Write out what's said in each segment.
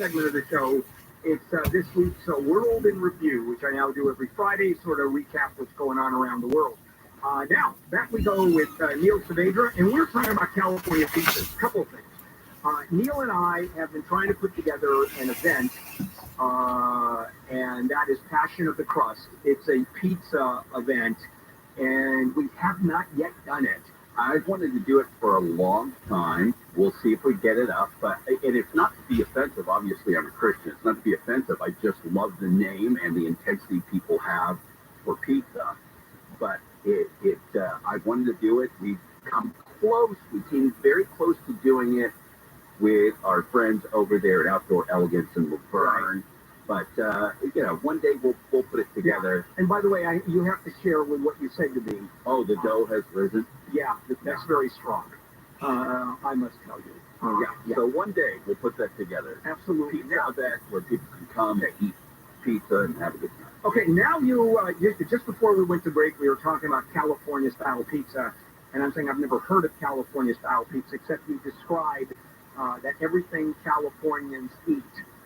segment of the show. It's this week's World in Review, which I now do every Friday, sort of recap what's going on around the world. Now, back we go with Neil Saavedra, and we're talking about California pizzas. A couple of things. Neil and I have been trying to put together an event, and that is Passion of the Crust. It's a pizza event, and we have not yet done it. I've wanted to do it for a long time. We'll see if we get it up. And it's not to be offensive. Obviously, I'm a Christian. It's not to be offensive. I just love the name and the intensity people have for pizza. But I wanted to do it. We've come close. We came very close to doing it with our friends over there at Outdoor Elegance in Laverne. Right. But, one day we'll put it together. Yeah. And by the way, you have to share with what you said to me. Oh, the dough has risen? Yeah, that's very strong. I must tell you. Yeah. So one day we'll put that together. Absolutely. Pizza event where people can come and eat pizza and have a good time. Okay, now you just before we went to break, we were talking about California-style pizza, and I'm saying I've never heard of California-style pizza, except you described that everything Californians eat,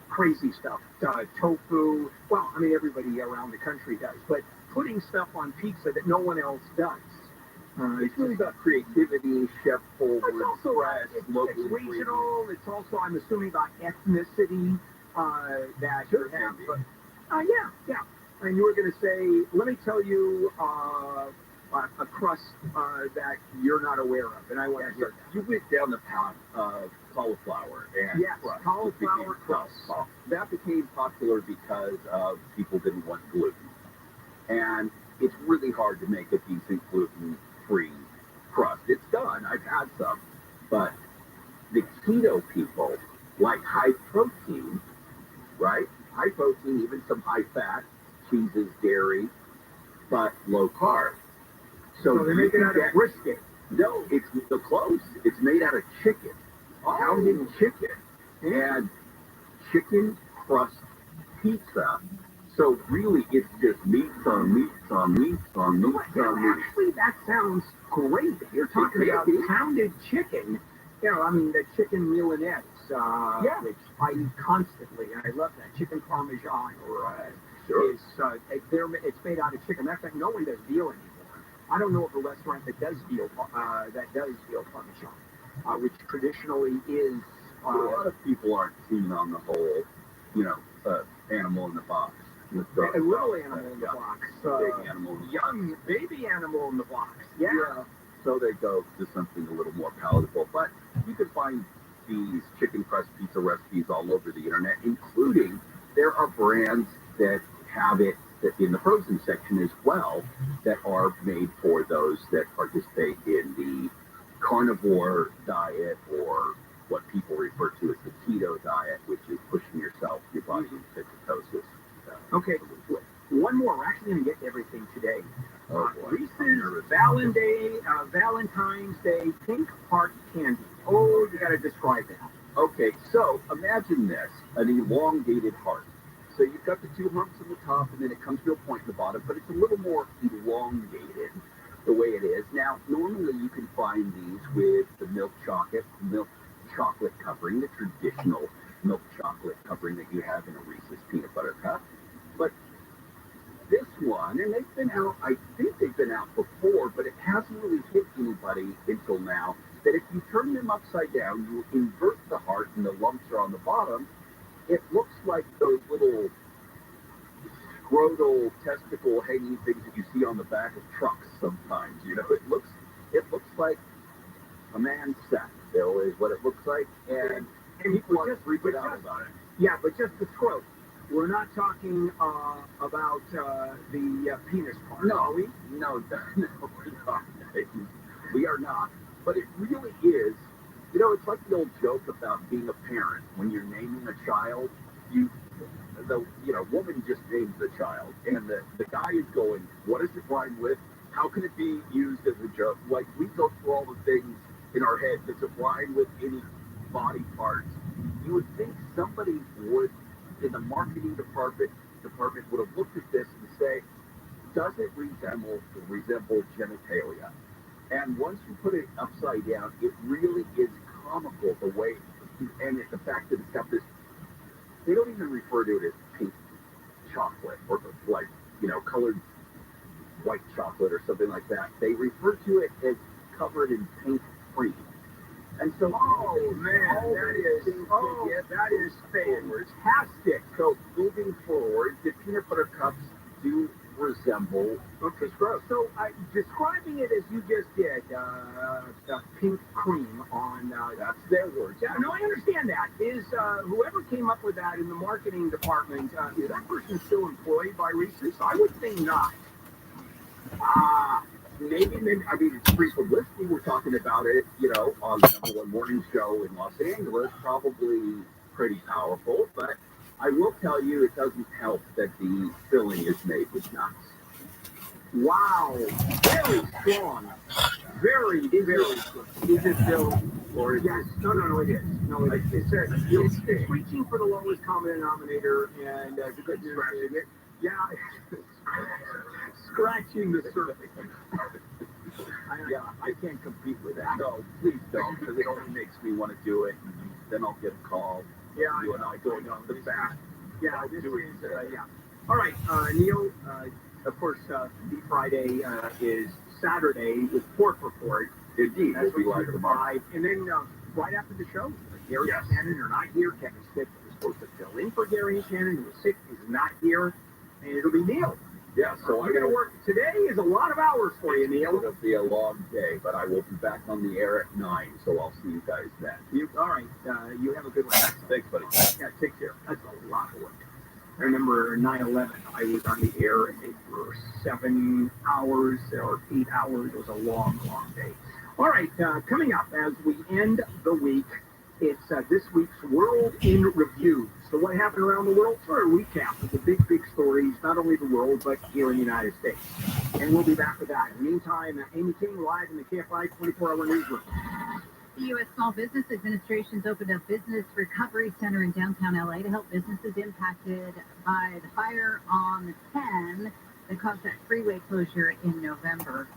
crazy stuff, tofu, well, I mean, everybody around the country does, but putting stuff on pizza that no one else does. It's really about creativity, chef forward, fresh, it's regional. It's also, I'm assuming, about ethnicity that you have. Yeah. And you were going to say, let me tell you a crust that you're not aware of, and I want to hear that. You went down the path of cauliflower and crust. Cauliflower crust. That became popular because people didn't want gluten. And it's really hard to make a decent gluten-free crust. It's done. I've had some. But the keto people like high protein, right? High protein, even some high fat, cheeses, dairy, but low carb. So they make it out of brisket. No, it's the close. It's made out of chicken. Pounded chicken. And chicken crust pizza. So really, it's just meats on meats on meats on meats on meats. Actually, that sounds great. You're talking about pounded chicken. I mean, the chicken milanese, which I eat constantly, and I love that. Chicken parmesan, it's made out of chicken. That's like no one does veal anymore. I don't know of a restaurant that does veal parmesan, which traditionally is. A lot of people aren't keen on the whole, animal in the box. A little animal in the box. Big animal. Young baby animal in the box. Yeah. So they go to something a little more palatable. But you can find these chicken crust pizza recipes all over the internet, including there are brands that have it in the frozen section as well that are made for those that participate in the carnivore diet, or what people refer to as the keto diet, which is pushing your body into ketosis. Okay, one more. We're actually going to get everything today. Reese's Valentine's Day pink heart candy. Oh, you got to describe that. Okay, so imagine this, an elongated heart. So you've got the two humps on the top, and then it comes to a point in the bottom, but it's a little more elongated the way it is. Now, normally you can find these with the milk chocolate covering, the traditional milk chocolate covering that you have in a Reese's peanut butter cup. But this one, and they've been out, I think they've been out before, but it hasn't really hit anybody until now, that if you turn them upside down, you invert the heart and the lumps are on the bottom, it looks like those little scrotal testicle hanging things that you see on the back of trucks sometimes. It looks like a man's sack, Bill, is what it looks like, and people are freaking out about it. Yeah, but just the throat. We're not talking about the penis part, are we? No, we're not. We are not. But it really is. It's like the old joke about being a parent. When you're naming a child, the woman just names the child, and the guy is going, what does it rhyme with? How can it be used as a joke? Like, we go through all the things in our head that rhyme with any body parts. You would think somebody would, in the marketing department would have looked at this and say, does it resemble genitalia? And once you put it upside down, it really is comical the way, and the fact that it's got this even refer to it as pink chocolate or like, colored white chocolate or something like that. They refer to it as covered in pink cream. And so, that is fantastic. So moving forward, the peanut butter cups do resemble. Okay, gross. So describing it as you just did, the pink cream on. That's their words. Yeah, no, I understand that. Is whoever came up with that in the marketing department, is that person still employed by Reese's? I would think not. Maybe, I mean, it's free publicity. We're talking about it, on the #1 morning show in Los Angeles. Probably pretty powerful, but I will tell you, it doesn't help that the filling is made with nuts. Wow, very strong. Very, very strong. Is it still, or is yes? No, it is. No, it is. It's reaching for the lowest common denominator, and the good news is it. Yeah, scratching the surface. I can't compete with that. No, please don't, because it only makes me want to do it, and then I'll get a call. Yeah, you and I going on the back. Yeah, this is, yeah. All right, Neil, of course, the Friday is Saturday with Pork Report. Indeed, that's we'll be live tomorrow. And then right after the show, Gary and Shannon are not here. Kevin Smith is supposed to fill in for Gary and Shannon, who is sick, is not here. And it'll be Neil. Yeah, so I'm going to work. Today is a lot of hours for you, Neil. It'll be a long day, but I will be back on the air at 9, so I'll see you guys then. All right. You have a good one. Thanks, buddy. Yeah, take care. That's a lot of work. I remember 9/11. I was on the air, I think, for 7 hours or 8 hours. It was a long, long day. All right. Coming up as we end the week, it's this week's World in Review. So what happened around the world? Sort of recap of the big stories, not only the world, but here in the United States. And we'll be back with that. In the meantime, Amy King live in the KFI 24-hour newsroom. The U.S. Small Business Administration's opened a business recovery center in downtown L.A. to help businesses impacted by the fire on the 10 that caused that freeway closure in November.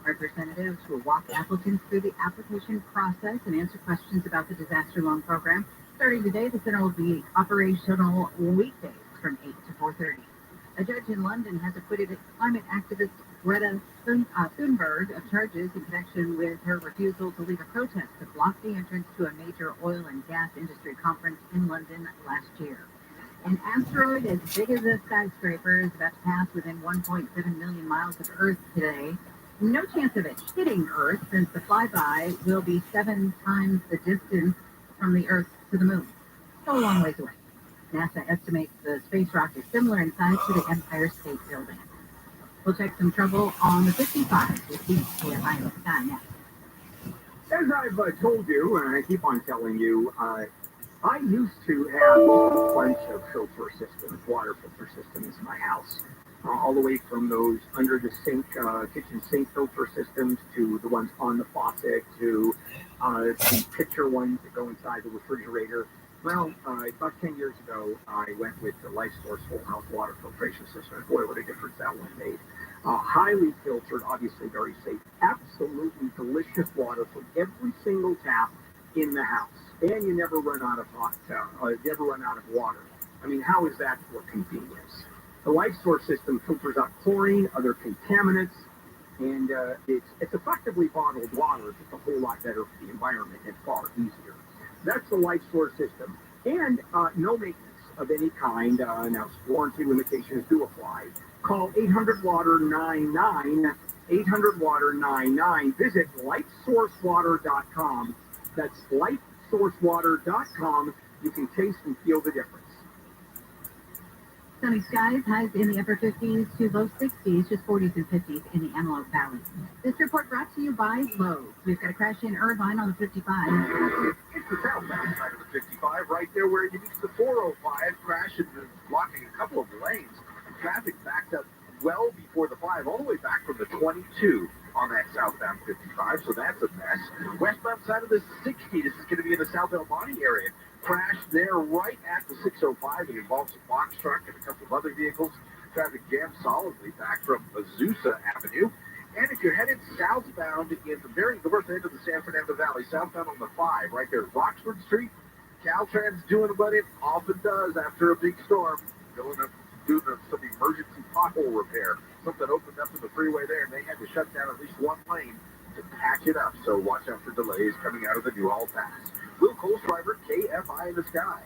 Representatives will walk applicants through the application process and answer questions about the disaster loan program. Starting today, the center will be operational weekdays from 8 to 4:30. A judge in London has acquitted climate activist Greta Thunberg of charges in connection with her refusal to lead a protest that blocked the entrance to a major oil and gas industry conference in London last year. An asteroid as big as a skyscraper is about to pass within 1.7 million miles of Earth today. No chance of it hitting Earth, since the flyby will be 7 times the distance from the Earth to the moon. So a long ways away. NASA estimates the space rock is similar in size to the Empire State Building. We'll check some trouble on the 55 with the KFI in the sky next. As I've told you, and I keep on telling you, I used to have a bunch of filter systems, water filter systems in my house. All the way from those under the sink, kitchen sink filter systems to the ones on the faucet to the pitcher ones that go inside the refrigerator. Well, about 10 years ago, I went with the LifeSource whole house water filtration system. Boy, what a difference that one made. Highly filtered, obviously very safe, absolutely delicious water from every single tap in the house. And you never run out of never run out of water. I mean, how is that for convenience? The LifeSource system filters out chlorine, other contaminants, and it's effectively bottled water. It's just a whole lot better for the environment and far easier. That's the LifeSource system. And no maintenance of any kind. Now, warranty limitations do apply. Call 800-WATER-99, 800-WATER-99. Visit lifesourcewater.com. That's lifesourcewater.com. You can taste and feel the difference. Sunny skies, highs in the upper 50s to low 60s, just 40s and 50s in the Antelope Valley. This report brought to you by Lowe's. We've got a crash in Irvine on the 55. It's the southbound side of the 55, right there where you reach the 405, crashing and blocking a couple of lanes. Traffic backed up well before the 5, all the way back from the 22 on that southbound 55, so that's a mess. Westbound side of the 60, this is going to be in the South El Monte area. Crash there right at the 605. It involves a box truck and a couple of other vehicles. Traffic jammed solidly back from Azusa Avenue. And if you're headed southbound in the north end of the San Fernando Valley, southbound on the 5, right there at Roxford Street, Caltrans doing what it often does after a big storm, going up doing some emergency pothole repair. Something opened up in the freeway there, and they had to shut down at least one lane to patch it up. So watch out for delays coming out of the Newhall Pass. Will Kohlschreiber, KFI in the sky.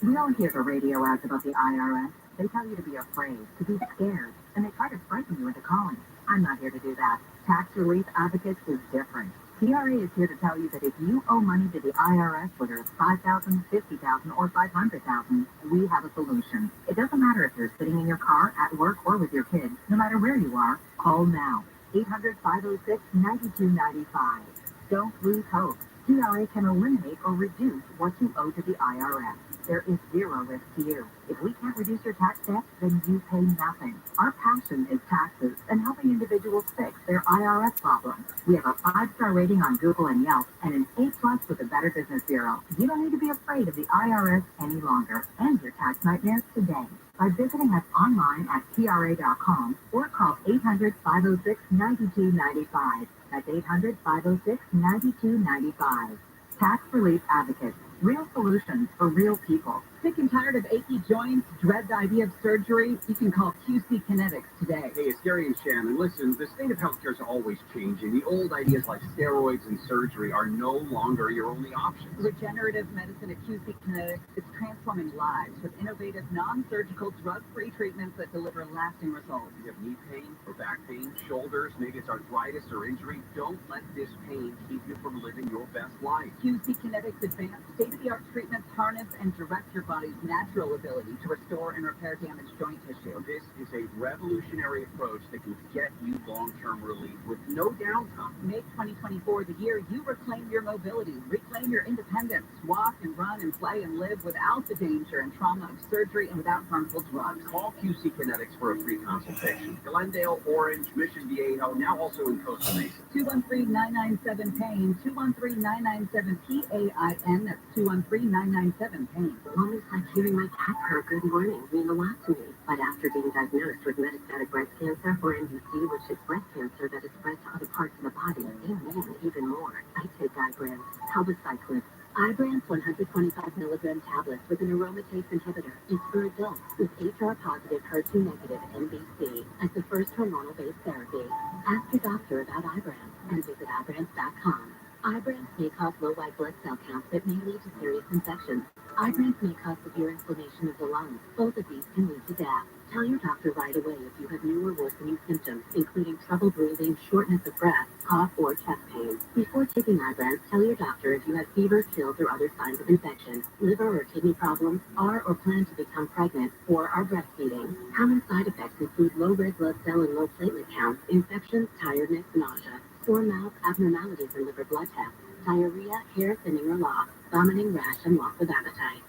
We all hear the radio ads about the IRS. They tell you to be afraid, to be scared, and they try to frighten you into calling. I'm not here to do that. Tax Relief Advocates is different. TRA is here to tell you that if you owe money to the IRS, whether it's $5,000, $50,000, or $500,000, we have a solution. It doesn't matter if you're sitting in your car, at work, or with your kids. No matter where you are, call now. 800-506-9295. Don't lose hope. TRA can eliminate or reduce what you owe to the IRS. There is zero risk to you. If we can't reduce your tax debt, then you pay nothing. Our passion is taxes and helping individuals fix their IRS problems. We have a 5-star rating on Google and Yelp and an A+ with the Better Business Bureau. You don't need to be afraid of the IRS any longer. End your tax nightmares today by visiting us online at TRA.com or call 800-506-9295. That's 800-506-9295. Tax Relief Advocates. Real solutions for real people. Sick and tired of achy joints? Dread the idea of surgery? You can call QC Kinetics today. Hey, it's Gary and Shannon. Listen, the state of healthcare is always changing. The old ideas like steroids and surgery are no longer your only options. Regenerative medicine at QC Kinetics is transforming lives with innovative, non-surgical, drug-free treatments that deliver lasting results. If you have knee pain or back pain, shoulders, maybe it's arthritis or injury, don't let this pain keep you from living your best life. QC Kinetics advanced state-of-the-art treatments harness and direct your body's natural ability to restore and repair damaged joint tissue. This is a revolutionary approach that can get you long-term relief with no downtime. Make 2024 the year you reclaim your mobility, reclaim your independence, walk and run and play and live without the danger and trauma of surgery and without harmful drugs. Call QC Kinetics for a free consultation. Glendale, Orange, Mission Viejo, now also in Costa Mesa. 213-997-PAIN, 213-997-PAIN, that's 213-997-PAIN. Moments like hearing my cat purr good morning mean a lot to me. But after being diagnosed with metastatic breast cancer, or MBC, which is breast cancer that is spread to other parts of the body, they mean even more. I take Ibrance, Palbociclib. Ibrance 125 milligram tablets with an aromatase inhibitor is for adults with HR-positive, HER2-negative MBC as the first hormonal-based therapy. Ask your doctor about Ibrance and visit Ibrance.com. Ibrance may cause low white blood cell counts that may lead to serious infections. Ibrance may cause severe inflammation of the lungs. Both of these can lead to death. Tell your doctor right away if you have new or worsening symptoms, including trouble breathing, shortness of breath, cough, or chest pain. Before taking Ibrance, tell your doctor if you have fever, chills, or other signs of infection, liver or kidney problems, are or plan to become pregnant, or are breastfeeding. Common side effects include low red blood cell and low platelet counts, infections, tiredness, nausea, sore mouth, abnormalities in liver blood tests, diarrhea, hair thinning or loss, vomiting, rash, and loss of appetite.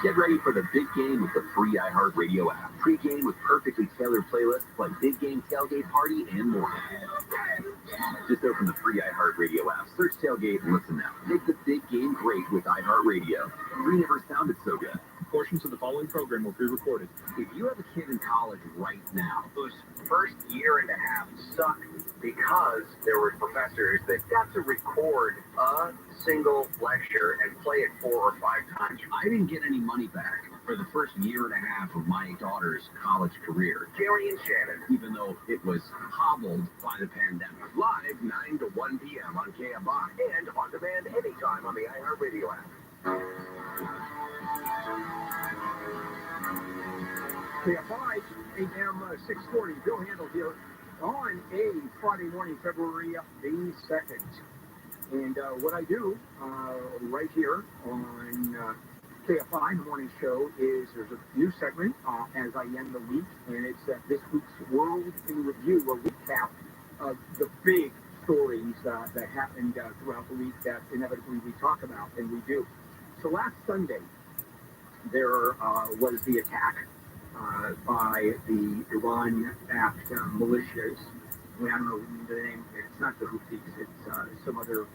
Get ready for the big game with the free iHeartRadio app. Pre-game with perfectly tailored playlists like Big Game Tailgate Party and more. Just open the free iHeartRadio app, search Tailgate, and listen now. Make the big game great with iHeartRadio. We never sounded so good. Portions of the following program will be recorded. If you have a kid in college right now whose first year and a half sucked because there were professors that got to record a single lecture and play it 4 or 5 times, I didn't get any money back for the first year and a half of my daughter's college career, Gary and Shannon, even though it was hobbled by the pandemic. live 9 to 1 p.m. on KFI and on demand anytime on the iHeartRadio app. KFI, AM 640, Bill Handel here on a Friday morning, February the 2nd. And what I do right here on KFI, the morning show, is there's a new segment as I end the week, and it's this week's World in Review, a recap of the big stories that happened throughout the week that inevitably we talk about, and we do. So last Sunday, there was the attack by the Iran-backed militias. I don't know the name. It's not the Houthis. It's some other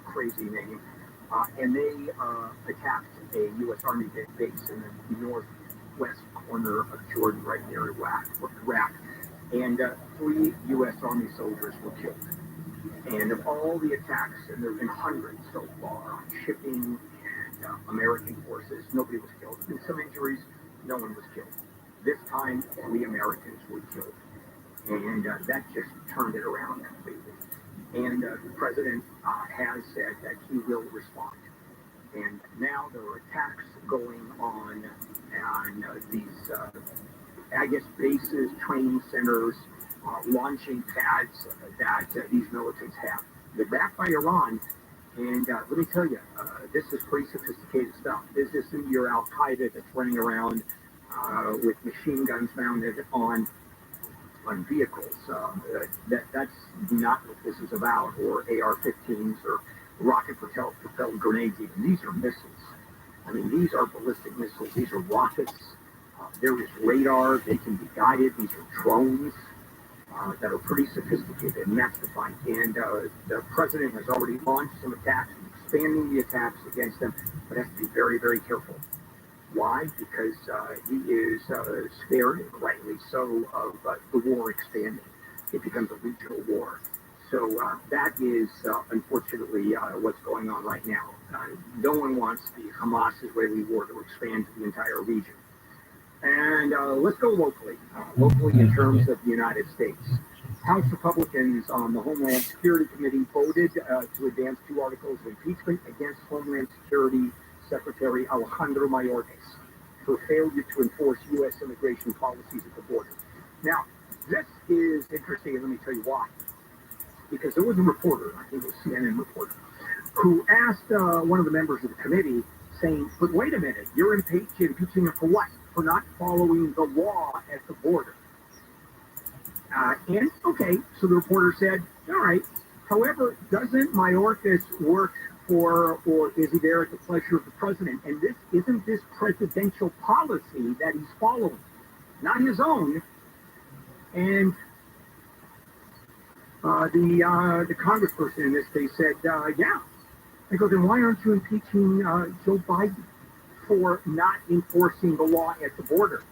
crazy name. And they attacked a U.S. Army base in the northwest corner of Jordan, right near Iraq. And 3 U.S. Army soldiers were killed. And of all the attacks, and there have been hundreds so far, shipping and American forces. Nobody was killed. In some injuries, no one was killed. This time, 3 Americans were killed. And that just turned it around completely. And the president has said that he will respond. And now there are attacks going on these, I guess, bases, training centers, launching pads that these militants have. They're backed by Iran. And let me tell you, this is pretty sophisticated stuff. This isn't your Al-Qaeda that's running around with machine guns mounted on vehicles. That's not what this is about, or AR-15s or rocket-propelled grenades even. These are missiles. I mean, these are ballistic missiles. These are rockets. There is radar. They can be guided. These are drones that are pretty sophisticated, and that's the fight. And the president has already launched some attacks, expanding the attacks against them, but has to be very, very careful. Why? Because he is scared, rightly so, of the war expanding. It becomes a regional war. So that is, unfortunately, what's going on right now. No one wants the Hamas-Israeli war to expand to the entire region. And let's go locally. Locally in terms of the United States. House Republicans on the Homeland Security Committee voted to advance 2 articles of impeachment against Homeland Security Secretary Alejandro Mayorkas for failure to enforce U.S. immigration policies at the border. Now, this is interesting, and let me tell you why. Because there was a reporter, I think it was a CNN reporter, who asked one of the members of the committee, saying, but wait a minute, you're impeaching him for what? For not following the law at the border. And, okay, so the reporter said, all right, however, doesn't Mayorkas work for, or is he there at the pleasure of the president? And isn't this presidential policy that he's following, not his own? And the congressperson in this case said, yeah. I go, then why aren't you impeaching Joe Biden for not enforcing the law at the border?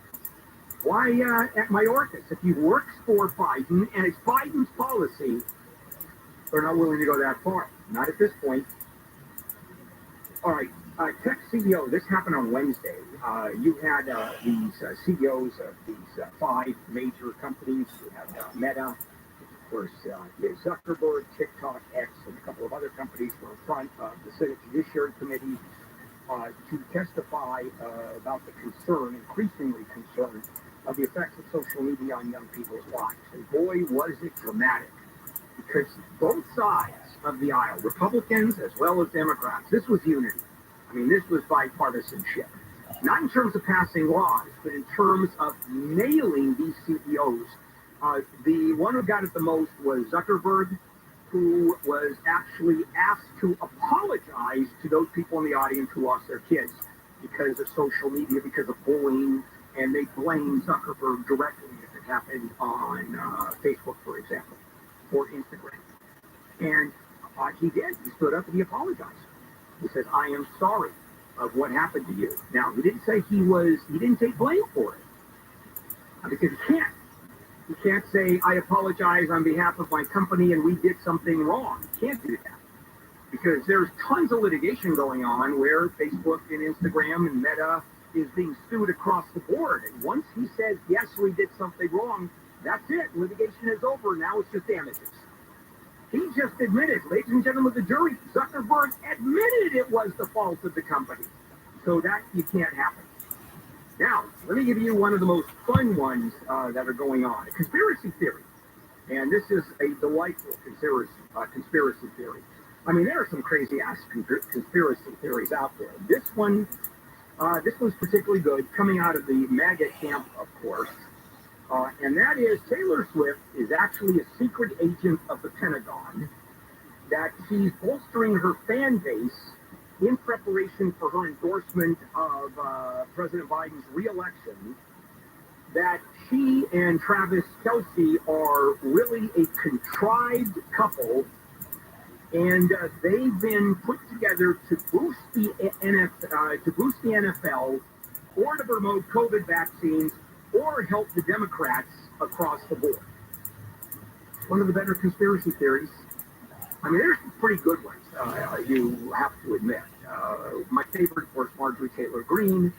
Why at Mayorkas? If he works for Biden and it's Biden's policy, they're not willing to go that far. Not at this point. All right, tech CEO, this happened on Wednesday. You had these CEOs of these 5 major companies. You have Meta, of course, Zuckerberg, TikTok, X, and a couple of other companies were in front of the Senate Judiciary Committee to testify about the concern, increasingly concerned, of the effects of social media on young people's lives. And boy, was it dramatic. Because both sides of the aisle, Republicans as well as Democrats, this was unity. I mean, this was bipartisanship. Not in terms of passing laws, but in terms of nailing these CEOs. The one who got it the most was Zuckerberg, who was actually asked to apologize to those people in the audience who lost their kids because of social media, because of bullying, and they blame Zuckerberg directly if it happened on Facebook, for example, or Instagram. And he did. He stood up and he apologized. He said, I am sorry of what happened to you. Now, he didn't say he didn't take blame for it. Because he can't. He can't say, I apologize on behalf of my company and we did something wrong. He can't do that. Because there's tons of litigation going on where Facebook and Instagram and Meta is being sued across the board. And once he says, yes, we did something wrong, that's it. Litigation is over. Now it's just damages. He just admitted, ladies and gentlemen of the jury, Zuckerberg admitted it was the fault of the company. So that you can't happen. Now, let me give you one of the most fun ones that are going on. A conspiracy theory. And this is a delightful conspiracy theory. I mean, there are some crazy-ass conspiracy theories out there. This one's particularly good, coming out of the MAGA camp, of course. And that is Taylor Swift is actually a secret agent of the Pentagon, that she's bolstering her fan base in preparation for her endorsement of President Biden's reelection, that she and Travis Kelce are really a contrived couple, and they've been put together to boost the NFL, or to promote COVID vaccines, or help the Democrats across the board. One of the better conspiracy theories. I mean, there's some pretty good ones, you have to admit. My favorite, of course, Marjorie Taylor Greene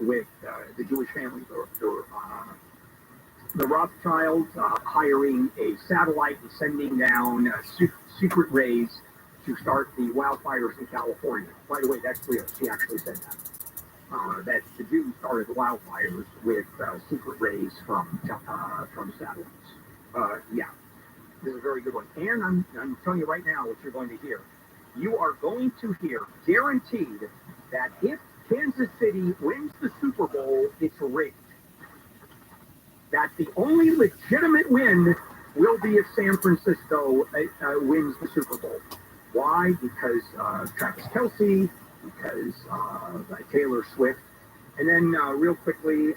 with the Jewish family, the Rothschilds hiring a satellite and sending down secret rays to start the wildfires in California. By the way, that's real. She actually said that. That the Jews started the wildfires with secret rays from satellites. Yeah, this is a very good one. And I'm telling you right now what you're going to hear. You are going to hear, guaranteed, that if Kansas City wins the Super Bowl, it's rigged. That the only legitimate win will be if San Francisco wins the Super Bowl. Why? Because Travis Kelce, because Taylor Swift, and then real quickly,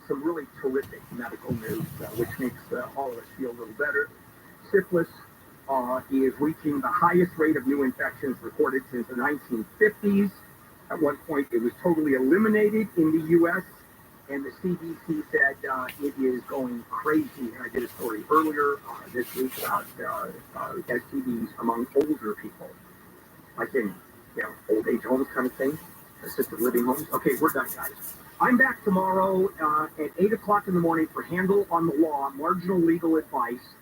some really terrific medical news, which makes all of us feel a little better. Syphilis is reaching the highest rate of new infections recorded since the 1950s. At one point, it was totally eliminated in the U.S., and the CDC said it is going crazy. And I did a story earlier this week about STDs among older people, like in old age homes kind of thing, assisted living homes. Okay, we're done, guys. I'm back tomorrow at 8 o'clock in the morning for Handle on the Law, marginal legal advice.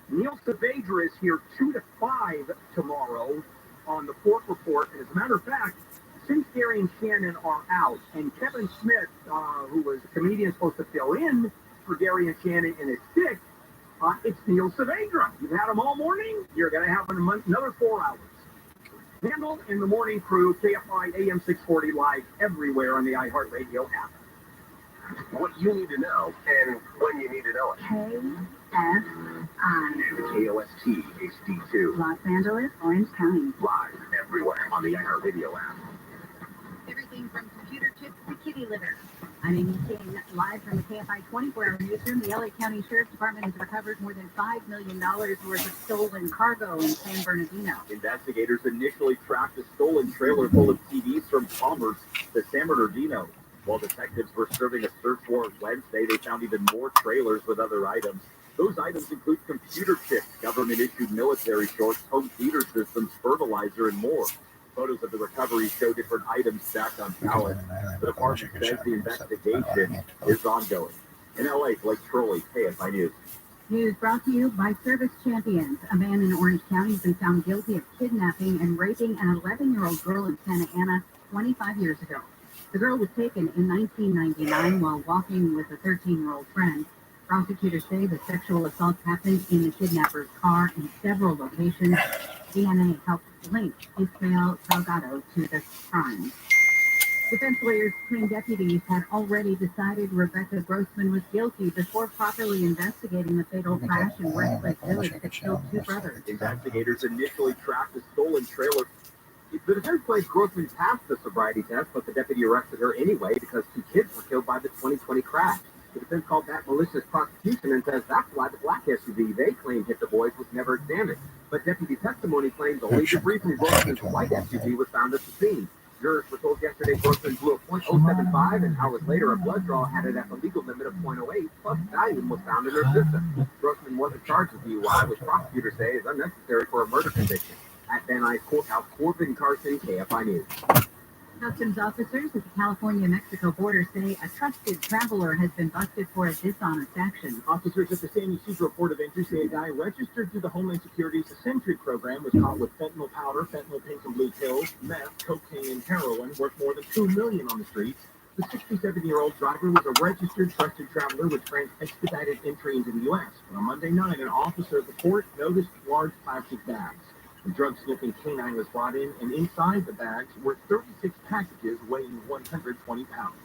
Neil Saavedra is here 2 to 5 tomorrow on the Fork Report. And as a matter of fact, since Gary and Shannon are out, and Kevin Smith, who was a comedian supposed to fill in for Gary and Shannon and is sick, it's Neil Saavedra. You've had him all morning. You're going to have him another 4 hours. Handle in the morning crew, KFI AM 640 live everywhere on the iHeartRadio app. What you need to know and when you need to know it. KFI. KOST HD2. Los Angeles, Orange County. Live everywhere on the iHeartRadio app. Everything from computer chips to kitty litter. I'm Amy King, live from the KFI 24-hour newsroom. The LA County Sheriff's Department has recovered more than $5 million worth of stolen cargo in San Bernardino. Investigators initially tracked a stolen trailer full of TVs from Commerce to San Bernardino. While detectives were serving a search warrant Wednesday, they found even more trailers with other items. Those items include computer chips, government-issued military shorts, home theater systems, fertilizer, and more. Photos of the recovery show different items stacked on pallets. The department says the investigation is ongoing. In LA, Blake Trolley, KFI News. News brought to you by Service Champions. A man in Orange County has been found guilty of kidnapping and raping an 11-year-old girl in Santa Ana 25 years ago. The girl was taken in 1999 while walking with a 13-year-old friend. Prosecutors say the sexual assault happened in the kidnapper's car in several locations. DNA helped link Ismael Salgado to the crime. Defense lawyers claim deputies had already decided Rebecca Grossman was guilty before properly investigating the fatal crash in Westlake Village that killed 2 brothers. Investigators initially tracked a stolen trailer. The defense claims Grossman passed the sobriety test, but the deputy arrested her anyway because 2 kids were killed by the 2020 crash. The defense called that malicious prosecution and says that's why the black SUV they claim hit the boys was never examined. But deputy testimony claims only debris from Grossman's white SUV was found at the scene. Jurors were told yesterday Grossman blew a .075, and hours later a blood draw had it at the legal limit of .08, plus Valium was found in her system. Grossman wasn't charged with DUI, which prosecutors say is unnecessary for a murder conviction. At Van Nuys Courthouse, Corbin Carson, KFI News. Customs officers at the California-Mexico border say a trusted traveler has been busted for a dishonest action. Officers at the San Ysidro Port of Entry say a guy registered through the Homeland Security's Sentry program was caught with fentanyl powder, fentanyl pink and blue pills, meth, cocaine, and heroin worth more than $2 million on the streets. The 67-year-old driver was a registered trusted traveler which grants expedited entry into the U.S. On Monday night, an officer at the port noticed large plastic bags. The drug-sniffing canine was brought in, and inside the bags were 36 packages weighing 120 pounds.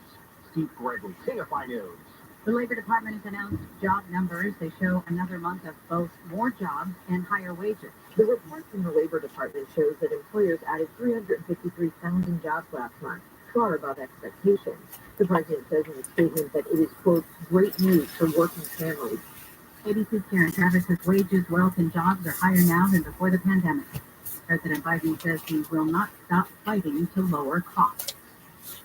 Steve Gregory, KFI News. The Labor Department has announced job numbers. They show another month of both more jobs and higher wages. The report from the Labor Department shows that employers added 353,000 jobs last month, far above expectations. The president says in a statement that it is, quote, great news for working families. ABC's Karen Travis says wages, wealth, and jobs are higher now than before the pandemic. President Biden says he will not stop fighting to lower costs.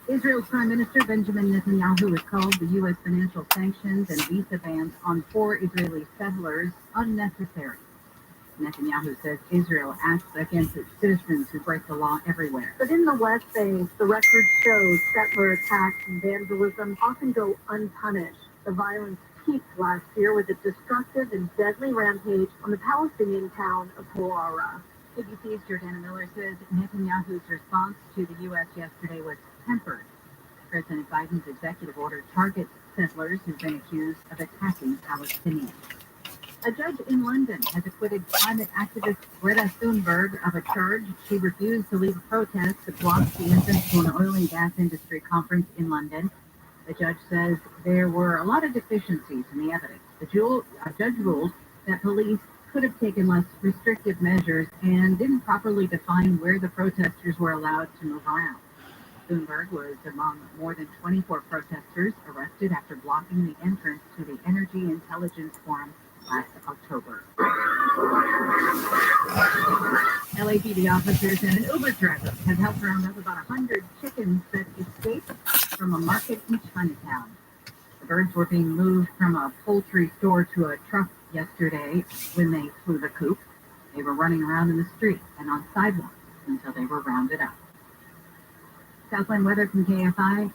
Israel's Prime Minister Benjamin Netanyahu has called the U.S. financial sanctions and visa bans on 4 Israeli settlers unnecessary. Netanyahu says Israel acts against its citizens who break the law everywhere. But in the West Bank, the record shows settler attacks and vandalism often go unpunished. The violence peaked last year with a destructive and deadly rampage on the Palestinian town of Hawara. ABC's Jordana Miller says Netanyahu's response to the U.S. yesterday was tempered. President Biden's executive order targets settlers who've been accused of attacking Palestinians. A judge in London has acquitted climate activist Greta Thunberg of a charge she refused to leave a protest that blocked the entrance to an oil and gas industry conference in London. The judge says there were a lot of deficiencies in the evidence. The judge ruled that police could have taken less restrictive measures and didn't properly define where the protesters were allowed to move around. Thunberg was among more than 24 protesters arrested after blocking the entrance to the Energy Intelligence Forum last October. LAPD officers and an Uber driver have helped round up about 100 chickens that escaped from a market in Chinatown. The birds were being moved from a poultry store to a truck yesterday when they flew the coop. They were running around in the street and on sidewalks until they were rounded up. Southland weather from KFI.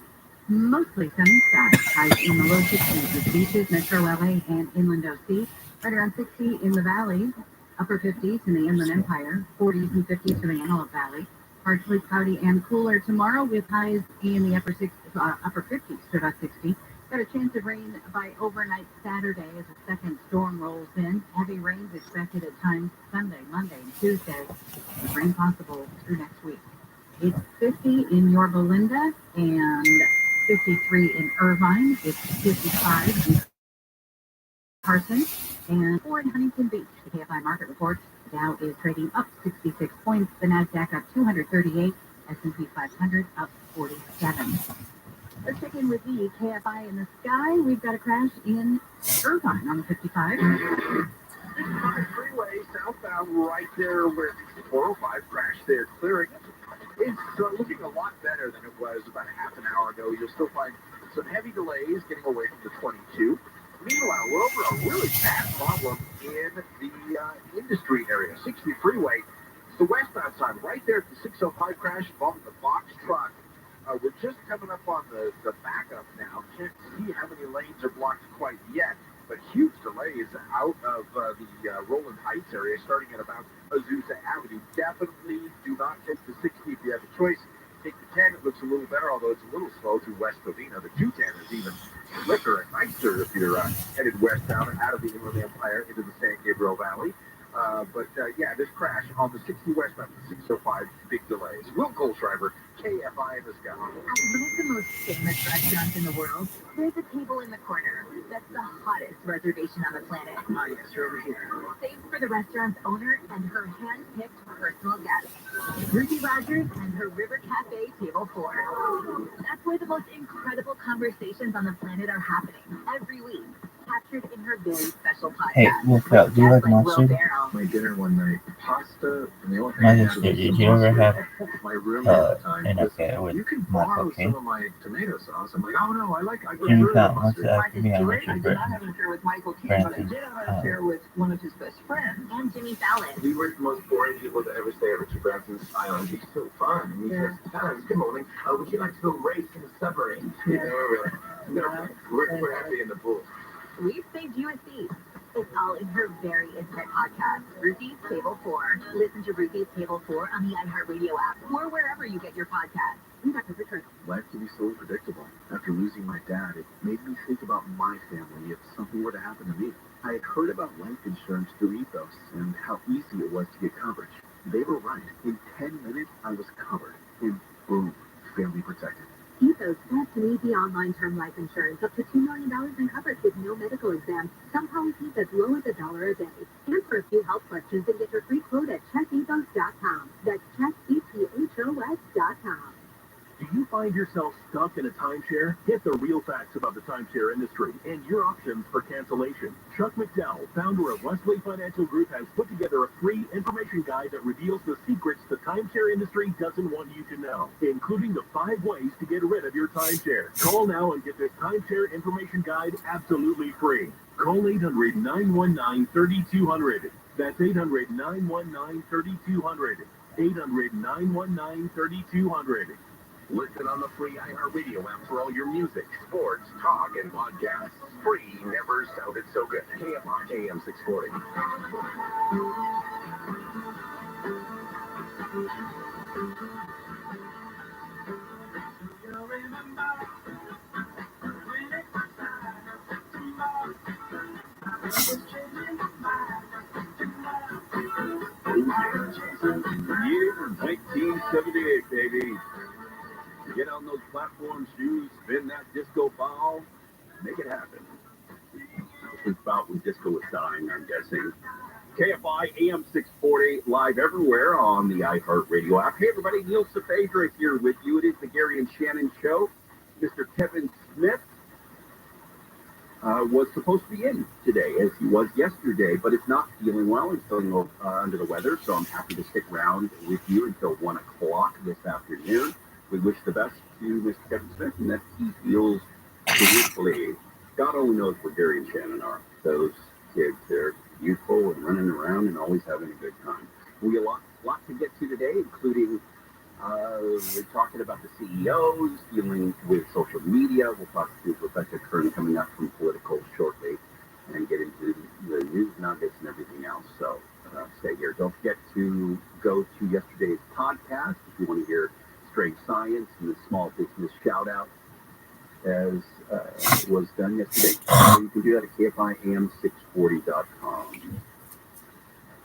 Mostly sunny skies, highs in the low 60s with beaches, Metro LA, and Inland OC. Right around 60 in the valley, upper 50s in the Inland Empire, 40s and 50s for the Antelope Valley. Partially cloudy and cooler tomorrow with highs in the upper 50s to about 60. Got a chance of rain by overnight Saturday as a second storm rolls in. Heavy rains expected at times Sunday, Monday, and Tuesday. With rain possible through next week. It's 50 in Yorba Linda and 53 in Irvine. It's 55 in Carson and 4 in Huntington Beach. The KFI market report: the Dow is trading up 66 points. The Nasdaq up 238. S&P 500 up 47. Let's check in with the KFI in the sky. We've got a crash in Irvine on the 55. 55 freeway southbound right there where 405 crashed there, clearing. It's looking a lot better than it was about a half an hour ago. You'll still find some heavy delays getting away from the 22. Meanwhile, we're over a really bad problem in the industry area, 60 freeway. It's the westbound side, right there at the 605 crash involving the box truck. We're just coming up on the backup now. Can't see how many lanes are blocked quite yet, but huge delays out of the Roland Heights area, starting at about Azusa Avenue. Definitely do not take the 60 if you have a choice. Take the 10. It looks a little better, although it's a little slow through West Covina. The 210 is even slicker and nicer if you're headed westbound out of the Inland Empire into the San Gabriel Valley. Yeah, this crash on the 60 westbound, 605, big delays. Will Goldschreiber, KFI in the sky. At one of the most famous restaurants in the world, there's a table in the corner that's the hottest reservation on the planet. Ah, yes, you're over here. Saved for the restaurant's owner and her hand-picked personal guest, Ruthie Rogers and her River Cafe Table 4. That's where the most incredible conversations on the planet are happening every week. Captured in her very special podcast. Hey, look out. Do you like mustard? My dinner one night, pasta, and the only thing Mustard. Did you ever have my room at the time an was, affair with you can my borrow cocaine? some of my tomato sauce. I'm like, oh no, I Jimmy prefer Fallon wants mustard. to ask me how much I your did not have an affair with Michael Caine, but I did have an affair with one of his best friends. And Jimmy Fallon. We were the most boring people to ever stay at Richard Branson's island. He's so fun. And he says, Talons, good morning. Would you like to go race in the submarine? Yeah. We're happy in the pool. We've saved you a seat. It's all in her very intimate podcast, Ruthie's Table 4. Listen to Ruthie's Table 4 on the iHeartRadio app or wherever you get your podcasts. I'm Dr. Richard. Life can be so predictable. After losing my dad, it made me think about my family if something were to happen to me. I had heard about life insurance through Ethos and how easy it was to get coverage. They were right. In 10 minutes, I was covered. And boom, family protected. Ethos best and easy online term life insurance up to $2 million in coverage with no medical exam. Some policies as low as $1 a day. Answer a few health questions and get your free quote at checkethos.com. That's checkethos.com. Do you find yourself stuck in a timeshare? Get the real facts about the timeshare industry and your options for cancellation. Chuck McDowell, founder of Wesley Financial Group, has put together a free information guide that reveals the secrets the timeshare industry doesn't want you to know, including the 5 ways to get rid of your timeshare. Call now and get this timeshare information guide absolutely free. Call 800-919-3200. That's 800-919-3200. 800-919-3200. Listen on the free iHeartRadio app for all your music, sports, talk, and podcasts. Free never sounded so good. KFI AM 640. Year 1978, baby. Get on those platform shoes, spin that disco ball, make it happen. It's about when disco was dying, I'm guessing. KFI AM 640, live everywhere on the iHeartRadio app. Hey, everybody, Neil Safadra here with you. It is the Gary and Shannon Show. Mr. Kevin Smith was supposed to be in today, as he was yesterday, but is not feeling well. He's feeling under the weather, so I'm happy to stick around with you until 1 o'clock this afternoon. We wish the best to Mr. Kevin Smith and that he feels terrifically. God only knows where Gary and Shannon are. Those kids, they're youthful and running around and always having a good time. We have a lot to get to today, including we're talking about the CEOs, dealing with social media. We'll talk to Rebecca Kern coming up from Political shortly and get into the news nuggets and everything else. So stay here. Don't forget to go to yesterday's podcast if you want to hear Strange Science and the small business shout out as was done yesterday. You can do that at KFIAM640.com.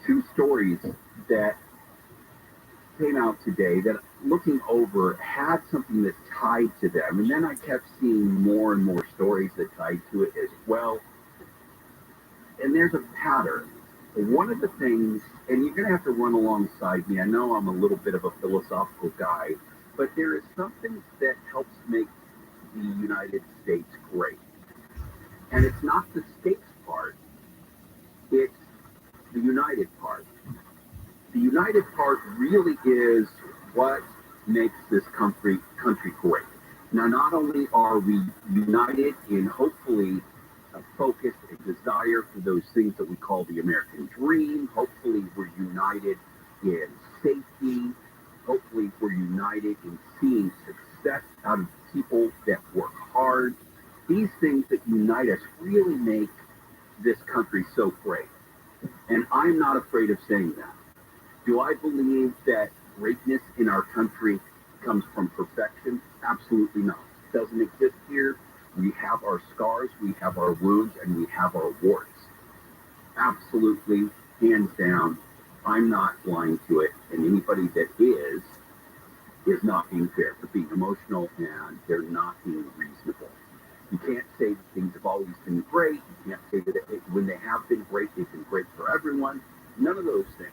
Two stories that came out today that, looking over, had something that tied to them. And then I kept seeing more and more stories that tied to it as well. And there's a pattern. One of the things, and you're going to have to run alongside me. I know I'm a little bit of a philosophical guy, but there is something that helps make the United States great. And it's not the states part, it's the united part. The united part really is what makes this country great. Now, not only are we united in hopefully a focus, a desire for those things that we call the American dream, hopefully we're united in safety, hopefully we're united in seeing success out of people that work hard. These things that unite us really make this country so great. And I'm not afraid of saying that. Do I believe that greatness in our country comes from perfection? Absolutely not. It doesn't exist here. We have our scars, we have our wounds, and we have our warts. Absolutely, hands down, I'm not blind to it. And anybody that is not being fair. They're being emotional and they're not being reasonable. You can't say that things have always been great. You can't say that when they have been great, they've been great for everyone. None of those things.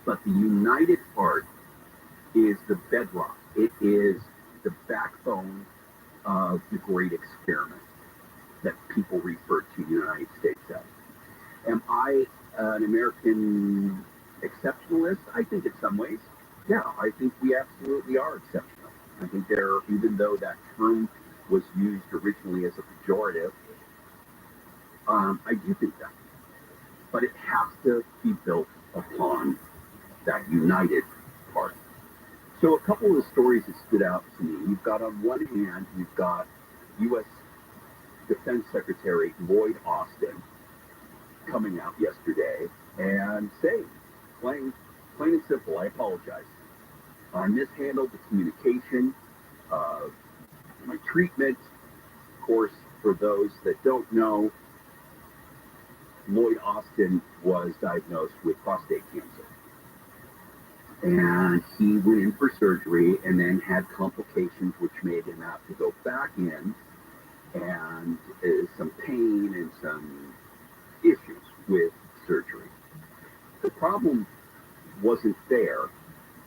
But the united part is the bedrock. It is the backbone of the great experiment that people refer to the United States as. Am I an American exceptionalist? I think in some ways. Yeah, I think we absolutely are exceptional. I think even though that term was used originally as a pejorative, I do think that. But it has to be built upon that united part. So a couple of the stories that stood out to me, you've got on one hand, you've got U.S. Defense Secretary Lloyd Austin coming out yesterday and saying, plain and simple, I apologize. I mishandled the communication of my treatment. Of course, for those that don't know, Lloyd Austin was diagnosed with prostate cancer. And he went in for surgery and then had complications which made him have to go back in, and some pain and some issues with surgery. The problem wasn't there.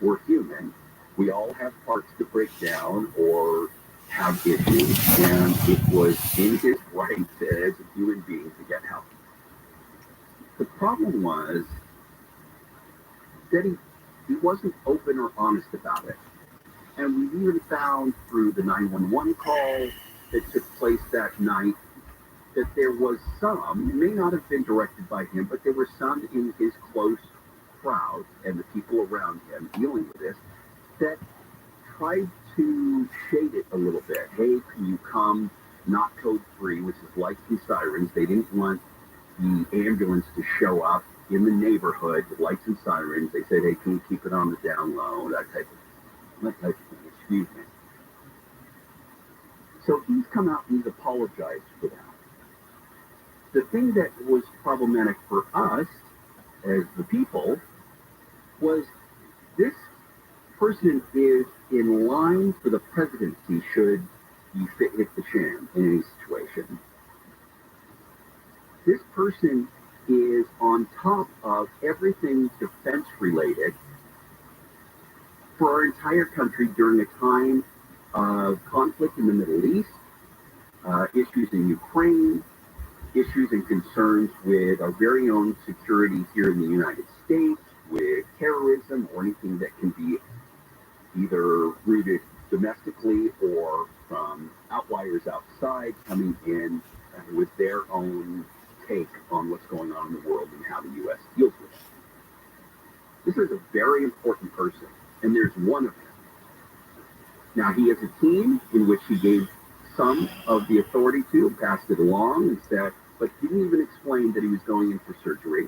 We're human. We all have parts to break down or have issues, and it was in his rights as a human being to get help. The problem was that he wasn't open or honest about it. And we even found through the 911 call that took place that night that there was some, it may not have been directed by him, but there were some in his close crowd and the people around him dealing with this that tried to shade it a little bit. Hey, can you come not code free, which is lights and sirens. They didn't want the ambulance to show up in the neighborhood with lights and sirens. They said, hey, can you keep it on the down low, that type of thing. Excuse me. So he's come out and he's apologized for that. The thing that was problematic for us as the people was this person is in line for the presidency should you hit the sham in any situation. This person is on top of everything defense related for our entire country during a time of conflict in the Middle East, issues in Ukraine, issues and concerns with our very own security here in the United States, with terrorism or anything that can be either rooted domestically or from outliers outside coming in with their own take on what's going on in the world and how the U.S. deals with it. This is a very important person, and there's one of him. Now, he has a team in which he gave some of the authority to, passed it along, and said, but didn't even explain that he was going in for surgery,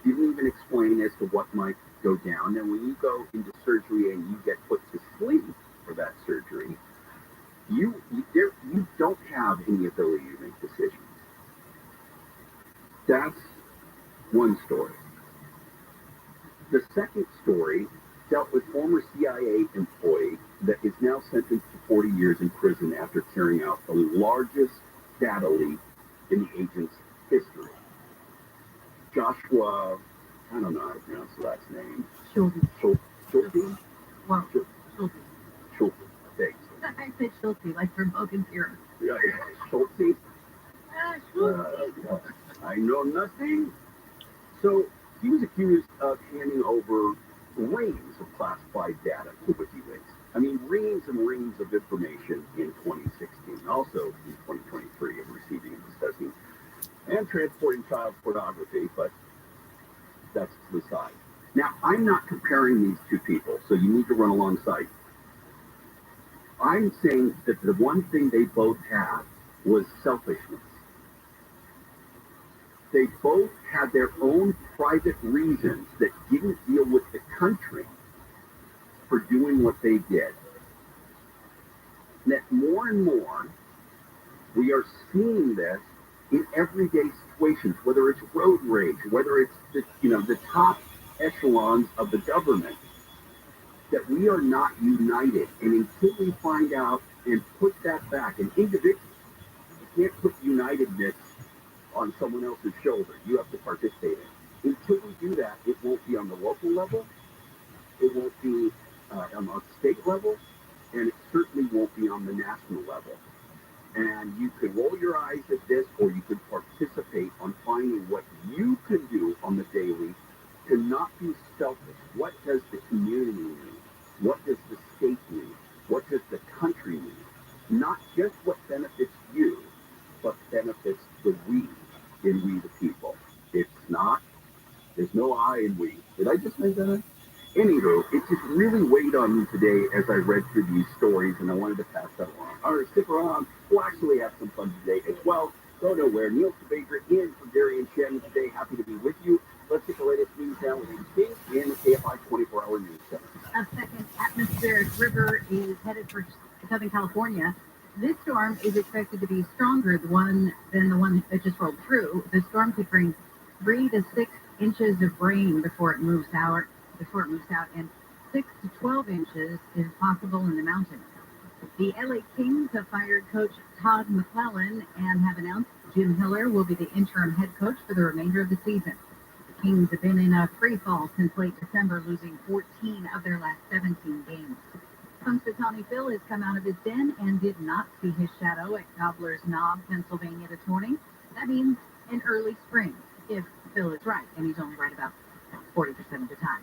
didn't even explain as to what might go down. And when you go into surgery and you get put to sleep for that surgery, you don't have any ability to make decisions. That's one story. The second story dealt with former CIA employee that is now sentenced to 40 years in prison after carrying out the largest data leak in the agent's history. Joshua, I don't know how to pronounce the last name. Schulte. Schulte? Well, Schulte. Schulte, thanks. I said Schulte, like from Bogan Zero. Yeah, Schulte? Schulte. I know nothing. So he was accused of handing over reams of classified data to WikiLeaks. I mean, reams and reams of information in 2016, also in 2023, of receiving and possessing and transporting child pornography, but that's to the side. Now, I'm not comparing these two people, so you need to run alongside. I'm saying that the one thing they both had was selfishness. They both had their own private reasons that didn't deal with the country for doing what they did. That more and more, we are seeing this in everyday situations, whether it's road rage, whether it's the top echelons of the government, that we are not united. And until we find out and put that back, and individually, you can't put unitedness on someone else's shoulder. You have to participate in it. Until we do that, it won't be on the local level, it won't be on the state level, and it certainly won't be on the national level. And you could roll your eyes at this, or you could participate on finding what you can do on the daily to not be selfish. What does the community need? What does the state need? What does the country need? Not just what benefits you, but benefits the we in we the people. It's not, there's no I in we. Did I just make that up? Anywho, it just really weighed on me today as I read through these stories, and I wanted to pass that along. All right, stick around. We'll actually have some fun today as well. Go nowhere. Neil Sabager in for Gary and Shannon today. Happy to be with you. Let's get the latest news down with King and the KFI 24-hour news center. A second atmospheric river is headed for Southern California. This storm is expected to be stronger than the one that just rolled through. The storm could bring 3 to 6 inches of rain before it moves out, and 6 to 12 inches is possible in the mountains. The LA Kings have fired coach Todd McClellan and have announced Jim Hiller will be the interim head coach for the remainder of the season. The Kings have been in a free fall since late December, losing 14 of their last 17 games. Punxsutawney Phil has come out of his den and did not see his shadow at Gobbler's Knob, Pennsylvania this morning. That means an early spring, if Phil is right, and he's only right about 40% of the time.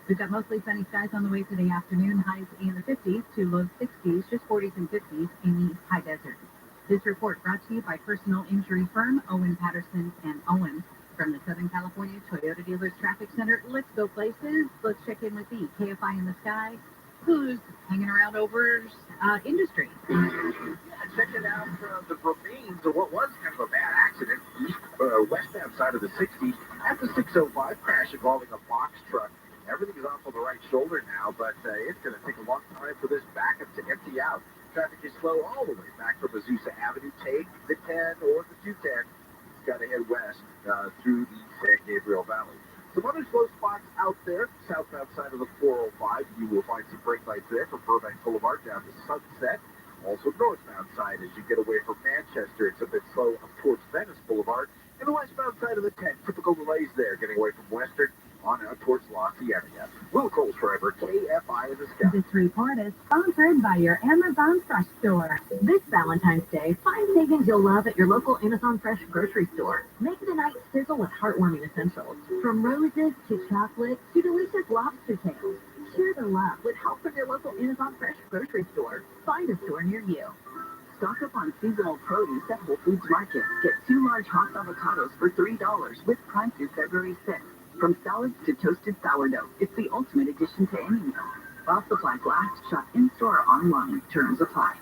We've got mostly sunny skies on the way for the afternoon, highs in the 50s to low 60s, just 40s and 50s in the high desert. This report brought to you by personal injury firm Owen Patterson and Owen. From the Southern California Toyota Dealers Traffic Center, let's go places. Let's check in with the KFI in the sky. Who's hanging around over industry? Yeah, checking out the remains of what was kind of a bad accident, westbound side of the 60 at the 605 crash involving a box truck. Everything is off on the right shoulder now, but it's going to take a long time for this backup to empty out. Traffic is slow all the way back from Azusa Avenue. Take the 10 or the 210. It's got to head west through the San Gabriel Valley. Some other slow spots out there, southbound side of the 405. You will find some brake lights there for Burbank Boulevard down to Sunset. Also northbound side as you get away from Manchester. It's a bit slow up towards Venice Boulevard. And the westbound side of the 10, typical delays there, getting away from Western on out towards La Cienega. Will Coles forever, KFI in the sky. This report is sponsored by your Amazon Fresh store. This Valentine's Day, find savings you'll love at your local Amazon Fresh grocery store. Make the night sizzle with heartwarming essentials. From roses to chocolate to delicious lobster tails. Share the love with help from your local Amazon Fresh grocery store. Find a store near you. Stock up on seasonal produce at Whole Foods Market. Get 2 large hot avocados for $3 with Prime through February 6th. From salads to toasted sourdough, it's the ultimate addition to any meal. While supplies last, shop in-store or online. Terms apply.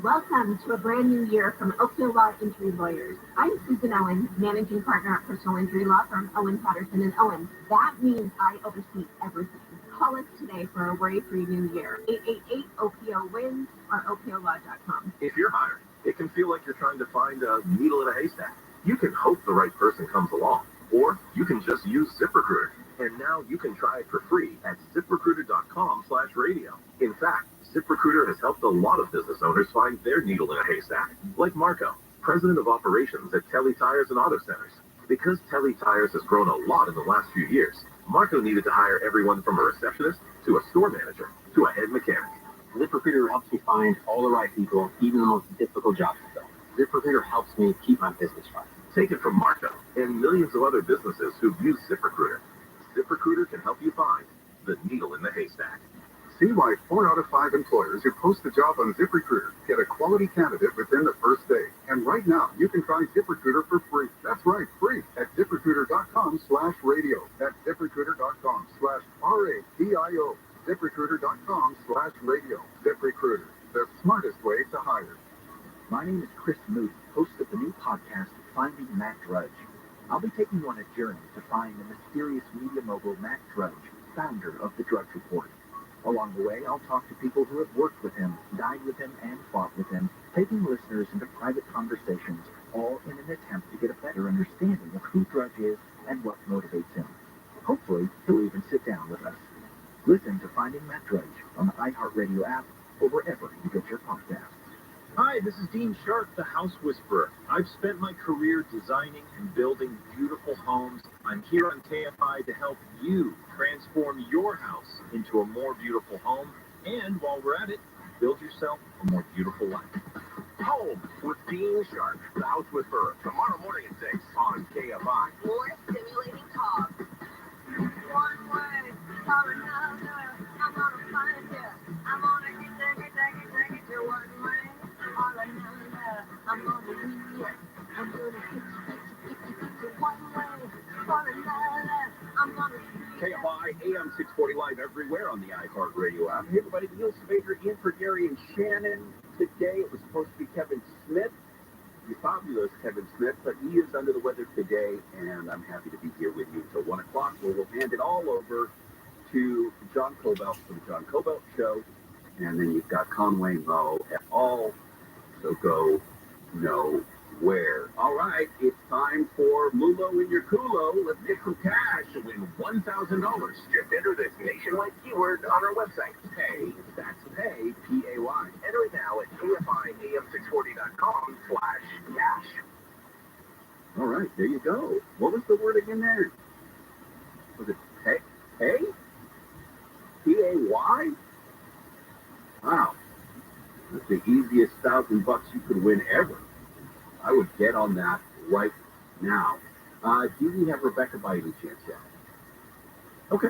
Welcome to a brand new year from Oakville Law Injury Lawyers. I'm Susan Owen, managing partner at personal injury law firm Owen Patterson and Owen. That means I oversee everything. Call us today for a worry-free new year. 888-OPO-WINS or OPOLaw.com. If you're hired, it can feel like you're trying to find a needle in a haystack. You can hope the right person comes along, or you can just use ZipRecruiter. And now you can try it for free at ZipRecruiter.com/radio. In fact, ZipRecruiter has helped a lot of business owners find their needle in a haystack, like Marco, president of operations at Telly Tires and Auto Centers. Because Telly Tires has grown a lot in the last few years, Marco needed to hire everyone from a receptionist to a store manager to a head mechanic. ZipRecruiter helps me find all the right people, even the most difficult jobs to fill. ZipRecruiter helps me keep my business running. Take it from Marco and millions of other businesses who've used ZipRecruiter. ZipRecruiter can help you find the needle in the haystack. See why 4 out of 5 employers who post a job on ZipRecruiter get a quality candidate within the first day. And right now, you can try ZipRecruiter for free. That's right, free at ZipRecruiter.com/radio. That's ZipRecruiter.com/RADIO. ZipRecruiter.com/radio. ZipRecruiter, the smartest way to hire. My name is Chris Moody, host of the new podcast, Finding Matt Drudge. I'll be taking you on a journey to find the mysterious media mogul Matt Drudge, founder of the Drudge Report. Along the way, I'll talk to people who have worked with him, died with him, and fought with him, taking listeners into private conversations, all in an attempt to get a better understanding of who Drudge is and what motivates him. Hopefully, he'll even sit down with us. Listen to Finding Matt Drudge on the iHeartRadio app or wherever you get your podcasts. Hi, this is Dean Sharp, the House Whisperer. I've spent my career designing and building beautiful homes. I'm here on KFI to help you transform your house into a more beautiful home. And while we're at it, build yourself a more beautiful life. Home with Dean Sharp, the House Whisperer, tomorrow morning at 6 on KFI. More stimulating talk. One way or another, I'm gonna find you. I'm gonna get you one way or another. I'm gonna win you. I'm gonna get you one way or another. I'm gonna KFI AM 640 live everywhere on the iHeartRadio app. Hey everybody, Neil Savager in for Gary and Shannon. Today it was supposed to be Kevin Smith, the fabulous Kevin Smith, but he is under the weather today, and I'm happy to be here with you until 1 o'clock, where we'll hand it all over to John Cobelt for the John Cobelt Show, and then you've got Conway Moe at all, so go nowhere. All right, it's time for Mulo in your Kulo. Let's get some cash and win $1,000. Just enter this nationwide keyword on our website. Pay, that's pay, P-A-Y. Enter it now at KFIAM640.com/cash. All right, there you go. What was the word again there? Was it pay? Pay? P-A-Y? Wow. That's the easiest $1,000 you could win ever. I would get on that right now. Do we have Rebecca by any chance yet? Okay.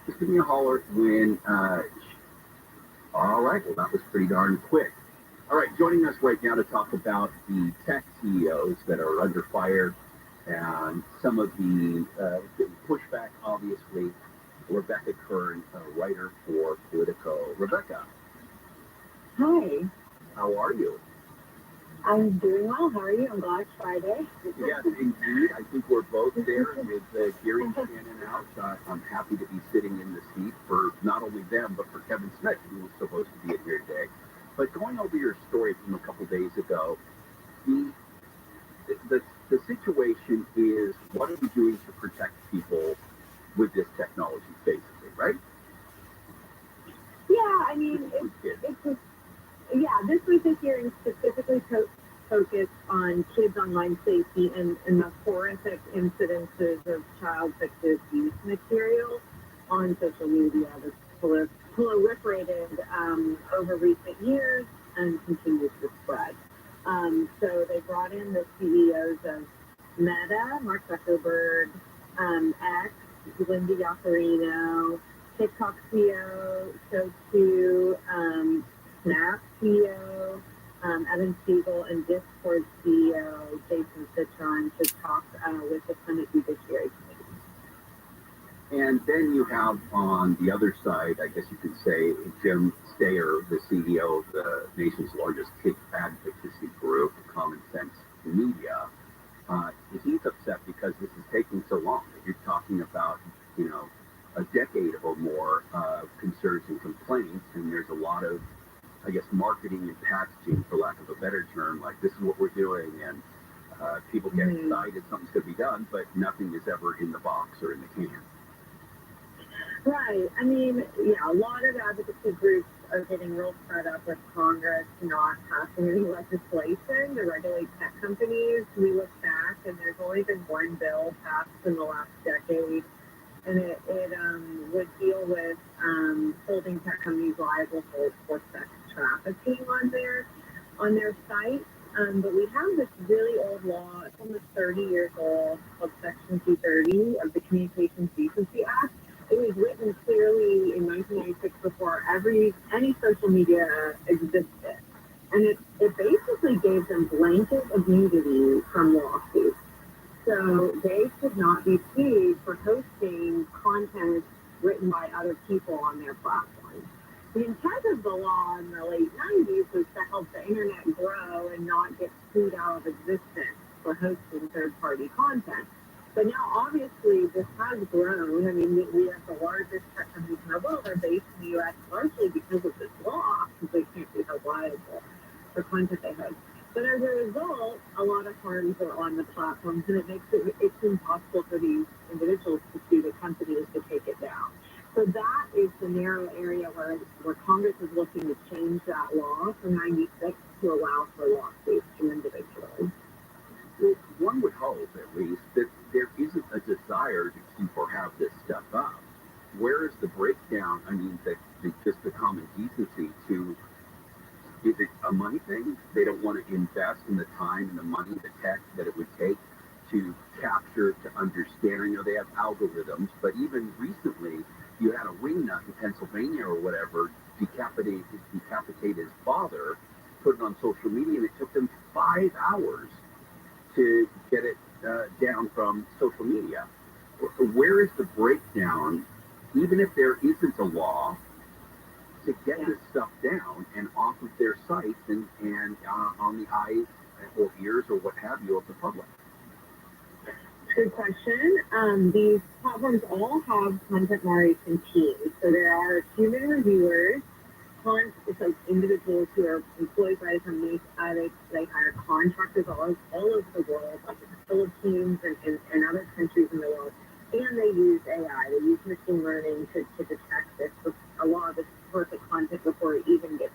Just give me a holler when, all right, well, that was pretty darn quick. All right. joining us right now to talk about the tech CEOs that are under fire and some of the pushback, obviously. Rebecca Kern, a writer for Politico. Rebecca, Hi, how are you? I'm doing well. How are you? I'm glad it's Friday. Yes, indeed. I think we're both there with Gary Shannon out. I'm happy to be sitting in the seat for not only them, but for Kevin Smith, who was supposed to be in here today. But going over your story from a couple days ago, the situation is, what are we doing to protect people with this technology, basically, right? Yeah, I mean, this was a hearing specifically focused on kids' online safety and the horrific incidences of child sexual abuse material on social media that's proliferated over recent years and continues to spread. So they brought in the CEOs of Meta, Mark Zuckerberg, X, Linda Yaccarino, TikTok CEO, So2, Snap CEO, Evan Spiegel, and Discord CEO Jason Citron to talk with the Senate Judiciary Committee. And then you have on the other side, I guess you could say, Jim Steyer, the CEO of the nation's largest kid advocacy group, Common Sense Media. He's upset because this is taking so long. You're talking about, a decade or more of concerns and complaints, and there's a lot of, I guess, marketing and packaging, for lack of a better term, like this is what we're doing, and people get excited something's going to be done, but nothing is ever in the box or in the can. Right. I mean, a lot of advocacy groups are getting real fed up with Congress not passing any legislation to regulate tech companies. We look back, and there's only been one bill passed in the last decade, and it would deal with holding tech companies liable for sex trafficking on their site. But we have this really old law, it's almost 30 years old, called Section 230 of the Communications Decency Act. It was written clearly in 1996 before any social media existed. And it basically gave them blanket immunity from lawsuits. So they could not be sued for hosting content written by other people on their platform. The intent of the law in the late 90s was to help the internet grow and not get sued out of existence for hosting third-party content. But now, obviously, this has grown. I mean, we have the largest tech companies in the world are based in the U.S. largely because of this law, because they can't be held liable for content they host. But as a result, a lot of harms are on the platforms, and it makes it's impossible for these individuals to sue the companies to take it down. So that is the narrow area where Congress is looking to change that law from 96 to allow for lawsuits from individuals. Well, one would hope, at least, that there isn't a desire to keep or have this stuff up. Where is the breakdown? I mean, just the common decency to, is it a money thing? They don't want to invest in the time and the money, the tech that it would take to capture, to understand. They have algorithms, but even recently, you had a wingnut in Pennsylvania or whatever decapitate his father, put it on social media, and it took them 5 hours to get it down from social media. Where is the breakdown, even if there isn't a law, to get this stuff down and off of their sites and on the eyes or ears or what have you of the public? Good question. These platforms all have content moderation teams. So there are human reviewers, so individuals who are employed by the companies. They hire contractors all over the world, like in the Philippines and other countries in the world. And they use AI. They use machine learning to detect a lot of this horrific content before it even gets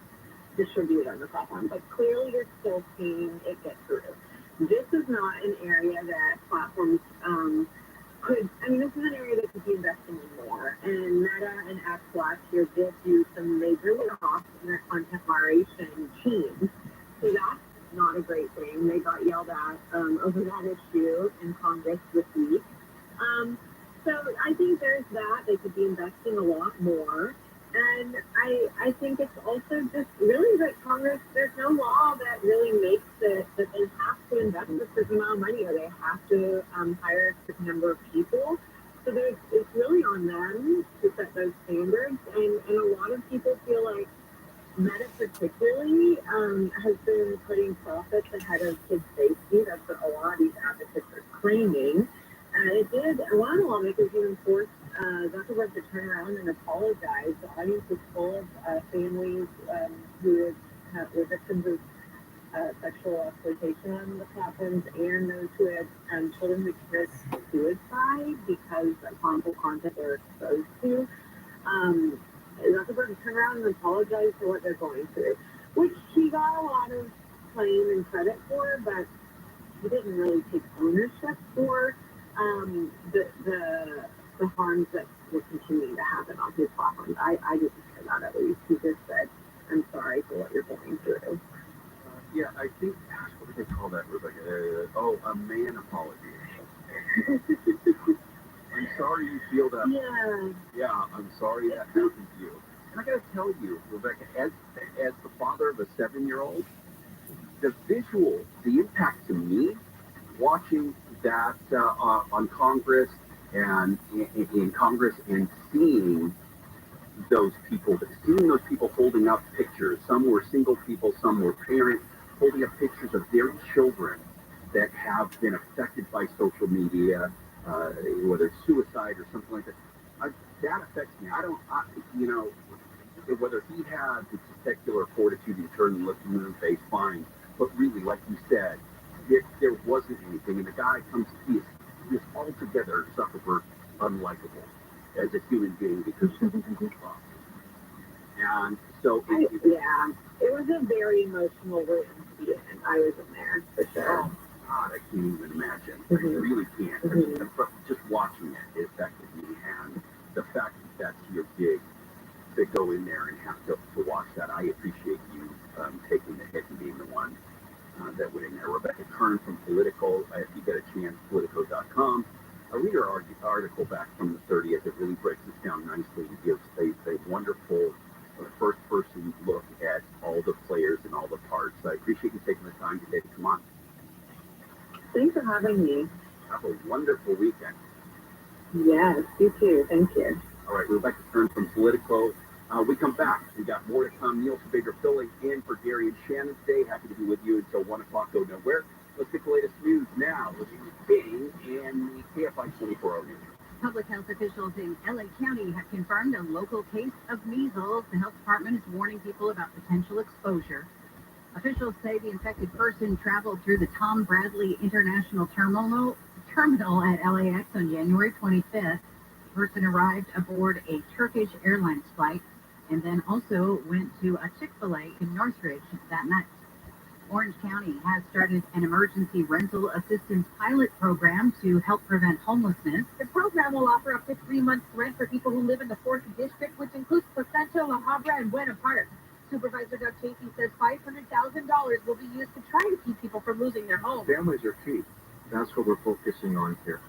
distributed on the platform. But clearly you're still seeing it get through. This is not an area that platforms this is an area that could be investing in more. And Meta and X last year did do some major layoffs in their content moderation teams. So that's not a great thing. They got yelled at over that issue in Congress this week. So I think there's that. They could be investing a lot more. And I think it's also just really that Congress, there's no law that really makes it that they have to invest a certain amount of money or they have to hire a certain number of people. So it's really on them to set those standards. And a lot of people feel like Meta particularly has been putting profits ahead of kids' safety. That's what a lot of these advocates are claiming. And it did, a lot of lawmakers even forced Zuckerberg to turn around and apologize. The audience was full of families who were victims of sexual exploitation on the platforms and those who had children who committed suicide because of harmful content they were exposed to. Zuckerberg turned around and apologized for what they're going through, which he got a lot of claim and credit for, but he didn't really take ownership for the harms that were continuing to happen on his platforms. I didn't hear that at least. He just said, I'm sorry for what you're going through. Yeah, I think, what do they call that, Rebecca? A man apology. I'm sorry you feel that. Yeah, I'm sorry that happened to you. And I gotta tell you, Rebecca, as the father of a 7-year-old, the visual, the impact to me, watching that on Congress and in Congress and seeing those people holding up pictures. Some were single people, some were parents, holding up pictures of their children that have been affected by social media, whether it's suicide or something like that. That affects me. Whether he had the secular fortitude to turn and look at the moon face, fine. But really, like you said, there wasn't anything. And the guy he is altogether Zuckerberg unlikable as a human being because of his love. And so it was a very emotional room to be in. I was in there for sure. Oh God, I can't even imagine. I really can't. Just watching it affected me, and the fact that that's your gig to go in there and have to watch that, I appreciate you taking the hit and being the one that went in there. Rebecca Kern from Politico, if you get a chance, Politico.com. Read her article back from the 30th. It really breaks this down nicely and gives a wonderful first-person look at all the players and all the parts. I appreciate you taking the time today to come on. Thanks for having me. Have a wonderful weekend. Yes, you too. Thank you. All right, Rebecca Kern from Politico. We come back. We got more to come. Neil Sabager filling in for Gary and Shannon today. Happy to be with you until 1 o'clock. Go nowhere. Let's get the latest news now. Let's Bing and the KFI 24-hour news. Public health officials in LA County have confirmed a local case of measles. The health department is warning people about potential exposure. Officials say the infected person traveled through the Tom Bradley International Terminal at LAX on January 25th. The person arrived aboard a Turkish Airlines flight and then also went to a Chick-fil-A in Northridge that night. Orange County has started an emergency rental assistance pilot program to help prevent homelessness. The program will offer up to 3 months rent for people who live in the 4th District, which includes Placentia, La Habra, and Buena Park. Supervisor Doug Chafee says $500,000 will be used to try to keep people from losing their homes. Families are key. That's what we're focusing on here.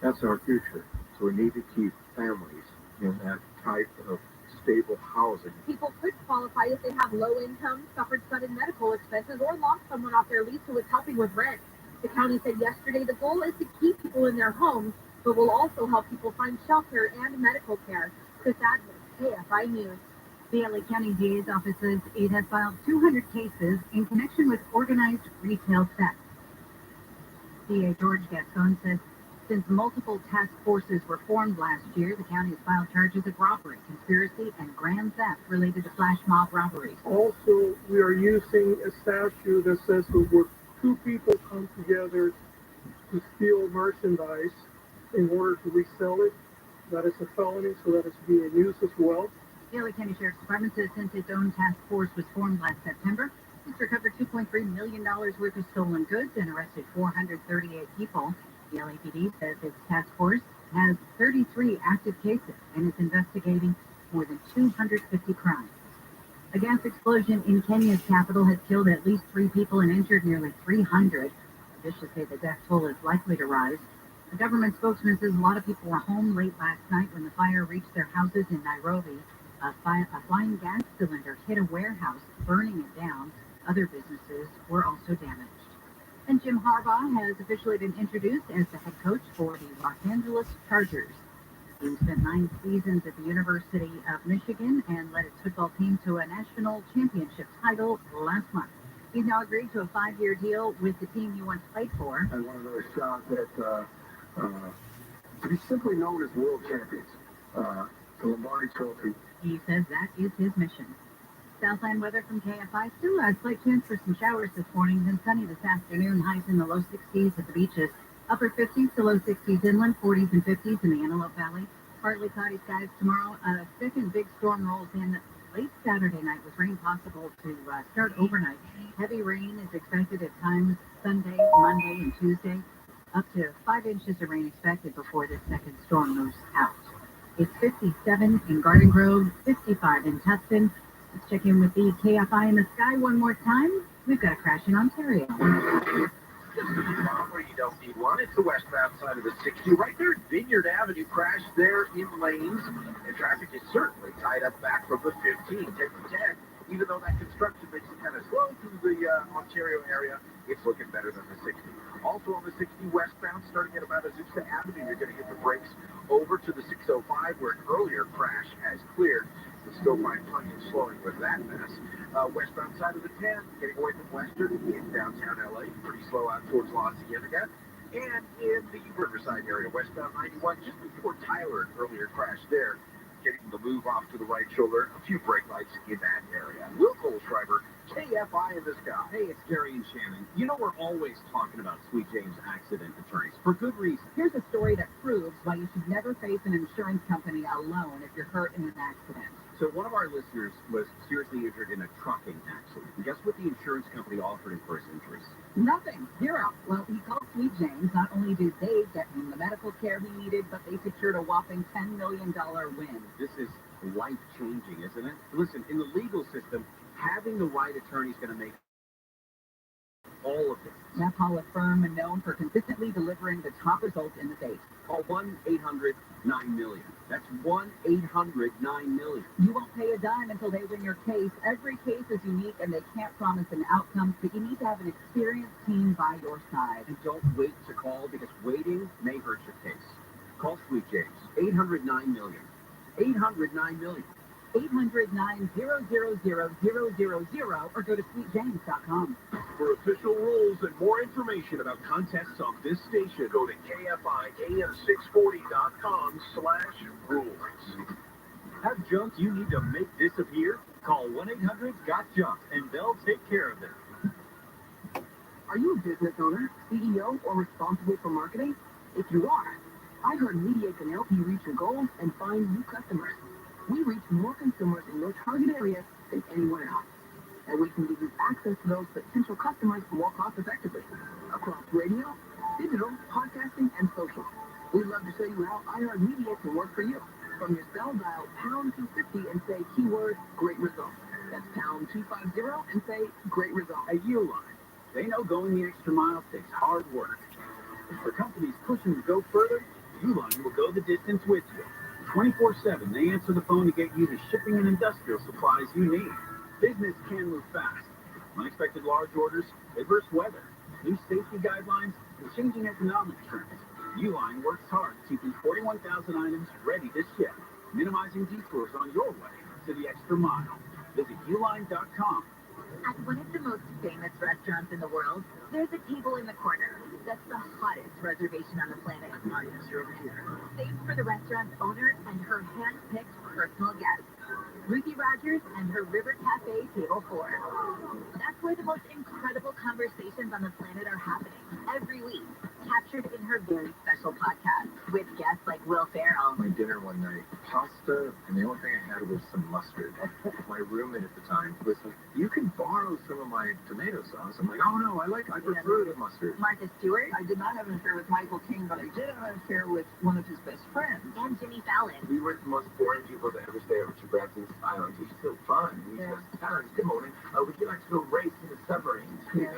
That's our future. So we need to keep families in that type of stable housing. People could qualify if they have low income, suffered sudden medical expenses, or lost someone off their lease who was helping with rent. The county said yesterday the goal is to keep people in their homes, but will also help people find shelter and medical care. Chris Adams, KFI News. The LA County DA's office says it has filed 200 cases in connection with organized retail theft. DA George Gascon says since multiple task forces were formed last year, the county has filed charges of robbery, conspiracy, and grand theft related to flash mob robberies. Also, we are using a statute that says that when two people come together to steal merchandise in order to resell it, that is a felony, so that is being used as well. The LA County Sheriff's Department says since its own task force was formed last September, it's recovered $2.3 million worth of stolen goods and arrested 438 people. The LAPD says its task force has 33 active cases and is investigating more than 250 crimes. A gas explosion in Kenya's capital has killed at least 3 people and injured nearly 300. Officials say the death toll is likely to rise. The government spokesman says a lot of people were home late last night when the fire reached their houses in Nairobi. A flying gas cylinder hit a warehouse, burning it down. Other businesses were also damaged. And Jim Harbaugh has officially been introduced as the head coach for the Los Angeles Chargers. He spent 9 seasons at the University of Michigan and led its football team to a national championship title last month. He's now agreed to a 5-year deal with the team he once played for. And one of those shots that to be simply known as world champions, the Lombardi Trophy. He says that is his mission. Southland weather from KFI. Still a slight chance for some showers this morning, then sunny this afternoon. Highs in the low 60s at the beaches. Upper 50s to low 60s inland, 40s and 50s in the Antelope Valley. Partly cloudy skies tomorrow. A second big storm rolls in late Saturday night with rain possible to start overnight. Heavy rain is expected at times Sunday, Monday, and Tuesday. Up to 5 inches of rain expected before this second storm moves out. It's 57 in Garden Grove, 55 in Tustin. Let's check in with the KFI in the sky one more time. We've got a crash in Ontario. Where you don't need one. It's the westbound side of the 60. Right there at Vineyard Avenue, crash there in lanes. And traffic is certainly tied up back from the 15. Take the 10. Even though that construction makes it kind of slow through the Ontario area, it's looking better than the 60. Also on the 60 westbound, starting at about Azusa Avenue, you're going to get the brakes over to the 605 where an earlier crash has cleared. You'll still find plenty of slowing with that mess. Westbound side of the 10, getting away from Western in downtown LA, pretty slow out towards La Cienega. And in the Riverside area, westbound 91, just before Tyler, an earlier crash there. Getting the move off to the right shoulder, a few brake lights in that area. Will Kohlschreiber, KFI in the sky. Hey, it's Gary and Shannon. You know we're always talking about Sweet James accident attorneys, for good reason. Here's a story that proves why you should never face an insurance company alone if you're hurt in an accident. So one of our listeners was seriously injured in a trucking accident. And guess what the insurance company offered him for his injuries? Nothing. Zero. Well, he called Sweet James. Not only did they get him the medical care he needed, but they secured a whopping $10 million win. This is life-changing, isn't it? Listen, in the legal system, having the right attorney is going to make all of this. Now call a firm known for consistently delivering the top results in the state. Call 1-800-9-MILLION. That's 1-800-9-MILLION. You won't pay a dime until they win your case. Every case is unique and they can't promise an outcome, but you need to have an experienced team by your side. And don't wait to call because waiting may hurt your case. Call Sweet James. 800-9-MILLION. 800-9-MILLION. 800-9-000-000 or go to sweetjames.com. For official rules and more information about contests on this station, go to KFIAM640.com/rules. Have junk you need to make disappear? Call 1-800-GOT-JUNK and they'll take care of it. Are you a business owner, CEO, or responsible for marketing? If you are, iHeartMedia can help you reach your goals and find new customers. We reach more consumers in your target area than anyone else. And we can give you access to those potential customers more cost-effectively across radio, digital, podcasting, and social. We'd love to show you how iHeartMedia can work for you. From your cell, dial pound 250 and say keyword great result. That's pound 250 and say great result. At Uline, they know going the extra mile takes hard work. And for companies pushing to go further, Uline will go the distance with you. 24/7, they answer the phone to get you the shipping and industrial supplies you need. Business can move fast. Unexpected large orders, adverse weather, new safety guidelines, and changing economic trends. Uline works hard, keeping 41,000 items ready to ship, minimizing detours on your way to the extra mile. Visit uline.com. At one of the most famous restaurants in the world, there's a table in the corner that's the hottest reservation on the planet. Yes, you're over here. Saved for the restaurant's owner and her hand-picked personal guest, Ruthie Rogers and her River Cafe Table 4. That's where the most incredible conversations on the planet are happening every week, captured in her very special podcast with guests like Will Ferrell. My dinner one night, pasta, and the only thing I had was some mustard. My roommate at the time was like, "You can borrow some of my tomato sauce." I'm like, "Oh no, I prefer the mustard." Martha Stewart I did not have an affair with Michael King, but I did have an affair with one of his best friends. and Jimmy Fallon. We were the most boring people to ever stay over to Branson's Island. It was so fun. We Yeah. just, Parents, good morning. Would you like to go race in the submarines? Yeah.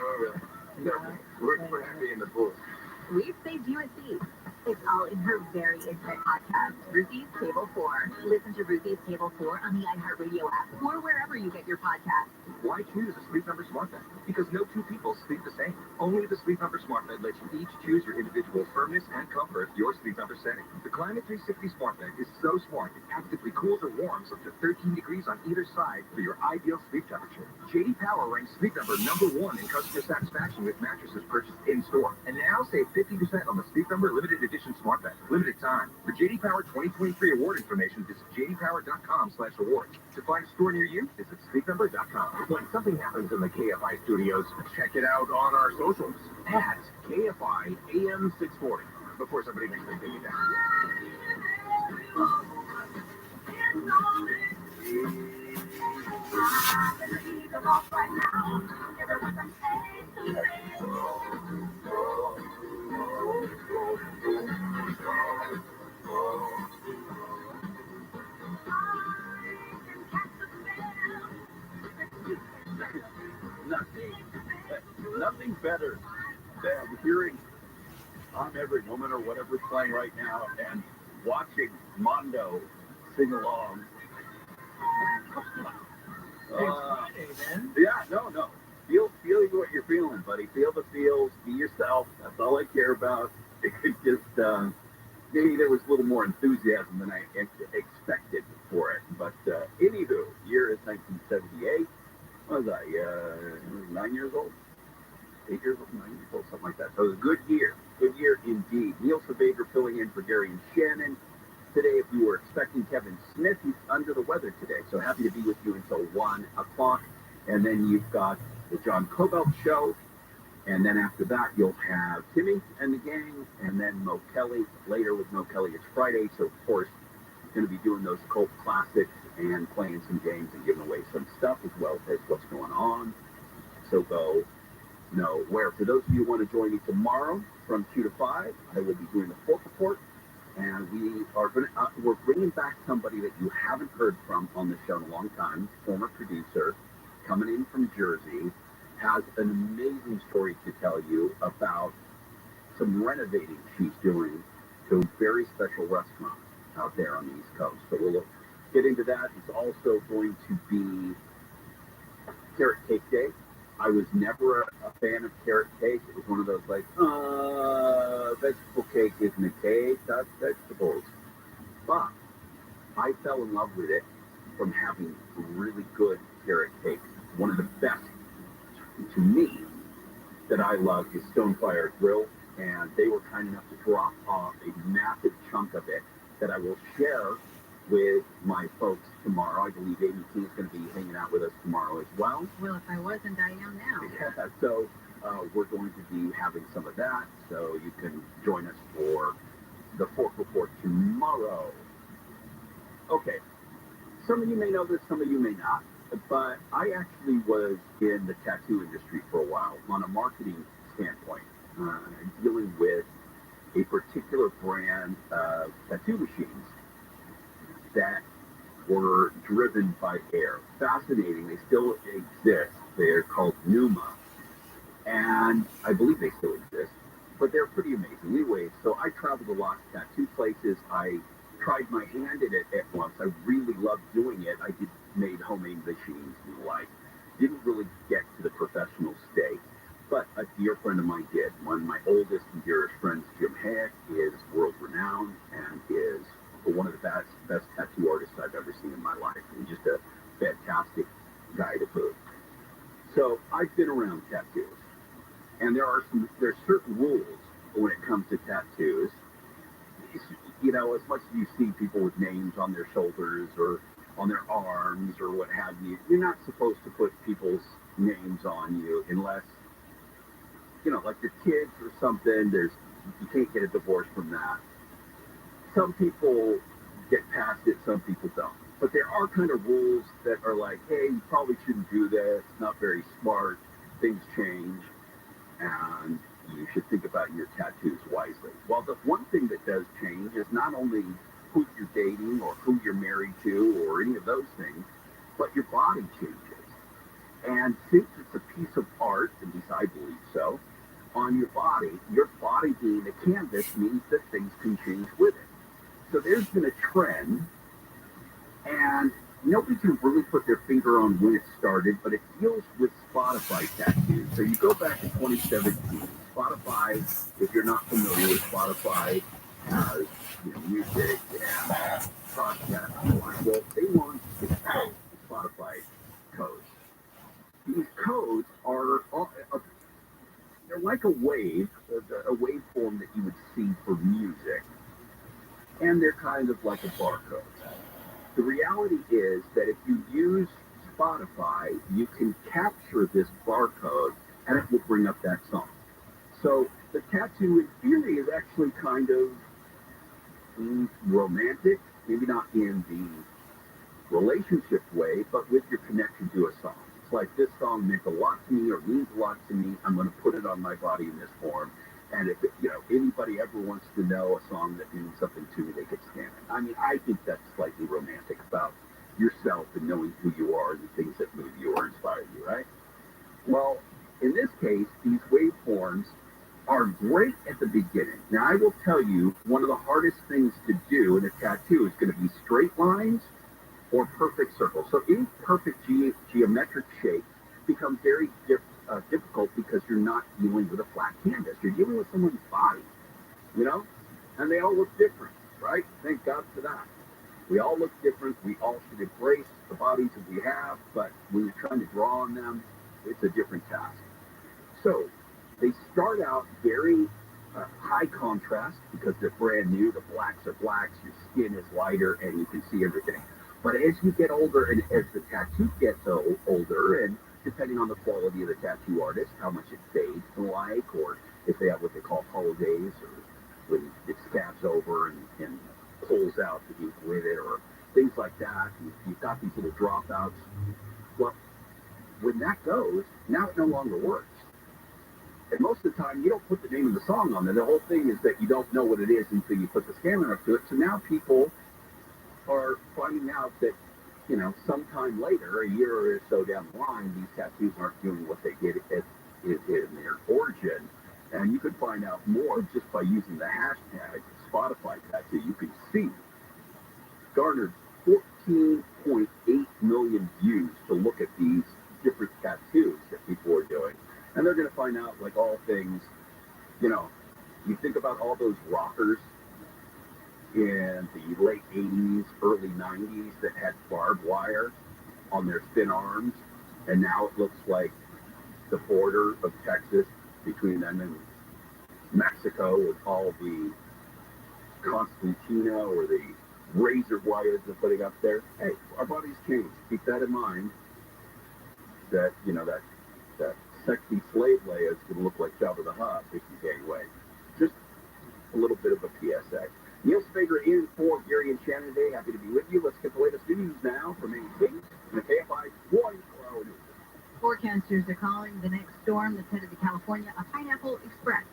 We're happy in the pool. We've saved you a seat. It's all in her very intimate podcast, Ruthie's Table 4. Listen to Ruthie's Table 4 on the iHeartRadio app or wherever you get your podcasts. Why choose a Sleep Number smart bed? Because no two people sleep the same. Only the Sleep Number smart bed lets you each choose your individual firmness and comfort, your Sleep Number setting. The Climate 360 smart bed is so smart it actively cools or warms up to 13 degrees on either side for your ideal sleep temperature. J.D. Power ranks Sleep Number #1 in customer satisfaction with mattresses purchased in-store. And now save 50% on the Sleep Number limited edition smart bed. Limited time. For J.D. Power 2023 award information, visit jdpower.com/awards. To find a store near you, visit sleepnumber.com. When something happens in the KFI studios, check it out on our socials at KFI AM 640. Before somebody makes me take it down. Nothing better than hearing I'm Every Woman or whatever's playing right now and watching Mondo sing along. Yeah, no. Feel what you're feeling, buddy. Feel the feels. Be yourself. That's all I care about. It could just maybe there was a little more enthusiasm than I expected for it. But anywho, year is 1978. What was I? 9 years old. 8 years old, 9 years old, something like that. So it was a good year indeed. Neil Saavedra filling in for Gary and Shannon. Today, if you were expecting Kevin Smith, he's under the weather today. So happy to be with you until 1 o'clock. And then you've got the John Cobalt Show. And then after that, you'll have Timmy and the gang. And then Mo Kelly. Later with Mo Kelly, it's Friday. So, of course, going to be doing those cult classics and playing some games and giving away some stuff as well as what's going on. So go know where. For those of you who want to join me tomorrow from 2 to 5, I will be doing the Fork Report. And we're bringing back somebody that you haven't heard from on the show in a long time, former producer, coming in from Jersey, has an amazing story to tell you about some renovating she's doing to a very special restaurant out there on the East Coast. So we'll get into that. It's also going to be Carrot Cake Day. I was never a fan of carrot cake. It was one of those like, vegetable cake isn't a cake, that's vegetables. But I fell in love with it from having really good carrot cake. One of the best, to me, that I love is Stonefire Grill, and they were kind enough to drop off a massive chunk of it that I will share with my folks tomorrow. I believe ABC is going to be hanging out with us tomorrow as well. Well, if I wasn't, I am now. Yeah, so we're going to be having some of that, so you can join us for the Fork Report tomorrow. Okay, some of you may know this, some of you may not, but I actually was in the tattoo industry for a while on a marketing standpoint, dealing with a particular brand of tattoo machines that were driven by air. Fascinating. They still exist. They're called Numa. And I believe they still exist. But they're pretty amazing. Anyways, so I traveled a lot to tattoo places. I tried my hand at it at once. I really loved doing it. I made homemade machines and the like. Didn't really get to the professional state. But a dear friend of mine did. One of my oldest and dearest friends, Jim Heck, is world-renowned and is one of the best tattoo artists I've ever seen in my life. He's just a fantastic guy to boot. So I've been around tattoos, and there's certain rules when it comes to tattoos. You know, as much as you see people with names on their shoulders or on their arms or what have you, you're not supposed to put people's names on you unless, you know, like your kids or something. You can't get a divorce from that. Some people get past it, some people don't. But there are kind of rules that are like, hey, you probably shouldn't do this, it's not very smart, things change, and you should think about your tattoos wisely. Well, the one thing that does change is not only who you're dating or who you're married to or any of those things, but your body changes. And since it's a piece of art, at least I believe so, on your body being a canvas means that things can change with it. So there's been a trend, and nobody can really put their finger on when it started, but it deals with Spotify tattoos. So you go back to 2017. Spotify, if you're not familiar with Spotify, music and podcasts and whatnot, well, they launched the Spotify codes. These codes are they're like a waveform that you would see for music, and they're kind of like a barcode. The reality is that if you use Spotify, you can capture this barcode and it will bring up that song. So the tattoo in theory is actually kind of romantic, maybe not in the relationship way, but with your connection to a song. It's like, this song meant a lot to me or means a lot to me. I'm going to put it on my body in this form. And if anybody ever wants to know a song that means something to me, they could scan it. I mean, I think that's slightly romantic about yourself and knowing who you are and the things that move you or inspire you, right? Well, in this case, these waveforms are great at the beginning. Now, I will tell you, one of the hardest things to do in a tattoo is going to be straight lines or perfect circles. So any perfect geometric shape becomes very difficult because you're not dealing with a flat canvas. You're dealing with someone's body, and they all look different, right? Thank God for that. We all look different. We all should embrace the bodies that we have, but when you're trying to draw on them, it's a different task. So they start out very high contrast because they're brand new. The blacks are blacks, your skin is lighter, and you can see everything. But as you get older and as the tattoo gets older, and depending on the quality of the tattoo artist, how much it fades to like, or if they have what they call holidays, or when it scabs over and pulls out the ink with it, or things like that. You've got these little dropouts. Well, when that goes, now it no longer works. And most of the time, you don't put the name of the song on there. The whole thing is that you don't know what it is until you put the scanner up to it. So now people are finding out that, sometime later, a year or so down the line, these tattoos aren't doing what they did in their origin. And you can find out more just by using the hashtag Spotify tattoo. You can see garnered 14.8 million views to look at these different tattoos that people are doing. And they're going to find out, like all things, you think about all those rockers in the late 80s, early 90s that had barbed wire on their thin arms, and now it looks like the border of Texas between them and Mexico with all the concertina or the razor wires they're putting up there. Hey, our bodies change. Keep that in mind. That that sexy slave Leia is going to look like Jabba the Hutt if you gain weight. Just a little bit of a PSA. Neil Spager in for Gary and Shannon today. Happy to be with you. Let's get the latest news now from ABC and the KFI 24-hour news. Forecasters are calling the next storm that's headed to California a Pineapple Express.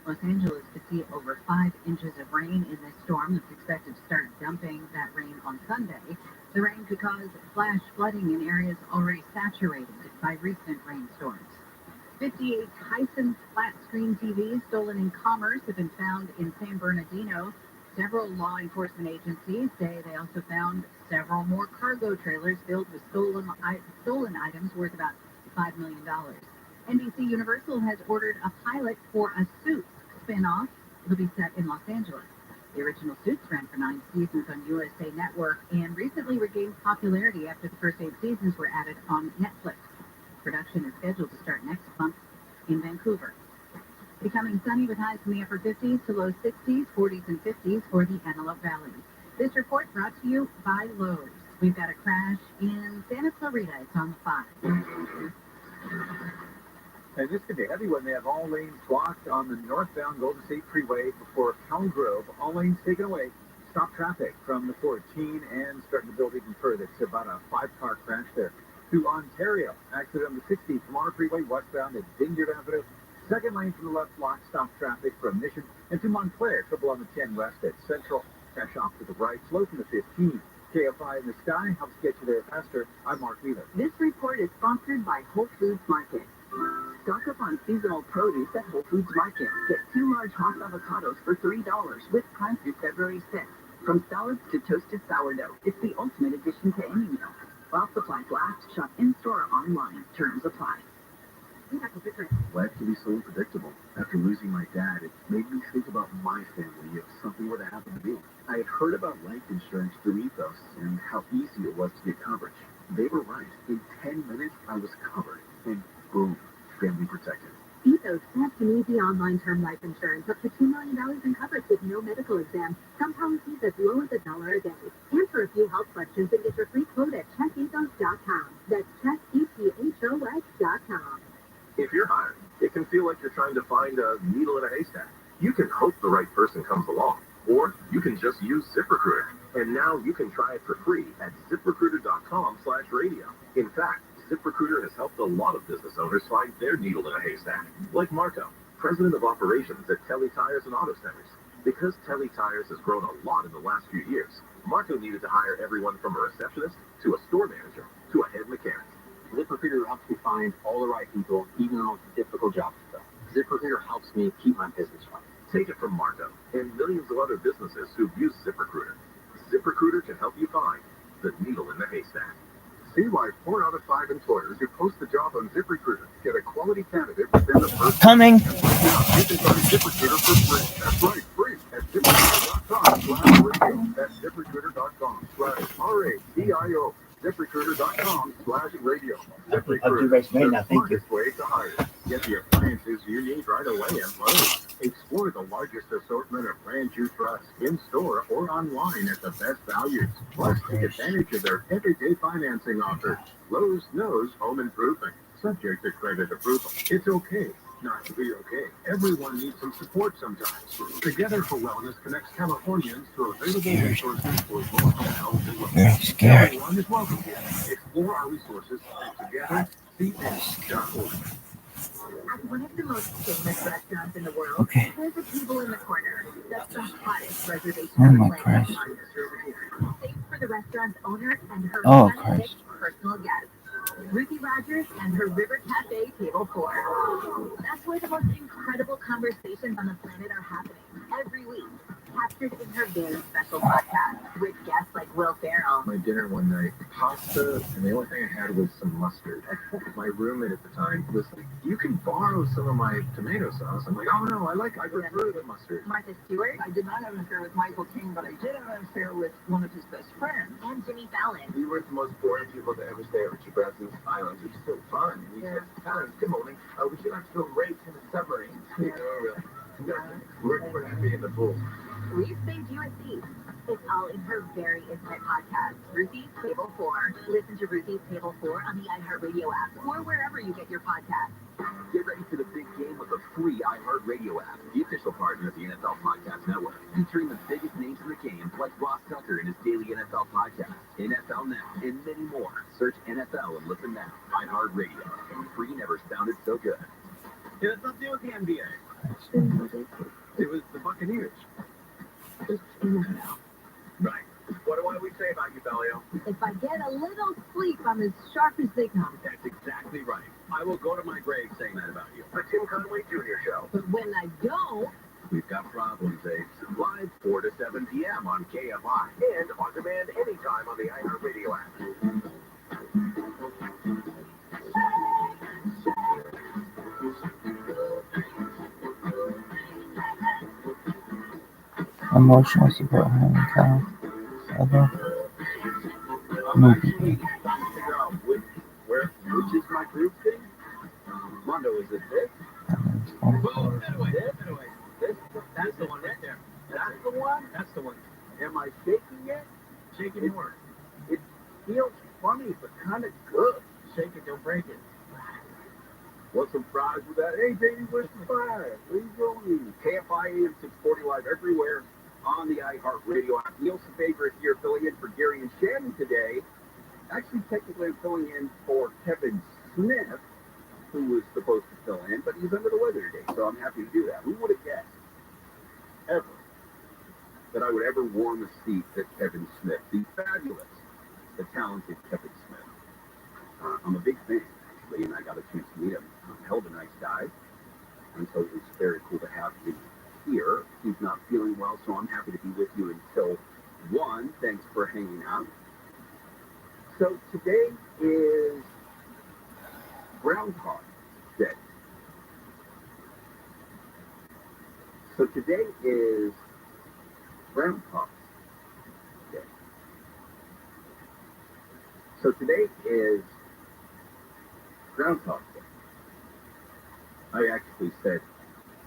Los Angeles could see over 5 inches of rain in this storm that's expected to start dumping that rain on Sunday. The rain could cause flash flooding in areas already saturated by recent rainstorms. 58 Hisense flat-screen TVs stolen in Commerce have been found in San Bernardino. Several law enforcement agencies say they also found several more cargo trailers filled with stolen items worth about $5 million. NBC Universal has ordered a pilot for a Suits spin-off. It'll be set in Los Angeles. The original Suits ran for 9 seasons on USA Network and recently regained popularity after the first 8 seasons were added on Netflix. Production is scheduled to start next month in Vancouver. Becoming sunny with highs in the upper 50s to low 60s, 40s and 50s for the Antelope Valley. This report brought to you by Lowe's. We've got a crash in Santa Clarita. It's on the 5. And this could be heavy when they have all lanes blocked on the northbound Golden State Freeway before Cow Grove. All lanes taken away. Stop traffic from the 14 and starting to build even further. It's about a 5-car crash there. To Ontario, accident on the 60 Pomona Freeway westbound at Vineyard Avenue. Second lane from the left block, stop traffic from Mission. And to Montclair, trouble on the 10 west at Central. Crash off to the right, slow from the 15. KFI in the sky helps get you there faster. I'm Mark Wheeler. This report is sponsored by Whole Foods Market. Stock up on seasonal produce at Whole Foods Market. Get 2 large Hass avocados for $3 with Prime through February 6th. From salads to toasted sourdough, it's the ultimate addition to any meal. While supplies last, shop in-store or online. Terms apply. Life can be so unpredictable. After losing my dad, it made me think about my family if something were to happen to me. I had heard about life insurance through Ethos and how easy it was to get coverage. They were right. In 10 minutes, I was covered. And boom, family protected. Ethos has an easy online term life insurance up to $2 million in coverage with no medical exam. Some policies as low as $1 a day. Answer a few health questions and get your free quote at checkethos.com. That's checkethos.com. If you're hired, it can feel like you're trying to find a needle in a haystack. You can hope the right person comes along, or you can just use ZipRecruiter. And now you can try it for free at ZipRecruiter.com/radio. In fact, ZipRecruiter has helped a lot of business owners find their needle in a haystack, like Marco, president of operations at Telly Tires and Auto Centers. Because Telly Tires has grown a lot in the last few years, Marco needed to hire everyone from a receptionist to a store manager to a head mechanic. ZipRecruiter helps me find all the right people, even the most difficult jobs to fill. ZipRecruiter helps me keep my business running. Take it from Marco and millions of other businesses who've used ZipRecruiter. ZipRecruiter can help you find the needle in the haystack. See why 4 out of 5 employers who post a job on ZipRecruiter get a quality candidate within the first Coming. Right now, you can try ZipRecruiter for free. That's right, free at ZipRecruiter.com/radio. That's ZipRecruiter.com/RADIO. ZipRecruiter.com/radio. ZipRecruiter, the smartest way to hire. Get the appliances you need right away at Lowe's. Explore the largest assortment of brands you trust in-store or online at the best values. Plus, take advantage of their everyday financing offers. Lowe's knows home improvement, subject to credit approval. It's okay not to be okay. Everyone needs some support sometimes. Together for Wellness connects Californians to available resources for more health and wellness. Everyone is welcome here. Explore our resources at togethercn.org. At one of the most famous restaurants in the world, there's a table in the corner. That's the hottest reservation on the planet. Safe for the restaurant's owner and her handpicked personal guests. Ruthie Rogers and her River Cafe Table 4. That's where the most incredible conversations on the planet are happening every week. Captured in her very special podcast with guests like Will Ferrell. My dinner one night, pasta, and the only thing I had was some mustard. My roommate at the time was like, "You can borrow some of my tomato sauce." I'm like, "Oh no, I prefer the mustard." Martha Stewart. I did not have an affair with Michael King, but I did have an affair with one of his best friends. And Jimmy Fallon. We were the most boring people to ever stay at Richard Branson's Island. It was so fun. We said, "Good morning. Would you like to go race in a submarine?" We're happy in the pool. We've saved you a seat. It's all in her very intimate podcast, Ruthie's Table 4. Listen to Ruthie's Table 4 on the iHeartRadio app or wherever you get your podcasts. Get ready for the big game with the free iHeartRadio app, the official partner of the NFL Podcast Network, featuring the biggest names in the game, like Ross Tucker and his daily NFL podcast, NFL Now, and many more. Search NFL and listen now. iHeartRadio. Free never sounded so good. It has nothing to do with the NBA. It was the Buccaneers. Right. What do we say about you, Bellio? If I get a little sleep, I'm as sharp as they come. That's exactly right. I will go to my grave saying that about you. The Tim Conway Jr. Show. But when I don't, We've got problems, Abe. Live 4 to 7 p.m. on KFI. And on demand anytime on the iHeartRadio app. Emotional support, honey, Kyle. Other movie. Which is my group thing? Mondo, is it this? That's the one right there. That's the one? That's the one. Am I shaking it? Shake it more. It feels funny, but kind of good. Shake it, don't break it. Want some fries with that? Hey, baby, where's the fries? Where you going? KFI AM 640 live everywhere on the iHeartRadio app. Nielsen Favorite here filling in for Gary and Shannon today. Actually, technically, I'm filling in for Kevin Smith, who was supposed to fill in, but he's under the weather today, so I'm happy to do that. Who would have guessed ever that I would ever warm a seat to Kevin Smith, the fabulous, the talented Kevin Smith? I'm a big fan, actually, and I got a chance to meet him. Hell of a nice guy, and so it's very cool to have him here. He's not feeling well, so I'm happy to be with you until One, thanks for hanging out. So today is Groundhog Day. So today is Groundhog Day. So today is Groundhog Day. I actually said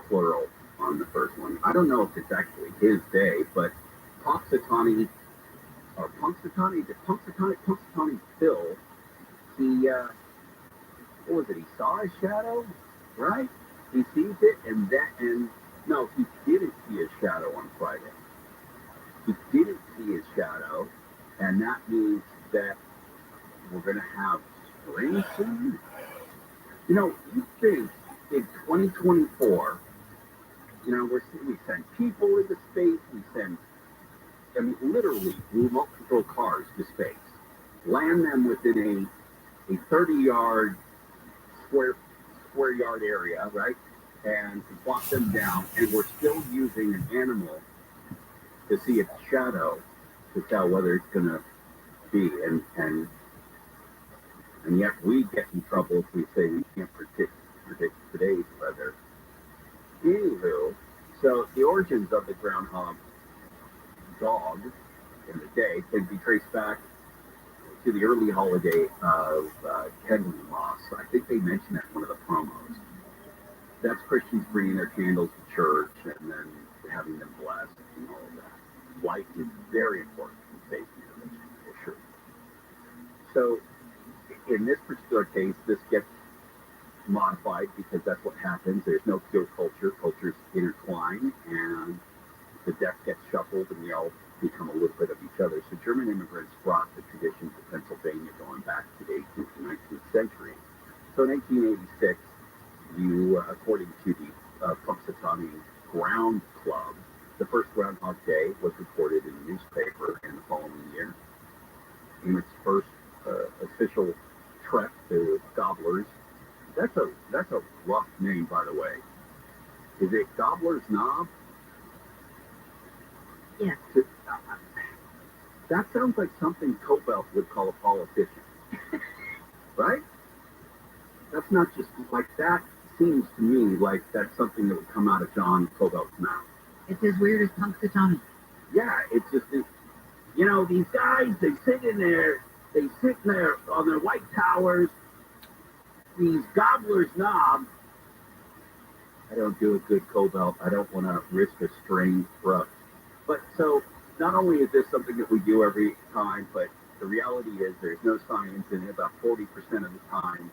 plural on the first one. I don't know if it's actually his day, but Punxsutawney Phil, he, what was it? He saw a shadow, right? He sees it, no, he didn't see his shadow on Friday. He didn't see his shadow, and that means that we're going to have spring soon. You know, you think in 2024, you know, we send people into space, we send, I mean, literally remote control cars to space, land them within a 30-yard square yard area, right? And plop them down, and we're still using an animal to see its shadow to tell whether it's going to be, and yet we get in trouble if we say we can't predict today's weather. Anywho, so the origins of the groundhog dog in the day can be traced back to the early holiday of kindling moss. I think they mentioned that in one of the promos. That's Christians bringing their candles to church and then having them blessed and all of that. Light is very important in safety religion, for sure. So in this particular case, this gets modified because that's what happens. There's no pure culture. Cultures intertwine, and the deck gets shuffled, and we all become a little bit of each other. So German immigrants brought the tradition to Pennsylvania going back to the 18th and 19th century. So in 1886, according to the Punxsutawney Ground Club, the first Groundhog Day was reported in the newspaper in the following year. In its first official trek to Gobblers, that's a rough name, by the way. Is it Gobbler's Knob? Yeah. That sounds like something Cobalt would call a politician, right? That's not just like that. Seems to me like that's something that would come out of John Cobalt's mouth. It's as weird as Punxsutawney. Yeah, it's just, you know, these guys, they sit in there on their white towers, these Gobbler's Knob. I don't do a good Cobalt. I don't want to risk a strained throat. But so, not only is this something that we do every time, but the reality is there's no science in it. About 40% of the time,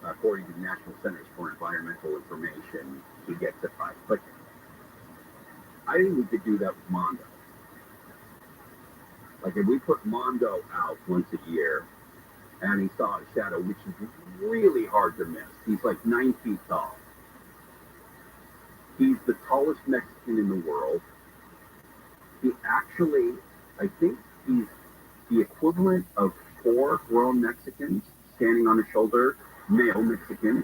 according to the National Centers for Environmental Information, he gets it right. But I think we could do that with Mondo. Like if we put Mondo out once a year, and he saw a shadow, which is really hard to miss. He's like 9 feet tall. He's the tallest Mexican in the world. He actually, I think he's the equivalent of 4 grown Mexicans standing on his shoulder, male Mexican,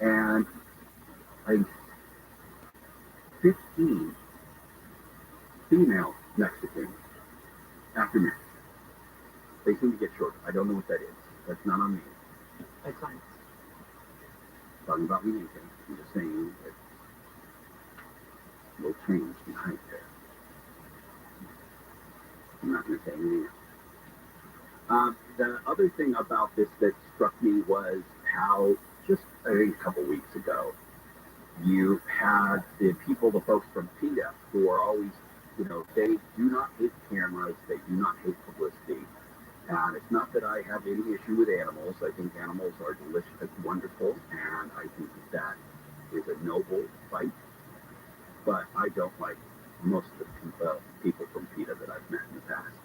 and I think 15 female Mexicans after me. They seem to get shorter. I don't know what that is. That's not on me. That's fine. Talking about me anything. I'm just saying that no change in height there. I'm not going to say anything else. The other thing about this that struck me was how just, I think, a couple weeks ago, you had the folks from PETA, who are always, you know, they do not hate cameras, they do not hate publicity. And it's not that I have any issue with animals. I think animals are delicious, wonderful, and I think that is a noble fight. But I don't like most of the people from PETA that I've met in the past.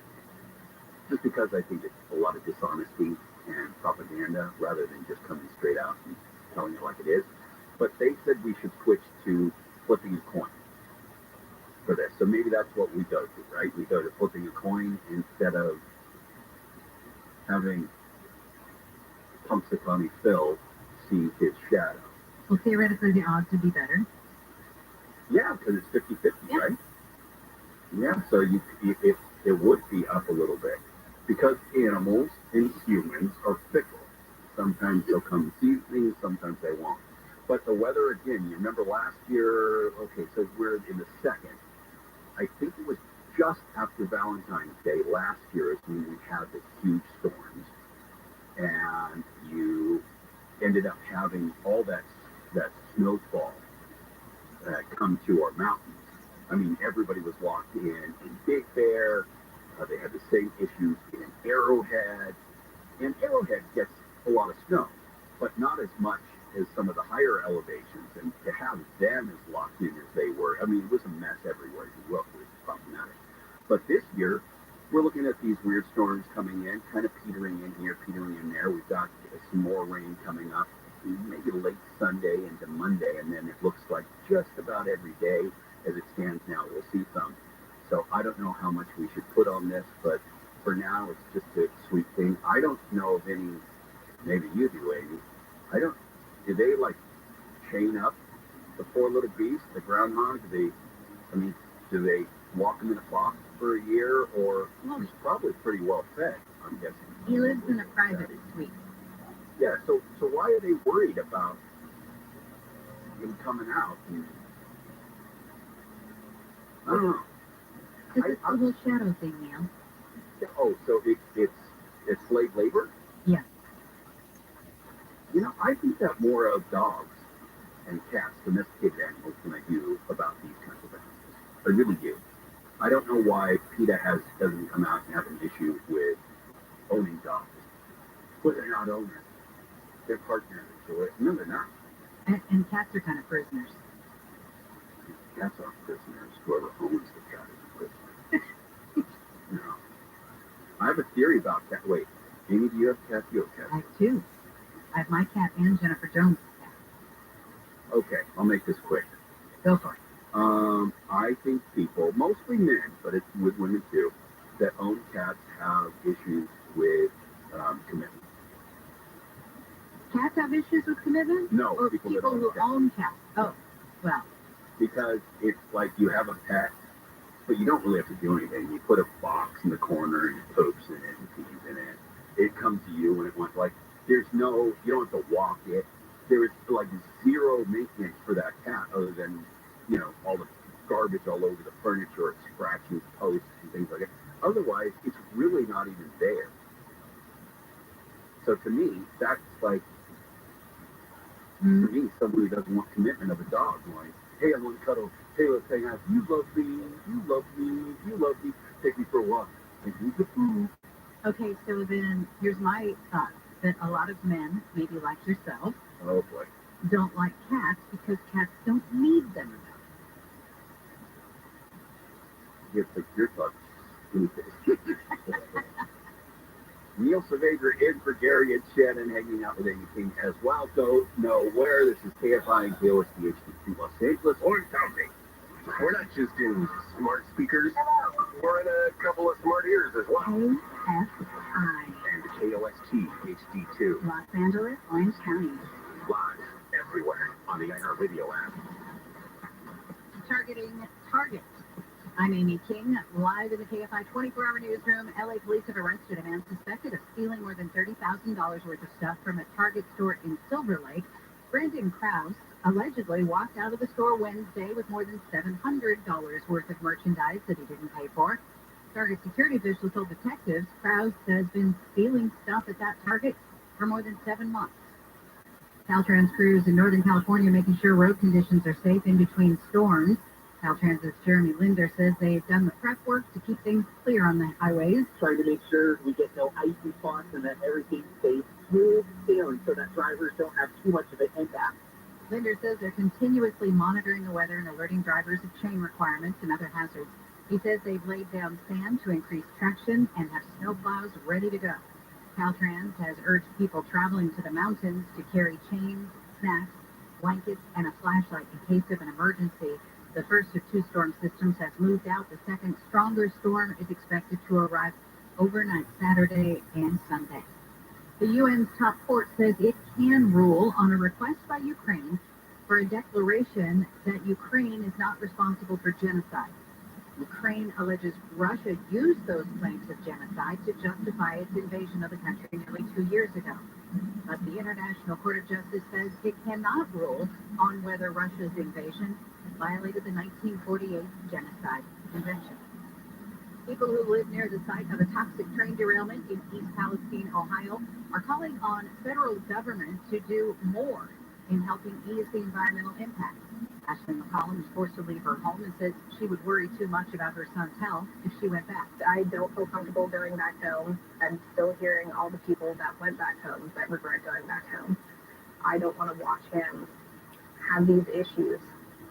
Just because I think it's a lot of dishonesty and propaganda rather than just coming straight out and telling it like it is. But they said we should switch to flipping a coin for this. So maybe that's what we go to, right? We go to flipping a coin instead of having Punxsutawney Phil see his shadow. Well, theoretically, the odds would be better. Yeah, because it's 50-50, yeah. Right? Yeah, so if it would be up a little bit because animals and humans are fickle. Sometimes they'll come seasoning, sometimes they won't. But the weather, again, you remember last year, okay, so we're in the second. I think it was just after Valentine's Day last year is when we had the huge storms. And you ended up having all that snowfall come to our mountains. I mean, everybody was locked in Big Bear. They had the same issues in Arrowhead. And Arrowhead gets a lot of snow, but not as much as some of the higher elevations. And to have them as locked in as they were, I mean, it was a mess everywhere you look. It was problematic. But this year, we're looking at these weird storms coming in, kind of petering in here, petering in there. We've got some more rain coming up, maybe late Sunday into Monday, and then it looks like just about every day as it stands now, we'll see some. So I don't know how much we should put on this, but for now, it's just a sweet thing. I don't know of any, maybe you do, Amy. Do they like chain up the poor little beast, the groundhog? Do they walk him in a box for a year, or he's probably pretty well fed, I'm guessing. He lives in a private suite. Yeah, so why are they worried about him coming out? I don't know. Because it's a little shadow thing, Neil. Oh, so it's slave labor? Yeah. You know, I think that more of dogs and cats, domesticated animals, than I do about these kinds of animals. I really do. I don't know why PETA doesn't come out and have an issue with owning dogs. But they're not owners. They're partners. No, they're not. And cats are kind of prisoners. Cats aren't prisoners. Whoever owns the cat is a prisoner. No. I have a theory about cat. Wait, Amy, do you have cats? You have cats? I have two. I have my cat and Jennifer Jones' cat. Okay, I'll make this quick. Go for it. I think people, mostly men, but it's with women too, that own cats have issues with commitment. Cats have issues with commitment? No, or people who own cats. Oh, well. Because it's like you have a pet, but you don't really have to do anything. You put a box in the corner and it poops in it and pees in it. It comes to you when it wants, like, you don't have to walk it. There is like zero maintenance for that cat other than, all the garbage all over the furniture, it's scratching posts and things like that. Otherwise, it's really not even there. So to me, that's like, to me, somebody who doesn't want commitment of a dog, like, hey, I want to cuddle. Hey, let's hang out. You love me. You love me. You love me. Take me for a walk. Take me to food. Okay, so then here's my thought, that a lot of men, maybe like yourself, oh boy, don't like cats because cats don't need them enough. Your thoughts. Neil Saavedra in for Gary and Shannon, hanging out with Amy King as well. Don't know where. This is KFI and KOSD HD2 Los Angeles, Orange County. We're not just in smart speakers. We're in a couple of smart ears as well. KFI. And KOST HD2. Los Angeles, Orange County. Live everywhere on the iHeartRadio app. Targeting Target. I'm Amy King, live in the KFI 24-hour newsroom. LA police have arrested a man suspected of stealing more than $30,000 worth of stuff from a Target store in Silver Lake. Brandon Krause allegedly walked out of the store Wednesday with more than $700 worth of merchandise that he didn't pay for. Target security officials told detectives Krause has been stealing stuff at that Target for more than 7 months. Caltrans crews in Northern California making sure road conditions are safe in between storms. Caltrans's Jeremy Linder says they've done the prep work to keep things clear on the highways. Trying to make sure we get no icy spots and that everything stays smooth sailing so that drivers don't have too much of an impact. Linder says they're continuously monitoring the weather and alerting drivers of chain requirements and other hazards. He says they've laid down sand to increase traction and have snowplows ready to go. Caltrans has urged people traveling to the mountains to carry chains, snacks, blankets, and a flashlight in case of an emergency. The first of two storm systems has moved out. The second, stronger storm is expected to arrive overnight Saturday and Sunday. The UN's top court says it can rule on a request by Ukraine for a declaration that Ukraine is not responsible for genocide. Ukraine alleges Russia used those claims of genocide to justify its invasion of the country nearly 2 years ago. But the International Court of Justice says it cannot rule on whether Russia's invasion violated the 1948 Genocide Convention. People who live near the site of a toxic train derailment in East Palestine, Ohio, are calling on federal government to do more in helping ease the environmental impact. Ashley McCollum was forced to leave her home and says she would worry too much about her son's health if she went back. I don't feel comfortable going back home. I'm still hearing all the people that went back home that regret going back home. I don't want to watch him have these issues.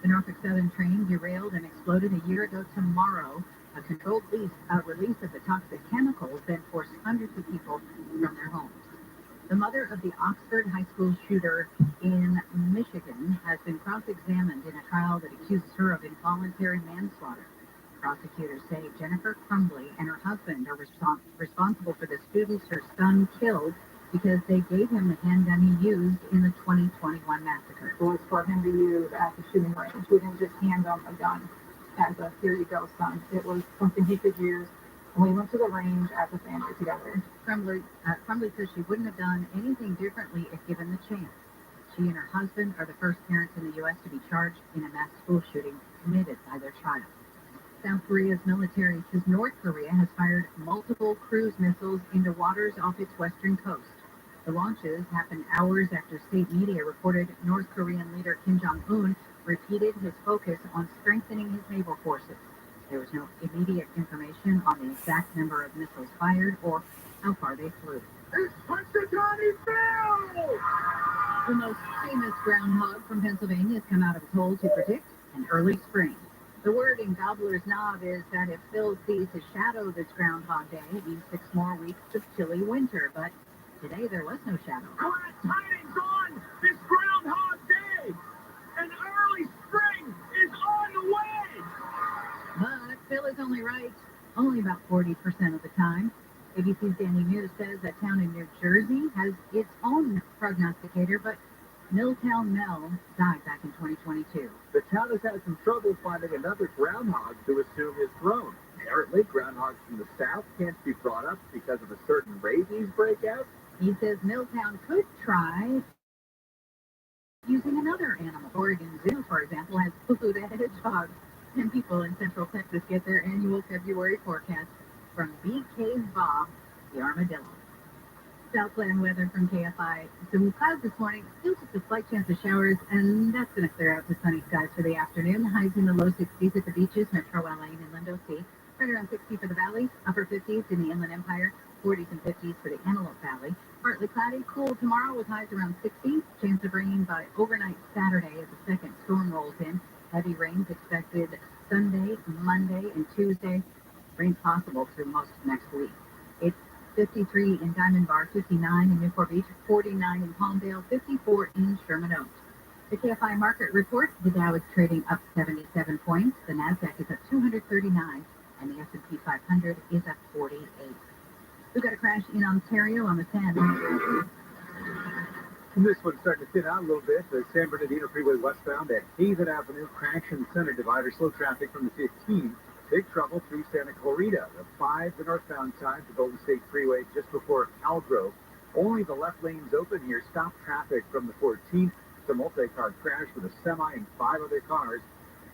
The Norfolk Southern train derailed and exploded a year ago tomorrow. A controlled release of the toxic chemicals then forced hundreds of people from their homes. The mother of the Oxford High School shooter in Michigan has been cross-examined in a trial that accuses her of involuntary manslaughter. Prosecutors say Jennifer Crumbly and her husband are responsible for the students her son killed because they gave him the handgun he used in the 2021 massacre. It was for him to use at the shooting range. We didn't just hand him a gun as a here you go, son. It was something he could use. And we went to the range as a family together. Crumbly says she wouldn't have done anything differently if given the chance. She and her husband are the first parents in the U.S. to be charged in a mass school shooting committed by their child. South Korea's military says North Korea has fired multiple cruise missiles into waters off its western coast. The launches happened hours after state media reported North Korean leader Kim Jong-un repeated his focus on strengthening his naval forces. There was no immediate information on the exact number of missiles fired or how far they flew. It's Punxsutawney Phil! The most famous groundhog from Pennsylvania has come out of his hole to predict an early spring. The word in Gobbler's Knob is that if Phil sees his shadow this Groundhog Day, it means 6 more weeks of chilly winter. But today there was no shadow. Glad tidings on this Groundhog Day! An early spring is on the way! But Phil is only about 40% of the time. ABC's Danny Mears says that town in New Jersey has its own prognosticator, but Milltown Mel died back in 2022. The town has had some trouble finding another groundhog to assume his throne. Apparently, groundhogs from the south can't be brought up because of a certain rabies breakout. He says Milltown could try using another animal. Oregon Zoo, for example, has the hedgehog. And people in central Texas get their annual February forecast from BK's Bob, the armadillo. Southland weather from KFI. Some clouds this morning, still just a slight chance of showers, and that's going to clear out to sunny skies for the afternoon. Highs in the low 60s at the beaches, Metro LA and Inland OC. Right around 60 for the valleys, upper 50s in the Inland Empire, 40s and 50s for the Antelope Valley. Partly cloudy, cool tomorrow with highs around 60. Chance of rain by overnight Saturday as the second storm rolls in. Heavy rains expected Sunday, Monday, and Tuesday. Rain possible through most of next week. It's 53 in Diamond Bar, 59 in Newport Beach, 49 in Palmdale, 54 in Sherman Oaks. The KFI market report, the Dow is trading up 77 points, the NASDAQ is up 239, and the S&P 500 is up 48. We've got a crash in Ontario on the 10. This one's starting to thin out a little bit. The San Bernardino Freeway westbound at Haven Avenue, crash in center divider, slow traffic from the 15. Big trouble through Santa Clarita. The 5, the northbound side, the Golden State Freeway just before Algrove. Only the left lane's open here. Stop traffic from the 14th. It's a multi-car crash with a semi and 5 other cars.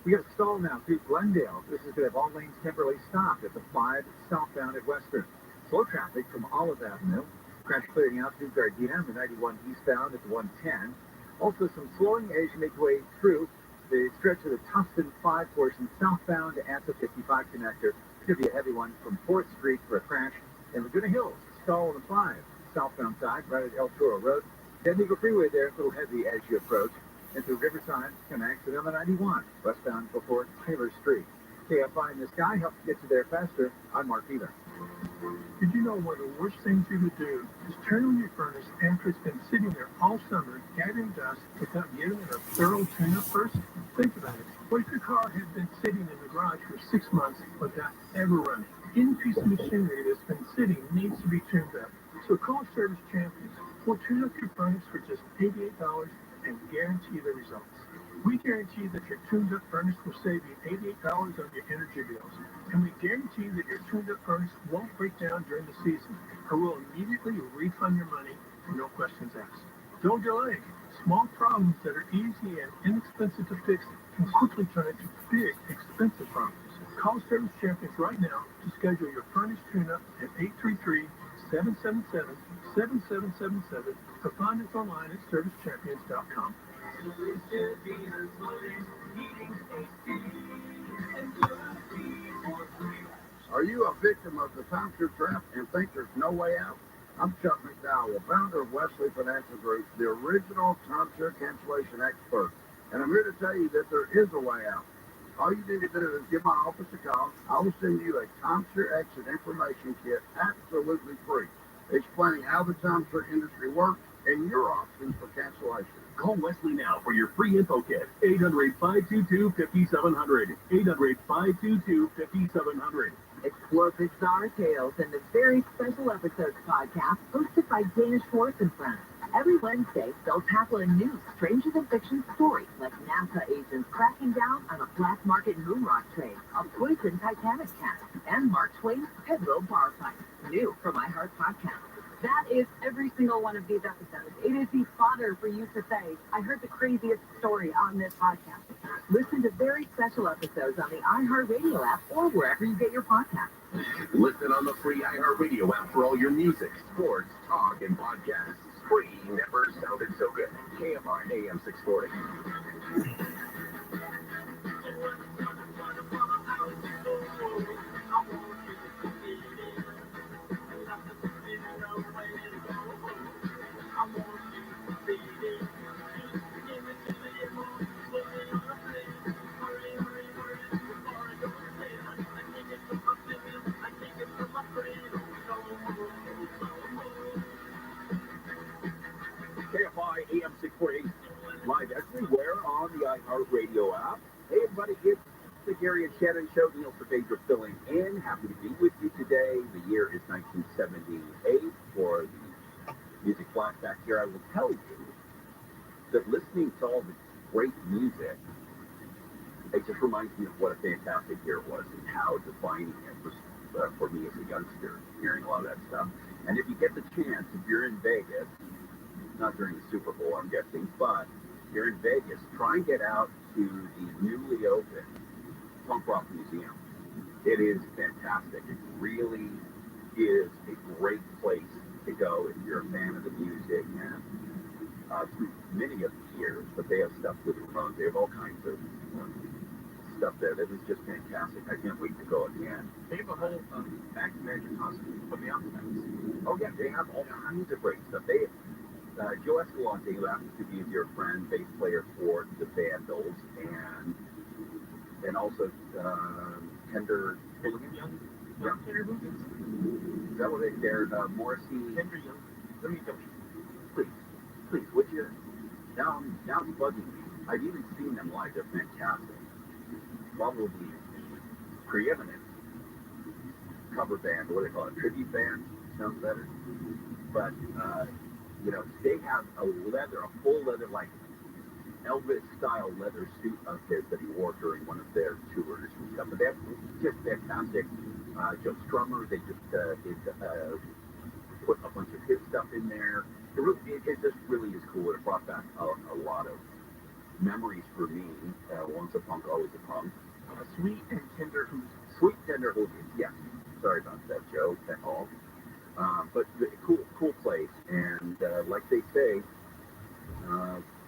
We got a stall now through Glendale. This is going to have all lanes temporarily stopped at the 5 southbound at Western. Slow traffic from Olive Avenue. Crash clearing out through Gardena, the 91 eastbound at the 110. Also some slowing as you make your way through the stretch of the Tustin 5 portion southbound at the 55 connector. It's going to be a heavy one from 4th Street for a crash. And Laguna Hills, stall on the 5 southbound side, right at El Toro Road. San Diego Freeway there, a little heavy as you approach. And through Riverside, connects to the 91, westbound before Taylor Street. KFI in the sky helps get you there faster. I'm Mark Eva. Did you know one of the worst things you could do is turn on your furnace after it's been sitting there all summer gathering dust without giving it a thorough tune-up first? Think about it. What if your car had been sitting in the garage for 6 months without ever running? Any piece of machinery that's been sitting needs to be tuned up. So call Service Champions. We'll tune up your furnace for just $88 and guarantee the results. We guarantee that your tuned-up furnace will save you $88 on your energy bills, and we guarantee that your tuned-up furnace won't break down during the season, or we'll immediately refund your money, no questions asked. Don't delay. Small problems that are easy and inexpensive to fix can quickly turn into big, expensive problems. Call Service Champions right now to schedule your furnace tune-up at 833-777-7777 or find us online at servicechampions.com. Are you a victim of the timeshare trap and think there's no way out? I'm Chuck McDowell, founder of Wesley Financial Group, the original timeshare cancellation expert, and I'm here to tell you that there is a way out. All you need to do is give my office a call. I will send you a timeshare exit information kit absolutely free, explaining how the timeshare industry works and your options for cancellation. Call Wesley now for your free info kit. 800-522-5700. 800-522-5700. Explore bizarre tales in the Very Special Episodes podcast hosted by Dana Schwartz and friends. Every Wednesday, they'll tackle a new stranger-than-fiction story, like NASA agents cracking down on a black market moon rock trade, a poisoned Titanic cat, and Mark Twain's pivotal bar fight. New from iHeart Podcast. That is every single one of these episodes. It is the fodder for you to say, I heard the craziest story on this podcast. Listen to Very Special Episodes on the iHeartRadio app or wherever you get your podcasts. Listen on the free iHeartRadio app for all your music, sports, talk, and podcasts. Free never sounded so good. KFI AM 640. KFI AM 640, live everywhere on the iHeartRadio app. Hey everybody, it's the Gary and Shannon Show. Neil Cerveja filling in. Happy to be with you today. The year is 1978 for the music flashback here. I will tell you that listening to all the great music, it just reminds me of what a fantastic year it was and how defining it was for me as a youngster, hearing a lot of that stuff. And if you get the chance, if you're in Vegas, not during the Super Bowl, I'm guessing, but you're in Vegas, try and get out to the newly opened Punk Rock Museum. It is fantastic. It really is a great place to go if you're a fan of the music. And through many of the years, but they have stuff with the phones. They have all kinds of stuff there that is just fantastic. I can't wait to go again. They have a whole back-to-magic costume from the Outbags. Oh yeah, they have all kinds of great stuff. They Joe Escalante, who happens to be a dear friend, bass player for the Vandals, and also Tender Young Tender Hoogans. Is that what they're Morrissey? Tender Young. Let me please, would you? Now it's bugging me. I've even seen them live. They're fantastic. Probably preeminent cover band, what do they call it? Tribute band? Sounds better. But they have a full leather, like Elvis-style leather suit of his that he wore during one of their tours and stuff. But that's just fantastic. Joe Strummer, they just put a bunch of his stuff in there. It just really is cool. It brought back a lot of memories for me. Once a punk, always a punk. Sweet and Tender Hoogans. Sweet Tender Hoogans, yes. Sorry about that, Joe. That all. But cool place, and like they say,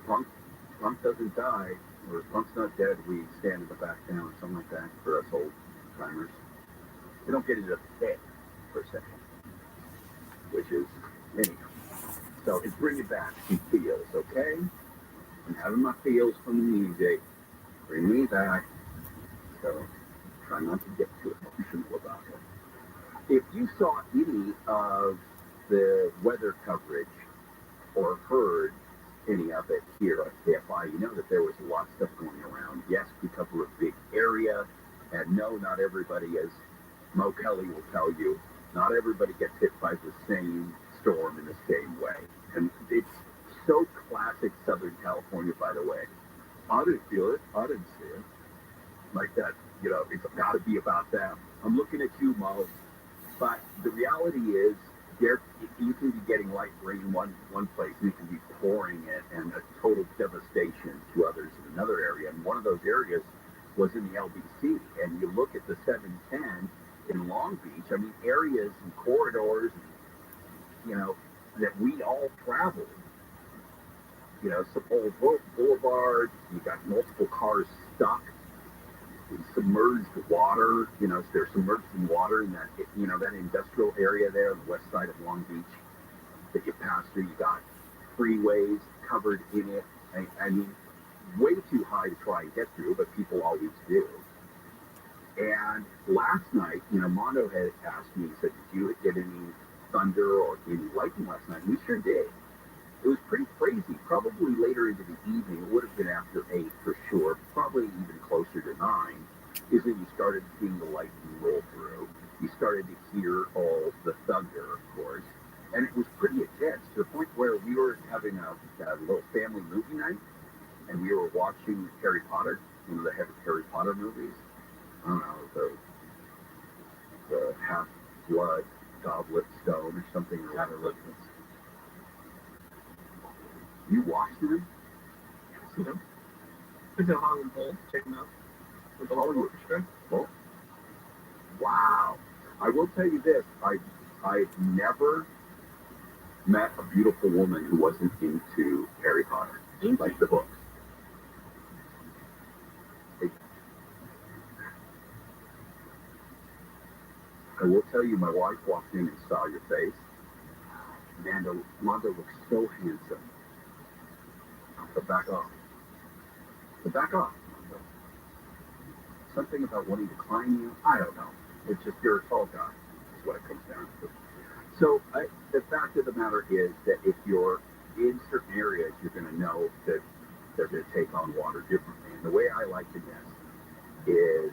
punk doesn't die, or punk's not dead. We stand in the back down, or something like that for us old timers. They don't get into the pit per se, which is anyhow. So it's bringing back some feels, okay? I'm having my feels from the music. Bring me back. So try not to get too emotional about it. If you saw any of the weather coverage or heard any of it here at KFI, you know that there was a lot of stuff going around. Yes, we cover a big area, and no, not everybody, as Mo Kelly will tell you, not everybody gets hit by the same storm in the same way. And it's so classic Southern California, by the way. I didn't feel it. I didn't see it. Like that, it's got to be about them. I'm looking at you, Mo. But the reality is, you can be getting light rain in one place, and you can be pouring it, and a total devastation to others in another area. And one of those areas was in the LBC. And you look at the 710 in Long Beach. I mean, areas and corridors, that we all traveled. Sepulveda Boulevard. You got multiple cars stuck in submerged water. They're submerged in water in that industrial area there on the west side of Long Beach that you pass through. You got freeways covered in it. I mean, way too high to try and get through, but people always do. And last night, Mondo had asked me, he said, did you get any thunder or any lightning last night? And we sure did. It was pretty crazy. Probably later into the evening, it would have been after 8 for sure, probably even closer to 9, is when you started seeing the lightning roll through. You started to hear all the thunder, of course, and it was pretty intense to the point where we were having a little family movie night, and we were watching Harry Potter, the Harry Potter movies. I don't know, the Half-Blood Goblet Stone or something or whatever. You watched them? See them? It's a Hollywood Bowl. Check them out. With the Hollywood strip. Well, wow. I will tell you this. I've never met a beautiful woman who wasn't into Harry Potter. Like the book. I will tell you, my wife walked in and saw your face. Mondo looks so handsome. But back off. Something about wanting to climb you, I don't know. It's just you're a tall guy, is what it comes down to. So the fact of the matter is that if you're in certain areas, you're going to know that they're going to take on water differently. And the way I like to nest is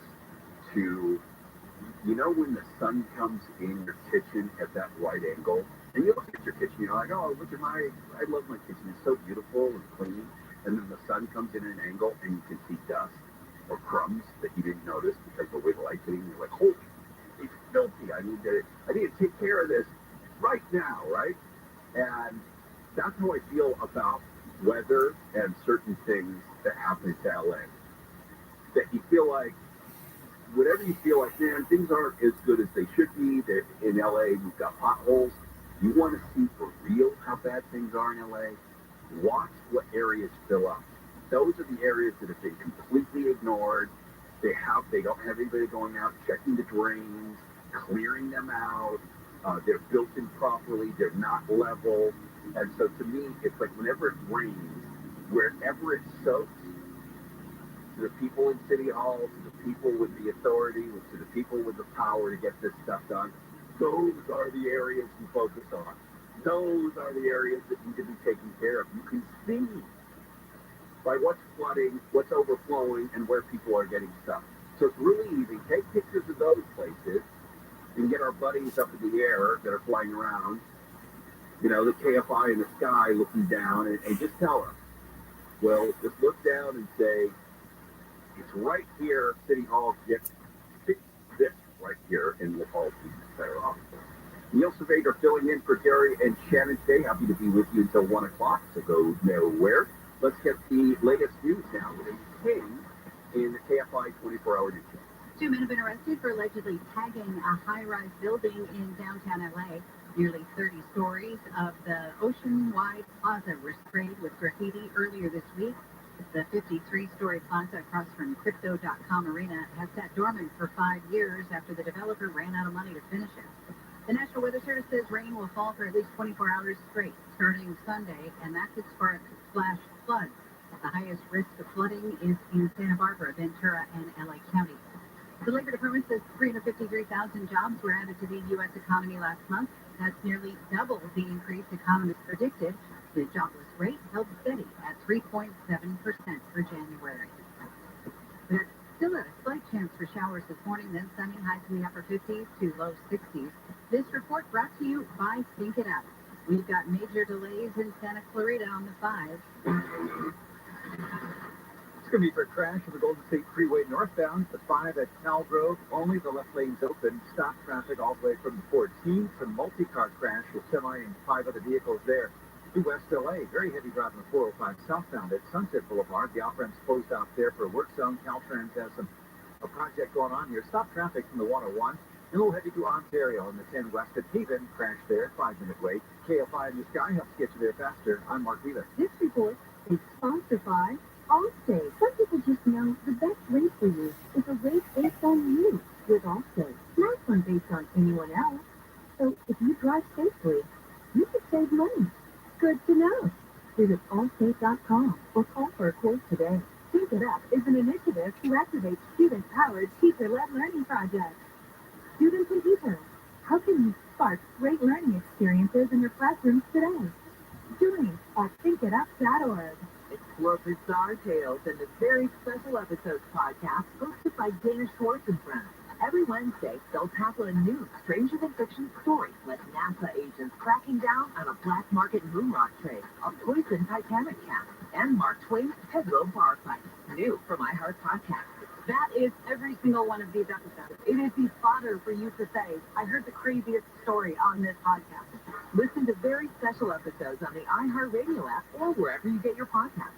to, when the sun comes in your kitchen at that right angle, and you look at your kitchen, you're like, oh, I love my kitchen. It's so beautiful and clean. And then the sun comes in an angle, and you can see dust or crumbs that you didn't notice because of the way the light's hitting. You're like, holy, it's filthy. I need to take care of this right now, right? And that's how I feel about weather and certain things that happen to LA. That you feel like, whatever you feel like, man, things aren't as good as they should be. In LA, we've got potholes. You want to see for real how bad things are in LA? Watch what areas fill up. Those are the areas that have been completely ignored. They don't have anybody going out checking the drains, clearing them out. They're built in properly. They're not level. And so to me, it's like whenever it rains, wherever it soaks, to the people in City Hall, to the people with the authority, to the people with the power to get this stuff done, those are the areas we focus on. Those are the areas that need to be taken care of. You can see by what's flooding, what's overflowing, and where people are getting stuck. So it's really easy. Take pictures of those places and get our buddies up in the air that are flying around, the KFI in the sky looking down, and just tell us. Well, just look down and say, it's right here, City Hall, fix this right here, and we'll all be better off. Neil Savader filling in for Gary and Shannon today. Happy to be with you until 1 o'clock, so go nowhere. Let's get the latest news now with King in the KFI 24-hour news show. 2 men have been arrested for allegedly tagging a high-rise building in downtown LA. Nearly 30 stories of the ocean-wide plaza were sprayed with graffiti earlier this week. The 53-story plaza across from Crypto.com Arena has sat dormant for 5 years after the developer ran out of money to finish it. The National Weather Service says rain will fall for at least 24 hours straight starting Sunday, and that could spark flash floods. The highest risk of flooding is in Santa Barbara, Ventura, and LA County. The Labor Department says 353,000 jobs were added to the U.S. economy last month. That's nearly double the increase economists predicted. The jobless rate held steady at 3.7% for January. There's still a slight chance for showers this morning, then sunny, highs in the upper 50s to low 60s. This report brought to you by Think It Up. We've got major delays in Santa Clarita on the 5. It's going to be for a crash on the Golden State Freeway northbound. The 5 at Cal Grove. Only the left lane's open. Stop traffic all the way from the 14th. A multi-car crash with semi and 5 other vehicles there. To West LA. Very heavy drive on the 405 southbound at Sunset Boulevard. The off-ramp's closed off there for a work zone. Caltrans has a project going on here. Stop traffic from the 101. A little heavy to Ontario on the 10 west at Haven. Crash there. 5-minute wait. KFI in the sky helps get you there faster. I'm Mark Wheeler. This report is sponsored by Allstate. Some people just know the best rate for you is a rate based on you with Allstate, not one based on anyone else. So if you drive safely, you can save money. Good to know. Visit Allstate.com or call for a quote today. Think It Up is an initiative to activate student-powered teacher-led learning projects. Students and teachers, how can you spark great learning experiences in your classrooms today? Join at thinkitup.org. Explore bizarre tales in this very special episodes podcast hosted by Dana Schwartz and Friends. Every Wednesday, they'll tackle a new stranger-than-fiction story like NASA agents cracking down on a black market moon rock trade, a poisoned Titanic cast, and Mark Twain's pivotal bar fight. New from iHeart Podcast. That is every single one of these episodes. It is the fodder for you to say, I heard the craziest story on this podcast. Listen to very special episodes on the iHeartRadio app or wherever you get your podcasts.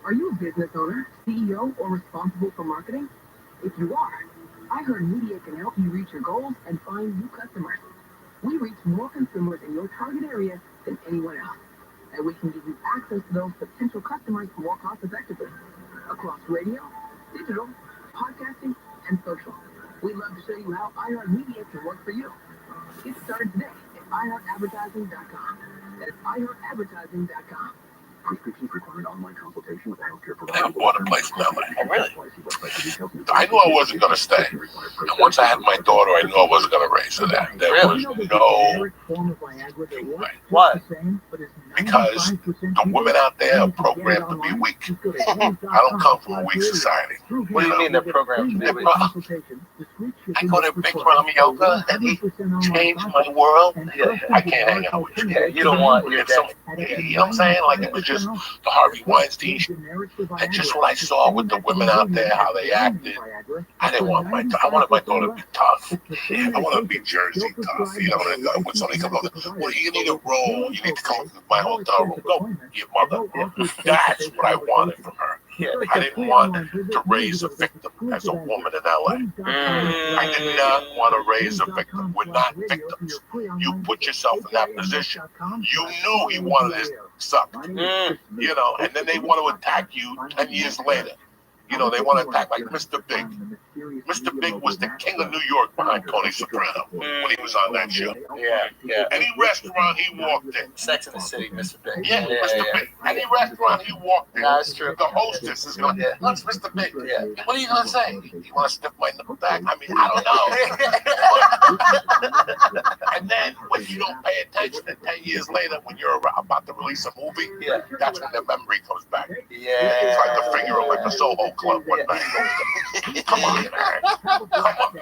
Are you a business owner, CEO, or responsible for marketing? If you are, iHeartMedia can help you reach your goals and find new customers. We reach more consumers in your target area than anyone else, and we can give you access to those potential customers more cost-effectively across radio, digital, podcasting, and social. We'd love to show you how iHeartMedia can work for you. Get started today at iHeartAdvertising.com. That's iHeartAdvertising.com. Prescriptions required online consultation with a healthcare provider. I bought a place in LA. Oh, really? I knew I wasn't going to stay. And once I had my daughter, I knew I wasn't going to raise her there. There was no... Why? Because the women out there are programmed to be weak. I don't come from a weak society. What do you mean they're programmed to be weak? I go to Big Ram Yoga and he changed my world. Yeah. I can't hang out with you. Yeah, you don't want your dad. You know what I'm saying? Like, it was just the Harvey Weinstein shit. And just what I saw with the women out there, how they acted, I didn't want I wanted my daughter to be tough. I wanted to be Jersey tough. You know, when somebody comes over, well, you need a roll. You need to come to my hotel room. Go, your mother. That's what I wanted from her. I didn't want to raise a victim as a woman in LA. I did not want to raise a victim. We're not victims. You put yourself in that position. You knew he wanted his sucked. You know, and then they want to attack you 10 years later. You know, they want to attack like Mr. Big. Mr. Big was the king of New York behind Tony Soprano when he was on that show. Yeah. Any restaurant he walked in. Sex in the City, Mr. Big. Yeah, Mr. Big. Any restaurant he walked in, that's true. the hostess is going, that's Mr. Big. Yeah. What are you going to say? You want to sniff my nipple back? I mean, I don't know. And then when you don't pay attention, and 10 years later, when you're about to release a movie, that's when the memory comes back. Yeah. Tried to figure him like a Soho Club one night. Come on, man. Come on.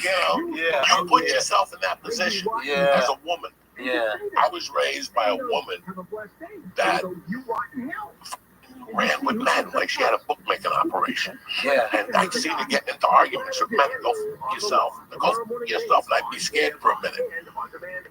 You know, you put yourself in that position as a woman. Yeah. I was raised by a woman that ran with men like she had a bookmaking operation. Yeah. And I'd seen her getting into arguments with men. Go for yourself. Go for yourself. And I'd be scared for a minute.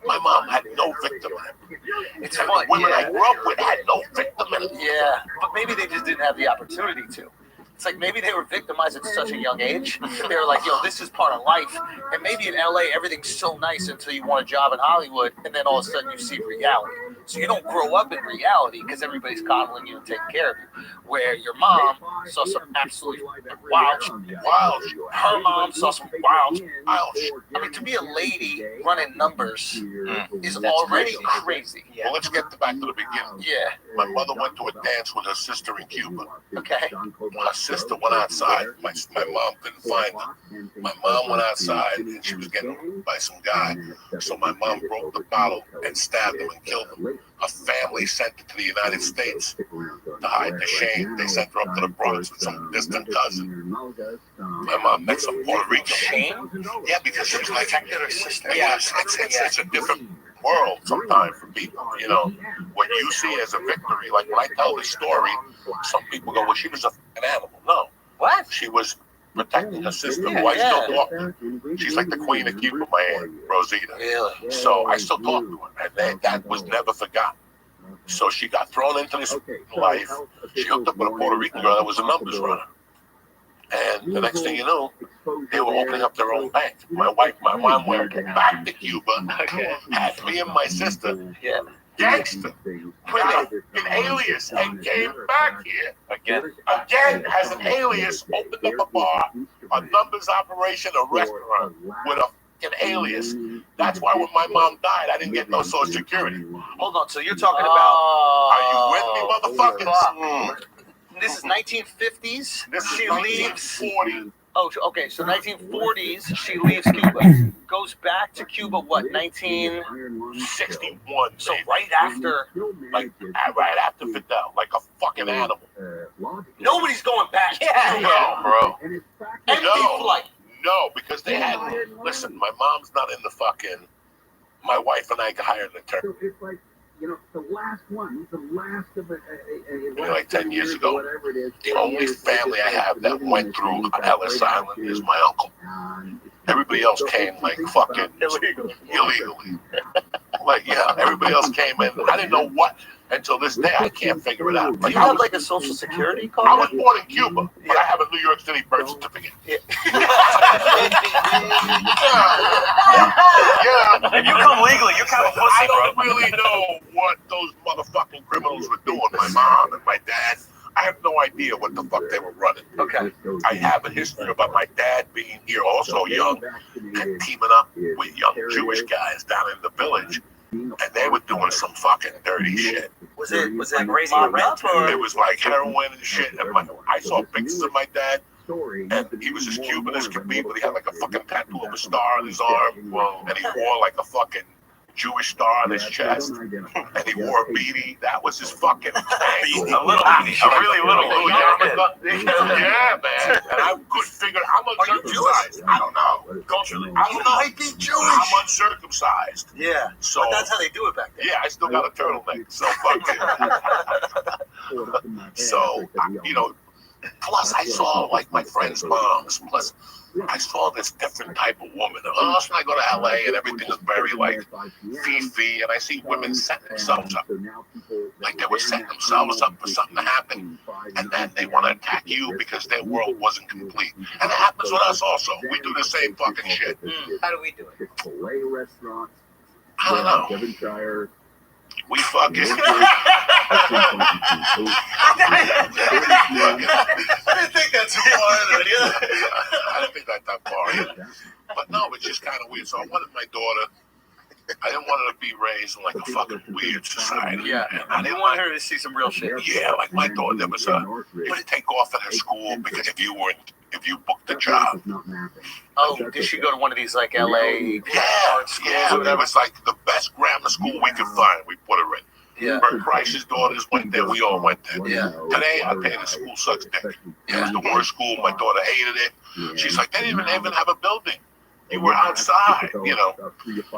My mom had no victim in it. It's fun. Women I grew up with had no victim in it. Yeah. But maybe they just didn't have the opportunity to. It's like maybe they were victimized at such a young age. They were like, yo, this is part of life. And maybe in LA, everything's so nice until you want a job in Hollywood. And then all of a sudden you see reality. So you don't grow up in reality because everybody's coddling you and taking care of you. Where your mom saw some absolutely wild. Her mom saw some wild. I mean, to be a lady running numbers is already crazy. Well, let's get back to the beginning. Yeah. My mother went to a dance with her sister in Cuba. Okay. My sister went outside. My mom couldn't find her. My mom went outside and she was getting by some guy. So my mom broke the bottle and stabbed him and killed him. Her family sent her to the United States to hide the shame. They sent her up to the Bronx with some distant cousin. My mom met some Puerto Rican. Shame? Yeah, because she was like, her sister. Yeah, it's a different world sometimes for people. You know, what you see as a victory, like when I tell this story, some people go, well, she was an animal. No. What? She was protecting her sister, who I still talk to. She's like the queen of Cuba, my aunt, Rosita. Really? So I still talk to her, and that was never forgotten. So she got thrown into this life. She hooked up with a Puerto Rican girl that was a numbers runner. And the next thing you know, they were opening up their own bank. My mom went back to Cuba, had me and my sister, gangster, with an alias, and came back here. Again, as an alias, opened up a bar, a numbers operation, a restaurant, with an alias. That's why when my mom died, I didn't get no Social Security. Hold on, so you're talking about... Are you with me, motherfuckers? This is 1950s. She leaves 40. Oh, okay. So 1940s, she leaves Cuba, goes back to Cuba. What? 1961. So right after Fidel, like a fucking animal. Nobody's going back. No, bro. Empty flight. No, because they had. Listen, my mom's not in the fucking. My wife and I hired an attorney. It's like, you know, the last one, the last of like 10 years ago, the only family I have that went through Ellis Island is my uncle. Everybody else came like fucking illegally. Like, yeah, everybody else came in. I didn't know what until this day. I can't figure it out. Do you have like a social security card? I was born in Cuba, but I have a New York City birth certificate. Yeah. If you come legally, you kind of pussy, I don't really know what those motherfucking criminals were doing. My mom and my dad. I have no idea what the fuck they were running. Okay. I have a history about my dad being here also young and teaming up with young Jewish guys down in the village. And they were doing some fucking dirty shit. Was it crazy rent or? It was like heroin and shit. And I saw pictures of my dad. And he was as Cuban as could be, but he had like a fucking tattoo of a star on his arm. And he wore like a fucking Jewish star on his chest, and he wore a beanie. That was his fucking thing. A little beanie, a really little yarmulke. Yeah, man. And I couldn't figure out. I'm uncircumcised. I don't know. Culturally, I don't know. Might be Jewish. I'm uncircumcised. Yeah. So but that's how they do it back then. Yeah, I still got a turtleneck. So fuck it. So you know. Plus, I saw like my friends' moms. Plus, I saw this different type of woman. Also, I go to LA and everything is very like fifi, and I see women setting themselves up. Like they were setting themselves up for something to happen, and then they want to attack you because their world wasn't complete. And it happens with us also. We do the same fucking shit. How do we do it? Chick-fil-A restaurants. I don't know. Devonshire. We fucking. I didn't think that's too far. I didn't think that far either. But no, it's just kind of weird. So I wanted my daughter. I didn't want her to be raised in like a fucking weird society. Yeah, I didn't want her to see some real shit. Yeah, like my daughter, there was a take off at her school because if you booked a job. Oh, did she go to one of these like LA? Yeah, it was like the best grammar school we could find. We put her in. Yeah. Bert Price's daughters went there. We all went there. Yeah. Today, I think the school sucks dick. It was the worst school. My daughter hated it. She's like, they didn't even have a building. You were outside, you know.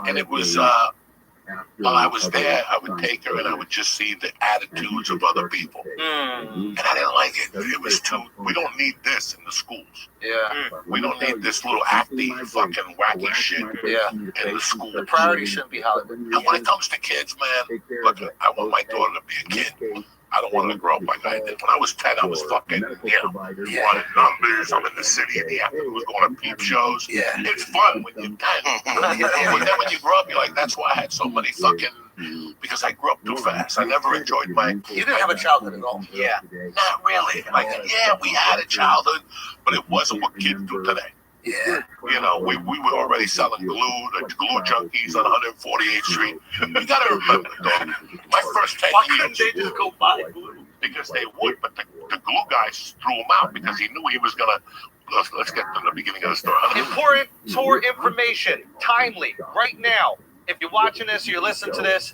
And it was, while I was there, I would take her and I would just see the attitudes of other people. And I didn't like it. It was too, we don't need this in the schools. Yeah. We don't need this little acty, fucking wacky shit in the school. The priority shouldn't be Hollywood. And when it comes to kids, man, look, I want my daughter to be a kid. I don't want her to grow up like I did. When I was 10, I was fucking, running numbers. I'm in the city in the afternoon, was going to peep shows. Yeah. It's fun when you're 10. But then when you grow up, you're like, that's why I had so many fucking, because I grew up too fast. I never enjoyed my... You didn't have a childhood at all. Yeah. Not really. Like, yeah, we had a childhood, but it wasn't what kids do today. Yeah. You know, we were already selling glue, the glue junkies on 148th Street. You gotta remember, dog, my first 10 years. They just go buy glue? Because they would, but the glue guys threw him out because he knew he was gonna. Let's get to the beginning of the story. Important tour information, timely, right now. If you're watching this or you're listening to this,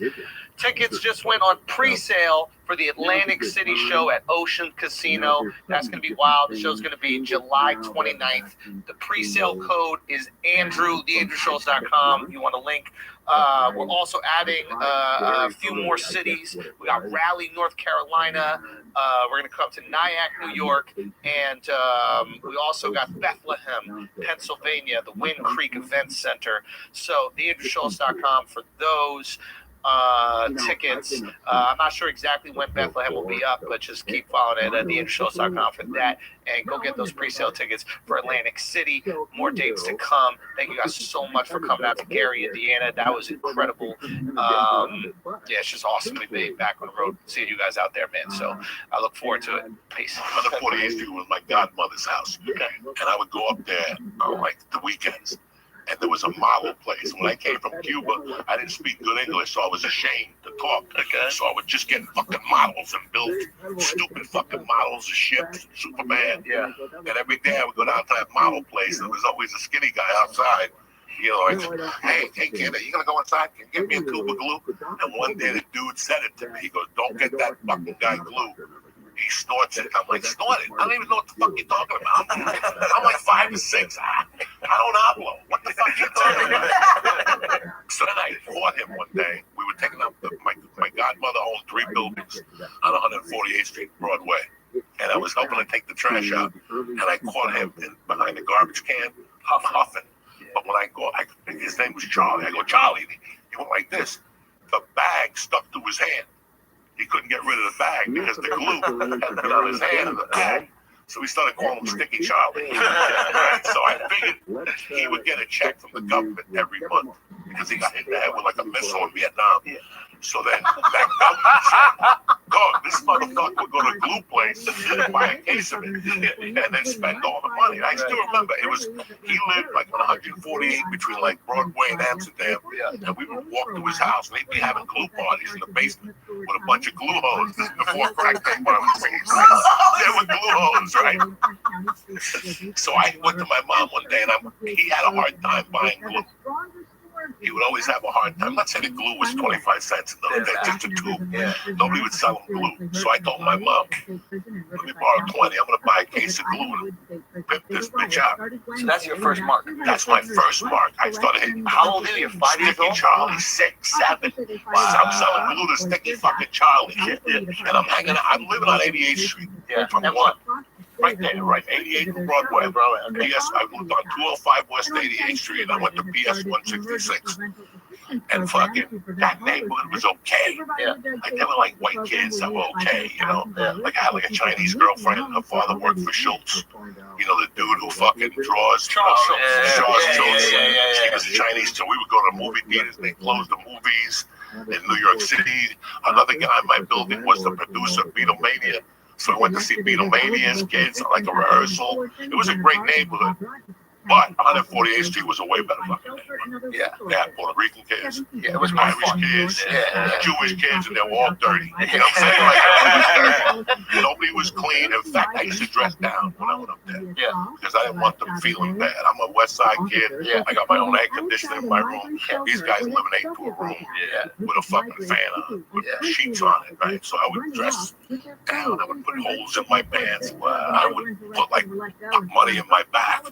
Tickets just went on pre-sale for the Atlantic City show at Ocean Casino. That's going to be wild. The show's going to be July 29th. The pre-sale code is Andrew, theandrewschultz.com. You want to link. We're also adding a few more cities. We got Raleigh, North Carolina. We're going to come to Nyack, New York. And we also got Bethlehem, Pennsylvania, the Wind Creek Event Center. So theandrewschultz.com for those tickets. I'm not sure exactly when Bethlehem will be up, but just keep following it at theandrewschultz.com for that, and go get those pre-sale tickets for Atlantic City. More dates to come. Thank you guys so much for coming out to Gary, Indiana. That was incredible. Yeah, it's just awesome to be back on the road, seeing you guys out there, man. So I look forward to it. Peace. 148th Street was my godmother's house, and I would go up there on like the weekends. And there was a model place. When I came from Cuba, I didn't speak good English, so I was ashamed to talk. So I would just get fucking models and build stupid fucking models of ships, Superman. Yeah. And every day I would go down to that model place, and there was always a skinny guy outside. You know, I said, hey, kid, are you going to go inside? Can you get me a tube of glue? And one day the dude said it to me. He goes, don't get that fucking guy glue. He snorts it. I'm like, snort it? I don't even know what the fuck you're talking about. I'm like 5 or 6. I don't hablo. What the fuck are you talking about? So then I caught him one day. We were taking up my godmother owned 3 buildings on 148th Street, Broadway. And I was helping to take the trash out. And I caught him behind the garbage can, huffing. But when I go, his name was Charlie. I go, Charlie. He went like this. The bag stuck to his hand. He couldn't get rid of the bag because the glue had been on his hand in the bag. So we started calling him Sticky Charlie. So I figured he would get a check from the government every month because he got hit in the head with like a missile in Vietnam. So then that government said, God, this motherfucker would go to a glue place and buy a case of it and then spend all the money. And I still remember he lived like on 148 between like Broadway and Amsterdam. And we would walk to his house and they'd be having glue parties in the basement with a bunch of glue hoes. This is before crack came when I was 26. There were glue hoes, right? So I went to my mom one day and he had a hard time buying glue. He would always have a hard time. Let's say the glue was 25 cents in those days, just a tube. Nobody would sell him glue. So I told my mom, let me borrow 20. I'm going to buy a case of glue and pimp this bitch out. So that's your first mark. That's my first mark. I started hitting. How old are you? 5 years old? Charlie, 6, 7. I'm selling glue to Sticky fucking Charlie. And I'm hanging out. I'm living on 88th Street. From what? Right there, right, 88 from Broadway. PS, I lived on 205 West 88th Street, and I went to PS 166. And fucking, that neighborhood was okay. Like, they were like white kids that were okay, you know? Like, I had like a Chinese girlfriend, her father worked for Schultz. You know, the dude who fucking draws. Charles Schultz. He was a Chinese, so we would go to movie theaters, and they closed the movies in New York City. Another guy in my building was the producer of Beatlemania. So we went to see Beatlemania's kids on like a rehearsal. It was a great neighborhood. But 148th Street was a way better fucking neighborhood. They had Puerto Rican kids, it was Irish kids, Jewish kids, and they were all dirty. You know what I'm saying? Like, nobody was clean. In fact, I used to dress down when I went up there. Because I didn't want them feeling bad. I'm a West Side kid. I got my own air conditioner in my room. These guys eliminate to a room with a fucking fan on, with sheets on it, right? So I would dress down. I would put holes in my pants. I would put money in my back.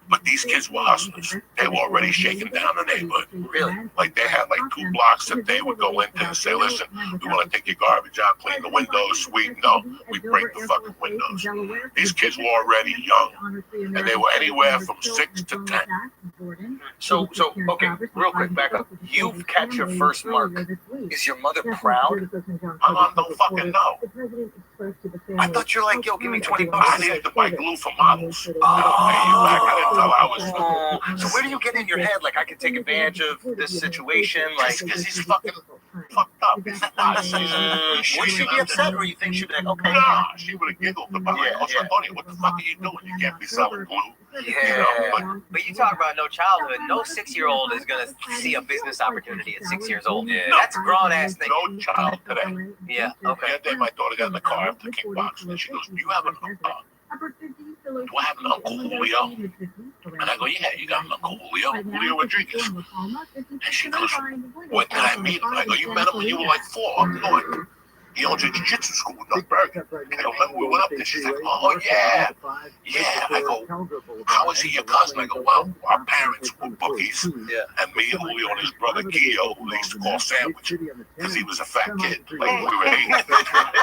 But these kids were hustlers. They were already shaking down the neighborhood. Really? Like, they had like 2 blocks that they would go into and say, listen, we want to take your garbage out, clean the windows, sweep. No, we break the fucking windows. These kids were already young. And they were anywhere from 6 to 10. So okay, real quick, back up. You've catch your first mark. Is your mother proud? My mom don't fucking know. I thought you're like, yo, give me $20. I needed to buy glue for models. So where do you get in your head, like, I could take advantage of this situation? Like, because he's fucking fucked up. Would she be upset, or you think she'd be like, okay? Nah, she would have giggled about it. Antonio, what the fuck are you doing? You can't be selling glue. But you talk about no childhood. No 6-year-old is gonna see a business opportunity at 6 years old. That's a grown ass thing. No child today. Yeah. Okay. The other day, my daughter got in the car after the kickboxing, and she goes, "Do you have do I have an Uncle Julio?" And I go, "Yeah, you got an Uncle Julio, Julio Rodriguez." And she goes, when did I meet him? I go, you met him when you were like 4 up north. He owns a jiu-jitsu school in North Bergen. I go, remember we went up there? She's like, oh, yeah. Yeah. I go, how is he your cousin? I go, well, our parents were bookies. And me and Julio and his brother Gio, who they used to call Sandwich, because he was a fat kid. Like, we were 8.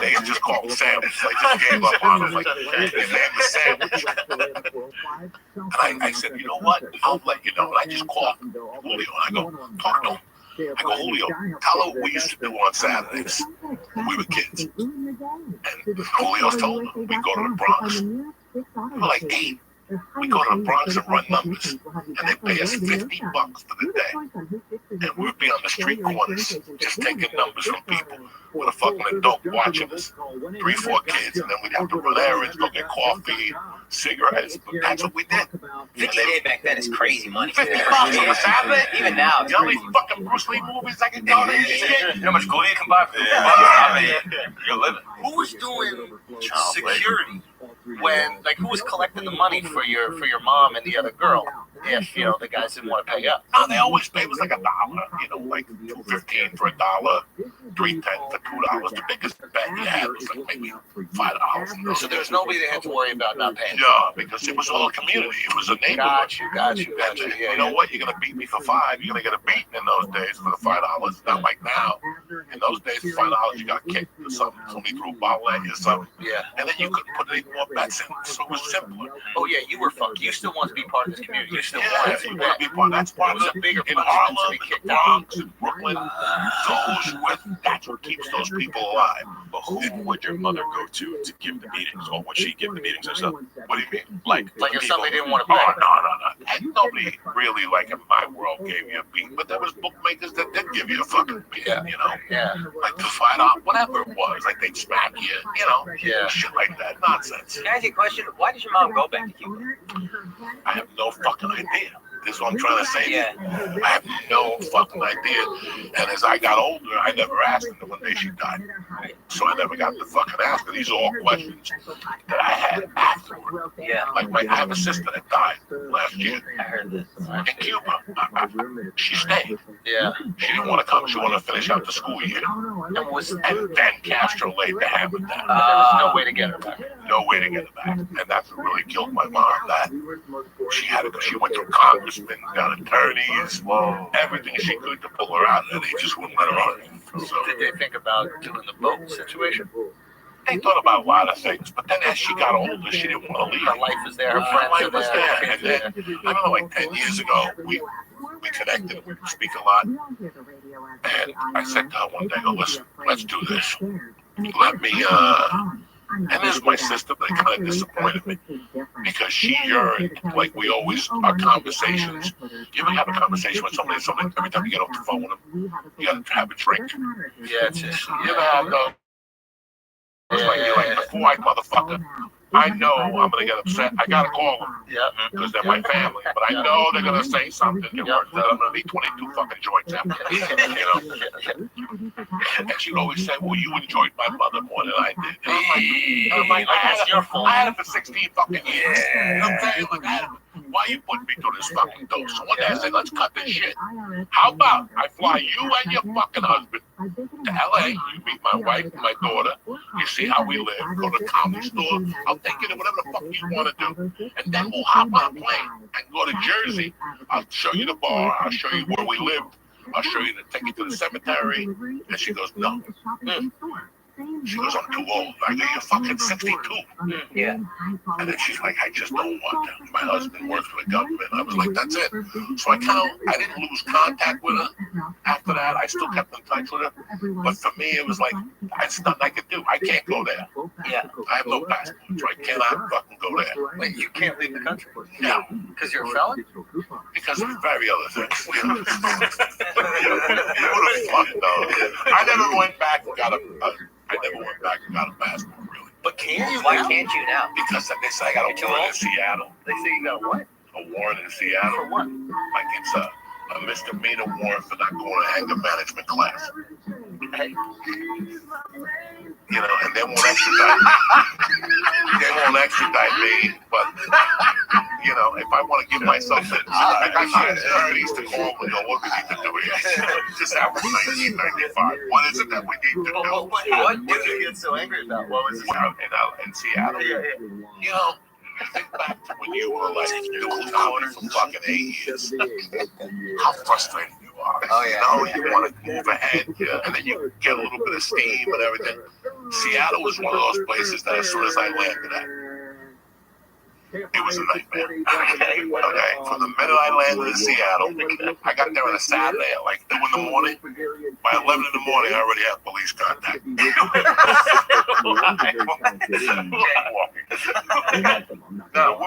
They just called him Sandwich. They just gave up on him. Like, his name was Sandwich. And I said, you know what? I'll let you know. And I just called Julio. I go, talk to him. I go, Julio, tell her what we used to do on Saturdays when we were kids. And Julio's told her, we go to the Bronx. We're like 8. We go to the Bronx and run numbers. And they pay us $50 for the day. And we'd be on the street corners just taking numbers from people with a fucking adult watching us. 3, 4 kids, and then we'd have to run errands, go get coffee, cigarettes. But that's what we did. $50 back then is crazy money. $50 on a Saturday? Even now. You know how many fucking Bruce Lee movies I can go to and shit? You know how much gold you can buy for that? You're living. Who was doing security when, like, who was collecting the money for your mom and the other girl if, you know, the guys didn't want to pay up? No, they always pay. It was like $1, you know, like $2.15 for $1, $3.10 for $2. The biggest bet you had was like maybe $5. So there was nobody that had to worry about not paying. No, because it was all a community. It was a neighborhood. Got you. Yeah, you know what? You're gonna beat me for $5. You're gonna get a beating in those days for the $5. Not like now. In those days, for $5, you got kicked or something. Somebody threw a bottle at you or something. Yeah. And then you couldn't put any more bets in. So it was simpler. Oh yeah, you were fucked. You still want to be part of this community. You still Yeah, want to you want to be part. That's part of a it. bigger In punishment to Harlem, be in the kicked out. Bronx, in Brooklyn, that's what keeps those people alive. But who would your mother go to give the meetings, or would she give the meetings herself? What do you mean? Like if somebody didn't want to Oh, pay. no. And nobody really, like in my world, gave you a beat. But there was bookmakers that did give you a fucking beat, you know? Yeah. Like the $5, whatever it was. Like they'd smack you, you know? Yeah. Shit like that. Nonsense. Can I ask you a question? Why did your mom go back to Cuba? I have no fucking idea. This is what I'm trying to say. Yeah. I have no fucking idea. And as I got older, I never asked her one day she died. So I never got to fucking ask her. These are all questions that I had afterward. Yeah. Like I have a sister that died last year I heard this. in Cuba. She stayed. Yeah. She didn't want to come. She wanted to finish out the school year. And then Castro laid the hammer down. There was no way to get her back. No way to get her back. And that's what really killed my mom. That she had to go. She went to congressmen, got attorneys, everything she could to pull her out, and they just wouldn't let her on. So Did they think about doing the boat situation? they thought about a lot of things, but then as she got older, she didn't want to leave. Her life was there. Her Her life friends was were there. there. And then, I don't know, like 10 years ago, we connected. We speak a lot. And I said to her one day, listen, let's do this. Let me, and this is my sister, but it kind of disappointed me because she yearned, like we always, our conversations. You ever have a conversation with somebody, every time you get off the phone with them, you got to have a drink. Yeah, it's just, You ever have those? You're like, before I motherfucker, I know I'm gonna get upset. I gotta call them. Yeah. Because they're my family. But I know they're gonna say something that works that I'm gonna need 22 fucking joints after this. You know? And she'd always say, well, you enjoyed my mother more than I did. And I'm like, I had it for 16 fucking years. You know what I'm saying? Like, why you putting me through this fucking dose? So one day I said, let's cut this shit. How about I fly you and your fucking husband to LA, you meet my wife and my daughter, you see how we live, go to the comedy store, I'll take you to whatever the fuck you want to do, and then we'll hop on a plane and go to Jersey. I'll show you the bar, I'll show you where we lived, I'll show you take you to the cemetery. And she goes, no. She goes, I'm too old. I go, you're fucking 62. Yeah. And then she's like, I just don't want to. My husband works for the government. I was like, that's it. So I didn't lose contact with her. After that, I still kept in touch with her. But for me, it was like, it's nothing I could do. I can't go there. Yeah. I have no passport, so I cannot fucking go there. wait, you can't leave the country? No. Because you're a felon? Because of very other things. You would have fucked though. I never went back and got a passport, really. But can you? Why can't you now? Because they say I got a warrant in Seattle. They say you got what? A warrant in Seattle. For what? Like it's a misdemeanor warrant for not going to anger management class. Hey. You know, and they won't extradite me, but, you know, know, if I want to give myself it, I got 30s to call and go, what we need to do here? Just after 1995. What is it that we need to do? What did you get so angry about? What was it? In Seattle. You know, think back to when you were like doing comedy for fucking 8 years. How frustrated you are. Oh, yeah. You want to move ahead, and then you get a little bit of steam and everything. Seattle was one of those places that as soon as I landed at, it was a nightmare. Okay, from the minute I landed in Seattle, I got there on a Saturday at like 2 in the morning. By 11 in the morning, I already had police contact. No,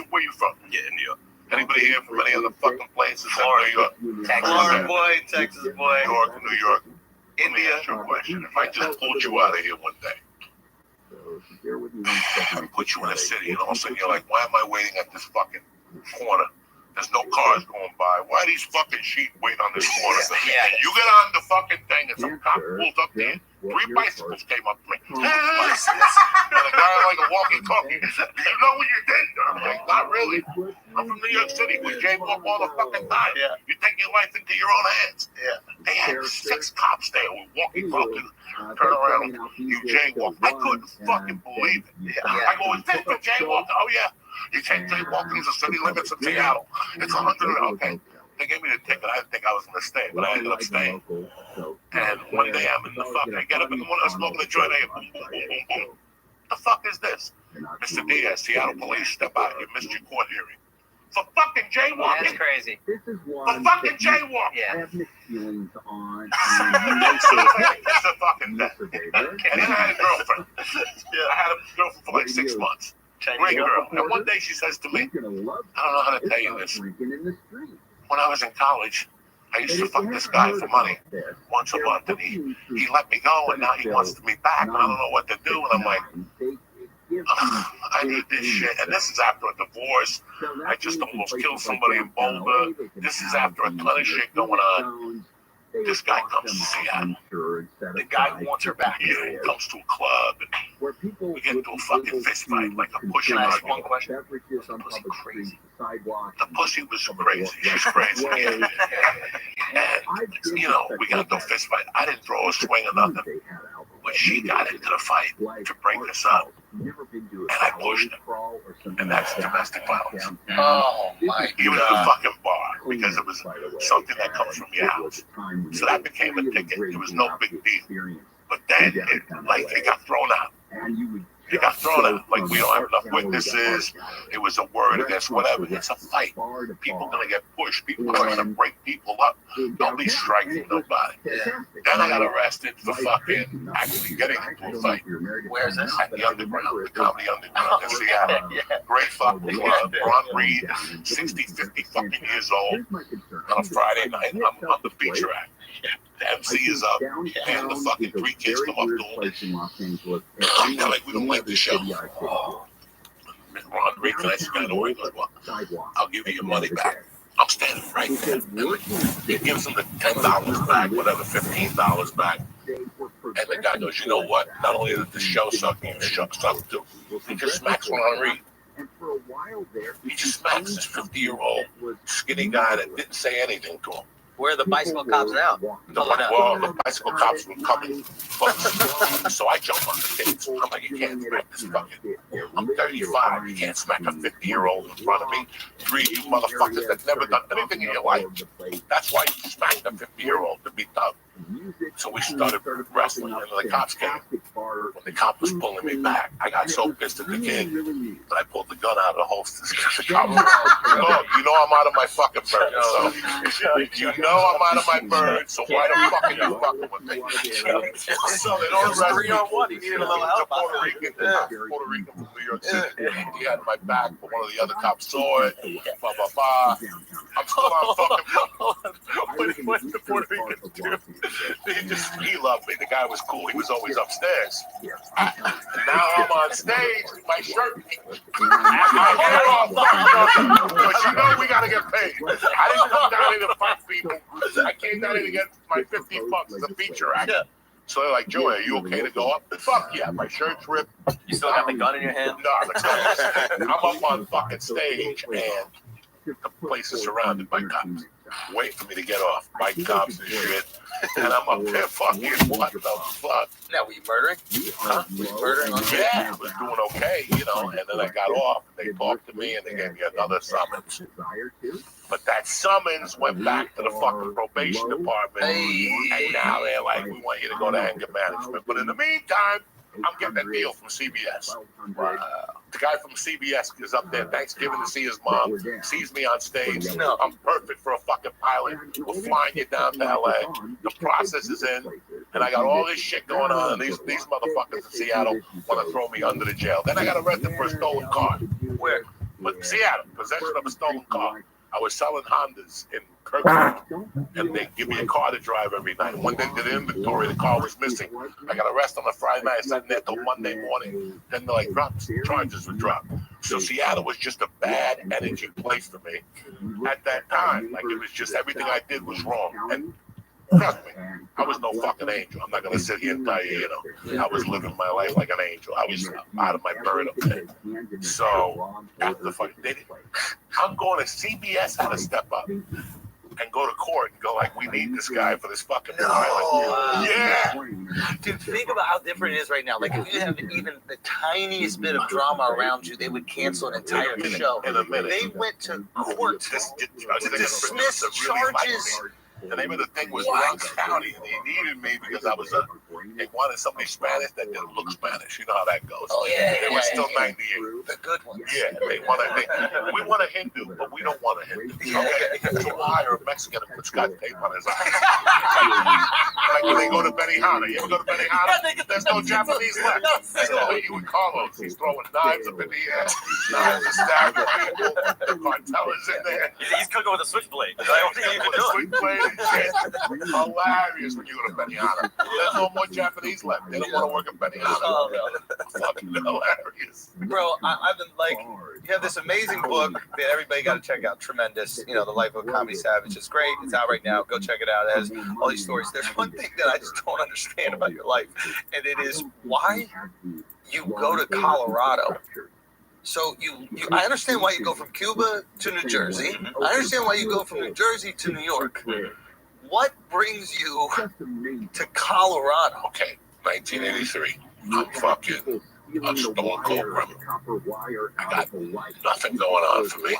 where you from? Yeah, New York. Anybody here from any other fucking places? Florida, New York. Florida boy, Texas boy. New York. India. Let me ask you a question. If I just pulled you out of here one day, I put you in a city, and all of a sudden you're like, why am I waiting at this fucking corner? There's no cars going by. Why are these fucking sheep waiting on this corner? Yeah. You get on the fucking thing, and some cop pulls up there. 3 bicycles came up to me. And the guy like a walkie-talkie. You know what you did? I'm like, not really. I'm from New York City. We jaywalk all the fucking time. Yeah. You take your life into your own hands. Yeah. They had 6 cops there with walkie-talkies. Turn around, you jaywalk. I couldn't fucking believe it. Yeah. I go, is this for jaywalking? Oh, yeah. You can't jaywalk in the city limits of Seattle. It's 100. Okay. They gave me the ticket. I didn't think I was going to stay, but I ended up staying. And one day I'm in the fucking, I get up in the morning, I'm smoking a joint, boom, boom, boom, boom, boom. What the fuck is this? Mr. Diaz, Seattle police, step out. You missed your court hearing. For fucking jaywalking? That's crazy. This is For one fucking jaywalking? I Yeah. have mixed feelings on. It's a fucking death. And then I had a girlfriend. I had a girlfriend for like 6 months. Great girl. And one day she says to me, I don't know how to tell you this. When I was in college, I used to fuck this guy for money once a month, and he let me go, and now he wants me back, and I don't know what to do, and I'm like, I need this shit, and this is after a divorce. I just almost killed somebody in Boulder. This is after a ton of shit going on. This guy comes to Seattle. The guy wants her back. He comes to a club, and we get into a fucking fist fight, like a pussy. Can I ask one question? The pussy crazy. The pussy was crazy. She's crazy. And, you know, we got into a fist fight. I didn't throw a swing or nothing. But she got into the fight to break us up. And I pushed her. And that's domestic violence. Oh my Even at the fucking bar, because it was something that comes from your house. So that became a ticket. It was no big deal. But then, it got thrown out. It got thrown out. Like, we don't have enough witnesses. It was a word against whatever. It's a fight. People are going to get pushed. People are going to break people up. Nobody's striking nobody. Then I got arrested for fucking actually getting into a fight. Where's this? At the Underground, the Comedy Underground in Seattle. Great fucking club. Ron Reed, 60, 50 fucking years old. On a Friday night, I'm on the feature act. The MC is up, and the fucking 3 kids come up to him. They're like, we don't like this show. Ron Reed, can I see that away? Well, I'll give you your money back. I'm standing right there. He gives him the $10 back, whatever, $15 back. And the guy goes, you know what? Not only did the show suck, you suck too. He just smacks Ron Reed. He just smacks this 50-year-old skinny guy that didn't say anything to him. Where are the bicycle cops now? The bicycle cops were coming close. So I jump on the case. I'm like, you can't smack this fucking. I'm 35. You can't smack a 50-year-old in front of me. 3 of you motherfuckers that never done anything in your life. That's why you smacked a 50-year-old to be tough. So we started wrestling, and the cops came. When the cop was pulling me back, I got so pissed at the kid that I pulled the gun out of the holster. The cop was like, you know I'm out of my fucking bird. So you know I'm out of my bird, so why the fuck are you fucking with me? So they don't arrest me. 3-on-1. He needed a little help. Puerto Rican from New York City. He had my back, but one of the other cops saw it. Blah, blah, blah. I'm still on fucking. When he went to Puerto Rican, he loved me. The guy was cool. He was always upstairs. And now I'm on stage with my shirt. My hair all fucking up. But you know we gotta get paid. I didn't come down here to fight people. I came down here to get my $50 as a feature act. So they're like, Joey, are you okay to go up? Fuck yeah, my shirt's ripped. You still got the gun in your hand? No, I'm up on fucking stage, and the place is surrounded by cops. Wait for me to get off. Bike cops and shit. And I'm up there fucking, what the fuck? Now, were you murdering? Huh? Were you murdering on Yeah, I was doing okay, you know, and then I got off, and they talked to me, and they gave me another summons. But that summons went back to the fucking probation department, and now they're like, we want you to go to anger management. But in the meantime, I'm getting a deal from CBS. The guy from CBS is up there Thanksgiving to see his mom, sees me on stage. I'm perfect for a fucking pilot. We're flying you down to LA. The process is in, and I got all this shit going on, and these motherfuckers in Seattle want to throw me under the jail. Then I got arrested for a stolen car. Where? But Seattle, possession of a stolen car. I was selling Hondas in Kirkland, and they give me a car to drive every night. When they did inventory, the car was missing. I got arrested on a Friday night. I sat in there till Monday morning. Then they're like, charges were dropped. So Seattle was just a bad energy place for me at that time. Like, it was just everything I did was wrong. And trust me, I was no fucking angel. I'm not going to sit here and tell you, I was living my life like an angel. I was out of my bird up there. So, after the fucking day, I'm going to CBS had to step up and go to court and go like, we need this guy for this fucking pilot. Yeah. Dude, think about how different it is right now. Like, if you have even the tiniest bit of drama around you, they would cancel an entire show. In a minute. They went to court to dismiss charges. The name of the thing was Bronx County, and they needed me because they wanted somebody Spanish that didn't look Spanish. You know how that goes. Oh, yeah. They were still 98. The good ones. Yeah, we want a Hindu, but we don't want a Hindu. Okay? So we'll hire a Mexican and put Scotch tape on his eye. Like when they go to Benihana. You ever go to Benihana? There's no Japanese left. So you with Carlos, he's throwing knives up in the air. Knives are stabbing people. The cartel is in there. He's cooking with a switchblade. What are you even doing? Switchblade. Hilarious when you go to Benihana. There's no more Japanese left. They don't want to work at Benihana. Fucking hilarious. Bro, I've been like, you have this amazing book that everybody got to check out. Tremendous. The Life of a Comedy Savage. It's great. It's out right now. Go check it out. It has all these stories. There's one thing that I just don't understand about your life, and it is why you go to Colorado. So I understand why you go from Cuba to New Jersey. I understand why you go from New Jersey to New York. What brings you to Colorado? Okay, 1983. I'm fucking a stone cold criminal. I got nothing going on for me.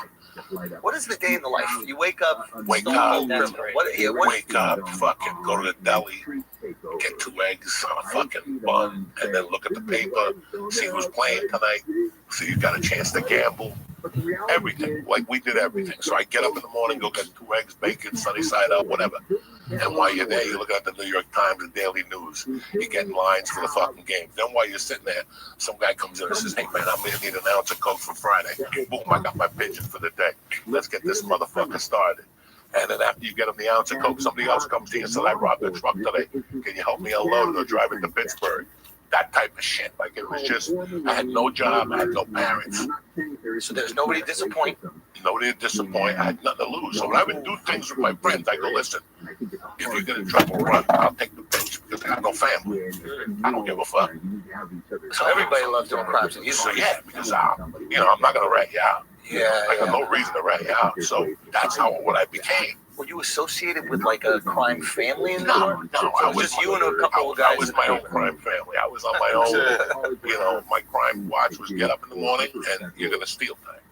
What is the day in the life? You wake up, wake up, fucking go to the deli, get 2 eggs on a fucking bun, and then look at the paper, see who's playing tonight, so you got a chance to gamble. Everything. Like, we did everything. So I get up in the morning, go get 2 eggs, bacon, sunny side up, whatever. And while you're there, you're looking at the New York Times and Daily News. You're getting lines for the fucking game. Then while you're sitting there, some guy comes in and says, hey, man, I'm going to need an ounce of Coke for Friday. Boom, I got my pigeon for the day. Let's get this motherfucker started. And then after you get him the ounce of Coke, somebody else comes to you and says, I robbed a truck today. Can you help me unload it or drive it to Pittsburgh? That type of shit. Like, it was just, I had no job, I had no parents. So there's nobody to disappoint. Nobody to disappoint. I had nothing to lose. So when I would do things with my friends, I go, listen, if you get in trouble, run. I'll take the bitch because I have no family. I don't give a fuck. So everybody loves doing crimes. So yeah, because I'm not gonna rat you out. I got no reason to rat you out. So that's what I became. Were you associated with like a crime family in there? No, I was just you and a couple of guys. I was my own crime family. I was on my own. My crime watch was get up in the morning and you're gonna steal things.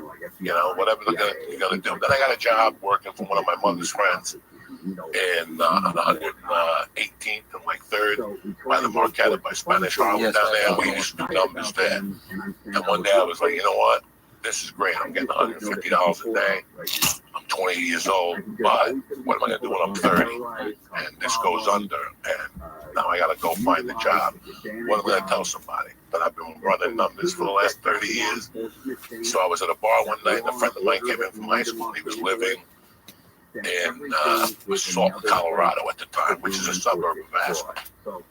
Whatever you're gonna do. Then I got a job working for one of my mother's friends in 118th and like 3rd by the Marquetta by Spanish Harlem down there. We used to do numbers there. And one day I was like, you know what? This is great. I'm getting $150 a day. I'm 20 years old, but what am I going to do when I'm 30? And this goes under, and now I got to go find a job. What am I going to tell somebody? But I've been running numbers for the last 30 years. So I was at a bar one night, and a friend of mine came in from high school. He was living in Salt, Colorado at the time, which is a suburb of Aspen.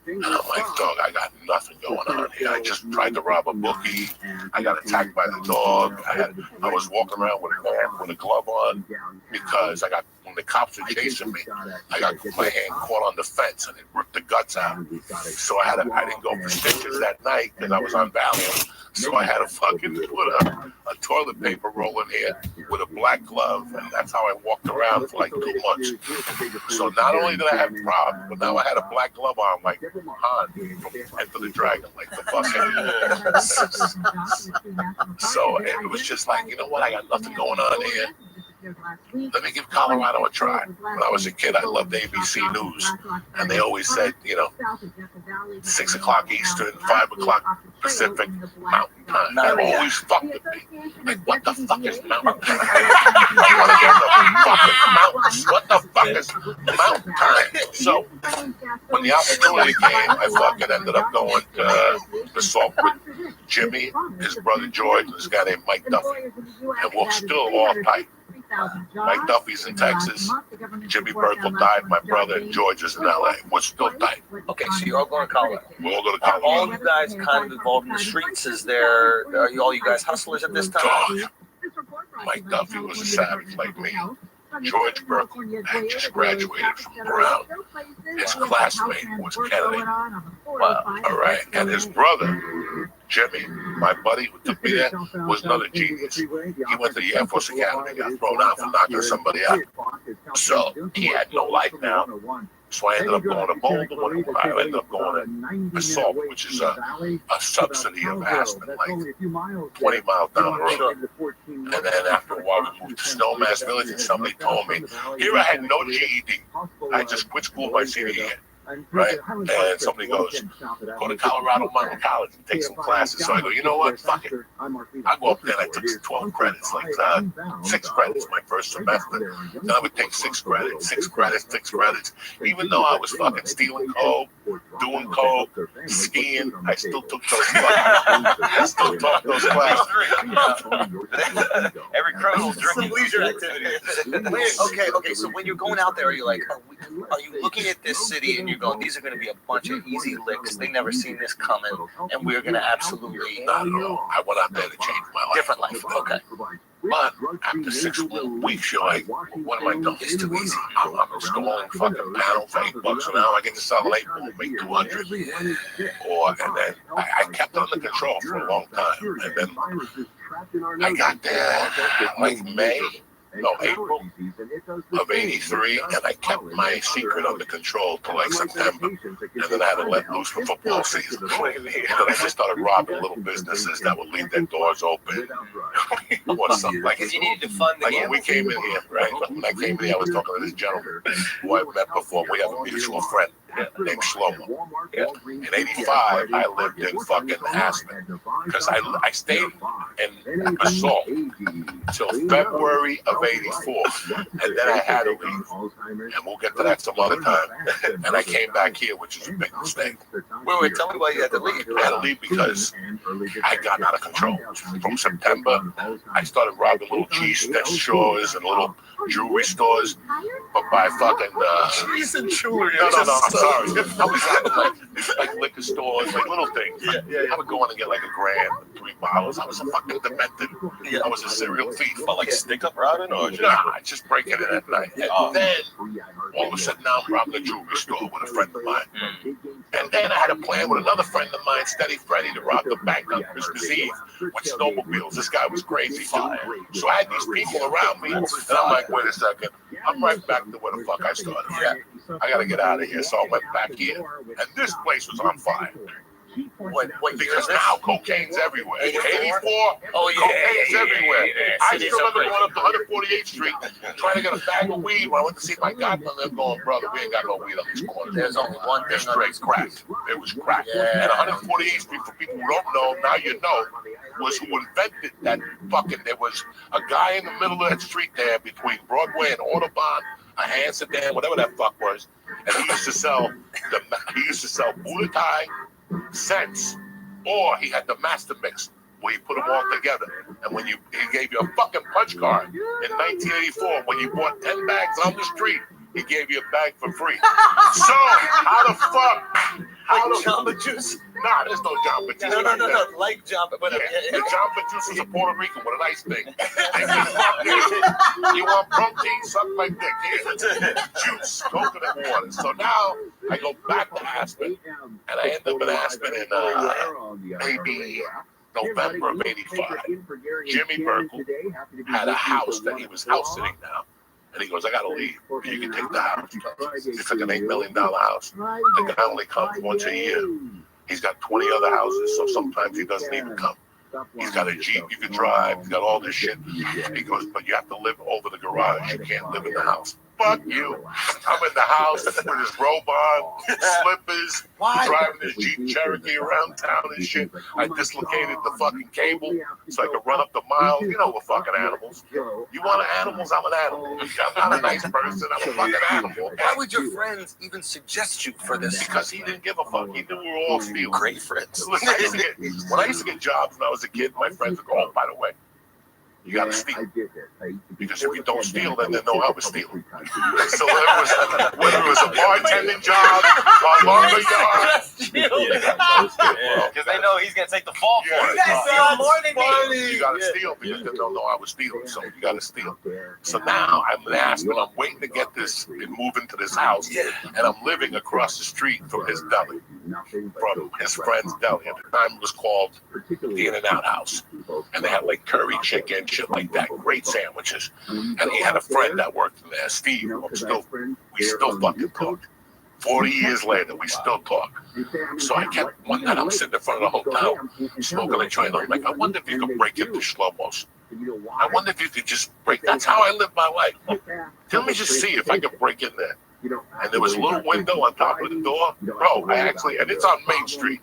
And I'm like, dog, I got nothing going on here. I just tried to rob a bookie. I got attacked by the dog. I was walking around with a glove on because I got when the cops were chasing me, I got my hand caught on the fence and it ripped the guts out. So I didn't go for stitches that night because I was on Valium. So I had to fucking put a toilet paper roll in here with a black glove, and that's how I walked around for like 2 months. So not only did I have problems, but now I had a black glove on like Han from Enter the Dragon, like the fucking. So it was just like, you know what? I got nothing going on here. Let me give Colorado a try. When I was a kid, I loved ABC News, and they always said, 6 o'clock Eastern, 5 o'clock Pacific, Mountain Time. That always fucked with me. Like, what the fuck is Mountain Time? I want to get the fucking mountains. What the fuck is Mountain Time? So, when the opportunity came, I fucking ended up going to Salt with Jimmy, his brother George, and this guy named Mike Duffy. And we're still all tight. Mike Duffy's in Texas, Jimmy Berkel died, my brother, and George is in LA. We're still tight. Okay, so you're all going to Colorado. We're all going to Are Colorado. all you guys kind of involved in the streets? Are you guys hustlers at this time? Mike Duffy was a savage like me. George Berkel had just graduated from Brown. His classmate was Kennedy. Wow. All right. And his brother, Jimmy, my buddy who took me there, was another genius. He went to the Air Force Academy, got thrown out for knocking somebody out. So he had no life now. So I ended up going to Boulder. I ended up going to Assault, which is a subsidy of Aspen, like 20 miles down the road. And then after a while, we moved to Snowmass Village, and somebody told me, here I had no GED. I just quit school my senior year. Right? And somebody goes, go to Colorado Mountain College and take some classes. So I go, you know what? Fuck it. I go up there and I took 12 credits, like 6 credits my first semester. Then I would take 6 credits, 6 credits, 6 credits. Even though I was fucking stealing coke, doing coke, skiing, I still took those classes. I still taught those classes. Every criminal drinking leisure activity. Okay. So when you're going out there, are you like, are you looking at this city and you're going, these are going to be a bunch of easy licks. They never seen this coming, and we're going to absolutely. Not at all. I went out there to change my life. Different life. Okay. But after 6 weeks, you're like, what am I doing? It's too easy. I'm installing fucking panels for $8 an hour. I get to sell an 8 and make 200. And then I kept under control for a long time. And then I got there like April of 83, and I kept my secret under control till like September. And then I had to let loose for football season. And then I just started robbing little businesses that would leave their doors open or something like that. You needed to fund the Like when we came in here, right? When I came in here, I was talking to this gentleman who I've met before. We have a mutual friend named Shlomo. In 85, I lived in fucking Aspen because I stayed in Assault till February of 84, and then I had to leave, and we'll get to that some other time. And I came back here, which is a big mistake. Wait, tell me why you had to leave. I had to leave because I got out of control. From September, I started robbing little cheese stores and little jewelry stores, but by fucking cheese and jewelry. No, I'm sorry. I was robbing like liquor stores, like little things. I would go in and get like $1 grand, 3 bottles. I was a fucking demented. I was a serial thief. But like stick up robbing or just break it in at night. And then all of a sudden now I'm robbing a jewelry store with a friend of mine. And then I had a plan with another friend of mine, Steady Freddy, to rob the bank on Christmas Eve with snowmobiles. This guy was crazy too. So I had these people around me, and I'm like, wait a second, I'm right back to where the fuck I started. I gotta get out of here. So I went back here, and this place was on fire. Because now cocaine's everywhere. 84, cocaine's everywhere. I still remember going up to 148th Street trying to get a bag of weed when I went to see my godmother. They're going, brother, we ain't got no weed on this corner. There's only one thing. Straight crack. It was crack. And 148th Street, for people who don't know, now you know, was who invented that fucking. There was a guy in the middle of that street there between Broadway and Audubon, a hand sedan, whatever that fuck was, and he used to sell Buddha Thai, cents, or he had the master mix where he put them all together. And when he gave you a fucking punch card in 1984, when you bought 10 bags on the street, he gave you a bag for free. So how the fuck Like Jamba Juice? Nah, there's no Jamba Juice. No, like Jamba. But The Jamba Juice is a Puerto Rican with a nice thing. You want protein? Suck my dick. Here, juice, coconut water. So now I go back to Aspen, and I end up in Aspen in maybe November of '85. Jimmy Merkel had a house that he was house sitting now. And he goes, I gotta leave. You can take the house. It's like an $8 million house. The guy only comes once a year. He's got 20 other houses, so sometimes he doesn't even come. He's got a Jeep you can drive. He's got all this shit. He goes, but you have to live over the garage. You can't live in the house. Fuck you. I'm in the house with his robe on, slippers, driving his Jeep Cherokee around town and shit. I dislocated the fucking cable so I could run up the mile. You know we're fucking animals. You want animals? I'm an animal. I'm not a nice person. I'm a fucking animal. Why would your friends even suggest you for this? Because he didn't give a fuck. He knew we were all stealing. Great friends. Listen, when I used to get jobs when I was a kid, my friends would go, oh, by the way, you gotta steal. Because if you don't steal, then they know I was stealing. So whether it was a bartending job, a lumber yard, because they know he's gonna take the fall for it. You gotta steal more than me. You gotta steal because they don't know I was stealing. So you gotta steal. So now I'm in Aspen. I'm waiting to get this and move into this house, and I'm living across the street from his deli, from his friend's deli. At the time, it was called the In-N-Out House, and they had like curry chicken, shit like that, great sandwiches. And he had a friend that worked in there, Steve. We still fucking talk. 40 years later, we still talk. So I kept, one night I'm sitting in front of the hotel, smoking a joint. I'm like, I wonder if you could break into Shlomo's. I wonder if you could just break. That's how I live my life. Let me just see if I can break in there. And there was a little window on top of the door. Bro, and it's on Main Street.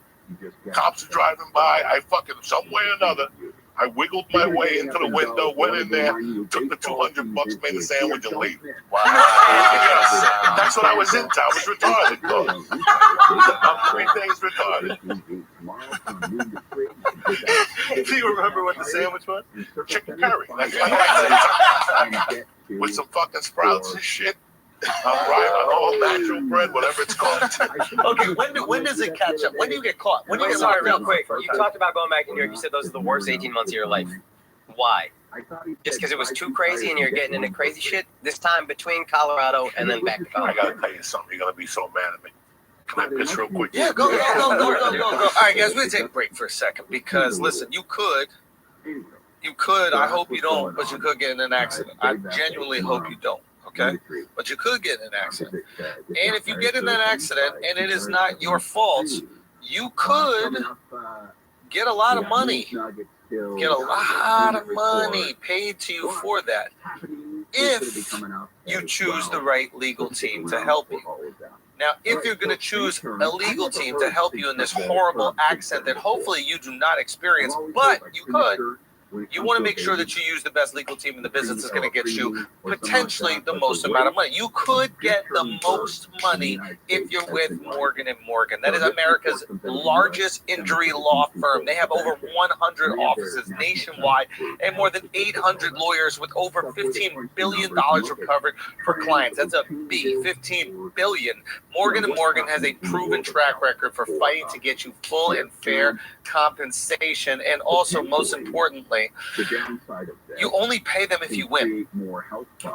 Cops are driving by. I fucking, some way or another, I wiggled my way into the window, went in there, took the $200, made a sandwich, and leave. Wow. Yes. That's what I was into. I was retarded, though. I'm 3 days retarded. Do you remember what the sandwich was? Chicken curry. That's what I like. With some fucking sprouts and shit. I'm right on all natural bread, whatever it's called. Okay, when does it catch up? When do you get caught? When do you get Sorry, real quick. You talked about going back to New York. You said those are the worst 18 months of your life. Why? Just because it was too crazy and you're getting into crazy shit? This time between Colorado and then back to Colorado. I gotta tell you something. You're gonna be so mad at me. Can I piss real quick? Yeah, go. All right, guys, we're gonna take a break for a second because listen, you could. I hope you don't, but you could get in an accident. I genuinely hope you don't. Okay, but you could get in an accident, and if you get in that accident and it is not your fault, you could get a lot of money. Get a lot of money paid to you for that if you choose the right legal team to help you. Now, if you're going to choose a legal team to help you in this horrible accident that hopefully you do not experience, but you could, you want to make sure that you use the best legal team in the business that's going to get you potentially the most amount of money. You could get the most money if you're with Morgan & Morgan. That is America's largest injury law firm. They have over 100 offices nationwide and more than 800 lawyers with over $15 billion recovered for clients. That's a B, 15 billion. Morgan & Morgan has a proven track record for fighting to get you full and fair compensation, and also, most importantly, you only pay them if you win.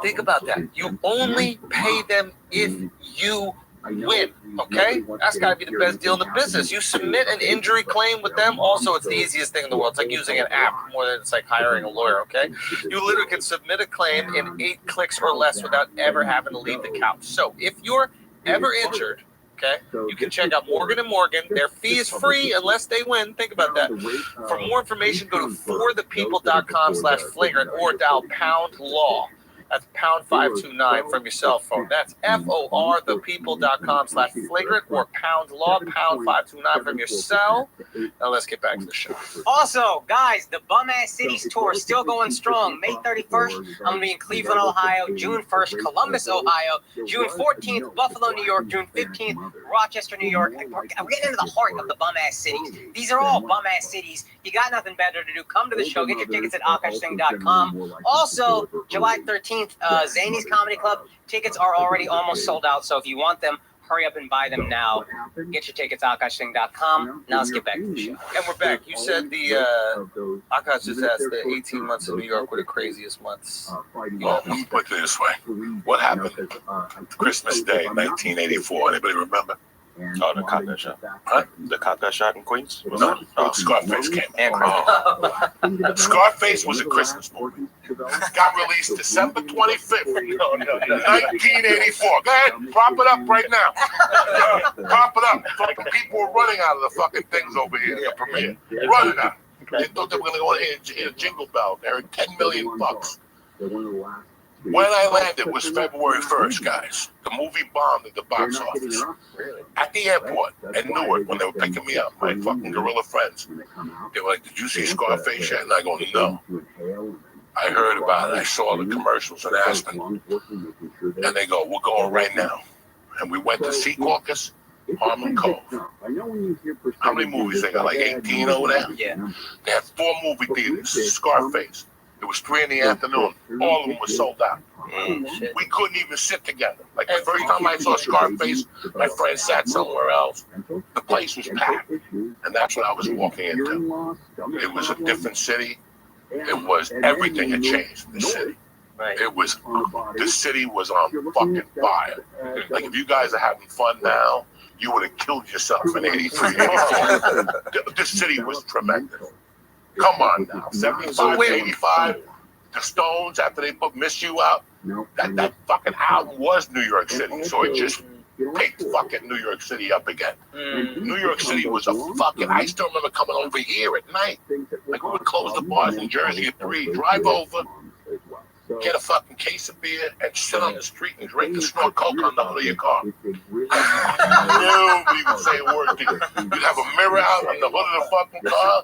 Think about that. You only pay them if you win, okay? That's got to be the best deal in the business. You submit an injury claim with them. Also, it's the easiest thing in the world. It's like using an app more than it's like hiring a lawyer, okay? You literally can submit a claim in 8 clicks or less without ever having to leave the couch. So if you're ever injured, okay, you can check out Morgan & Morgan. Their fee is free unless they win. Think about that. For more information, go to forthepeople.com/flagrant or dial #law. That's #529 from your cell phone. That's forthepeople.com/flagrant or #law, #529 from your cell. Now let's get back to the show. Also, guys, the Bum Ass Cities tour is still going strong. May 31st, I'm going to be in Cleveland, Ohio. June 1st, Columbus, Ohio. June 14th, Buffalo, New York. June 15th, Rochester, New York. We're getting into the heart of the Bum Ass Cities. These are all Bum Ass Cities. You got nothing better to do. Come to the show. Get your tickets at akashsing.com. Also, July 13th, Zany's Comedy Club. Tickets are already almost sold out, so if you want them, Hurry up and buy them now. Get your tickets at AkashSingh.com. Now let's get back to the show. And we're back. You said the Akash just asked the 18 months in New York were the craziest months. Well, put it this way. What happened Christmas Day, 1984? Anybody remember? Oh, the cop got shot. Huh? The cop got shot in Queens? No, Scarface came out. Scarface was a Christmas movie. Got released December 25th, 1984. Go ahead, prop it up right now. Prop it up. Fucking people were running out of the fucking things over here. The premiere. Running out. They thought they were going to go and hear a jingle bell. They heard 10 million bucks. When I landed was February 1st, guys. The movie bombed at the box office. At the airport in Newark, when they were picking me up, my fucking gorilla friends, they were like, did you see Scarface yet? And I go, no. I heard about it. I saw the commercials in Aspen. And they go, we're going right now. And we went to Sea Caucus, Harmon Cove. How many movies they got? Like 18 over there? Yeah. They had 4 movie theaters. Scarface. It was 3 in the afternoon. All of them were sold out. We couldn't even sit together. Like the first time I saw Scarface, my friend sat somewhere else. The place was packed. And that's what I was walking into. It was a different city. It was, everything had changed in the city. It was, the city was on fucking fire. Like if you guys are having fun now, you would have killed yourself in 83. This city was tremendous. Come on now, 75, 85, the Stones, after they put Miss You out, that fucking album was New York City, so it just picked fucking New York City up again. New York City was a fucking, I still remember coming over here at night, like we would close the bars in Jersey at 3, drive over, get a fucking case of beer, and sit on the street and drink and snort coke on the hood of your car. Nobody would say a word to you. You'd have a mirror out on the hood of the fucking car,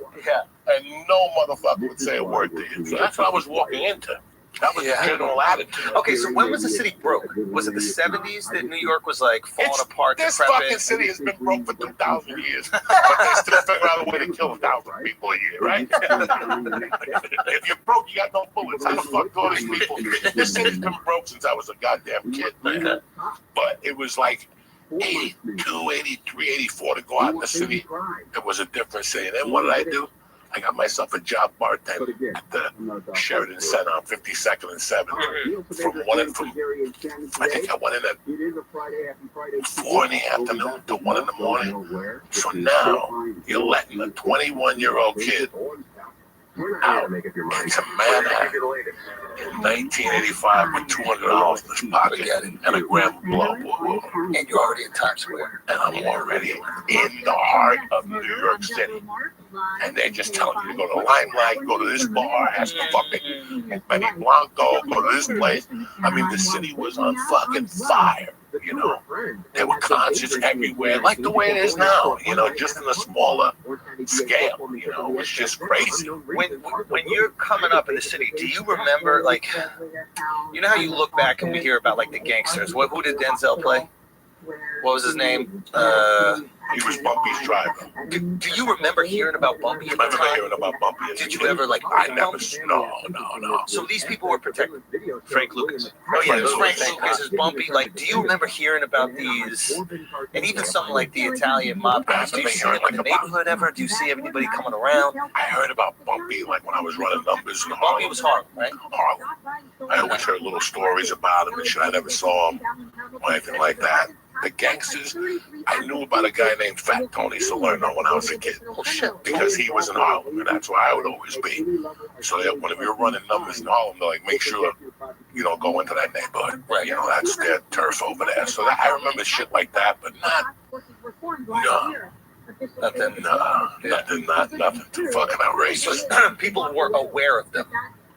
and no motherfucker would say a word to you. So that's what I was walking into. That was the general attitude. Okay, so when was the city broke? Was it the 70s that New York was like falling apart? This fucking city has been broke for 2,000 years, but they still figure out a way to kill 1,000 people a year, right? If you're broke, you got no bullets. How the fuck do all these people? This city's been broke since I was a goddamn kid, man. But it was like 82, 83, 84 to go out in the city. It was a different city. And then what did I do? I got myself a job bartending at the Sheridan Center on 52nd and 7th. I think I went in at 4 in the afternoon to 1 in the morning. So now you're letting a 21-year-old kid out into Manhattan in 1985 with $200 in his pocket and a gram of blow. And you're already in Times Square. And I'm already in the heart of New York City. And they're just telling you to go to Limelight, go to this bar, ask for fucking Benny Blanco, go to this place. I mean, the city was on fucking fire, you know. There were concerts everywhere, like the way it is now, you know, just in a smaller scale, you know. It was just crazy. When you're coming up in the city, do you remember, like, you know how you look back and we hear about, like, the gangsters? Who did Denzel play? What was his name? He was Bumpy's driver. Do you remember hearing about Bumpy at the time? I remember hearing about Bumpy. Did you ever, like, I never, no. So these people were protected. Frank Lucas. Oh, yeah, Frank Lucas is Bumpy. Like, do you remember hearing about these, and even something like the Italian mob guys? Do you see them in the neighborhood ever? Do you see anybody coming around? I heard about Bumpy, like, when I was running numbers in Harlem. Bumpy was Harlem, right? Harlem. I always heard little stories about him and shit. I never saw him or anything like that. The gangsters, I knew about a guy named Fat Tony Salerno when I was a kid. Oh, shit. Because he was in Harlem, and that's where I would always be. So that when we were running numbers in Harlem, they're like, make sure you don't go into that neighborhood. Right. You know, that's their turf over there. So that, I remember shit like that, but not nothing too fucking outrageous. People were aware of them,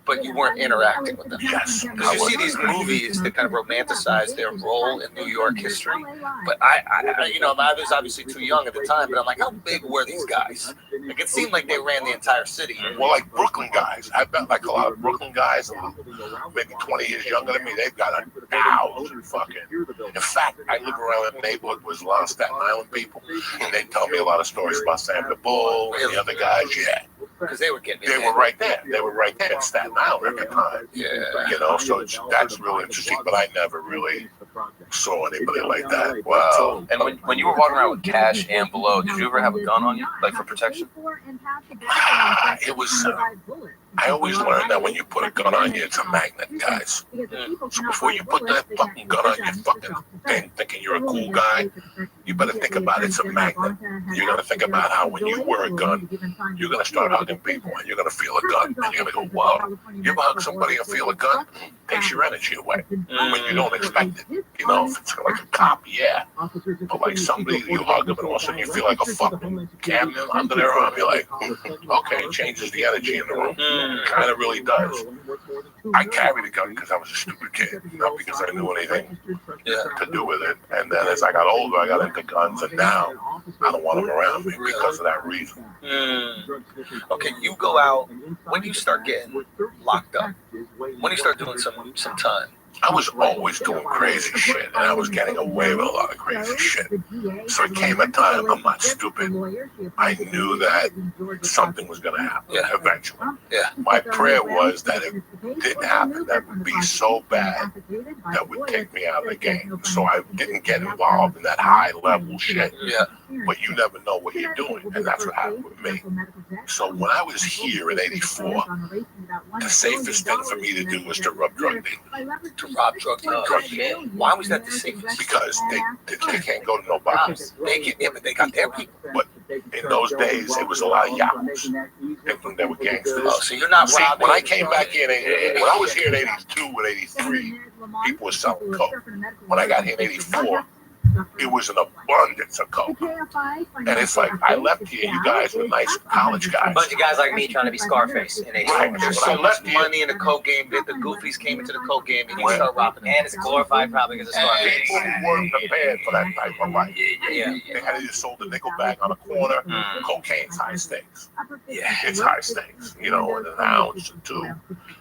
but you weren't interacting with them. Yes. Because you see these movies that kind of romanticize their role in New York history. But I you know, I was obviously too young at the time, but I'm like, how big were these guys? Like, it seemed like they ran the entire city. Well, like Brooklyn guys. I bet like a lot of Brooklyn guys, maybe 20 years younger than me, they've got 1,000 fucking. In fact, I live around that neighborhood with a lot of Staten Island people, and they tell me a lot of stories about Sam the Bull and the other guys, Because they were getting They were right there. They were right there in Staten Island at the time. Yeah. You know, so that's really interesting, but I never really saw anybody like that. Wow. And when you were walking around with cash and below, did you ever have a gun on you, like for protection? It was. I always learned that when you put a gun on you, it's a magnet, guys. So before you put that fucking gun on your fucking thing, thinking you're a cool guy, you better think about it's a magnet. You're gonna think about how when you wear a gun, you're gonna start hugging people and you're gonna feel a gun and you're gonna go, whoa. You ever hug somebody and feel a gun? Takes your energy away when you don't expect it. You know, if it's like a cop, yeah. But like somebody, you hug them and all of a sudden you feel like a fucking cannon under their arm. You're like, okay, it changes the energy in the room. Kind of really does. I carried a gun because I was a stupid kid, not because I knew anything to do with it. And then as I got older, I got into guns, and now I don't want them around me because of that reason. Okay, you go out, when do you start getting locked up? When do you start doing some time? I was always doing crazy shit, and I was getting away with a lot of crazy shit. So it came a time, I'm not stupid, I knew that something was going to happen eventually. My prayer was that it didn't happen, that would be so bad that would take me out of the game. So I didn't get involved in that high-level shit. But you never know what you're doing, and that's what happened with me. So when I was here in '84, the safest thing for me to do was to rub drug dealers. To rob drug dealers? Why was that the safest? Because they can't go to no bars. But they got their people. But in those days, it was a lot of yahoos. They were gangsters. Oh, so you're not robbing. When I came back here, when I was here in '82 and '83, people were selling coke. When I got here in '84, it was an abundance of coke. And it's like, I left here, you guys were nice college guys. A bunch of guys like me trying to be Scarface in '84. Right. There's so much money in the coke game that the goofies came into the coke game and you start robbing. And it's glorified probably because of Scarface. People weren't prepared for that type of life. They had just sold a nickel bag on a corner. Cocaine's high stakes. It's high stakes, you know, and an ounce or two.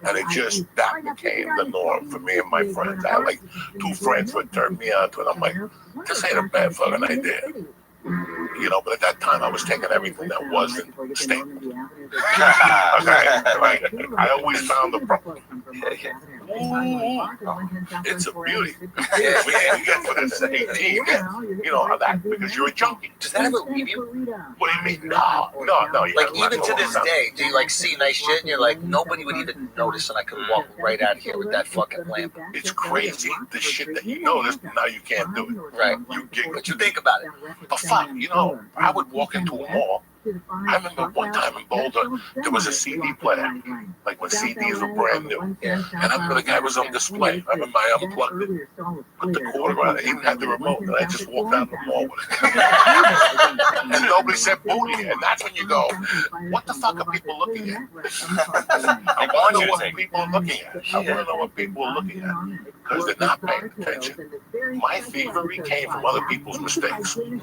And that became the norm for me and my friends. I had like 2 friends who had turned me on to it. I'm like, this ain't a bad fucking idea. You know, but at that time I was taking everything that wasn't stable. I always found the problem. It's a beauty. We didn't get for this at 18. You know how that, because you're a junkie. Does that ever leave you? What do you mean? No. Like even to this day, do you like see nice shit and you're like, nobody would even notice and I could walk right out of here with that fucking lamp? It's crazy the shit that you notice, now you can't do it. Right. You giggle. But you think about it. But fuck, you know, I would walk into a mall. I remember one time in Boulder, there was a CD player, like when CDs were brand new. And I remember the guy was on display. I remember I unplugged it, put the quarter on it, even had the remote, and I just walked out the mall with it. And nobody said booty, and that's when you go, what the fuck are people looking at? I want to know what people are looking at. I want to know what people are looking at, because they're not paying attention. My thievery came from other people's mistakes. When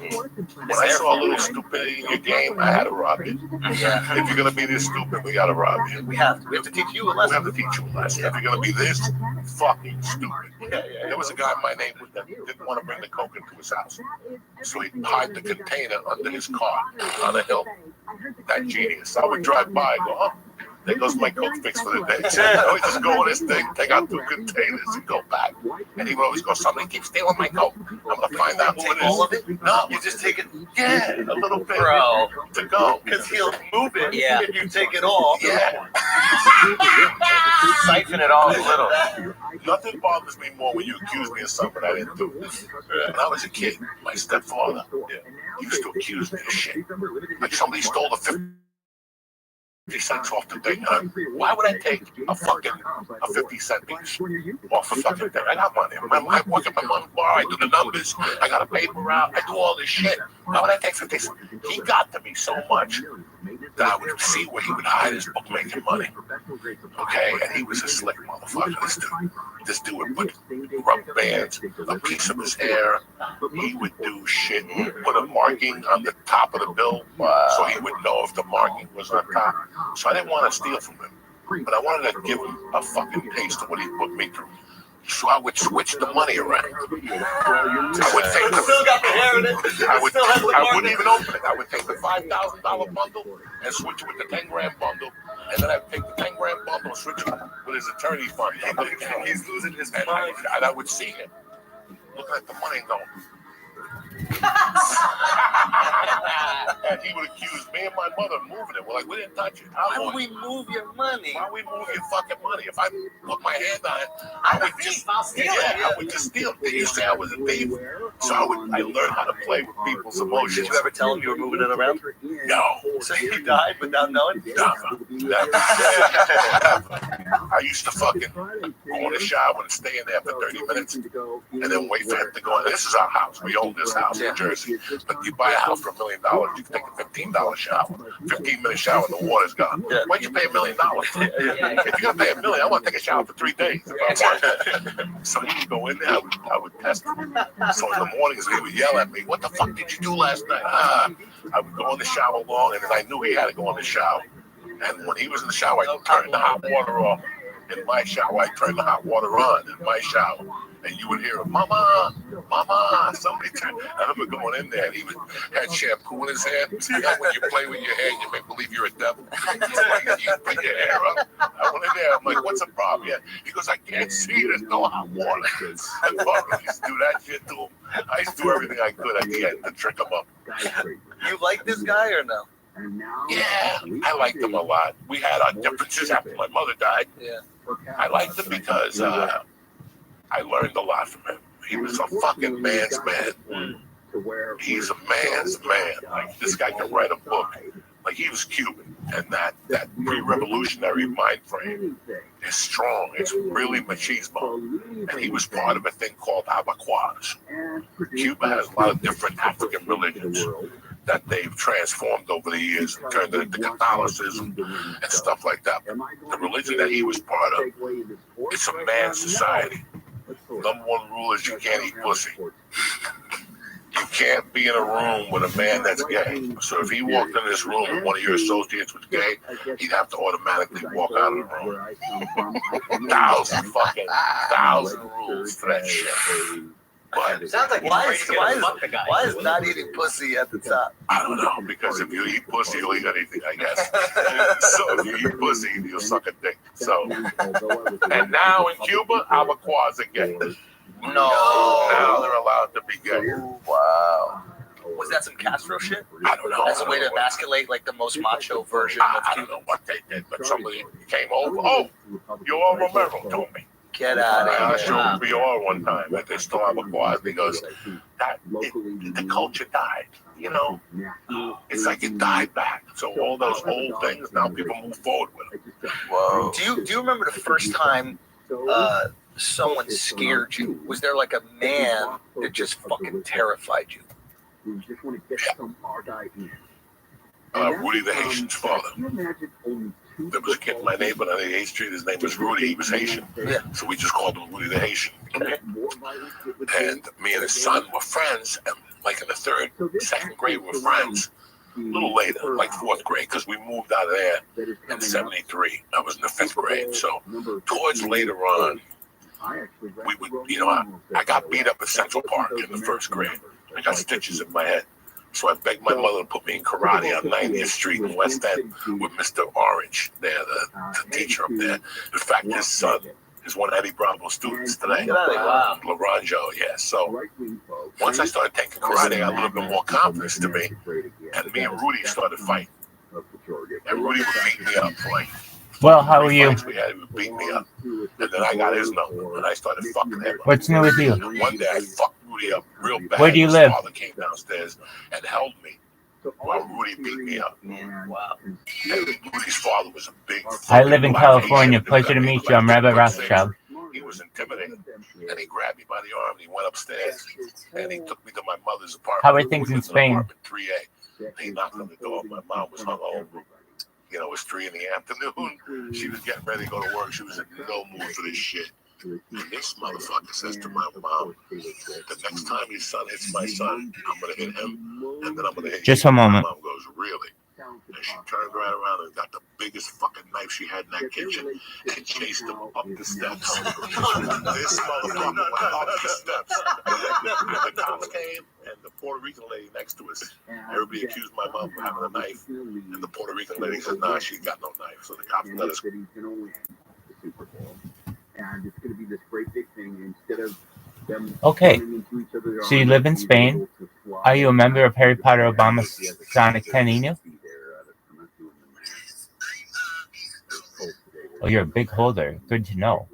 I saw a little stupidity in your game, I had to rob you. If you're gonna be this stupid, we gotta rob you. We have to teach you a lesson. We have to teach you a lesson. If you're gonna be this fucking stupid. There was a guy in my neighborhood that didn't want to bring the coke into his house, so he hid the container under his car on a hill. That genius. I would drive by and go, oh, there goes my coke fix for the day. So I would just go on this thing, take out 2 containers and go back. And he would always go, somebody keeps stealing my coke. I'm gonna find out who it is. All of it? No, You just take it. yeah, a little bit, Bro. to go. Because he'll move it if you take it all. Yeah. Siphon it all a little. Nothing bothers me more when you accuse me of something I didn't do. When I was a kid, my stepfather used to accuse me of shit. Like somebody stole the 50 cents off the thing. Why would I take a 50-cent piece off a fucking thing? I got money. I work at my mom's bar. I do the numbers. I got a paper route. I do all this shit. Why would I take 50 cents? He got to me so much that I would see where he would hide his book making money. Okay, and he was a slick motherfucker. This dude would put rubber bands, a piece of his hair. He would do shit, put a marking on the top of the bill, so he would know if the marking was on top. So I didn't want to steal from him, but I wanted to give him a fucking taste of what he put me through. So I would switch the money around. I would take Still got the hair in it. I wouldn't even open it. I would take the $5,000 bundle and switch it with the 10 grand bundle. And then I'd take the 10 grand bundle and switch it with his attorney fund. He's losing his mind. And I would see him. looking at the money and going. And he would accuse me and my mother of moving it. We're like, we didn't touch it. Why would we move your money? Why would we move your fucking money? If I put my hand on it, I would just steal it. I would just steal it. Did you say I was a thief? So I learned how to play with people's emotions. Did you ever tell him you were moving it around? No. So he died without knowing? Never. I used to fucking go in the shower and stay in there for 30 minutes and then wait for him to go in. This is our house. We own this house in Jersey. But you buy a house for $1 million, you can take a $15 shower. 15-minute shower, the water's gone. Yeah. Why'd you pay $1 million? If you're gonna pay $1 million, I want to take a shower for 3 days. So he would go in there, I would test him. So in the mornings he would yell at me, "What the fuck did you do last night?" I would go in the shower long, and then I knew he had to go in the shower. And when he was in the shower, I turned the hot water off. In my shower, I turned the hot water on in my shower. And you would hear, "Mama, Mama," somebody turn. I remember going in there and he had shampoo in his hair. You know, when you play with your hair, you make believe you're a devil. You put your hair up. I went in there, I'm like, "What's the problem?" Yeah. He goes, "I can't see, there's no hot water." I used to do that shit to him. I used to do everything I could at the end to trick him up. You like this guy or no? Yeah, I liked him a lot. We had our differences after my mother died. Yeah. I liked him because I learned a lot from him. He was a fucking man's man. He's a man's man. Like, this guy can write a book. Like, he was Cuban, and that pre-revolutionary mind frame is strong. It's really machismo. And he was part of a thing called abacuas. Cuba has a lot of different African religions that they've transformed over the years and turned into Catholicism and stuff like that. The religion that he was part of, it's a man's society. Number one rule is you can't eat pussy. You can't be in a room with a man that's gay. So if he walked in this room and one of your associates was gay, he'd have to automatically walk out of the room. Thousand rules for that shit. But sounds like why is not eating pussy at the top? I don't know, because if you eat pussy, you'll eat anything, I guess. So if you eat pussy, you'll suck a dick. So, and now in Cuba, abacuas are gay. No. Now they're allowed to be gay. Wow. Was that some Castro shit? I don't know. As a way to emasculate like the most macho version of I don't know what they did, but somebody came over. Oh, you all remember told me. Get out of I here. showed VR one time that they still have abacuas because the culture died. You know, it's like it died back. So all those old things, now people move forward with them. Whoa. Do you remember the first time someone scared you? Was there like a man that just fucking terrified you? Rudy the Haitian's father. There was a kid in my neighborhood on 88th Street. His name was Rudy. He was Haitian. Yeah. So we just called him Rudy the Haitian. And me and his son were friends. And like in the second grade, we were friends. A little later, like fourth grade, because we moved out of there in 73. I was in the 5th grade. So towards later on, we would, I got beat up at Central Park in the 1st grade. I got stitches in my head. So I begged my mother to put me in karate on 90th Street in West End with Mr. Orange there, the teacher up there. In fact, his son is one of Eddie Bravo's students today. Wow. Laranjo, yeah. So once I started taking karate, I got a little bit more confidence to me. And me and Rudy started fighting. And Rudy would beat me up for like Well, how are you? we had, he would beat me up. And then I got his number and I started fucking him up. What's new with you? And one day I fucked Rudy up real bad. Where do you His live? father came downstairs and held me while Rudy beat me up. Wow. And Rudy's father was a big. I live in black California. Haitian Pleasure to that meet made you. I'm like Rabbi good Rothschild. things. He was intimidating, and he grabbed me by the arm. And he went upstairs, and he took me to my mother's apartment. How are things in It was Spain? Apartment 3A. He knocked on the door. My mom was hungover. It was 3 in the afternoon. She was getting ready to go to work. She was in no mood for this shit. And this motherfucker says to my mom, the next time your son hits my son, I'm going to hit him, and then I'm going to hit you. Just a moment. My mom goes, really? And she turned right around and got the biggest fucking knife she had in that kitchen and chased him up the steps. This motherfucker went up the steps. The cops came, and the Puerto Rican lady next to us, everybody accused my mom of having a knife, and the Puerto Rican lady said, nah, she got no knife. So the cops let us go. And it's going to be this great big thing instead of them. Okay. So you live in Spain? Are you a member of Harry Potter Obama Sonic Canino? Oh, you're a big holder. Good to know.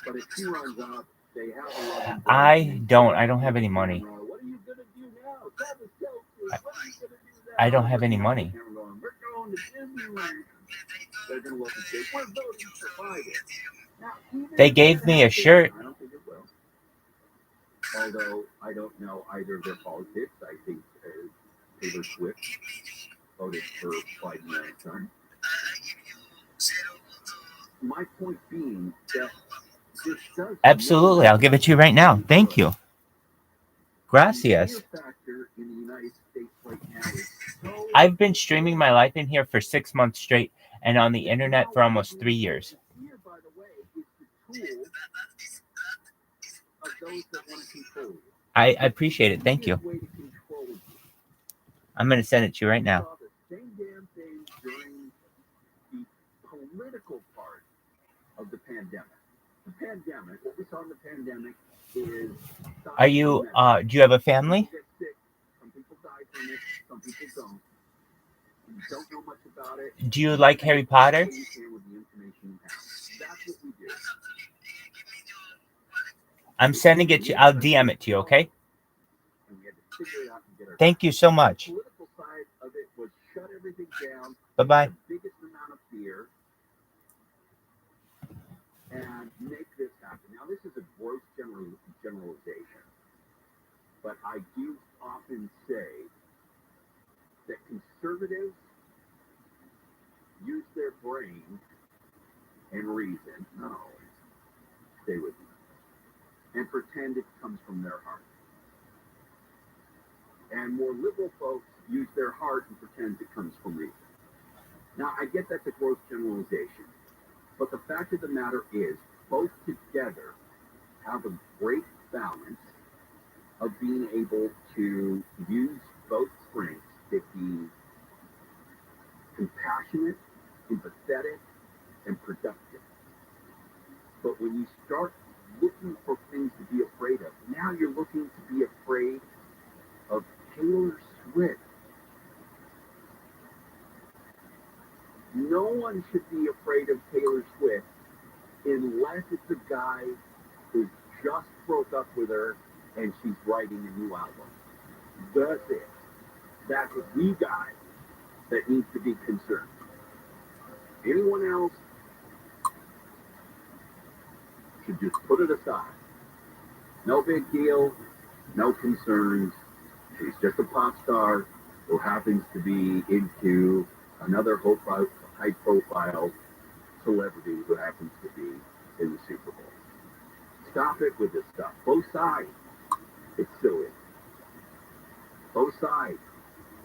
But if she runs up, they have a I don't have any money. What are you gonna do now? That was so cute. What are you gonna do now? I don't have any money. We're going to Disneyland. They're gonna look and say, we're voting for Biden. Now, They gave me a shirt. I don't think it will. Although I don't know either of their politics. I think Taylor Swift voted for Biden last time. My point being that this does Absolutely. I'll give it to you right now. Thank you. Gracias. factor in the United States right now is so I've been streaming my life in here for 6 months straight and on the internet for almost 3 years. here, by the way, is the tool of those that want to control you. I appreciate it. Thank you. Way to control you. I'm going to send it to you right now. Saw the same damn thing during the political part of the pandemic. The pandemic, what we saw in the pandemic is... Are you, do you have a family? Some people die from it, some people don't. You don't know much about it. Do you like Harry Potter? You can with the information you have. That's what we do. I'm sending it to you. I'll DM it to you, okay? And we had to figure it out and get our... Thank you so much. The political side of it was shut everything down. Bye-bye. The biggest amount of fear. And make this happen. Now, this is a gross generalization, but I do often say that conservatives use their brain and reason, no, stay with me, and pretend it comes from their heart. And more liberal folks use their heart and pretend it comes from reason. Now, I get that's a gross generalization. But the fact of the matter is, both together have a great balance of being able to use both strengths to be compassionate, empathetic, and productive. But when you start looking for things to be afraid of, now you're looking to be afraid of Taylor Swift. No one should be afraid of Taylor Swift unless it's a guy who just broke up with her and she's writing a new album. That's it. That's the guy that needs to be concerned. Anyone else should just put it aside. No big deal, no concerns. She's just a pop star who happens to be into another high-profile celebrity who happens to be in the Super Bowl. Stop it with this stuff. Both sides. It's silly. Both sides.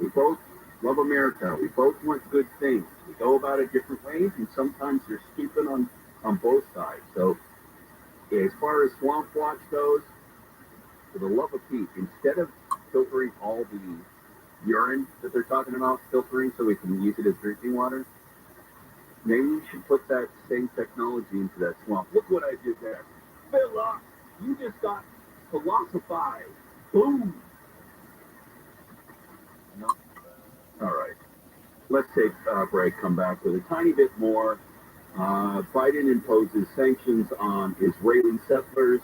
We both love America. We both want good things. We go about it different ways, and sometimes they're stupid on both sides. So, as far as Swamp Watch goes, for the love of Pete, instead of filtering all the urine that they're talking about filtering so we can use it as drinking water, maybe you should put that same technology into that swamp. Look what I did there. Philip, you just got philosophized. Boom. No. All right. Let's take a break, come back with a tiny bit more. Biden imposes sanctions on Israeli settlers.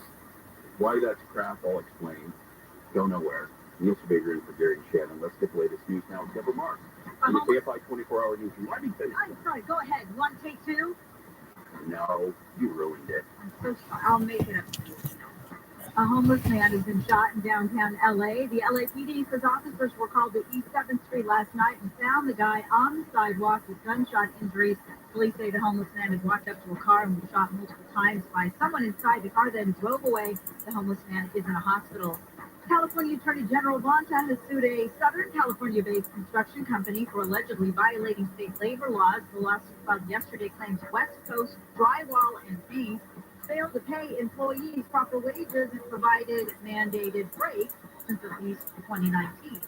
Why that's crap, I'll explain. Go nowhere. Neil Sabager for Gary and Shannon. Let's get the latest news now with Deborah Marks. On the KFI 24-hour news from Washington. I'm sorry, go ahead. You want to take two? No, you ruined it. I'm so sorry. I'll make it up. A homeless man has been shot in downtown LA. The LAPD says officers were called to East 7th Street last night and found the guy on the sidewalk with gunshot injuries. Police say the homeless man had walked up to a car and was shot multiple times by someone inside. The car then drove away. The homeless man is in a hospital. California Attorney General Bonta has sued a Southern California-based construction company for allegedly violating state labor laws. The lawsuit filed yesterday claims West Coast Drywall and Paint failed to pay employees proper wages and provided mandated breaks since at least 2019.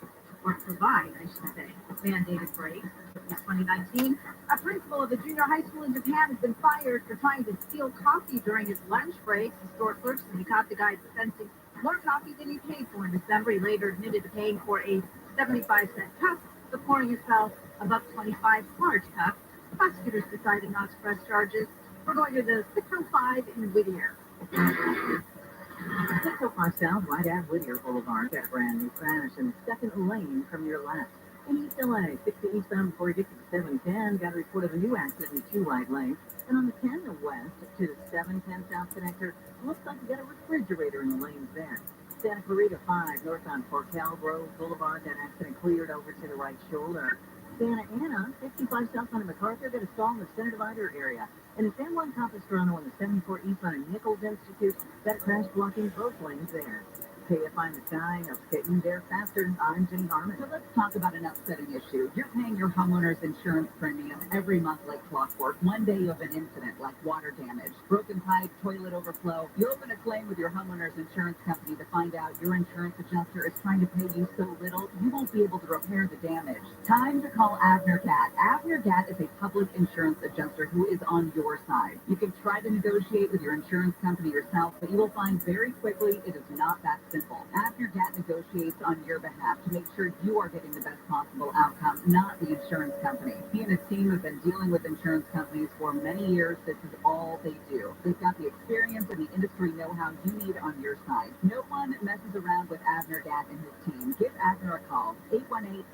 or provide, I should say, mandated breaks. In 2019, a principal of a junior high school in Japan has been fired for trying to steal coffee during his lunch breaks. The store clerks when he caught the guy dispensing more coffee than he paid for. In December, he later admitted to paying for a 75-cent cup, but pouring himself a $1.25 large cup. Prosecutors decided not to press charges. We're going to the 605 in Whittier. 605 South, right at Whittier Boulevard. Got a brand new crash in the second lane from your left. In East LA, 60 eastbound before you get to the 710. Got a report of a new accident in 2 right lanes. And on the 10 west to the 710 South connector, looks like you got a refrigerator in the lanes there. Santa Clarita 5, northbound Porcal Grove Boulevard. That accident cleared over to the right shoulder. Santa Ana, 55 southbound MacArthur, got a stall in the center divider area. And in San Juan Capistrano on the 74 eastbound Nichols Institute, that crash blocking both lanes there. KFI in the sky, no getting there faster. I'm Jenny Harmon. So let's talk about an upsetting issue. You're paying your homeowner's insurance premium every month like clockwork. One day you have an incident like water damage, broken pipe, toilet overflow. You open a claim with your homeowner's insurance company to find out your insurance adjuster is trying to pay you so little, you won't be able to repair the damage. Time to call Abner Gatt. Abner Gatt is a public insurance adjuster who is on your side. You can try to negotiate with your insurance company yourself, but you will find very quickly it is not that simple. Abner Gatt negotiates on your behalf to make sure you are getting the best possible outcome, not the insurance company. He and his team have been dealing with insurance companies for many years. This is all they do. They've got the experience and the industry know-how you need on your side. No one messes around with Abner Gatt and his team. Give Abner a call,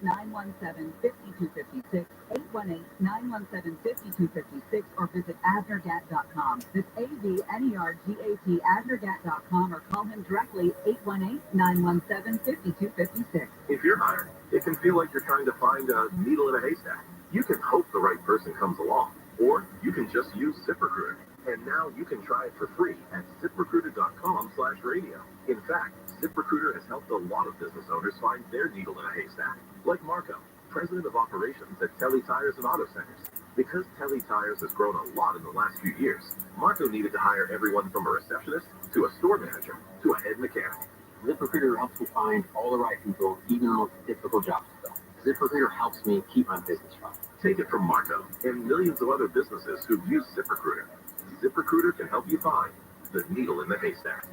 818-917-5256, 818-917-5256, or visit abnergatt.com. That's ABNERGAT, abnergatt.com, or call him directly, 818-917-5256. If you're hired, it can feel like you're trying to find a needle in a haystack. You can hope the right person comes along, or you can just use ZipRecruiter. And now you can try it for free at ZipRecruiter.com/radio. In fact, ZipRecruiter has helped a lot of business owners find their needle in a haystack, like Marco, president of operations at Telly Tires and Auto Centers. Because Telly Tires has grown a lot in the last few years, Marco needed to hire everyone from a receptionist to a store manager to a head mechanic. ZipRecruiter helps me find all the right people, even on difficult jobs to fill. ZipRecruiter helps me keep my business running. Take it from Marco and millions of other businesses who've used ZipRecruiter. ZipRecruiter can help you find the needle in the haystack.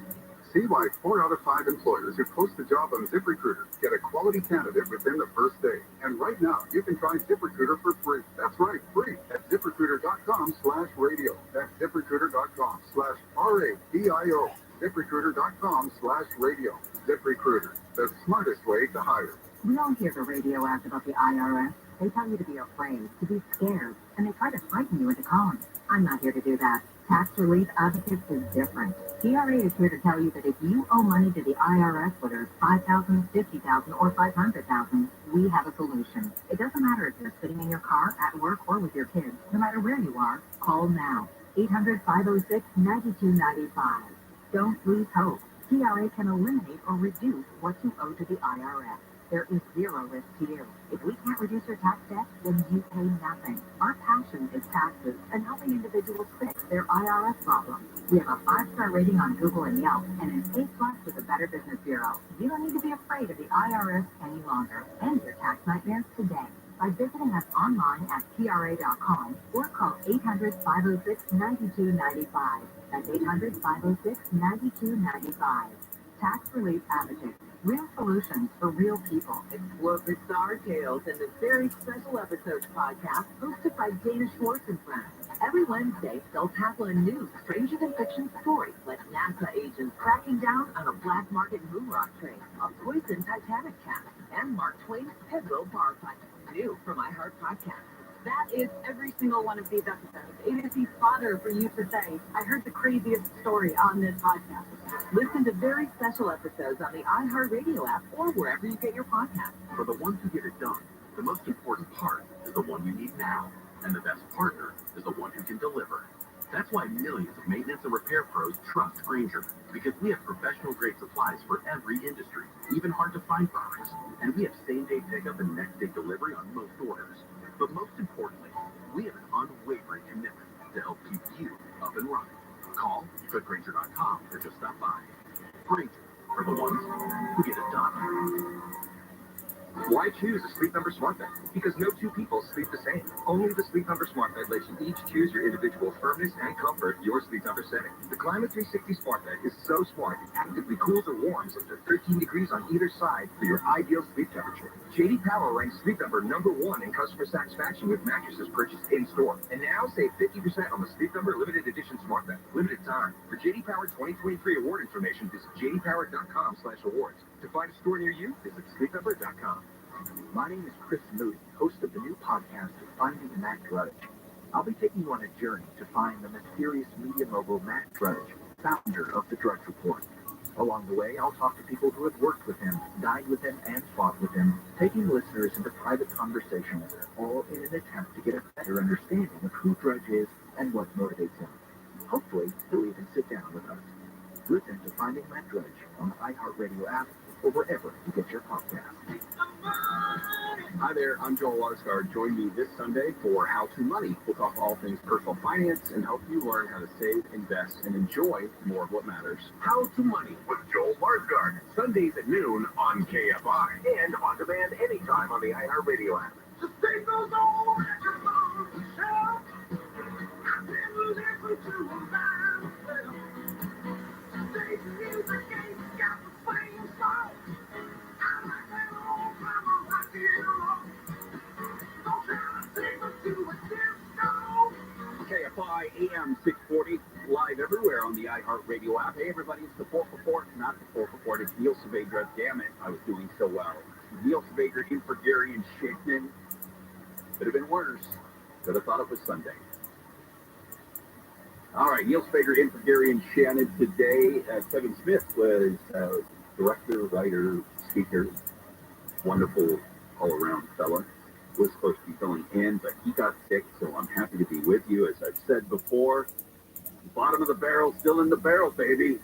See why 4 out of 5 employers who post a job on ZipRecruiter get a quality candidate within the first day. And right now, you can try ZipRecruiter for free. That's right, free at ZipRecruiter.com/radio. That's ZipRecruiter.com/RADIO. ZipRecruiter.com/radio. ZipRecruiter, the smartest way to hire. We all hear the radio ads about the IRS. They tell you to be afraid, to be scared, and they try to frighten you into calling. I'm not here to do that. Tax Relief Advocates is different. TRA is here to tell you that if you owe money to the IRS, whether it's $5,000, $50,000, or $500,000, we have a solution. It doesn't matter if you're sitting in your car, at work, or with your kids. No matter where you are, call now. 800-506-9295. Don't lose hope. TRA can eliminate or reduce what you owe to the IRS. There is zero risk to you. If we can't reduce your tax debt, then you pay nothing. Our passion is taxes and helping individuals fix their IRS problems. We have a 5-star rating on Google and Yelp and an A+ with the Better Business Bureau. You don't need to be afraid of the IRS any longer. End your tax nightmares today by visiting us online at TRA.com or call 800-506-9295. That's 800-506-9295. Tax Relief Advocates. Real solutions for real people. Explore bizarre tales in this very special episodes podcast hosted by Dana Schwartz and friends. Every Wednesday, they'll tackle a new stranger than fiction story, like NASA agents cracking down on a black market moon rock trade, a poisoned Titanic cast, and Mark Twain's pivotal bar fight. New from iHeart Podcast. That is every single one of these episodes. It is the fodder for you to say, I heard the craziest story on this podcast. Listen to very special episodes on the iHeartRadio app or wherever you get your podcasts. For the ones who get it done, the most important part is the one you need now, and the best partner is the one who can deliver. That's why millions of maintenance and repair pros trust Grainger, because we have professional-grade supplies for every industry, even hard-to-find products, and we have same-day pickup and next-day delivery on most orders. But most importantly, we have an unwavering commitment to help keep you up and running. Call, click Grainger.com, or just stop by. Grainger, for the ones who get it done. Why choose a Sleep Number smart bed? Because no two people sleep the same. Only the Sleep Number smart bed lets you each choose your individual firmness and comfort, your Sleep Number setting. The Climate 360 smart bed is so smart, it actively cools or warms up to 13 degrees on either side for your ideal sleep temperature. JD Power ranks Sleep Number #1 in customer satisfaction with mattresses purchased in-store. And now save 50% on the Sleep Number limited edition smart bed. Limited time. For JD Power 2023 award information, visit jdpower.com/awards. To find a store near you, visit sleepnumber.com. My name is Chris Moody, host of the new podcast, Finding Matt Drudge. I'll be taking you on a journey to find the mysterious media mogul Matt Drudge, founder of the Drudge Report. Along the way, I'll talk to people who have worked with him, dined with him, and fought with him, taking listeners into private conversations, all in an attempt to get a better understanding of who Drudge is and what motivates him. Hopefully, he'll even sit down with us. Listen to Finding Matt Drudge on the iHeartRadio app or wherever you get your podcasts. Hi there, I'm Joel ROTHSCHILD. Join me this Sunday for How to Money. We'll talk all things personal finance and help you learn how to save, invest, and enjoy more of what matters. How to Money with Joel ROTHSCHILD. Sundays at noon on KFI and on demand anytime on the iHeartRadio app. Just take those old records on the shelf. I've been listening to them by myself. Today's music ain't got the same song. I like that old drama rock and roll. Don't try to take me to a disco. KFI AM 640, live everywhere on the iHeartRadio app. Hey everybody, it's the 4 for 4, not the 4 for 4, it's Neil Saavedra. Damn it, I was doing so well. Neil Saavedra in for Gary and Shannon. Could have been worse. Could have thought it was Sunday. All right, Neil Saavedra in for Gary and Shannon today. Kevin Smith was director, writer, speaker, wonderful all-around fella. Was supposed to be filling in, but he got sick, so I'm happy to be with you. As I've said before, the bottom of the barrel still in the barrel, baby.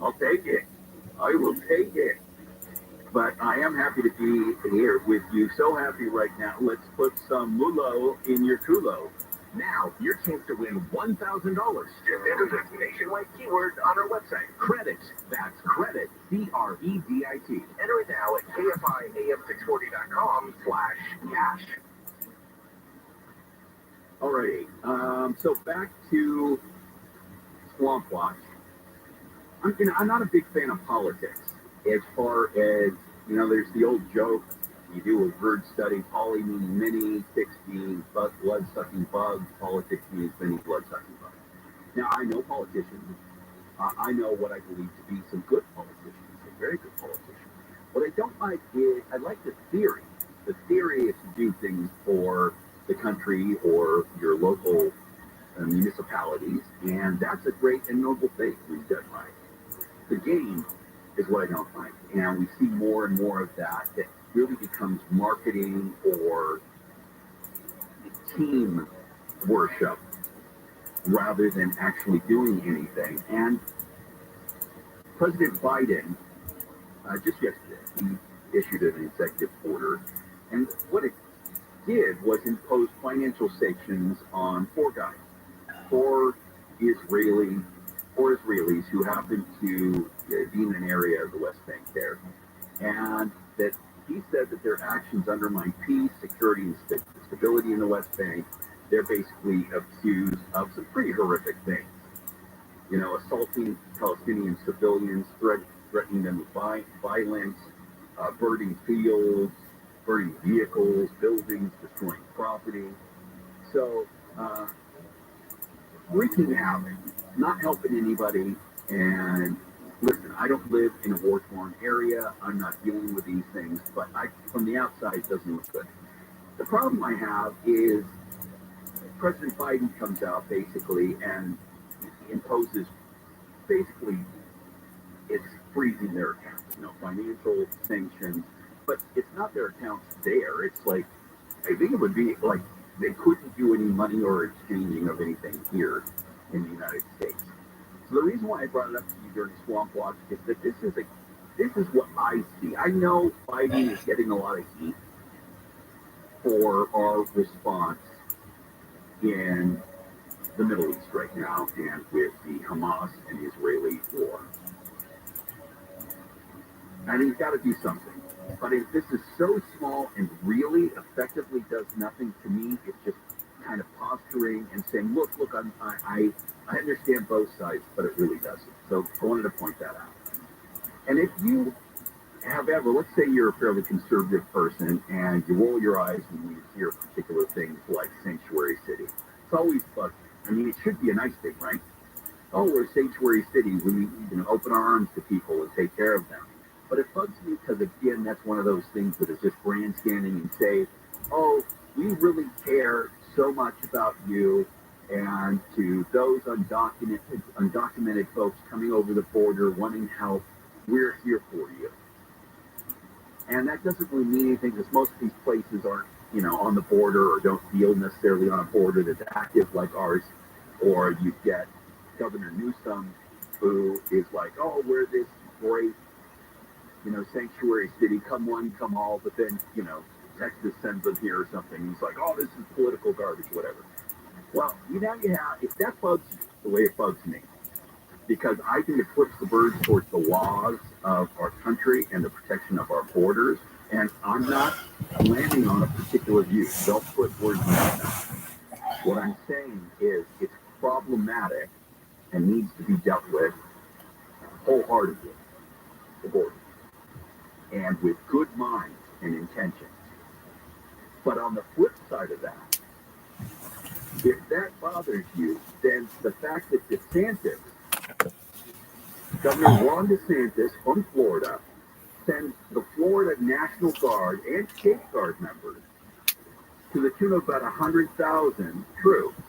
I'll take it. I will take it. But I am happy to be here with you. So happy right now. Let's put some mulo in your culo. Now, your chance to win $1,000. Just enter this nationwide keyword on our website. Credit. That's credit. CREDIT. Enter it now at KFIAM640.com/cash. Alrighty. So back to Swamp Watch. I'm not a big fan of politics. As far as, there's the old joke. You do a word study, poly meaning many, ticks meaning blood-sucking bugs, politics means many blood-sucking bugs. Now, I know politicians. I know what I believe to be some good politicians, some very good politicians. What I don't like is, I like the theory. The theory is to do things for the country or your local municipalities, and that's a great and noble thing when done right. The game is what I don't like, and we see more and more of that really becomes marketing or team worship rather than actually doing anything. And President Biden, just yesterday, he issued an executive order, and what it did was impose financial sanctions on four Israelis who happen to be in an area of the West Bank there, and that he said that their actions undermine peace, security, and stability in the West Bank. They're basically accused of some pretty horrific things. Assaulting Palestinian civilians, threatening them with violence, burning fields, burning vehicles, buildings, destroying property. So, wreaking havoc, not helping anybody, and listen, I don't live in a war-torn area. I'm not dealing with these things, but from the outside, it doesn't look good. The problem I have is President Biden comes out basically and imposes, basically, it's freezing their accounts, financial sanctions, but it's not their accounts there. It's like, I think it would be like they couldn't do any money or exchanging of anything here in the United States. So the reason why I brought it up to you during Swamp Watch is that this is what I see. I know Biden is getting a lot of heat for our response in the Middle East right now and with the Hamas and Israeli war. I mean, he's got to do something. But if this is so small and really effectively does nothing to me, it's just kind of posturing and saying, look, I understand both sides, but it really doesn't. So I wanted to point that out. And if you have ever, let's say you're a fairly conservative person and you roll your eyes when you hear particular things like sanctuary city, it's always bugging. I mean, it should be a nice thing, right? Oh, we're a sanctuary city. We can open our arms to people and take care of them. But it bugs me because, again, that's one of those things that is just grandstanding and say, oh, we really care so much about you, and to those undocumented folks coming over the border wanting help, we're here for you. And that doesn't really mean anything because most of these places aren't, on the border or don't deal necessarily on a border that's active like ours. Or you get Governor Newsom, who is like, oh, we're this great, sanctuary city, come one, come all, but then, Texas sends them here or something. He's like, oh, this is political garbage, whatever. Well, if that bugs you the way it bugs me, because I think it flips the bird towards the laws of our country and the protection of our borders, and I'm not landing on a particular view. Don't put words in my mouth. What I'm saying is it's problematic and needs to be dealt with wholeheartedly, the border, and with good minds and intentions. But on the flip side of that, if that bothers you, then the fact that Governor Ron DeSantis from Florida, sends the Florida National Guard and State Guard members to the tune of about 100,000 troops.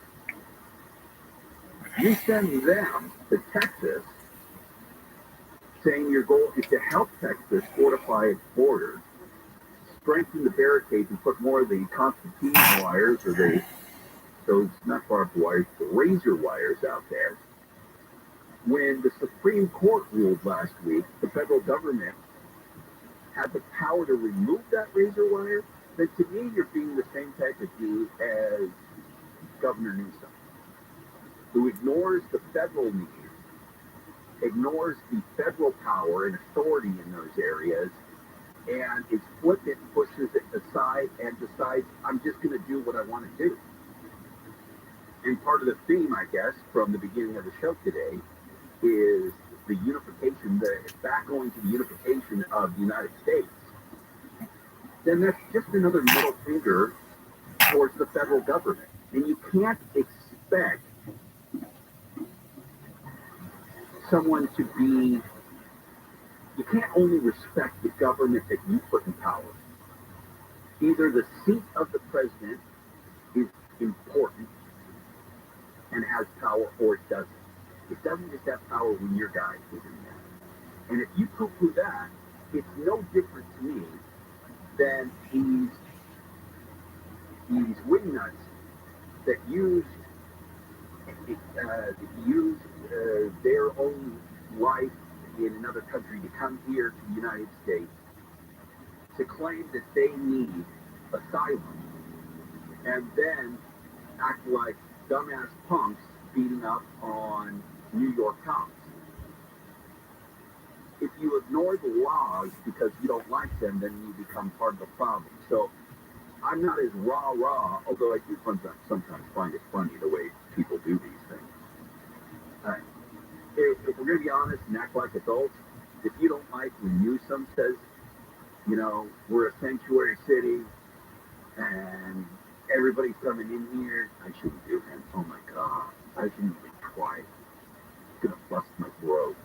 You send them to Texas, saying your goal is to help Texas fortify its borders, strengthen the barricades, and put more of the concertina wires, or those not barbed wires, the razor wires out there. When the Supreme Court ruled last week, the federal government had the power to remove that razor wire, then to me you're being the same type of dude as Governor Newsom, who ignores the federal needs, ignores the federal power and authority in those areas, and is flippant, pushes it aside, and decides, I'm just going to do what I want to do. And part of the theme, I guess, from the beginning of the show today is the unification, back going to the unification of the United States. Then that's just another middle finger towards the federal government. And you can't expect someone to be, you can't only respect the government that you put in power. Either the seat of the president is important and has power, or it doesn't. It doesn't just have power when your guy is in there. And if you poo-poo that, it's no different to me than these wingnuts that use their own life in another country to come here to the United States to claim that they need asylum and then act like dumbass punks beating up on New York cops. If you ignore the laws because you don't like them, then you become part of the problem. So I'm not as rah-rah, although I do sometimes find it funny the way people do these things. If we're going to be honest and act like adults, if you don't like when Newsom says, we're a sanctuary city and everybody's coming in here, I shouldn't do him. Oh my God, I shouldn't even try it. It's going to bust my throat.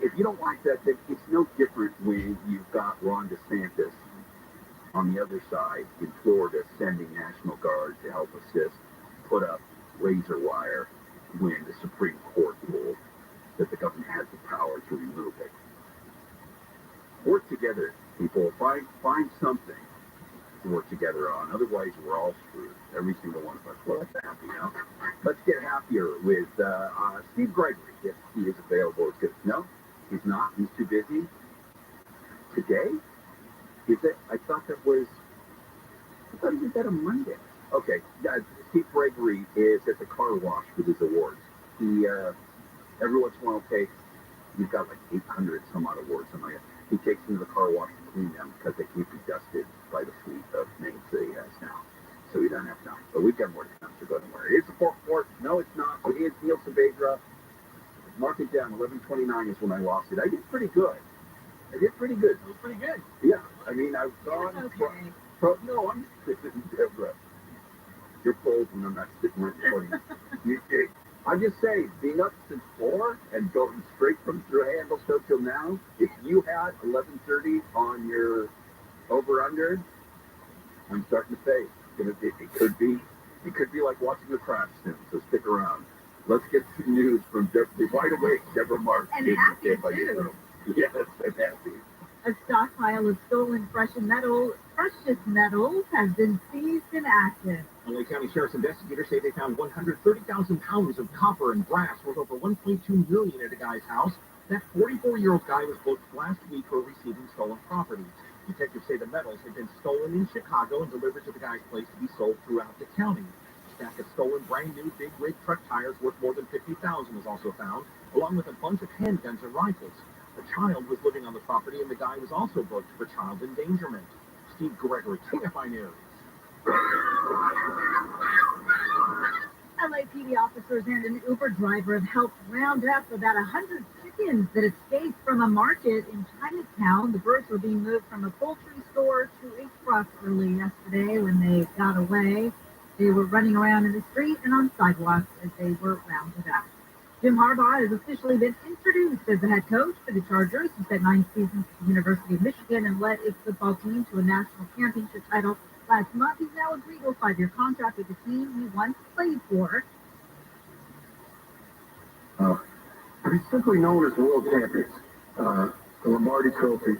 If you don't like that, then it's no different when you've got Ron DeSantis on the other side in Florida sending National Guard to help assist put up razor wire when the Supreme Court ruled that the government has the power to remove it. Work together, people. Find something to work together on. Otherwise, we're all screwed. Every single one of us. Well, that's happy, Let's get happier with Steve Gregory, if he is available. No, he's not. He's too busy. Today? Is it? I thought he did that on Monday. Okay, Steve Gregory is at the car wash with his awards. He, every once in a while, takes You've got like 800 some odd awards. And he takes them to the car wash to clean them because they can't be dusted by the fleet of names that he has now. So he doesn't have time. But we've got more to come, so go don't worry. It's the fourth quart. No, it's not. It is Neil Saavedra. Mark it down. 11:29 is when I lost it. I did pretty good. It was pretty good. Yeah. I mean, I've gone no, I'm sitting Deborah. You're cold when I'm not sitting recording. I'm just saying, being up since 4 and going straight from the handle show till now, if you had 11:30 on your over-under, I'm starting to say it could be like watching the crash soon, so stick around. Let's get some news from Deborah. Wide awake, Deborah Marks. And happy, too. Yes, I'm happy. A stockpile of stolen precious metals has been seized and active. LA County Sheriff's investigators say they found 130,000 pounds of copper and brass worth over $1.2 million at a guy's house. That 44-year-old guy was booked last week for receiving stolen property. Detectives say the metals had been stolen in Chicago and delivered to the guy's place to be sold throughout the county. A stack of stolen brand-new big rig truck tires worth more than $50,000 was also found, along with a bunch of handguns and rifles. A child was living on the property, and the guy was also booked for child endangerment. Steve Gregory, KFI News. LAPD officers and an Uber driver have helped round up about 100 chickens that escaped from a market in Chinatown. The birds were being moved from a poultry store to a truck early yesterday when they got away. They were running around in the street and on sidewalks as they were rounded up. Jim Harbaugh has officially been introduced as the head coach for the Chargers. He spent 9 seasons at the University of Michigan and led its football team to a national championship title last month. He's now agreed to a 5-year contract with the team he once played for. He's simply known as world champions. The Lombardi Trophy.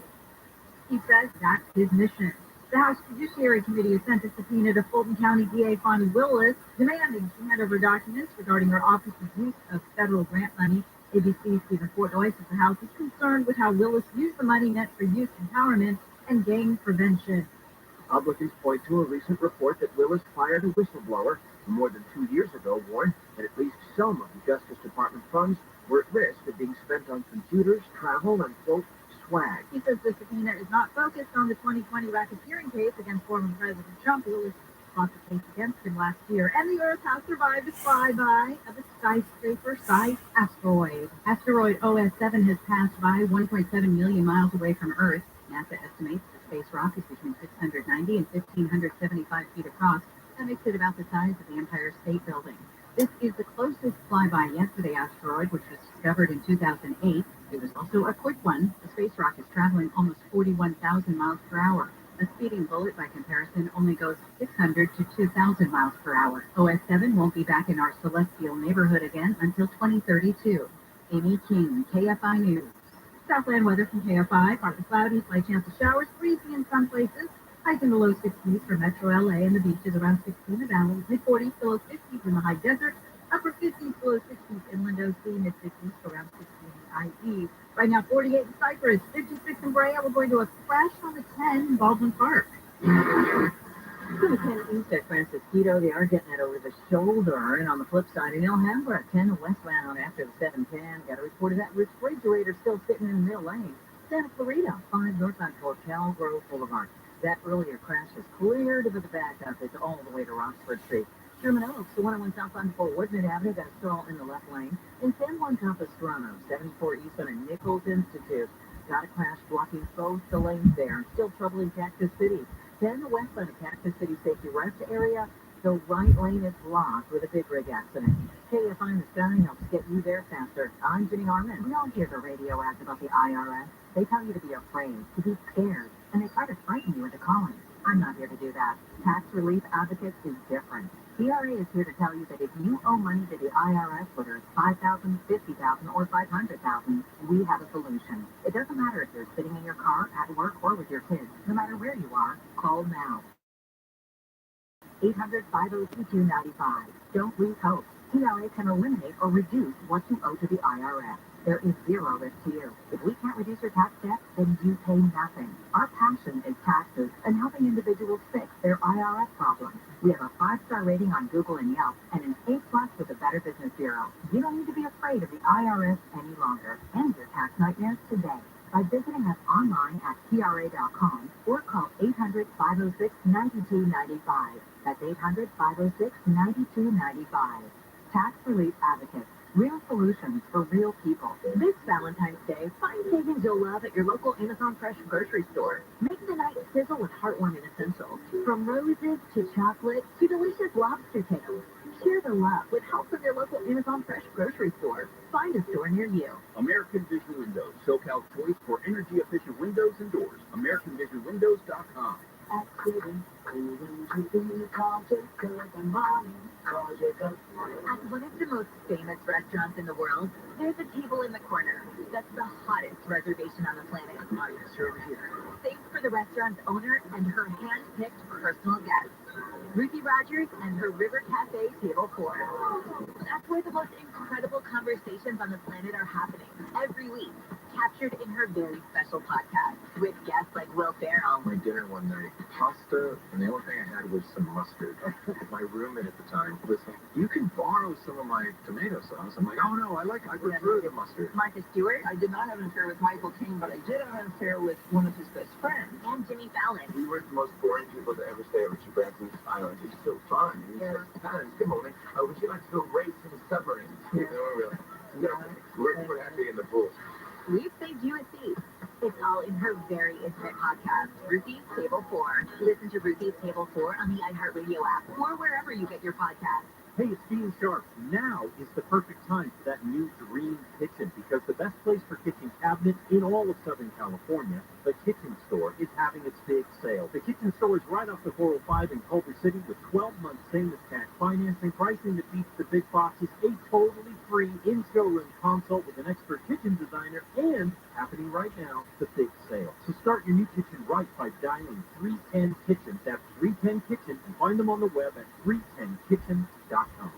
He says that's his mission. The House Judiciary Committee has sent a subpoena to Fulton County DA Fonnie Willis, demanding she hand over documents regarding her office's use of federal grant money. ABC's Stephen Portnoy says the House is concerned with how Willis used the money meant for youth empowerment and gang prevention. Republicans point to a recent report that Willis fired a whistleblower who more than 2 years ago warned that at least some of the Justice Department funds were at risk of being spent on computers, travel, and, quote, swag. He says the subpoena is not focused on the 2020 racketeering case against former President Trump. Willis fought the case against him last year. And the Earth has survived a flyby of a skyscraper-sized asteroid. Asteroid OS7 has passed by 1.7 million miles away from Earth. NASA estimates the space rock is between 690 and 1,575 feet across. That makes it about the size of the Empire State Building. This is the closest flyby yet to the asteroid, which was discovered in 2008. It was also a quick one. The space rock is traveling almost 41,000 miles per hour. A speeding bullet, by comparison, only goes 600 to 2,000 miles per hour. OS7 won't be back in our celestial neighborhood again until 2032. Amy King, KFI News. Southland weather from KFI. Partly cloudy, slight chance of showers, breezy in some places. Highs in the low 60s for Metro LA and the beaches, around 60 in the valley. Mid-40s to low 60s in the high desert. Upper 50s to low 60s inland OC. Mid-60s to around 60 in the IE. Right now, 48 in Cypress, 56 in Brea. We're going to a crash on the 10 in Baldwin Park. To the 10 east at Francisquito, they are getting it over the shoulder. And on the flip side, in Alhambra, 10 westbound after the 710. Got a report of that refrigerator still sitting in the middle lane. Santa Clarita, 5 northbound toward Cal Grove Boulevard. That earlier crash is cleared, but the backup is all the way to Roxford Street. Sherman Oaks, the 101 southbound Fort Woodman Avenue, got a stall in the left lane. And 101 Capistrano, 74 east on a Nichols Institute. Got a crash blocking both the lanes there. And still trouble in Cactus City. 10 west on the Cactus City Safety Rest area. The right lane is blocked with a big rig accident. KFI in the sky helps get you there faster. I'm Jenny Harmon. We all hear the radio ads about the IRS. They tell you to be afraid, to be scared, and they try to frighten you into calling. I'm not here to do that. Tax Relief Advocates is different. TRA is here to tell you that if you owe money to the IRS, whether it's $5,000, $50,000, or $500,000, we have a solution. It doesn't matter if you're sitting in your car, at work, or with your kids. No matter where you are, call now. 800-502-295. Don't lose hope. TRA can eliminate or reduce what you owe to the IRS. There is zero risk to you. If we can't reduce your tax debt, then you pay nothing. Our passion is taxes and helping individuals fix their IRS problems. We have a 5-star rating on Google and Yelp and an A+ with the Better Business Bureau. You don't need to be afraid of the IRS any longer. End your tax nightmares today by visiting us online at TRA.com or call 800-506-9295. That's 800-506-9295. Tax Relief Advocates. Real solutions for real people. This Valentine's Day, find savings you'll love at your local Amazon Fresh grocery store. Make the night sizzle with heartwarming essentials. From roses to chocolate to delicious lobster tails. Share the love with help from your local Amazon Fresh grocery store. Find a store near you. American Vision Windows, SoCal's choice for energy-efficient windows and doors. AmericanVisionWindows.com. At one of the most famous restaurants in the world, there's a table in the corner that's the hottest reservation on the planet. Thanks for the restaurant's owner and her hand-picked personal guests, Ruthie Rogers and her River Cafe Table 4. That's where the most incredible conversations on the planet are happening every week, captured in her very special podcast with guests like Will Ferrell. My dinner one night, pasta, and the only thing I had was some mustard. My roommate at the time was like, "You can borrow some of my tomato sauce." I'm like, "Oh no, I prefer the mustard." Martha Stewart I did not have an affair with Michael Caine, but I did have an affair with one of his best friends. and Jimmy Fallon. We were the most boring people to ever stay at Richard Branson's island. It's so fun. And he's like, "Good morning. Would you like to go race in the submarine?" We're happy in the pool. We've saved you a seat. It's all in her very intimate podcast, Ruthie's Table 4. Listen to Ruthie's Table 4 on the iHeartRadio app or wherever you get your podcasts. Hey, it's Gene Sharp. Now is the perfect time for that new dream kitchen because the best place for kitchen cabinets in all of Southern California, the Kitchen Store, is having its big sale. The Kitchen Store is right off the 405 in Culver City with 12-month same-as cash financing, pricing that beats the big boxes, a totally free in-showroom consult with an expert kitchen designer, and happening right now, the big sale. So start your new kitchen right by dialing 310 Kitchen. That's 310 Kitchen, and find them on the web at 310kitchen.com.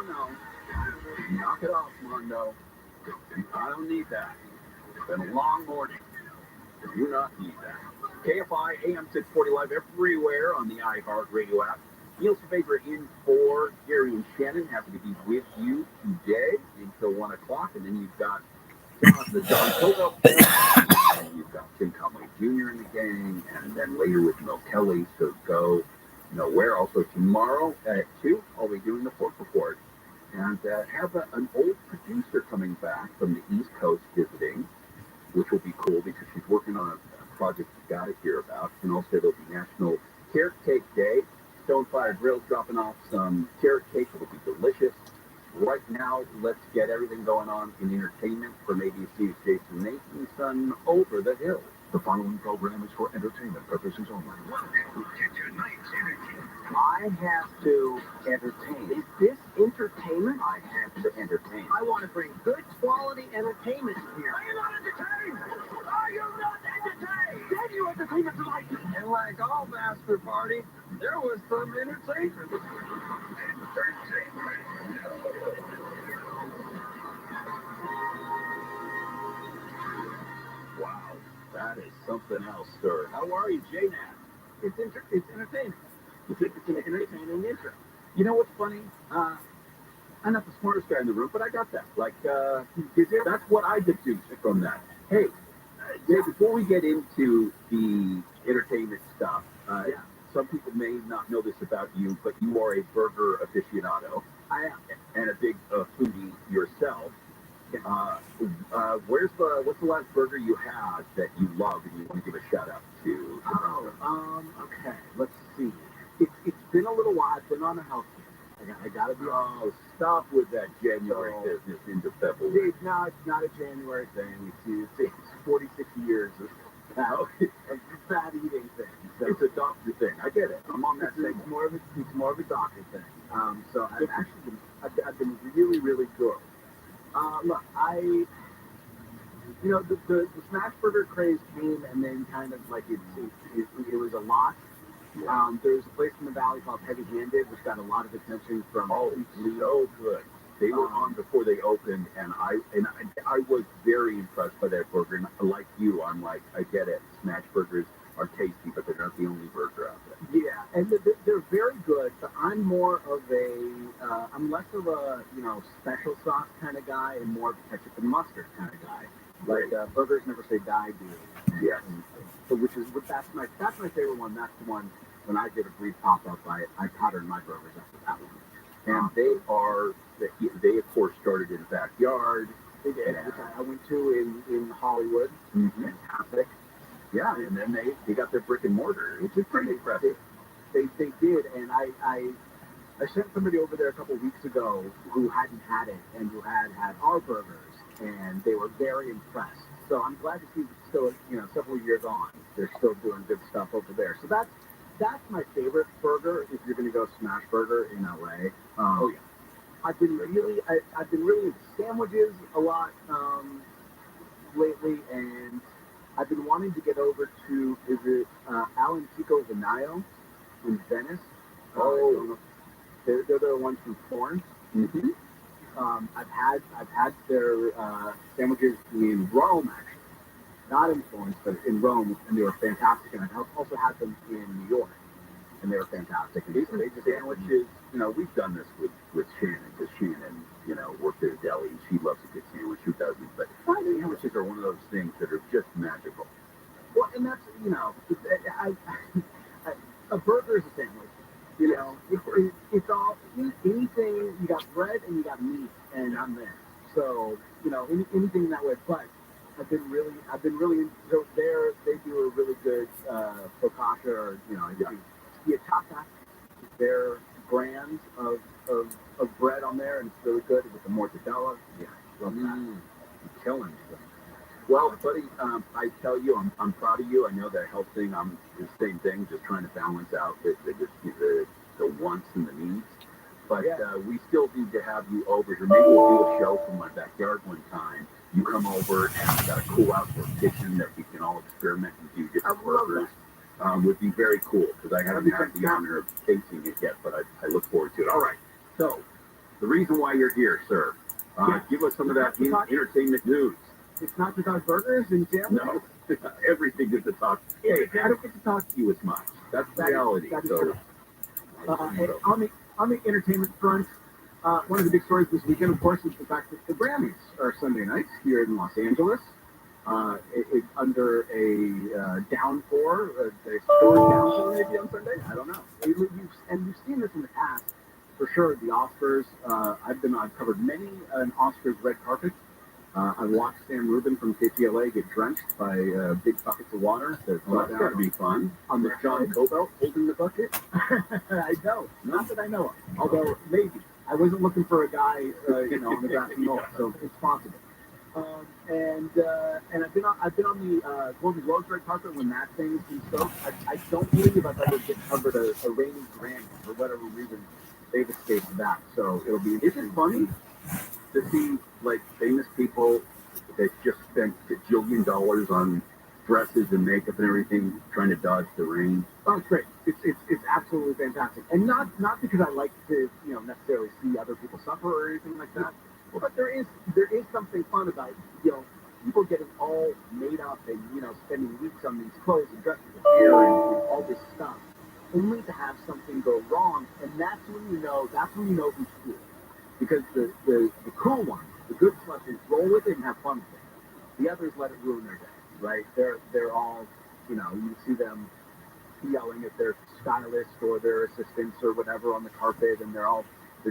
No. Knock it off, Mondo. I don't need that. It's been a long morning. I do not need that. KFI AM 640 live everywhere on the iHeartRadio app. Neil's favorite in for Gary and Shannon. Happy to be with you today until 1 o'clock. And then you've got the John Kogo. And you've got Tim Conway Jr. in the gang. And then later with Mel Kelly. So go nowhere. Also tomorrow at 2, I'll be doing the Pork Report. And have an old producer coming back from the East Coast visiting, which will be cool because she's working on a project you got to hear about. And also there'll be National Carrot Cake Day. Stonefire Grill's dropping off some carrot cake. It'll be delicious. Right now, let's get everything going on in entertainment from ABC's Jason Nathanson Over the Hill. The following program is for entertainment purposes only. I have to entertain. Is this entertainment? I have to entertain. I want to bring good quality entertainment here. Are you not entertained? Are you not entertained? Then you entertainment tonight. And like all master party, there was some entertainment. Wow, that is something else, sir. How are you, J-Nat? It's entertainment. You think it's an entertaining intro? You know what's funny? I'm not the smartest guy in the room, but I got that. Like, that's what I deduced from that. Hey, Jay, before we get into the entertainment stuff, some people may not know this about you, but you are a burger aficionado. I am. And a big foodie yourself. What's the last burger you had that you love and you want to give a shout out to? Okay, let's see. It's been a little while. I've been on a health kick. I gotta be honest. Stop with that January business into February. No, it's not a January thing. It's 46 years of fat eating thing. So it's a doctor thing. I get it. I'm on that thing. It's more of a doctor thing. So I've actually been really, really good. Look, the smash burger craze came and then kind of like it was a lot. There's a place in the valley called Heavy Handed, which got a lot of attention from so good. They were on before they opened, and I was very impressed by that burger. And like you, I'm like, I get it. Smash burgers are tasty, but they're not the only burger out there. Yeah, and they're very good. But I'm more of I'm less of a special sauce kind of guy, and more of a ketchup and mustard kind of guy. Like burgers never say die, do you? Yes. So that's my favorite one. That's the one when I did a brief pop up. I patterned my burgers after that one. And they of course started in the backyard. They did, which I went to in Hollywood. Mm-hmm. Fantastic. Yeah, and then they got their brick and mortar, which is pretty impressive. They did, and I sent somebody over there a couple weeks ago who hadn't had it and who had our burgers, and they were very impressed. So I'm glad to see that still, several years on, they're still doing good stuff over there. So that's my favorite burger if you're going to go smash burger in LA. Oh yeah. I've been really into sandwiches a lot lately, and I've been wanting to get over to Al Antico Vinayo in Venice. They're the ones from Florence. Mm-hmm. I've had their sandwiches in Rome, actually, not in Florence, but in Rome, and they were fantastic. And I've also had them in New York, and they were fantastic. And These sandwiches, we've done this with Shannon, because Shannon, worked at a deli. She loves a good sandwich. Who doesn't? But sandwiches are one of those things that are just magical. Well, and that's a burger is a sandwich. It's all anything. You got bread and you got meat, and I'm there. So anything that way. But I've been really so they do a really good focaccia or chiatata. Their brand of bread on there, and it's really good with the mortadella. Yeah, love that. Killing it. Well, buddy, I tell you, I'm proud of you. I know that health thing, I'm the same thing, just trying to balance out the wants and the needs. But we still need to have you over here. Maybe we'll do a show from my backyard one time. You come over and we got a cool outdoor kitchen that we can all experiment and do different burgers. Would be very cool, because I haven't had the honor of tasting it yet, but I look forward to it. All right, so the reason why you're here, sir, give us some of that entertainment news. It's not to talk burgers and sandwiches. No, everything is to talk. Hey, I don't get to talk to you as much. That's reality. That's true. On the entertainment front, one of the big stories this weekend, of course, is the fact that the Grammys are Sunday nights here in Los Angeles. It's under a downpour, a historic downpour maybe on Sunday. I don't know. You've seen this in the past, for sure. The Oscars. I've covered many an Oscars red carpet. I watched Sam Rubin from KTLA get drenched by big buckets of water. That's got to be fun. On the John Cobelt holding the bucket. I know. Not that I know of. Although, maybe. I wasn't looking for a guy, on the grassy knoll, so it's possible. And I've been on the Golden Globes red carpet when that thing's been stoked. I don't believe I've ever covered a reigning Grammy for whatever reason. They've escaped that, so it'll be. Is it funny to see famous people that just spent $1 on dresses and makeup and everything trying to dodge the rain? Oh, it's great. It's absolutely fantastic, and not because I like to necessarily see other people suffer or anything like that. But there is something fun about people getting all made up and spending weeks on these clothes and dresses and hair and all this stuff, only to have something go wrong, and that's when you know who's cool. Because the cool ones, the good slushes, roll with it and have fun with it. The others let it ruin their day, right? They're all, you see them yelling at their stylist or their assistants or whatever on the carpet, and they're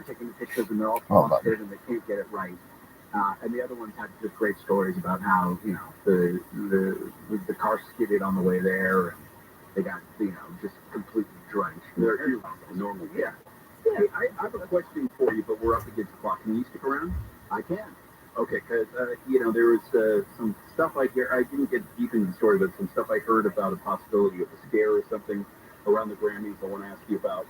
taking pictures and they're all flustered and they can't get it right. And the other ones have just great stories about how the car skidded on the way there, and they got just completely drenched. They're normal. Yeah. Hey, I have a question for you, but we're up against the clock. Can you stick around? I can. Okay, because there was some stuff I didn't get deep into the story, but some stuff I heard about a possibility of a scare or something around the Grammys. I want to ask you about,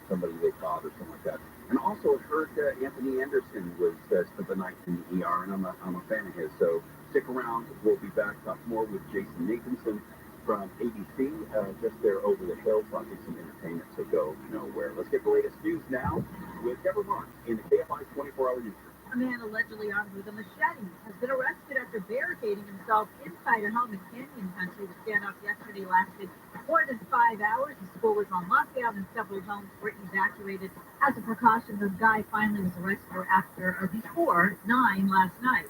somebody they caught or something like that. And also, I heard Anthony Anderson was spent the night in the ER, and I'm a fan of his. So stick around. We'll be back talk more with Jason Nathanson from ABC, just there over the hill, talking some entertainment. So go nowhere. Let's get the latest news now with Deborah Marks in the KFI 24-hour news. A man allegedly armed with a machete has been arrested after barricading himself inside a home in Canyon Country. The standoff yesterday lasted more than 5 hours. The school was on lockdown and several homes were evacuated. As a precaution, the guy finally was arrested before 9 last night.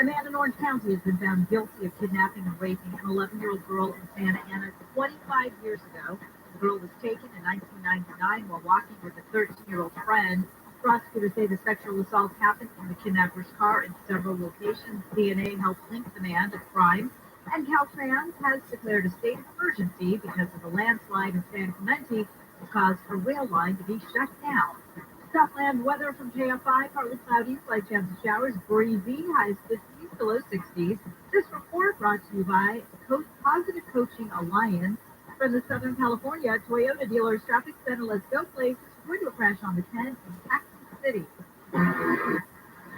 A man in Orange County has been found guilty of kidnapping and raping an 11-year-old girl in Santa Ana 25 years ago. The girl was taken in 1999 while walking with a 13-year-old friend. Prosecutors say the sexual assault happened in the kidnapper's car in several locations. DNA helped link the man to crime. And Caltrans has declared a state of emergency because of a landslide in San Clemente that caused a rail line to be shut down. Southland weather from KFI, partly cloudy, slight chance of showers, breezy, highs 50s to low 60s. This report brought to you by Positive Coaching Alliance. From the Southern California Toyota Dealers Traffic Center, let's go places. We're going to crash on the 10 in Cactus City.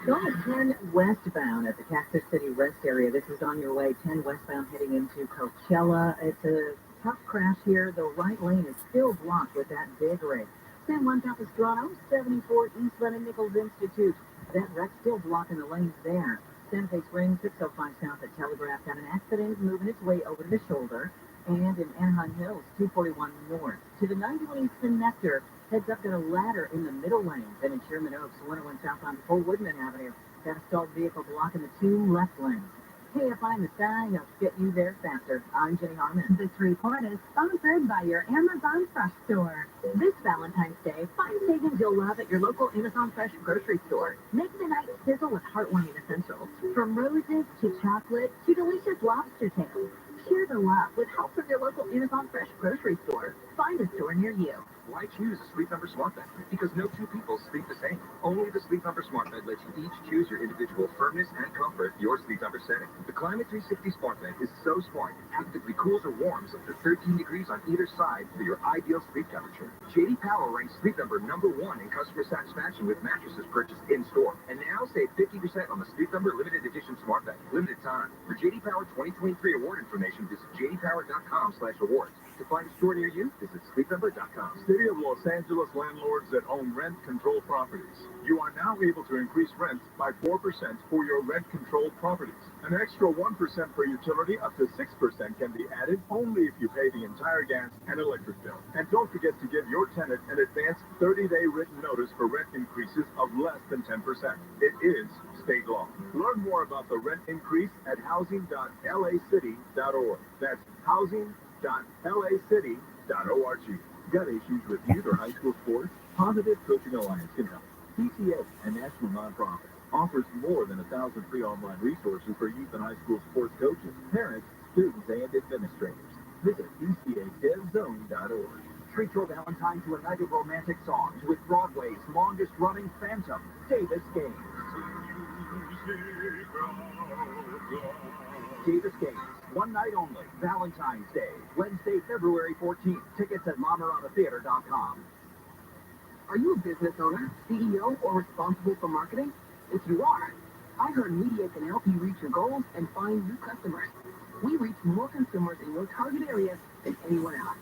Going 10 westbound at the Cactus City rest area. This is on your way 10 westbound heading into Coachella. It's a tough crash here. The right lane is still blocked with that big rig. San Juan Capistrano, 74 East Lennon Nichols Institute. That wreck still blocking the lanes there. Santa Fe Springs, 605 south at Telegraph, got an accident moving its way over the shoulder. And in Anaheim Hills, 241 north. To the 91 East Connector, heads up to a ladder in the middle lane. Then in Sherman Oaks, 101 southbound before Woodman Avenue. Got a stalled vehicle blocking the 2 left lanes. KFI in the sky, I'll get you there faster. I'm Jenny Harmon. This report is sponsored by your Amazon Fresh store. This Valentine's Day, find savings you'll love at your local Amazon Fresh grocery store. Make the night sizzle with heartwarming essentials. From roses to chocolate to delicious lobster tails. Share the love with help from your local Amazon Fresh grocery store. Find a store near you. Why choose a Sleep Number Smart Bed? Because no two people sleep the same. Only the Sleep Number Smart Bed lets you each choose your individual firmness and comfort, your Sleep Number setting. The Climate 360 Smart Bed is so smart, it actively cools or warms up to 13 degrees on either side for your ideal sleep temperature. J.D. Power ranks Sleep Number #1 in customer satisfaction with mattresses purchased in-store. And now save 50% on the Sleep Number Limited Edition Smart Bed. Limited time. For J.D. Power 2023 award information, visit jdpower.com/awards. To find a store near you, visit sleepnumber.com. City of Los Angeles landlords that own rent-controlled properties. You are now able to increase rent by 4% for your rent-controlled properties. An extra 1% per utility up to 6% can be added only if you pay the entire gas and electric bill. And don't forget to give your tenant an advanced 30-day written notice for rent increases of less than 10%. It is state law. Learn more about the rent increase at housing.lacity.org. That's housing.lacity.org. Got issues with youth or high school sports? Positive Coaching Alliance can help. PCA, a national nonprofit, offers more than 1,000 free online resources for youth and high school sports coaches, parents, students, and administrators. Visit PCADevZone.org. Treat your Valentine to a night of romantic songs with Broadway's longest-running Phantom, Davis Gaines. Davis Gaines, one night only, Valentine's Day, Wednesday, February 14th. Tickets at LaMaradaTheater.com. Are you a business owner, CEO, or responsible for marketing? If you are, I heard Media can help you reach your goals and find new customers. We reach more consumers in your target area than anyone else.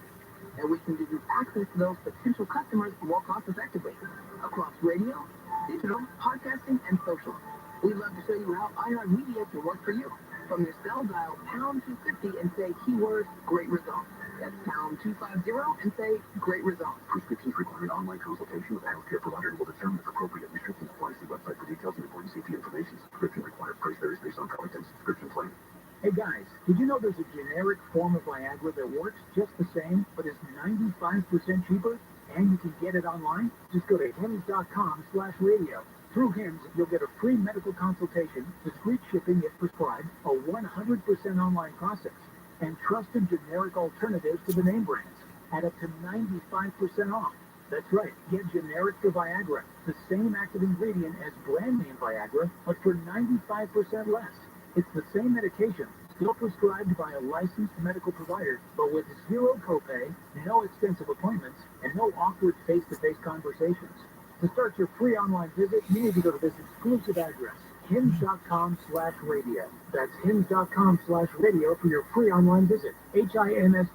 And we can give you access to those potential customers more cost-effectively across radio, digital, podcasting, and social. We'd love to show you how iHeartMedia can work for you. From your cell, dial pound 250 and say keyword great results. That's pound 250 and say great results. Prescriptions require an online consultation with a healthcare provider who will determine if appropriate restrictions apply. See website for details and important safety information. Subscription required. Price varies based on product and subscription plan. Hey guys, did you know there's a generic form of Viagra that works just the same, but is 95% cheaper? And you can get it online? Just go to hims.com/radio. Through HIMS, you'll get a free medical consultation, discreet shipping if prescribed, a 100% online process, and trusted generic alternatives to the name brands at up to 95% off. That's right. Get generic for Viagra, the same active ingredient as brand name Viagra, but for 95% less. It's the same medication, still prescribed by a licensed medical provider, but with zero copay, no expensive appointments, and no awkward face-to-face conversations. To start your free online visit, you need to go to this exclusive address, hims.com/radio. That's hims.com/radio for your free online visit. HIMS.com/RADIO.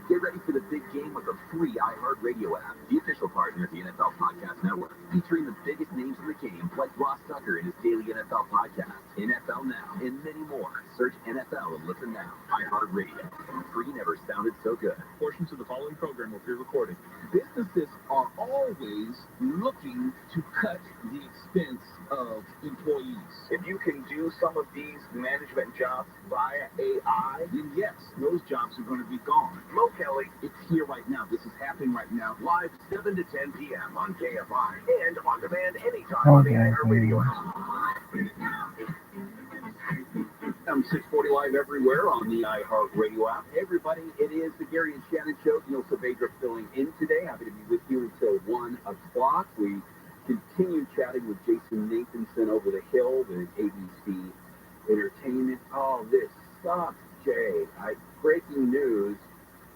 Get ready for the big game with the free iHeartRadio app, the official partner of the NFL Podcast Network, featuring the biggest names in the game, like Ross Tucker and his daily NFL podcast, NFL Now, and many more. Search NFL and listen now. iHeartRadio. Free never sounded so good. Portions of the following program will be recorded. Businesses are always looking to cut the expense of employees. If you can do some of these management jobs via AI, then yes, those jobs are going to be gone. Mo Kelly, it's here right now. This is happening right now. Live 7 to 10 p.m. on KFI and on demand anytime on the iHeartRadio app. I'm 640 live everywhere on the iHeartRadio app. Hey everybody, it is the Gary and Shannon Show. Neil Saavedra filling in today. Happy to be with you until 1 o'clock. We continue chatting with Jason Nathanson over the hill with ABC Entertainment. Oh, this sucks, Jay. Breaking news,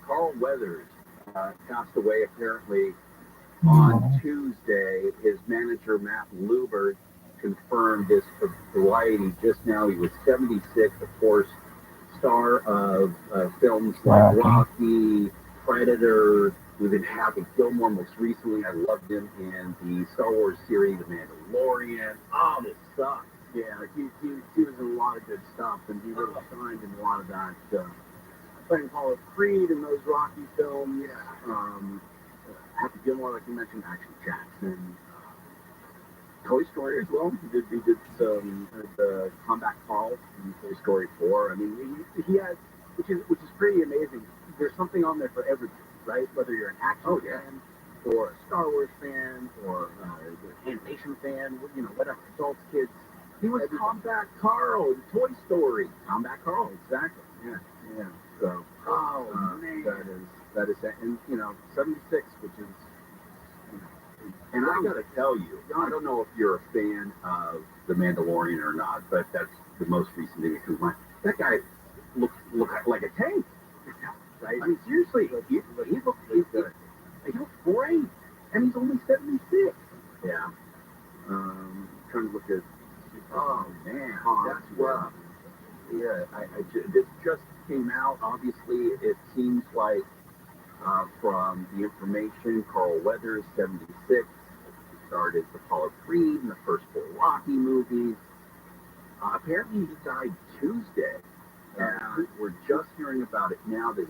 Carl Weathers passed away apparently on Tuesday. His manager, Matt Luber, confirmed this for Variety just now. He was 76, of course, star of films like Rocky, Predator. We've been Happy Gilmore most recently. I loved him in the Star Wars series, The Mandalorian. Oh, this sucks. Yeah, he was in a lot of good stuff, and he really shined in a lot of that. Playing Apollo Creed in those Rocky films. Happy Gilmore, like you mentioned, Action Jackson. Toy Story as well. He did some the Combat Carl in Toy Story 4. I mean, he had, which is pretty amazing. There's something on there for everybody, right? Whether you're an action fan or a Star Wars fan or an animation fan, whatever, adults, kids. He was Combat Carl in Toy Story. Combat Carl, exactly. Yeah. So, man, that is, and 76, which is. And I gotta tell you, I don't know if you're a fan of The Mandalorian or not, but that's the most recent thing that comes to mind. That guy looks like a tank, right? I mean, seriously, he looks great, and he's only 76. Yeah. Trying to look at. Oh man, that's rough. Yeah, this just came out. Obviously, it seems like from the information, Carl Weathers, 76. Started Apollo Creed in the first 4 Rocky movies. Apparently, he died Tuesday. We're just hearing about it now. This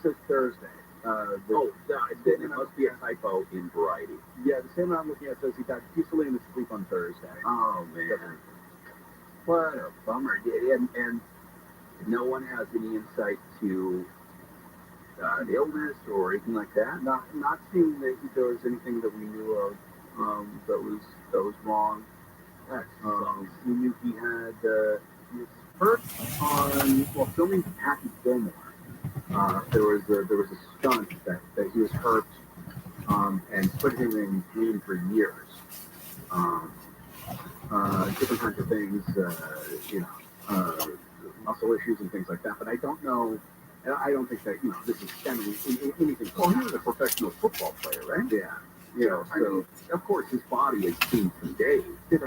is Thursday. It must be a typo in Variety. Yeah, the same one I'm looking at says he died peacefully in his sleep on Thursday. Oh man, what a bummer! And no one has any insight to illness or anything like that. Not seeing that there was anything that we knew of that was wrong. We knew he had his hurt on filming Happy Gilmore. There was a stunt that he was hurt and put him in pain for years. Different kinds of things, muscle issues and things like that. But I don't know. I don't think that this is stemming in anything. Oh, he was a professional football player, right? Yeah. So of course his body has seen some days. You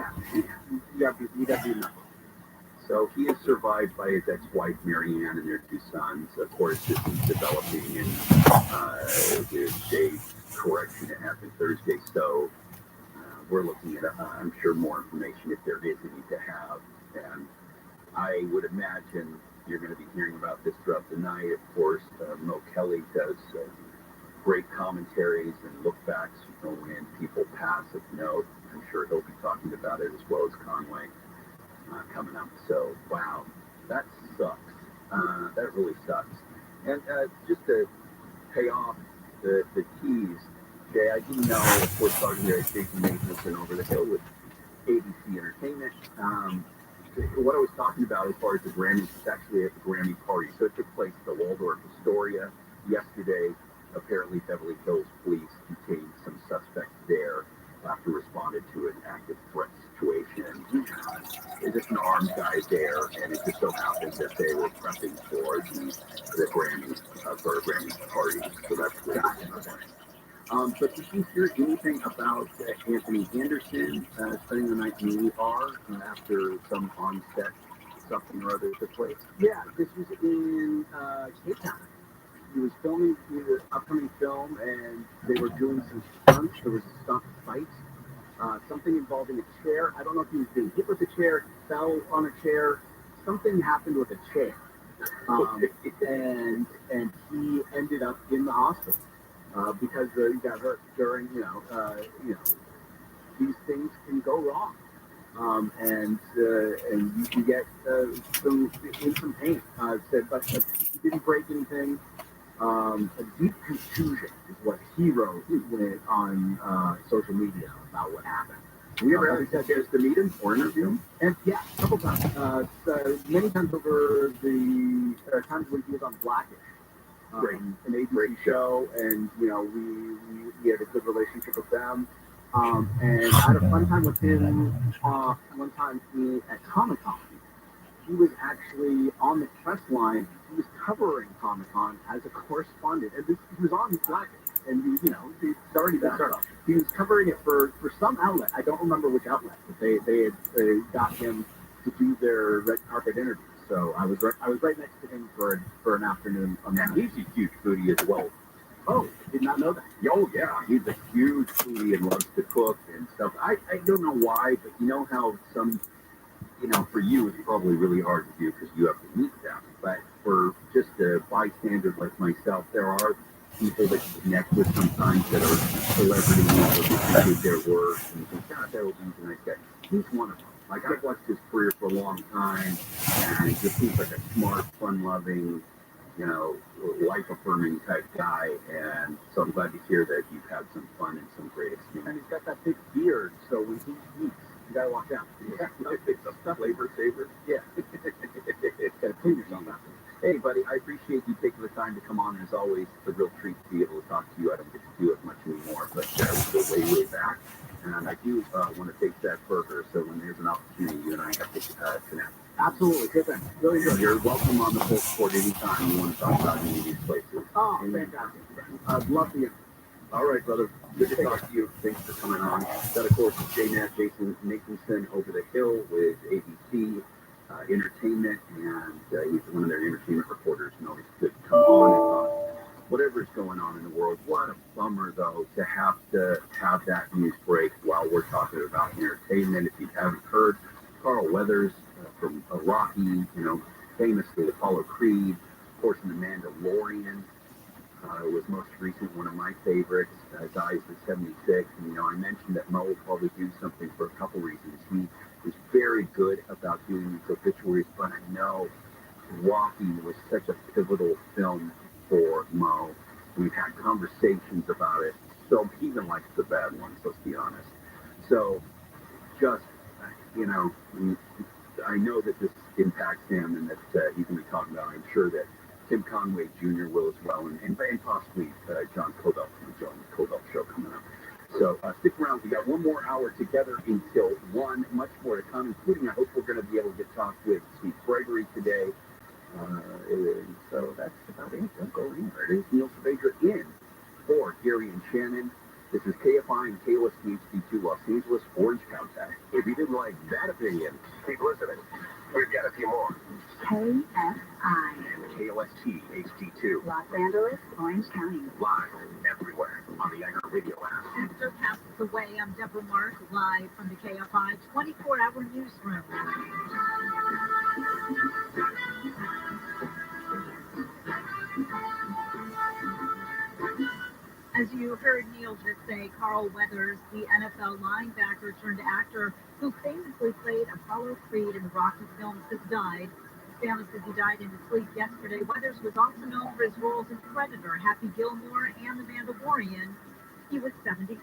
got to be nothing. So he is survived by his ex-wife Marianne and their 2 sons. Of course, this is developing, and there's a correction that happened Thursday. So we're looking at, I'm sure, more information if there is any to have. And I would imagine you're going to be hearing about this throughout the night. Of course, Mo Kelly does great commentaries and look-backs when people pass of note. I'm sure he'll be talking about it as well as Conway. Coming up. So, wow, that sucks. That really sucks. And just to pay off the keys, Jay, I didn't know, of course, talking to Jason Nathanson over the hill with ABC Entertainment. What I was talking about as far as the Grammys was actually at the Grammy party. So it took place at the Waldorf Astoria yesterday. apparently Beverly Hills police detained some suspects there after responded to an active threat situation. There's just an armed guy there, and it just so happened that they were prepping for the Grammy for a Grammy party. So that's good. But did you hear anything about Anthony Anderson spending the night in ER after some on-set something or other took place? Yeah, this was in Cape Town. He was filming the upcoming film, and they were doing some stunts. There was a stunt fight, something involving a chair. I don't know if he was being hit with a chair, fell on a chair. Something happened with a chair, and he ended up in the hospital because he got hurt during. These things can go wrong. And you can get some pain. But he didn't break anything. A deep confusion is what he wrote on social media about what happened. We ever had a chance to meet him or interview him? And yeah, a couple times. Many times over the times when he was on Blackish. An ABC show, and we had a good relationship with them. And I had a fun time with him one time at Comic-Con. He was actually on the press line. He was covering Comic-Con as a correspondent. And he was on Blackish. And, he's already been started. He was covering it for some outlet. I don't remember which outlet, but they had got him to do their red carpet interview. So I was right next to him for an afternoon. And he's a huge foodie as well. Oh, did not know that. Oh, yeah. He's a huge foodie and loves to cook and stuff. I don't know why, but you know how some, for you, it's probably really hard to do because you have to meet them. But for just a bystander like myself, there are people that you connect with sometimes that are celebrities or that appreciate their work. And you think, God, that would be a nice guy. He's one of them. Like, I've watched his career for a long time, and he just seems like a smart, fun-loving, life-affirming type guy, and so I'm glad to hear that you've had some fun and some great experience. And he's got that big beard, so when he eats, you gotta watch out. It's a flavor saver. Yeah. Gotta clean yourself after. Hey, buddy, I appreciate you taking the time to come on. As always, it's a real treat to be able to talk to you. I don't get to do it much anymore, but we go way, way back. And I do want to taste that burger, so when there's an opportunity, you and I have to connect. Absolutely, good thing. Really good. You're welcome on the full sport anytime you want to talk about any of these places. Oh, fantastic. I'd love to. All right, brother. Good to talk to you. Thanks for coming on. That, of course, is Jason Nathanson over the hill with ABC Entertainment, and he's one of their entertainment reporters. Always good to come on and talk whatever's going on in the world. What a bummer, though, to have that news break while we're talking about entertainment. If you haven't heard, Carl Weathers from Rocky, famously Apollo Creed, of course, in The Mandalorian, was most recent, one of my favorites, dies at 76. And, I mentioned that Mo will probably do something for a couple reasons. He was very good about doing these obituaries, but I know Rocky was such a pivotal film for Mo. We've had conversations about it, so he even likes the bad ones, let's be honest. So, just, I know that this impacts him and that he's going to be talking about it. I'm sure that Tim Conway Jr. will as well, and possibly John Cobell from the John Cobell Show coming up. So stick around. We got one more hour together until 1. Much more to come, including I hope we're going to be able to get talk with Steve Gregory today. So that's about it. Don't go anywhere. It is Neil Saavedra in for Gary and Shannon. This is KFI and KOST HD2 Los Angeles Orange County. If you didn't like that opinion, keep listening. We've got a few more. KFI. And KOST HD2. Los Angeles, Orange County. Live everywhere on the Iger Radio app. After passes away, I'm Deborah Mark, live from the KFI 24-hour newsroom. As you heard Neil just say, Carl Weathers, the NFL linebacker turned actor who famously played Apollo Creed in the Rocky films, has died. His family says he died in his sleep yesterday. Weathers was also known for his roles in Predator, Happy Gilmore, and The Mandalorian. He was 76.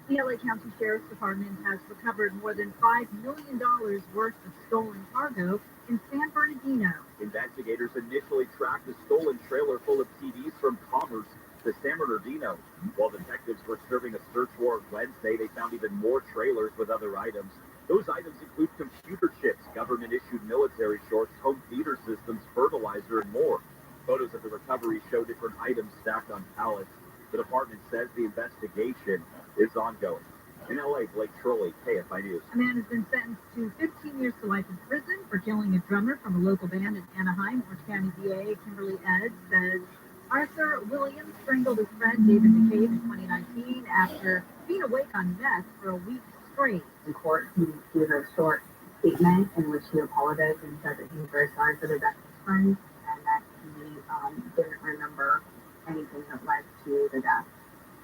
The LA County Sheriff's Department has recovered more than $5 million worth of stolen cargo in San Bernardino. Investigators initially tracked a stolen trailer full of CDs from Commerce to San Bernardino. While detectives were serving a search warrant Wednesday, they found even more trailers with other items. Those items include computer chips, government-issued military shorts, home theater systems, fertilizer, and more. Photos of the recovery show different items stacked on pallets. The department says the investigation is ongoing. In LA, Blake Trolley, KFI News. A man has been sentenced to 15 years to life in prison for killing a drummer from a local band in Anaheim. Orange County DA Kimberly Ed says Arthur Williams strangled his friend David McCabe in 2019 after being awake on meth for a week straight. In court, he gave a short statement in which he apologized and said that he was very sorry for the death of his friend and that he didn't remember anything that led to the death.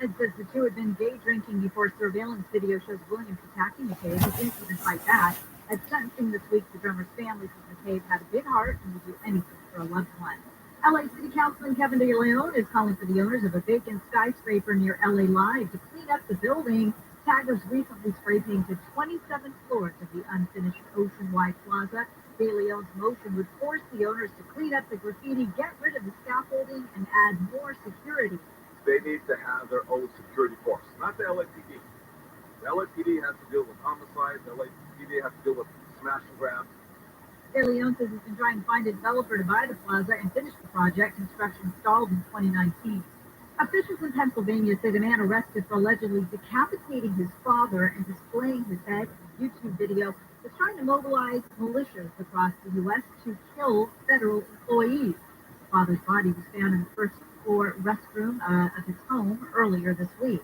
Ed says the two had been day drinking before surveillance video shows Williams attacking McCabe. He didn't even fight back. At sentencing this week, the drummer's family says McCabe had a big heart and would do anything for a loved one. LA City Councilman Kevin De Leon is calling for the owners of a vacant skyscraper near LA Live to clean up the building. Taggers recently spray painted 27 floors of the unfinished Oceanwide Plaza. De Leon's motion would force the owners to clean up the graffiti, get rid of the scaffolding, and add more security. They need to have their own security force, not the LAPD. The LAPD has to deal with homicides. The LAPD has to deal with smash and grab. De Leon says he's been trying to find a developer to buy the plaza and finish the project. Construction stalled in 2019. Officials in Pennsylvania say the man arrested for allegedly decapitating his father and displaying his head in YouTube video is trying to mobilize militias across the U.S. to kill federal employees. The father's body was found in the first floor restroom of his home earlier this week.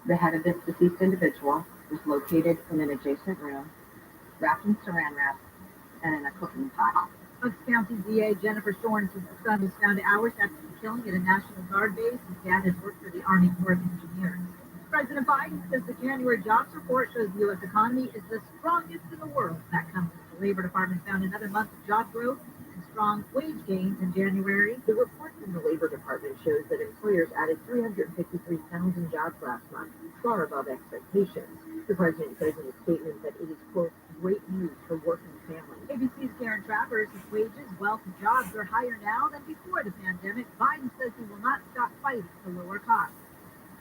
The head of this deceased individual was located in an adjacent room, wrapped in saran wrap, and in a cooking pot. Bucks County DA Jennifer Shorn says the son was found hours after the killing at a National Guard base. His dad had worked for the Army Corps of Engineers. President Biden says the January jobs report shows the U.S. economy is the strongest in the world. That comes as the Labor Department found another month of job growth and strong wage gains in January. The report from the Labor Department shows that employers added 353,000 jobs last month, far above expectations. The president says in a statement that it is, quote, great news for working families. ABC's Karen Travers says wages, wealth, and jobs are higher now than before the pandemic. Biden says he will not stop fighting to lower costs.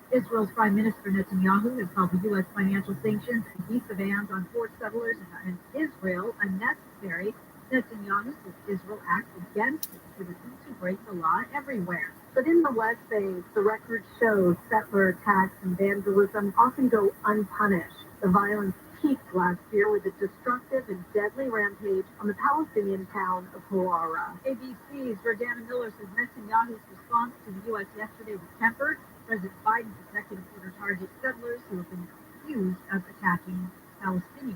Israel's Prime Minister Netanyahu has called the U.S. financial sanctions and visa bans on forced settlers in Israel unnecessary. Netanyahu says Israel acts against its citizens who break the law everywhere. But in the West Bank, the record shows settler attacks and vandalism often go unpunished. The violence peaked last year with a destructive and deadly rampage on the Palestinian town of Hawara. ABC's Jordana Miller says Netanyahu's response to the U.S. yesterday was tempered. President Biden's executive order targets settlers who have been accused of attacking Palestinians.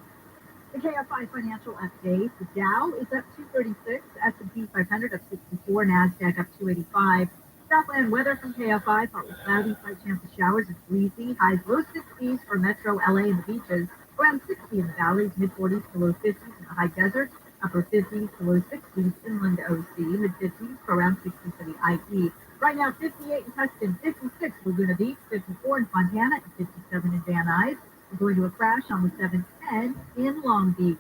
The KFI financial update. The Dow is up 236, S&P 500 up 64, NASDAQ up 285. Southland weather from KFI, partly cloudy, slight chance of showers and breezy. Highs low 60s for Metro LA and the beaches. Around 60 in the valleys, mid-40s to low 50s in the high desert. Upper 50s to low 60s inland OC, mid-50s to around 60 for the IE. Right now, 58 in Tustin, 56 Laguna Beach, 54 in Fontana, and 57 in Van Nuys. We're going to a crash on the 710 in Long Beach.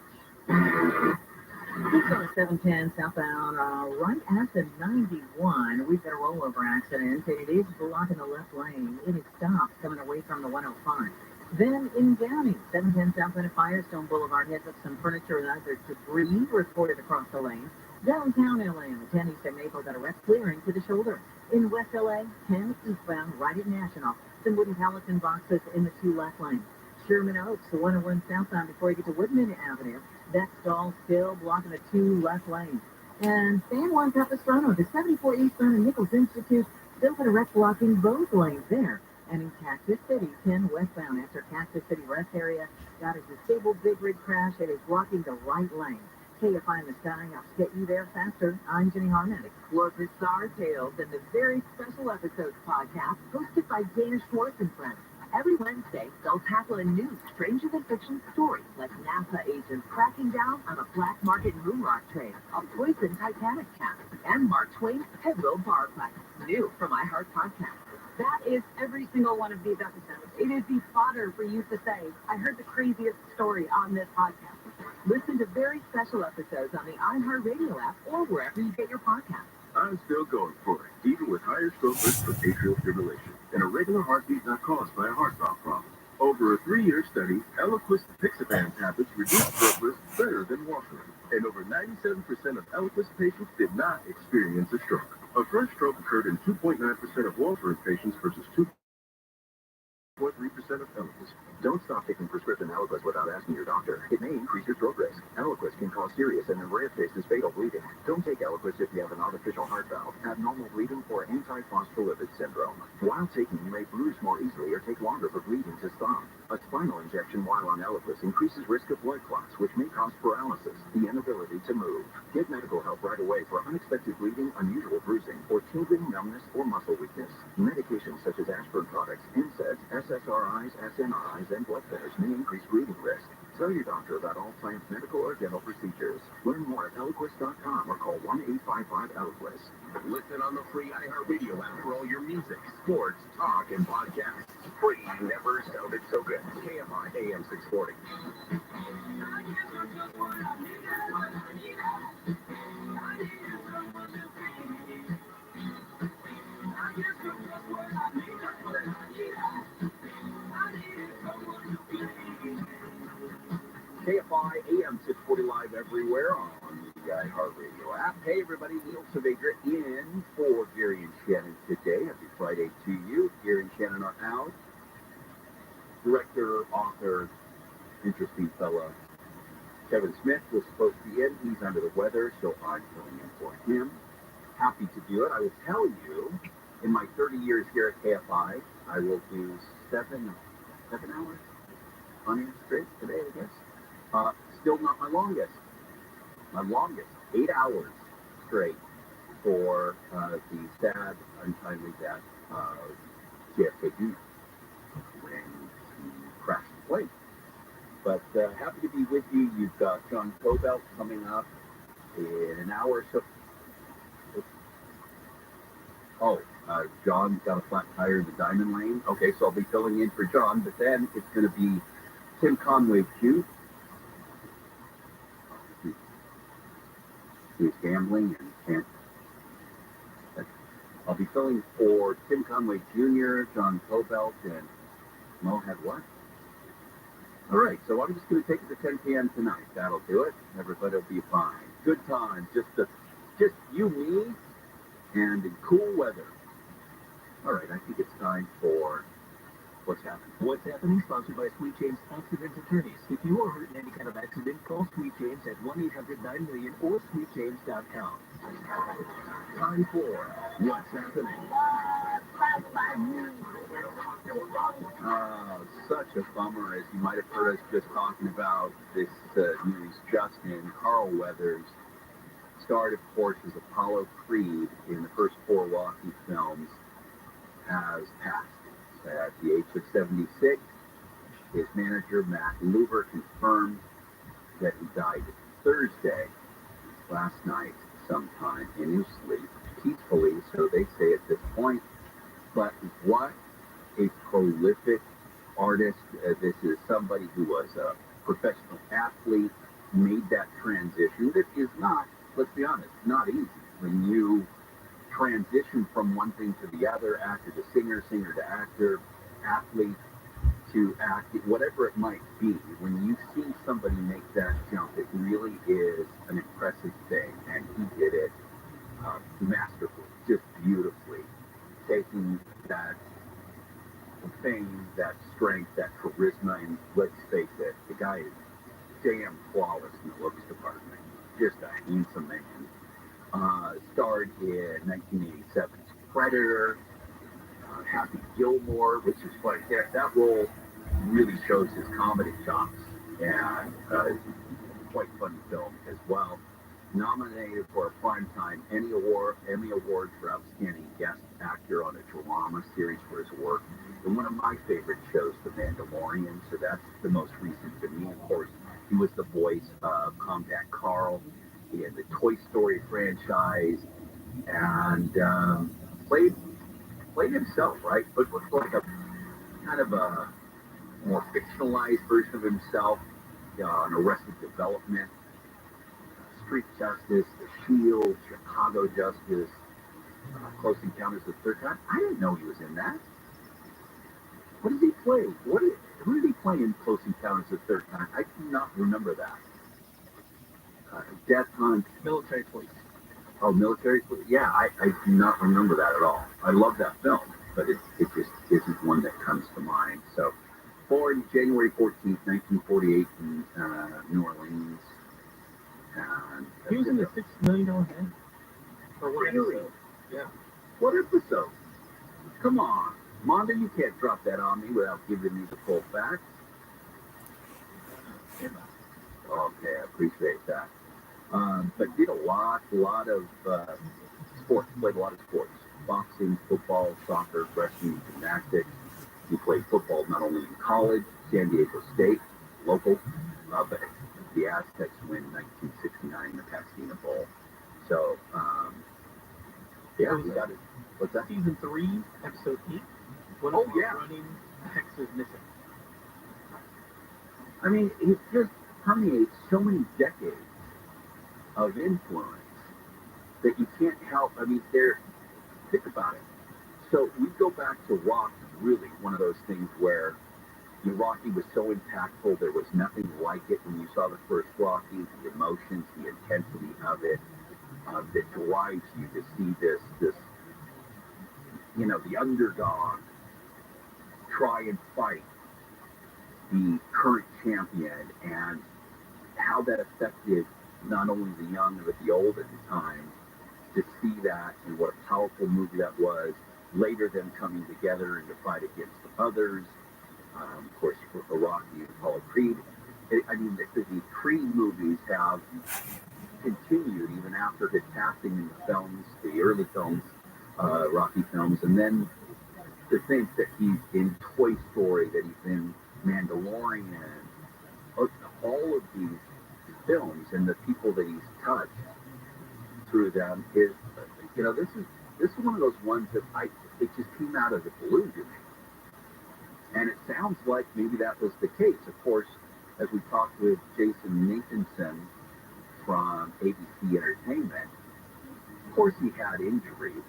It's on the 710 southbound, right at the 91. We've got a rollover accident, and it is blocking the left lane. It is stopped coming away from the 105. Then in Downey, 710 southbound at Firestone Boulevard, heads up some furniture and other debris reported across the lane. Downtown LA on the 10 east at Maple got a wreck clearing to the shoulder. In West LA, 10 eastbound right at National. Some wooden pallets and boxes in the 2 left lanes. Sherman Oaks, the 101 southbound before you get to Woodman Avenue. That stall still blocking the 2 left lanes. And San Juan Capistrano, the 74 eastbound and Nichols Institute, still got a wreck blocking both lanes there. And in Cactus City, 10 westbound after Cactus City rest area got a disabled big rig crash. It is blocking the right lane. KFI in the sky, I'll get you there faster. I'm Jenny Harmon. Explore bizarre tales in the very special episodes podcast hosted by Dana Schwartz and friends. Every Wednesday, they'll tackle a new stranger-than-fiction story, like NASA agents cracking down on a black market moonrock trade, a poisoned Titanic cast, and Mark Twain's Headwheel Bar Fight. New from iHeart Podcast. That is every single one of these episodes. It is the fodder for you to say, I heard the craziest story on this podcast. Listen to very special episodes on the iHeartRadio app or wherever you get your podcasts. I'm still going for it, even with higher stroke risk from atrial fibrillation, an irregular heartbeat not caused by a heart valve problem. Over a 3-year study, Eliquis Pixaban tablets reduced stroke risk better than warfarin, and over 97% of Eliquis patients did not experience a stroke. A first stroke occurred in 2.9% of warfarin patients versus 2.3% of Eliquis. Don't stop taking prescription Eliquis without asking your doctor. It may increase your stroke risk. Eliquis can cause serious and in rare cases fatal bleeding. Don't take Eliquis if you have an artificial heart valve, abnormal bleeding, or antiphospholipid syndrome. While taking, you may bruise more easily or take longer for bleeding to stop. A spinal injection while on Eliquis increases risk of blood clots, which may cause paralysis, the inability to move. Get medical help right away for unexpected bleeding, unusual bruising, or tingling, numbness, or muscle weakness. Medications such as aspirin products, NSAIDs, SSRIs, SNRIs, and blood thinners may increase bleeding risk. Tell your doctor about all planned medical or dental procedures. Learn more at Eliquis.com or call 1-855-ELIQUIS. Listen on the free iHeartRadio app for all your music, sports, talk, and podcasts. Free never sounded so good. KFI AM 640. KFI AM 640 live everywhere on the iHeartRadio app. Hey everybody, Neil Saavedra in for Gary and Shannon today. Happy Friday to you. Gary and Shannon are out. Director, author, interesting fella Kevin Smith was supposed to be in. He's under the weather, so I'm filling in for him. Happy to do it. I will tell you, in my 30 years here at KFI, I will do 7 hours on air straight today, I guess. Still not my longest. My longest, 8 hours straight for the sad, untimely death of JFK Jr. when he crashed the plane. But happy to be with you. You've got John Cobelt coming up in an hour or so. John's got a flat tire in the Diamond Lane. Okay, so I'll be filling in for John, but then it's going to be Tim Conway Q. He's gambling and can't. I'll be filling for Tim Conway Jr., John Cobelt, and Mo had what? All right, so I'm just going to take it to 10 p.m. tonight. That'll do it. Everybody will be fine. Good times. Just you, me, and in cool weather. All right, I think it's time for What's Happening. What's Happening, sponsored by Sweet James Accident Attorneys. If you are hurt in any kind of accident, call Sweet James at 1-800-9-MILLION or sweetjames.com. Time for What's Happening. Such a bummer, as you might have heard us just talking about this news just in. Carl Weathers starred, of course, as Apollo Creed in the first 4 Rocky films, has passed at the age of 76. His manager, Matt Luber, confirmed that he died Thursday, last night, sometime in his sleep, peacefully, so they say at this point. But what a prolific artist. This is somebody who was a professional athlete, made that transition. That is not, let's be honest, not easy. When you transition from one thing to the other, actor to singer, singer to actor, athlete to act, whatever it might be, when you see somebody make that jump, it really is an impressive thing. And he did it masterfully, just beautifully, taking that fame, that strength, that charisma, and let's face it, the guy is damn flawless in the looks department. Just a handsome man. Starred in 1987's Predator, Happy Gilmore, which is funny. That role really shows his comedy chops, and quite funny film as well. Nominated for a Primetime Emmy Award for Outstanding Guest Actor on a Drama Series for his work in one of my favorite shows, The Mandalorian. So that's the most recent to me. Of course, he was the voice of Combat Carl in the Toy Story franchise, and played himself, right? But looked like a kind of a more fictionalized version of himself on Arrested Development, Street Justice, The Shield, Chicago Justice, Close Encounters of the Third Kind. I didn't know he was in that. What does he play? Who did he play in Close Encounters of the Third Kind? I do not remember that. Death Hunt. Military Police. Oh, Military Police? Yeah, I do not remember that at all. I love that film, but it just isn't one that comes to mind. So, born January 14th, 1948 in New Orleans. He was in the $6 million man. Or what Really? episode? Yeah. What episode? Come on. Monda, you can't drop that on me without giving me the full facts. Okay, I appreciate that. But did a lot of sports. Played a lot of sports. Boxing, football, soccer, wrestling, gymnastics. He played football not only in college, San Diego State, local, but the Aztecs win 1969 the Pasadena Bowl. So, yeah, we got it. What's that? Season 3, episode 8. When running, Hex is missing. I mean, it just permeates so many decades of influence that you can't help. I mean, think about it. So we go back to Rocky, really one of those things where Rocky was so impactful. There was nothing like it when you saw the first Rocky. The emotions, the intensity of it, that drives you to see this, the underdog try and fight the current champion, and how that affected not only the young but the old at the time. To see that, and what a powerful movie that was. Later, them coming together and to fight against the others. Of course, Rocky and Apollo Creed. I mean, the Creed movies have continued even after his passing in the films, the early films, Rocky films, and then to think that he's in Toy Story, that he's in Mandalorian, all of these films and the people that he's touched through them is, this is one of those ones that it just came out of the blue to me. And it sounds like maybe that was the case. Of course, as we talked with Jason Nathanson from ABC Entertainment, of course he had injuries,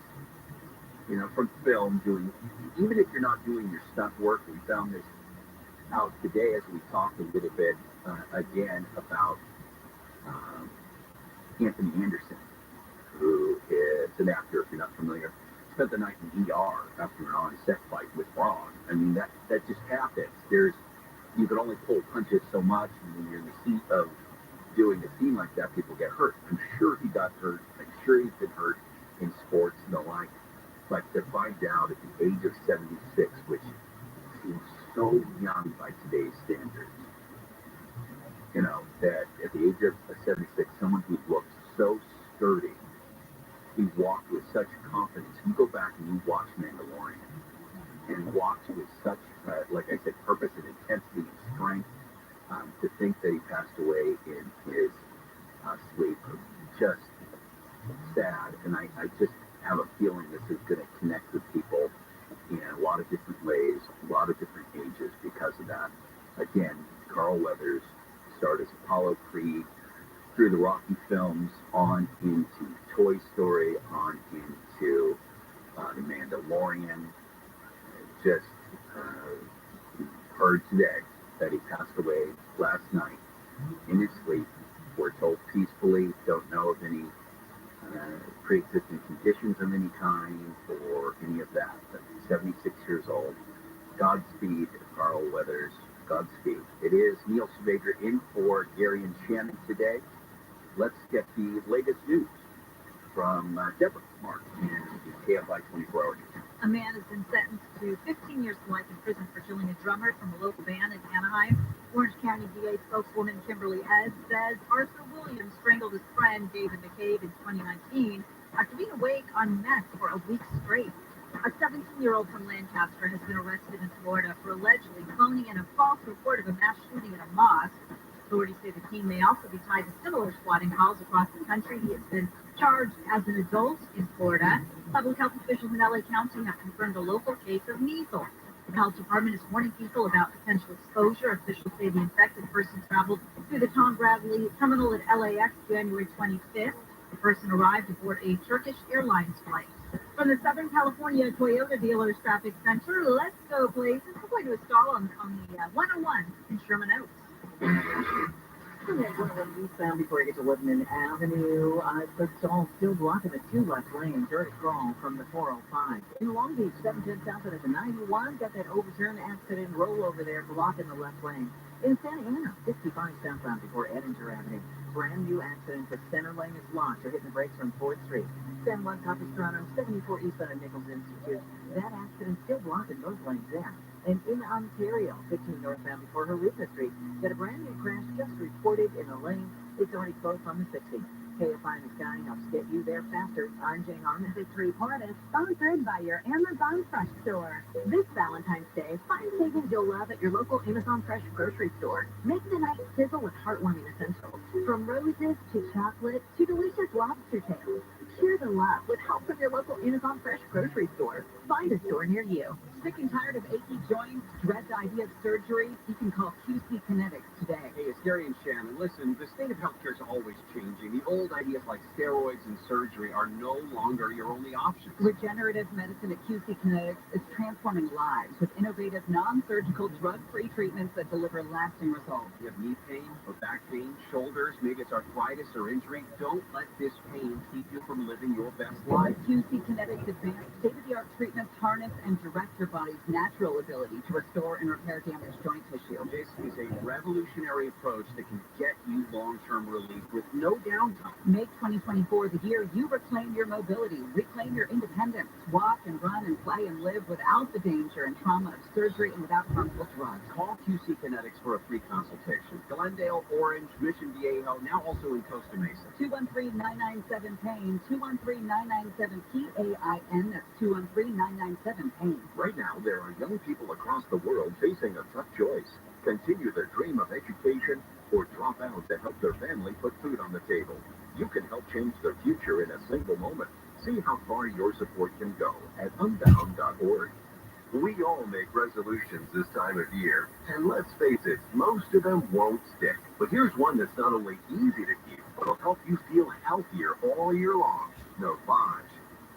from film even if you're not doing your stunt work. We found this out today as we talked a little bit, again, about Anthony Anderson, who is an actor, if you're not familiar, spent the night in ER after an on-set fight with Braun. I mean, that just happens. You can only pull punches so much, and when you're in the heat of doing a scene like that, people get hurt. I'm sure he got hurt. I'm sure he's been hurt in sports and the like. But to find out at the age of 76, which seems so young by today's standards, that at the age of 76, someone who looked so sturdy, he walked with such confidence. You go back and you watch Mandalorian, and he walked with such, like I said, purpose and intensity and strength. To think that he passed away in his sleep, just sad. And I just have a feeling this is going to connect with people in a lot of different ways, a lot of different ages because of that. Again, Carl Weathers started as Apollo Creed, through the Rocky films, on into Toy Story, on into The Mandalorian. Just heard today that he passed away last night in his sleep. We're told peacefully, don't know of any pre-existing conditions of any kind or any of that. But 76 years old. Godspeed, Carl Weathers. Godspeed. It is Neil Savager in for Gary and Shannon today. Let's get the latest news from Deborah Mark in the KFI 24-hour news. A man has been sentenced to 15 years to life in prison for killing a drummer from a local band in Anaheim. Orange County DA spokeswoman Kimberly Ed says Arthur Williams strangled his friend David McCabe in 2019 after being awake on meth for a week straight. A 17-year-old from Lancaster has been arrested in Florida for allegedly phoning in a false report of a mass shooting at a mosque. Authorities say the teen may also be tied to similar squatting calls across the country. He has been charged as an adult in Florida. Public health officials in LA County have confirmed a local case of measles. The health department is warning people about potential exposure. Officials say the infected person traveled through the Tom Bradley terminal at LAX January 25th. The person arrived aboard a Turkish Airlines flight. From the Southern California Toyota Dealers Traffic Center, let's go places. We're going to a stall on the 101 in Sherman Oaks. Eastbound before you get to Woodman Avenue. The stall still blocking the 2 left lanes. Very strong from the 405. In Long Beach, 710 south at the 91. Got that overturn accident rollover there blocking the left lane. In Santa Ana, 55 southbound before Edinger Avenue. Brand new accident. The center lane is blocked. They're hitting the brakes from 4th Street. San Juan Capistrano, 74 eastbound at Nichols Institute. That accident still blocking both lanes there. And in Ontario, 15 northbound before Haruka Street, got a brand new crash just reported in the lane. It's already closed on the 60. KFI in the sky helps get you there faster. I'm Jane Armin. This report is sponsored by your Amazon Fresh store. This Valentine's Day, find savings you'll love at your local Amazon Fresh grocery store. Make the night sizzle with heartwarming essentials. From roses to chocolate to delicious lobster tails. Share the love with help from your local Amazon Fresh grocery store. Find a store near you. Sick and tired of achy joints? Dread the idea of surgery? You can call QC Kinetics today. Hey, it's Gary and Shannon. Listen, the state of healthcare is always changing. The old ideas like steroids and surgery are no longer your only options. Regenerative medicine at QC Kinetics is transforming lives with innovative, non-surgical, drug-free treatments that deliver lasting results. You have knee pain or back pain, shoulders, maybe it's arthritis or injury. Don't let this pain keep you from living your best life. QC Kinetics advanced state-of-the-art treatments harness and direct your body's natural ability to restore and repair damaged joint tissue. This is a revolutionary approach that can get you long-term relief with no downtime. Make 2024 the year you reclaim your mobility, reclaim your independence, walk and run and play and live without the danger and trauma of surgery and without harmful drugs. Call QC Kinetics for a free consultation. Glendale, Orange, Mission Viejo, now also in Costa Mesa. 213-997-PAIN, 213-997-PAIN, that's 213-997-PAIN. Right now, there are young people across the world facing a tough choice. Continue their dream of education or drop out to help their family put food on the table. You can help change their future in a single moment. See how far your support can go at unbound.org. We all make resolutions this time of year, and let's face it, most of them won't stick. But here's one that's not only easy to keep, but will help you feel healthier all year long. Nofilter.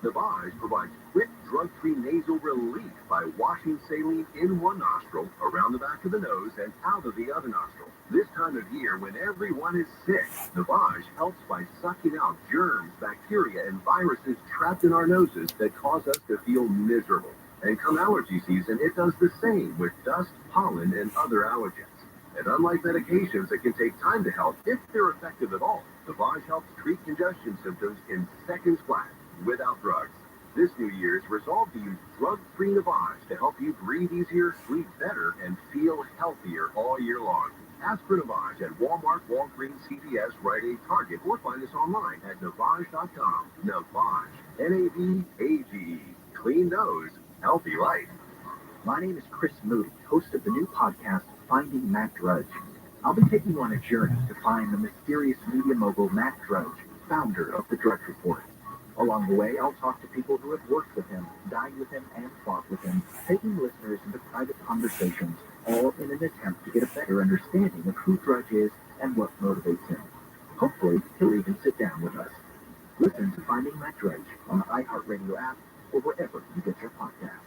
Nofilter provides quick, drug-free nasal relief by washing saline in one nostril, around the back of the nose, and out of the other nostril. This time of year, when everyone is sick, Nofilter helps by sucking out germs, bacteria, and viruses trapped in our noses that cause us to feel miserable. And come allergy season, it does the same with dust, pollen, and other allergens. And unlike medications that can take time to help, if they're effective at all, Nofilter helps treat congestion symptoms in seconds flat, without drugs. This New Year's, resolve to use drug-free Nofilter to help you breathe easier, sleep better, and feel healthier all year long. Ask for Nofilter at Walmart, Walgreens, CVS, Rite Aid, Target, or find us online at Nofilter.com. Nofilter, N-A-V-A-G-E. Clean nose, healthy life. My name is Chris Moody, host of the new podcast, Finding Matt Drudge. I'll be taking you on a journey to find the mysterious media mogul Matt Drudge, founder of the Drudge Report. Along the way, I'll talk to people who have worked with him, dined with him, and fought with him, taking listeners into private conversations, all in an attempt to get a better understanding of who Drudge is and what motivates him. Hopefully, he'll even sit down with us. Listen to Finding Matt Drudge on the iHeartRadio app or wherever you get your podcasts.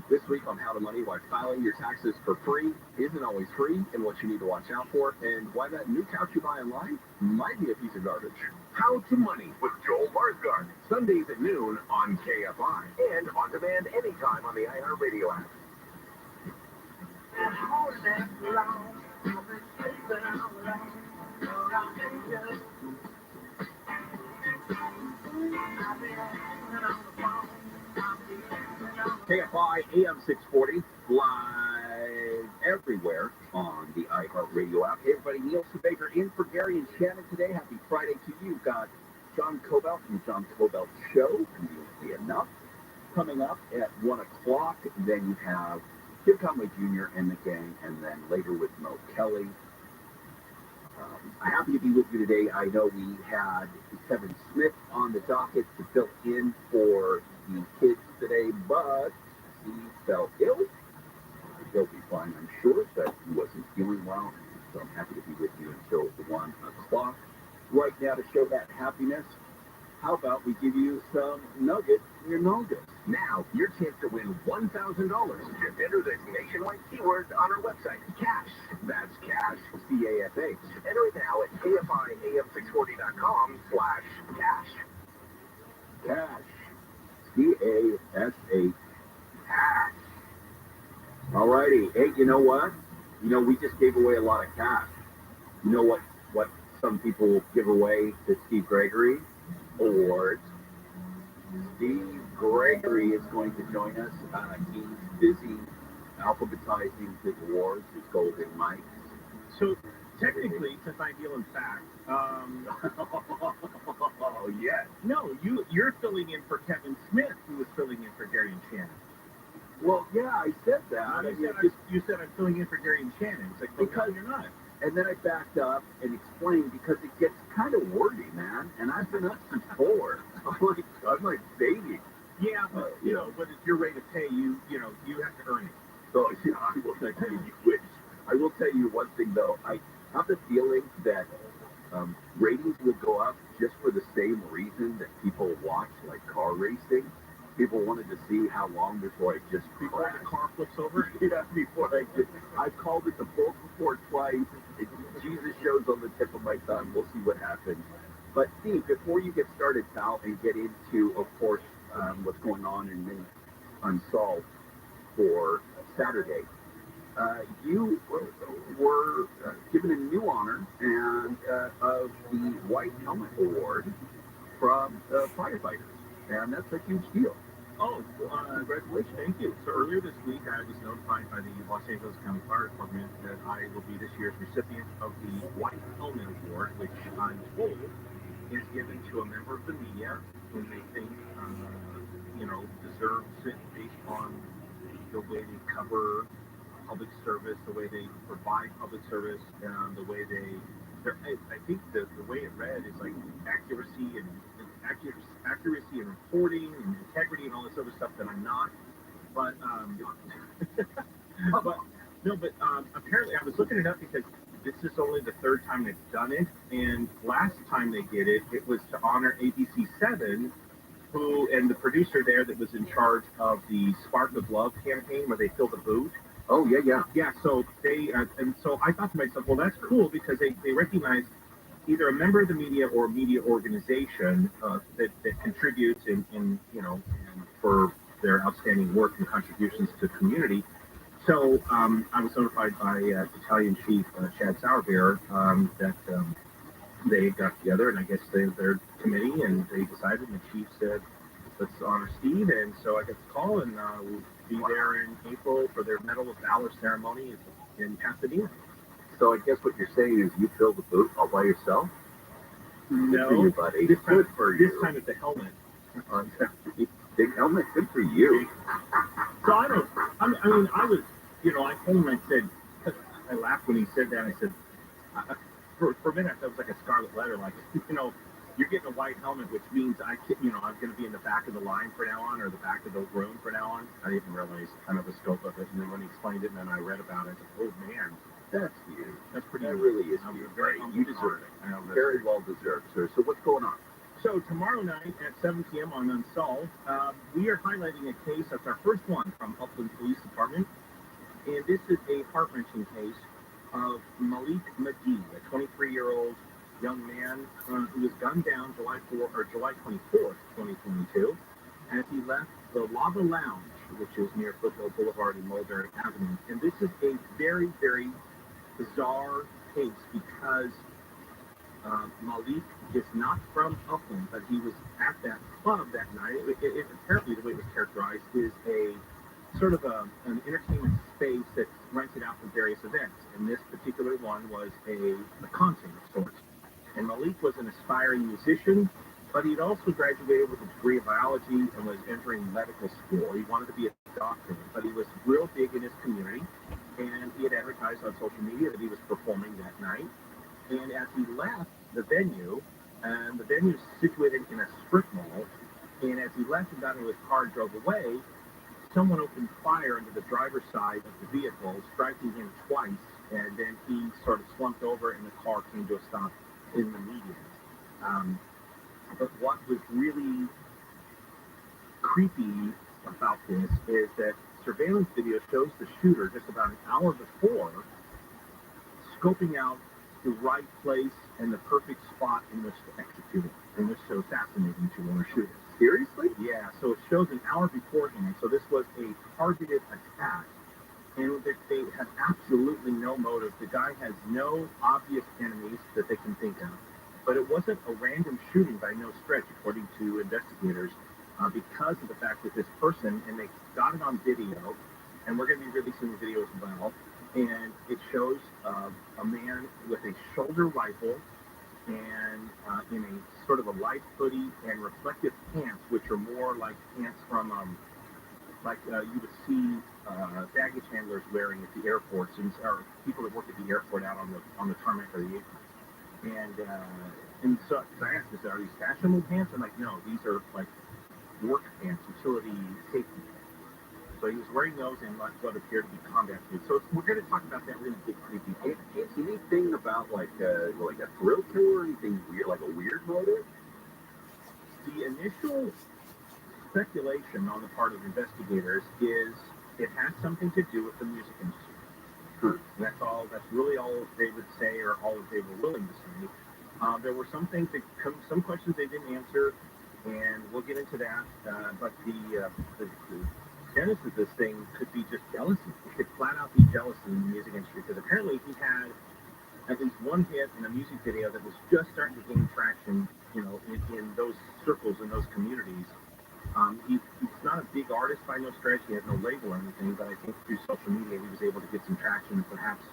This week on How to Money, why filing your taxes for free isn't always free, and what you need to watch out for, and why that new couch you buy online might be a piece of garbage. How to Money with Joel Marsgard. Sundays at noon on KFI and on demand anytime on the iHeartRadio app. KFI AM 640, live everywhere on the iHeartRadio app. Hey everybody, Nielsen Baker in for Gary and Shannon today. Happy Friday to you. We've got John Cobelt from John Cobelt Show, conveniently enough, coming up at 1 o'clock. Then you have Kim Conway Jr. and the gang, and then later with Mo Kelly. I'm happy to be with you today. I know we had Kevin Smith on the docket to fill in for the kids today, but How about we give you some nuggets in your nuggets? Now, your chance to win $1,000. Just enter this nationwide keyword on our website, cash. That's cash, C-A-S-H. Enter it now at KFIAM640.com/cash. Cash. C-A-S-H. Cash. Alrighty. Hey, you know what? We just gave away a lot of cash. You know what some people give away to Steve Gregory? Awards. Steve Gregory is going to join us. He's busy alphabetizing his awards, his golden mics. So technically, since I deal in fact, oh yes. No, you're filling in for Kevin Smith, who was filling in for Gary and Shannon. Well, yeah, I said that. You said I'm filling in for Gary and Shannon. It's like, because you're not. And then I backed up and explained because it gets kind of wordy, man. And I've been up since 4. I'm like begging. Yeah, but but it's your rate of pay. You have to earn it. So I will tell you one thing though. I have the feeling that ratings will go up just for the same reason that people watch like car racing. People wanted to see how long before I just before the car flips over. Before I've called it the full report twice. Jesus shows on the tip of my tongue. We'll see what happens. But Steve, before you get started, pal, and get into, of course, what's going on in Minutes Unsolved for Saturday, you were given a new honor and of the White Helmet Award from firefighters, and that's a huge deal. Oh, congratulations. Thank you. So earlier this week, I was notified by the Los Angeles County Fire Department that I will be this year's recipient of the White Helmet Award, which I'm told is given to a member of the media who they think, deserves it based on the way they cover public service, the way they provide public service, and the way I think the way it read is like accuracy and reporting and integrity and all this other stuff that I'm not. But apparently I was looking it up because this is only the third time they've done it, and last time they did it, it was to honor ABC7, and the producer there that was in charge of the Spark of Love campaign where they fill the boot. Oh yeah. Yeah. So they and so I thought to myself, well, that's cool because they recognize either a member of the media or a media organization that contributes in for their outstanding work and contributions to the community. So I was notified by Battalion Chief Chad Sauerbeer that they got together, and I guess their committee, and they decided, and the chief said, let's honor Steve. And so I got the call, and we'll be there in April for their Medal of Valor ceremony in Pasadena. So I guess what you're saying is you filled the booth all by yourself? No, good for you, buddy. This good for you. This time it's a helmet. Big helmet, good for you. So I was, I told him, I said, I laughed when he said that. I said, for a minute, that was like a scarlet letter, like, you're getting a white helmet, which means I'm going to be in the back of the line from now on, or the back of the room from now on. I didn't realize kind of the scope of it, and then when he explained it, and then I read about it, I said, oh man, that's huge. That's pretty. That really is huge. You deserve it. Very well deserved, sir. So what's going on? So tomorrow night at 7 p.m. on Unsolved, we are highlighting a case. That's our first one from Upland Police Department, and this is a heart-wrenching case of Malik McGee, a 23-year-old young man who was gunned down July 24th, 2022, as he left the Lava Lounge, which is near Foothill Boulevard and Mulberry Avenue. And this is a very, very bizarre case because Malik is not from Upland, but he was at that club that night. It apparently, the way it was characterized, is a sort of an entertainment space that's rented out for various events. And this particular one was a concert of sorts. And Malik was an aspiring musician, but he'd also graduated with a degree of biology and was entering medical school. He wanted to be a doctor, but he was real big in his community, and he had advertised on social media that he was performing that night. And as he left the venue, and the venue is situated in a strip mall, and as he left and got into his car and drove away, someone opened fire into the driver's side of the vehicle, striking him twice, and then he sort of slumped over and the car came to a stop in the median. But what was really creepy about this is that surveillance video shows the shooter just about an hour before scoping out the right place and the perfect spot in which to execute it, in which to assassinate each one or shoot it. Seriously? Yeah, so it shows an hour beforehand. So this was a targeted attack, and they had absolutely no motive. The guy has no obvious enemies that they can think of. But it wasn't a random shooting by no stretch, according to investigators, because of the fact that this person, and they got it on video, and we're going to be releasing the video as well, and it shows a man with a shoulder rifle and in a sort of a light hoodie and reflective pants, which are more like pants from you would see baggage handlers wearing at the airports, or people that work at the airport out on the tarmac or the apron. And so I asked this, are these fashionable pants? I'm like, no, these are like work pants, utility safety pants. So he was wearing those in what appeared to be combat boots. So we're going to talk about that really big, creepy thing. Anything about like a thrill killer or anything weird, like a weird motive? The initial speculation on the part of investigators is it has something to do with the music industry. That's all. That's really all they would say, or all that they were willing to say. There were some things some questions they didn't answer, and we'll get into that. But the genesis of this thing could be just jealousy. It could flat out be jealousy in the music industry, because apparently he had at least one hit in a music video that was just starting to gain traction, in those circles, in those communities. He's not a big artist by no stretch. He has no label or anything, but I think through social media he was able to get some traction, and perhaps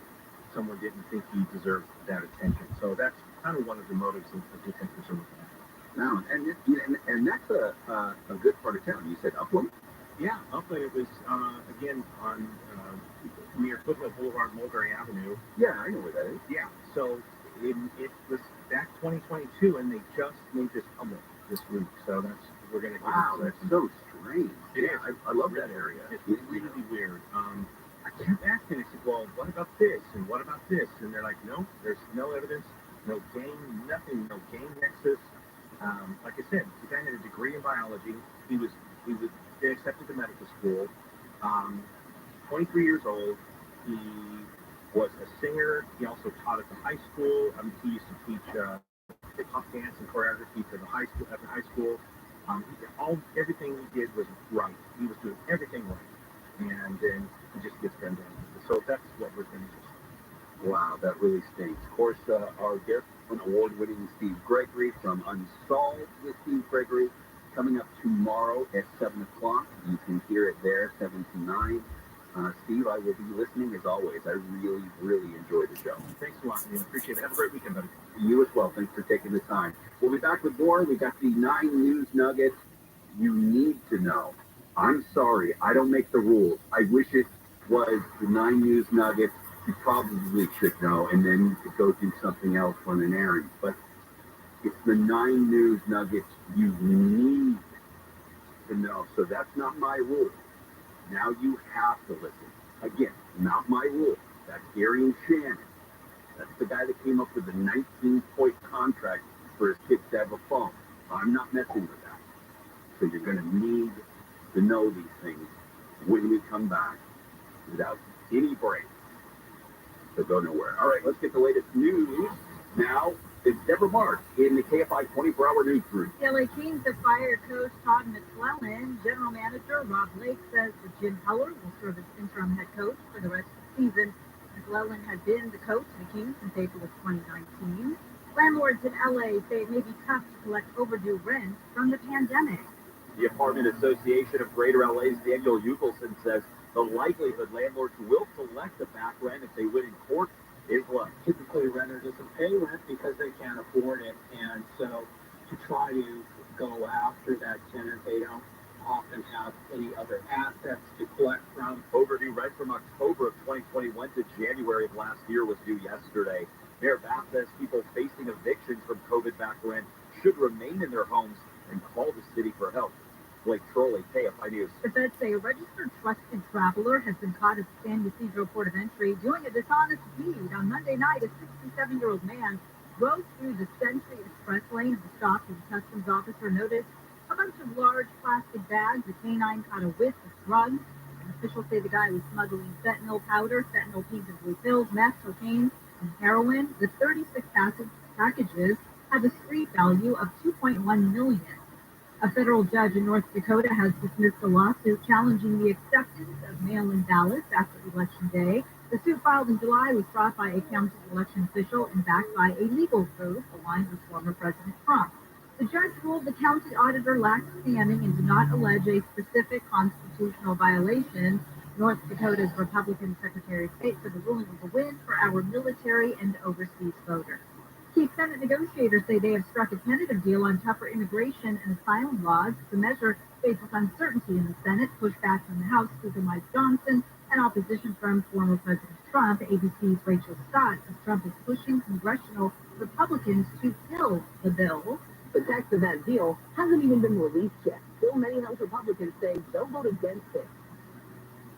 someone didn't think he deserved that attention. So that's kind of one of the motives of detectives are looking at. No, and that's a good part of town. You said Upland? Yeah, Upland. It was again on near Foothill Boulevard, Mulberry Avenue. Yeah, I know where that is. Yeah, so it was back 2022, and they just made this public this week. So we're gonna. Wow, that's so strange. It is. I love that area. It's really weird. I kept asking. I said, well, what about this and what about this? And they're like, no, there's no evidence, no gang, nothing, no gang nexus. Like I said, the guy had a degree in biology. They accepted to medical school. 23 years old. He was a singer. He also taught at the high school. He used to teach hip-hop dance and choreography to the high school. At the high school, everything he did was right. He was doing everything right, and then he just gets gunned down. So that's what we're going to do. Wow, that really stinks. Of course, our guest, award-winning Steve Gregory from Unsolved with Steve Gregory, coming up tomorrow at 7 o'clock. You can hear it there, 7 to 9. Steve, I will be listening as always. I really, really enjoyed the show. Thanks a lot, man. Appreciate it. Have a great weekend, buddy. You as well. Thanks for taking the time. We'll be back with more. We got the 9 news nuggets you need to know. I'm sorry, I don't make the rules. I wish it was the 9 news nuggets you probably should know, and then you could go do something else on an errand. But it's the 9 news nuggets you need to know. So that's not my rule. Now you have to listen. Again, not my rule. That's Gary and Shannon. That's the guy that came up with the 19-point contract for his kids to have a phone. I'm not messing with that. So you're going to need to know these things when we come back without any break. So go nowhere. All right, let's get the latest news now. It's Deborah Mark in the KFI 24-hour newsroom. The LA Kings have fired coach Todd McClellan. General manager Rob Lake says that Jim Heller will serve as interim head coach for the rest of the season. McClellan had been the coach of the Kings since April of 2019. Landlords in LA say it may be tough to collect overdue rent from the pandemic. The Apartment Association of Greater LA's Daniel Ugelson says the likelihood landlords will collect the back rent if they win in court is low. Typically, renter doesn't pay rent because they can't afford it, and so to try to go after that tenant, they don't often have any other assets to collect from. Overdue rent from October of 2021 to January of last year was due yesterday. Mayor Bath says people facing evictions from COVID back rent should remain in their homes and call the city for help. Blake Trolley, KFI News. The feds say a registered trusted traveler has been caught at the San Ysidro Port of Entry doing a dishonest deed. On Monday night, a 67-year-old man drove through the Century Express lane of the stop of the customs officer officer noticed a bunch of large plastic bags. The canine caught a whiff of drugs. And officials say the guy was smuggling fentanyl powder, fentanyl painted blue pills, meth, cocaine, and heroin. The 36 packages had a street value of $2.1 million. A federal judge in North Dakota has dismissed a lawsuit challenging the acceptance of mail-in ballots after Election Day. The suit filed in July was brought by a county election official and backed by a legal group aligned with former President Trump. The judge ruled the county auditor lacked standing and did not allege a specific constitutional violation. North Dakota's Republican Secretary of State said the ruling was a win for our military and overseas voters. Key Senate negotiators say they have struck a tentative deal on tougher immigration and asylum laws. The measure faces uncertainty in the Senate, pushback from the House Speaker Mike Johnson, and opposition from former President Trump. ABC's Rachel Scott says Trump is pushing congressional Republicans to kill the bill. The text of that deal hasn't even been released yet. Still, many House Republicans say they'll vote against it.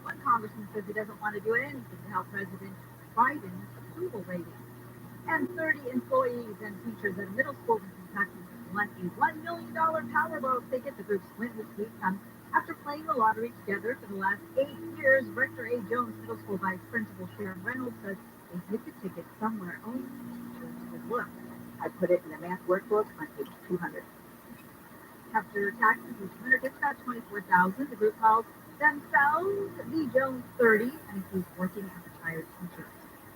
One congressman says he doesn't want to do anything to help President Biden's approval rating. And 30 employees and teachers at a middle school in Kentucky won a $1 million Powerball ticket. The group's win this week comes after playing the lottery together for the last 8 years. Rector A. Jones Middle School Vice Principal Sharon Reynolds says they hid the ticket somewhere only teachers could look. I put it in the math workbook on page 200. After taxes, each winner gets about $24,000. The group calls themselves the Jones 30 and includes working and retired teachers.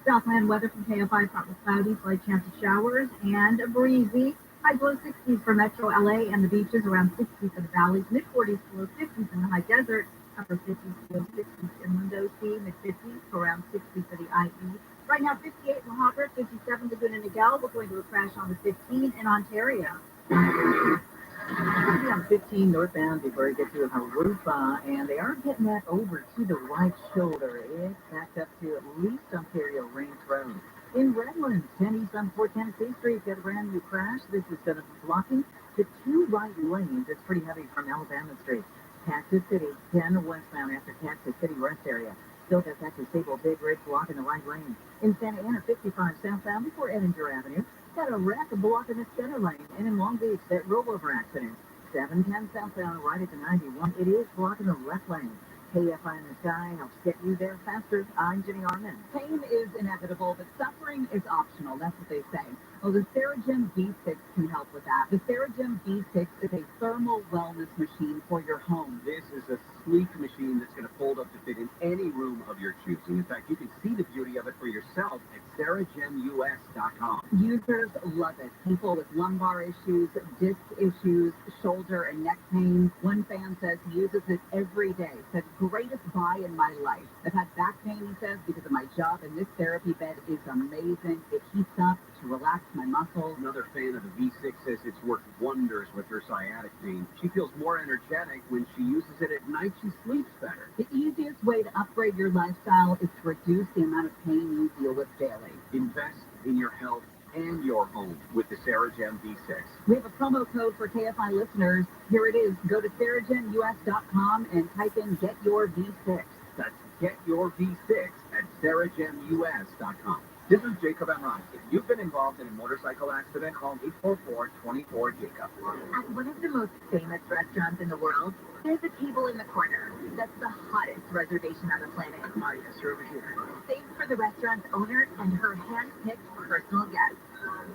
Southland weather from KFI, partly cloudy, slight chance of showers, and breezy. High low 60s for Metro LA and the beaches, around 60 for the valleys, mid 40s to low 50s in the high desert, upper 50s to low 60s inland OC, mid 50s to around 60 for the IE. Right now, 58 in La Habra, 57 Laguna Niguel. We're going to a crash on the 15 in Ontario. We'll be on 15 northbound before you get to Harufa, and they are getting that over to the right shoulder. It's backed up to at least Ontario Range Road. In Redlands, 10 east on 410 State Street, got a brand new crash. This is set up blocking the 2 right lanes. It's pretty heavy from Alabama Street. Cactus City, 10 westbound after Cactus City Rest Area. Still got that Sable Big Ridge blocking the right lane. In Santa Ana, 55 southbound before Edinger Avenue. Got a wreck blocking the center lane. And in Long Beach, that rollover accident. 710 southbound right at the 91. It is blocking the left lane. KFI in the sky helps get you there faster. I'm Jenny Armin. Pain is inevitable, but suffering is optional. That's what they say. Well, the Serogem V6 can help with that. The Serogem V6 is a thermal wellness machine for your home. This is a sleek machine that's going to fold up to fit in any room of your choosing. In fact, you can see the beauty of it for yourself at SarahJemUS.com. Users love it. People with lumbar issues, disc issues, shoulder and neck pain. One fan says he uses it every day. Said, greatest buy in my life. I've had back pain, he says, because of my job, and this therapy bed is amazing. It heats up to relax my muscles. Another fan of the V6 says it's worked wonders with her sciatic pain. She feels more energetic when she uses it at night. She sleeps better. The easiest way to upgrade your lifestyle is to reduce the amount of pain you deal with daily. Invest in your health and your home with the Serogem V6. We have a promo code for KFI listeners. Here it is. Go to SarahJemUS.com and type in Get Your V6. That's Get Your V6 at SarahJemUS.com. This is Jacob Enron. If you've been involved in a motorcycle accident, call 844-24-JACOB. At one of the most famous restaurants in the world, there's a table in the corner that's the hottest reservation on the planet. Hi, yes, over here. Saved for the restaurant's owner and her hand-picked personal guests,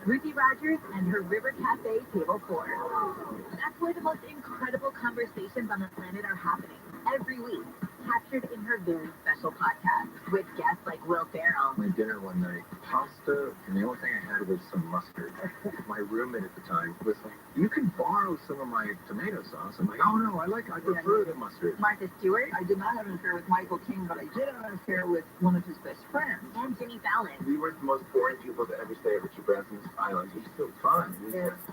Ruthie Rogers and her River Cafe Table 4. That's where the most incredible conversations on the planet are happening every week, captured in her very special podcast with guests like Will Ferrell. My dinner one night, pasta, and the only thing I had was some mustard. My roommate at the time was like, you can borrow some of my tomato sauce. I'm like, oh no, I prefer the mustard. Martha Stewart. I did not have an affair with Michael King, but I did have an affair with one of his best friends. And Jimmy Fallon. We weren't the most boring people to ever stay at Richard Branson's Island. He's so fun.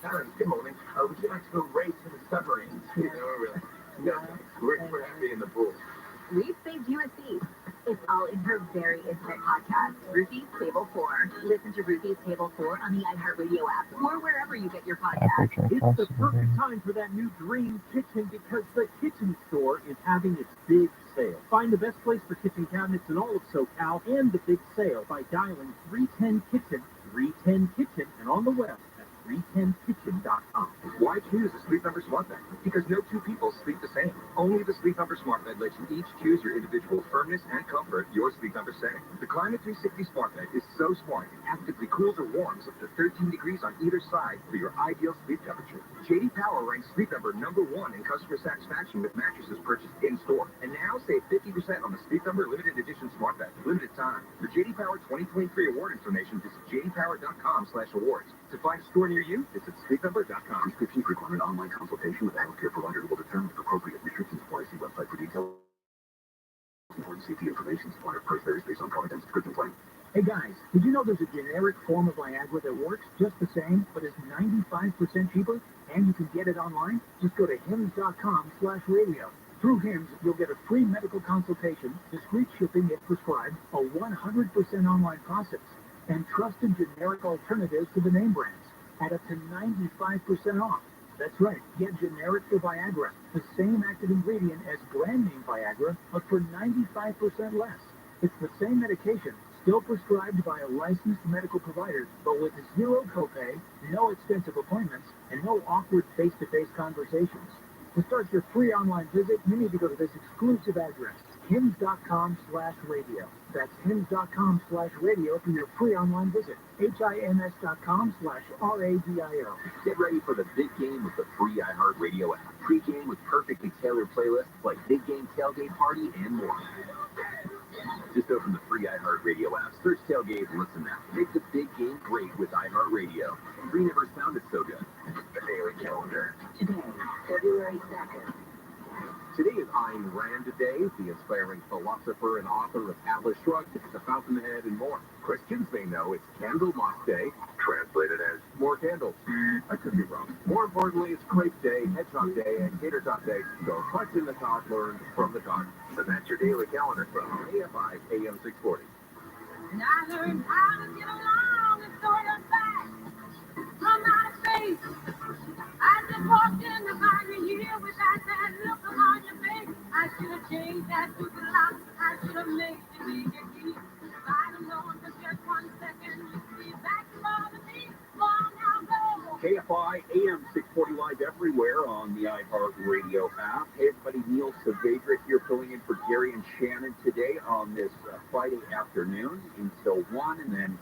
Karen, good morning. Would you like to go race in the submarines? You know, we're happy in the pool. We've saved you a seat. It's all in her very intimate podcast, Ruthie's Table 4. Listen to Ruthie's Table 4 on the iHeartRadio app or wherever you get your podcasts. It's the perfect time for that new dream kitchen because the Kitchen Store is having its big sale. Find the best place for kitchen cabinets in all of SoCal and the big sale by dialing 310 Kitchen, 310 Kitchen, and on the web at 310kitchen.com. Why choose a Sleep Number smart bed? Because no two people sleep the same. Only the Sleep Number smart bed lets you each choose your individual firmness and comfort, your Sleep Number setting. The Climate 360 smart bed is so smart, it actively cools or warms up to 13 degrees on either side for your ideal sleep temperature. JD Power ranks Sleep Number #1 in customer satisfaction with mattresses purchased in-store. And now save 50% on the Sleep Number limited edition smart bed. Limited time. For JD Power 2023 award information, visit jdpower.com/awards. To find a store near you, visit sleepnumber.com. Prescriptions require an online consultation with a healthcare provider who will determine if appropriate restrictions apply. See website for details. Important safety information. Supplier price varies based on product and subscription plan. Hey guys, did you know there's a generic form of Viagra that works just the same, but is 95% cheaper? And you can get it online? Just go to hims.com/radio. Through Hims, you'll get a free medical consultation, discreet shipping if prescribed, a 100% online process, and trusted generic alternatives to the name brands at up to 95% off. That's right, get generic for Viagra, the same active ingredient as brand name Viagra, but for 95% less. It's the same medication, still prescribed by a licensed medical provider, but with zero copay, no extensive appointments, and no awkward face-to-face conversations. To start your free online visit, you need to go to this exclusive address, hims.com/radio. That's hims.com/radio for your free online visit. HIMS.com/RADIO. Get ready for the big game with the free iHeartRadio app. Pre-game with perfectly tailored playlists like Big Game Tailgate Party and more. Just open the free iHeartRadio app, search Tailgate, and listen now. Make the big game great with iHeartRadio. Free never sounded so good. The Daily Calendar. Today, February 2nd. Today is Ayn Rand Day, the inspiring philosopher and author of Atlas Shrugged, The Fountainhead, and more. Christians may know it's Candlemas Day, translated as more candles. I could be wrong. More importantly, it's Crepe Day, Hedgehog Day, and Gator Talk Day. So question the talk learned from the talk. And that's your daily calendar from AFI AM 640. And I learned how to get along and sort of back from my face. I just walked in the fire here with that sad look on your face. I should have changed that stupid lock. I should have made the bigger key. If I'd have known for just 1 second, you'd be back to bother me long ago. KFI AM 640 live everywhere on the iHeartRadio app. Hey everybody, Neil Savadric here filling in for Gary and Shannon today on this Friday afternoon until 1, and then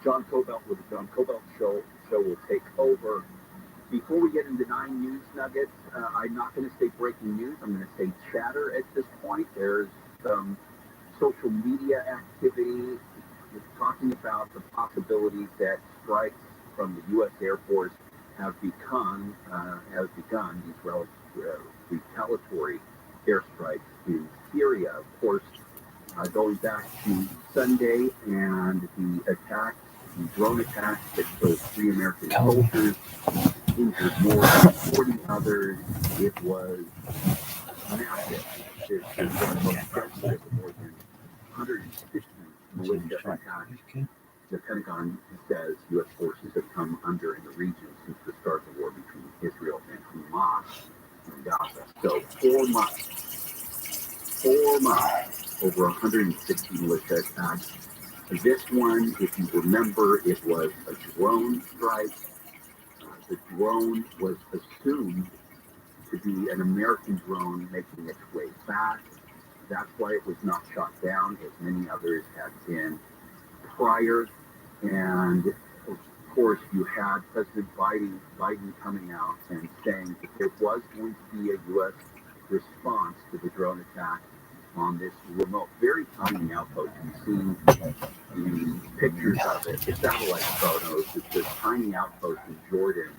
John Cobelt with the John Cobelt Show will take over. Before we get into 9 news nuggets, I'm not going to say breaking news. I'm going to say chatter at this point. There's some social media activity talking about the possibilities that strikes from the U.S. Air Force have begun these retaliatory airstrikes in Syria. Of course, going back to Sunday and the attacks, the drone attacks that killed 3 American soldiers, injured more than 40 others. It was massive. There's been more than 150 militia attacks. The Pentagon says U.S. forces have come under in the region since the start of the war between Israel and Hamas in Gaza. So 4 months, over 160 militia attacks. This one, if you remember, it was a drone strike. The drone was assumed to be an American drone making its way back. That's why it was not shot down, as many others had been prior. And of course, you had President Biden coming out and saying that there was going to be a U.S. response to the drone attack on this remote, very tiny outpost. You've seen the pictures of it, the satellite photos. It's this tiny outpost in Jordan.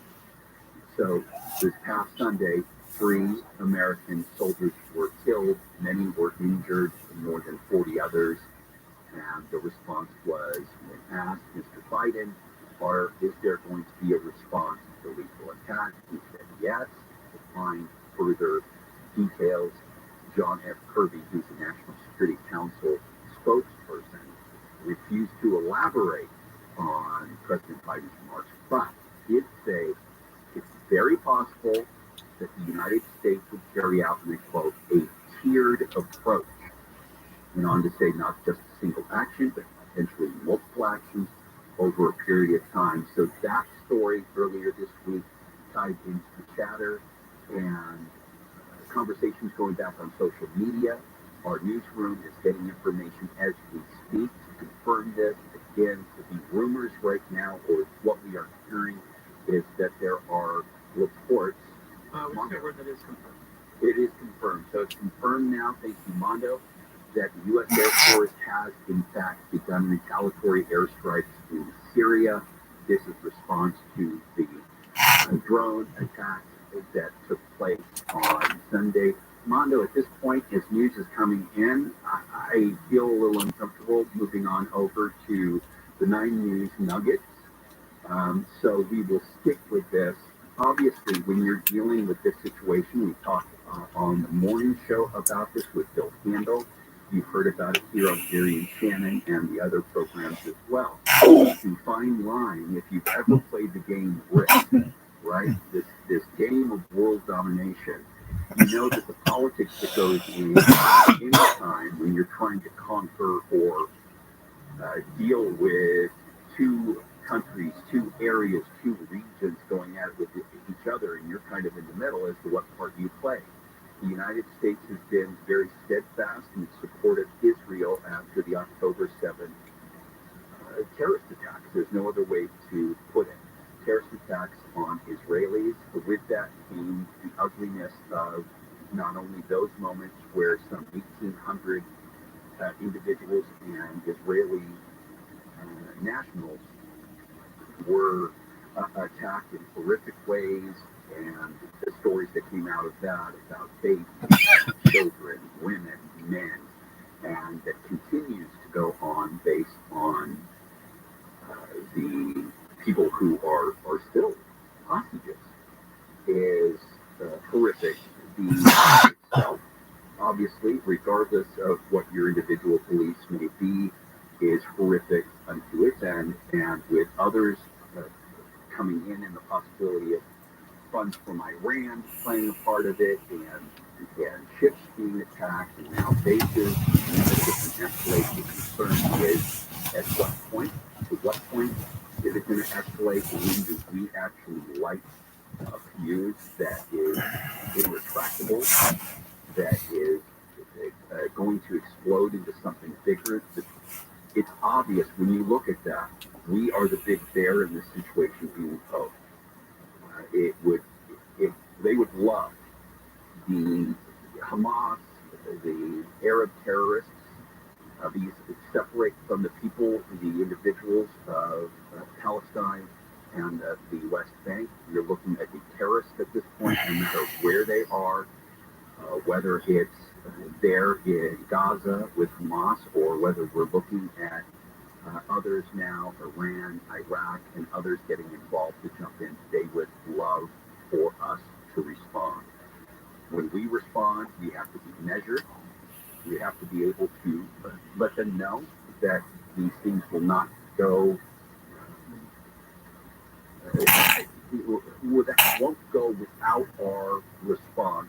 So this past Sunday, 3 American soldiers were killed, many were injured, more than 40 others. And the response was, when asked Mr. Biden, is there going to be a response to the lethal attack? He said yes. To find further details, John F. Kirby, who's the National Security Council spokesperson, refused to elaborate on President Biden's remarks, but did say it's very possible that the United States would carry out, and I quote, a tiered approach. Went on to say not just a single action, but potentially multiple actions over a period of time. So that story earlier this week tied into chatter and conversations going back on social media. Our newsroom is getting information as we speak to confirm this. Again, to be rumors right now, or what we are hearing, is that there are reports. What's the word that is confirmed? It is confirmed. So it's confirmed now, thank you, Mondo, that the U.S. Air Force has, in fact, begun retaliatory airstrikes in Syria. This is response to the drone attacks that took place on Sunday. Mondo, at this point, as news is coming in, I feel a little uncomfortable moving on over to the 9 News Nuggets. So we will stick with this. Obviously, when you're dealing with this situation, we talked on the morning show about this with Bill Handel. You've heard about it here on Gary and Shannon and the other programs as well. It's a fine line if you've ever played the game Risk, right? This game of world domination. You know that the politics that goes in any time when you're trying to conquer or deal with 2 countries, 2 areas, 2 regions going at it with each other, and you're kind of in the middle as to what part you play. The United States has been very steadfast and supported Israel after the October 7th terrorist attacks. There's no other way to put it. Terrorist attacks on Israelis. With that came the ugliness of not only those moments where some 1,800 individuals and Israeli nationals were attacked in horrific ways, and the stories that came out of that about babies, children, women, men, and that continues to go on based on the people who are still hostages is horrific. The itself, obviously, regardless of what your individual beliefs may be, is horrific unto its end, and with others coming in and the possibility of funds from Iran playing a part of it, and ships being attacked, and now bases, and the different escalation. The concern is at what point is it going to escalate, and when do we actually light a fuse that is irretractable, that is going to explode into something bigger. It's obvious when you look at that, we are the big bear in this situation being posed. They would love the Hamas, the Arab terrorists, these separate from the people, the individuals of Palestine and the West Bank. You're looking at the terrorists at this point, no matter where they are, whether it's there in Gaza with Hamas, or whether we're looking at others now, Iran, Iraq, and others getting involved to jump in. They would love for us to respond. When we respond, we have to be measured. We have to be able to let them know that these things will not go, won't go without our response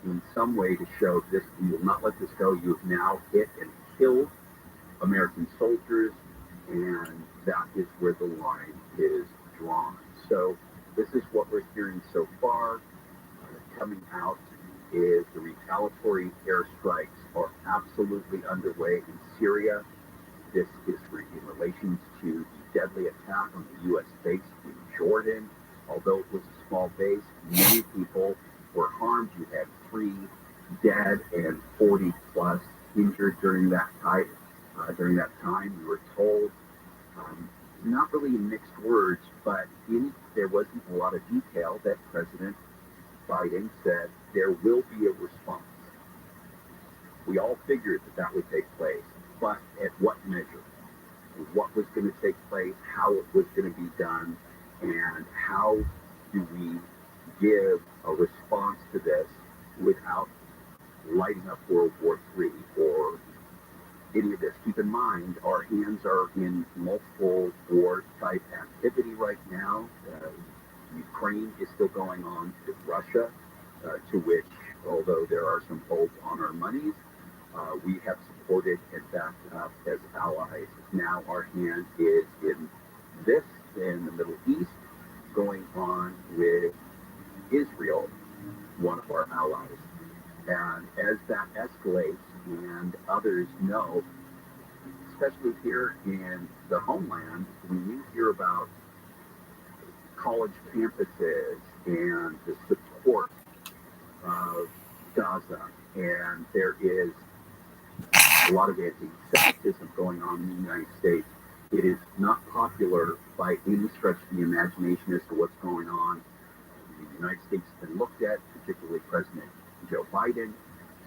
in some way to show this. We will not let this go. You have now hit and killed American soldiers, and that is where the line is drawn. So this is what we're hearing so far. Coming out is the retaliatory airstrikes are absolutely underway in Syria. This is in relation to the deadly attack on the U.S. base in Jordan. Although it was a small base, many people were harmed. You had 3 dead and 40 plus injured during that time. We were told, not really in mixed words, but there wasn't a lot of detail, that President Biden said there will be a response. We all figured that would take place, but at what measure? What was going to take place, how it was going to be done, and how do we give a response to this without lighting up World War III or any of this. Keep in mind, our hands are in multiple war-type activity right now. Ukraine is still going on with Russia, to which, although there are some holds on our monies, we have supported and backed up as allies. Now our hand is in this in the Middle East going on with Israel, one of our allies. And as that escalates, and others know, especially here in the homeland, when you hear about college campuses and the support of Gaza, and there is a lot of anti-Semitism going on in the United States, it is not popular by any stretch of the imagination as to what's going on. The United States has been looked at, particularly President Joe Biden,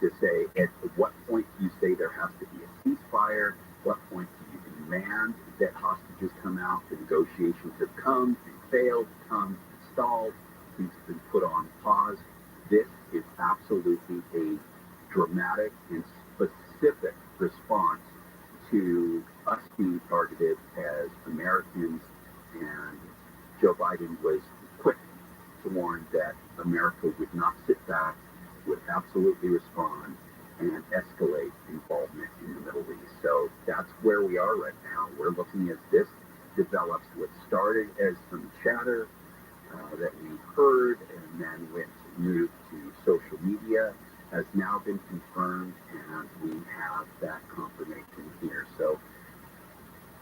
to say at what point do you say there has to be a ceasefire, what point do you demand that hostages come out, the negotiations have come and failed, come and stalled, things have been put on pause. This is absolutely a dramatic and specific response to us being targeted as Americans, and Joe Biden was quick to warn that America would not sit back, would absolutely respond and escalate involvement in the Middle East. So that's where we are right now. We're looking as this develops. What started as some chatter that we heard and then moved to social media has now been confirmed, and we have that confirmation here. So,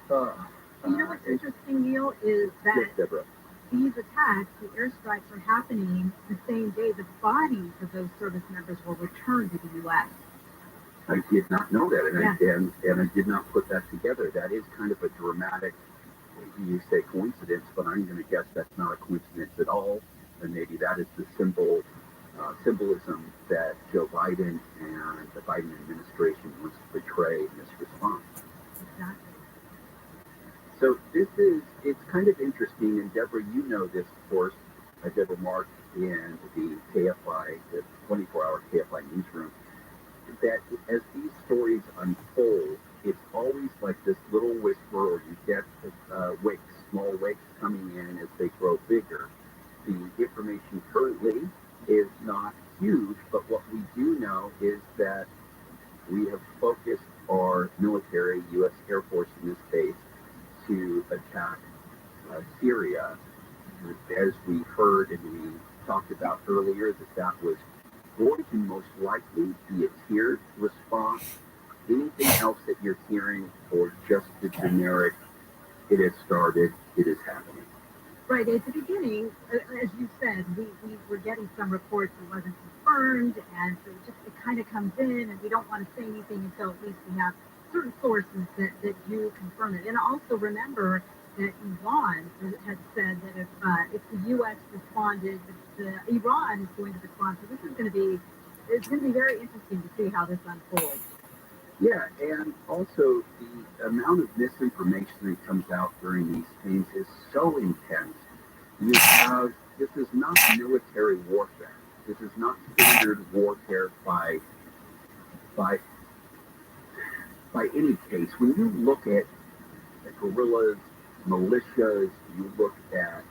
you know what's interesting, Neil, is that yes, Deborah. These attacks, the airstrikes, are happening the same day the bodies of those service members were returned to the U.S. I did not know that, and, Yeah. and I did not put that together. That is kind of a dramatic, you say coincidence, but I'm going to guess that's not a coincidence at all, and maybe that is the symbolism that Joe Biden and the Biden administration wants to portray in this response. Exactly. So it's kind of interesting, and Deborah, you know this, of course, Deborah Mark in the KFI, the 24-hour KFI newsroom, that as these stories unfold, it's always like this little whisper, or you get wakes, small wakes coming in as they grow bigger. The information currently is not huge, but what we do know is that we have focused our military, U.S. Air Force in this case, to attack Syria. As we heard and we talked about earlier, that was going to most likely be a tiered response. Anything else that you're hearing, or just the generic, it has started, it is happening? Right, at the beginning, as you said, we were getting some reports that wasn't confirmed, and so it kind of comes in, and we don't want to say anything until at least we have certain sources that do confirm it. And also remember that Iran had said that if the U.S. responded, Iran is going to respond. So it's going to be very interesting to see how this unfolds. Yeah, and also the amount of misinformation that comes out during these things is so intense. This is not military warfare. This is not standard warfare by any case. When you look at the guerrillas, militias, you look at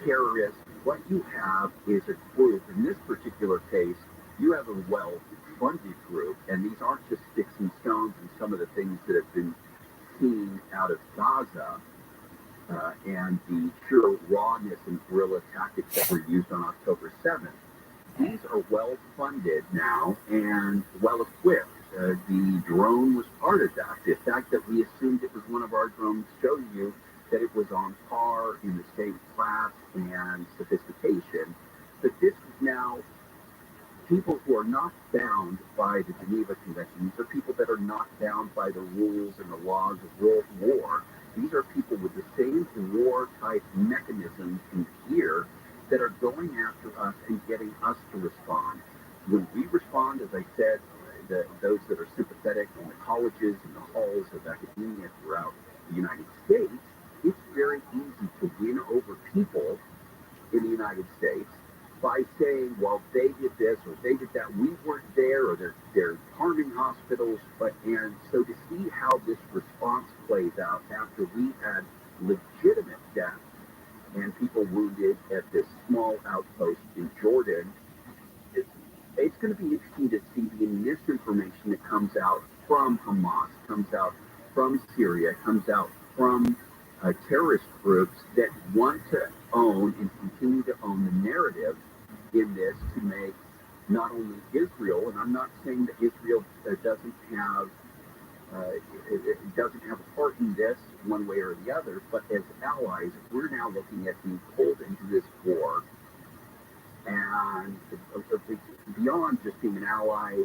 terrorists, what you have is a group. In this particular case, you have a well-funded group, and these aren't just sticks and stones and some of the things that have been seen out of Gaza and the pure rawness and guerrilla tactics that were used on October 7th. These are well-funded now and well-equipped. The drone was part of that. The fact that we assumed it was one of our drones shows you that it was on par in the same class and sophistication. But this is now people who are not bound by the Geneva Convention. These are people that are not bound by the rules and the laws of world war. These are people with the same war-type mechanisms and gear that are going after us and getting us to respond. When we respond, as I said, those that are sympathetic in the colleges and the halls of academia throughout the United States, it's very easy to win over people in the United States by saying, well, they did this or they did that. We weren't there, or they're harming hospitals. And so to see how this response plays out after we had legitimate deaths and people wounded at this small outpost in Jordan, it's going to be interesting to see the misinformation that comes out from Hamas, comes out from Syria, comes out from terrorist groups that want to own and continue to own the narrative in this to make not only Israel, and I'm not saying that Israel doesn't have it doesn't have a part in this one way or the other, but as allies, we're now looking at being pulled into this war, and beyond just being an ally,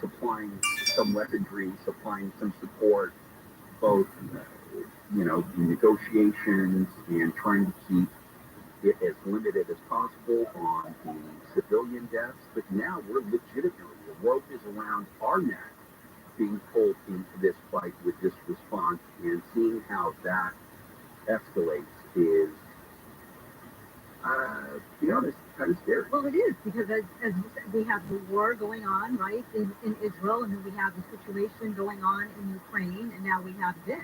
supplying some weaponry, supplying some support, both in negotiations and trying to keep it as limited as possible on the civilian deaths. But now we're legitimately, the rope is around our neck, being pulled into this fight with this response, and seeing how that escalates is, to be honest, kind of scary. Well, it is, because as we have the war going on, right, in Israel, and then we have the situation going on in Ukraine, and now we have this.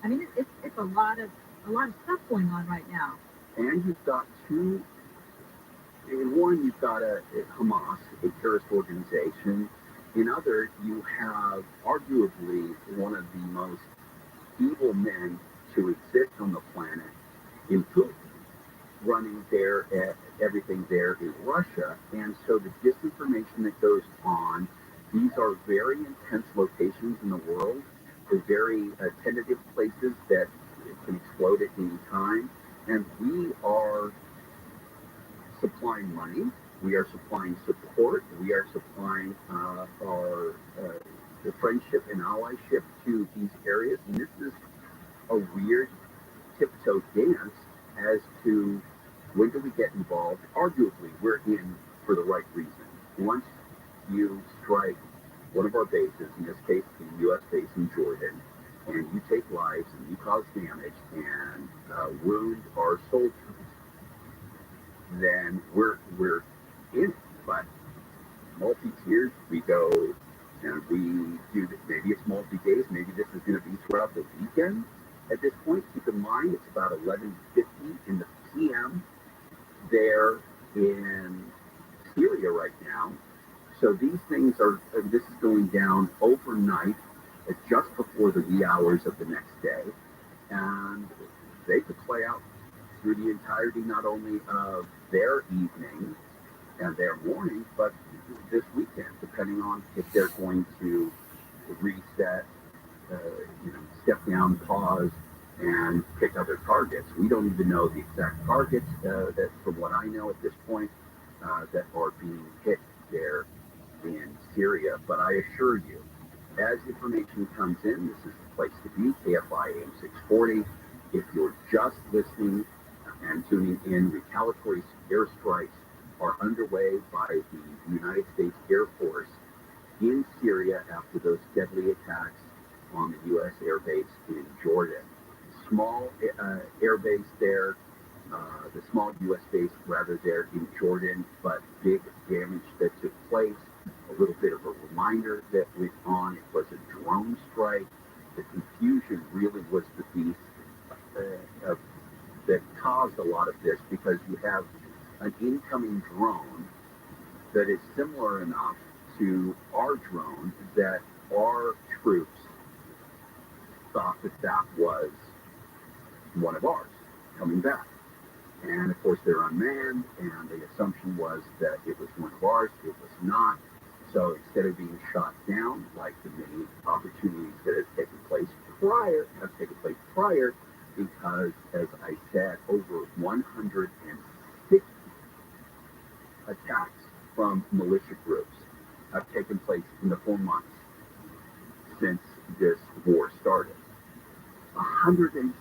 I mean, it's a lot of stuff going on right now. And you've got two. In one, you've got a Hamas, a terrorist organization. In other, you have arguably one of the most evil men to exist on the planet in Putin, running everything there in Russia. And so the disinformation that goes on, these are very intense locations in the world. They're very tentative places that can explode at any time. And we are supplying money, we are supplying support, we are supplying our the friendship and allyship to these areas. And this is a weird tiptoe dance as to when do we get involved. Arguably, we're in for the right reason. Once you strike one of our bases, in this case the U.S. base in Jordan, and you take lives and you cause damage and wound our soldiers, then we're in it. But multi-tiered, we go and we do this. Maybe it's multi-days, maybe this is going to be throughout the weekend. At this point, keep in mind it's about 11:50 in the p.m. there in Syria right now. So these things this is going down overnight, just before the wee hours of the next day, and they could play out through the entirety not only of their evening and their morning, but this weekend, depending on if they're going to reset, step down, pause, and pick other targets. We don't even know the exact targets that, from what I know at this point, that are being hit there in Syria. But I assure you, as information comes in, this is the place to be. KFI AM 640. If you're just listening and tuning in, retaliatory airstrikes are underway by the United States Air Force in Syria after those deadly attacks on the U.S. air base in Jordan. Small air base there, the small U.S. base rather there in Jordan, but big damage that took place. A little bit of a reminder that went on. It was a drone strike. The confusion really was the beast that caused a lot of this, because you have an incoming drone that is similar enough to our drone that our troops thought that was one of ours coming back. And of course they're unmanned, and the assumption was that it was one of ours. It was not. So instead of being shot down, like the many opportunities that have taken place prior, because, as I said, over 160 attacks from militia groups have taken place in the 4 months since this war started. 160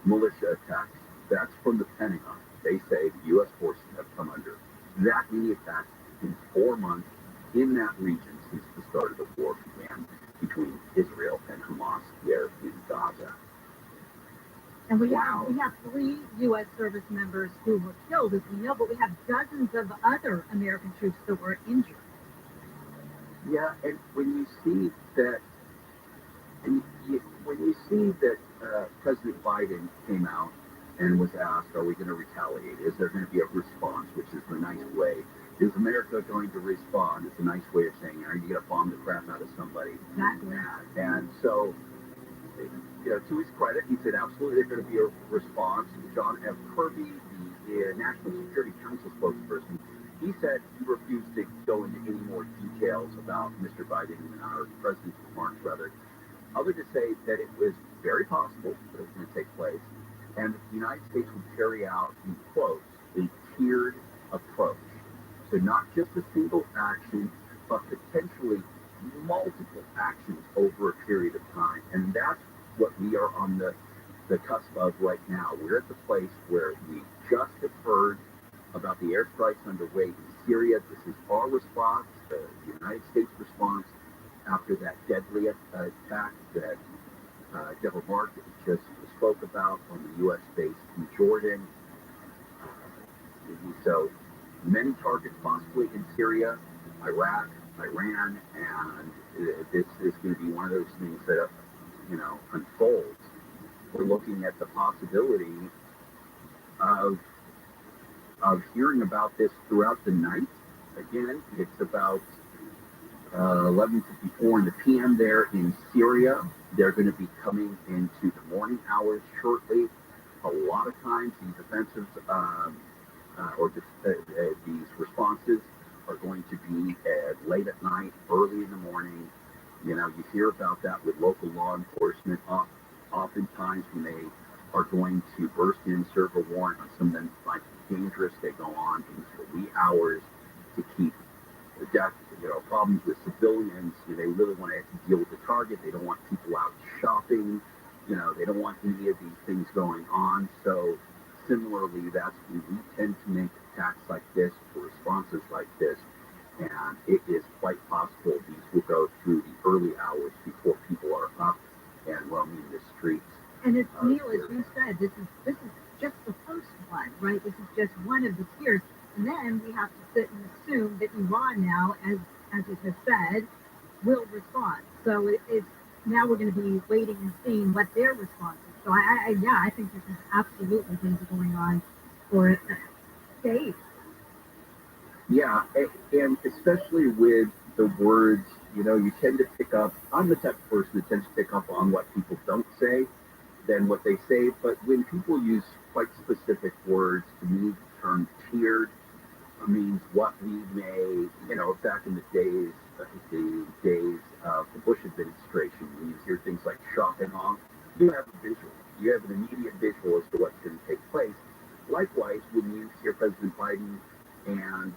militia attacks. That's from the Pentagon. They say the U.S. forces have come under that many attacks in 4 months in that region since the start of the war began between Israel and Hamas there in Gaza. And we have 3 U.S. service members who were killed, as we know, but we have dozens of other American troops that were injured. Yeah, and when you see that, President Biden came out and was asked, "Are we going to retaliate? Is there going to be a response?" Which is the nice way. Is America going to respond? It's a nice way of saying, "Are you going to bomb the crap out of somebody?" Exactly. And so to his credit, he said absolutely there's going to be a response. John F. Kirby, the National Security Council spokesperson, he said he refused to go into any more details about Mr. Biden, or President's remarks rather, other to say that it was very possible that it was going to take place, and that the United States would carry out, in quotes, a tiered approach. So not just a single action, but potentially multiple actions over a period of time. And that's what we are on the cusp of right now. We're at the place where we just have heard about the airstrikes underway in Syria. This is our response, the United States response, after that deadly attack that Deborah Mark just spoke about on the U.S. base in Jordan. So many targets possibly in Syria, Iraq, Iran, and this is going to be one of those things that, unfolds. We're looking at the possibility of hearing about this throughout the night. Again, it's about 11:54 in the p.m. there in Syria. They're going to be coming into the morning hours shortly. A lot of times these offensives these responses are going to be late at night, early in the morning. You hear about that with local law enforcement. Oftentimes when they are going to burst in, serve a warrant on something like dangerous, they go on into the wee hours to keep the death, problems with civilians. They really want to deal with the target. They don't want people out shopping. They don't want any of these things going on. So similarly, that's when we tend to make attacks like this, or responses like this. And it is quite possible these will go through the early hours before people are up and roaming the streets. And it's Neil, as you said, this is just the first one, right? This is just one of the tiers. And then we have to sit and assume that Iran now, as it has said, will respond. So it's now we're going to be waiting and seeing what their response is. So I think this is absolutely things going on for days. Yeah, and especially with the words, you tend to pick up, I'm the type of person that tends to pick up on what people don't say than what they say, but when people use quite specific words, to me the term tiered means what we may, back in the days of the Bush administration, when you hear things like shopping off, you have a visual. You have an immediate visual as to what's going to take place. Likewise, when you hear President Biden and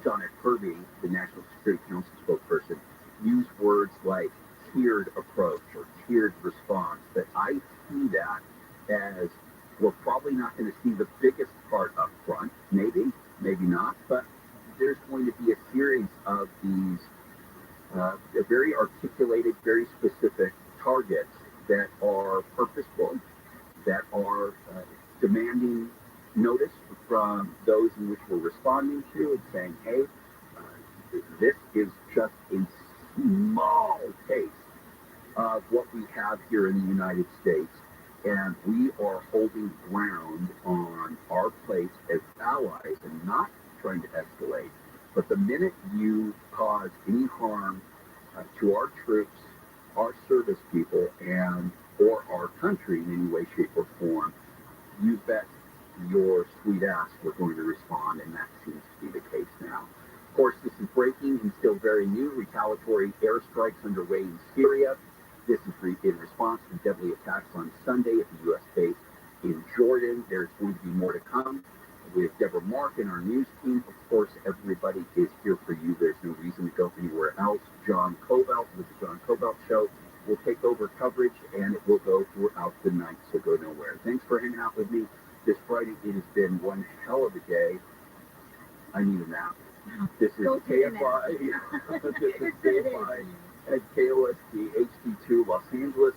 John F. Kirby, the National Security Council spokesperson, use words like tiered approach or tiered response, that I see that as we're probably not going to see the biggest part up front, maybe not, but there's going to be a series of these very articulated, very specific targets that are purposeful, that are demanding notice from those in which we're responding to and saying, hey, this is just a small taste of what we have here in the United States, and we are holding ground on our place as allies and not trying to escalate. But the minute you cause any harm to our troops, our service people, and or our country in any way, shape, or form, you bet your sweet ass we're going to respond, and that seems to be the case now. Of course, this is breaking and still very new. Retaliatory airstrikes underway in Syria. This is in response to deadly attacks on Sunday at the U.S. base in Jordan. There's going to be more to come with Deborah Mark and our news team. Of course, everybody is here for you. There's no reason to go anywhere else. John Cobalt with the John Cobalt Show will take over coverage, and it will go throughout the night, so go nowhere. Thanks for hanging out with me this Friday. It has been one hell of a day. I need a nap. This is KFI. This is KFI at KOST HD2 Los Angeles,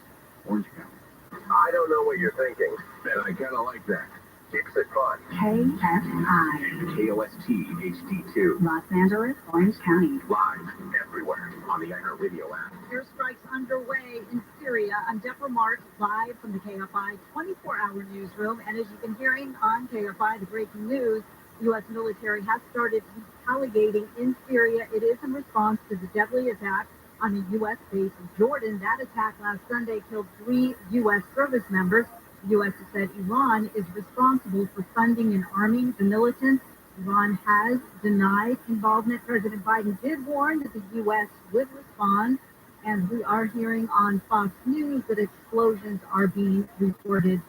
Orange County. I don't know what you're thinking, and I kind of like that. Keeps it fun. KFI. KOST HD2. Los Angeles, Orange County. Live everywhere on the iHeartRadio app. Airstrikes underway in Syria. I'm Deborah Mark, live from the KFI 24-hour newsroom. And as you've been hearing on KFI, the breaking news, the U.S. military has started retaliating in Syria. It is in response to the deadly attack on a U.S.-based Jordan. That attack last Sunday killed 3 U.S. service members. The U.S. has said Iran is responsible for funding and arming the militants. Iran has denied involvement. President Biden did warn that the U.S. would respond, and we are hearing on Fox News that explosions are being reported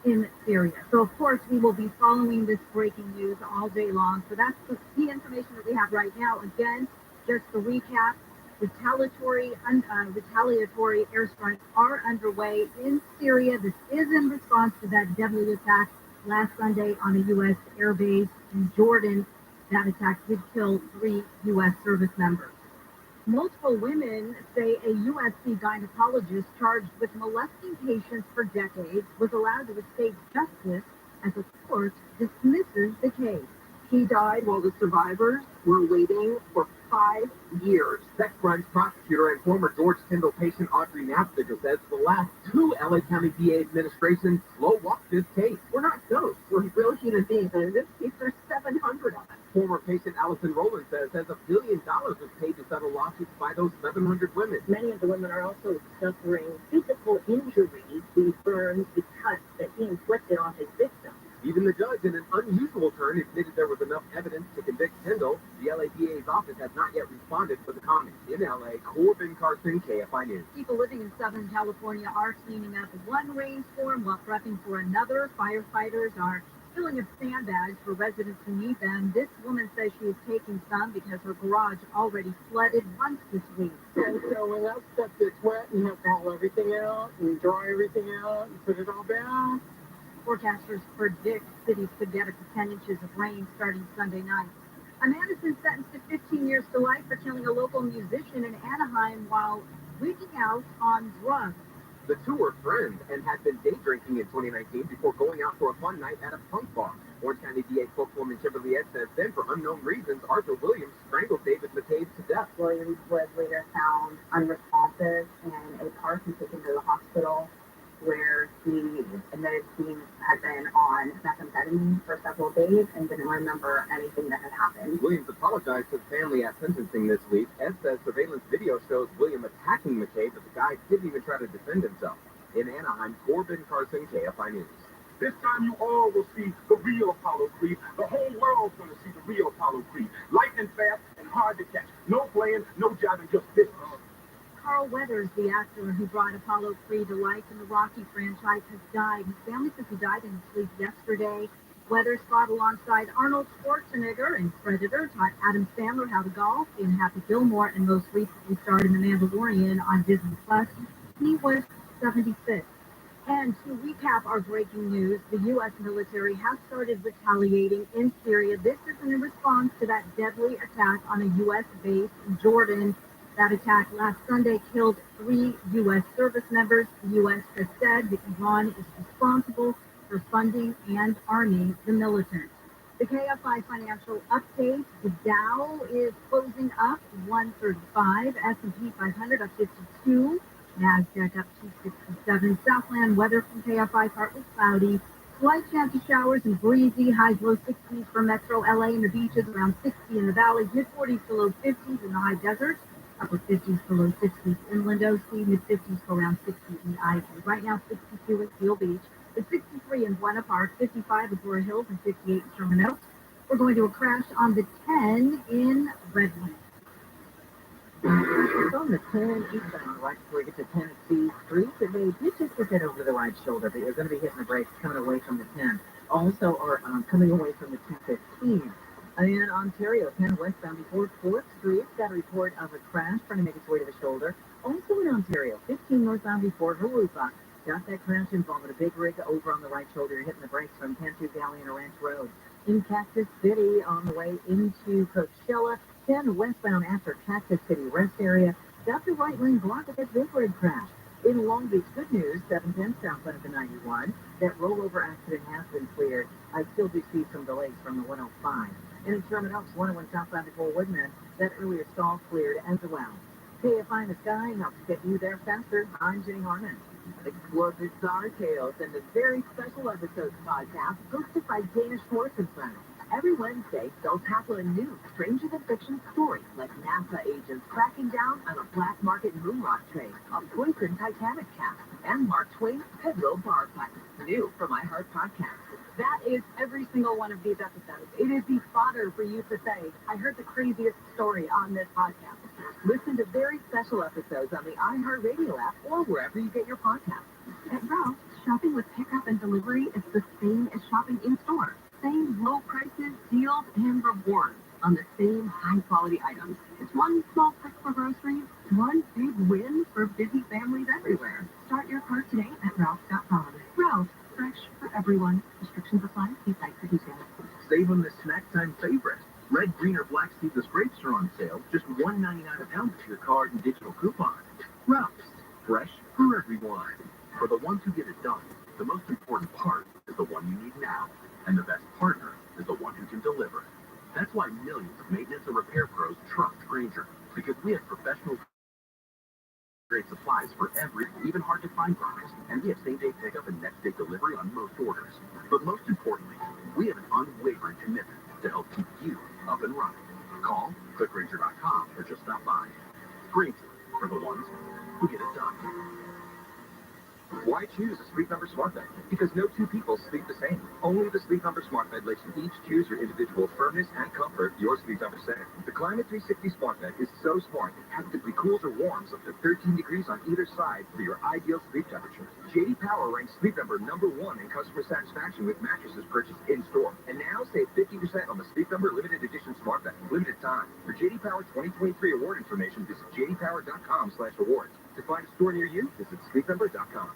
in Syria. So, of course, we will be following this breaking news all day long. So that's the key information that we have right now. Again, just to recap, retaliatory airstrikes are underway in Syria. This is in response to that deadly attack last Sunday on a U.S. airbase in Jordan. That attack did kill 3 U.S. service members. Multiple women say a USC gynecologist charged with molesting patients for decades was allowed to escape justice as a court dismisses the case. He died while the survivors were waiting for 5 years. Sex crimes prosecutor and former George Tyndall patient Audrey Nafziger says the last 2 LA County DA administrations slow-walked this case. We're not ghosts. We're real human beings. And in this case, there's 700 of us. Former patient Allison Rowland says $1 billion was paid to settle lawsuits by those 700 women. Many of the women are also suffering physical injuries, these burns, the cuts that he inflicted on his victims. Even the judge, in an unusual turn, admitted there was enough evidence to convict Tyndall. The LA DA's office has not yet responded to the comments. In LA, Corbin Carson, KFI News. People living in Southern California are cleaning up one rainstorm while prepping for another. Firefighters are filling up sandbags for residents who need them. This woman says she is taking some because her garage already flooded once this week. And so when that stuff gets wet, you have to haul everything out and dry everything out and put it all back. Forecasters predict cities could get up to 10 inches of rain starting Sunday night. A man has been sentenced to 15 years to life for killing a local musician in Anaheim while wigging out on drugs. The two were friends and had been day drinking in 2019 before going out for a fun night at a punk bar. Orange County DA spokeswoman Kimberly Ed says then, for unknown reasons, Arthur Williams strangled David McCabe to death. Williams was later found unresponsive in a park and taken to the hospital, where he admitted he had been on methamphetamine for several days and didn't remember anything that had happened. Williams apologized to the family at sentencing this week. Ed says surveillance video shows William attacking McCabe, but the guy didn't even try to defend himself. In Anaheim, Corbin Carson, KFI News. This time you all will see the real Apollo Creed. The whole world's going to see the real Apollo Creed. Lightning fast and hard to catch. No playing, no jiving, just business. Carl Weathers, the actor who brought Apollo Creed to life in the Rocky franchise, has died. His family says he died in his sleep yesterday. Weathers fought alongside Arnold Schwarzenegger in Predator, taught Adam Sandler how to golf in Happy Gilmore, and most recently starred in The Mandalorian on Disney+. He was 76. And to recap our breaking news, the U.S. military has started retaliating in Syria. This is in response to that deadly attack on a U.S. base in Jordan. That attack last Sunday killed 3 U.S. service members. The U.S. has said that Iran is responsible for funding and arming the militants. The KFI financial update, the Dow is closing up 135, S&P 500 up 52, NASDAQ up 267. Southland weather from KFI, partly cloudy. Slight chance of showers and breezy. Highs low 60s for Metro LA and the beaches, around 60 in the valley. Mid 40s to low 50s in the high desert. Upper 50s to low 60s inland OC. Mid 50s to around 60 in the Ivy. Right now 62 at Seal Beach. It's 63 in Buena Park. 55 at Flora Hills and 58 in Sherman Oaks. We're going to a crash on the 10 in Redlands. It's on the 10 eastbound right before you get to Tennessee Street. They did just get over to the right shoulder, but you're going to be hitting the brakes coming away from the 10. Also, are coming away from the 215. In Ontario, 10 westbound before 4th Street. Got a report of a crash trying to make its way to the shoulder. Also in Ontario, 15 northbound before Harupa. Got that crash involving a big rig over on the right shoulder. You're hitting the brakes from Cantu Valley and Ranch Road. In Cactus City, on the way into Coachella, 10 westbound after Cactus City rest area. Got the right lane blocked at that big rig crash. In Long Beach, good news, 710 southbound of the 91. That rollover accident has been cleared. I still do see some delays from the 105. And in Sherman Oaks, 101 southbound before Woodman, that earlier stall cleared as well. KFI in the Sky helps get you there faster. I'm Jenny Harmon. Explosive Star Tales and the very special episodes podcast hosted by Dana Schwarzenegger. Every Wednesday, they'll tackle a new, stranger-than-fiction story, like NASA agents cracking down on a black market moonrock trade, a poisoned Titanic cast, and Mark Twain's pivotal bar fight. New from iHeart Podcast. That is every single one of these episodes. It is the fodder for you to say, I heard the craziest story on this podcast. Listen to very special episodes on the iHeart Radio app or wherever you get your podcasts. At Ralph's, shopping with pickup and delivery is the same as shopping in-store. Same low prices, deals, and rewards on the same high-quality items. It's one small click for groceries, one big win for busy families everywhere. Start your cart today at Ralphs.com. Ralphs, fresh for everyone. Restrictions apply. See site for details. Save on this snack time favorite. Red, green, or black seedless grapes are on sale. Just $1.99 a pound with your card and digital coupon. Ralphs, fresh for everyone. For the ones who get it done, the most important part is the one you need now. And the best partner is the one who can deliver. That's why millions of maintenance and repair pros trust Grainger, because we have professional grade supplies for every, even hard to find products, and we have same-day pickup and next-day delivery on most orders. But most importantly, we have an unwavering commitment to help keep you up and running. Call, click Grainger.com, or just stop by. Grainger, for the ones who get it done. Why choose a Sleep Number smart bed? Because no two people sleep the same. Only the Sleep Number smart bed lets you each choose your individual firmness and comfort your Sleep Number setting. The Climate 360 smart bed is so smart, it actively cools or warms up to 13 degrees on either side for your ideal sleep temperature. JD Power ranks Sleep Number #1 in customer satisfaction with mattresses purchased in-store. And now save 50% on the Sleep Number limited edition smart bed. Limited time. For JD Power 2023 award information, visit jdpower.com/awards. To find a store near you, visit sleepnumber.com.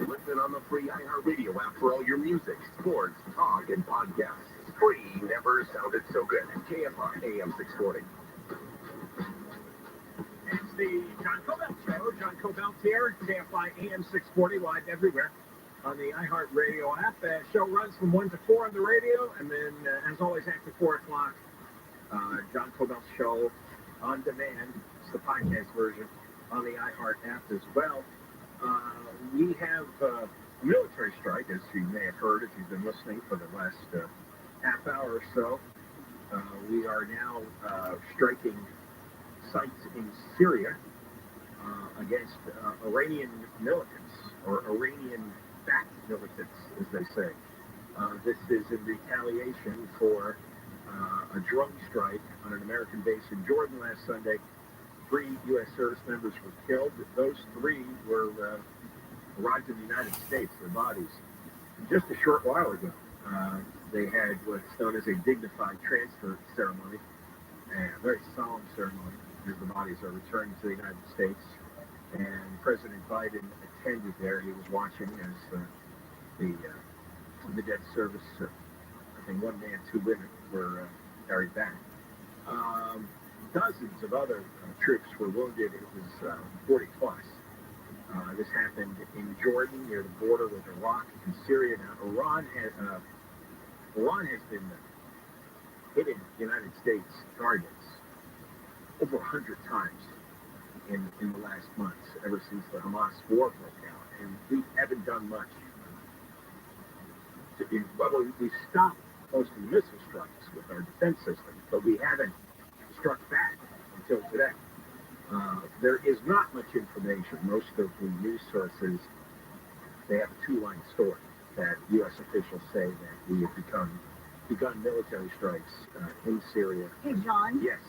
Listen on the free iHeartRadio app for all your music, sports, talk, and podcasts. Free never sounded so good. KFI AM 640. It's the John Cobelt Show. John Cobelt here, KFI AM 640, live everywhere on the iHeartRadio app. The show runs from 1 to 4 on the radio, and then, as always, after 4 o'clock, John Cobelt Show on demand. It's the podcast version on the iHeart app as well. We have a military strike, as you may have heard if you've been listening for the last half hour or so. We are now striking sites in Syria against Iranian militants, or Iranian-backed militants, as they say. This is in retaliation for a drone strike on an American base in Jordan last Sunday. 3 U.S. service members were killed. Those 3 were arrived in the United States, their bodies, just a short while ago. They had what's known as a dignified transfer ceremony, a very solemn ceremony, as the bodies are returned to the United States. And President Biden attended there. He was watching as the dead service, I think 1 man, 2 women were carried back. Dozens of other troops were wounded. It was 40 plus. This happened in Jordan, near the border with Iraq and Syria. Now, Iran has been hitting United States targets over 100 times in the last months, ever since the Hamas war broke out. And we haven't done much. We stopped most of the missile strikes with our defense system, but we haven't struck back until today. There is not much information. Most of the news sources, they have a 2-line story that U.S. officials say that we have begun military strikes in Syria. Hey, John. Yes.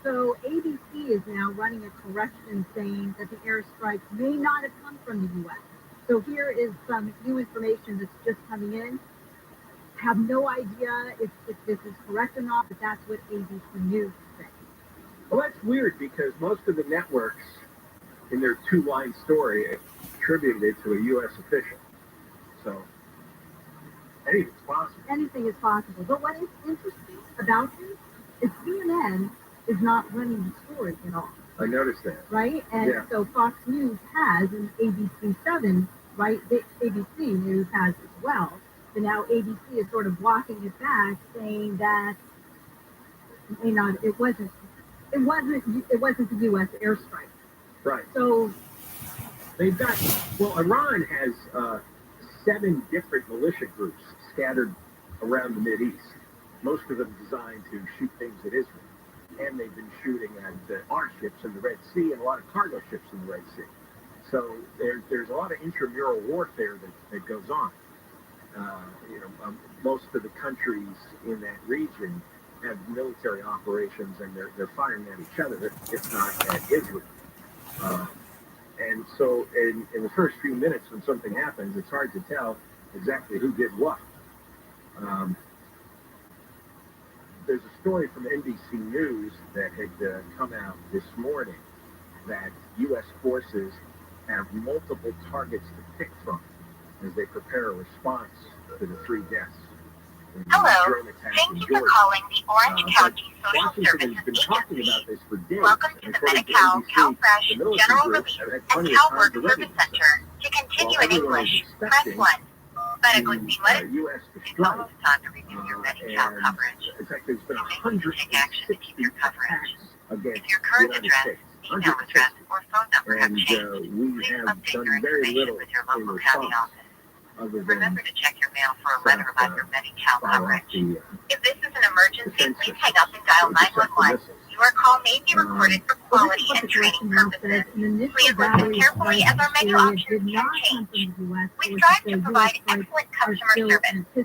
So ABC is now running a correction saying that the airstrikes may not have come from the U.S. So here is some new information that's just coming in. Have no idea if this is correct or not, but that's what ABC News is saying. Well, that's weird because most of the networks in their 2-line story attributed it to a U.S. official. So anything's possible. Anything is possible. But what is interesting about this is CNN is not running the story at all. I noticed that. Right? And so Fox News has, and ABC 7, right? ABC News has as well. So now ABC is sort of walking it back, saying that it wasn't the U.S. airstrike. Right. So they've got, Iran has 7 different militia groups scattered around the Mideast. most of them designed to shoot things at Israel. And they've been shooting at our ships in the Red Sea and a lot of cargo ships in the Red Sea. So there's a lot of intramural warfare that goes on. Most of the countries in that region have military operations, and they're firing at each other, if not at Israel. And so in the first few minutes when something happens, it's hard to tell exactly who did what. There's a story from NBC News that had come out this morning that U.S. forces have multiple targets to pick from as they prepare a response to the 3 deaths. Hello, thank you for calling the Orange County Social Washington has been Services talking Agency. about this for days. Welcome to the Medi-Cal, CalFresh, General Relief, and CalWork Service Center. To continue in English, press 1. Para continuar, it's almost time to review your Medi-Cal coverage. In fact, there's been You may need to take action to keep your coverage. If your current address, email address, or phone number have changed, please update your information with your local county office. Remember to check your mail for a letter about your Medi-Cal coverage. If this is an emergency, please hang up and dial 911. Your call may be recorded for quality and training purposes. Please listen carefully as our menu options can change. We strive to provide excellent customer service. To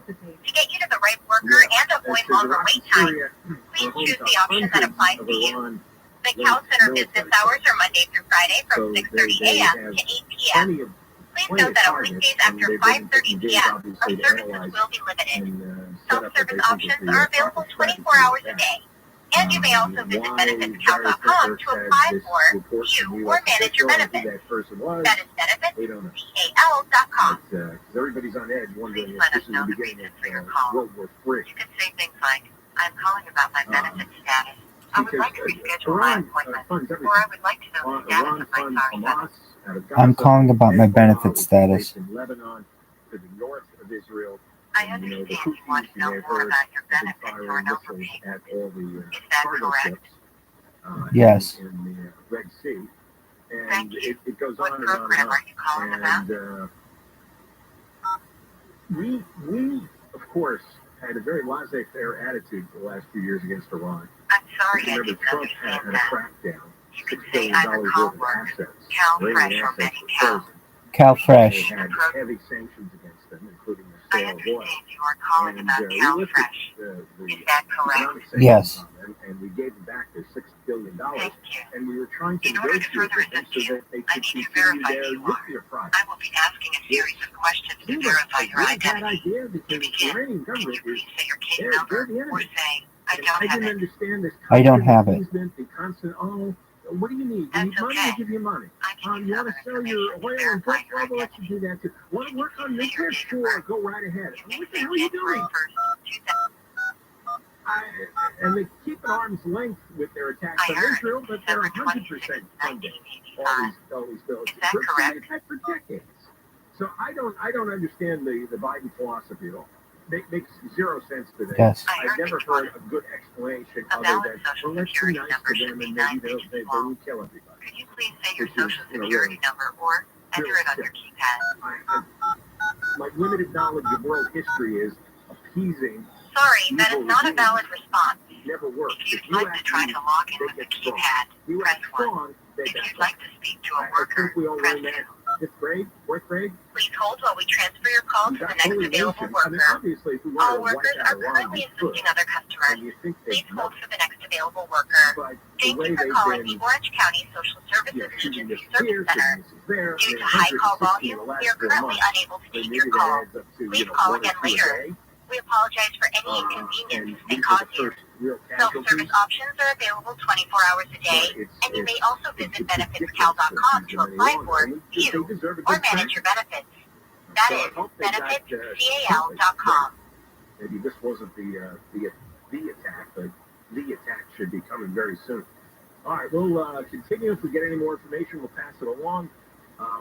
get you to the right worker and avoid longer wait times, please choose the option that applies to you. The Cal Center business hours are Monday through Friday from 6:30 a.m. to 8 p.m. Please note that on weekdays after 5:30 p.m., our services will be limited. Self-service options are available 24 hours a day. And you may also visit benefitscal.com to apply for, view, or manage your benefits. That is benefitscal.com. Everybody's on edge wondering Please if let this us is know the the beginning reason for your of call. World War III. You can say things like, I'm calling about my benefit status. I would like to reschedule my appointment, or I would like to know the status of my car settlement. I'm calling about my benefit status. In Lebanon, to the north of Israel. I understand you want to know more about your benefits or an overpayment. At all the Is that cargo correct? ships, Yes. in the Red Sea. And Thank you. it goes What on and on and program on. are you calling about? And we, of course, had a very laissez-faire attitude for the last few years against Iran. I'm sorry, I Remember, didn't Trump had understand a that. crackdown. You $6 can say billion I'm a worth call of worker, assets. CalFresh Iranian or assets were Medi-Cal. frozen. CalFresh. They had heavy sanctions against them, including the I sale of oil. understand you are calling And about we looked at CalFresh. the Is that correct? economic sanctions Yes. on them, and we gave them back their $6 billion. Thank you. And we were trying to In order to negotiate further with them assist so you, that they I could need to continue verify their who you are. nuclear project. I will be asking a series of questions to Seems like verify a your really bad identity. idea To because the begin, Iranian can you government is please say your case they're number the or enemy. say, I And don't I have didn't it? understand this I don't constant have it. appeasement, the constant, what do you need? You That's need money? okay. I'll give you money. I can You use want other to sell your information to oil and verify goods? your Well, we'll let you identity. do that too. Want to work on Say your nuclear? date of Sure, birth. go right ahead. You may What the say hell are you January doing? 1st, 2000. And they keep an arm's length with their attacks I on heard Israel, but they're December 100% 26, funded. 1985. All these bills. Is that They're correct? attacked for decades. So I don't understand the Biden philosophy at all. It makes zero sense today. Yes. I've never heard a good explanation A other valid than, social well, let's be security nice number to should them be and 9 maybe digits they long. won't kill everybody. Could you please say your Which is, social security number or enter it on your keypad? My limited knowledge of world history is appeasing. Sorry, that is not a regimes valid response. never works. If you'd like to try to log in with the keypad, press 1. If you'd like to speak to a worker, we all press learned 2. that fifth grade, fourth grade. Please hold while we transfer your call to the next available I mean, worker. obviously, if we All wanted to workers wipe out are Iran, currently we could. assisting other customers. And you think Please they'd hold know. for the next available worker. But the Thank way you for they've calling been, the Orange County Social Services shooting Agency this here, Service Center. shooting this there, Due and to high call 160 volume, in the last we are 4 currently months. unable to So take maybe your that call. adds up to, Please 1 call or 2 again a later. day. We apologize for any And inconvenience these they are caused the you. first real Self-service casualties. options are available 24 hours a day, and you may also visit benefitscal.com to apply for, view, or manage your benefits. That is benefitscal.com. Maybe this wasn't the attack, but the attack should be coming very soon. All right, we'll continue. If we get any more information, we'll pass it along.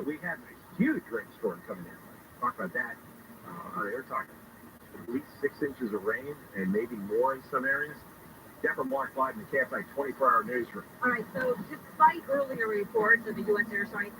We have a huge rainstorm coming in. Talk about that. They're talking at least 6 inches of rain and maybe more in some areas. Deborah Mark live in the KFI 24-hour newsroom. All right, so despite earlier reports of the U.S. airstrike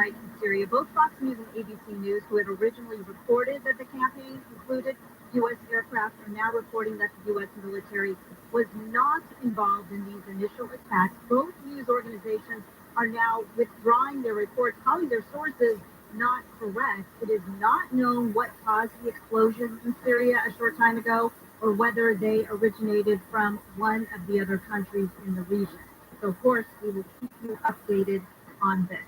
in Syria, both Fox News and ABC News, who had originally reported that the campaign included U.S. aircraft are now reporting that the U.S. military was not involved in these initial attacks. Both news organizations are now withdrawing their reports, calling their sources not correct. It is not known what caused the explosions in Syria a short time ago, or whether they originated from one of the other countries in the region. So, of course, we will keep you updated on this.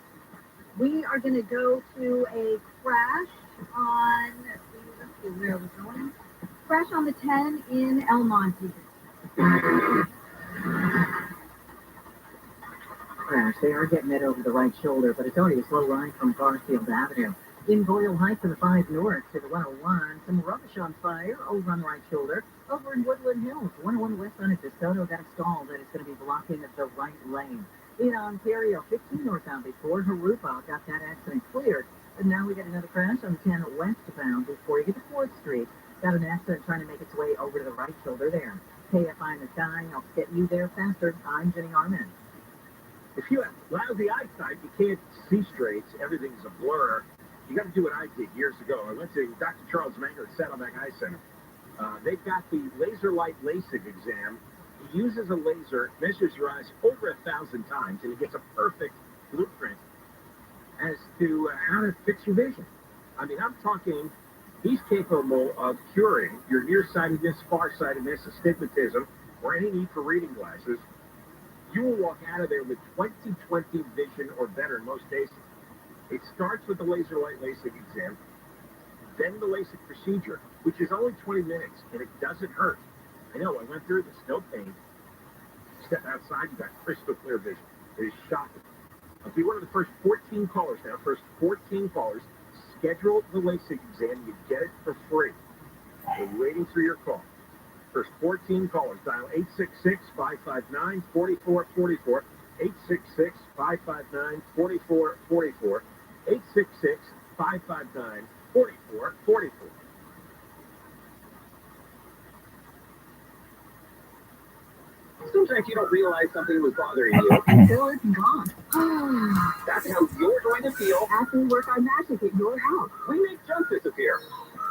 We are going to go to a crash on, let's see where we're going. Crash on the 10 in El Monte. Crash. They are getting it over the right shoulder, but it's already a slow ride from Garfield Avenue. In Boyle Heights on the 5 North to the 101, some rubbish on fire over on the right shoulder. Over in Woodland Hills, 101 West on at DeSoto got a stall that is going to be blocking the right lane. In Ontario, 15 northbound before Harupa got that accident cleared. And now we get another crash on the 10 westbound before you get to 4th Street. Got an accident trying to make its way over to the right shoulder there. KFI in the sky, I'll get you there faster. I'm Jenny Harmon. If you have lousy eyesight, you can't see straight, everything's a blur. You got to do what I did years ago. I went to Dr. Charles Manger at Saddleback Eye Center. They've got the laser light LASIK exam. He uses a laser, measures your eyes over 1,000 times, and he gets a perfect blueprint as to how to fix your vision. I mean, I'm talking, he's capable of curing your nearsightedness, farsightedness, astigmatism, or any need for reading glasses. You will walk out of there with 20/20 vision or better in most cases. It starts with the laser light LASIK exam, then the LASIK procedure, which is only 20 minutes, and it doesn't hurt. I know, I went through this, no pain. Step outside, you got crystal clear vision. It is shocking. I'll be one of the first 14 callers now. First 14 callers, schedule the LASIK exam. You get it for free. We're waiting for your call. First 14 callers, dial 866-559-4444, 866-559-4444, 866-559-4444. Sometimes you don't realize something was bothering you Until it's gone. That's how you're going to feel After we work our magic at your house. We make junk disappear.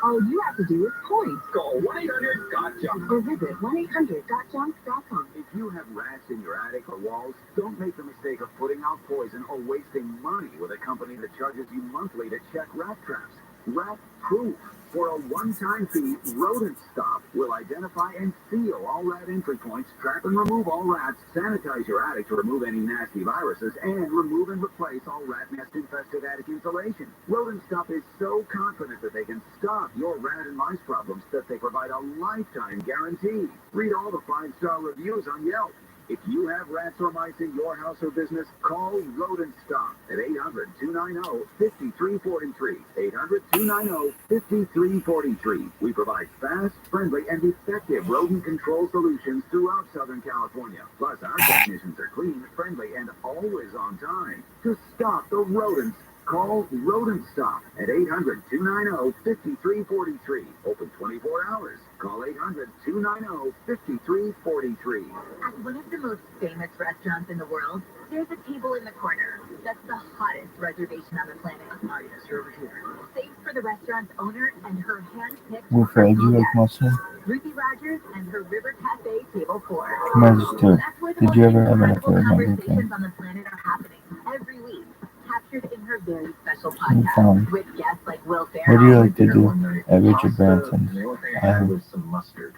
All you have to do is point. Call 1-800-GOT-JUNK. Or visit 1-800-GOT-JUNK.com. If you have rats in your attic or walls, don't make the mistake of putting out poison or wasting money with a company that charges you monthly to check rat traps. Rat Proof. For a one-time fee, Rodent Stop will identify and seal all rat entry points, trap and remove all rats, sanitize your attic to remove any nasty viruses, and remove and replace all rat nest-infested attic insulation. Rodent Stop is so confident that they can stop your rat and mice problems that they provide a lifetime guarantee. Read all the 5-star reviews on Yelp. If you have rats or mice in your house or business, call Rodent Stop at 800-290-5343. 800-290-5343. We provide fast, friendly, and effective rodent control solutions throughout Southern California. Plus, our technicians are clean, friendly, and always on time. To stop the rodents, call Rodent Stop at 800-290-5343. Open 24 hours. Call 800-290-5343. At one of the most famous restaurants in the world, there's a table in the corner. That's the hottest reservation on the planet. Ah, yes, you're over here. Saved for the restaurant's owner and her hand-picked Wilfred, do you like mustard? Ruthie Rogers and her River Cafe Table 4. Mustard. That's where the Did most you ever have incredible an affair with conversations on the planet are happening every week. Captured in her very special Fun. podcast with guests like Will What do Ferrell. you like to do at Richard Branson's? The only thing I had was some mustard.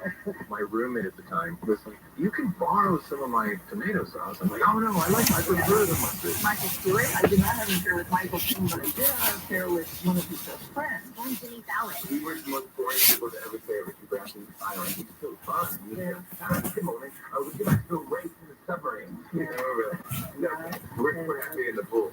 My roommate at the time was like, you can borrow some of my tomato sauce. I'm like, oh no, I prefer the mustard. Michael Stewart. I did not have an affair with Michael King, but I did have an affair with one of his best friends. I'm Jimmy Fallon. We were the most boring people to ever say Richard Branson's Island. It's so fun. Yeah. Good morning. We could like go race in the submarine. You know, we're happy in the pool.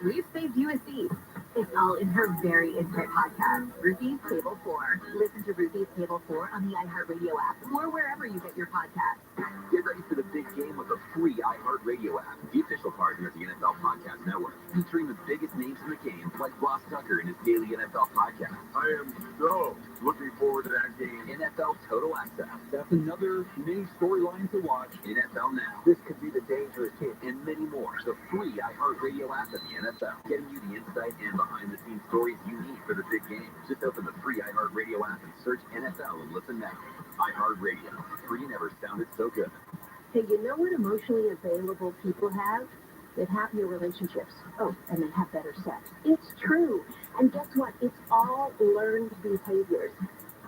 We've saved you a seat. It's all in her very intimate podcast, Ruthie's Table 4. Listen to Ruthie's Table 4 on the iHeartRadio app or wherever you get your podcasts. Get ready for the big game with the free iHeartRadio app, the official partner of the NFL Podcast Network, featuring the biggest names in the game, like Ross Tucker in his daily NFL podcast. I am so looking forward to that game. NFL Total Access. That's another mini storyline to watch. NFL Now. This could be the day dangerous hits, and many more. The free iHeartRadio app of the NFL, getting you the insight and behind-the-scenes stories you need for the big game. Just open the free iHeartRadio app and search NFL and listen now. iHeartRadio. Free never sounded so good. Hey, you know what emotionally available people have? They have happier relationships. Oh, and they have better sex. It's true. And guess what? It's all learned behaviors.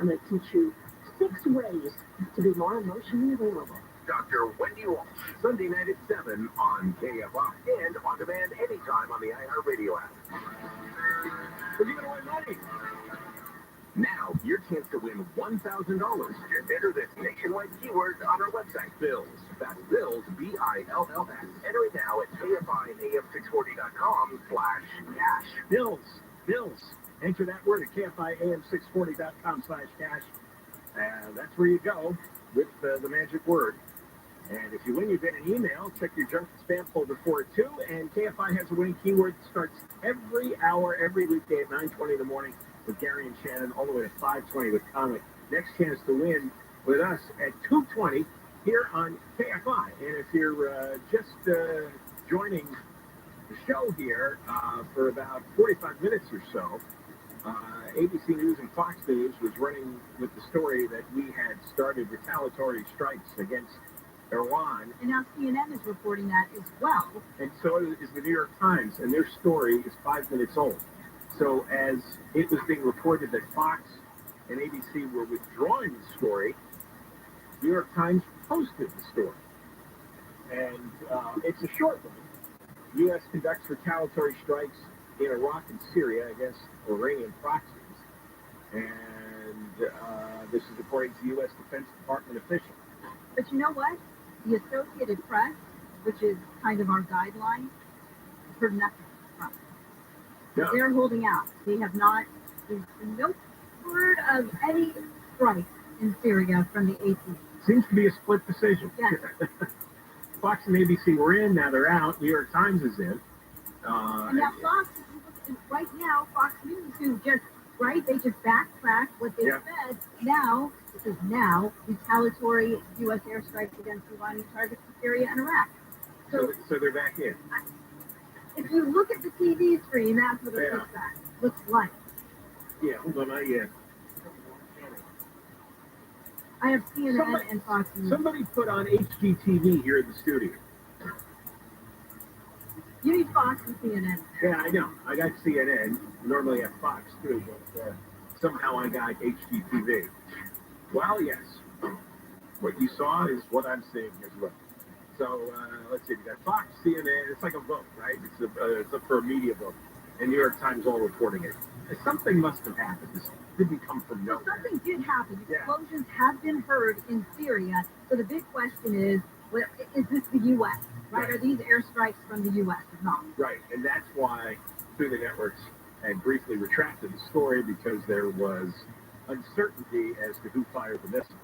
I'm going to teach you 6 ways to be more emotionally available. Dr. Wendy Walsh, Sunday night at 7 on KFI and on demand anytime on the iHeartRadio app. We're giving away money. Now, your chance to win $1,000. Just enter this nationwide keyword on our website, Bills. That's Bills, Bills. Enter it now at KFIAM640.com/cash. Bills. Enter that word at KFIAM640.com/cash. That's where you go with the magic word. And if you win, you get an email. Check your junk and spam folder for it too. And KFI has a winning keyword that starts every hour, every weekday at 9:20 in the morning with Gary and Shannon, all the way to 5:20 with Comic. Next chance to win with us at 2:20 here on KFI. And if you're just joining the show here for about 45 minutes or so, ABC News and Fox News was running with the story that we had started retaliatory strikes against Iran. And now CNN is reporting that as well. And so is the New York Times, and their story is 5 minutes old. So as it was being reported that Fox and ABC were withdrawing the story, New York Times posted the story. And it's a short one. U.S. conducts retaliatory strikes in Iraq and Syria against Iranian proxies. And this is according to U.S. Defense Department officials. But you know what? The Associated Press, which is kind of our guideline, heard nothing from it. No. They're holding out. They have not, there's no word of any strike in Syria from the AP. Seems to be a split decision. Yes. Fox and ABC were in, now they're out. New York Times is in. And now Fox, right now, Fox News, who just, right, they just backtracked what they said. Now, this is now, retaliatory U.S. airstrikes against Iranian targets in Syria and Iraq. So they're back in. If you look at the TV screen, that's what it looks like. Yeah, hold on, I have CNN and Fox News. Somebody put on HGTV here in the studio. You need Fox and CNN. Yeah, I know. I got CNN. Normally I have Fox too, but somehow I got HGTV. Well, yes. What you saw is what I'm seeing as well. So let's see. We got Fox, CNN. It's like a vote, right? It's up for a media vote, and New York Times all reporting it. Something must have happened. This didn't come from nowhere. Well, something did happen. Explosions have been heard in Syria. So the big question is this the U.S.? Right? Are these airstrikes from the U.S. or not? Right, and that's why through the networks had briefly retracted the story because there was uncertainty as to who fired the missiles.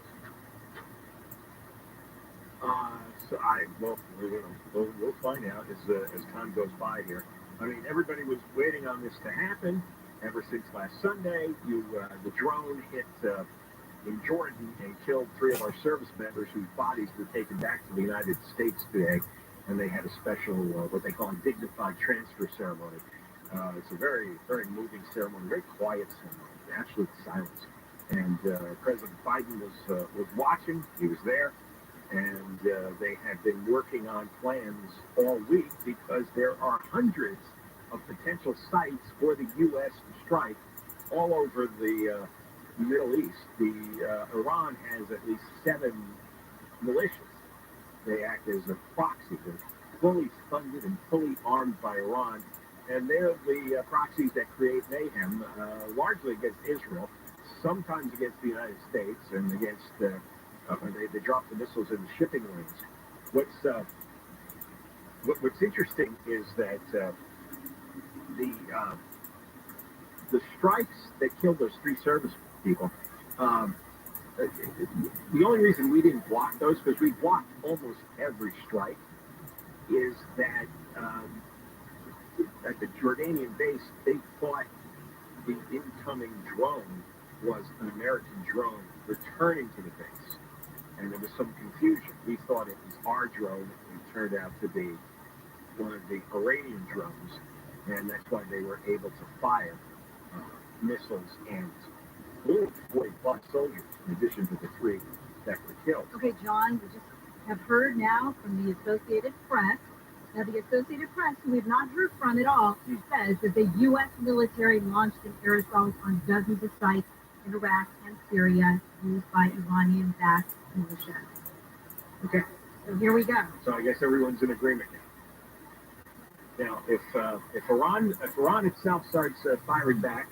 We'll find out as time goes by here. I mean, everybody was waiting on this to happen ever since last Sunday. The drone hit in Jordan and killed 3 of our service members whose bodies were taken back to the United States today. And they had a special, what they call a dignified transfer ceremony. It's a very, very moving ceremony, very quiet ceremony, absolute silence. And President Biden was watching. He was there. And they have been working on plans all week because there are hundreds of potential sites for the U.S. to strike all over the Middle East. Iran has at least 7 militias. They act as a proxy. They're fully funded and fully armed by Iran. And they're the proxies that create mayhem, largely against Israel, sometimes against the United States, and against, they drop the missiles in the shipping lanes. What's interesting is that the strikes that killed those 3 service people, the only reason we didn't block those, because we blocked almost every strike, is that at the Jordanian base, they thought the incoming drone was an American drone returning to the base. and there was some confusion. We thought it was our drone, and it turned out to be one of the Iranian drones, and that's why they were able to fire missiles and 40-plus soldiers, in addition to the 3 that were killed. Okay, John, we just have heard now from the Associated Press. Now, the Associated Press, who we've not heard from at all, says that the U.S. military launched an air assault on dozens of sites in Iraq and Syria used by Iranian-backed militia. Okay. So here we go. So I guess everyone's in agreement now. Now, if Iran itself starts firing back,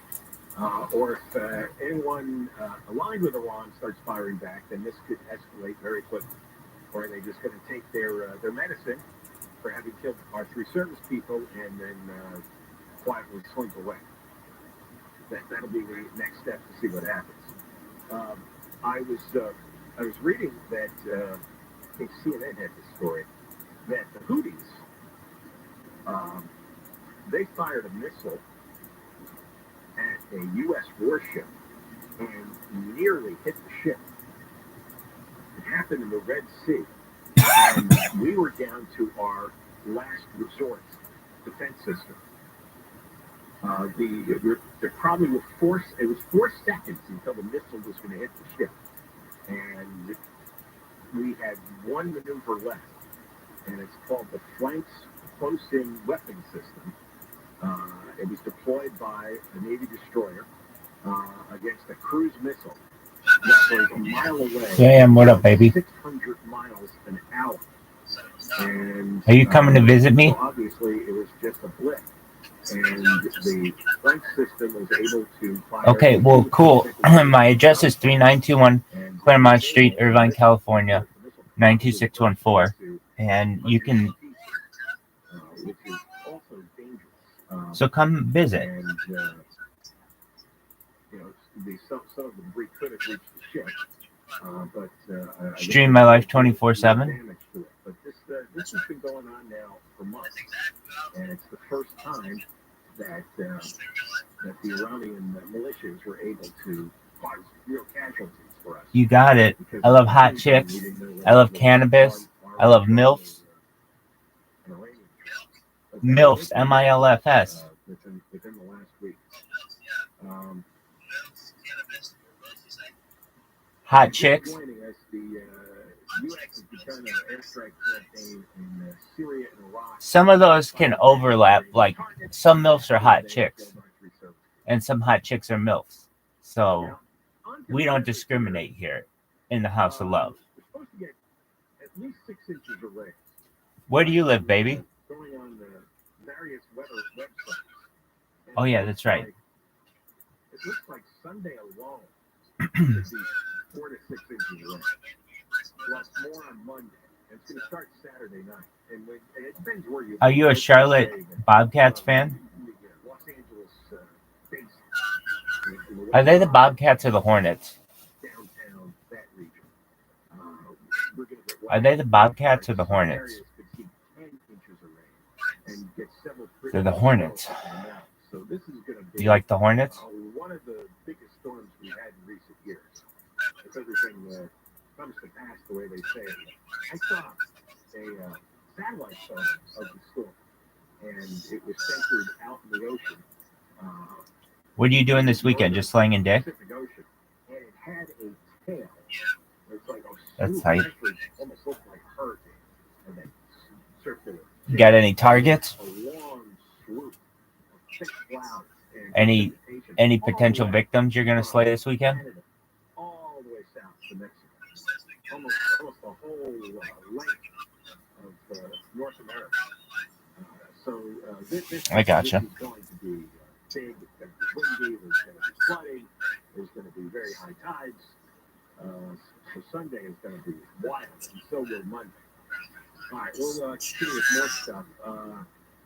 or if anyone aligned with Iran starts firing back, then this could escalate very quickly. Or are they just going to take their medicine for having killed our 3 service people and then quietly slink away? That'll be the next step to see what happens. I was reading that I think CNN had this story that the Houthis they fired a missile at a U.S. warship and nearly hit the ship. It happened in the Red Sea, and we were down to our last resort defense system. There probably were it was 4 seconds until the missile was going to hit the ship, and we had one maneuver left, and it's called the Flanks Close-In Weapon System. It was deployed by a Navy destroyer against a cruise missile that was a mile away. Yeah, what up, baby? 600 miles an hour. And, are you coming to visit me? So obviously, it was just a blip. And the Flank system was able to fire. Okay, well, cool. My address is 3921 Claremont Street, Irvine, California, 92614. And you can. Which is also dangerous. So come visit. And, some of the debris could have reached the ship. But stream my life 24/7. But this has been going on now for months, and it's the first time that the Iranian militias were able to cause real casualties for us. You got it. I love hot chicks. I love cannabis. I love MILFs. MILFs, MILFs. Within the last week. Hot chicks. Some of those can overlap. Like some MILFs are hot chicks, and some hot chicks are MILFs. So we don't discriminate here in the House of Love. We're supposed to get at least 6 inches of rain. Where do you live, baby? Going on the various weather websites. Oh yeah, that's right. It looks like Sunday alone could be 4 to 6 inches of rain. Plus more on Monday. And it's going to start Saturday night. And it depends where you. Are you a Charlotte Bobcats fan? Los Angeles based. Are they the Bobcats or the Hornets? Downtown, that region. Are they the Bobcats or the Hornets? They're the Hornets. So this is going to be. You like the Hornets? One of the biggest storms we've had in recent years. If everything comes to pass the way they say it. I saw a satellite photo of the storm, and it was centered out in the ocean. What are you doing this weekend? Just slanging dick? Pacific Ocean, and it had a tail. It's like That's tight. Almost looked like a hurricane, and then circular. You got any targets? A long swoop of thick clouds. Any potential victims you're gonna slay this weekend? All the way south to Mexico. Almost the whole length of North America. This I gotcha. is going to be big. It's going to be windy. There's going to be flooding. There's going to be very high tides. So Sunday is going to be wild, and so will Monday. All right, we'll continue with more stuff.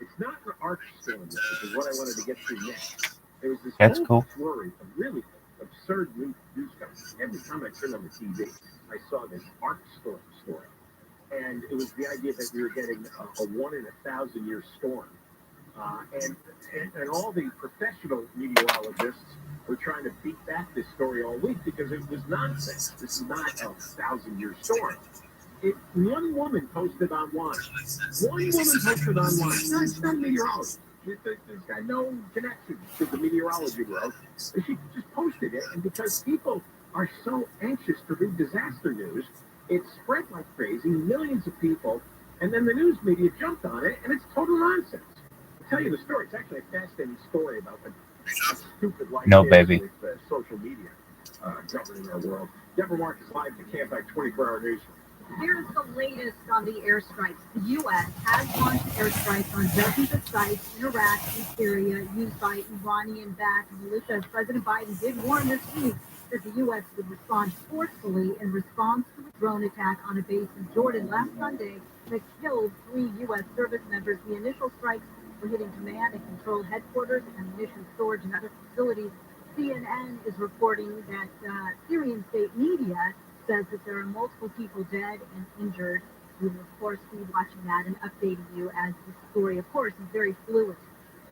It's not an arch storm yet, which is what I wanted to get to next. There was this That's whole cool. flurry of really absurd news coverage. Every time I turned on the TV, I saw this arch storm story. And it was the idea that we were getting a 1 in 1,000 year storm And all the professional meteorologists were trying to beat back this story all week because it was nonsense. This is not a 1,000-year storm. One woman posted online. It's not meteorology. There's got no connection to the meteorology world. She just posted it, and because people are so anxious to read disaster news, it spread like crazy, millions of people, and then the news media jumped on it, and it's total nonsense. I'll tell you the story. It's actually a fascinating story about how stupid life is with social media governing our world. Deborah Mark is live to KFI 24-hour news. Here's the latest on the airstrikes. The U.S. has launched airstrikes on dozens of sites in Iraq and Syria used by Iranian-backed militias. President Biden did warn this week that the U.S. would respond forcefully in response to a drone attack on a base in Jordan last Sunday that killed 3 U.S. service members. The initial strikes were hitting command and control headquarters, ammunition storage, and other facilities. CNN is reporting that Syrian state media says that there are multiple people dead and injured. We will, of course, be watching that and updating you as the story, of course, is very fluid.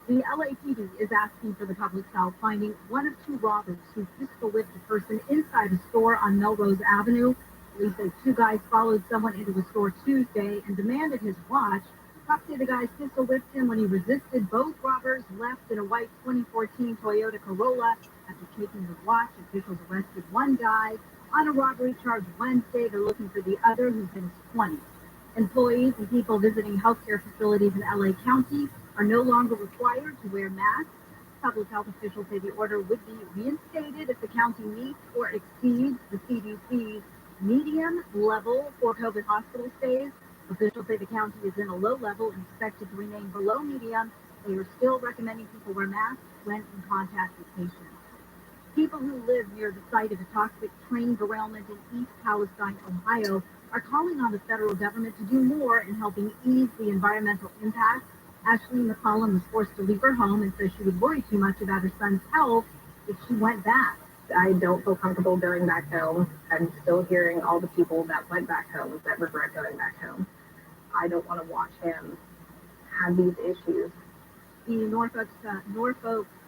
The LAPD is asking for the public's help finding one of 2 robbers who pistol whipped a person inside a store on Melrose Avenue. Police say 2 guys followed someone into a store Tuesday and demanded his watch. Cops say the guys pistol whipped him when he resisted. Both robbers left in a white 2014 Toyota Corolla. After taking the watch, officials arrested 1 guy on a robbery charge Wednesday. They're looking for the other, who's in his 20s. Employees and people visiting healthcare facilities in LA County are no longer required to wear masks. Public health officials say the order would be reinstated if the county meets or exceeds the CDC's medium level for COVID hospital stays. Officials say the county is in a low level and expected to remain below medium. They are still recommending people wear masks when in contact with patients. People who live near the site of a toxic train derailment in East Palestine, Ohio, are calling on the federal government to do more in helping ease the environmental impact. Ashley McCollum was forced to leave her home and says she would worry too much about her son's health if she went back. I don't feel comfortable going back home. I'm still hearing all the people that went back home that regret going back home. I don't want to watch him have these issues. The Norfolk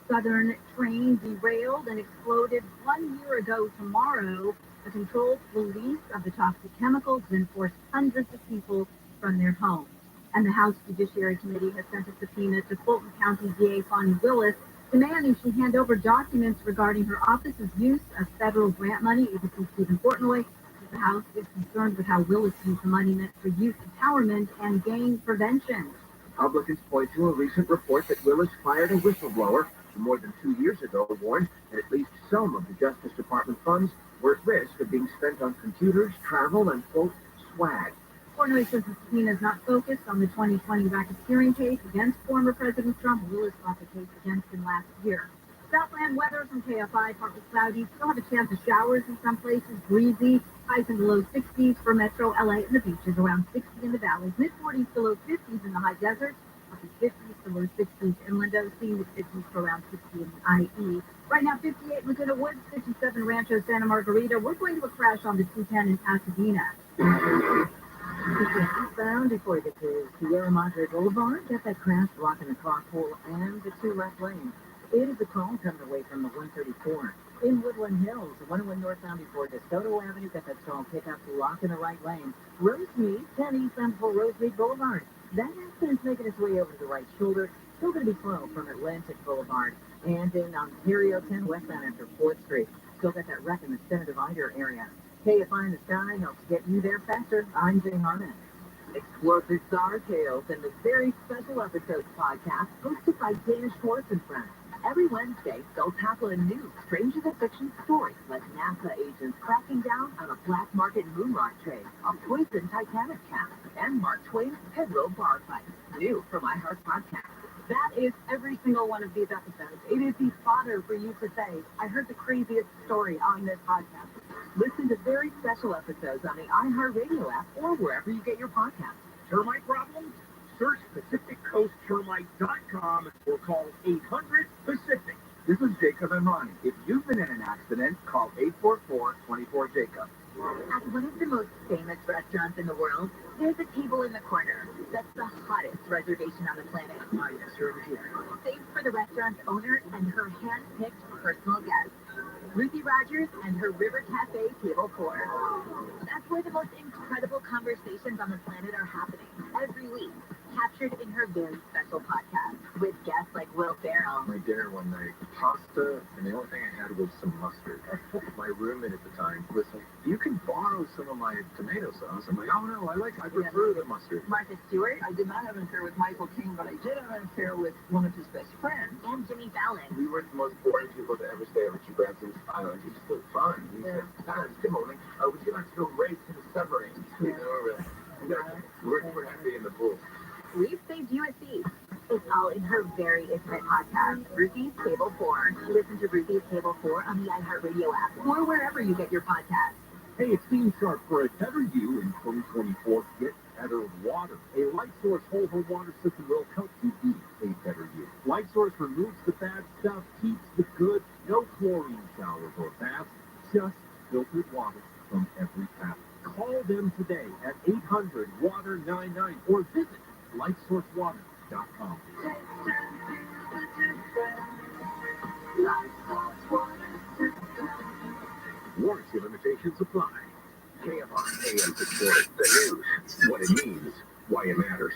Southern train derailed and exploded 1 year ago tomorrow. A controlled release of the toxic chemicals then forced hundreds of people from their homes. And the House Judiciary Committee has sent a subpoena to Fulton County DA Fonnie Willis, demanding she hand over documents regarding her office's use of federal grant money. ABC Stephen Portnoy says the House is concerned with how Willis used the money meant for youth empowerment and gang prevention. Republicans point to a recent report that Willis fired a whistleblower who more than 2 years ago warned that at least some of the Justice Department funds were at risk of being spent on computers, travel, and, quote, swag. Portnoy says the subpoena is not focused on the 2020 racketeering case against former President Trump. Willis brought the case against him last year. Southland weather from KFI, partly cloudy. Still have a chance of showers in some places. Breezy. Highs in the low 60s for Metro LA and the beaches. Around 60 in the valleys. Mid-40s to low 50s in the high desert. Upper 50s to low 60s inland. Seeing the 50s for around 60 in the IE. Right now, 58 Laguna Woods, 57 Rancho Santa Margarita. We're going to a crash on the 210 in Pasadena. Eastbound before you get to Sierra Madre Boulevard, get that crash blocking the carpool and the 2 left lanes. It is a call coming away from the 134. In Woodland Hills, the 101 northbound before DeSoto Avenue, get that stall pickup blocking the right lane. Rosemead, 10 eastbound before Rosemead Boulevard. That accident's making its way over to the right shoulder. Still going to be slow from Atlantic Boulevard. And in Ontario 10 westbound after 4th Street. Still got that wreck in the center divider area. KFI in the sky helps get you there faster. I'm Jay Harmon. Explosive Star Tales and the very special episodes podcast hosted by Dana Schwartz and friends. Every Wednesday, they'll tackle a new stranger than fiction story, like NASA agents cracking down on a black market moon rock trade, a poison Titanic cast, and Mark Twain's Pedro bar fight. New from iHeart Podcast. That is every single one of these episodes. It is the fodder for you to say, I heard the craziest story on this podcast. Listen to very special episodes on the iHeartRadio app or wherever you get your podcasts. Termite problems? Search PacificCoastTermite.com or call 800-PACIFIC. This is Jacob and Ronnie. If you've been in an accident, call 844-24-JACOB. At one of the most famous restaurants in the world, there's a table in the corner that's the hottest reservation on the planet. Saved for the restaurant's owner and her hand-picked personal guests, Ruthie Rogers and her River Cafe Table 4. That's where the most incredible conversations on the planet are happening every week, captured in her very special podcast with guests like Will Ferrell. My dinner one night, pasta, and the only thing I had was some mustard. My roommate at the time was like, "You can borrow some of my tomato sauce." I'm like, "Oh no, I prefer the mustard." Martha Stewart I did not have an affair with Michael King, but I did have an affair with one of his best friends. and Jimmy Fallon. We were the most boring people to ever stay at Richie Branson's island. He just looked fun. He said, "Good morning. Would you like to go race in the submarine?" You know, we're happy in the pool. We've saved you a seat. It's all in her very intimate podcast, Ruthie's Table 4. Listen to Ruthie's Table 4 on the iHeartRadio app or wherever you get your podcasts. Hey, it's Dean Sharp. For a better you in 2024, get better water. A Light Source whole home water system will help you be a better you. Light Source removes the bad stuff, keeps the good. No chlorine showers or baths, just filtered water from every tap. Call them today at 800-WATER-99 or visit lightsourcewater.com. Warranty limitations apply. KFR AM 640. The news. What it means. Why it matters.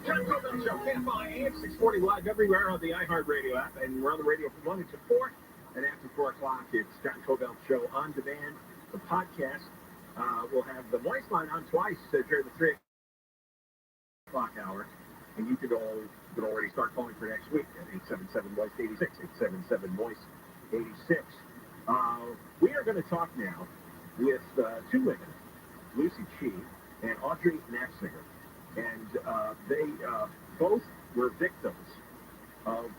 John Corbin Show, KFI AM 640 live everywhere on the iHeartRadio app, and we're on the radio from 1 to 4. And after 4 o'clock, it's John Cobell Show on demand. The podcast will have the voice line on twice during the 3 o'clock hour. And you could already start calling for next week at 877-VOICE-86, 877-VOICE-86. We are going to talk now with two women, Lucy Chi and Audrey Knapsinger. And they both were victims of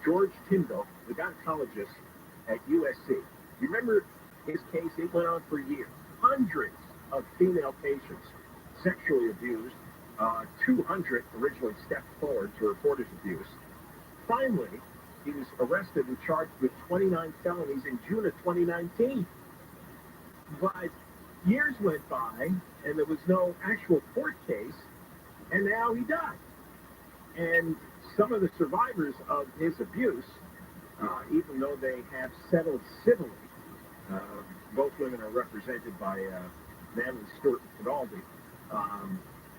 George Tyndall, the gynecologist at USC. You remember his case? It went on for years. Hundreds of female patients sexually abused. 200 originally stepped forward to report his abuse. Finally, he was arrested and charged with 29 felonies in June of 2019. But years went by, and there was no actual court case, and now he died. And some of the survivors of his abuse, even though they have settled civilly, both women are represented by Natalie Stewart and Fidaldi,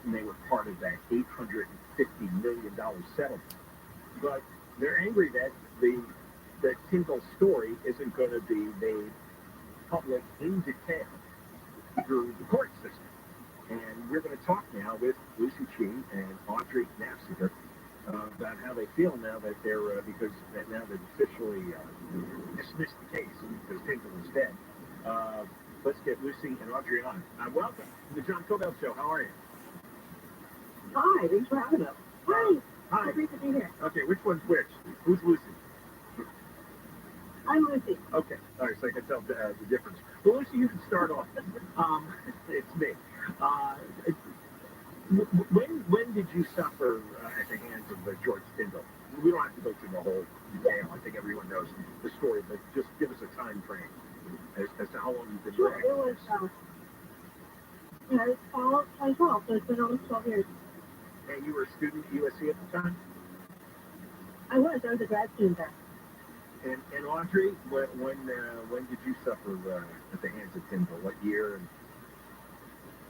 and they were part of that $850 million settlement. But they're angry that Tyndall's story isn't going to be made public in detail through the court system. And we're going to talk now with Lucy Chi and Audrey Knapsinger about how they feel now that they're because now they've officially dismissed the case because Tyndall is dead. Let's get Lucy and Audrey on. Welcome to the John Cobell Show. How are you? Hi, thanks for having us. Hi. Hi. Great to be here. Okay, which one's which? Who's Lucy? I'm Lucy. Okay, all right, so I can tell the difference. Well, Lucy, you can start off. It's me. When did you suffer at the hands of George Tyndall? We don't have to go through the whole detail. I think everyone knows the story, but just give us a time frame as to how long you've been Sure, living. it was, it's fall 2012, so it's been almost 12 years. And you were a student at USC at the time? I was a grad student there. And Audrey, when did you suffer at the hands of Tyndall? What year? And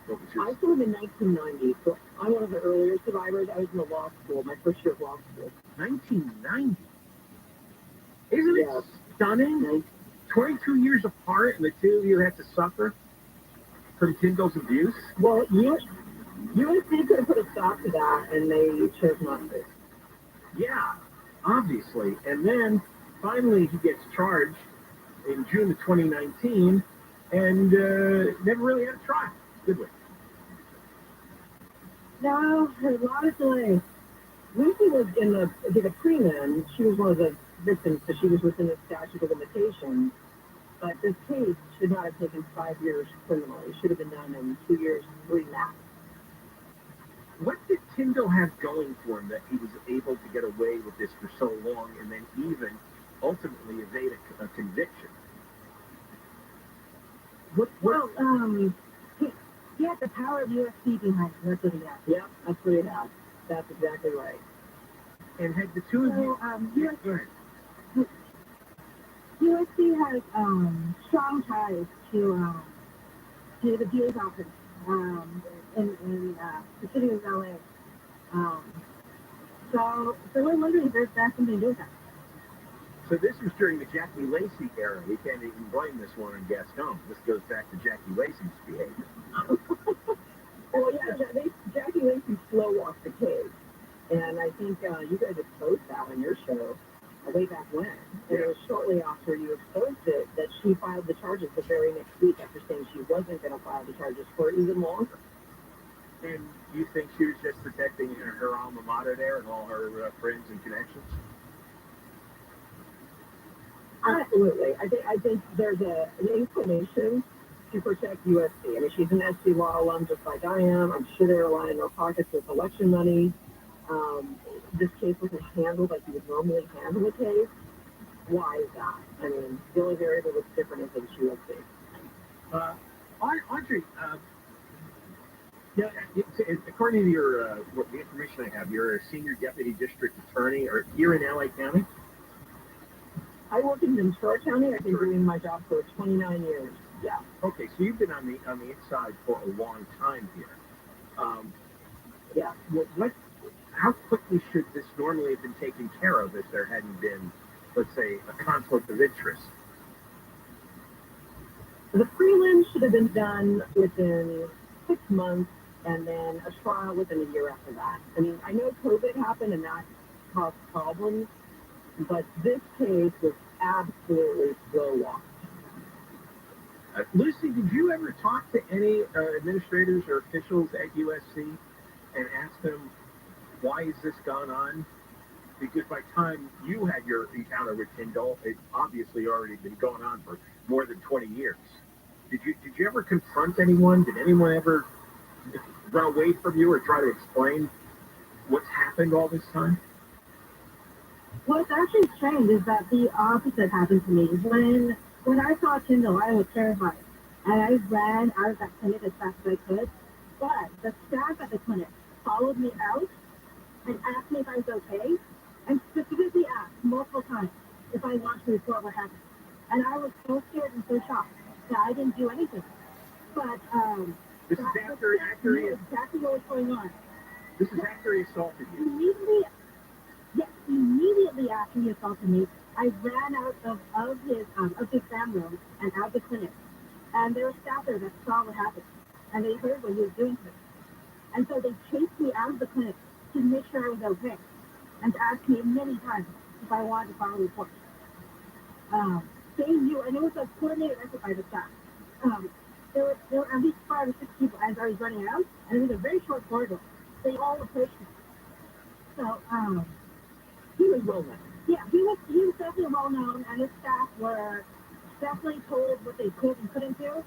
what was your... I started in 1990, so I'm one of the earlier survivors. I was in the law school, my first year of law school. 1990? Isn't it stunning? 22 years apart, and the two of you had to suffer from Tyndall's abuse? Well, USC could have put a stop to that, and they chose not to. Yeah, obviously. And then, finally, he gets charged in June of 2019, and never really had a trial, did we? No, there's a lot of delay. Lucy was in the TRUMAN. She was one of the victims, so she was within the statute of limitations. But this case should not have taken 5 years criminally. It should have been done in 2 years, 3 max. What did Tyndall have going for him that he was able to get away with this for so long and then even ultimately evade a conviction. He had the power of UFC behind him. That's what he had. Yep, that's what he had. That's exactly right. And had the two of you... USC has strong ties to the DA's office in the city of LA. So we're wondering if there's something to do with that. So this was during the Jackie Lacey era. We can't even blame this one on Gaston. This goes back to Jackie Lacey's behavior. Well, yeah, Jackie Lacey slow walked the case. And I think you guys exposed that on your show way back when. And it was shortly after you exposed it that she filed the charges the very next week after saying she wasn't going to file the charges for even longer. And you think she was just protecting her alma mater there and all her friends and connections? Absolutely. I think there's an inclination to protect USC. I mean, she's an SC law alum just like I am. I'm sure they're lining their pockets with election money. This case wasn't handled like you would normally handle a case. Why is that? I mean, the only variable that's different is that it's USC. Audrey, according to your the information I have, you're a senior deputy district attorney here in LA County? I work in Ventura County. I've been doing my job for 29 years. Yeah. Okay, so you've been on the inside for a long time here. Yeah. How quickly should this normally have been taken care of if there hadn't been, let's say, a conflict of interest? The prelim should have been done within 6 months, and then a trial within a year after that. I mean, I know COVID happened and that caused problems, but this case was absolutely slow walked. Lucy, did you ever talk to any administrators or officials at USC and ask them, why has this gone on? Because by the time you had your encounter with Tyndall, it obviously already been going on for more than 20 years. Did you ever confront anyone? Did anyone ever run away from you or try to explain what's happened all this time? What's actually strange is that the opposite happened to me. When I saw Tyndall, I was terrified. And I ran out of that clinic as fast as I could. But the staff at the clinic followed me out and asked me if I was okay, and specifically asked multiple times if I wanted to report what happened. And I was so scared and so shocked that I didn't do anything. But this is after knew exactly what was going on. This is after he assaulted you. Immediately after he assaulted me, I ran out of his exam room and out of the clinic. And there was staff there that saw what happened. And they heard what he was doing to me. And so they chased me out of the clinic to make sure I was okay. And to ask me many times if I wanted to file a report. They knew, and it was a coordinated effort by the staff. There were at least 5 or 6 people as I was running out, and it was a very short corridor. They all approached me. So, he was well known. Yeah, he was definitely well known, and his staff were definitely told what they could and couldn't do,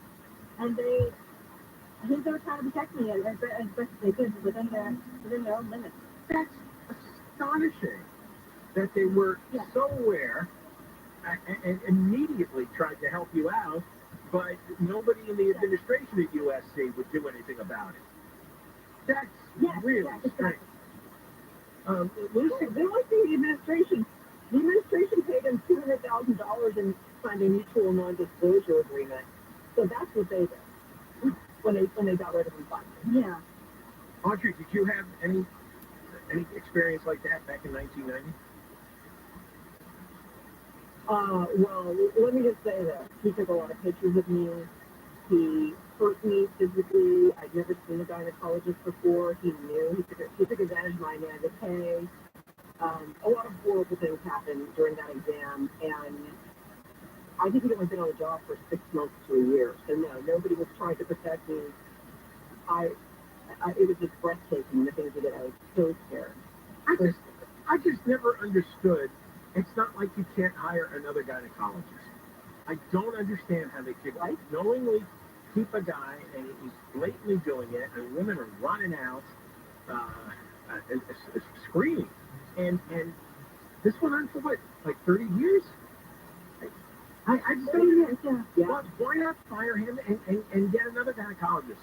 and I think they were trying to protect me as best as they could within their own limits. That's astonishing that they were so aware and immediately tried to help you out, but nobody in the administration at USC would do anything about it. That's really strange. Lucy, they went to the administration. The administration paid them $200,000 and signed a mutual non-disclosure agreement. So that's what they did when they got rid of him finally. Yeah. Audrey, did you have any experience like that back in 1990? Well, let me just say that he took a lot of pictures of me. He hurt me physically. I'd never seen a gynecologist before. He knew. He took advantage of my naivete. A lot of horrible things happened during that exam, and I think he'd only been on the job for 6 months to a year. So no, nobody was trying to protect me. It was just breathtaking, the things he did. I was so scared. I just never understood. It's not like you can't hire another gynecologist. I don't understand how they could knowingly keep a guy and he's blatantly doing it, and women are running out, screaming. And this went on for what, like 30 years? I just don't. Yeah. Why not fire him and get another gynecologist?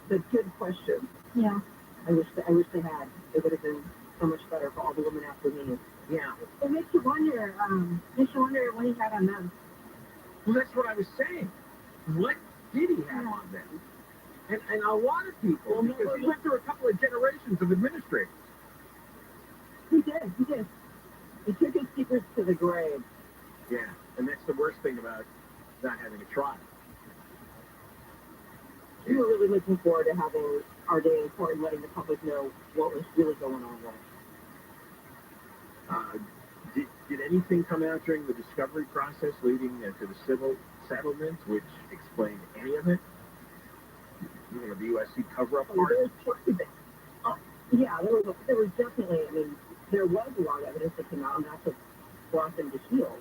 That's a good question. Yeah. I wish they had. It would have been so much better for all the women after me. Yeah. It makes you wonder what he had on them. Well, that's what I was saying. What did he have on them? And a lot of people, because he went through a couple of generations of administrators. He did. He took his secrets to the grave. Yeah, and that's the worst thing about not having a trial. We were really looking forward to having our day in court and letting the public know what was really going on there. Did anything come out during the discovery process leading to the civil settlement, which explained any of it? You know, the USC cover-up part? There was plenty of it. Yeah, there was definitely, I mean, there was a lot of evidence that came out, and that's what brought them to heel.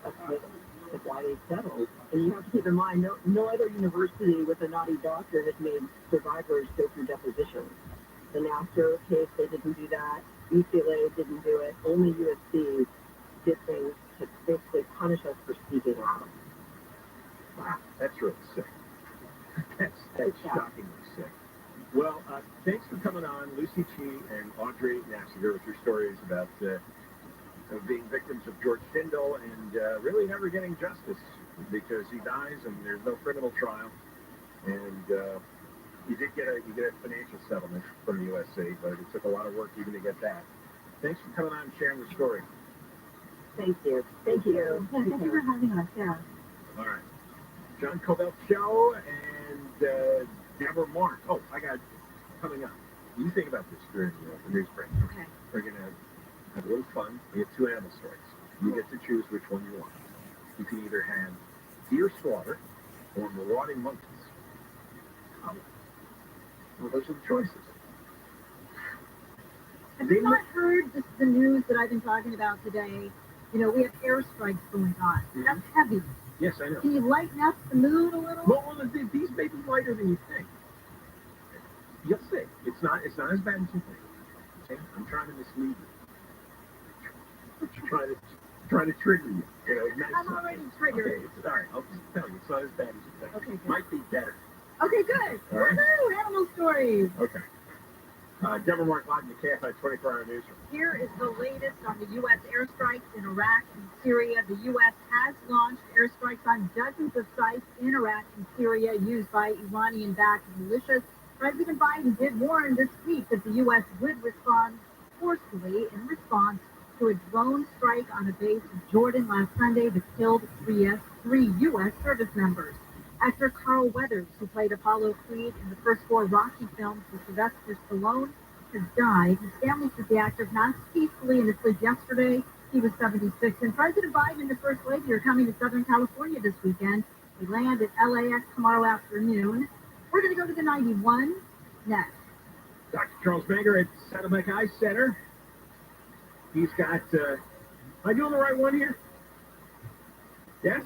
That's why they settled. And you have to keep in mind, no other university with a naughty doctor has made survivors go through depositions. The Nassar case, they didn't do that. UCLA didn't do it. Only USC did things to basically punish us for speaking out. Wow, that's really sick. That's shockingly sick. Well, thanks for coming on, Lucy Chi and Audrey Nassar, with your stories about being victims of George Tyndall and really never getting justice because he dies and there's no criminal trial. And you did get a financial settlement from the USC, but it took a lot of work even to get that. Thanks for coming on and sharing your story. Thank you. Thank you. Yeah, thank you for having us. Yeah. All right. John Cobell Show and Deborah Mark. Oh, I got coming up. You think about this during the news break. Okay. We're going to have a little fun. We have two animal stories. You get to choose which one you want. You can either have deer slaughter or marauding monkeys. Well, those are the choices. Have you not heard the news that I've been talking about today? You know, we have airstrikes going on. Mm-hmm. That's heavy. Yes, I know. Can you lighten up the mood a little? Well, these may be lighter than you think. You'll see. It's not as bad as you think. Okay? I'm trying to mislead you. Trying to trigger you. You know, nice. I'm already triggered. Okay, all right. I'll just tell you. It's not as bad as you think. Okay, good. Might be better. Okay, good. All right. Woohoo! Animal stories. Okay. Deborah Mark live in the KFI 24-hour newsroom. Here is the latest on the U.S. airstrikes in Iraq and Syria. The U.S. has launched airstrikes on dozens of sites in Iraq and Syria used by Iranian-backed militias. President Biden did warn this week that the U.S. would respond forcefully in response to a drone strike on a base in Jordan last Sunday that killed three U.S. service members. Actor Carl Weathers, who played Apollo Creed in the first 4 Rocky films with Sylvester Stallone, has died. His family says the actor passed peacefully in his sleep yesterday. He was 76. And President Biden and the First Lady are coming to Southern California this weekend. They land at LAX tomorrow afternoon. We're going to go to the 91 next. Dr. Charles Manger at Saddleback Eye Center. He's got, am I doing the right one here? Yes?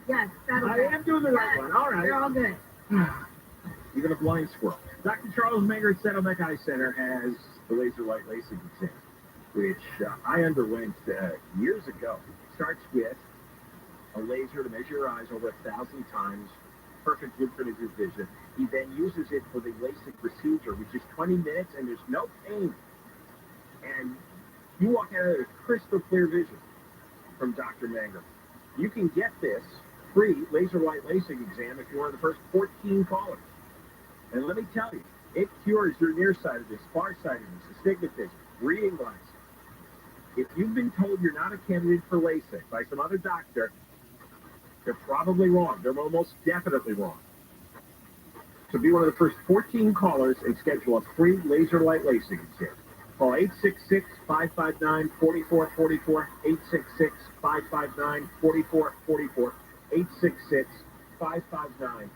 Yes, I am doing the right one. All right. You're all good. Even a blind squirrel. Dr. Charles Manger at Saddleback Eye Center has the laser light LASIK exam, which I underwent years ago. It starts with a laser to measure your eyes over 1,000 times, perfect infinite vision. He then uses it for the LASIK procedure, which is 20 minutes, and there's no pain. And you walk out of there with crystal clear vision from Dr. Manger. You can get this free laser light LASIK exam if you're one of the first 14 callers. And let me tell you, it cures your nearsightedness, farsightedness, astigmatism, reading glasses. If you've been told you're not a candidate for LASIK by some other doctor, they're probably wrong. They're almost definitely wrong. So be one of the first 14 callers and schedule a free laser light LASIK exam. Call 866-559-4444, 866-559-4444, 866-559-4444.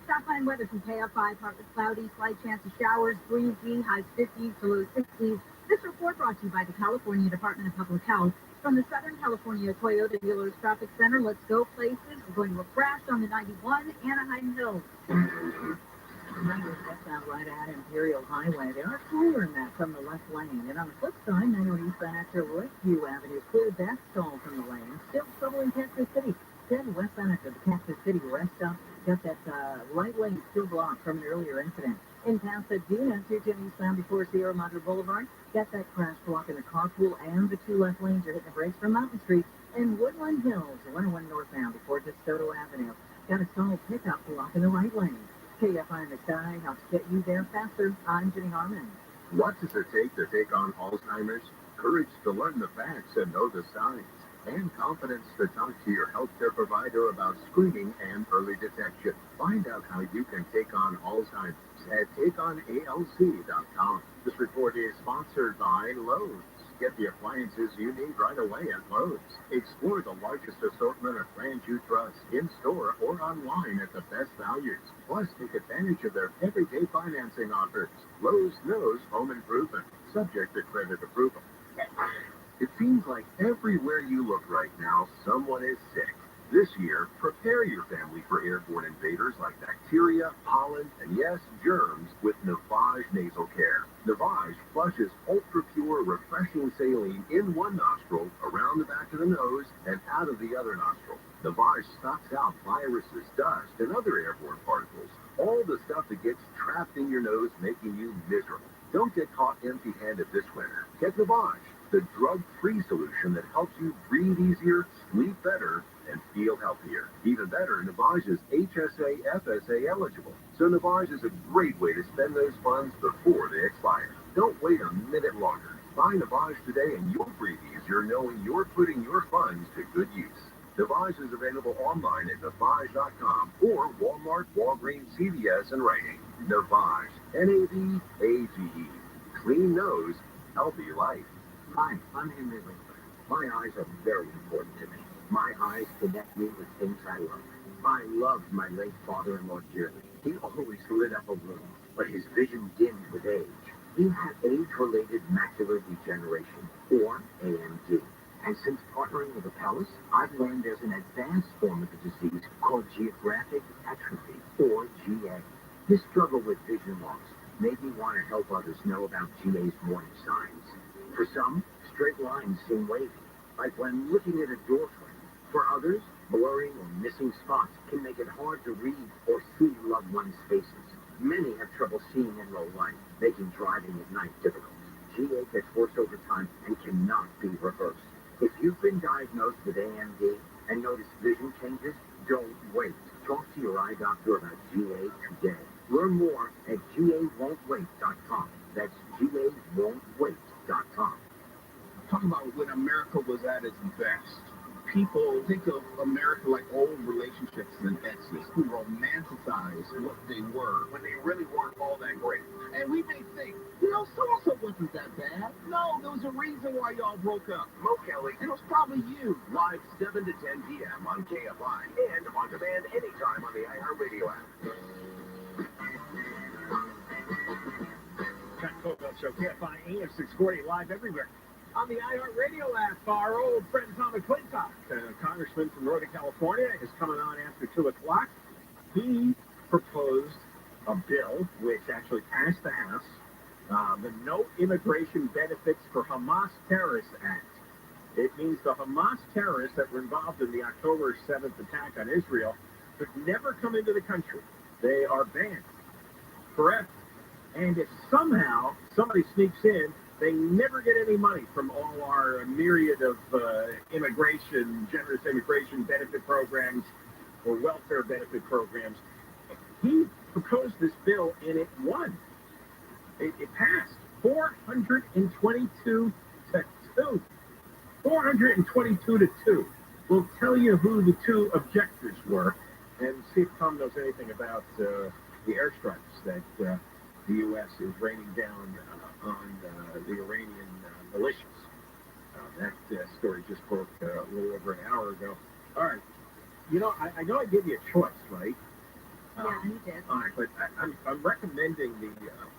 Stop line weather from KFI, partly cloudy, slight chance of showers, breezy, highs 50s to low 60s. This report brought to you by the California Department of Public Health. From the Southern California Toyota Dealers Traffic Center, let's go places. We're going to a crash on the 91 Anaheim Hills. Remember, that's out right at Imperial Highway. They are clear in that from the left lane. And on the flip side, 908 eastbound after Lakeview Avenue cleared that stall from the lane. Still trouble in Cactus City. Then westbound after the Cactus City rest stop. Got that right lane still blocked from an earlier incident. In Pasadena, 210 eastbound before Sierra Madre Boulevard. Got that crash blocking the carpool and the two left lanes are hitting the brakes from Mountain Street. And Woodland Hills, 101 northbound before DeSoto Avenue. Got a stalled pickup blocking the right lane. KFI in the sky helps get you there faster. I'm Jenny Harmon. What does it take to take on Alzheimer's? Courage to learn the facts and know the signs. And confidence to talk to your healthcare provider about screening and early detection. Find out how you can take on Alzheimer's at takeonalz.com. This report is sponsored by Lowe's. Get the appliances you need right away at Lowe's. Explore the largest assortment of brands you trust in-store or online at the best values. Plus, take advantage of their everyday financing offers. Lowe's knows home improvement, subject to credit approval. It seems like everywhere you look right now, someone is sick. This year, prepare your family for airborne invaders like bacteria, pollen, and yes, germs with Navage Nasal Care. Navage flushes ultra-pure, refreshing saline in one nostril, around the back of the nose, and out of the other nostril. Navage stops out viruses, dust, and other airborne particles. All the stuff that gets trapped in your nose, making you miserable. Don't get caught empty-handed this winter. Get Navage, the drug-free solution that helps you breathe easier, sleep better, and feel healthier. Even better, Navage is HSA, FSA eligible. So Navage is a great way to spend those funds before they expire. Don't wait a minute longer. Buy Navage today and you'll breathe easier knowing you're putting your funds to good use. Navage is available online at Navage.com or Walmart, Walgreens, CVS, and Rite Aid. Navage, N-A-V-A-G-E. Clean nose, healthy life. Hi, I'm Henry Winkler. My eyes are very important to me. My eyes connect me with things I love. I loved my late father-in-law dearly. He always lit up a room, but his vision dimmed with age. He had age-related macular degeneration, or AMD. And since partnering with Apellis, I've learned there's an advanced form of the disease called geographic atrophy, or GA. This struggle with vision loss made me want to help others know about GA's warning signs. For some, straight lines seem wavy, like when looking at a door frame. For others, blurring or missing spots can make it hard to read or see loved ones' faces. Many have trouble seeing in low light, making driving at night difficult. GA gets worse over time and cannot be reversed. If you've been diagnosed with AMD and notice vision changes, don't wait. Talk to your eye doctor about GA today. Learn more at GAWon'tWait.com. That's GAWon'tWait.com. Talk about when America was at its best. People think of America like old relationships and exes who romanticize what they were when they really weren't all that great. And we may think, so-and-so wasn't that bad. No, there was a reason why y'all broke up. Mo Kelly, and it was probably you. Live 7 to 10 p.m. on KFI and on demand anytime on the iHeartRadio app. Show KFI AM 640 live everywhere. On the iHeartRadio app, our old friend Tom McClintock, congressman from Northern California, is coming on after 2 o'clock. He proposed a bill which actually passed the House, the No Immigration Benefits for Hamas Terrorists Act. It means the Hamas terrorists that were involved in the October 7th attack on Israel could never come into the country. They are banned forever. And if somehow somebody sneaks in, they never get any money from all our myriad of generous immigration benefit programs or welfare benefit programs. He proposed this bill and it won. It passed 422 to 2. 422 to 2. We'll tell you who the two objectors were and see if Tom knows anything about the airstrikes that the U.S. is raining down on the Iranian militias. That story just broke a little over an hour ago. All right. I know I gave you a choice, right? Yeah, you did. All right, but I'm recommending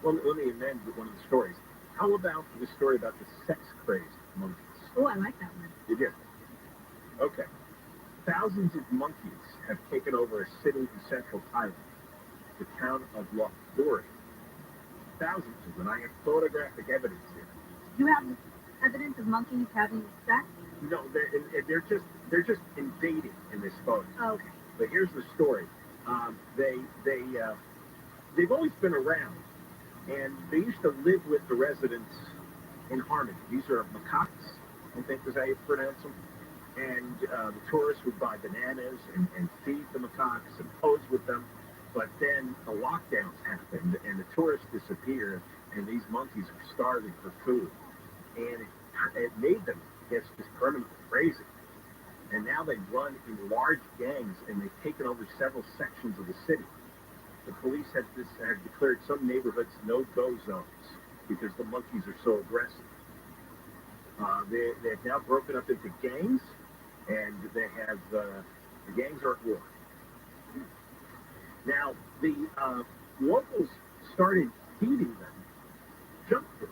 let me amend one of the stories. How about the story about the sex-crazed monkeys? Oh, I like that one. You did? Okay. Thousands of monkeys have taken over a city in central Thailand. the town of Lori. Thousands of them. I have photographic evidence here. You have evidence of monkeys having sex? No, they're just invading in this photo. Oh, okay. But here's the story. They've always been around, and they used to live with the residents in harmony. These are macaques, I think is how you pronounce them. And the tourists would buy bananas and feed the macaques and pose with them. But then the lockdowns happened, and the tourists disappeared, and these monkeys were starving for food. And it made them just permanently crazy. And now they run in large gangs, and they've taken over several sections of the city. The police have declared some neighborhoods no-go zones because the monkeys are so aggressive. They've now broken up into gangs, and they have the gangs are at war. Now, the locals started feeding them junk food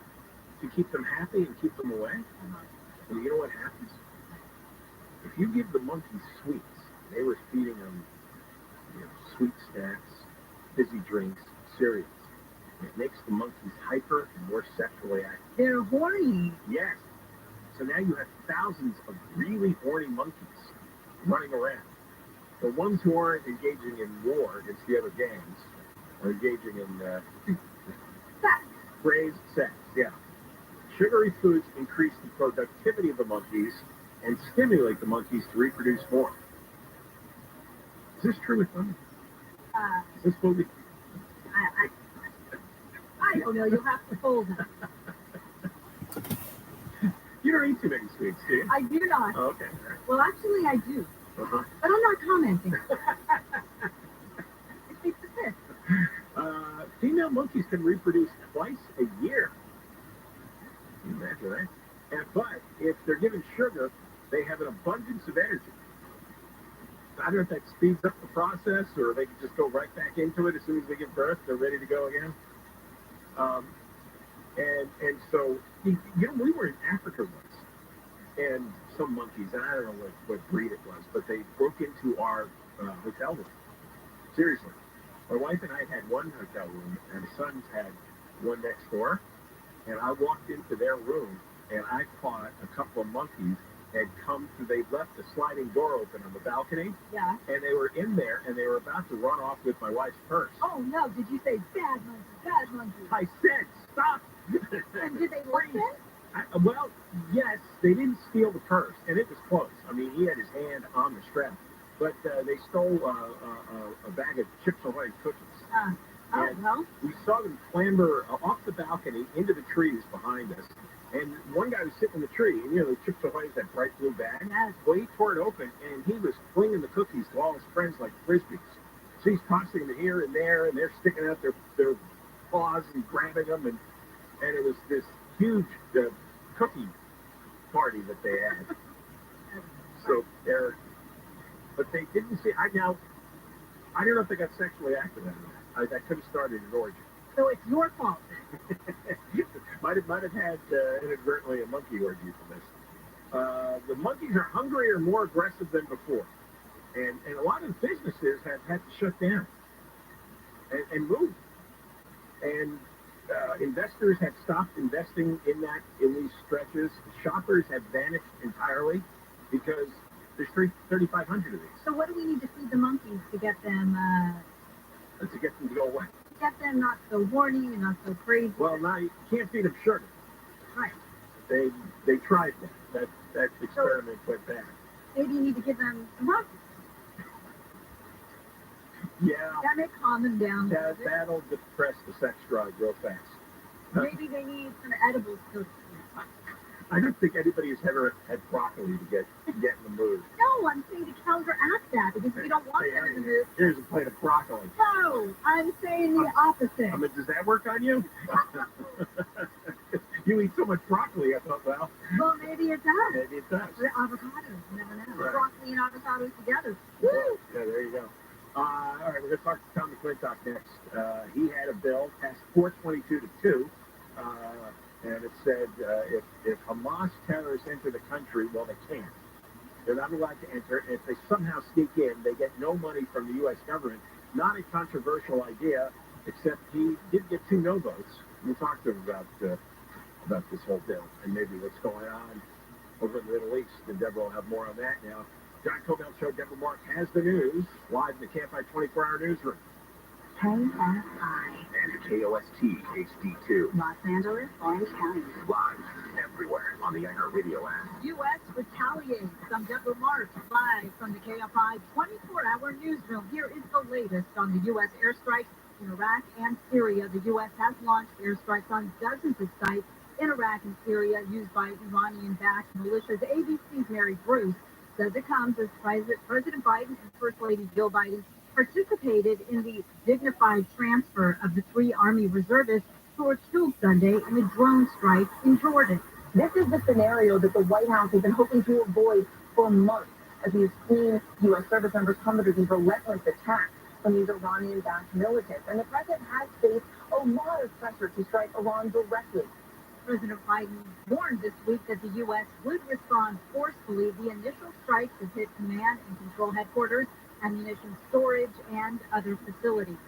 to keep them happy and keep them away. And you know what happens? If you give the monkeys sweets, they were feeding them sweet snacks, fizzy drinks, cereals. It makes the monkeys hyper and more sexually active. They're horny. Yes. So now you have thousands of really horny monkeys running around. The ones who aren't engaging in war against the other gangs are engaging in crazed sex. Yeah. Sugary foods increase the productivity of the monkeys and stimulate the monkeys to reproduce more. Is this true or something? Is this movie? I don't know. You'll have to fold them. You don't eat too many sweets, do you? I do not. Oh, okay. Well, actually, I do. Uh-huh. But I'm not commenting. It takes a piss. Female monkeys can reproduce twice a year. Can you imagine that? But if they're given sugar, they have an abundance of energy. I don't know if that speeds up the process or they can just go right back into it as soon as they give birth. They're ready to go again. And so, we were in Africa once, and some monkeys, and I don't know what breed it was, but they broke into our hotel room. Seriously. My wife and I had one hotel room, and the sons had one next door, and I walked into their room, and I caught a couple of monkeys had come through, they left the sliding door open on the balcony. Yeah. And they were in there, and they were about to run off with my wife's purse. Oh, no. Did you say bad monkey, bad monkey? I said, stop. And did they listen? Well, yes, they didn't steal the purse, and it was close. I mean, he had his hand on the strap. But they stole a bag of Chips Ahoy cookies. Well. We saw them clamber off the balcony into the trees behind us. And one guy was sitting in the tree, and the Chips Ahoy's that bright blue bag. Yes. Well, he tore it open, and he was flinging the cookies to all his friends like frisbees. So he's tossing them here and there, and they're sticking out their paws and grabbing them, and it was this huge cookie party that they had. So but they didn't see. I don't know if they got sexually active out of that. That could have started an orgy. So it's your fault then. might have had inadvertently a monkey orgy from this. The monkeys are hungrier and more aggressive than before, and a lot of businesses have had to shut down and move, and investors have stopped investing in these stretches. Shoppers have vanished entirely because there's 3,500 of these. So what do we need to feed the monkeys to get them? To get them to go away. Get them not so horny and not so crazy. Well, now you can't feed them sugar. Right. They tried that. That experiment went bad. Maybe you need to give them some monkeys. Yeah. That may calm them down. That'll depress the sex drive real fast. Maybe they need some edibles to. I don't think anybody has ever had broccoli to get in the mood. No, I'm saying to counteract that because we don't want them in the mood. Here's a plate of broccoli. No, I'm saying the opposite. I mean, does that work on you? You eat so much broccoli, I thought, well, maybe it does. Maybe it does. Or avocados, you never know. Right. Broccoli and avocados together. Woo! Yeah, there you go. All right, we're going to talk to Tom McClintock next. He had a bill passed 422-2. And it said if Hamas terrorists enter the country, well, they can't. They're not allowed to enter. If they somehow sneak in, they get no money from the U.S. government, not a controversial idea, except he did get 2 no votes. We talked to him about this whole bill and maybe what's going on over in the Middle East. And Deborah will have more on that now. John Cobell Show, Deborah Mark has the news live in the KFI 24-hour newsroom. KFI. And KOST HD2. Los Angeles, Orange County. Live everywhere on the iHeartRadio app. U.S. retaliates. I'm Deborah Mark, live from the KFI 24-hour newsroom. Here is the latest on the U.S. airstrikes in Iraq and Syria. The U.S. has launched airstrikes on dozens of sites in Iraq and Syria used by Iranian-backed militias. ABC's Mary Bruce says it comes as President Biden and First Lady Jill Biden participated in the dignified transfer of the 3 Army reservists who were killed Sunday in a drone strike in Jordan. This is the scenario that the White House has been hoping to avoid for months as we have seen U.S. service members come under these relentless attacks from these Iranian-backed militants. And the president has faced a lot of pressure to strike Iran directly. President Biden warned this week that the U.S. would respond forcefully. The initial strikes have hit command and control headquarters, ammunition storage, and other facilities.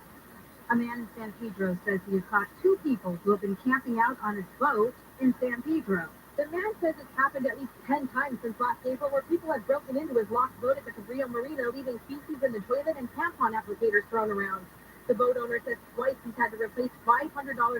A man in San Pedro says he has caught 2 people who have been camping out on his boat in San Pedro. The man says it's happened at least 10 times since last April, where people have broken into his locked boat at the Cabrillo Marina, leaving feces in the toilet and tampon applicators thrown around. The boat owner says twice he's had to replace $500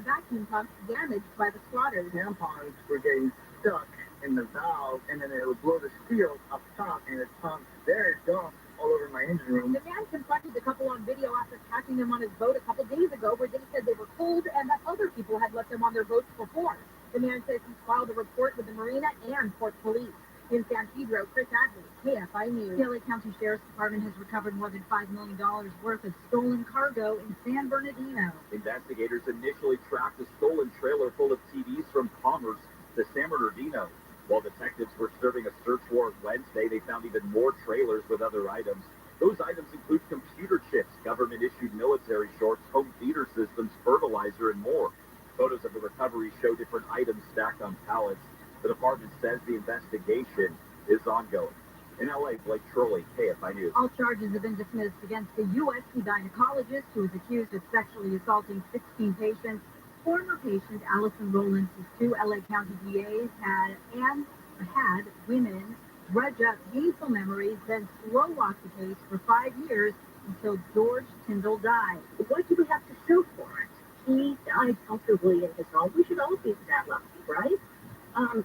vacuum pumps damaged by the squatters. Tampons were getting stuck in the valve, and then it would blow the seal up top, and it pumped their dump all over my engine room. The man confronted the couple on video after catching them on his boat a couple days ago, where they said they were cold and that other people had left them on their boats before. The man says he filed a report with the Marina and Port Police. In San Pedro, Chris Adley, KFI News. The LA County Sheriff's Department has recovered more than $5 million worth of stolen cargo in San Bernardino. Investigators initially tracked a stolen trailer full of TVs from Commerce to San Bernardino. While detectives were serving a search warrant Wednesday, they found even more trailers with other items. Those items include computer chips, government-issued military shorts, home theater systems, fertilizer, and more. Photos of the recovery show different items stacked on pallets. The department says the investigation is ongoing. In LA, Blake Trolley, KFI News. All charges have been dismissed against the USC gynecologist who is accused of sexually assaulting 16 patients. Former patient Allison Rowlands' 2 LA County DAs had women dredge up painful memories, then slow-walk the case for 5 years until George Tyndall died. What do we have to show for it? He died comfortably in his home. We should all be that lucky, right?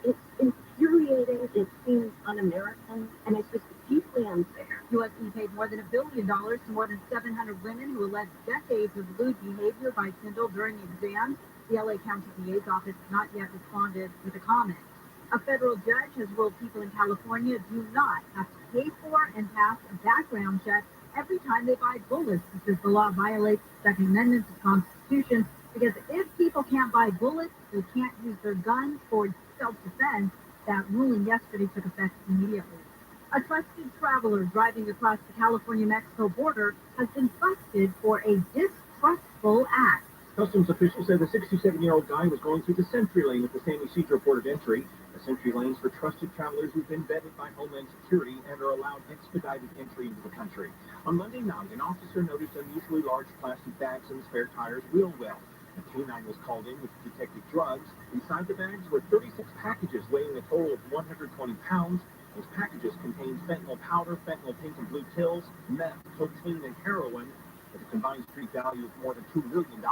It's infuriating, it seems un-American, and it's just deeply unfair. USC paid more than $1 billion to more than 700 women who alleged decades of lewd behavior by Tyndall during exams. The LA County DA's office has not yet responded with a comment. A federal judge has ruled people in California do not have to pay for and pass a background check every time they buy bullets, because the law violates the Second Amendment to the Constitution, because if people can't buy bullets, they can't use their guns for self-defense. That ruling yesterday took effect immediately. A trusted traveler driving across the California-Mexico border has been busted for a distrustful act. Customs officials say the 67-year-old guy was going through the Sentry Lane at the San Ysidro port of entry. The Sentry Lanes for trusted travelers who've been vetted by Homeland Security and are allowed expedited entry into the country. On Monday night, an officer noticed unusually large plastic bags in the spare tire's wheel well. A canine was called in, which detected drugs. Inside the bags were 36 packages weighing a total of 120 pounds. Those packages contained fentanyl powder, fentanyl pink and blue pills, meth, cocaine, and heroin, with a combined street value of more than $2 million.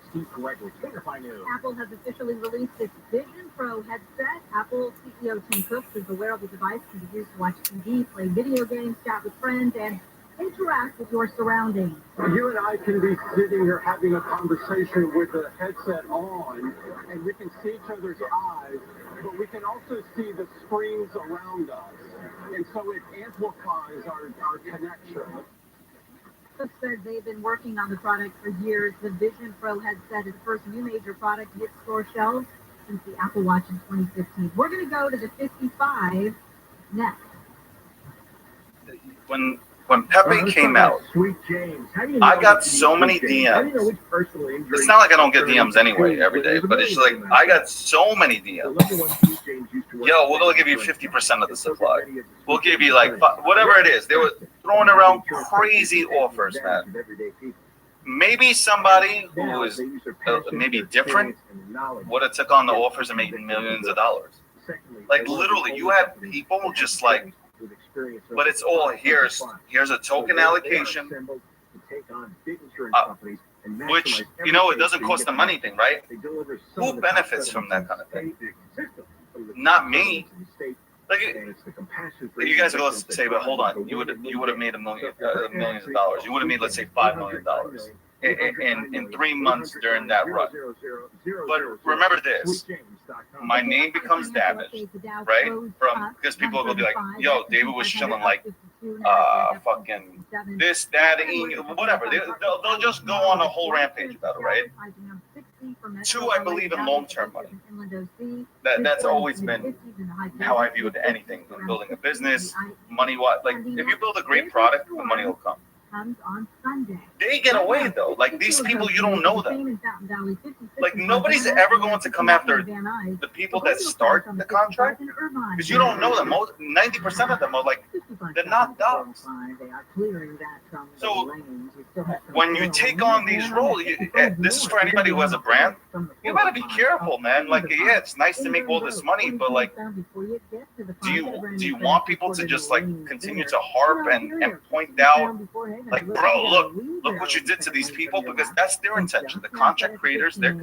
Steve Gregory, KFI News. Apple has officially released its Vision Pro headset. Apple CEO Tim Cook says the wearable device can be used to watch TV, play video games, chat with friends, and interact with your surroundings. You and I can be sitting here having a conversation with the headset on, and we can see each other's eyes, but we can also see the screens around us. And so it amplifies our connection. Cook says they've been working on the product for years. The Vision Pro headset is the first new major product to hit store shelves since the Apple Watch in 2015. We're going to go to the 55 next. When Pepe came out, I got so many DMs. It's not like I don't get DMs anyway every day, but it's like I got so many DMs. Yo, we're gonna give you 50% of the supply. We'll give you like whatever it is. throwing around crazy offers, man. Maybe somebody who is maybe different would have took on the offers and made millions of dollars. Like literally, you have people just like, but it's all here's a token allocation, which you know it doesn't cost them anything, right? Who benefits from that kind of thing? Not me. Like you guys are going to say, but hold on, you would have made millions of dollars. You would have made, let's say, $5 million in 3 months during that run. But remember this: my name becomes damaged, right? Because people will be like, "Yo, David was chilling like fucking this, that, whatever." They'll just go on a whole rampage about it, right? Two, I believe in long-term money. That's always been how I viewed anything. Building a business, money. Like if you build a great product, the money will come. They get away though. Like these people, you don't know them. Like nobody's ever going to come after the people that start the contract because you don't know them. 90% of them are like they're not dogs. So when you take on these roles, this is for anybody who has a brand. You gotta be careful, man. Like yeah, it's nice to make all this money, but like, do you want people to just like continue to harp and point out? Like, bro, look what you did to these people, because that's their intention. The contract creators, their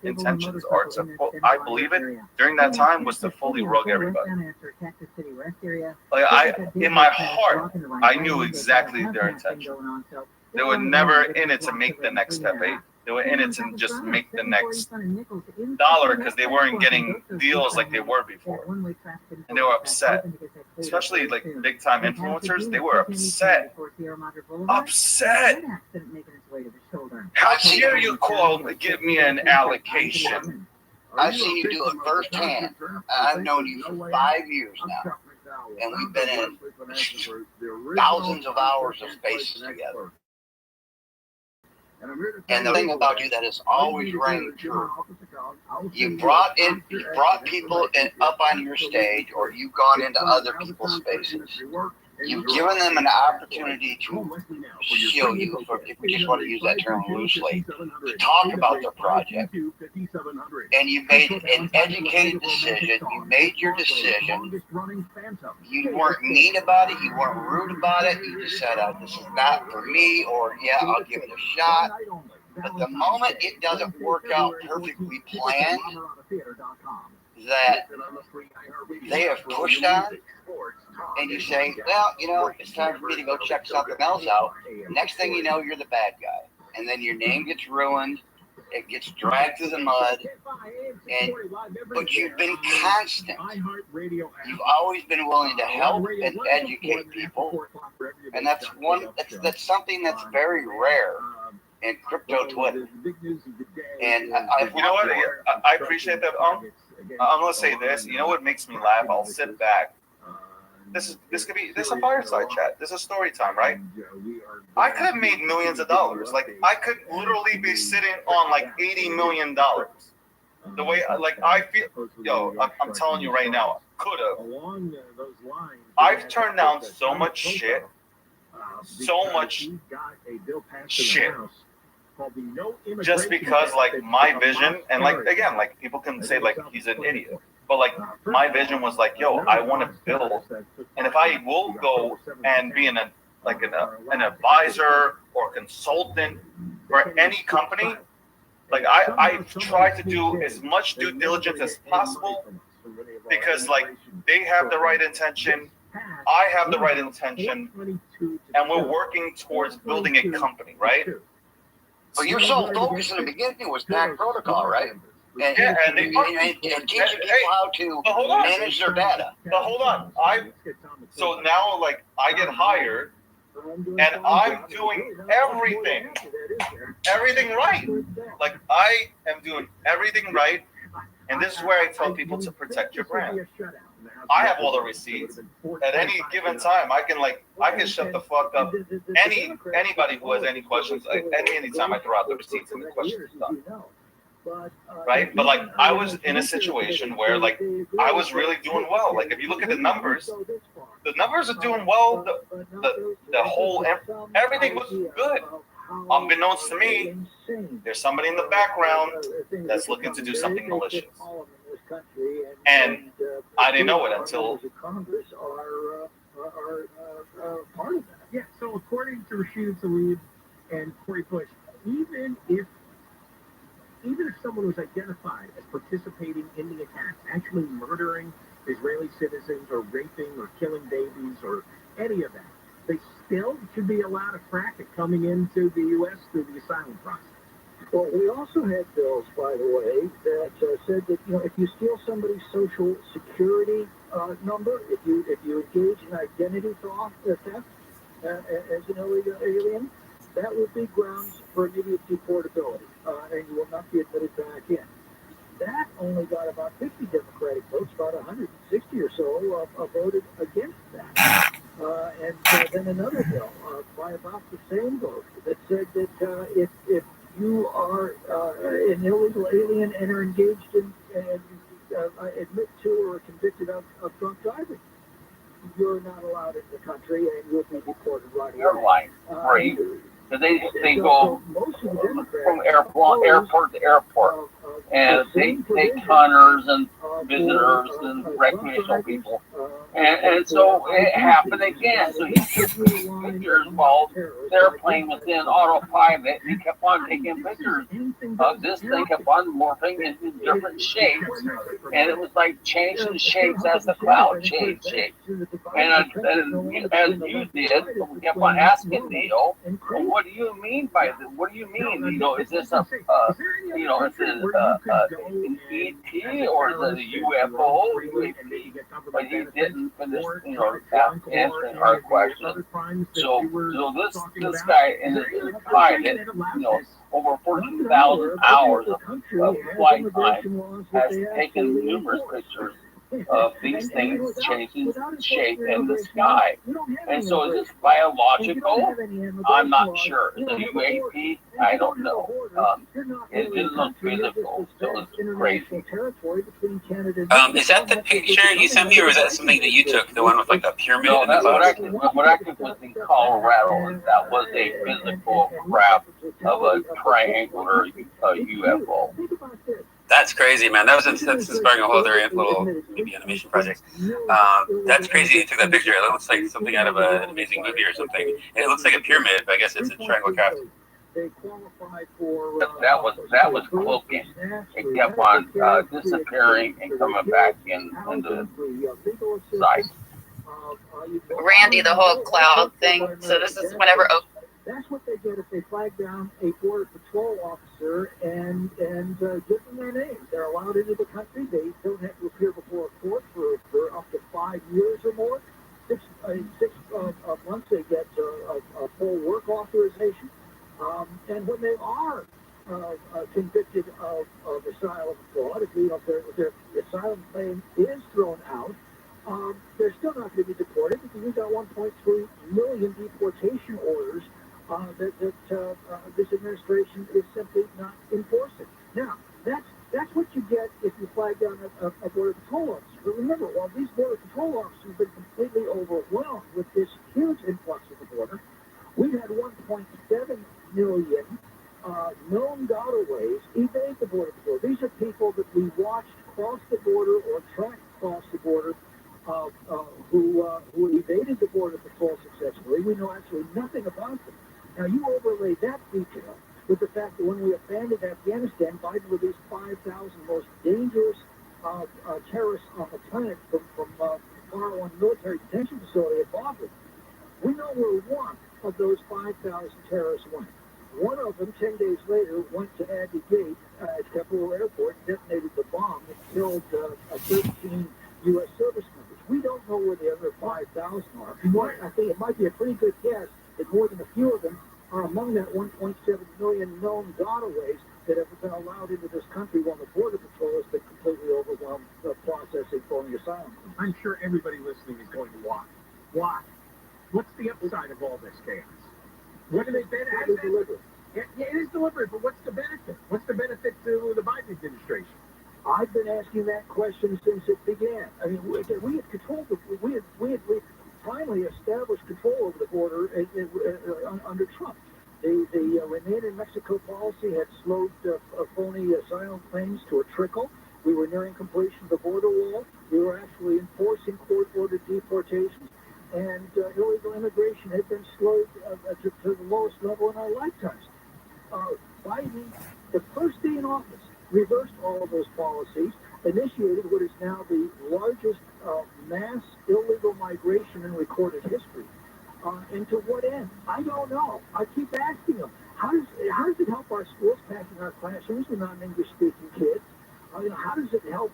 intentions are to, I believe it, during that time was to fully rug everybody. Like in my heart, I knew exactly their intention. They were never in it to make the next step 8. They were in it to just make the next dollar because they weren't getting deals like they were before. And they were upset. Especially like big time influencers, they were upset. Upset! How dare you call to give me an allocation? I've seen you do it firsthand. I've known you for 5 years now. And we've been in thousands of hours of spaces together. And the thing about you that has always rang true, you brought people up on your stage, or you've gone into other people's spaces. You've given them an opportunity to show you, if we just want to use that term loosely, to talk about their project. And you made an educated decision. You made your decision. You weren't mean about it. You weren't rude about it. You just said, this is not for me, or yeah, I'll give it a shot. But the moment it doesn't work out perfectly planned, that they have pushed on, and you say, well, you know, it's time for me to go check something else out. Next thing you know, you're the bad guy. And then your name gets ruined. It gets dragged through the mud. But you've been constant. You've always been willing to help and educate people. And that's something that's very rare in crypto Twitter. And you know what? I appreciate that. I'm gonna say this. You know what makes me laugh? I'll sit back. This is a fireside chat. This is story time, right? I could have made millions of dollars. Like I could literally be sitting on like $80 million. The way I feel, I'm telling you right now, could have. I've turned down so much shit, just because like my vision, and like again, like people can say like he's an idiot. But like my vision was like, I want to build, and if I will go and be an advisor or consultant for any company, like I try to do as much due diligence as possible, because like they have the right intention, I have the right intention, and we're working towards building a company, right? But your sole focus in the beginning was pack protocol, right? And teaching people how to manage their data. But hold on, so now like I get hired, and I'm doing everything right. Like I am doing everything right, and this is where I tell people to protect your brand. I have all the receipts. At any given time, I can shut the fuck up. Anybody who has any questions, any time I throw out the receipts and the questions are done. Right? But like I was in a situation where like I was really doing well. Like if you look at the numbers, The numbers are doing well. The whole everything was good. Unbeknownst to me, there's somebody in the background that's looking to do something malicious, and I didn't know it until. Congress are part of that. Yeah. So according to Rashid Tlaib and Corey Bush, even if someone was identified as participating in the attacks, actually murdering Israeli citizens or raping or killing babies or any of that, they still should be allowed a crack at coming into the U.S. through the asylum process. Well, we also had bills, by the way, that said that if you steal somebody's social security number, if you engage in identity theft as an illegal alien, that would be grounds for immediate deportability, and you will not be admitted back in. That only got about 50 Democratic votes, about 160 or so voted against that. And then another bill by about the same vote that said that if you are an illegal alien and are engaged in and admit to or are convicted of drunk driving, you're not allowed in the country and you'll be deported right away. You're lying. Right. So they go from airport to airport, and they take hunters and visitors and recreational people, and so it happened again. So he took pictures while they're playing within autopilot, and he kept on taking pictures of this thing kept on morphing into different shapes, and it was like changing shapes as the cloud changed shapes. And as you did, we kept on asking Neil, what do you mean by this? What do you mean? Is this is it an ET or is it a UFO? But he didn't finish, answering our question. So this guy in the pilot, over 14,000 hours of flight time, has taken numerous pictures of these things changing shape in the sky. And so is this biological? I'm not sure. The UAP? I don't know. It didn't look physical, so it's crazy. Is that the picture you sent me, or is that something that you took? The one with like the pyramid? No, that's what I took was in Colorado, and that was a physical craft of a triangular UFO. That's crazy, man. That's inspiring a whole other little maybe animation project. That's crazy. You took that picture. It looks like something out of an amazing movie or something. And it looks like a pyramid, but I guess it's a triangle craft. That was cloaking. It kept on disappearing and coming back into sight. Randy, the whole cloud thing. So this is whenever. That's what they get if they flag down a border patrol officer and give them their name. They're allowed into the country. They don't have to appear before a court for up to 5 years or more. 6 months they get a full work authorization. And when they are convicted of asylum fraud, if their asylum claim is thrown out, they're still not going to be deported because we've got 1.3 million deportation orders that this administration is simply not enforcing. Now, that's what you get if you flag down a border patrol officer. But remember, while these border patrol officers have been completely overwhelmed with this huge influx at the border, we've had 1.7 million known gotaways evade the border patrol. These are people that we watched cross the border or tracked across the border who evaded the border patrol successfully. We know absolutely nothing about them. Now, you overlay that detail with the fact that when we abandoned Afghanistan, Biden released 5,000 most dangerous terrorists on the planet from Farwan military detention facility at Boston. We know where one of those 5,000 terrorists went. One of them, 10 days later, went to Abbey Gate at Kabul Airport, detonated the bomb that killed 13 U.S. service members. We don't know where the other 5,000 are. I think it might be a pretty good guess that more than a few of them are among that 1.7 million known gotaways that have been allowed into this country while the Border Patrol has been completely overwhelmed processing phony asylum. I'm sure everybody listening is going to watch. Why? What's the upside of all this chaos? What do they benefit? It is deliberate. Yeah, it is deliberate, but what's the benefit? What's the benefit to the Biden administration? I've been asking that question since it began. I mean, we had controlled we had agency had slowed phony asylum claims to a trickle. We were nearing completion of the border wall. We were actually enforcing court-ordered deportations. And illegal immigration had been slowed to the lowest level in our lifetimes. Biden, the first day in office, reversed all of those policies, initiated what is now the largest mass illegal migration in recorded history. And to what end? I don't know. I keep asking them, how does it help our schools, packing our classrooms with non-English speaking kids? How does it help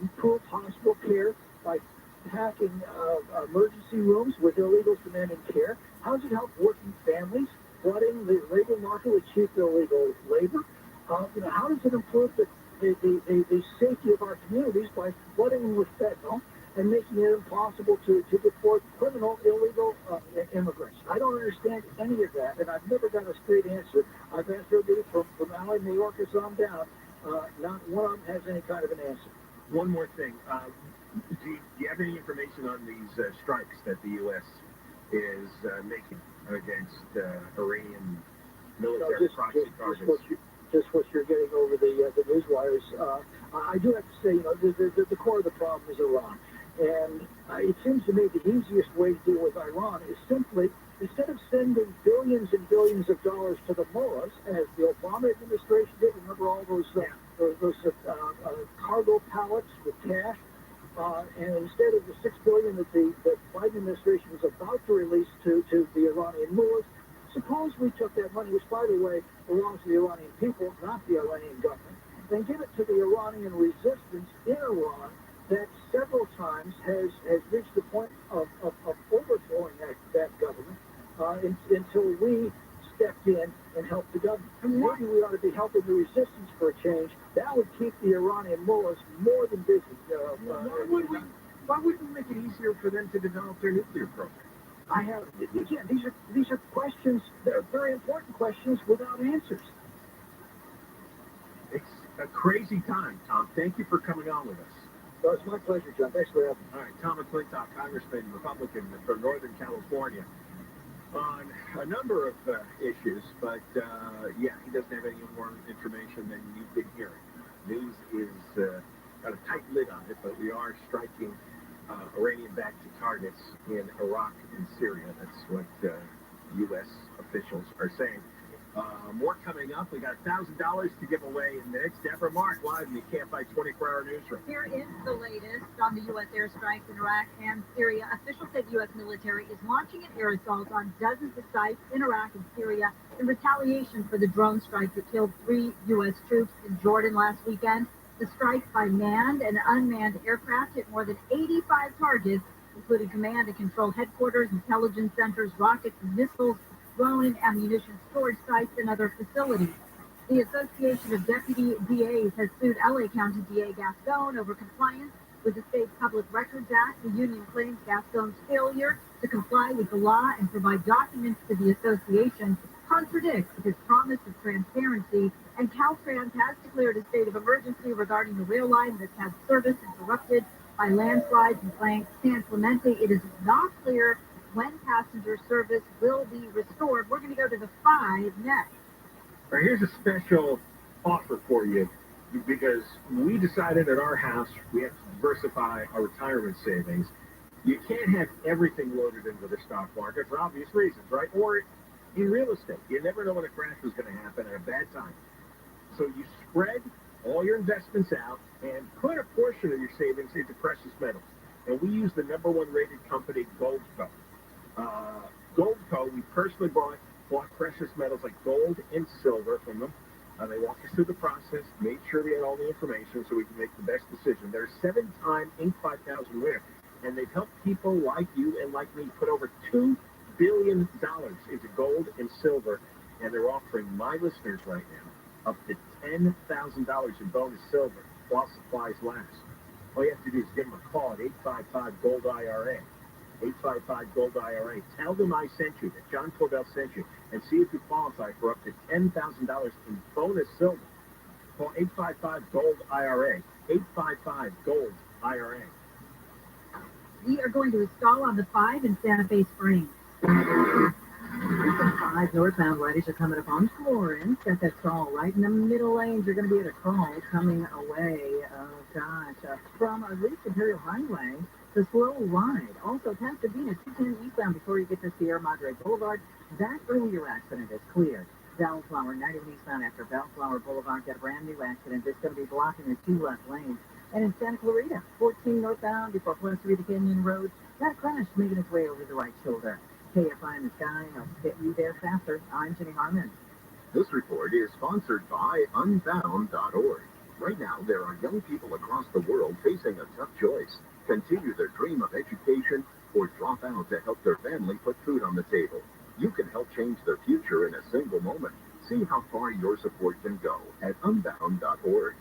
improve hospital care by packing emergency rooms with illegals demanding care? How does it help working families flooding the labor market with cheap illegal labor? How does it improve the safety of our communities by flooding them with fentanyl and making it impossible to deport criminal illegal immigrants? I don't understand any of that, and I've never got a straight answer. I've asked everybody from LA, New Yorkers on down. Not one of them has any kind of an answer. One more thing. Do you have any information on these strikes that the U.S. is making against Iranian military proxy targets? Just what you're getting over the news wires. I do have to say, the core of the problem is Iran. And it seems to me the easiest way to deal with Iran is simply, instead of sending billions and billions of dollars to the mullahs, as the Obama administration did, remember all those cargo pallets with cash, and instead of the $6 billion that the Biden administration was about to release to the Iranian mullahs, suppose we took that money, which, by the way, belongs to the Iranian people, not the Iranian government, and give it to the Iranian resistance in Iran that several times has reached the point of overthrowing that government until we stepped in and helped the government. Maybe we ought to be helping the resistance for a change. That would keep the Iranian mullahs more than busy. Why wouldn't we make it easier for them to develop their nuclear program? These are questions that are very important questions without answers. It's a crazy time, Tom. Thank you for coming on with us. Well, it's my pleasure, John. Thanks for having me. All right, Tom McClintock, Congressman, Republican from Northern California, on a number of issues, but he doesn't have any more information than you've been hearing. News is got a tight lid on it, but we are striking Iranian-backed targets in Iraq and Syria. That's what U.S. officials are saying. More coming up. We got $1,000 to give away in minutes. Deborah Mark live in the Can't Fight 24-hour newsroom. Here is the latest on the U.S. airstrikes in Iraq and Syria. Officials say the U.S. military is launching an air assault on dozens of sites in Iraq and Syria in retaliation for the drone strike that killed 3 U.S. troops in Jordan last weekend. The strike by manned and unmanned aircraft hit more than 85 targets, including command and control headquarters, intelligence centers, rockets and missiles, drone and ammunition storage sites, and other facilities. The Association of Deputy DAs has sued LA County DA Gascon over compliance with the State Public Records Act. The union claims Gascon's failure to comply with the law and provide documents to the association contradicts his promise of transparency, and Caltrans has declared a state of emergency regarding the rail line that's had service interrupted by landslides in San Clemente. It is not clear when passenger service will be restored. We're going to go to the 5 next. All right, here's a special offer for you, because we decided at our house we have to diversify our retirement savings. You can't have everything loaded into the stock market for obvious reasons, right? Or in real estate. You never know when a crash is going to happen at a bad time. So you spread all your investments out and put a portion of your savings into precious metals. And we use the #1 rated company, Goldco. Goldco, we personally bought precious metals like gold and silver from them. They walked us through the process, made sure we had all the information so we could make the best decision. They're a 7-time Inc. 5000 winner, and they've helped people like you and like me put over $2 billion into gold and silver, and they're offering my listeners right now up to $10,000 in bonus silver while supplies last. All you have to do is give them a call at 855-GOLD-IRA. 855-GOLD-IRA. Tell them I sent you, that John Cordell sent you, and see if you qualify for up to $10,000 in bonus silver. Call 855-GOLD-IRA. 855-GOLD-IRA. We are going to install on the 5 in Santa Fe Springs. 5 northbound righties are coming up on Florence. Got that stall right in the middle lanes. You're going to be at a crawl coming away. Oh, gosh. From at least Imperial Highway to slow ride. Also, Pasadena 210 eastbound before you get to Sierra Madre Boulevard. That earlier accident is cleared. Bellflower, 91 eastbound after Bellflower Boulevard. Got a brand new accident. It's going to be blocking the 2 left lanes. And in Santa Clarita, 14 northbound before Puente Canyon Road. That crash making its way over the right shoulder. KFI in the sky, I'll get you there faster. I'm Jenny Harmon. This report is sponsored by Unbound.org. Right now, there are young people across the world facing a tough choice. Continue their dream of education or drop out to help their family put food on the table. You can help change their future in a single moment. See how far your support can go at Unbound.org.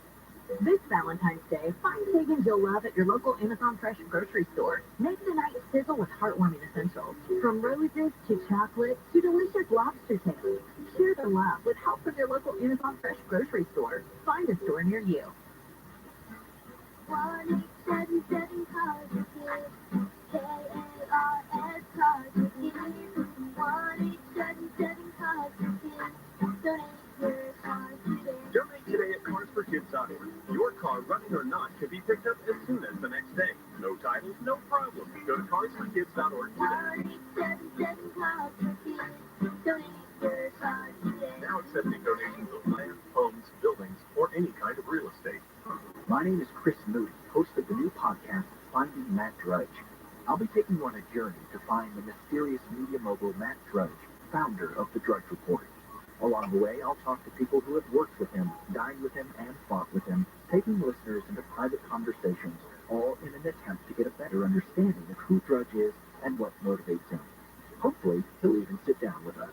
This Valentine's Day, find savings you'll love at your local Amazon Fresh grocery store. Make the night sizzle with heartwarming essentials. From roses to chocolate to delicious lobster tails. Share the love with help from your local Amazon Fresh grocery store. Find a store near you. 1-877 cars KARS cars 1-877 cars Donate your car today. Donate today at carsforkids.org. Your car, running or not, can be picked up as soon as the next day. No title, no problem. Go to carsforkids.org today. 1-877 cars Donate your car today. Now accepting donations of land, homes, buildings, or any kind of real estate. My name is Chris Moody, host of the new podcast, Finding Matt Drudge. I'll be taking you on a journey to find the mysterious media mogul Matt Drudge, founder of The Drudge Report. Along the way, I'll talk to people who have worked with him, dined with him, and fought with him, taking listeners into private conversations, all in an attempt to get a better understanding of who Drudge is and what motivates him. Hopefully, he'll even sit down with us.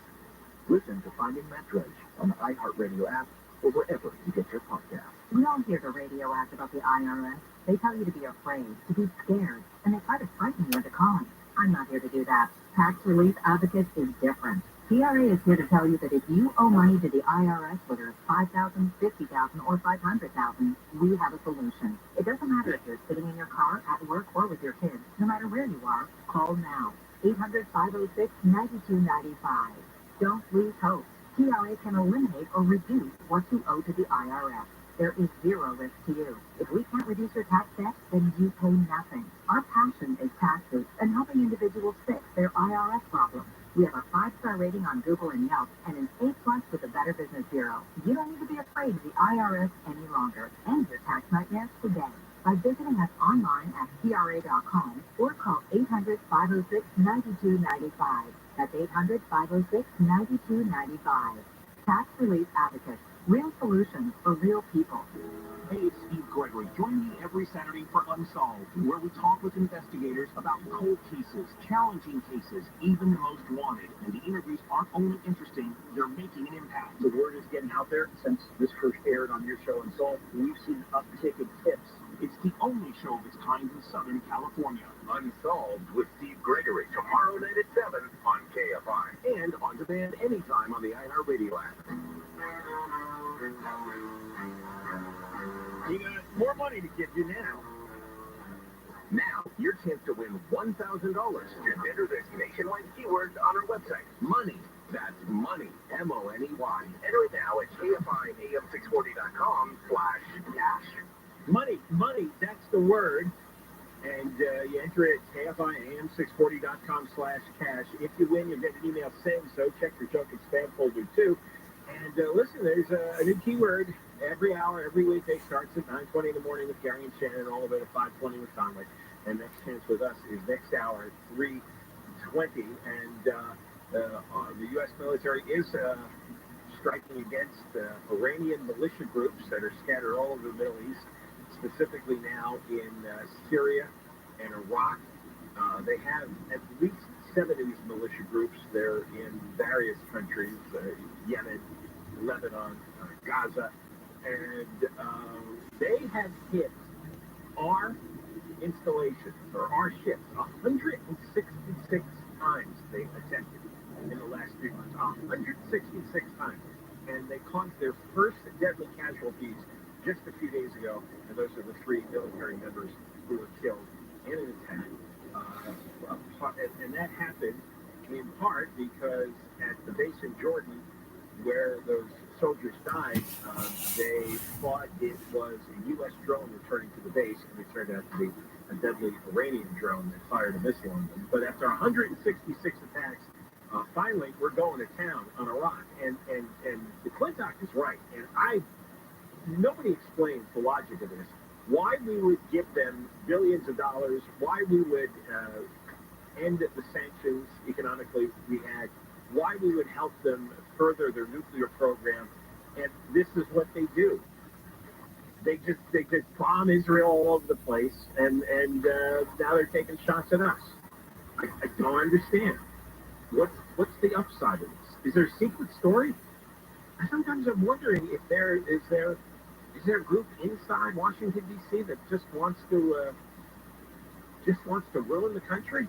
Listen to Finding Matt Drudge on the iHeartRadio app or wherever you get your podcasts. We all hear the radio act about the IRS. They tell you to be afraid, to be scared, and they try to frighten you into calling. I'm not here to do that. Tax Relief Advocates is different. TRA is here to tell you that if you owe money to the IRS, whether it's $5,000, $50,000, or $500,000, we have a solution. It doesn't matter if you're sitting in your car, at work, or with your kids. No matter where you are, call now. 800-506-9295. Don't lose hope. TRA can eliminate or reduce what you owe to the IRS. There is zero risk to you. If we can't reduce your tax debt, then you pay nothing. Our passion is taxes and helping individuals fix their IRS problems. We have a 5-star rating on Google and Yelp and an A+ with the Better Business Bureau. You don't need to be afraid of the IRS any longer. End your tax nightmares today by visiting us online at TRA.com or call 800-506-9295. That's 800-506-9295. Tax Relief Advocates. Real solutions for real people. Hey, it's Steve Gregory. Join me every Saturday for Unsolved, where we talk with investigators about cold cases, challenging cases, even the most wanted. And the interviews aren't only interesting, they're making an impact. The word is getting out there. Since this first aired on your show Unsolved, we've seen an uptick in tips. It's the only show of its kind in Southern California. Unsolved with Steve Gregory, tomorrow night at 7 on KFI. And on demand anytime on the iHeartRadio app. You got more money to give you now. Now, your chance to win $1,000. Just enter this nationwide keyword on our website. Money. That's money. M-O-N-E-Y. Enter it now at KFIAM640.com/cash. Money, that's the word. And you enter it at KFIAM640.com/cash. If you win, you'll get an email saying so. Check your junk and spam folder, too. And listen, there's a new keyword every hour, every weekday. Starts at 9:20 in the morning with Gary and Shannon, all the way to 5:20 with Conway. And Next Chance with us is next hour at 3:20. And the U.S. military is striking against Iranian militia groups that are scattered all over the Middle East, specifically now in Syria and Iraq. They have at least 7 of these militia groups. They're in various countries, Yemen, Lebanon, Gaza, and they have hit our installations, or our ships, 166 times they attempted in the last 3 months. 166 times. And they caused their first deadly casualties just a few days ago, and those are the 3 military members who were killed in an attack. And that happened in part because at the base in Jordan, where those soldiers died, they thought it was a U.S. drone returning to the base, and it turned out to be a deadly Iranian drone that fired a missile on them. But after 166 attacks, finally, we're going to town on Iraq. And McClintock is right. And nobody explains the logic of this. Why we would give them billions of dollars, why we would end the sanctions economically we had, why we would help them further their nuclear program, and this is what they do. They just bomb Israel all over the place, and now they're taking shots at us. I don't understand. What's the upside of this? Is there a secret story? Sometimes I'm wondering if is there a group inside Washington D.C. that just wants to ruin the country?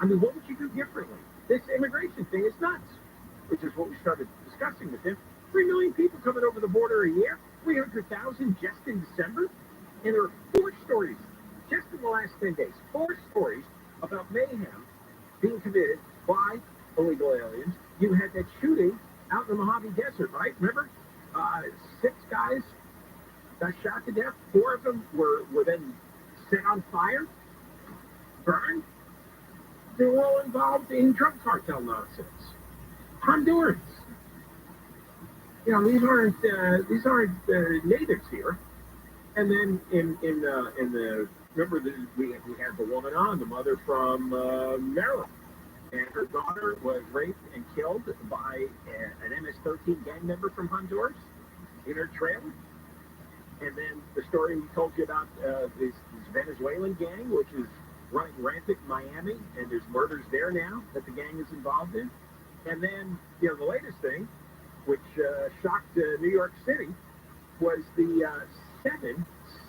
I mean, what would you do differently? This immigration thing is nuts, which is what we started discussing with him. 3 million people coming over the border a year, 300,000 just in December, and there are 4 stories just in the last 10 days. 4 stories about mayhem being committed by illegal aliens. You had that shooting out in the Mojave Desert, right? Remember? 6 guys got shot to death. 4 of them were then set on fire, burned. They were all involved in drug cartel nonsense. Hondurans. You know, these aren't natives here. And then in the remember we had the woman on, the mother from Maryland, and her daughter was raped and killed by an MS-13 gang member from Honduras in her trailer. And then the story we told you about this Venezuelan gang, which is running rampant in Miami, and there's murders there now that the gang is involved in. And then, you know, the latest thing, which shocked New York City, was the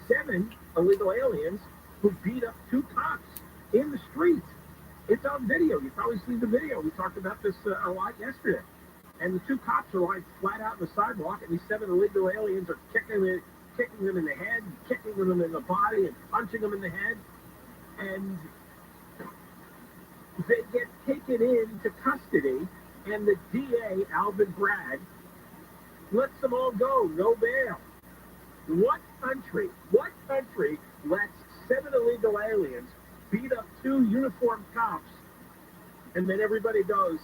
7 illegal aliens who beat up 2 cops in the street. It's on video. You've probably seen the video. We talked about this a lot yesterday. And the 2 cops are lying flat out on the sidewalk, and these 7 illegal aliens are kicking them in the head, kicking them in the body, and punching them in the head. And they get taken into custody, and the DA, Alvin Bragg, lets them all go, no bail. What country lets 7 illegal aliens beat up 2 uniformed cops, and then everybody goes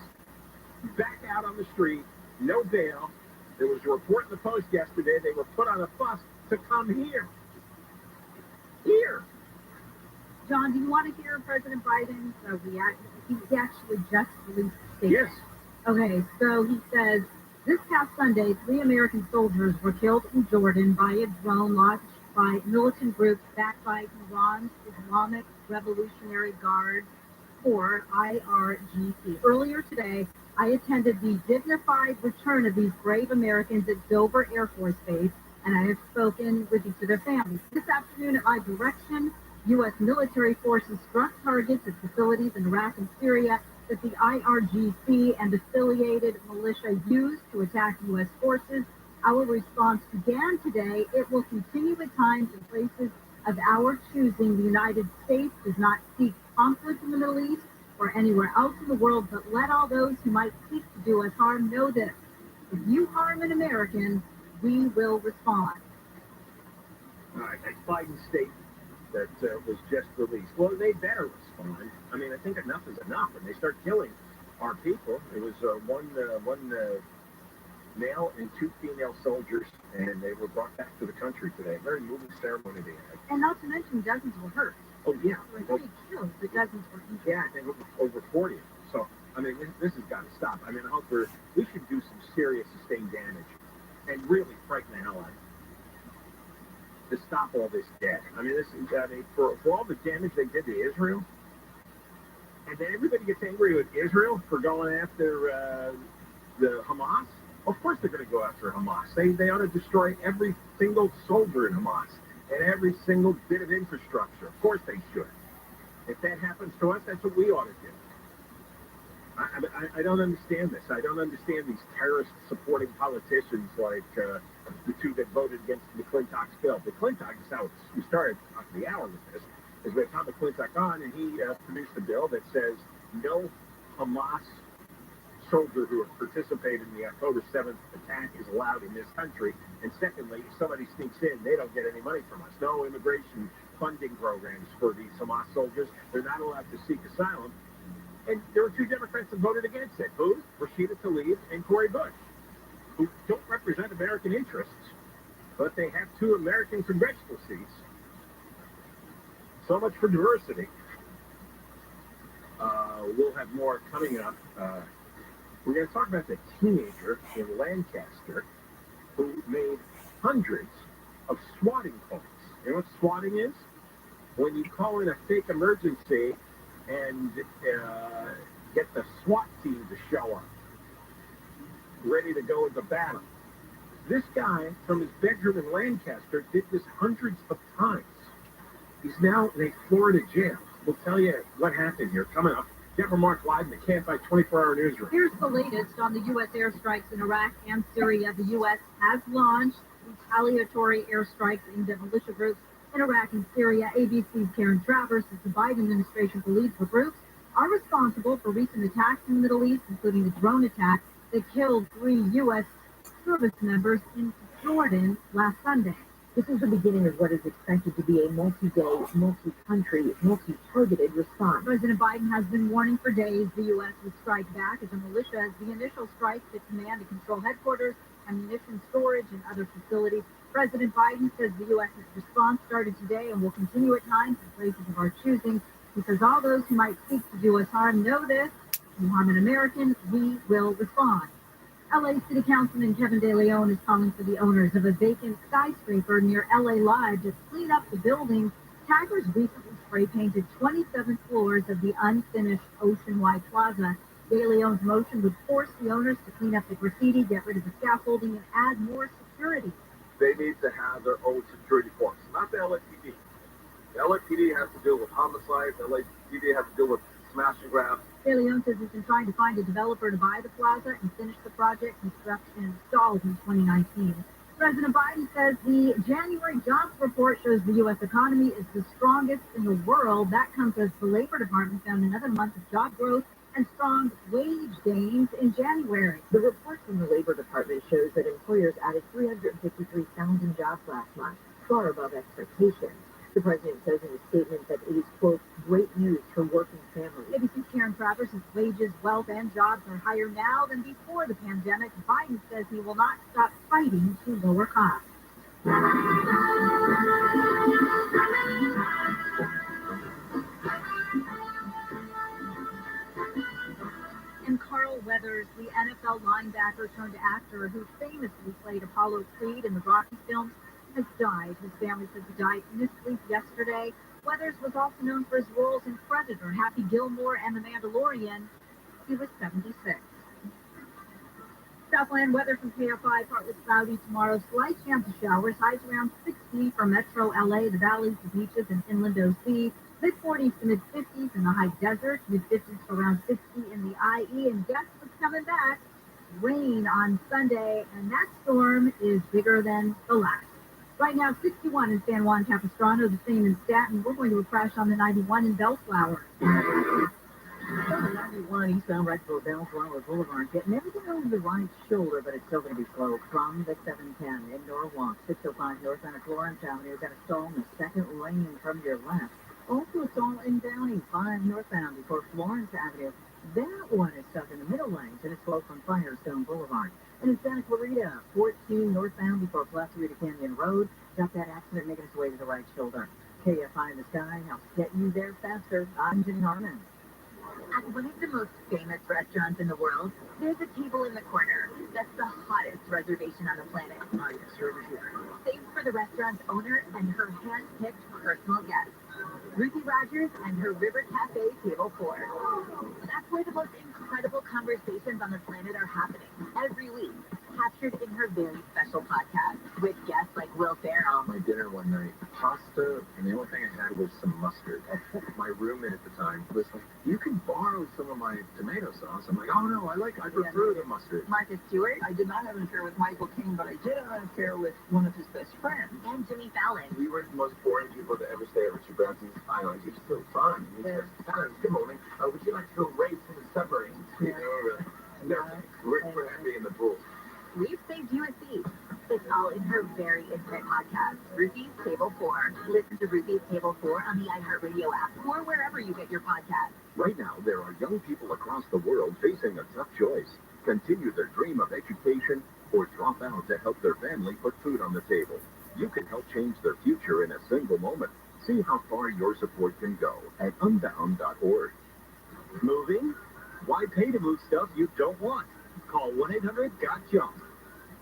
back out on the street, no bail? There was a report in the Post yesterday, they were put on a bus to come here. Here. John, do you want to hear President Biden's reaction? He actually just released a statement. Yes. Okay, so he says, this past Sunday, 3 American soldiers were killed in Jordan by a drone launched by militant groups backed by Iran's Islamic Revolutionary Guard, or IRGC. Earlier today, I attended the dignified return of these brave Americans at Dover Air Force Base, and I have spoken with each of their families. This afternoon, at my direction, U.S. military forces struck targets at facilities in Iraq and Syria that the IRGC and affiliated militia used to attack U.S. forces. Our response began today. It will continue at times in places of our choosing. The United States does not seek conflict in the Middle East or anywhere else in the world, but let all those who might seek to do us harm know this. If you harm an American, we will respond. All right, that's Biden's statement that was just released. Well, they better respond. I mean, I think enough is enough, and they start killing our people. It was one male and 2 female soldiers, and they were brought back to the country today. Very moving ceremony they had. And not to mention, dozens were hurt. Oh, yeah. There were 3 killed, but dozens were injured. Yeah, I think over 40. So, I mean, this has got to stop. I mean, I hope we should do some serious sustained damage and really frighten the hell out of them to stop all this death. I mean, for all the damage they did to Israel, and then everybody gets angry with Israel for going after the Hamas. Of course they're going to go after Hamas. They ought to destroy every single soldier in Hamas and every single bit of infrastructure. Of course they should. If that happens to us, that's what we ought to do. I don't understand this. I don't understand these terrorist-supporting politicians like the 2 that voted against McClintock's bill. McClintock is how we started the hour with this, is we had Tom McClintock on, and he produced a bill that says no Hamas soldier who participated in the October 7th attack is allowed in this country. And secondly, if somebody sneaks in, they don't get any money from us. No immigration funding programs for these Hamas soldiers. They're not allowed to seek asylum. And there were two Democrats that voted against it. Who? Rashida Tlaib and Cori Bush, who don't represent American interests, but they have two American congressional seats. So much for diversity. We'll have more coming up. We're going to talk about the teenager in Lancaster who made hundreds of swatting calls. You know what swatting is? When you call in a fake emergency and get the SWAT team to show up, ready to go into battle. This guy from his bedroom in Lancaster did this hundreds of times. He's now in a Florida jail. We'll tell you what happened here coming up. Deborah Mark live in the Camp By 24-hour newsroom. Here's the latest on the U.S. airstrikes in Iraq and Syria. The U.S. has launched retaliatory airstrikes into militia groups in Iraq and Syria. ABC's Karen Travers says the Biden administration believes the groups are responsible for recent attacks in the Middle East, including the drone attack that killed 3 U.S. service members in Jordan last Sunday. This is the beginning of what is expected to be a multi-day, multi-country, multi-targeted response. President Biden has been warning for days the U.S. would strike back as the militia as the initial strikes at command and control headquarters, ammunition storage, and other facilities. President Biden says the U.S.'s response started today and will continue at times in places of our choosing. He says all those who might seek to do us harm know this. If you harm an American, we will respond. LA City Councilman Kevin De Leon is calling for the owners of a vacant skyscraper near LA Live to clean up the building. Taggers recently spray painted 27 floors of the unfinished Oceanwide Plaza. De Leon's motion would force the owners to clean up the graffiti, get rid of the scaffolding, and add more security. They need to have their own security force, not the LAPD. The LAPD has to deal with homicides. The LAPD has to deal with smash and grab. De Leon says he's been trying to find a developer to buy the plaza and finish the project. Construction stalled in 2019. President Biden says the January jobs report shows the U.S. economy is the strongest in the world. That comes as the Labor Department found another month of job growth and strong wage gains in January. The report from the Labor Department shows that employers added 353,000 jobs last month, far above expectations. The president says in a statement that it is, quote, great news for working families. ABC's Karen Travers says wages, wealth, and jobs are higher now than before the pandemic. Biden says he will not stop fighting to lower costs. And Carl Weathers, the NFL linebacker turned actor who famously played Apollo Creed in the Rocky films, has died. His family says he died in his sleep yesterday. Weathers was also known for his roles in Predator, Happy Gilmore, and The Mandalorian. He was 76. Southland weather from KFI, partly cloudy tomorrow. Slight chance of showers. Highs around 60 for Metro LA, the valleys, the beaches, and inland OC. Mid-40s to mid-50s in the high desert. Mid-50s to around 60 in the IE. And guess what's coming back? Rain on Sunday, and that storm is bigger than the last. Right now, 61 in San Juan Capistrano, the same in Staten. We're going to a crash on the 91 in Bellflower. The 91 eastbound right for Bellflower Boulevard, getting everything over the right shoulder, but it's still going to be slow from the 710 in Norwalk. 605 northbound at Florence Avenue. Got a stall in the second lane from your left. Also a stall in Downey, 5 northbound before Florence Avenue. That one is stuck in the middle lanes, and it's slow from Firestone Boulevard. And in Santa Clarita, 14 northbound before Plaza Rita Canyon Road. Got that accident making its way to the right shoulder. KFI in the sky helps get you there faster. I'm Jenny Harmon. At one of the most famous restaurants in the world, there's a table in the corner that's the hottest reservation on the planet. Saved for the restaurant's owner and her hand-picked personal guests, Ruthie Rogers and her River Cafe Table 4. That's where the most incredible conversations on the planet are happening every week, captured in her very special podcast with guests like Will Ferrell. My dinner one night, pasta, and the only thing I had was some mustard. My roommate at the time was like, you can borrow some of my tomato sauce. I'm like, oh no, I prefer the mustard. Martha Stewart. I did not have an affair with Michael King, but I did have an affair with one of his best friends. And Jimmy Fallon. We were the most boring people to ever stay at Richard Branson's Island. It's still fun. Good morning. Would you like to go race in the submarine? her very intimate podcast, Ruthie's Table 4. Listen to Ruthie's Table 4 on the iHeartRadio app or wherever you get your podcasts. Right now, there are young people across the world facing a tough choice. Continue their dream of education or drop out to help their family put food on the table. You can help change their future in a single moment. See how far your support can go at unbound.org. Moving? Why pay to move stuff you don't want? Call 1-800-GOT-JUNK.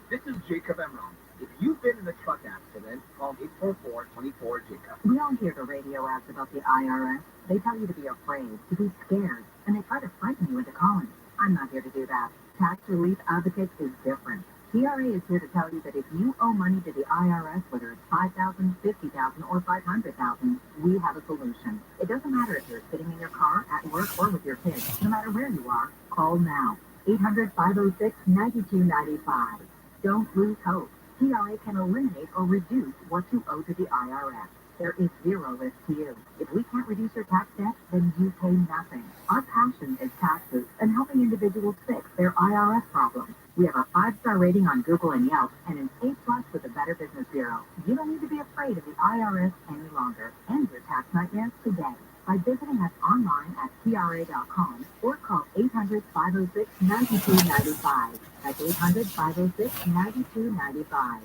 This is Jacob Emerald. If you've been in a truck accident, call 844-24-JACOB. We all hear the radio ads about the IRS. They tell you to be afraid, to be scared, and they try to frighten you into calling. I'm not here to do that. Tax Relief Advocates is different. TRA is here to tell you that if you owe money to the IRS, whether it's $5,000, $50,000, or $500,000, we have a solution. It doesn't matter if you're sitting in your car, at work, or with your kids. No matter where you are, call now. 800-506-9295. Don't lose hope. TRA can eliminate or reduce what you owe to the IRS. There is zero risk to you. If we can't reduce your tax debt, then you pay nothing. Our passion is taxes and helping individuals fix their IRS problems. We have a 5-star rating on Google and Yelp and an A+ with the Better Business Bureau. You don't need to be afraid of the IRS any longer. End your tax nightmares today by visiting us online at TRA.com or call 800-506-9295. That's 800-506-9295.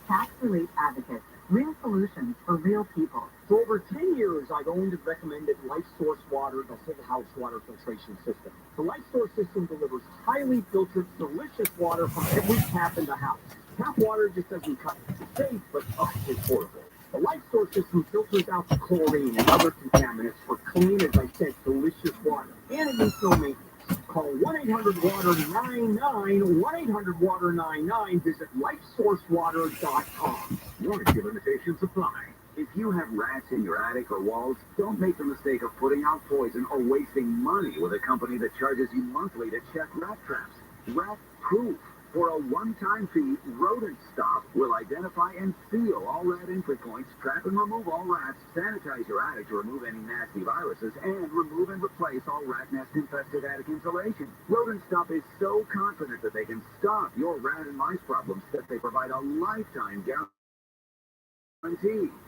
Tax Relief Advocates. Real solutions for real people. For over 10 years, I've owned and recommended Life Source Water, the whole house water filtration system. The Life Source system delivers highly filtered, delicious water from every tap in the house. Tap water just doesn't cut it. It's safe, but it's horrible. The Life Source system filters out the chlorine and other contaminants for clean, as I said, delicious water. And it needs no maintenance. Call 1-800-WATER-99, 1-800-WATER-99. Visit lifesourcewater.com. Warranty limitations apply. If you have rats in your attic or walls, don't make the mistake of putting out poison or wasting money with a company that charges you monthly to check rat traps. Rat Proof. For a one-time fee, Rodent Stop will identify and seal all rat entry points, trap and remove all rats, sanitize your attic to remove any nasty viruses, and remove and replace all rat nest-infested attic insulation. Rodent Stop is so confident that they can stop your rat and mice problems that they provide a lifetime guarantee.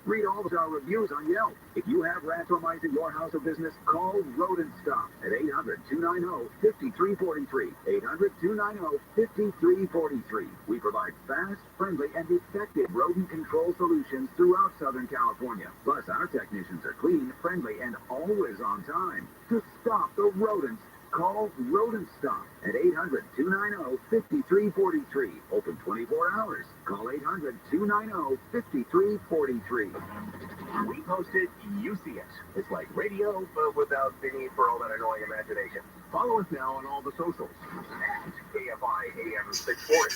Read all of our reviews on Yelp. If you have rats or mice in your house or business, call Rodent Stop at 800-290-5343. 800-290-5343. We provide fast, friendly, and effective rodent control solutions throughout Southern California. Plus, our technicians are clean, friendly, and always on time. To stop the rodents, call Rodent Stop at 800-290-5343. Open 24 hours. Call 800-290-5343. We post it, you see it. It's like radio, but without the need for all that annoying imagination. Follow us now on all the socials. At KFI AM 640.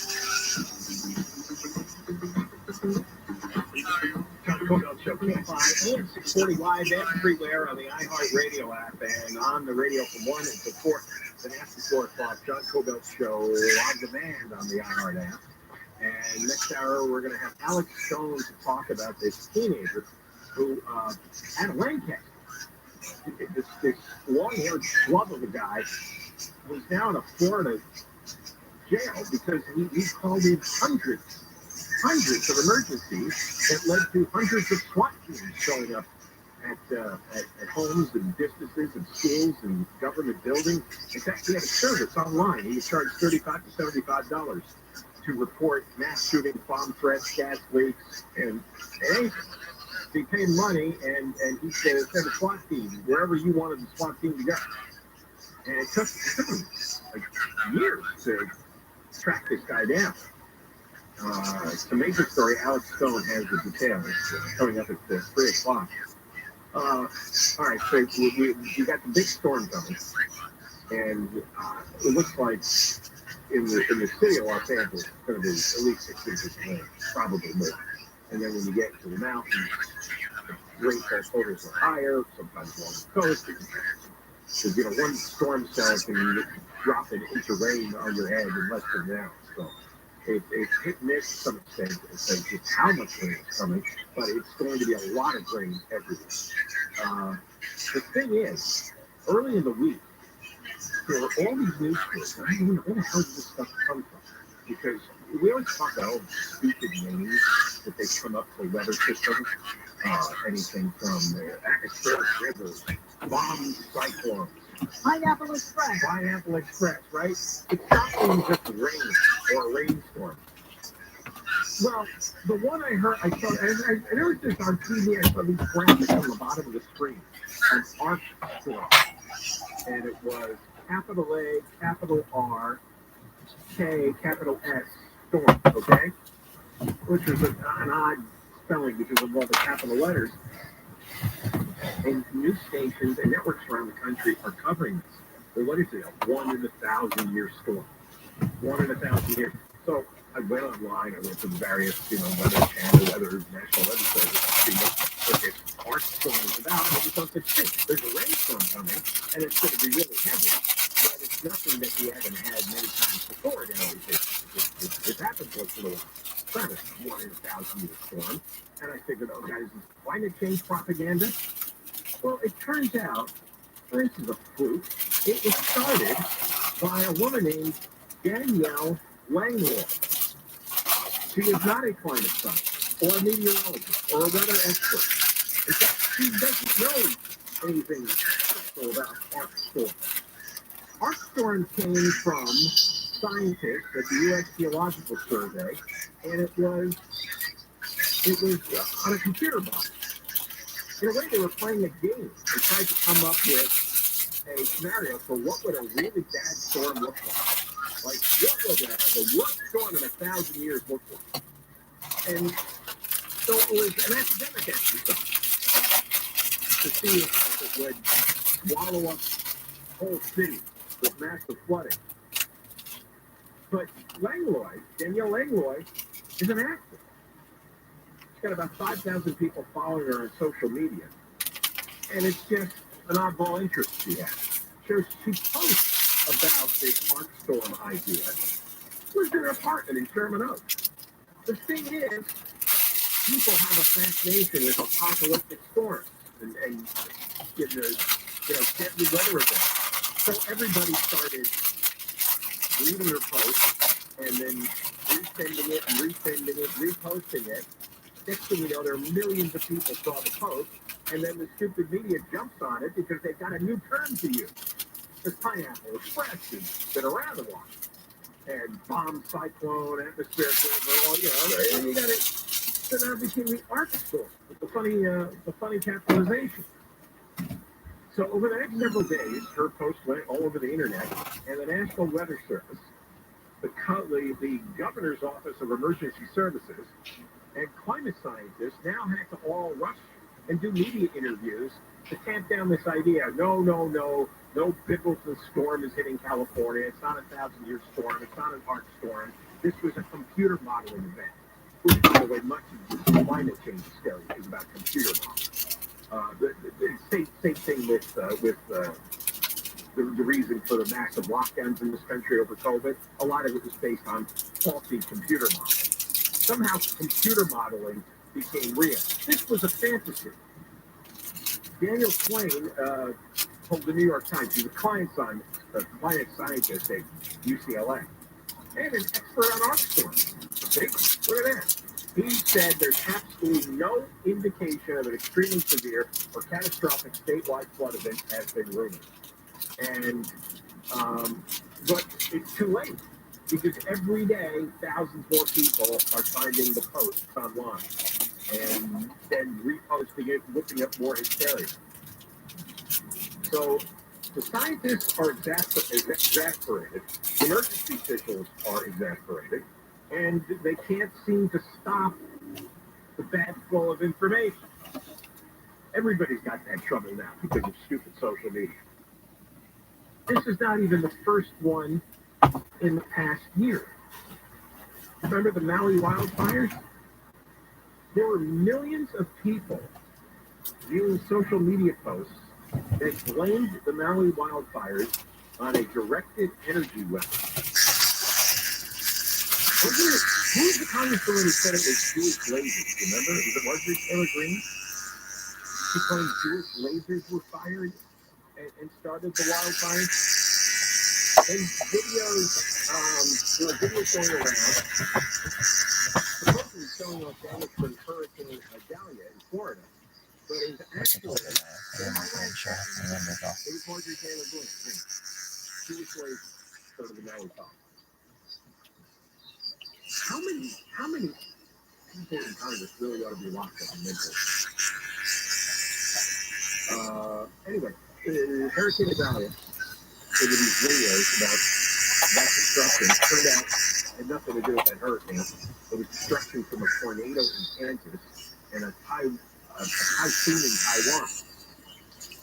Show KFI AM 640 live everywhere on the iHeartRadio app and on the radio from 1 until 4. Then after 4 o'clock, John Cobell Show on demand on the iHeart app. And next hour, we're going to have Alex Stone to talk about this teenager who had a Lancaster. This long-haired schlub of a guy who's now in a Florida jail because he called in hundreds of emergencies that led to hundreds of SWAT teams showing up at homes and businesses and schools and government buildings. In fact, he had a service online. He was charged $35 to $75 to report mass shooting, bomb threats, gas leaks, and anything. So he paid money, and he said a SWAT team, wherever you wanted the SWAT team to go. And it took him like years to track this guy down. It's a major story. Alex Stone has the details coming up at 3 o'clock. All right, so we got the big storm coming, and it looks like in the city of Los Angeles, it's going to be at least 6 inches of rain, probably more. And then when you get to the mountains, the rainfall totals are higher, sometimes along the coast. Because, one storm cell can drop an inch of rain on your head in less than an hour. So it's hit and miss to some extent as to how much rain is coming, but it's going to be a lot of rain everywhere. The thing is, early in the week, there were all these news stories. I don't even know where the hell did this stuff come from. Because we always talk about all the stupid names that they come up for weather systems. Anything from atmospheric rivers, bomb cyclones. Pineapple Express. Pineapple Express, right? It's not even just rain or a rainstorm. Well, the one I heard, I noticed this on TV. I saw these graphics on the bottom of the screen. An arc storm. And it was capital A, capital R, K, capital S, storm, okay? Which is an odd spelling because of all the capital letters. And news stations and networks around the country are covering this. Well, what is it? A 1 in 1,000 year storm. 1 in 1,000 years. So I went online, I went to the various, weather channel, National Weather Service, to see what this arc storm is about. And it was like, hey, there's a rainstorm coming, and it's going to be really heavy. But it's nothing that we haven't had many times before. It happens once in a while. It's not a 1 in 1,000 year storm. And I figured, oh, guys, is climate change propaganda? Well, it turns out, this is a fluke. It was started by a woman named Danielle Langlois. She is not a climate scientist or a meteorologist or a weather expert. In fact, she doesn't know anything special about arc storms. Arc storm came from scientists at the U.S. Geological Survey, and it was on a computer box. In a way, they were playing a game and tried to come up with a scenario for what would a really bad storm look like. Like, what would the worst storm in 1,000 years look like? And so it was an academic exercise to see if it would swallow up whole cities with massive flooding. But Danielle Langlois, is an actor. She's got about 5,000 people following her on social media. And it's just an oddball interest she has. So she posts about this arc storm idea. Lives in her apartment in Sherman Oaks. The thing is, people have a fascination with apocalyptic storms and deadly weather events. So everybody started reading her post and then resending it, reposting it. Next thing you know, there are millions of people saw the post, and then the stupid media jumps on it because they've got a new term to use. The Pineapple Express has been around a while. And bomb cyclone, atmospheric river, and you got it. So now it became the arc storm with the funny capitalization. So over the next several days, her post went all over the internet, and the National Weather Service, the Governor's Office of Emergency Services, and climate scientists now had to all rush and do media interviews to tamp down this idea. No biblical storm is hitting California. It's not a 1,000-year storm. It's not an arc storm. This was a computer modeling event. Which, by the way, much of the climate change hysteria is about computer modeling. The same thing with the reason for the massive lockdowns in this country over COVID. A lot of it was based on faulty computer modeling. Somehow computer modeling became real. This was a fantasy. Daniel Swain told the New York Times he's a climate scientist at UCLA and an expert on arc storms. See? Look at that. He said there's absolutely no indication of an extremely severe or catastrophic statewide flood event has been rumored. And but it's too late because every day thousands more people are finding the posts online and then reposting it, looking up more hysteria. So the scientists are exasperated, the emergency officials are exasperated, and they can't seem to stop the bad flow of information. Everybody's got that trouble now because of stupid social media. This is not even the first one in the past year. Remember the Maui wildfires? There were millions of people viewing social media posts that blamed the Maui wildfires on a directed energy weapon. Who's the congresswoman who said it was Jewish lasers? Remember? Was it Marjorie Taylor Greene? She claimed Jewish lasers were fired and started the wildfires. And videos There was video going around. Supposedly showing us damage from Hurricane Idalia in Florida. But it was actually it was Marjorie Taylor Greene. She was sort of the Nelly song. How many people in Congress really ought to be locked up in mental? Anyway, Hurricane Idalia, there were these videos about that destruction. It turned out it had nothing to do with that hurricane. It was destruction from a tornado in Kansas and a typhoon in Taiwan.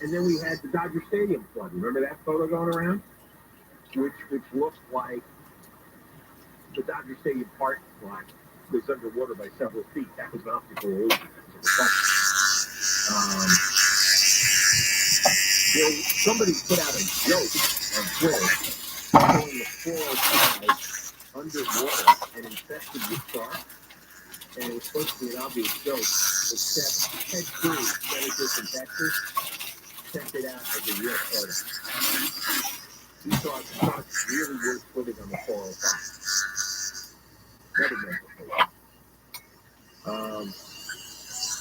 And then we had the Dodger Stadium flood. Remember that photo going around? Which looked like the Dodger Stadium parking lot was underwater by several feet. That was an optical illusion. That was a reflection. Somebody put out a joke on Twitter showing the 405 underwater and infested with sharks. And it was supposed to be an obvious joke, except Ted Cruz, Senator from Texas, sent it out as a real photo. He thought sharks really were swimming on the 405. Never meant it.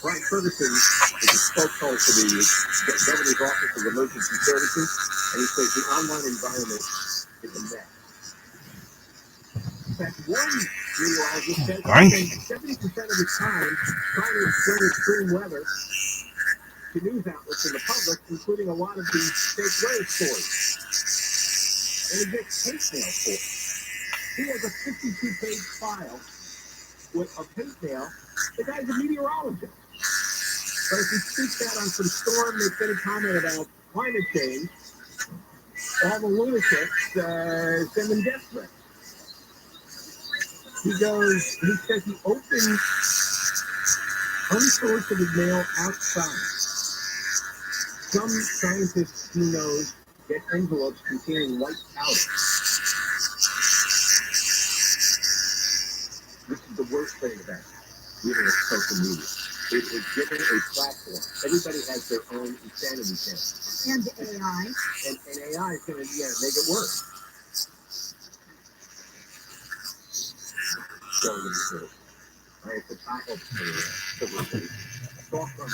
Brian Ferguson is a spokesman for the Governor's Office of Emergency Services, and he says the online environment is a mess. In fact, one meteorologist said he spends 70% of his time trying to explain extreme weather to news outlets and the public, including a lot of the fake weather stories. And he gets hate mail for it. He has a 52-page file with a hate mail. The guy's a meteorologist. But if he speaks out on some storm that's going to comment about climate change, all the lunatics send him death threats. He says he opened unsolicited mail outside. Some scientists he knows get envelopes containing white powder. This is the worst thing about dealing with social media. It's given a platform. Everybody has their own insanity channel. And AI. And AI is going to make it worse. So I hope for publicity. Talk from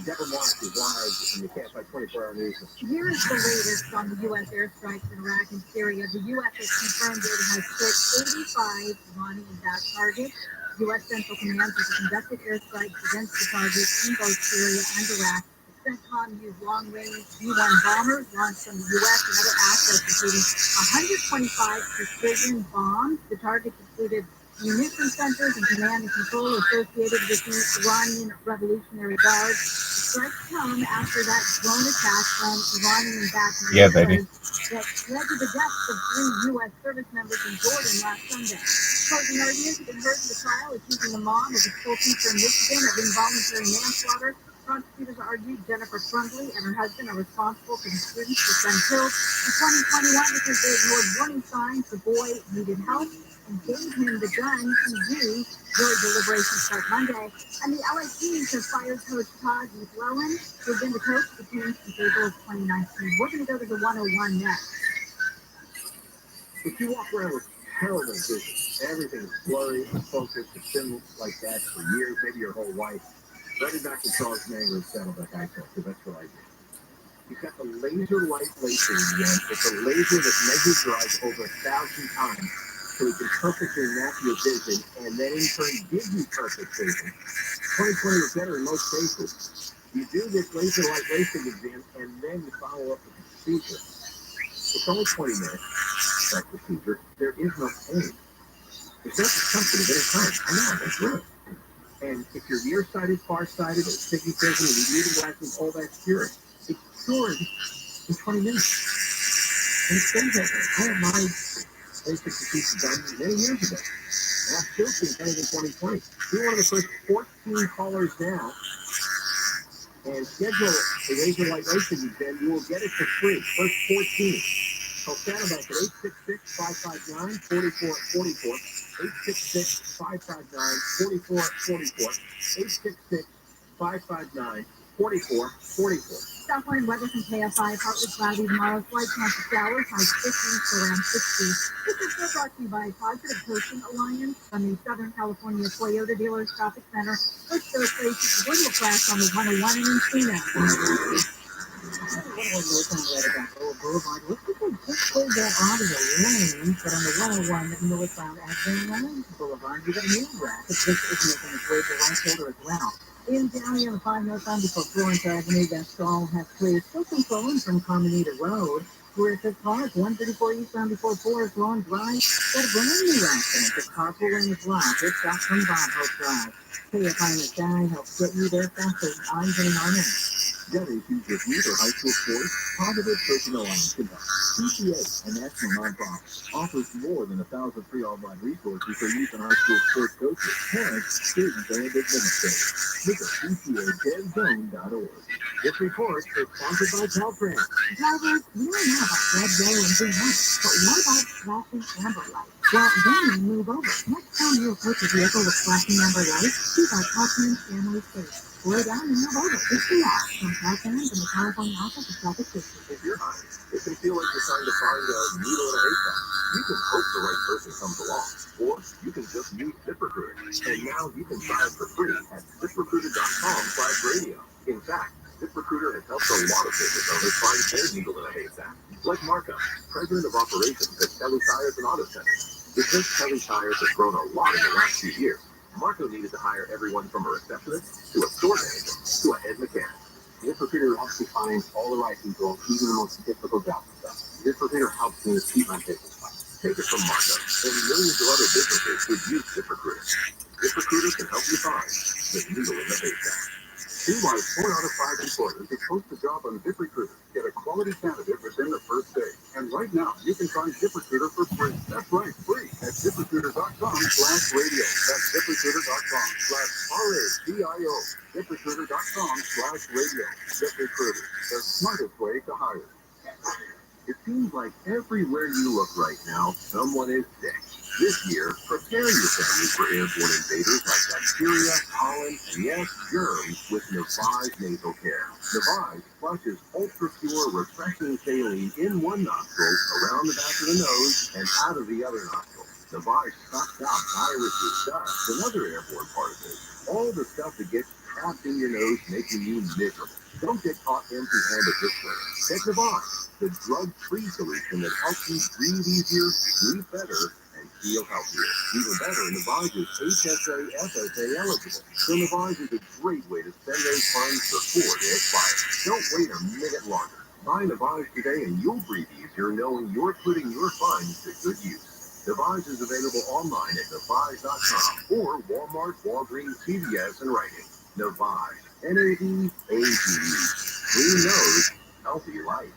Deborah Mark is live in the Campfire 24-hour news. Here is the latest on the U.S. airstrikes in Iraq and Syria. The U.S. has confirmed it has hit 85 Iranian backed targets. U.S. Central Command has conducted airstrikes against the targets in both Syria and Iraq. The CENTCOM used long-range B-1 bombers launched from the U.S. and other assets, including 125 precision bombs. The targets included munition centers and command and control associated with the Iranian Revolutionary Guard. The strikes come after that drone attack from Iranian-backed military that led to the deaths of 3 U.S. service members in Jordan last Sunday. Closing arguments have been heard in the trial accusing the mom of a school teacher in Michigan of involuntary manslaughter. Prosecutors argued Jennifer Frundley and her husband are responsible for the students who were killed in 2021 because they ignored warning signs the boy needed help and gave him the gun he used. Jury deliberations start Monday. And the LA Kings have fired coach Todd McClellan, who has been the coach of the team since April of 2019. We're going to go to the 101 next. If you walk around with terrible vision, everything's blurry, unfocused, it's been like that for years, maybe your whole life. Ready back to Charles Manger settled like I said, because that's what I do. He's got the laser light laser in the end. It's a laser that measures your eyes over 1,000 times so it can perfectly map your vision and then in turn give you perfect vision. 20/20 is better in most cases. You do this laser light LASIK exam and then you follow up with the procedure. It's only 20 minutes, that procedure. There is no pain. There's no discomfort of any kind. I know, that's real. And if you're nearsighted, farsighted, or astigmatism, and you need glasses, all that's cured. It's cured in 20 minutes. And it stays that way. I had my LASIK procedure done many years ago. And I'm still seeing better than 20/20. You're one of the first 14 callers now and schedule a laser light LASIK exam. You will get it for free. First 14. Call Saddleback at 866-559-4444. 866-559-4444. 866-559-4444. Southland weather from KFI, partly cloudy tomorrow, slight chance of showers, high 50s to around 60. This is still brought to you by Positive Coaching Alliance from the Southern California Toyota Dealers Shopping Center. Push those places, Woodville Class on the 101 in Encino. Boulevard looks like they just pulled that out of the lane, but on the 101 northbound at Van Nuys Boulevard, you got a new wreck. This is making its way to right shoulder as well. In Downey on the 5 northbound before Florence Avenue, that stall has cleared. Still some flowing from Carmenita Road. Griffith Park, 134 eastbound before Forest Lawn Drive. Got a brand new accident. The carpool lane is blocked. It's back from Bob Hope Drive. KFI in the sky helps get you there faster. I'm getting on it. Get issues with youth or high school sports? Positive Coaching Alliance can help. PTA, a national nonprofit, offers more than 1,000 free online resources for youth and high school sports coaches, parents, students, and administrators. Visit PTADeadzone.org. This report is sponsored by Caltrans. Drivers, we don't know about red, yellow, and green lights, but what about flashing amber lights? Well, then move over. Next time you approach a vehicle with flashing amber lights, keep our Caltrans family safe. Slow down and move over. It's the law. From Caltrans and the California Office of Traffic Safety. If you're high, it can feel like you're trying to find a needle in a haystack. You can hope the right person comes along, or you can just use ZipRecruiter. And now you can try it for free at ZipRecruiter.com/radio. In fact, ZipRecruiter has helped a lot of business owners find their needle in a haystack. Like Marco, president of operations at Kelly Tires and Auto Centers. Because Kelly Tires has grown a lot in the last few years, Marco needed to hire everyone from a receptionist to a store manager to a head mechanic. ZipRecruiter helps me find all the right people, even the most difficult jobs. ZipRecruiter helps me keep my business plan. Take it from Marco and millions of other businesses who use ZipRecruiter. ZipRecruiter can help you find the needle in the haystack. See why 4 out of 5 employers who post a job on ZipRecruiter get a quality candidate within the first day. And right now, you can try ZipRecruiter for free. That's right, free at ZipRecruiter.com/radio. That's ZipRecruiter.com/RADIO. ZipRecruiter.com/radio. ZipRecruiter, the smartest way to hire. It seems like everywhere you look right now, someone is sick. This year, prepare your family for airborne invaders like bacteria, pollen, and yes, germs with Navage Nasal Care. Navage flushes ultra-pure, refreshing saline in one nostril, around the back of the nose, and out of the other nostril. Navage sucks out viruses, dust, and other airborne particles. All the stuff that gets trapped in your nose, making you miserable. Don't get caught empty-handed this winter. Take Navage, the drug-free solution that helps you breathe easier, sleep better, and feel healthier. Even better, Navage is HSA, FSA eligible. So Navage is a great way to spend those funds before they expire. Don't wait a minute longer. Buy Navage today and you'll breathe easier knowing you're putting your funds to good use. Navage is available online at Navage.com or Walmart, Walgreens, CVS, and Rite Aid. Navage. N-A-V-A-G-E. Clean nose, healthy life.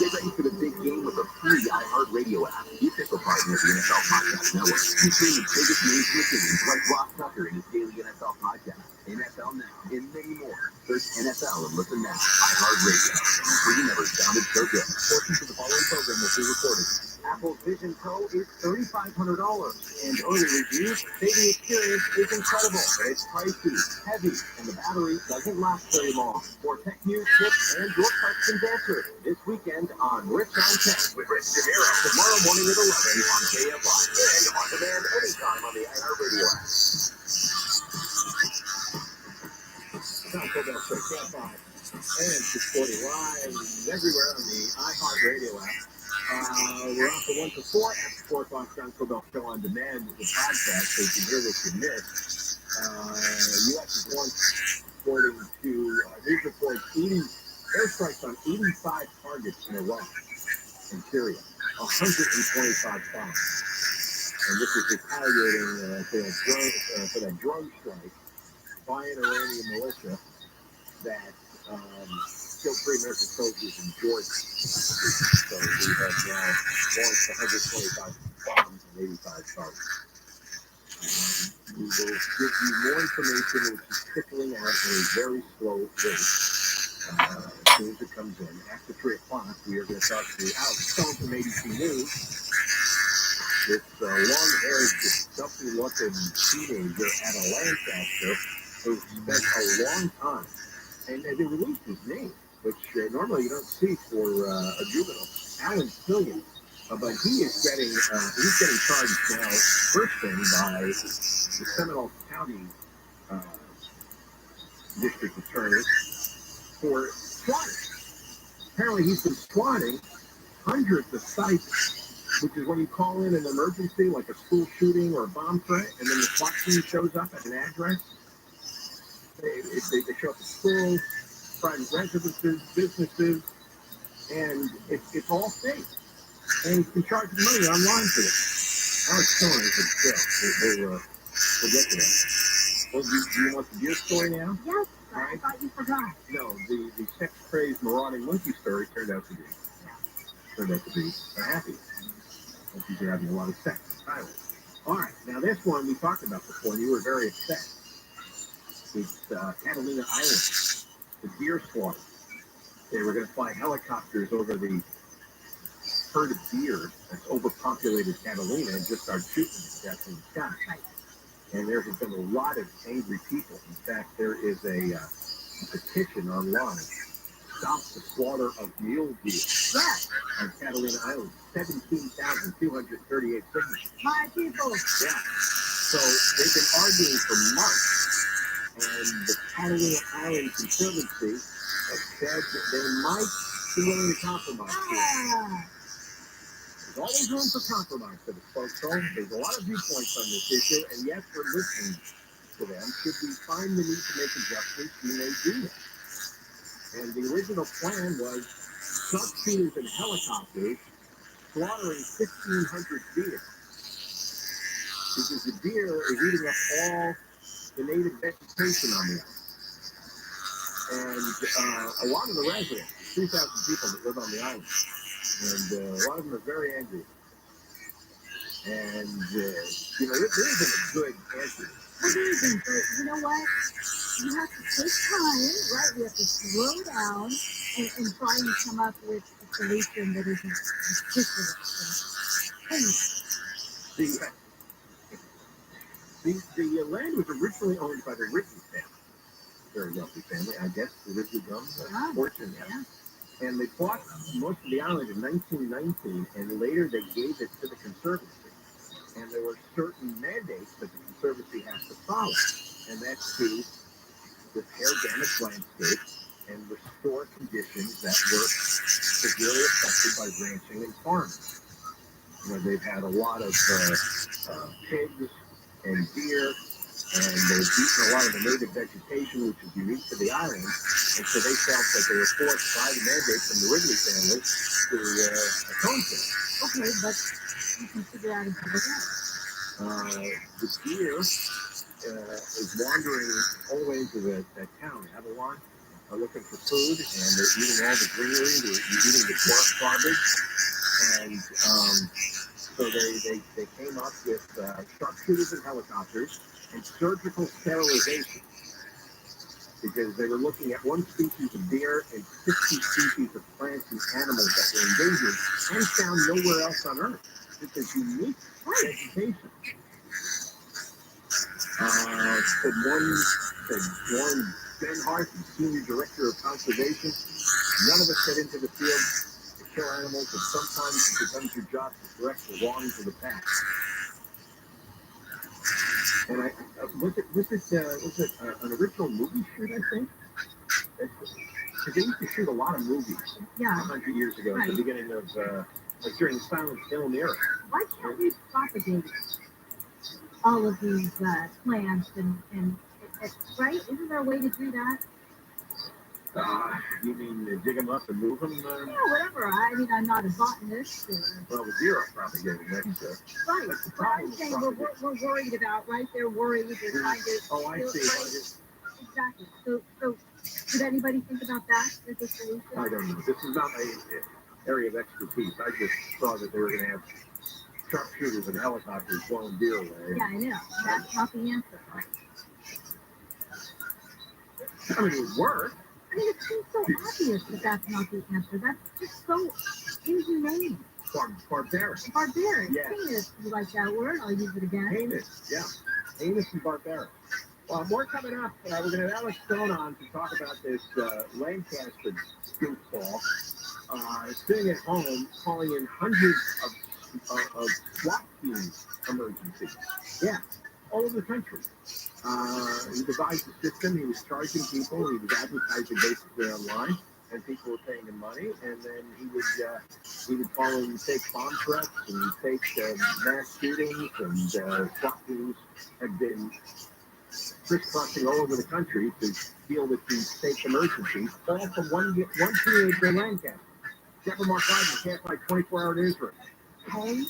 Get ready for the big game with the free iHeartRadio app. You take a part in the NFL Podcast Network. Featuring the biggest names in the game, like Ross Tucker and his daily NFL podcast, NFL Now, and many more. Search NFL and listen now. iHeartRadio. We never sounded so good. Portions of the following program will be recorded. Apple's Vision Pro is $3,500, and early reviews say the experience is incredible, but it's pricey, heavy, and the battery doesn't last very long. For tech news, tips, and your questions answered this weekend on Rich on Tech with Rich DeNiro, tomorrow morning at 11 on KFI, and on demand anytime on the iHeartRadio app. Taco Bell Show, KFI, and 640 live everywhere on the iHeartRadio app. We're on for 1 to 4 after 4 o'clock. Taco Bell Show on demand is a podcast, so you can hear what you missed. U.S. is once reporting to news reports 80 airstrikes on 85 targets in Iraq and Syria, 125 bombs. And this is retaliating for that drone strike by an Iranian militia that killed 3 American soldiers in Jordan. So we have now launched 125 bombs and 85 targets. We will give you more information, which is trickling out at a very slow rate. As soon as it comes in, after 3 o'clock, we are going to talk to Alex Stone from ABC News. This long-haired, stuffy-looking teenager at a Lancaster who spent a long time, and they released his name. which normally you don't see for a juvenile. Alan Killian. But he is getting charged now, first thing, by the Seminole County District Attorney for swatting. Apparently he's been swatting hundreds of sites, which is when you call in an emergency, like a school shooting or a bomb threat, and then the SWAT team shows up at an address. They show up at schools, private residences, businesses, and it's all fake. And he's been charging money online for this. Alex Killian is in jail. We'll get to that. Well, do you want the deer story now? Yes, but I thought you forgot. No, the sex-crazed marauding monkey story turned out to be happy. Monkeys are having a lot of sex in Thailand. All right, now this one we talked about before, and you were very upset. It's Catalina Island, the deer slaughter. They were going to fly helicopters over the herd of deer that's overpopulated Catalina and just start shooting to death in the sky. Right. And there has been a lot of angry people. In fact, there is a petition online. Stop the slaughter of mule deer on Catalina Island. 17,238 signatures. My people. Yeah. So they've been arguing for months. And the Catalina Island Conservancy has said that they might be willing to compromise. There's always room for compromise for the folks. So there's a lot of viewpoints on this issue, and yes, we're listening to them. Should we find the need to make adjustments, we may do that. And the original plan was sharpshooters and helicopters slaughtering 1,500 deer. Because the deer is eating up all the native vegetation on the island. And a lot of the residents, 3,000 people that live on the island, and a lot of them are very angry. And, there isn't a good answer. What do you think? You know what? You have to take time, right? We have to slow down and try and come up with a solution that isn't ridiculous and painful. The land was originally owned by the Ridley family. Very wealthy family, I guess. The Ridley Gums, fortune. Yeah. And they bought most of the island in 1919, and later they gave it to the Conservancy. And there were certain mandates that the Conservancy has to follow, and that's to repair damaged landscapes and restore conditions that were severely affected by ranching and farming. They've had a lot of pigs and deer, and they've eaten a lot of the native vegetation, which is unique to the island, and so they felt that they were forced by the mandate from the Ridley family to atone for it. Okay, but you can figure out if you look at it. The deer is wandering all the way into that town, Avalon, looking for food, and they're eating all the greenery, they're eating the garbage, and so they came up with sharpshooters and helicopters and surgical sterilization, because they were looking at one species of deer and 60 species of plants and animals that were endangered and found nowhere else on Earth. This is unique vegetation. Said Warren Benhart, the Senior Director of Conservation, none of us get into the field to kill animals, and sometimes it becomes your job to correct the wrongs of the past. And was it an original movie shoot, I think? Because they used to shoot a lot of movies 100 years ago, at the beginning of, during the silent film era. Why can't we propagate all of these plants and right? Isn't there a way to do that? You mean dig them up and move them? Yeah, whatever. I mean, I'm not a botanist. Well, the deer are propagating that stuff. Right. That's the problem. I'm saying we're worried about, right? They're worried. They're trying to. Oh, I see. Right? Exactly. So did anybody think about that as a solution? I don't know. This is not my area of expertise. I just saw that they were going to have sharpshooters and helicopters blowing deer away. Yeah, I know. That's not the answer. I mean, it would work. I mean, it seems so obvious that that's not the answer. That's just so inhumane. Barbaric. Barbaric. Yes. Heinous. You like that word? I'll use it again. Heinous, yeah. Heinous and barbaric. Well, more coming up. We're going to have Alex Stone on to talk about this Lancaster goofball sitting at home calling in hundreds of SWAT team emergencies. Yeah, all over the country. He devised a system. He was charging people. He was advertising basically online, and people were paying him money. And then he would follow fake bomb threats and fake mass shootings, and SWAT teams have been crisscrossing all over the country to deal with these fake emergencies, all from one teenager in Lancaster. Jeff and Mark Ryder, KFI 24-hour newsroom. KFI.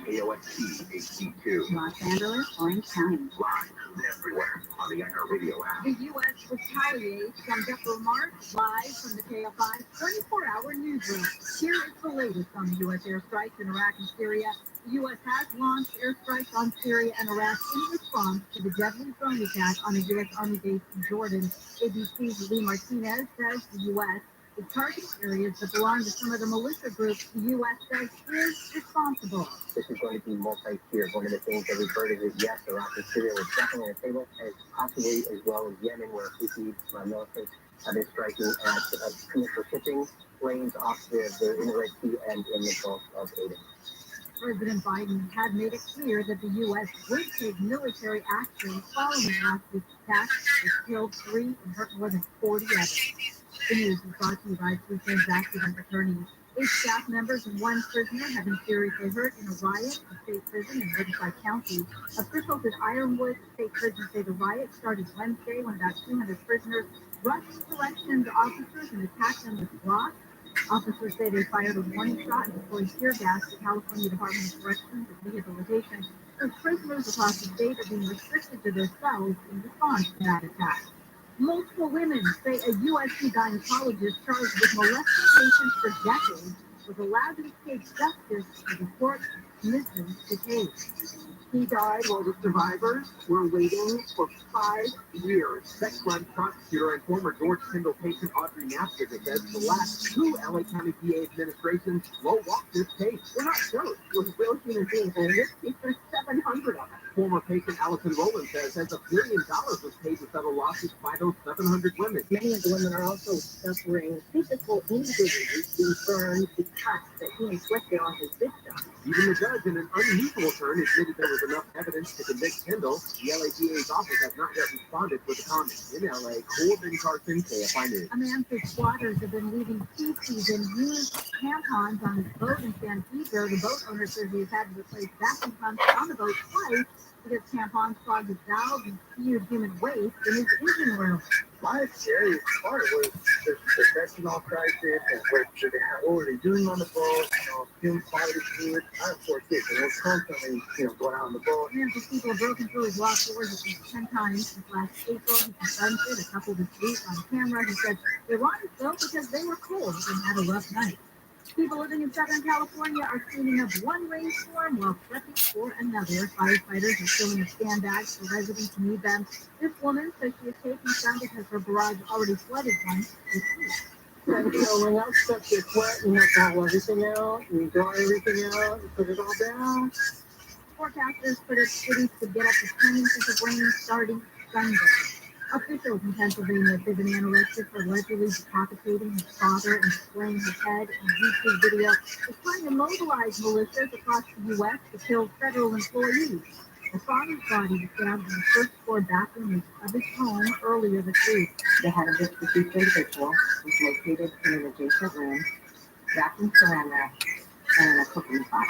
KOST HD2. Los Angeles, Orange County. Live everywhere on the iHeartRadio app. The U.S. retaliates from Jeff Mark live from the KFI 24-hour newsroom. Here is the latest on the U.S. airstrikes in Iraq and Syria. The U.S. has launched airstrikes on Syria and Iraq in response to the deadly drone attack on a U.S. Army base in Jordan. ABC's Lee Martinez says the U.S. is targeting areas that belong to some of the militia groups the U.S. says is responsible. This is going to be multi-tiered. One of the things that we've heard is that, yes, Iraq and Syria was definitely on the table, as possibly as well as Yemen, where Houthi militants have been striking at commercial shipping lanes off the in the Red Sea and in the Gulf of Aden. President Biden had made it clear that the U.S. would take military action following last week's attack, which killed 3 and hurt more than 40 others. The news is brought to you by 2 accident attorneys. 8 staff members and 1 prisoner have been seriously hurt in a riot at state prison in Riverside County. Officials at Ironwood State Prison say the riot started Wednesday when about 200 prisoners rushed corrections officers and attacked them with rocks. Officers say they fired a warning shot and deployed tear gas to California Department of Corrections and Rehabilitation. As prisoners across the state are being restricted to their cells in response to that attack. Multiple women say a USC gynecologist charged with molesting patients for decades was allowed to escape justice as the court misses the case. He died while the survivors were waiting for 5 years. Sex crime prosecutor and former George Tyndall patient Audrey Napster says the last 2 LA County DA administrations will walk this case. We're not ghosts, we're real human beings, and in this case there's 700 of them. Former patient Allison Rowland says $1 billion was paid to settle lawsuits by those 700 women. Many of the women are also suffering physical injuries due burns, the cuts that he inflicted on his victim. Even the judge, in an unusual turn, admitted there was enough evidence to convict Tyndall. The LA DA's office has not yet responded with a comment. In LA, Corbin Carson, KFI News. A man said squatters have been leaving feces and used tampons on his boat in San Pedro. The boat owner says he has had to replace vacuum pumps on the boat twice because tampons clogged his valves and spewed human waste in his engine room. My scariest part was the fentanyl crisis and what were they doing on the boat, fume quality fluid. I have 4 kids, and we're constantly, going out on the boat. Memphis people have broken through his locked doors at least 10 times since last April. He confronted a couple this week on camera. He said they wanted to go because they were cold and had a rough night. People living in Southern California are cleaning up one rainstorm while prepping for another. Firefighters are filling up sandbags for residents who need them. This woman says she is taking some because her garage already flooded once this week. And so when that stuff gets wet, you have to haul everything out and dry everything out and put it all down. Forecasters predict cities could get up to 10 inches of rain starting Sunday. Officials in Pennsylvania say the man arrested for allegedly decapitating his father and spraying his head in a YouTube video is trying to mobilize militias across the U.S. to kill federal employees. The father's body was found in the first floor bathroom of his home earlier this week. The head of this deceased individual was located in an adjacent room, wrapped in saran wrap, and a cooking pot.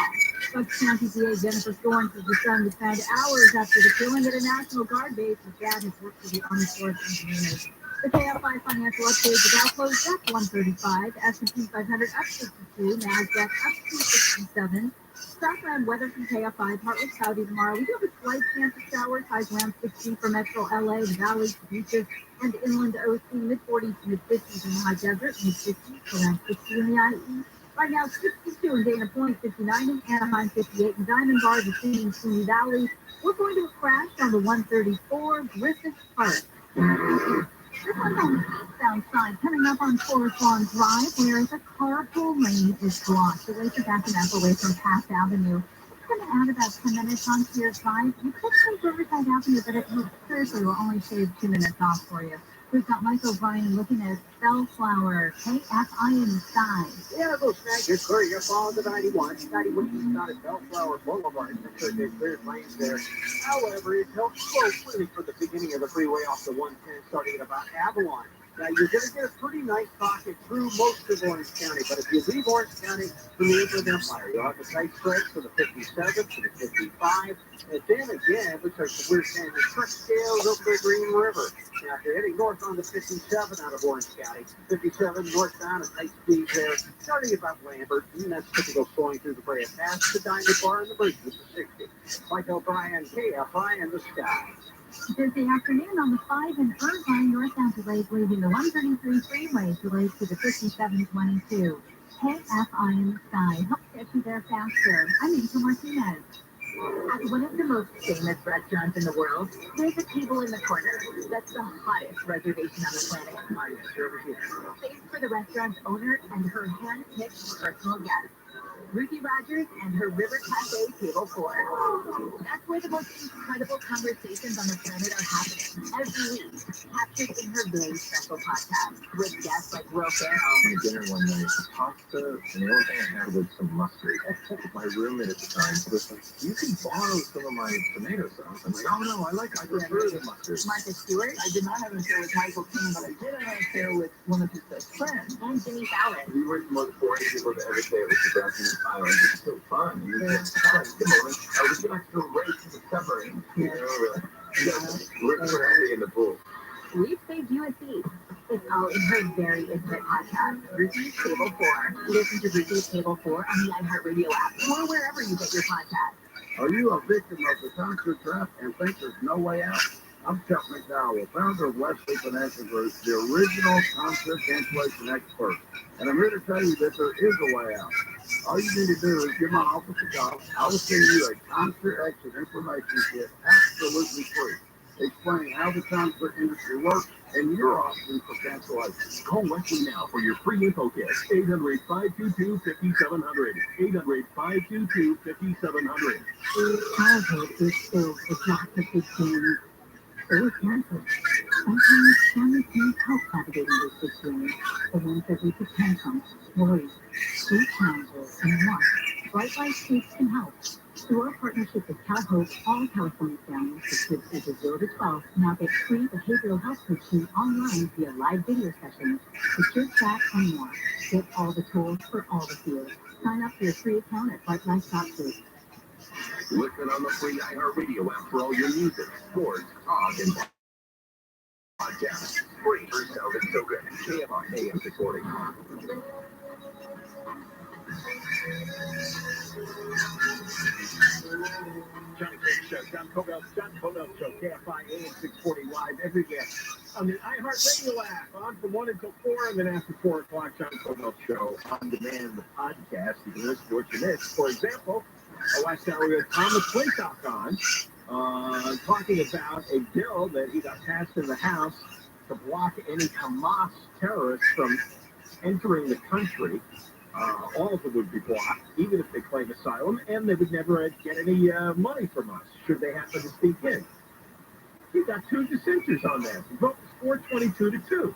Bucks County DA Jennifer Thorne says the son was found hours after the killing at a National Guard base. His dad has worked for the Army Corps of Engineers. The KFI financial update, the Dow closed up 135, S&P 500 up 52, NASDAQ up 267. Southland weather from KFI, partly cloudy tomorrow. We do have a slight chance of showers, highs around 60 for metro LA, the valleys, the beaches, and inland OC, mid-40s to mid-50s in the high desert, mid-50s, around 60 in the IE. Right now, 62 in Dana Point, 59 in Anaheim, 58 in Diamond Bar, the same in Simi Valley. We're going to a crash on the 134 Griffith Park. This one's on the southbound side, coming up on Forest Lawn Drive, where the carpool lane is blocked. The way to back it up away from Path Avenue. going to add about 10 minutes onto your side. You could take Riverside Avenue, but it seriously will only shave 2 minutes off for you. We've got Michael Bryan looking at Bellflower, KFI in the sky. Yeah, go snag your clear. You're following the 91. 91 is not at Bellflower Boulevard. Make sure they cleared lanes there. However, it helps slow really for the beginning of the freeway off the 110 starting at about Avalon. Now, you're going to get a pretty nice pocket through most of Orange County, but if you leave Orange County from the Inland Empire, you'll have a tight stretch for the 57, to the 55, and then again, looks like the Weird Canyon truck scales over the Green River. Now, if you're heading north on the 57 out of Orange County, 57 northbound at high speed there, starting about Lambert, and that's typical slowing through the Brea Pass, the Diamond Bar, and the bridge with the 60. Michael Bryan, KFI in the sky. Busy afternoon on the 5 in Irvine, northbound delays leaving the 133 freeway, delays to the 5722. KFI in the sky. Help get you there faster. I'm Angel Martinez. At one of the most famous restaurants in the world, there's a table in the corner. That's the hottest reservation on the planet. Space for the restaurant's owner and her hand-picked personal guest, Ruthie Rogers and her River Cafe Table 4. That's where the most incredible conversations on the planet are happening every week, captured in her very special podcast with guests like Will Ferrell. My dinner one night, pasta, and the only thing I had was some mustard. My roommate at the time was like, "You can borrow some of my tomato sauce." I'm like, "Oh no, I prefer the mustard." Martha Stewart. I did not have an affair with Michael King, but I did have an affair with one of his best friends. And Jimmy Fallon. We were the most boring people to ever say it was the best in the island. It was so fun. You know, I was going to race to the submarine. You know, we're happy in the pool. We've saved you a seat. It's all in her very intimate podcast, Ruthie's Table 4. Listen to Ruthie's Table 4 on the iHeartRadio app or wherever you get your podcasts. Are you a victim of the concert trap and think there's no way out? I'm Chuck McDowell, founder of Wesley Financial Group, the original concert cancellation expert. And I'm here to tell you that there is a way out. All you need to do is give my office a call. I will send you a concert exit information kit absolutely free, explaining how the concert industry works and your options for cancellation. Call Wesley now for your free info kit. 800-522-5700. 800-522-5700. Childhood is filled with lots of big dreams. Or cancer. Sometimes families need help navigating those big dreams. The ones that we could count on. Worries, street challenges, and more. Bright Light Streets can help. Through our partnership with Cal Hope, all California families with kids ages 0 to 12 now get free behavioral health coaching online via live video sessions, secure chat, and more. Get all the tools for all the fields. Sign up for your free account at brightlight.group. Listen on the free iHeartRadio app for all your music, sports, talk, and podcasts. Free for sounding so good. KFI AM 640. Johnny Craig Show, John Cobell Show, KFI AM 640 live every day on the iHeartRadio app, on from 1 until 4, and then after 4 o'clock, John Cobell Show on demand, the podcast. You can listen to what you missed. For example, last hour we had Thomas Playcock on, talking about a bill that he got passed in the House to block any Hamas terrorists from entering the country. All of them would be blocked, even if they claim asylum, and they would never get any money from us, should they happen to speak in. We got 2 dissenters on that. The vote was 422-2. 2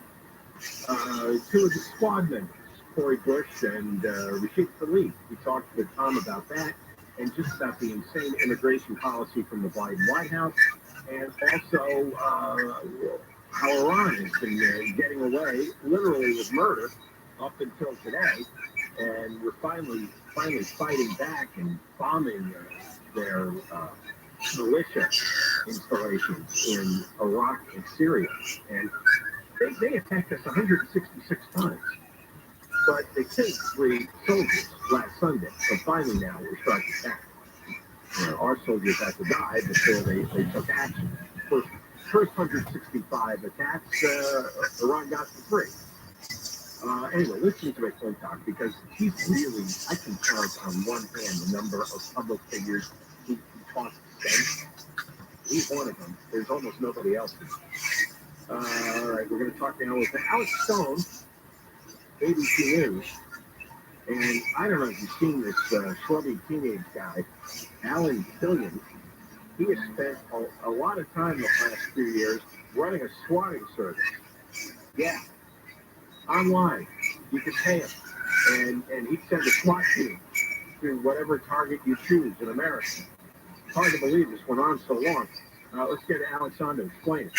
of the squad members, Cori Bush and Rashid Tlaib. We talked with Tom about that, and just about the insane immigration policy from the Biden White House, and also how Iran has been getting away, literally with murder, up until today. And we're finally fighting back and bombing their militia installations in Iraq and Syria. And they attacked us 166 times. But they killed 3 soldiers last Sunday. So finally now we're starting to attack. Our soldiers had to die before they took action. First 165 attacks, Iran got for free. Anyway, listen to McClintock, because he's really, I can count on one hand the number of public figures he talks sense. He's one of them. There's almost nobody else. All right, we're going to talk now with Alex Stone, ABC News. And I don't know if you've seen this schlubby teenage guy, Alan Killian. He has spent a lot of time the past few years running a swatting service. Yeah, online. You could pay him, and he'd send a SWAT team to whatever target you choose in America. It's hard to believe this went on so long. Let's get Alex on to explain it.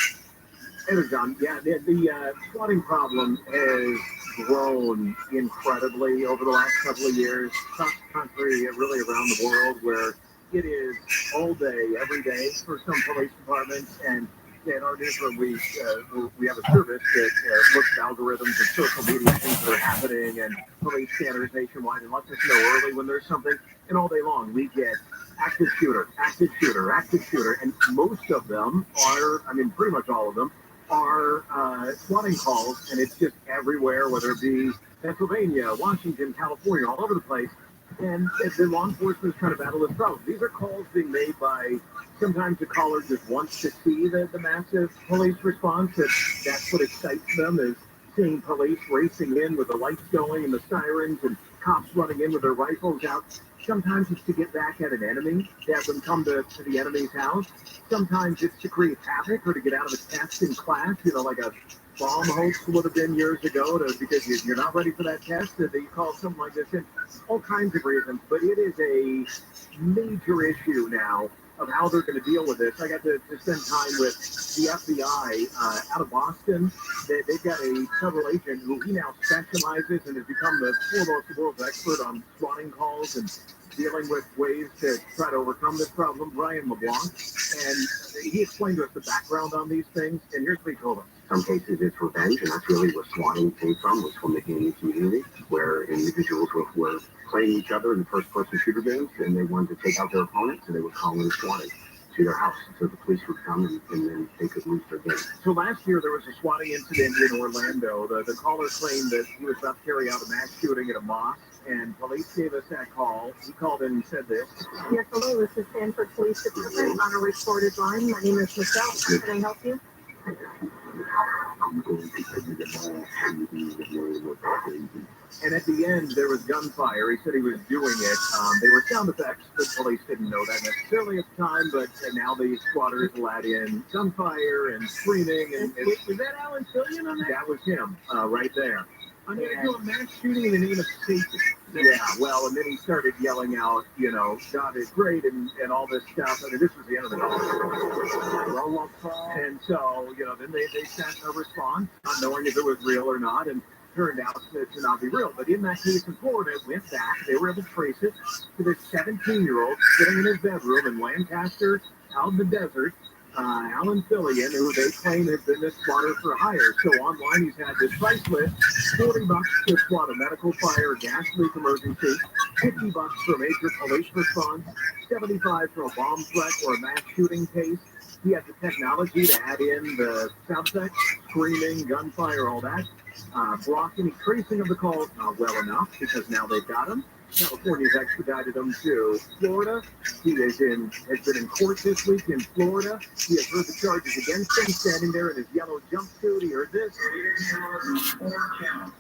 Hey, John. Yeah, the swatting problem has grown incredibly over the last couple of years across the country, really around the world, where it is all day, every day for some police departments. And in our newsroom, we have a service that looks at algorithms and social media things that are happening and police scanners nationwide and lets us know early when there's something. And all day long, we get active shooter, active shooter, active shooter. And most of them are, I mean, pretty much all of them, are swatting calls, and it's just everywhere, whether it be Pennsylvania, Washington, California, all over the place. And the law enforcement is trying to battle this problem. These are calls being made by sometimes the caller just wants to see the massive police response. That's what excites them, is seeing police racing in with the lights going and the sirens and cops running in with their rifles out. Sometimes it's to get back at an enemy, to have them come to the enemy's house. Sometimes it's to create havoc or to get out of a test in class, like a bomb hoax would have been years ago, because you're not ready for that test, that you call something like this in. All kinds of reasons, but it is a major issue now of how they're going to deal with this. I got to spend time with the FBI out of Boston. They've got a federal agent who he now specializes and has become the foremost world's expert on swatting calls and dealing with ways to try to overcome this problem, Brian LeBlanc. And he explained to us the background on these things, and here's what he told us. Some cases it's revenge, and that's really where swatting came from, was from the gaming community, where individuals were playing each other in first-person shooter games, and they wanted to take out their opponents, and they would call in swatting to their house. So the police would come, and then they could lose their game. So last year there was a swatting incident in Orlando. The caller claimed that he was about to carry out a mass shooting at a mosque, and police gave us that call. He called in and said this. Yes, hello, this is Stanford Police Department on a recorded line. My name is Michelle. How can I help you? And at the end, there was gunfire. He said he was doing it. They were sound effects. The police didn't know that necessarily at the time, but now the squatters will add in gunfire and screaming. And was that Alan Killian on that? That was him, right there. I'm going to do a mass shooting in the name of safety. Yeah, well, and then he started yelling out, God is great and all this stuff. I mean, this was the end of the roll-up call. And so, then they sent a response, not knowing if it was real or not, and turned out to not be real. But in that case in Florida, it went back. They were able to trace it to this 17-year-old sitting in his bedroom in Lancaster, out in the desert, Alan Killian, who they claim has been this swatter for hire. So online, he's had this price list: $40 to swat a medical fire, gas leak emergency, $50 for a major police response, $75 for a bomb threat or a mass shooting case. He has the technology to add in the sound effects, screaming, gunfire, all that. Block any tracing of the calls, not well enough, because now they've got him. California's extradited him to Florida. He has been in court this week in Florida. He has heard the charges against him, standing there in his yellow jumpsuit. He heard this.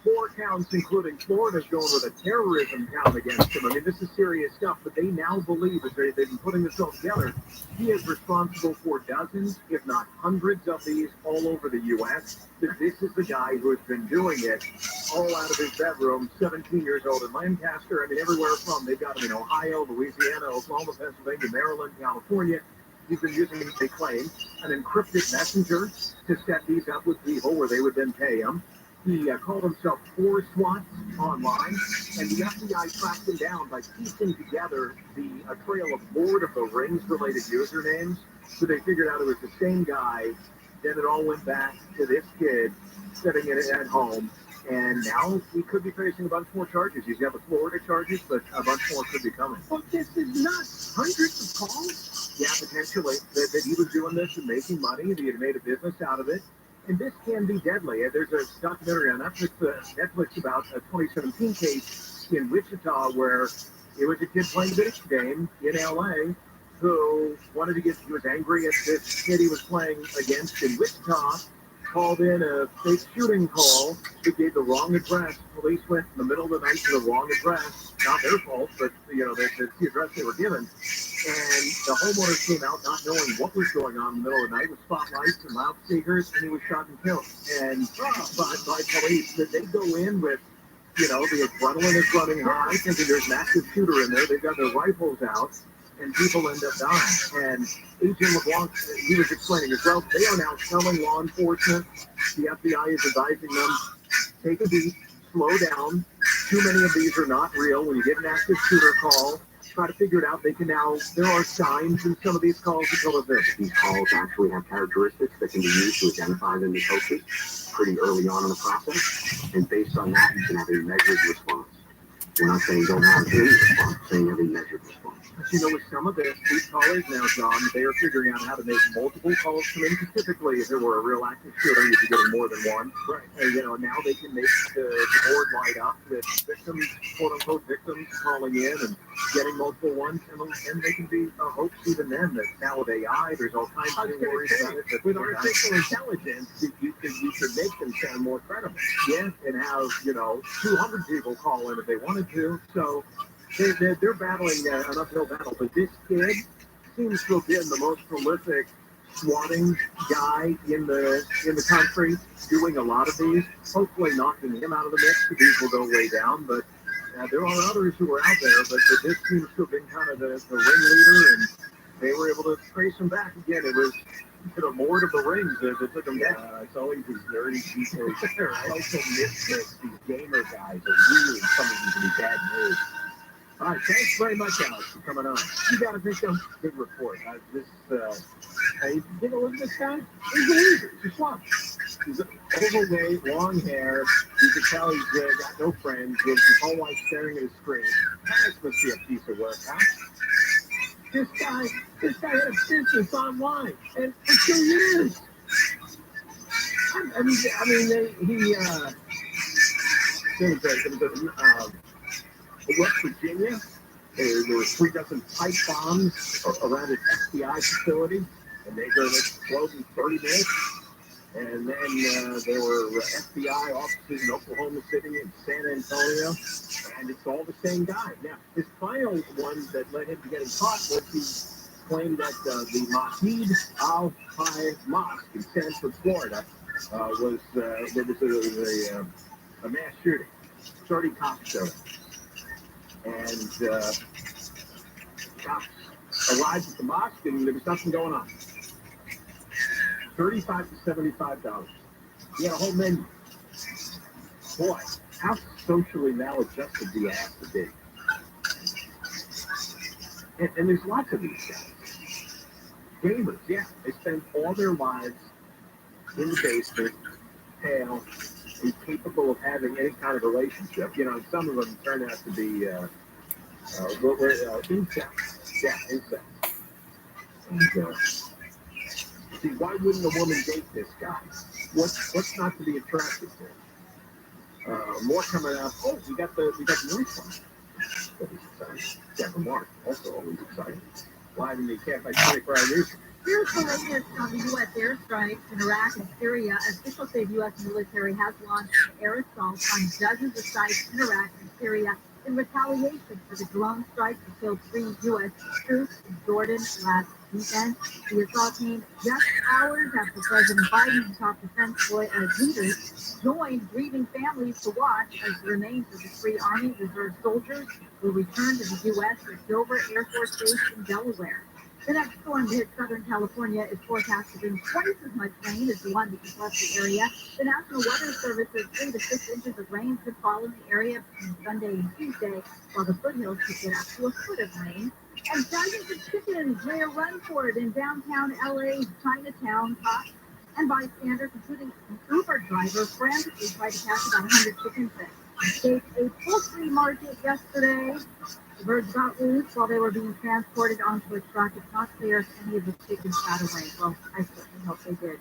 4 counts, including Florida's going with a terrorism count against him. I mean, this is serious stuff, but they now believe, as they've been putting this all together, he is responsible for dozens, if not hundreds of these all over the U.S. This is the guy who has been doing it all out of his bedroom, 17 years old in Lancaster. I mean, everywhere from. They've got him in Ohio, Louisiana, Oklahoma, Pennsylvania, Maryland, California. He's been using, they claim, an encrypted messenger to set these up with people where they would then pay him. He called himself 4 SWAT online, and the FBI tracked him down by piecing together a trail of Lord of the Rings-related usernames. So they figured out it was the same guy. Then it all went back to this kid sitting in it at home. And now he could be facing a bunch more charges. He's got the Florida charges, but a bunch more could be coming. Well, this is nuts. Hundreds of calls? Yeah, potentially. That he was doing this and making money, and he had made a business out of it. And this can be deadly. There's a documentary on Netflix about a 2017 case in Wichita where it was a kid playing a video game in L.A. who wanted to he was angry at this kid he was playing against in Wichita, called in a fake shooting call. They gave the wrong address. Police went in the middle of the night to the wrong address. Not their fault, but that's the address they were given. And the homeowner came out not knowing what was going on in the middle of the night with spotlights and loudspeakers, and he was shot and killed. And by police, did they go in with, the adrenaline is running high, thinking there's an active shooter in there. They've got their rifles out, and people end up dying. And Agent LeBlanc, he was explaining as well, they are now telling law enforcement, the FBI is advising them, take a beat, slow down. Too many of these are not real. When you get an active shooter call, try to figure it out. They can now, there are signs in some of these calls that tell us this. These calls actually have characteristics that can be used to identify them as hoaxes pretty early on in the process. And based on that, you can have a measured response. We're not saying don't have any response, saying have a measured response. But with some of these callers now, John, they are figuring out how to make multiple calls come in. Typically, if there were a real active shooter, you'd be getting more than one. Right. Now they can make the board light up with victims, quote-unquote victims, calling in and getting multiple ones, and they can be a hoax even then. That now with AI, there's all kinds of worries about it. With artificial intelligence, you could make them sound more credible. Yeah, and have, 200 people call in if they wanted to. So they're battling an uphill battle. But this kid seems to have been the most prolific swatting guy in the country, doing a lot of these. Hopefully knocking him out of the mix. These will go way down, but there are others who are out there. But this seems to have been kind of the ringleader, and they were able to trace him back again. It was more to the rings that took him down. It's always these nerdy people, social misfits, these gamer guys are really coming into the bad mood. All right, thanks very much, Alex, for coming on. You got a good report. Hey, take a look at this guy. He's a loser. He's a swamp. He's overweight, long hair. You can tell he's got no friends. Lives his whole life staring at a screen. This must be a piece of work, huh? This guy had a business online, and for 2 years. West Virginia, there were 3 dozen pipe bombs around an FBI facility, and they were exploded in 30 minutes. And then there were FBI offices in Oklahoma City and San Antonio, and it's all the same guy. Now, his final one that led him to getting caught was he claimed that the Masjid Al-High Mosque in Sanford, Florida, was a mass shooting. 30 cops showed up. And cops arrived at the mosque, and there was nothing going on. $35 to $75. He had a whole menu. Boy, how socially maladjusted do you have to be? And there's lots of these guys. Gamers, yeah. They spend all their lives in the basement, pale, incapable of having any kind of relationship. Some of them turn out to be incest. Yeah, incest. And, see, why wouldn't a woman date this guy? What's not to be attracted to? More coming out. Oh, we got the news one. That was exciting. Deborah Mark, also always exciting. Live in the Cafe 24-hour news. Here's the latest on the U.S. airstrikes in Iraq and Syria. Officials say the U.S. military has launched an air assault on dozens of sites in Iraq and Syria in retaliation for the drone strike that killed 3 U.S. troops in Jordan last weekend. The assault came just hours after President Biden and top defense leaders joined grieving families to watch as the remains of the 3 Army Reserve soldiers were returned to the U.S. at Dover Air Force Base in Delaware. The next storm to hit Southern California is forecast to bring twice as much rain as the one that just left the area. The National Weather Service says 3 to 6 inches of rain could fall in the area between Sunday and Tuesday, while the foothills could get up to a foot of rain. And dozens of chickens made a run for it in downtown LA's Chinatown. Cops and bystanders, including an Uber driver, frantically tried to catch about 100 chickens that escaped a poultry market yesterday. The birds got loose while they were being transported onto a truck. It's not clear if any of the chickens got away. Well, I certainly hope they did.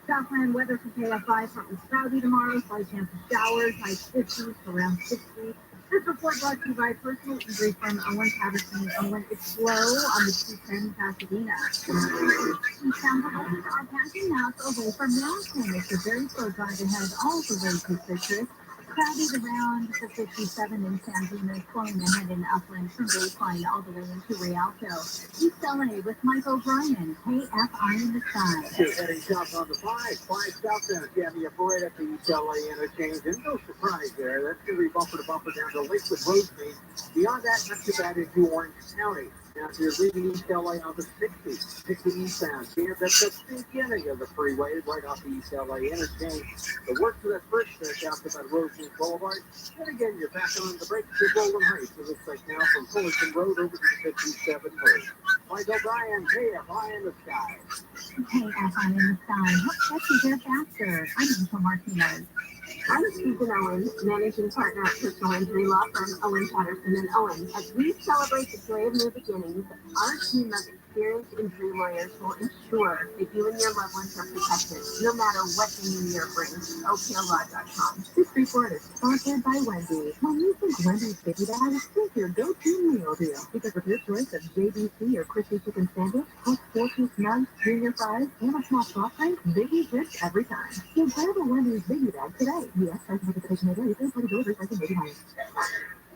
Southland weather for KFI, partly cloudy tomorrow, slight chance of showers, high 50s to around 60. This report brought to you by personal injury firm Owen Patterson and Owen. It's slow on the 210 Pasadena. East ambulance are passing out away from Mountain. It's a very slow drive ahead all the way to Citrus. Crowded around the 57 in San Dimas, flowing ahead in Upland from Baseline all the way into Rialto. East LA with Mike O'Brien, KFI in the sky. You're heading south on the 5 southbound. Yeah, you're right at the East LA interchange. And no surprise there. That's going to be bumper to bumper down to Lakewood Rosemead. Beyond that, not too bad into Orange County. Now, if you're leaving East LA on the 60 eastbound, here, that's the beginning of the freeway right off the East LA interchange. The work for that first stretch out to about Rosemead Boulevard. And again, you're back on the brakes to Golden Heights. It looks like now from Fullerton Road over to the 57 Road. Mike O'Brien, KFI in the sky. KFI in the sky. What gets you there faster? I'm Angel Martinez. I'm Susan Owens, managing partner at personal injury law firm Owen Patterson and Owen. As we celebrate the joy of new beginnings, our team of experienced injury lawyers will ensure that you and your loved ones are protected, no matter what the new year brings. OPLlaw.com. This report is sponsored by Wendy's. When you think Wendy's Baby Bag, think your go-to meal deal. Because with your choice of JBC or crispy chicken sandwich, plus 4-piece nugs, junior fries, and a small soft drink, Biggie hits every time. So grab a Wendy's Baby Bag today. U.S. President of the Tomato, you can put delivery for Baby Bag.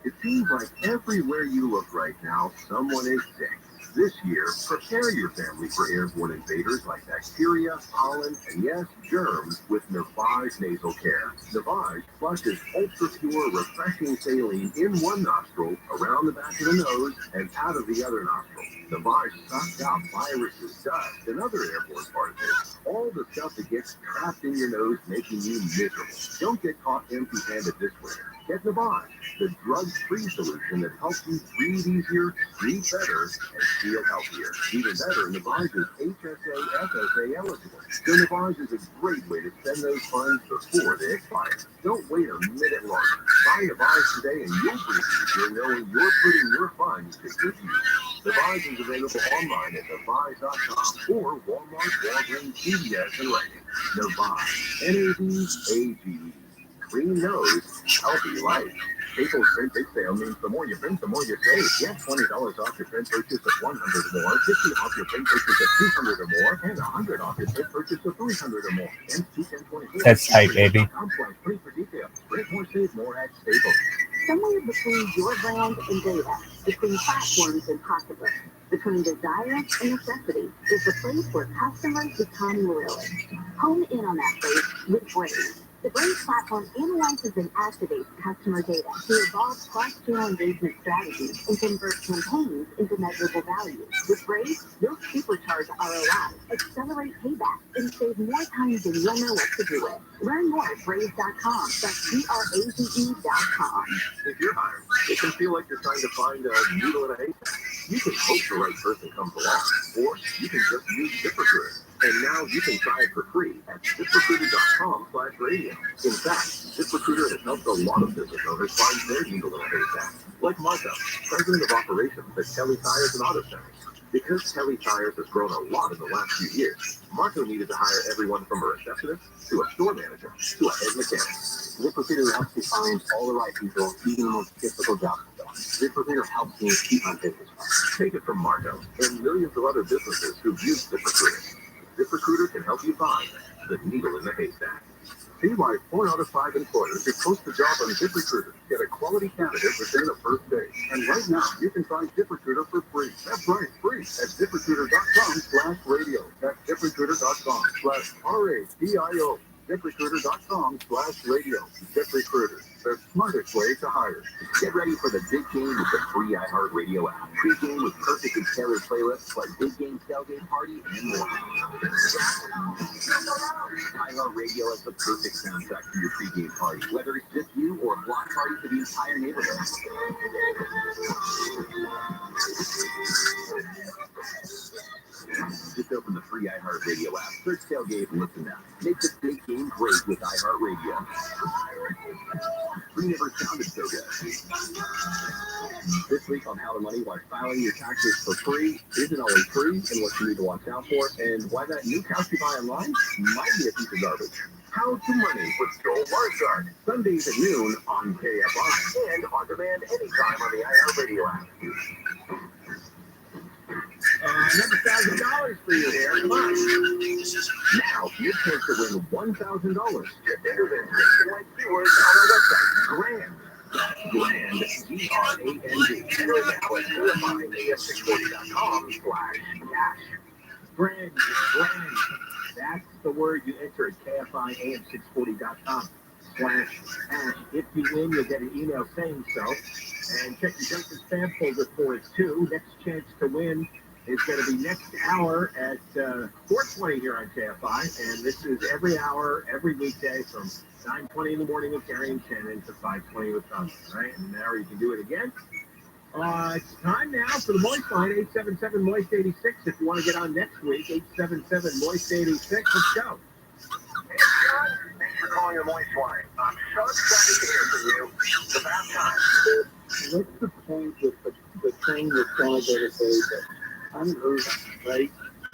It seems like everywhere you look right now, someone is sick. This year, prepare your family for airborne invaders like bacteria, pollen, and yes, germs with Navage Nasal Care. Navage flushes ultra-pure, refreshing saline in one nostril, around the back of the nose, and out of the other nostril. Navage sucks out viruses, dust, and other airborne particles. All the stuff that gets trapped in your nose, making you miserable. Don't get caught empty-handed this winter. Get Navage, the drug-free solution that helps you breathe easier, breathe better, and feel healthier. Even better, Navage is HSA, FSA eligible. So Navage is a great way to spend those funds before they expire. Don't wait a minute longer. Buy Navage today and you'll breathe easier knowing you're putting your funds to good use. Navage is available online at Navage.com or Walmart, Walgreens, CVS, and Rite Aid. Navage, N-A-V-A-G-E. Clean nose, healthy life. Staples Print Big Sale means the more you print, the more you save. Get $20 off your print purchase of $100 or more, $50 off your print purchase of $200 or more, and $100 off your print purchase of $300 or more. And That's tight, baby. Print for details. Print more, save more at Staples. Somewhere between your brand and data, between platforms and possibility, between desire and necessity, is the place where customers become loyalists. Hone in on that place with Braze. The Braze platform analyzes and activates customer data to evolve cross-channel engagement strategies and convert campaigns into measurable value. With Braze, you'll supercharge ROI, accelerate payback, and save more time than you'll know what to do with. Learn more at Braze.com. That's BRAZE.com. If you're hired, it can feel like you're trying to find a needle in a haystack. You can hope the right person comes along, or you can just use ZipRecruiter. And now you can try it for free at ZipRecruiter.com/radio. In fact, ZipRecruiter has helped a lot of business owners find their needle in a haystack. Like Marco, president of operations at Kelly Tires and Auto Centers. Because Kelly Tires has grown a lot in the last few years, Marco needed to hire everyone from a receptionist to a store manager to a head mechanic. ZipRecruiter helps me find all the right people, even the most difficult jobs. ZipRecruiter helps me keep my business running. Take it from Marco and millions of other businesses who've used ZipRecruiter. ZipRecruiter can help you find the needle in the haystack. See why 4 out of 5 employers who post a job on ZipRecruiter get a quality candidate within the first day. And right now, you can try ZipRecruiter for free. That's right, free at ZipRecruiter.com/radio. That's ZipRecruiter.com/RADIO. ZipRecruiter.com/radio. ZipRecruiter, the smartest way to hire. Get ready for the big game with the free iHeartRadio app. Pre-game with perfectly tailored playlists like Big Game Tailgate Party and more. iHeartRadio is the perfect soundtrack for your pre-game party, whether it's just you or a block party for the entire neighborhood. Just open the free iHeartRadio app, search Tailgate, and listen now. Make the big game great with iHeartRadio. We never sounded so good. This week on How to Money, why filing your taxes for free isn't always free, and what you need to watch out for, and why that new couch you buy online might be a piece of garbage. How to Money with Joel Marchard. Sundays at noon on KFI and on demand anytime on the iHeartRadio app. Another $1,000 for you there. Come on. Now, your chance to win $1,000. Just enter the nationwide keywords on our website. Grand. Grand. Grand. Enter it now at KFIAM640.com/cash. Grand. That's the word you enter at KFIAM640.com/cash. If you win, you'll get an email saying so. And check your junk and spam folder for it too. Next chance to win is going to be next hour at 4:20 here on KFI. And this is every hour, every weekday from 9:20 in the morning with Gary and Shannon to 5:20 with Tom. Right? And now you can do it again. It's time now for the Moist line, 877-MOIST-86. If you want to get on next week, 877-MOIST-86. Let's go. Hey, Sean, thanks for calling the Moist line. I'm so excited to hear from you. It's about time. What's the point with the train that's elevated basis? I'm Irvine, right?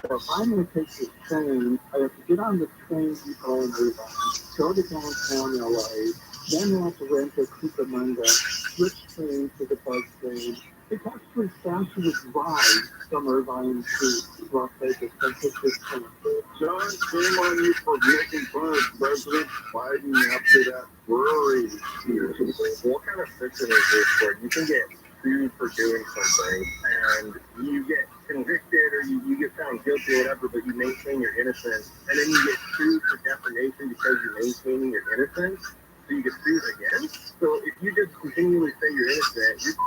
So if I'm going to take this train, I have to get on the train depot in Irvine, go to downtown LA, then have to rent a Cucamonga, switch train to the bus train. It's actually faster to drive from Irvine to Las Vegas than take this train. John, shame on you for making fun of President Biden after that brewery here. What kind of fiction is this where you can get sued for doing something and you get convicted or you get found guilty or whatever, but you maintain your innocence, and then you get sued for defamation because you're maintaining your innocence, so you get sued again? So if you just continually say you're innocent,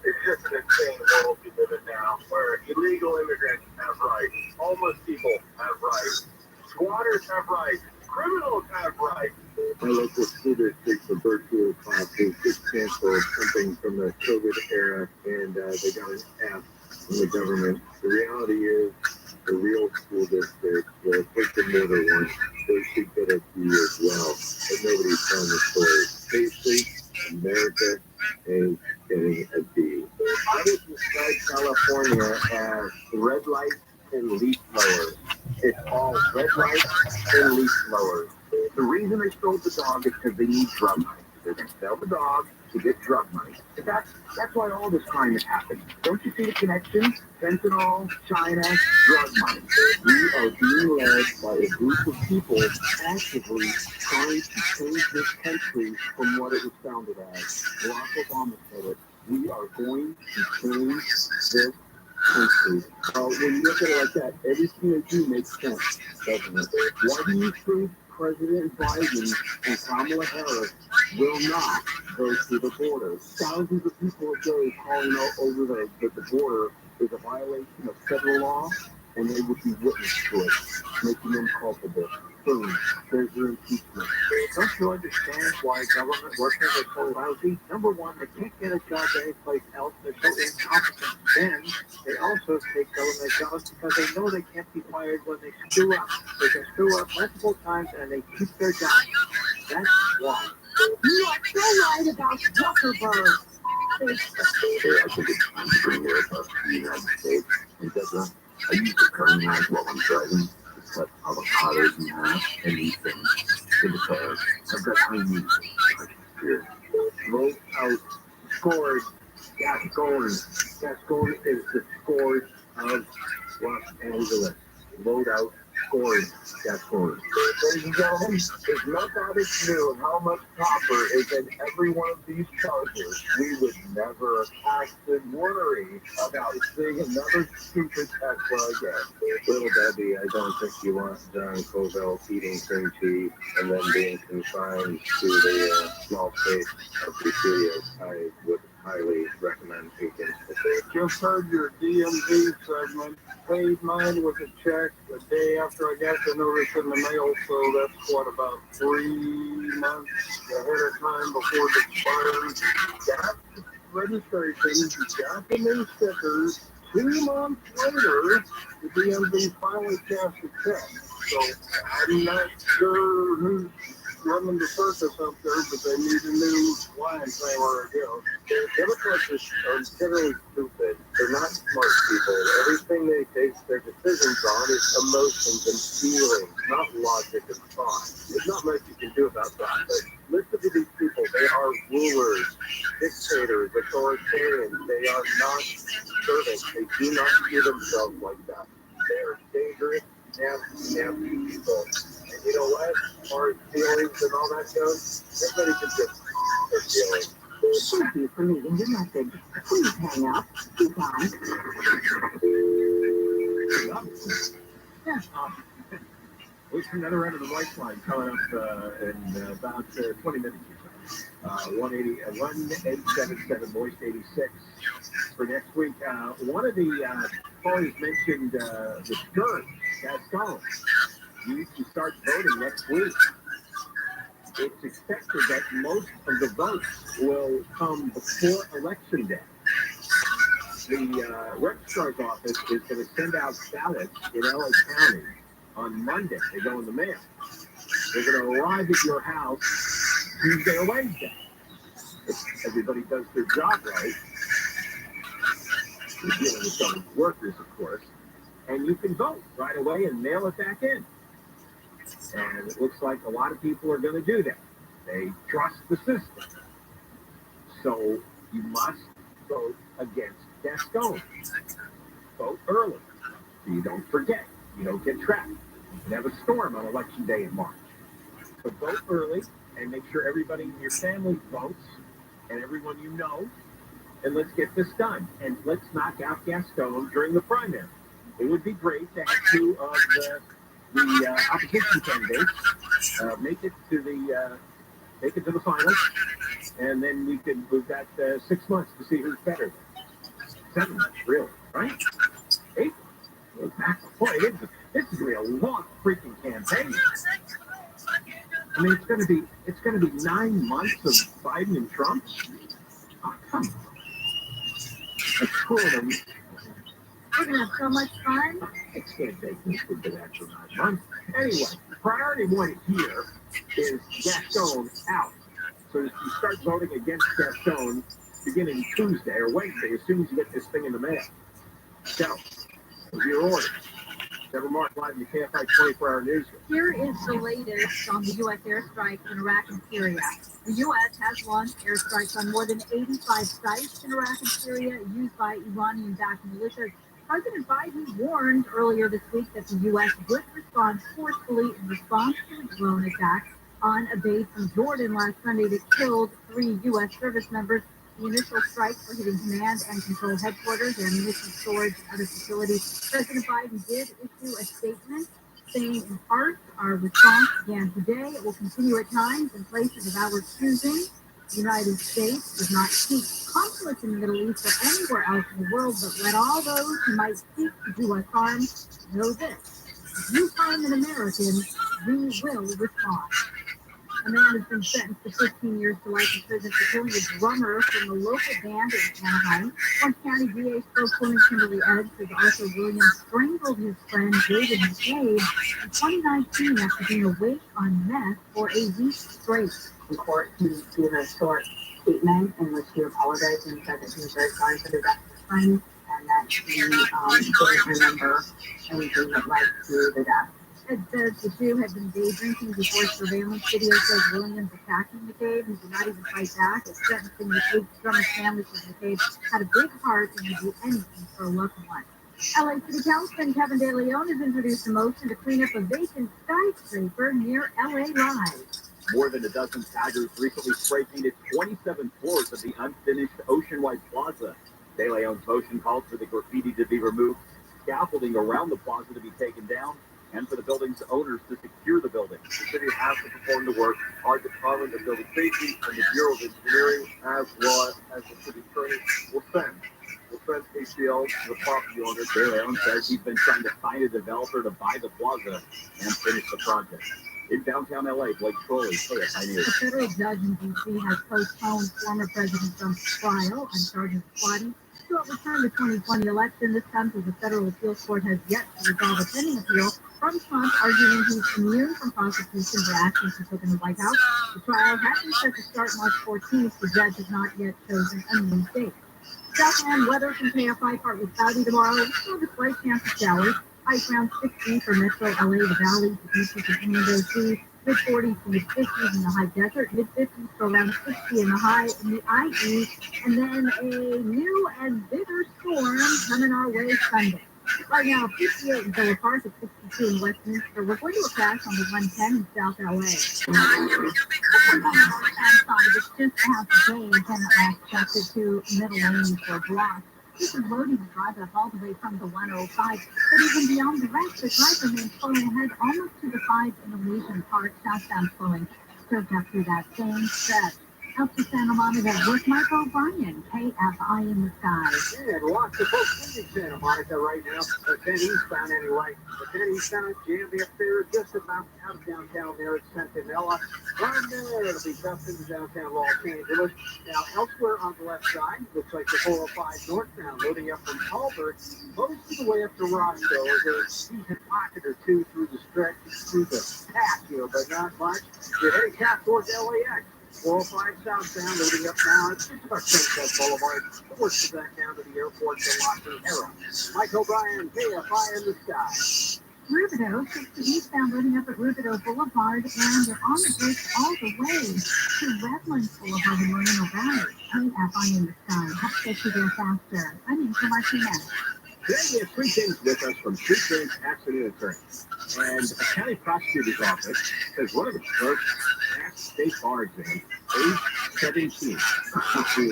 it's just an insane world we live in now, where illegal immigrants have rights, homeless people have rights, squatters have rights, criminals have rights. My local school district, the virtual classes, just canceled something from the COVID era, and they got an app from the government. The reality is, the real school district, the brick-and-mortar one, they should get a fee as well. But nobody's telling the story. Basically, America is getting a fee. I would describe California as red lights and leaf blowers. It's all red lights and leaf blowers. The reason they stole the dog is because they need drug money. They're going to sell the dog to get drug money. That's why all this crime has happened. Don't you see the connections? Fentanyl, China, drug money. We are being led by a group of people actively trying to change this country from what it was founded as. Barack Obama said it. We are going to change this country. When you look at it like that, everything they do makes sense, doesn't it? Why do you think President Biden and Kamala Harris will not go to the border? Thousands of people a day calling out over that the border is a violation of federal law, and they would be witness to it, making them culpable. Boom, there's your impeachment. Don't you understand why government workers are so lousy? Number one, they can't get a job anyplace else. They're so incompetent. Then they also take government jobs because they know they can't be fired when they screw up. They can screw up multiple times and they keep their job. That's why. You are so right about Zuckerberg. I think it's time to bring it up to the United States. And Deborah, I use the curling knife while I'm driving to cut avocados in half and eat them in the car. I've got tiny here. Vote out. Scored. Gascon. Gascon is the scourge of Los Angeles. Vote out. Scored. Gascon. Ladies and gentlemen, if mathematics knew how much copper is in every one of these chargers, we would never have to worry about seeing another stupid Tesla again. Little Debbie, I don't think you want John Covell eating cream cheese and then being confined to the small space of the studios. I would highly recommend taking it. Just heard your DMV segment. Paid mine with a check the day after I got the notice in the mail, so that's what, about 3 months ahead of time before it expires. Got the registration, got the new stickers. 2 months later, the DMV finally cashed the check. So I'm not sure who's running the circus up there, but they need a new line somewhere to go. Democrats are generally stupid. They're not smart people. Everything they base their decisions on is emotions and feelings, not logic and thought. There's not much you can do about that. But listen to these people. They are rulers, dictators, authoritarians. They are not servants. They do not see themselves like that. They are dangerous, nasty people. And you know what? As far as feelings and all that goes, everybody can just their feelings. Thank you for leaving your message. Please hang up. Goodbye. Yeah. Wait for another end of the lifeline coming up in about 20 minutes or so. 1877 Moist 86 for next week. One of the callers mentioned the skirt, Gaston. You can start voting next week. It's expected that most of the votes will come before Election Day. The registrar's office is going to send out ballots in LA County on Monday. They go in the mail. They're going to arrive at your house Tuesday or Wednesday. If everybody does their job right, you're dealing with government workers, of course, and you can vote right away and mail it back in. And it looks like a lot of people are going to do that. They trust the system. So you must vote against Gaston. Vote early so you don't forget. You don't get trapped. You can have a storm on Election Day in March. So vote early and make sure everybody in your family votes and everyone you know. And let's get this done. And let's knock out Gaston during the primary. It would be great to have two of the opposition candidates make it to the finals, and then we've got 6 months to see who's better. 7 months, really, right? 8 months. Boy, this is gonna be a long freaking campaign. I mean, it's gonna be 9 months of Biden and Trump. Oh, come on. That's cool. We're going to have so much fun. I can't take this for that for 9 months. Anyway, priority one here is Gaston out. So you start voting against Gaston beginning Tuesday or Wednesday as soon as you get this thing in the mail. So, your order. Deborah Mark live in the KFI 24-hour news. Here is the latest on the U.S. airstrikes in Iraq and Syria. The U.S. has launched airstrikes on more than 85 sites in Iraq and Syria used by Iranian-backed militias. President Biden warned earlier this week that the U.S. would respond forcefully in response to a drone attack on a base in Jordan last Sunday that killed 3 U.S. service members. The initial strikes were hitting command and control headquarters and ammunition storage at other facilities. President Biden did issue a statement saying, in part, our response began today. It will continue at times in places of our choosing. The United States does not seek conflict in the Middle East or anywhere else in the world, but let all those who might seek to do us harm know this. If you harm an American, we will respond. A man has been sentenced to 15 years to life in prison for killing a drummer from the local band in Anaheim. Orange County DA spokeswoman Kimberly Edge says Arthur Williams strangled his friend David McCabe in 2019 after being awake on meth for a week straight. In court, he gave a short statement in which he apologized and said that he was very sorry for the death of his friend and that he didn't remember anything that led to the death. Ed says the two had been day drinking before surveillance video shows Williams attacking McCabe. He did not even fight back. At sentencing, this week's drummer's family says McCabe had a big heart and would do anything for a loved one. LA City Councilman Kevin De Leon has introduced a motion to clean up a vacant skyscraper near LA Live. More than a dozen taggers recently spray painted 27 floors of the unfinished Oceanwide Plaza. De Leon's motion called for the graffiti to be removed, scaffolding around the plaza to be taken down, and for the building's owners to secure the building. The city has to perform the work. Our Department of Building Safety and the Bureau of Engineering, as well as the city attorney, will send ACL to the property owner. De Leon says he's been trying to find a developer to buy the plaza and finish the project. In downtown LA, Blake Trolley, KFI News. A federal judge in D.C. has postponed former President Trump's trial on charges of plotting to overturn the 2020 election. This comes as the federal appeals court has yet to resolve a pending appeal from Trump, arguing he's immune from prosecution for actions he took in the White House. The trial had been set to start March 14th. The judge has not yet chosen a new date. Southland weather from KFI, partly cloudy tomorrow. Still a slight chance of showers. High around 60 for Metro LA, the Valley, the beaches of Orlando Sea. Mid-40s to mid-50s in the high desert. Mid-50s to around 60 in the high in the IE. And then a new and bigger storm coming our way Sunday. Right now, 58 in Villa Park at 62 in Westminster. We're going to a crash on the 110 in South LA. It's just past Bay, Lieutenant Max chapter 2, middle lane for block. This is loading the drive up all the way from the 105, but even beyond the rest, the drive remains flowing ahead almost to the 5 Indonesian Park, southbound flowing, served up through that same stretch. Up to Santa Monica, with Mike O'Brien, KFI in the sky. Yeah, and lots of folks in Santa Monica right now, 10 eastbound anyway. The 10 eastbound jammed up there just about out of downtown there at Centinela. From there, it'll be tough into downtown Los Angeles. Now, elsewhere on the left side, looks like the 405 northbound loading up from Culver, most of the way up to Roscoe. There's a decent pocket or two through the stretch, through the patio, but not much. You're heading south towards LAX. 405 southbound, loading up now. It's just about Sunset Boulevard. The worst of that down to the airport to La Sierra. Mike O'Brien, KFI in the sky. Rubidoux, 60 eastbound, loading up at Rubidoux Boulevard, and they're on the bridge all the way to Redlands Boulevard in Moreno Valley. KFI in the sky. Help get you there faster. I'm Inca Martinez. Today we have three things with us from Street Change Accident Attorneys. And a county prosecutor's office says one of the clerks passed state bar exam, age 17.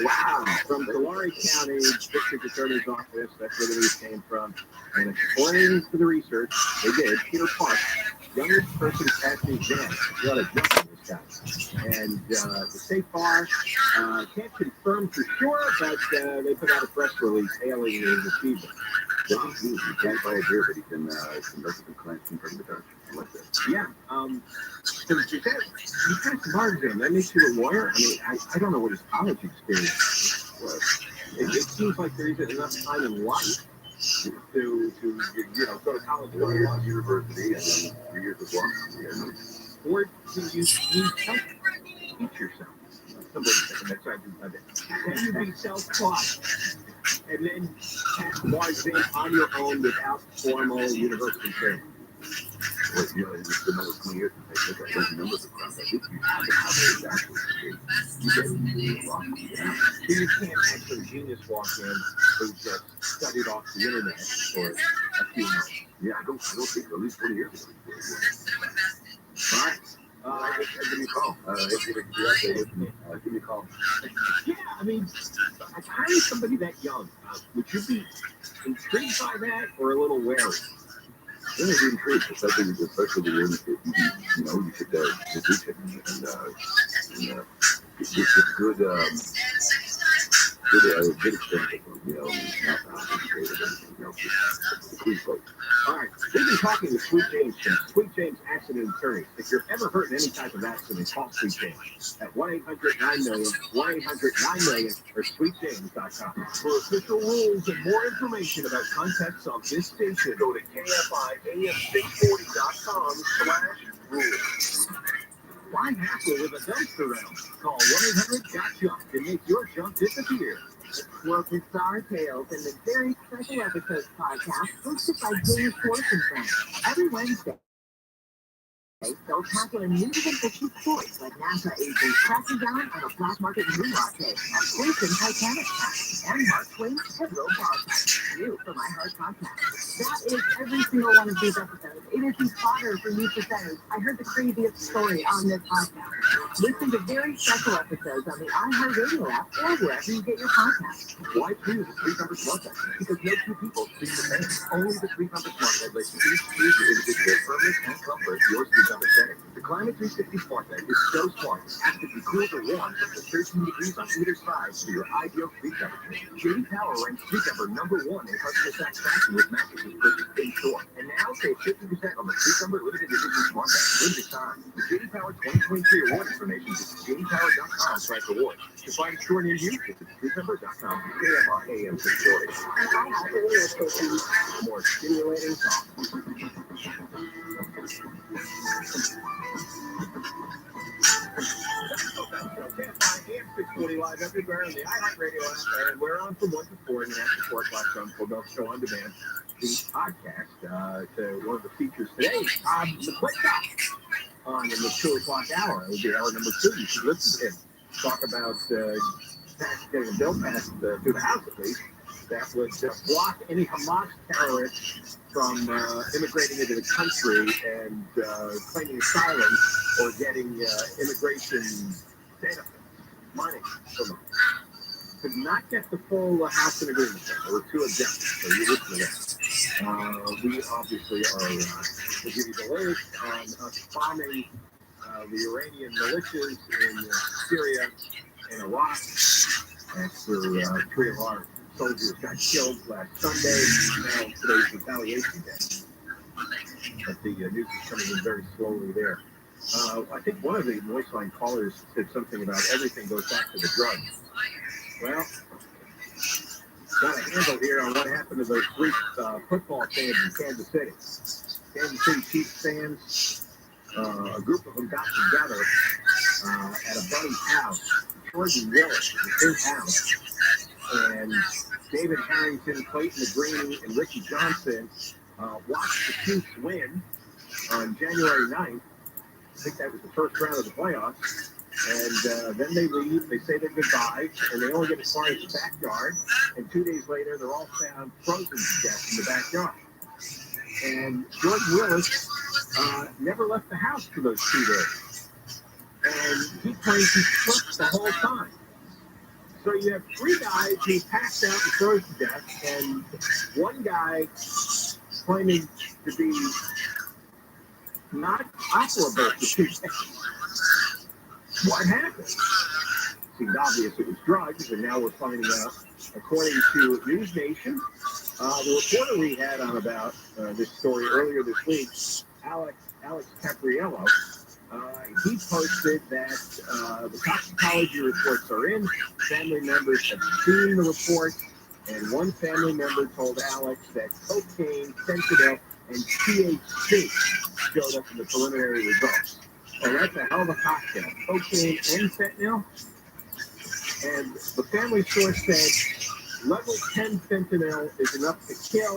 Wow. From Tulare County District Attorney's Office, that's where the news came from. And according to the research they did, Peter Park, youngest person passed the exam. What a jump on this guy. And the state bar can't confirm for sure, but they put out a press release hailing his achievement. You can't buy a beer, but you can convert the client from the Dutch. I like that. Yeah. So you passed the bar exam. That makes you a lawyer? I mean, I don't know what his college experience was. It seems like there isn't enough time in life to go to college, go to law university, and then 3 years of law. Yeah. Or do you teach yourself? Somebody that's right. Can you be self-taught? And then pass the bar exam on your own without formal university training. Well, it's been almost 20 years since I took it. I don't remember the class. I think you have to have it actually. You get walk in. So you can't actually genius walk in who just studied off the internet for a few months. Yeah, I don't think at least 20 years ago. All right. Give me a call. If you're updated, give me a call. Yeah, I mean, hiring somebody that young, would you be intrigued by that or a little wary? Then it's intrigued, especially when you're in the city. You should do it. And it's good, good experience, not integrated or anything else. It's a clean place. All right, we've been talking to Sweet James from Sweet James Accident Attorneys. If you're ever hurt in any type of accident, call Sweet James at 1-800-9-MILLION, 1-800-9-MILLION, or sweetjames.com. For official rules and more information about contacts on this station, go to KFIAM640.com/rules. Why hassle with a dumpster round? Call 1-800-GOT-JUNK and make your junk disappear. Welcome to Star Tales and the very special episodes podcast hosted by James Forsenfeld. Every Wednesday, they'll tackle a new fictional story like NASA agents cracking down on a black market moonrock case, a Clinton Titanic crash, and Mark Twain's pivotal bar fight. New from My Heart Podcast. That is every single one of these episodes. It is the fodder for you to say, I heard the craziest story on this podcast. Listen to very special episodes on the iHeartRadio app or wherever you get your podcasts. Why choose a three-number smart bed? Because no two people speak the same. Only the three-number smart bed lets you each choose your individual firmness and comfort, your three-number setting. The Climate 360 Smart Bed is so smart, it's actively cool or warm up to 13 degrees on either side for your ideal sleep temperature. J.D. Power ranks Sleep Number #1 in customer satisfaction with mattresses purchased in store. And now save 50% on the Sleep Number limited edition Smart Bed. Limited time. The J.D. Power 2023 award information is jdpower.com/awards. To find a store near you, visit sleepnumber.com. KFI AM 640. And I have the radio station. More stimulating talk. KFI AM 640 live everywhere on the iHeartRadio app, and we're on from 1 to 4 and after 4 o'clock on Full Show on Demand. The podcast to one of the features today, the Quick Talk on in the 2 o'clock hour. It will be hour number 2. You should listen to him talk about getting a bill passed through the House, at least, that would block any Hamas terrorists from immigrating into the country and claiming asylum or getting immigration benefits, money from them. Could not get the full House in agreement. There were 2 objections, so you listen to that. We obviously are, we'll give you the latest on us bombing the Iranian militias in Syria and Iraq after 3 of our soldiers got killed last Sunday. Now today's retaliation day. But the news is coming in very slowly there. I think one of the voice line callers said something about everything goes back to the drugs. Well, got a handle here on what happened to those 3 football fans in Kansas City. Kansas City Chiefs fans, a group of them got together at a buddy's house. Jordan Willis, his house. And David Harrington, Clayton McGreen, and Ricky Johnson watched the Chiefs win on January 9th. I think that was the first round of the playoffs. And then they leave, they say their goodbyes, and they only get as far as the backyard. And 2 days later, they're all found frozen to death in the backyard. And Jordan Willis never left the house for those 2 days. And he claims he slept the whole time. So you have 3 guys who passed out and froze to death, and 1 guy claiming to be not operable for 2 days. What happened? Seemed obvious it was drugs, and now we're finding out, according to News Nation, the reporter we had on about this story earlier this week, Alex Capriello, he posted that the toxicology reports are in. Family members have seen the report, and 1 family member told Alex that cocaine, fentanyl, and THC showed up in the preliminary results. Well, that's a hell of a cocktail. Cocaine and fentanyl. And the family source said level 10 fentanyl is enough to kill.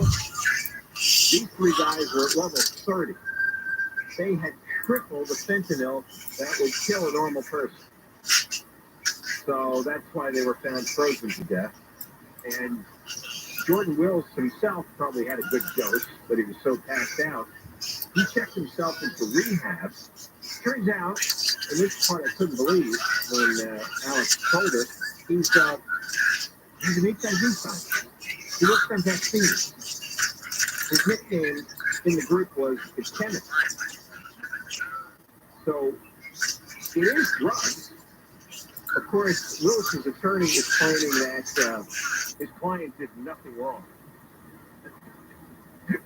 These 3 guys were at level 30. They had triple the fentanyl that would kill a normal person. So that's why they were found frozen to death. And Jordan Willis himself probably had a good dose, but he was so passed out. He checked himself into rehab. Turns out, and this part I couldn't believe when Alex told us, he's an HIV scientist. He works on vaccines. His nickname in the group was the chemist. So, it is drugs. Of course, Willis's attorney is claiming that his client did nothing wrong.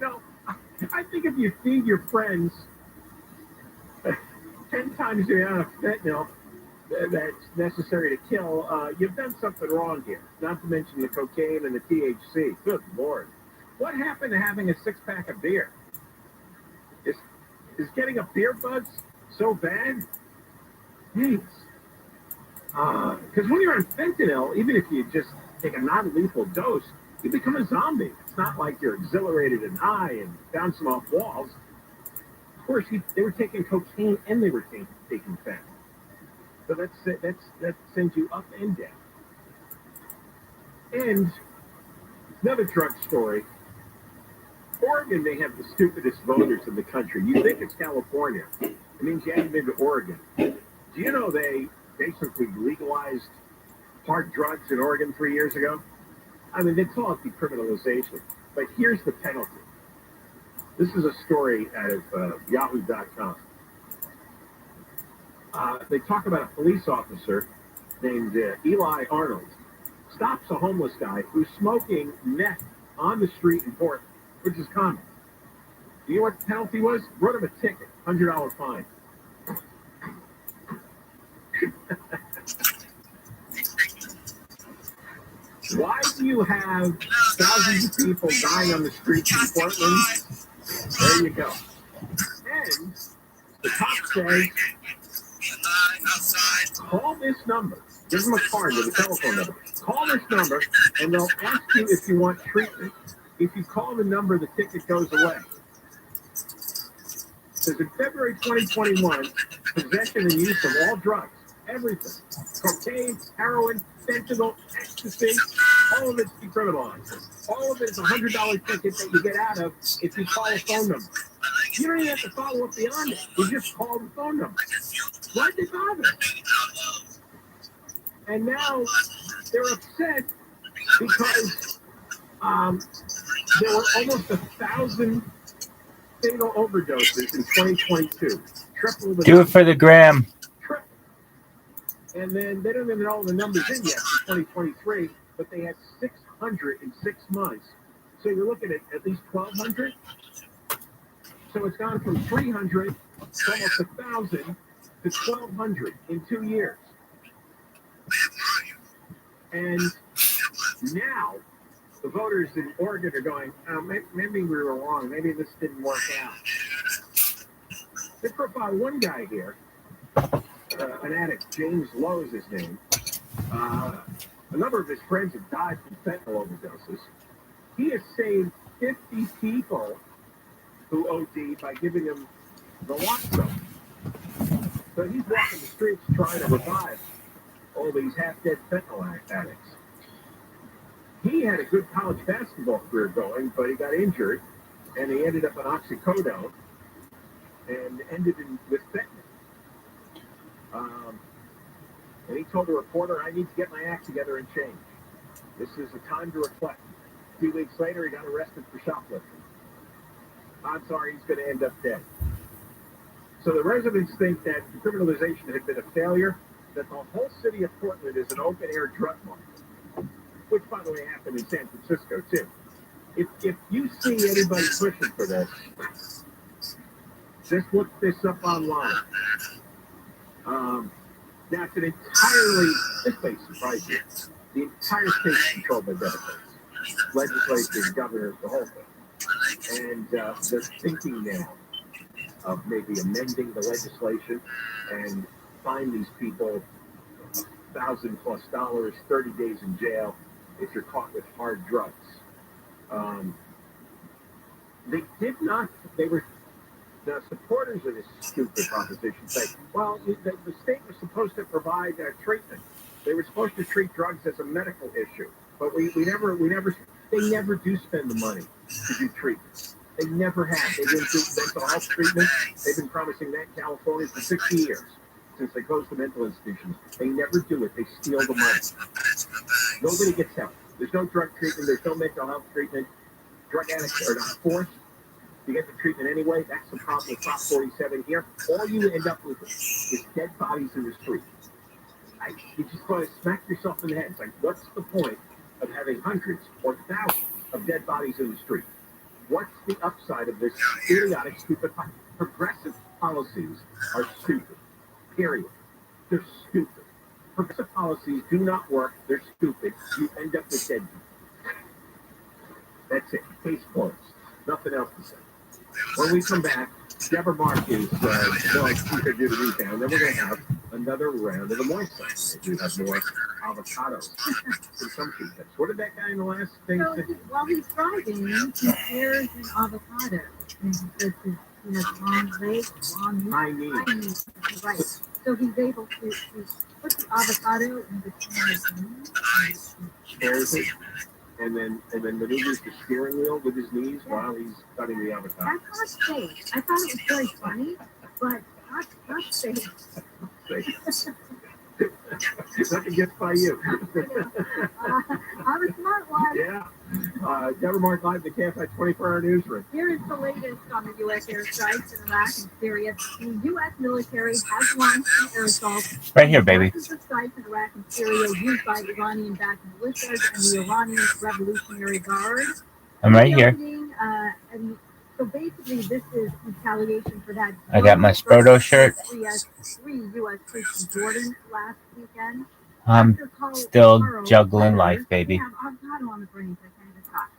No, I think if you feed your friends 10 times the amount of fentanyl that's necessary to kill, you've done something wrong here. Not to mention the cocaine and the THC. Good Lord. What happened to having a 6-pack of beer? Is getting a beer buzz so bad? Jeez. Because when you're on fentanyl, even if you just take a non-lethal dose, you become a zombie. It's not like you're exhilarated and high and bouncing off walls. Of course, they were taking cocaine and they were taking fentanyl. So that sends you up and down. And another drug story. Oregon, they have the stupidest voters in the country. You think it's California. It means you haven't been to Oregon. Do you know they basically legalized hard drugs in Oregon 3 years ago? I mean, they call it decriminalization. But here's the penalty. This is a story out of Yahoo.com. They talk about a police officer named Eli Arnold stops a homeless guy who's smoking meth on the street in Portland, which is common. Do you know what the penalty was? Wrote him a ticket, $100 fine. Why do you have thousands of people dying on the streets in Portland? There you go. And the cop says, call this number. Give them a card with a telephone number. Call this number, and they'll ask you if you want treatment. If you call the number, the ticket goes away. Says in February 2021, possession and use of all drugs, everything, cocaine, heroin, fentanyl, ecstasy, all of it's decriminalized. All of it is a $100 ticket that you get out of if you call a phone number. You don't even have to follow up beyond it. You just call the phone number. Why'd they bother? And now they're upset because there were almost 1,000 fatal overdoses in 2022. Triple the Do it for the gram. Triple. And then they don't even know the numbers in yet for 2023, but they had 600 in 6 months. So you're looking at least 1,200. So it's gone from 300 to almost 1,000 to 1,200 in 2 years. And now the voters in Oregon are going, maybe we were wrong. Maybe this didn't work out. They profiled one guy here, an addict, James Lowe is his name. A number of his friends have died from fentanyl overdoses. He has saved 50 people who OD by giving them the naloxone. So he's walking the streets trying to revive all these half-dead fentanyl addicts. He had a good college basketball career going, but he got injured, and he ended up on oxycodone and ended with fentanyl. And he told a reporter, I need to get my act together and change. This is a time to reflect. 2 weeks later, he got arrested for shoplifting. I'm sorry, he's going to end up dead. So the residents think that criminalization had been a failure, that the whole city of Portland is an open-air drug market, which, by the way, happened in San Francisco, too. If you see anybody pushing for this, just look this up online. Now, it's an entirely, this may surprise you, the entire state is controlled by Democrats. Legislators, governors, the whole thing. And they're thinking now of maybe amending the legislation and fine these people $1,000+ 30 days in jail if you're caught with hard drugs. They did not, the supporters of this stupid proposition say, well, the state was supposed to provide treatment. They were supposed to treat drugs as a medical issue, but they never do spend the money to do treatment. They never have. They didn't do mental health treatment. They've been promising that in California for 60 years since they closed the mental institutions. They never do it. They steal the money. Nobody gets help. There's no drug treatment. There's no mental health treatment. Drug addicts are not forced to get the treatment anyway. That's the problem with Prop 47 here. All you end up with is dead bodies in the street. You just want to smack yourself in the head. It's like, what's the point of having hundreds or thousands of dead bodies in the street? What's the upside of this idiotic, stupid policy? Progressive policies are stupid. Period. They're stupid. Progressive policies do not work. They're stupid. You end up with dead people. That's it. Case closed. Nothing else to say. When we come back, Deborah Mark is going to do the news now, and then we're going to have another round of the moist. We have more avocados consumption tips. What did that guy in the last thing say? While he's driving, he shares an avocado. And he says he has long legs, long high knees. Right. So he's able to put the avocado in between his knees. Shares it. And then maneuvers the steering wheel with his knees while he's cutting the avocado. That's not safe. I thought it was very funny, but not safe. Nothing gets by you. I'm a smart one. Yeah. Deborah Mark live the KFI 24-hour newsroom. Here is the latest on the U.S. airstrikes in Iraq and Syria. The U.S. military has launched an air assault. Right here, baby. Of strikes in Iraq and Syria used by Iranian-backed militias and the Iranian Revolutionary Guard. I'm right here. And so basically, this is retaliation for that. I got my Sproto shirt. Three U.S. troops in Jordan last weekend. I'm still juggling life, baby. Yeah, avocado on the brain, so I can't even talk.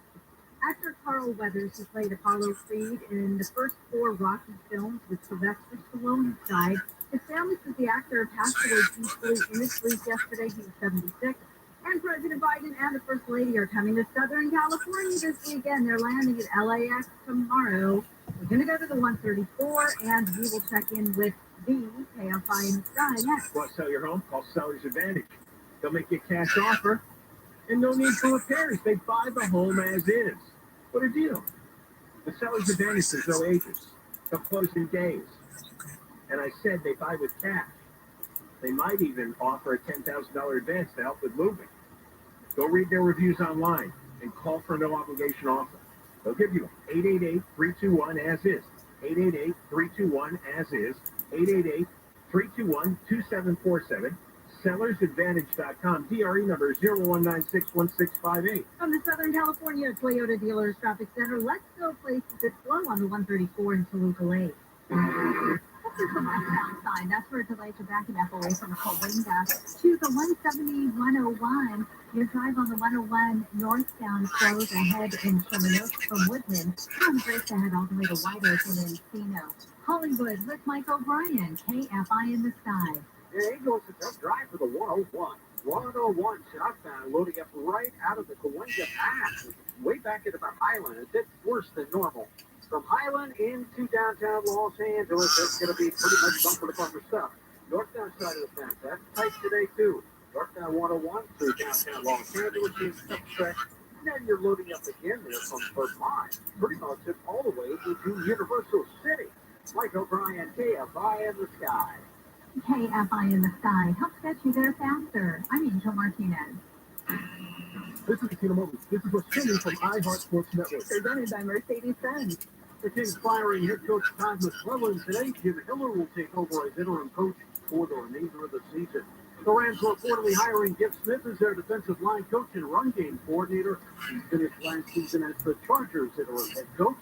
Actor Carl Weathers, who played Apollo Creed in the first 4 Rocky films with Sylvester Stallone, died His family says the actor passed away peacefully in his sleep yesterday. He was 76. And President Biden and the First Lady are coming to Southern California this weekend. They're landing at LAX tomorrow. We're going to go to the 134, and we will check in with the KFI in the Sky next. Want to sell your home? Call Seller's Advantage. They'll make you a cash offer, and no need for repairs. They buy the home as is. What a deal. The Seller's Advantage, there's no agents. They'll close in days. And I said they buy with cash. They might even offer a $10,000 advance to help with moving. Go read their reviews online and call for a no-obligation offer. They'll give you 888-321-AS-IS. 888-321-AS-IS. 888-321-2747. SellersAdvantage.com. DRE number 01961658. From the Southern California Toyota Dealers Traffic Center, let's go places that flow on the 134 in Toluca Lake. This is the westbound side. That's where delays are backing up away from Cahuenga to the 170-101. Your drive on the 101 northbound flows ahead in Sherman Oaks from Woodman. From breaks ahead all the way to White Oak and Encino. Hollywood with Mike O'Brien, KFI in the Sky. Yeah, Angels, it's a tough drive for the 101. 101 southbound loading up right out of the Cahuenga Pass. Way back into the Highland. It's a bit worse than normal. From Highland into downtown Los Angeles, it's going to be pretty much bumper-to-bumper stuff. Northbound side of the fence, that's tight today, too. Northbound 101 through downtown Los Angeles is a tough stretch. And then you're loading up again there from Vermont. Pretty much it's all the way into Universal City. Mike O'Brien, KFI in the Sky. KFI in the Sky helps get you there faster. I'm Angel Martinez. This is Casino Moments. This is what's trending from iHeart Sports Network. Presented by Mercedes-Benz. The Kings firing head coach Todd McClellan today. Jim Hiller will take over as interim coach for the remainder of the season. The Rams are reportedly hiring Jeff Smith as their defensive line coach and run game coordinator. He finished last season as the Chargers interim head coach.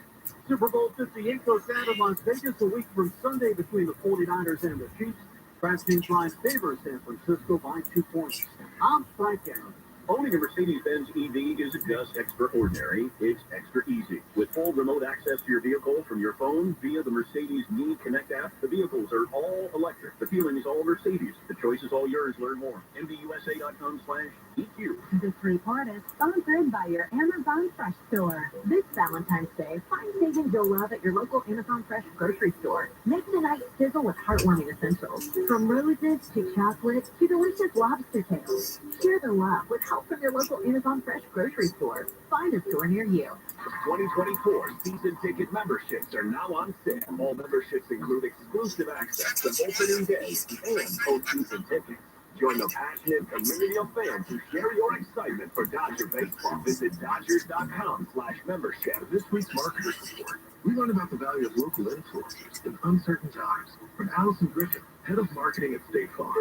Super Bowl 58 goes down in Las Vegas a week from Sunday between the 49ers and the Chiefs. DraftKings line favors San Francisco by 2 points. I'm Frank Allen. Owning a Mercedes-Benz EV isn't just extraordinary, it's extra easy. With full remote access to your vehicle from your phone via the Mercedes Me Connect app, the vehicles are all electric. The feeling is all Mercedes. The choice is all yours. Learn more. MBUSA.com/EQ. This report is sponsored by your Amazon Fresh store. This Valentine's Day, find savings you'll love at your local Amazon Fresh grocery store. Make the night sizzle with heartwarming essentials. From roses to chocolate to delicious lobster tails. Share the love with help from your local Amazon Fresh grocery store. Find a store near you. 2024 season ticket memberships are now on sale. All memberships include exclusive access to opening day and postseason tickets. Join the passionate community of fans who share your excitement for Dodger baseball. Visit Dodgers.com/membership. This week's marketer report, we learn about the value of local influencers in uncertain times. From Allison Griffin, head of marketing at State Farm.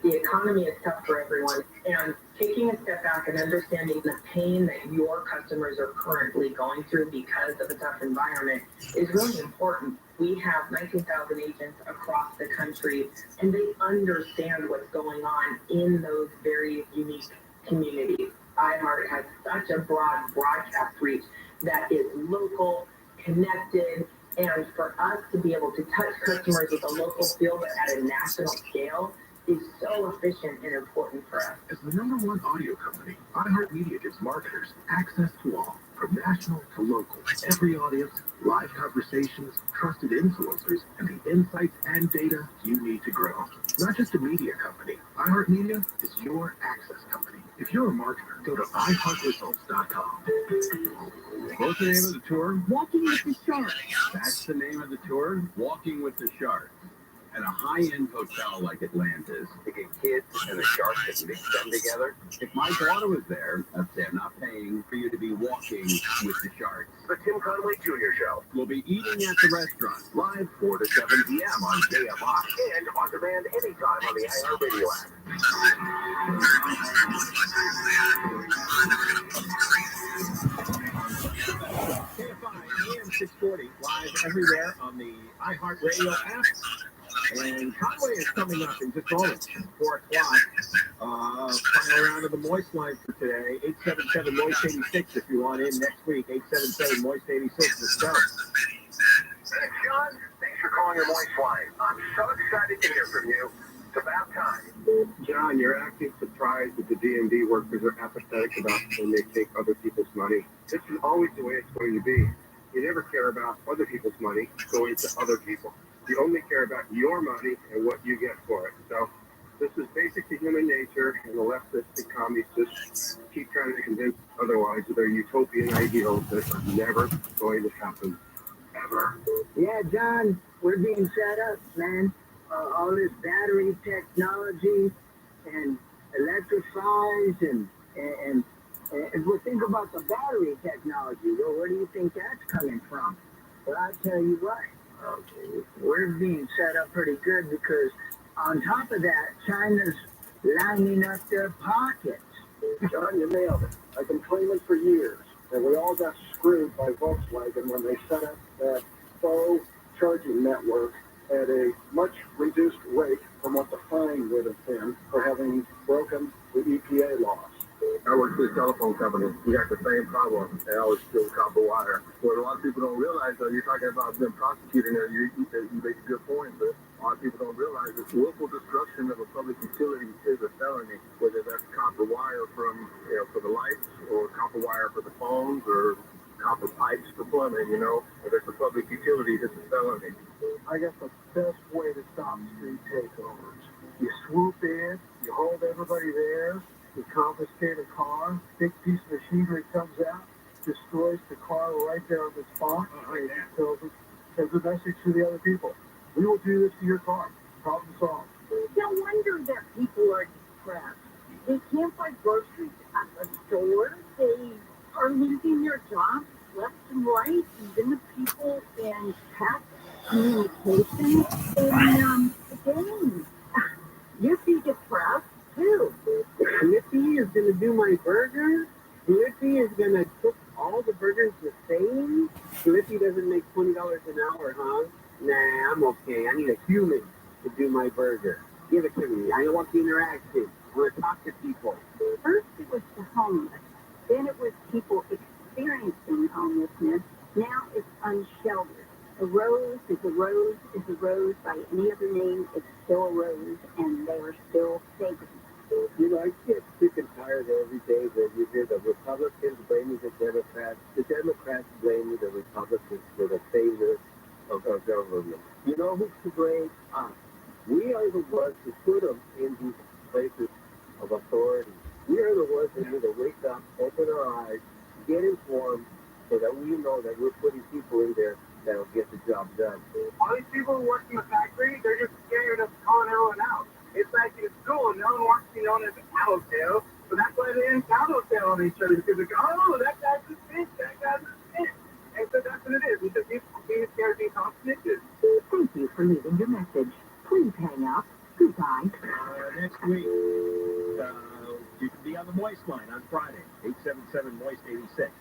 The economy is tough for everyone, and taking a step back and understanding the pain that your customers are currently going through because of a tough environment is really important. We have 19,000 agents across the country, and they understand what's going on in those very unique communities. iHeart has such a broad broadcast reach that is local, connected, and for us to be able to touch customers with a local feel but at a national scale is so efficient and important for us. As the #1 audio company, iHeartMedia gives marketers access to all, from national to local. Every audience, live conversations, trusted influencers, and the insights and data you need to grow. Not just a media company, iHeartMedia is your access company. If you're a marketer, go to iHeartResults.com. What's the name of the tour? Walking with the Sharks. That's the name of the tour? Walking with the Sharks. At a high-end hotel like Atlantis, thinking kids and the sharks can mix them together. If my daughter was there, I'd say I'm not paying for you to be walking with the sharks. The Tim Conway Jr. Show. We'll be eating at the restaurant, live 4 to 7 p.m. on KFI. And on demand anytime on the iHeartRadio app. KFI AM 640, live everywhere on the iHeartRadio app. And Conway is coming up in just moments, 4 o'clock. Final round of the Moist line for today, 877-MOIST-86 if you want in next week, 877-MOIST-86. Let's go. Thanks, John. Thanks for calling your moist line. I'm so excited to hear from you. It's about time. John, you're acting surprised that the DMV workers are apathetic about when they take other people's money. This is always the way it's going to be. You never care about other people's money going to other people. You only care about your money and what you get for it. So this is basic to human nature, and the leftists and commies just keep trying to convince otherwise of their utopian ideals that are never going to happen, ever. Yeah, John, we're being set up, man. All this battery technology and electrifies and if we think about the battery technology, well, where do you think that's coming from? Well, I'll tell you what, we're being set up pretty good because on top of that, China's lining up their pockets. John, you nailed it. I've been claiming for years that we all got screwed by Volkswagen when they set up that faux charging network at a much reduced rate from what the fine would have been for having broken the EPA laws. I work for a telephone company. We got the same problem. They always steal copper wire. What a lot of people don't realize, though, you're talking about them prosecuting it. You make a good point, but a lot of people don't realize that willful destruction of a public utility is a felony, whether that's copper wire from, for the lights, or copper wire for the phones, or copper pipes for plumbing, If it's a public utility, it's a felony. I guess the best way to stop street takeovers, you swoop in, you hold everybody there, you confiscate a car, big piece of machinery comes out, destroys the car right there on the spot, and sends a message to the other people. We will do this to your car. Problem solved. No wonder that people are depressed. They can't buy groceries at the store. They are losing their jobs left and right. Even the people in tech communications and games. You'd be depressed too. Flippy is going to do my burger. Flippy is going to cook all the burgers the same. Flippy doesn't make $20 an hour, huh? Nah, I'm okay. I need a human to do my burger. Give it to me. I don't want the interaction. I want to talk to people. First it was the homeless, then it was people experiencing homelessness, now it's unsheltered. A rose is a rose is a rose. By any other name, it's still a rose, and they are still sacred. I get sick and tired every day that you hear the Republicans blaming the Democrats blaming the Republicans for the failure of our government. You know who's to blame? Us. We are the ones who put them in these places of authority. We are the ones that need to wake up, open our eyes, get informed, so that we know that we're putting people in there that'll get the job done. All these people who work in the factory, they're just scared of calling everyone out. It's like in school, no one wants to be known as a tattletale, but that's why they end tattletale on each other, because they go, oh, that guy's a snitch, that guy's a snitch. And so that's what it is. It's just people being scared of being called snitches. Thank you for leaving your message. Please hang up. Goodbye. Next week, you can be on the Moist line on Friday, 877-MOIST-86.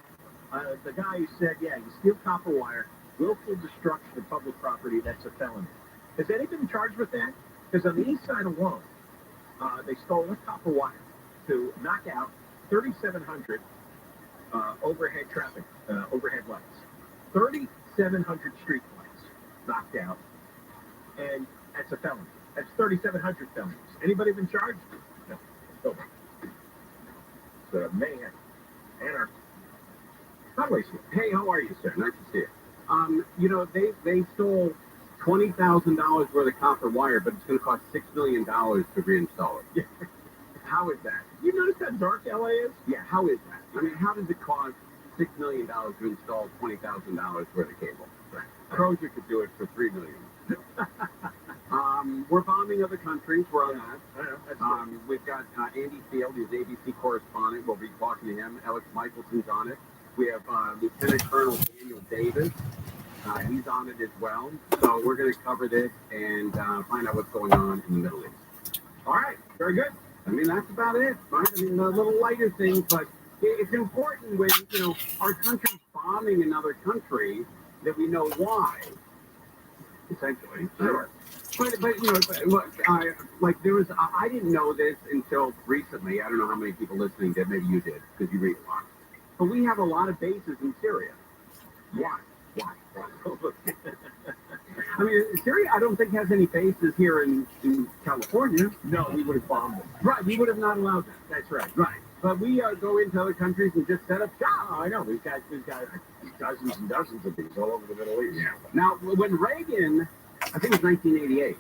The guy who said, you steal copper wire, willful destruction of public property, that's a felony. Has anybody been charged with that? Because on the east side alone, they stole enough copper wire to knock out 3,700 overhead lights. 3,700 street lights knocked out, and that's a felony. That's 3,700 felonies. Anybody been charged? No. Nobody. So, mayhem. Anarchy. Hey, how are you, sir? Nice to see you. They stole $20,000 worth of copper wire, but it's going to cost $6 million to reinstall it. How is that? You notice how dark LA is? Yeah, how is that? I mean, how does it cost $6 million to install $20,000 worth of cable? Right. Crozier could do it for $3 million. We're bombing other countries. We're on that. We've got Andy Field, he's ABC correspondent. We'll be talking to him. Alex Michelson's on it. We have Lieutenant Colonel Daniel Davis. He's on it as well. So we're going to cover this and find out what's going on in the Middle East. All right. Very good. I mean, that's about it, right? I mean, the little lighter things, but it's important when, our country's bombing another country that we know why. Essentially. Sure. But look, there was, I didn't know this until recently. I don't know how many people listening did. Maybe you did, because you read a lot. But we have a lot of bases in Syria. Why? I mean, Syria, I don't think has any bases here in California. No, we would have bombed them. Right, we would have not allowed that. That's right. Right. But we go into other countries and just set up shop. Oh, I know. We've got dozens and dozens of these all over the Middle East. Yeah. Now, when Reagan, I think it was 1988,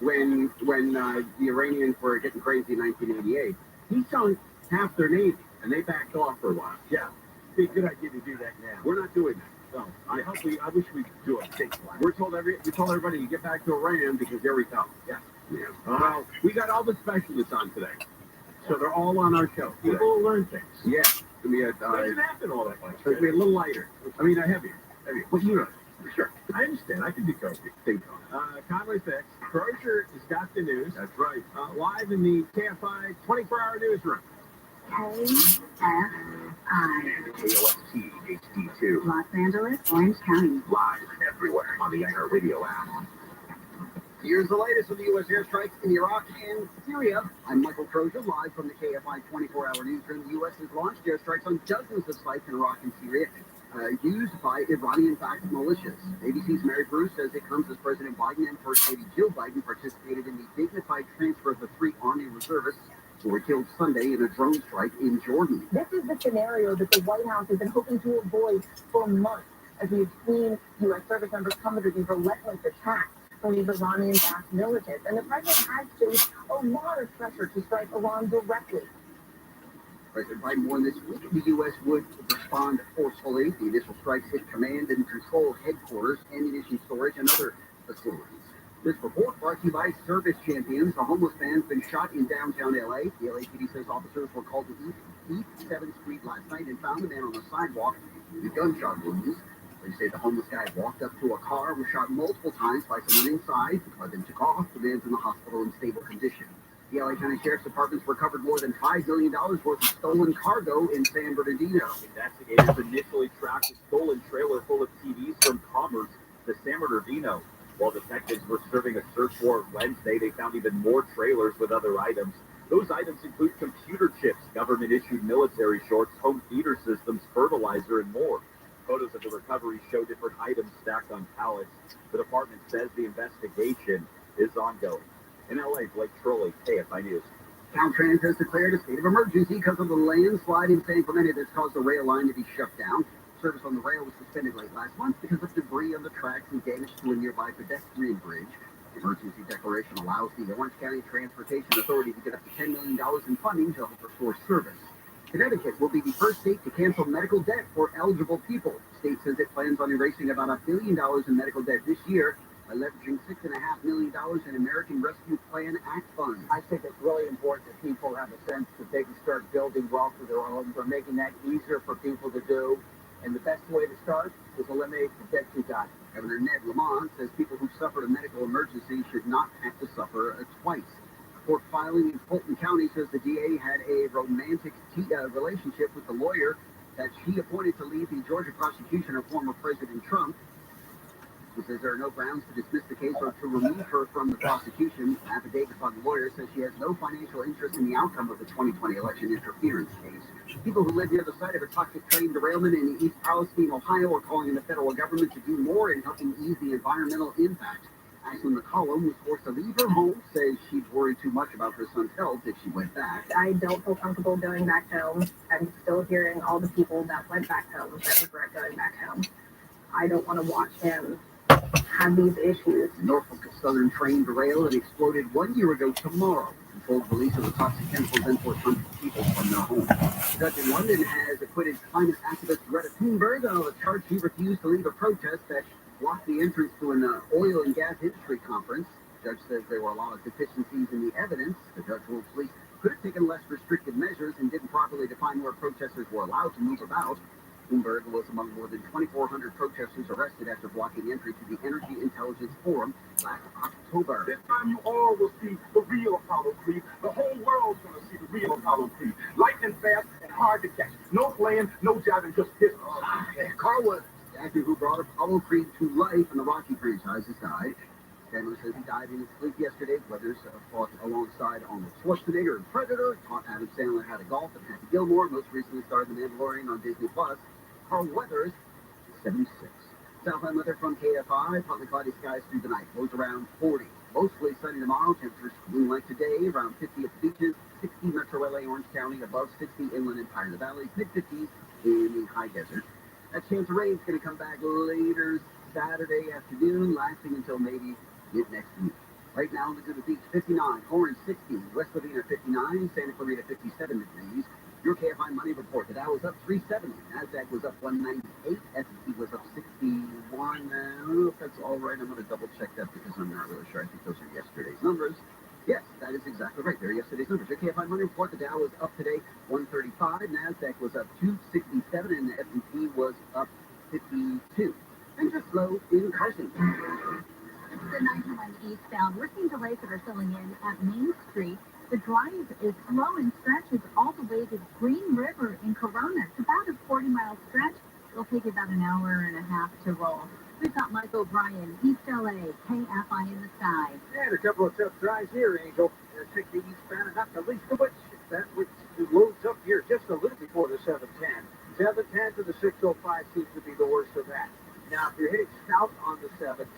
when the Iranians were getting crazy in 1988, he sunk half their navy, and they backed off for a while. Yeah. Be a good idea to do that now. We're not doing that. No, I wish we could do a big plan. We told everybody to get back to Iran because there we go. Yeah. Yeah. Well, we got all the specialists on today, so they're all on our show. People will learn things. Yeah. It doesn't happen all that much. It'll be a little lighter. I mean, heavier. But you know, sure. I understand. I can be cozy. Conway Fix, Crozier has got the news. That's right. Live in the KFI 24-hour newsroom. KFI. KOST HD2. Los Angeles, Orange County. Live everywhere on the iHeartRadio app. Here's the latest from the U.S. airstrikes in Iraq and Syria. I'm Michael Crozier, live from the KFI 24-hour newsroom. The U.S. has launched airstrikes on dozens of sites in Iraq and Syria, used by Iranian-backed militias. ABC's Mary Bruce says it comes as President Biden and First Lady Jill Biden participated in the dignified transfer of the 3 Army reservists who were killed Sunday in a drone strike in Jordan. This is the scenario that the White House has been hoping to avoid for months, as we've seen U.S. service members come under these relentless attacks from these Iranian-backed militias. And the president has faced a lot of pressure to strike Iran directly. President Biden warned this week the U.S. would respond forcefully. The initial strikes hit command and control headquarters, ammunition storage, and other facilities. This report brought to you by Service Champions. A homeless man's been shot in downtown L.A. The LAPD says officers were called to East 7th Street last night and found the man on the sidewalk with gunshot wounds. They say the homeless guy walked up to a car, was shot multiple times by someone inside, but then took off. The man's in the hospital in stable condition. The LA County Sheriff's Department's recovered more than $5 million worth of stolen cargo in San Bernardino. Investigators initially tracked a stolen trailer full of TVs from Commerce to San Bernardino. While detectives were serving a search warrant Wednesday, they found even more trailers with other items. Those items include computer chips, government-issued military shorts, home theater systems, fertilizer, and more. Photos of the recovery show different items stacked on pallets. The department says the investigation is ongoing. In LA, Blake Trolley, KFI News. Caltrans has declared a state of emergency because of the landslide in San Clemente that's caused the rail line to be shut down. Service on the rail was suspended late last month because of debris on the tracks and damage to a nearby pedestrian bridge. The emergency declaration allows the Orange County Transportation Authority to get up to $10 million in funding to help restore service. Connecticut will be the first state to cancel medical debt for eligible people. The state says it plans on erasing about $1 billion in medical debt this year by leveraging $6.5 million in American Rescue Plan Act funds. I think it's really important that people have a sense that they can start building wealth of their own. We're making that easier for people to do. And the best way to start is eliminate the debt you got. Governor Ned Lamont says people who suffered a medical emergency should not have to suffer twice. A court filing in Fulton County says the DA had a romantic relationship with the lawyer that she appointed to lead the Georgia prosecution of former President Trump. He says there are no grounds to dismiss the case or to remove her from the prosecution. An affidavit by the lawyer says she has no financial interest in the outcome of the 2020 election interference case. People who live near the site of a toxic train derailment in East Palestine, Ohio, are calling on the federal government to do more in helping ease the environmental impact. Ashley McCollum was forced to leave her home, says she'd worried too much about her son's health if she went back. I don't feel comfortable going back home. I'm still hearing all the people that went back home that regret going back home. I don't want to watch him have these issues. Norfolk Southern train derailed and exploded 1 year ago tomorrow. Controlled release of the toxic chemicals and forced hundreds of people from their homes. The judge in London has acquitted climate activist Greta Thunberg on the charge she refused to leave a protest that blocked the entrance to an oil and gas industry conference. The judge says there were a lot of deficiencies in the evidence. The judge ruled police could have taken less restrictive measures and didn't properly define where protesters were allowed to move about. Thunberg was among more than 2,400 protesters arrested after blocking entry to the Energy Intelligence Forum last October. This time you all will see the real Apollo Creed. The whole world's going to see the real Apollo Creed. Light and fast and hard to catch. No playing, no jiving, just hit. Carl Weathers, the actor who brought Apollo Creed to life in the Rocky franchise, has died. Sandler says he died in his sleep yesterday. Weathers fought alongside Arnold Schwarzenegger in Predator, taught Adam Sandler how to golf, and Happy Gilmore most recently starred The Mandalorian on Disney+. Carl Weathers is 76. Southland weather from KFI, partly cloudy skies through the night. Lows around 40. Mostly sunny tomorrow. Temperatures cooling like today, around 50 at the beaches, 60 Metro LA, Orange County, above 60 inland and high in the valleys, mid-50s in the high desert. That chance of rain is going to come back later Saturday afternoon, lasting until maybe mid-next week. Right now, Laguna Beach, 59, Orange, 60, West Covina, 59, Santa Clarita, 57 degrees. Your KFI Money Report, the Dow was up 370, NASDAQ was up 198, S&P was up 61. I don't know if that's all right. I'm going to double check that because I'm not really sure. I think those are yesterday's numbers. Yes, that is exactly right. They're yesterday's numbers. Your KFI Money Report, the Dow was up today 135, NASDAQ was up 267, and the S&P was up 52. And just slow in Carson. The 91 eastbound. We're seeing delays that are filling in at Main Street. The drive is slow and stretches all the way to Green River in Corona. It's about a 40-mile stretch. It'll take about an hour and a half to roll. We've got Mike O'Brien, East LA, KFI in the sky. And a couple of tough drives here, Angel. 60 eastbound, and not the least of which, that which loads up here just a little before the 710. 710 to the 605 seems to be the worst of that. Now, if you're heading south on the 710,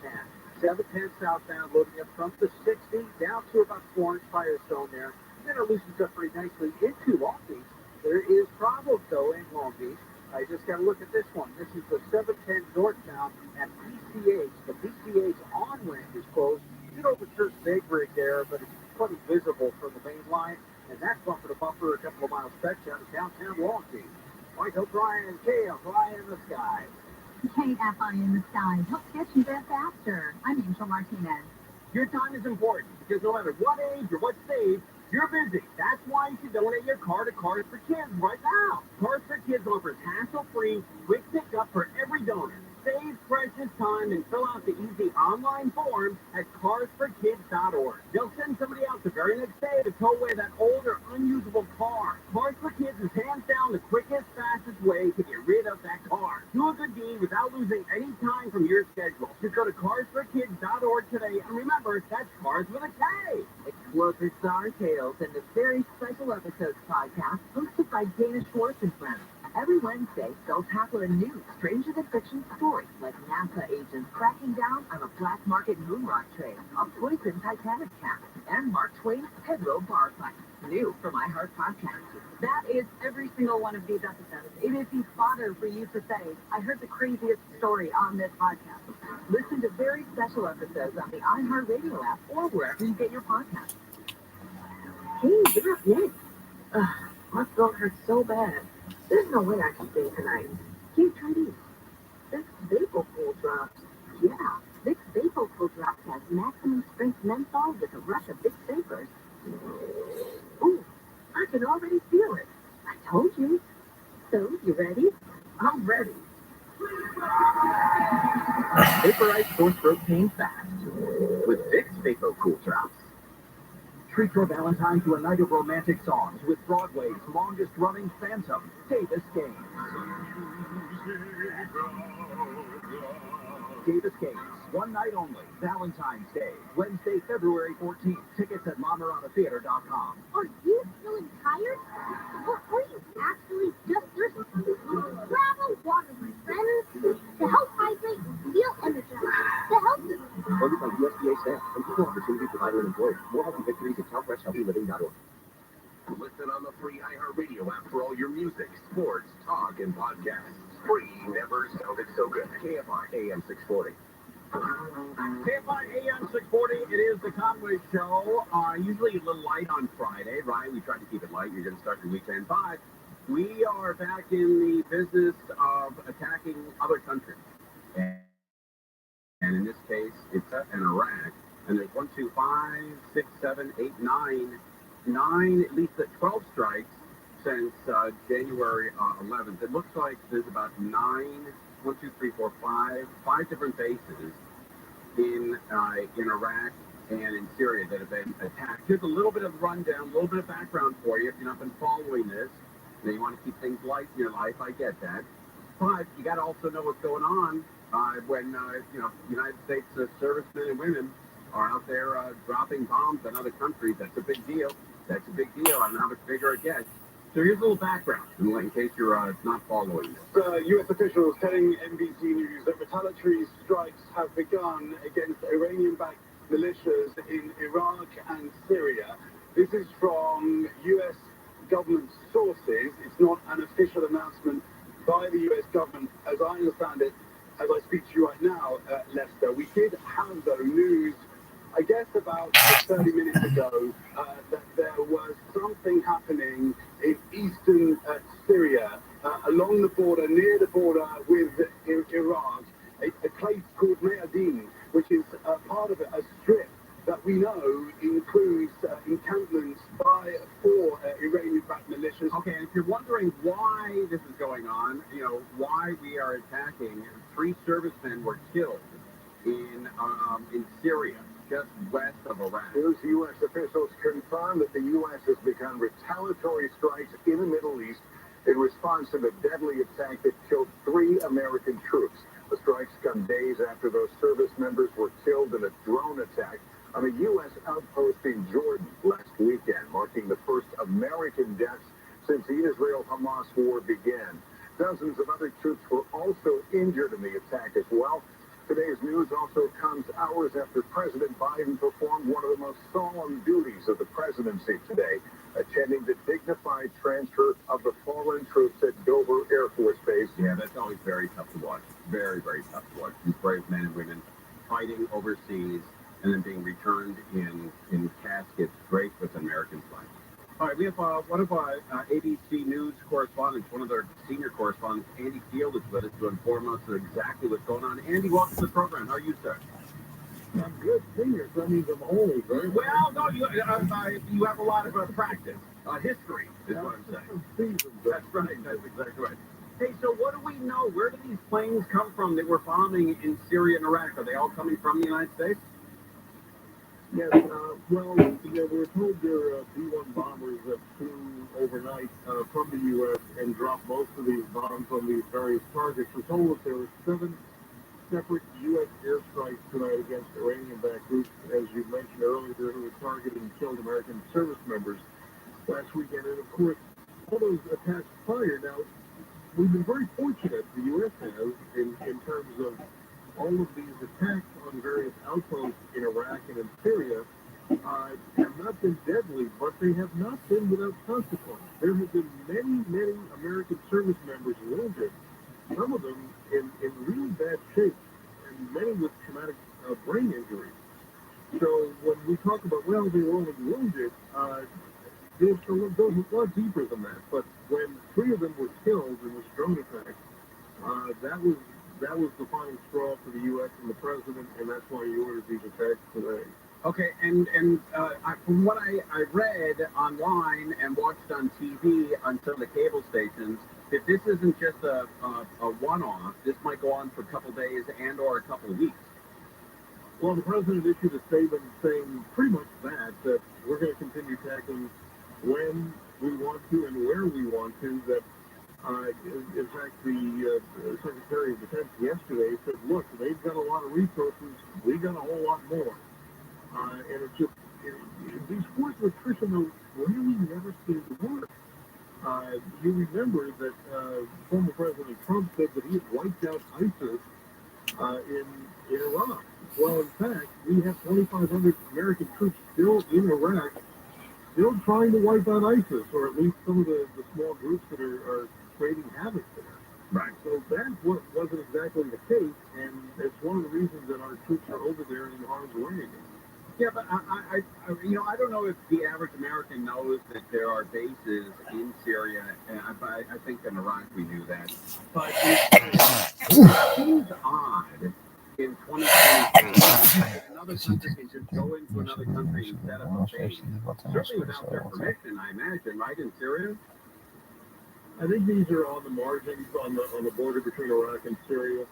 710 southbound, loading up from the 60 down to about Florence Firestone there. Then it loosens up pretty nicely into Long Beach. There is problems, though, in Long Beach. I just got to look at this one. This is the 710 northbound at PCH. The PCH on-ramp is closed. You know the Church Bakery there, but it's pretty visible from the main line. And that's bumper to bumper, a couple of miles stretch out of downtown Long Beach. Mike O'Brien, KFI in the sky. KFI in the sky. Help get you there faster. I'm Angel Martinez. Your time is important because no matter what age or what stage, you're busy. That's why you should donate your car to Cars for Kids right now. Cars for Kids offers hassle-free, quick pickup for every donor. Save precious time and fill out the easy online form at carsforkids.org. They'll send somebody out the very next day to tow away that old or unusable car. Cars for Kids is hands down the quickest, fastest way to get rid of that car. Do a good deed without losing any time from your schedule. Just go to carsforkids.org today, and remember, that's Cars with a K. Explosive Star Tales and the very special episodes podcast hosted by Dana Schwartz and friends. Every Wednesday, they'll tackle a new stranger-than-fiction story, like NASA agents cracking down on a black market moon rock trade, a poisoned Titanic captain, and Mark Twain's Pedro bar fight. New from iHeart Podcast. That is every single one of these episodes. It is the fodder for you to say, I heard the craziest story on this podcast. Listen to very special episodes on the iHeart Radio app or wherever you get your podcasts. Hey, you're up next. My throat hurts so bad. There's no way I can stay tonight. Here, try these. Vicks VapoCool Drops. Yeah, Vicks VapoCool Drops has maximum strength menthol with a rush of Vicks Vapors. Ooh, I can already feel it. I told you. So, you ready? I'm ready. Vaporize sore throat pain fast with Vicks VapoCool Drops. Treat your Valentine to a night of romantic songs with Broadway's longest-running phantom, Davis Gaines. Davis Gaines, one night only, Valentine's Day, Wednesday, February 14th. Tickets at LaMaranaTheater.com. Are you feeling tired? Or are you actually just thirsty? Grab a water, my friends, to help hydrate, feel energized, to help you. Funded by USDA staff and equal opportunity provider and employer. More healthy victories at southwesthealthyliving.org. Listen on the free iHeartRadio app for all your music, sports, talk, and podcasts. Free never sounded so good. KFI AM 640. KFI AM 640, it is the Conway Show. Usually a little light on Friday, right? We try to keep it light. You're going to start your weekend. But we are back in the business of attacking other countries. And in this case, it's in Iraq. And there's 1, 2, 5, 6, 7, 8, 9, at least 12 strikes since January 11th. It looks like there's about 5 different bases in Iraq and in Syria that have been attacked. Here's a little bit of rundown, a little bit of background for you if you've not been following this. Now you want to keep things light in your life, I get that. But you got to also know what's going on when United States servicemen and women are out there dropping bombs on other countries. That's a big deal. That's a big deal. I don't know how much bigger it gets. So here's a little background, in case you're not following. U.S. officials telling NBC News that retaliatory strikes have begun against Iranian-backed militias in Iraq and Syria. This is from U.S. government sources. It's not an official announcement by the U.S. government, as I understand it, as I speak to you right now, Lester. We did have, though, news, I guess about 30 minutes ago, that there was something happening in eastern Syria, along the border, near the border with Iraq, a place called Mayadin, which is part of a strip that we know includes encampments for Iranian-backed militias. Okay, and if you're wondering why this is going on, why we are attacking, 3 servicemen were killed in Syria, just west of Iraq. Those U.S. officials confirm that the U.S. has begun retaliatory strikes in the Middle East in response to the deadly attack that killed 3 American troops. The strikes come days after those service members were killed in a drone attack on a U.S. outpost in Jordan last weekend, marking the first American deaths since the Israel-Hamas war began. Dozens of other troops were also injured in the attack as well. Today's news also comes hours after President Biden performed one of the most solemn duties of the presidency today, attending the dignified transfer of the fallen troops at Dover Air Force Base. Yeah, that's always very tough to watch. Very, very tough to watch. These brave men and women fighting overseas and then being returned in caskets draped with American flags. All right, we have one of our ABC News correspondents, one of their senior correspondents, Andy Field, is with us to inform us of exactly what's going on. Andy, welcome to the program. How are you, sir? I'm good. Senior, that means I'm old, right? Well, no, you have a lot of practice. History is what I'm saying. That's right. That's exactly right. Hey, so what do we know? Where do these planes come from that were bombing in Syria and Iraq? Are they all coming from the United States? Yes, well, we're told they're B-1 bombers that flew overnight from the U.S. and dropped most of these bombs on these various targets. We're told that there were 7 separate U.S. airstrikes tonight against Iranian-backed groups, as you mentioned earlier, who had targeted and killed American service members last weekend. And, of course, all those attacks fired. Now, we've been very fortunate, the U.S. has, in terms of all of these attacks on various outposts in Iraq and in Syria have not been deadly, but they have not been without consequence. There have been many, many American service members wounded, some of them in really bad shape, and many with traumatic brain injuries. So when we talk about, well, they were only wounded, it goes a lot deeper than that. But when 3 of them were killed in this drone attack, that was the final straw for the U.S. and the president, and that's why he ordered these attacks today. Okay, and from what I read online and watched on TV on some of the cable stations, that this isn't just a one-off. This might go on for a couple days and or a couple of weeks. Well, the president issued a statement saying pretty much that we're going to continue attacking when we want to and where we want to, that in fact, the Secretary of Defense yesterday said, look, they've got a lot of resources, we got a whole lot more. And it's just, these force of attrition, though, really never seem to work. You remember that former President Trump said that he had wiped out ISIS in Iraq. Well, in fact, we have 2,500 American troops still in Iraq, still trying to wipe out ISIS, or at least some of the small groups that are creating havoc there. Right. So that wasn't exactly the case, and it's one of the reasons that our troops are over there in harm's way again. Yeah, but I don't know if the average American knows that there are bases in Syria, and I think in Iraq we knew that. But it seems odd in 2023 that another country can just go into another country and set up a base, certainly without their permission, I imagine, right, in Syria? I think these are on the margins, on the border between Iraq and Syria,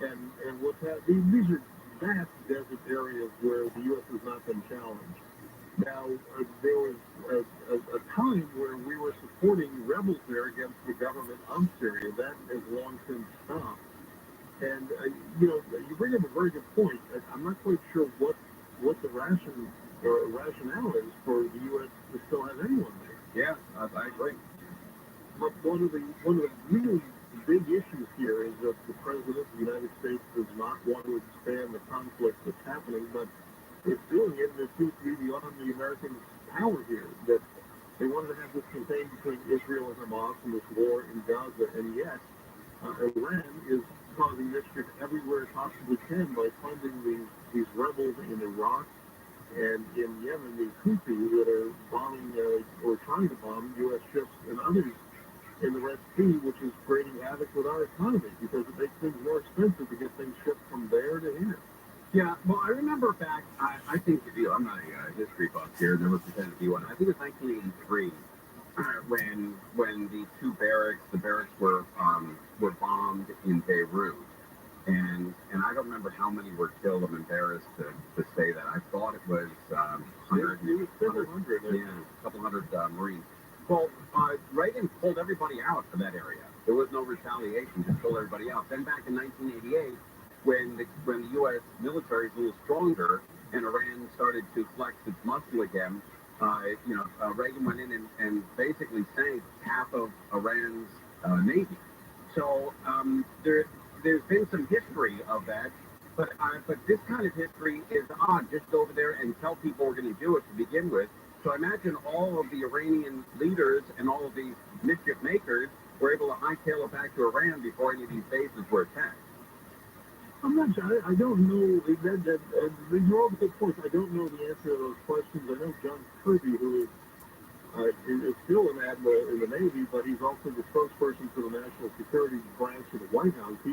and what's happening, these are vast desert areas where the U.S. has not been challenged. Now, there was a time where we were supporting rebels there against the government of Syria. That has long since stopped. And, you bring up a very good point. I'm not quite sure what the rationale is for the U.S. to still have anyone there. Yeah, I agree. But one of the really big issues here is that the president of the United States does not want to expand the conflict that's happening, but it's doing it, and it seems to be beyond the American power here. That they wanted to have this campaign between Israel and Hamas and this war in Gaza, and yet Iran is causing mischief everywhere it possibly can by funding these rebels in Iraq and in Yemen, these Houthis that are bombing or trying to bomb U.S. ships and others in the Red Sea, which is creating havoc with our economy because it makes things more expensive to get things shipped from there to here. Yeah, well, I remember back, I think, I'm not a history buff here, never pretend to be one. I think it was 1983 when the barracks were bombed in Beirut. And I don't remember how many were killed. I'm embarrassed to say that. I thought it was 100. Several hundred. Yeah, a couple hundred Marines. Well, Reagan pulled everybody out of that area. There was no retaliation, just pulled everybody out. Then back in 1988, when the U.S. military is a little stronger and Iran started to flex its muscle again, Reagan went in and basically sank half of Iran's navy. So there's been some history of that, but this kind of history is odd. Just go over there and tell people we're going to do it to begin with. So I imagine all of the Iranian leaders and all of these mischief makers were able to hightail it back to Iran before any of these bases were attacked. I'm not sure. I don't know. You're all good points. I don't know the answer to those questions. I know John Kirby, who is still an admiral in the Navy, but he's also the spokesperson for the National Security Branch of the White House. He,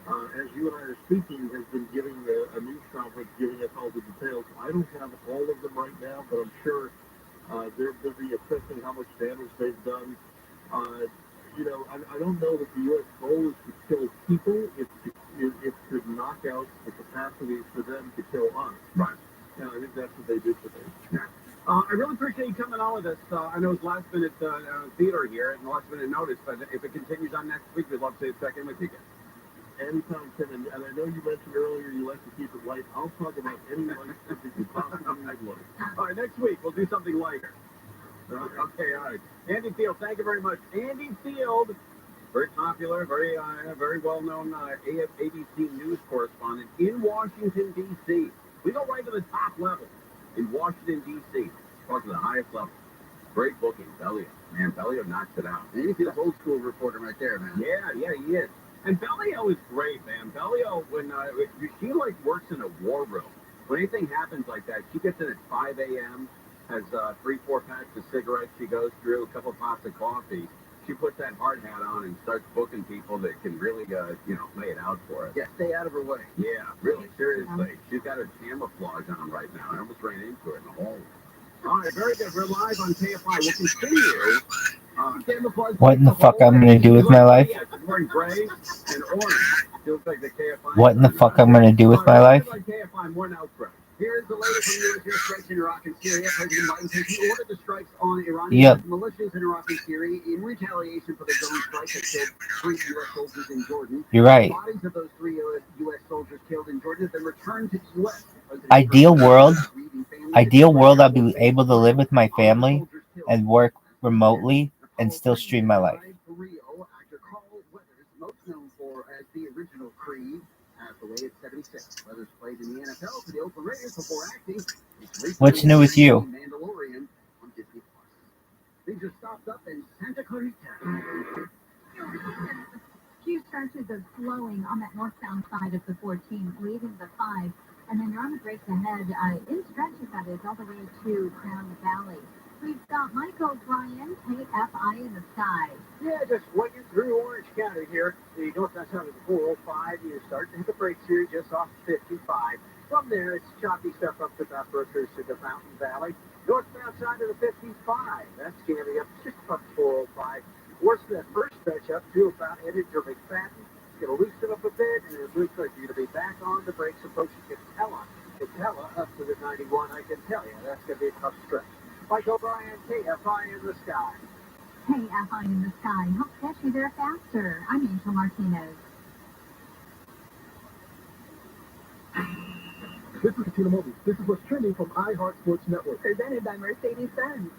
as you and I are speaking, has been giving a news conference giving us all the details. I don't have all of them right now, but I'm sure they're busy assessing how much damage they've done. I don't know that the U.S. goal is to kill people. It's to knock out the capacity for them to kill us. Right. And I think that's what they did today. Yeah. I really appreciate you coming on with us. I know it's last minute theater here and last minute notice, but if it continues on next week, we'd love to check in with you again. Anytime, Tim, and I know you mentioned earlier you like to keep it light. I'll talk about any light subject you possibly would like. All right, next week we'll do something lighter. Okay, all right. Andy Field, thank you very much. Andy Field, very popular, very well-known ABC News correspondent in Washington, D.C. We go right to the top level in Washington, D.C. Talk to the highest level. Great booking, Bellio. Man, Bellio knocks it out. And you see the old school reporter right there, man. Yeah, he is. And Bellio is great, man. Bellio, when she works in a war room. When anything happens like that, she gets in at 5 a.m., has 3-4 packs of cigarettes she goes through, a couple pots of coffee. She puts that hard hat on and starts booking people that can really, lay it out for us. Yeah, stay out of her way. Yeah, really, seriously. She's got her camouflage on right now. I almost ran into her in the hallway. All right, very good. We're live on KFI. We'll continue. What in the fuck I'm gonna do with my life? Wearing gray and orange. Feels like the KFI. What in the fuck I'm gonna do with my life? KFI, more now, here is the latest from U.S. airstrikes in Iraq and Syria. President Biden says he ordered the strikes on Iranian militias in Iraq and Syria in retaliation for the drone strike that killed 3 U.S. soldiers in Jordan. You're right. The bodies of those 3 U.S. soldiers killed in Jordan have been returned to the U.S. Ideal world, I'll be able to live with my family and work remotely and still stream my life. Actor Carl Weathers, most known as the original Creed, passed away at 76. Weathers played in the NFL for the Oakland Raiders before acting. What's new with you? Mandalorian on Disney+. They just stopped up in Santa Clarita. Few stretches of slowing on that northbound side of the 14, leaving the 5, and then you're on the brakes ahead in stretches, that is, all the way to Crown Valley. We've got Michael Bryan, KFI in the sky. Yeah, just working through Orange County here. The northbound side of the 405, you start to hit the brakes here just off 55. From there, it's choppy stuff up to about Brookhurst to the Fountain Valley. Northbound side of the 55, that's jamming up just up 405. Worse than that first stretch up to about headed to McFadden. It's going to loosen up a bit, and it looks like you're going to be back on the brakes approaching Catella. Catella up to the 91, I can tell you. That's going to be a tough stretch. Michael Bryan, KFI in the sky. KFI in the sky. Help get you there faster. I'm Angel Martinez. This is Tina Moby. This is what's trending from iHeart Sports Network. Presented by Mercedes-Benz.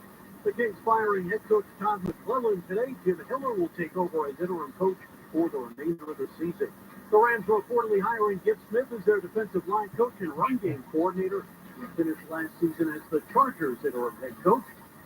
The Kings firing head coach Todd McClellan today. Jim Hiller will take over as interim coach for the remainder of the season. The Rams are reportedly hiring Gibbs Smith as their defensive line coach and run game coordinator. He finished last season as the Chargers interim head coach.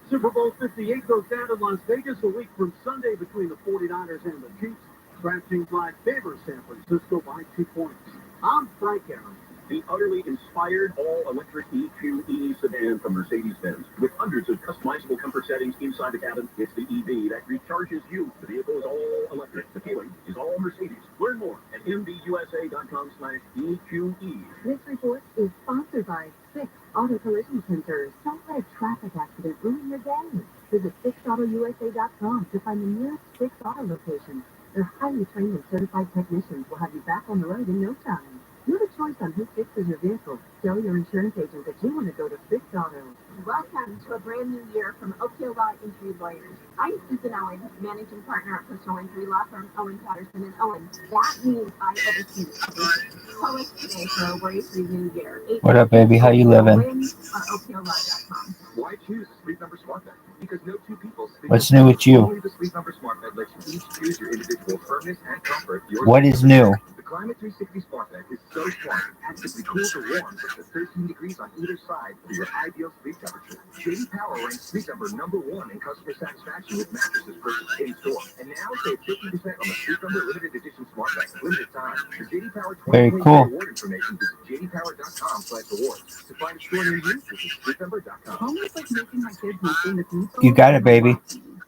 Super Bowl 58 goes down in Las Vegas a week from Sunday between the 49ers and the Chiefs. DraftKings Live favors San Francisco by 2 points. I'm Frank Aaron. The utterly inspired all-electric EQE sedan from Mercedes-Benz. With hundreds of customizable comfort settings inside the cabin, it's the EV that recharges you. The vehicle is all electric. The feeling is all Mercedes. Learn more at mbusa.com/EQE. This report is sponsored by Fix Auto Collision Centers. Don't let a traffic accident ruin your day. Visit fixautousa.com to find the nearest Fix Auto location. Their highly trained and certified technicians will have you back on the road in no time. You have a choice on who fixes your vehicle. Tell your insurance agent that you want to go to Fix Auto. Welcome to a brand new year from Oak Hill Law Injury Lawyers. I'm Susan Owen, managing partner at personal injury law firm Owen Patterson and Owen. That means I oversee everything. Call us today for a worry-free new year. What up, baby? How you living? Or oakhilllaw.com. Why choose Sleep Number Smart Bed? Because no two people sleep. What's new with you? Only the Sleep Number Smart Bed lets you each choose your individual firmness and comfort. What is new? The Climate 360 Smart Bed is so smart, it actively cools or warms up to 13 degrees on either side for your ideal sleep temperature. J.D. Power ranks Sleep Number #1 in customer satisfaction with mattresses purchased in store. And now save 50% on the Sleep Number limited edition Smart Bed. Limited time. For J.D. Power 2020 reward information, visit jdpower.com/awards. To find a store near you, visit sleepnumber.com. Almost like making my kids move in the future. You got it, baby.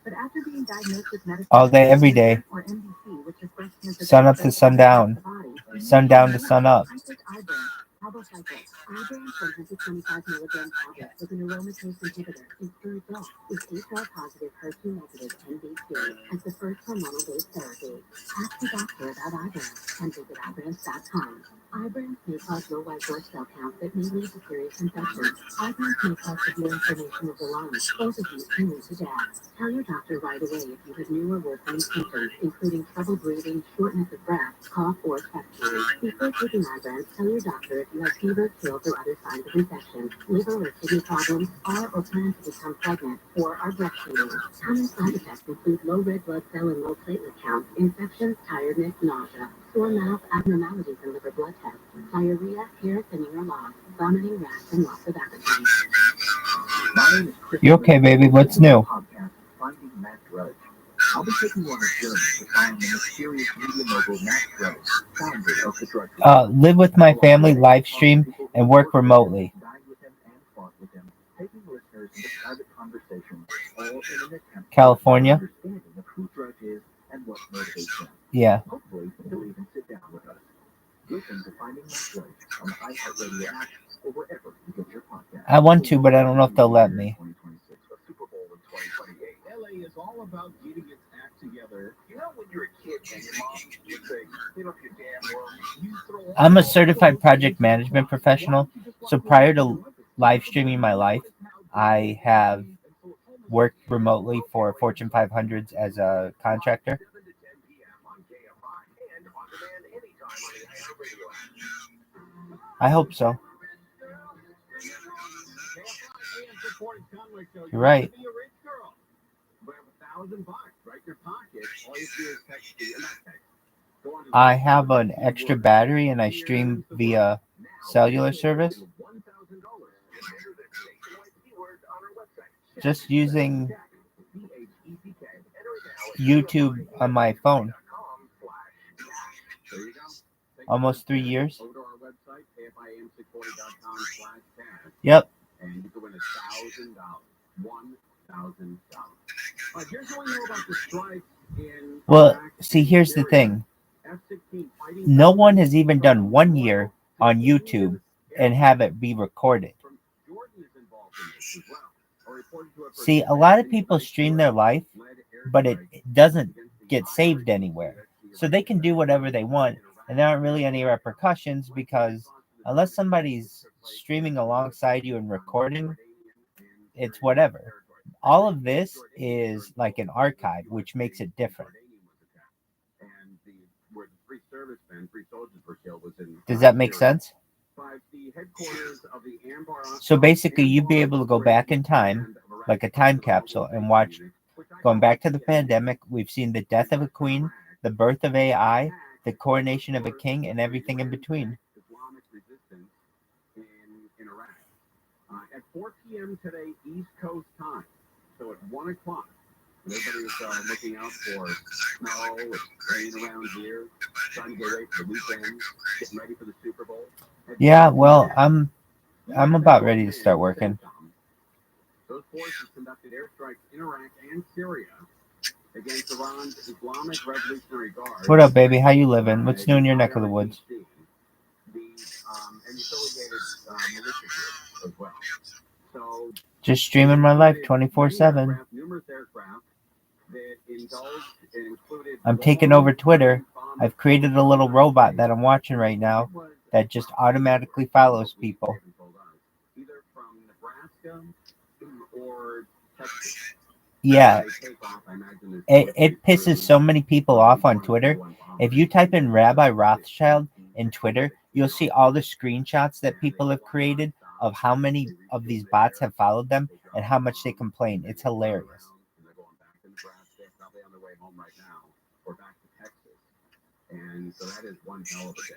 But after being diagnosed with metastatic All day, every day. or MDC, which is breast cancer, Sun up to sundown. Sundown to sun up. I took Ibrance. How about like this? Ibrance 125 milligram tablet with an aromatase inhibitor. It's through adult. It's HR positive, HER2 negative, MDC as the first hormonal-based therapy. Ask the doctor about Ibrance and visit Ibrance.com. Ibrance may cause low white blood cell count that may lead to serious infections. Ibrance may cause severe inflammation of the lungs. Both of you can lead to death. Tell your doctor right away if you have new or worsening symptoms, including trouble breathing, shortness of breath, cough, or chest pain. Before taking Ibrance, tell your doctor if you have fever, chills, or other signs of infection, liver or kidney problems, are or plan to become pregnant, or are breastfeeding. Common side effects include low red blood cell and low platelet counts, infections, tiredness, nausea, sore mouth, abnormalities in liver blood tests, diarrhea, hair thinning or loss, vomiting, rash, and loss of appetite. You okay, baby? What's new? Finding Matt Drudge. I'll be taking you on a journey to find the mysterious media mogul Matt Drudge, founder of the drug. Live with my family, live stream, and work remotely. Dined with him and fought with him, taking listeners into private conversations, all in an attempt California. to understanding of who Drudge is and what motivates him. Yeah. Hopefully, he'll even sit down with us. Listen to Finding Matt Drudge on the iHeartRadio app or wherever you get your podcast. I want to, but I don't know if they'll let me. 2026, a Super Bowl in 2028. LA is all about getting its act together. You know when you're a kid and your mom would say, clean up your damn room. You throw I'm a certified project management professional, so prior to live streaming my life, I have worked remotely for Fortune 500s as a contractor. I hope so. You're right. I have an extra battery and I stream via cellular service. Just using YouTube on my phone. Almost 3 years. Yep. And you can win $1,000. $1,000. Here's what we know about the strikes in. Well, see, here's the thing. No one has even done 1 year on YouTube and have it be recorded. See, a lot of people stream their life, but it doesn't get saved anywhere. So they can do whatever they want, and there aren't really any repercussions because unless somebody's streaming alongside you and recording, it's whatever. All of this is like an archive, which makes it different. Does that make sense? So basically, you'd be able to go back in time like a time capsule, and watch. Going back to the pandemic, we've seen the death of a queen, the birth of AI, the coronation of a king, and everything in between. Islamic resistance in Iraq. At 4 p.m. today, East Coast time. So at 1 o'clock, everybody's looking out for snow and rain around here, trying to get ready for the weekend, getting ready for the Super Bowl. Yeah, well, I'm about ready to start working. Those forces conducted airstrikes in Iraq and Syria against Iran's Islamic Revolutionary Guard. What up, baby? How you living? What's new in your neck of the woods? And affiliated militia groups as well. So Just streaming my life 24/7. numerous aircraft that indulged and included. I'm taking over Twitter. I've created a little robot that I'm watching right now that just automatically follows people. Either from Nebraska or Texas. Yeah, it pisses so many people off on Twitter. If you type in Rabbi Rothschild in Twitter, you'll see all the screenshots that people have created of how many of these bots have followed them and how much they complain. It's hilarious. And they're going back to Nebraska, probably on their way home right now, or back to Texas. And so that is one hell of a day.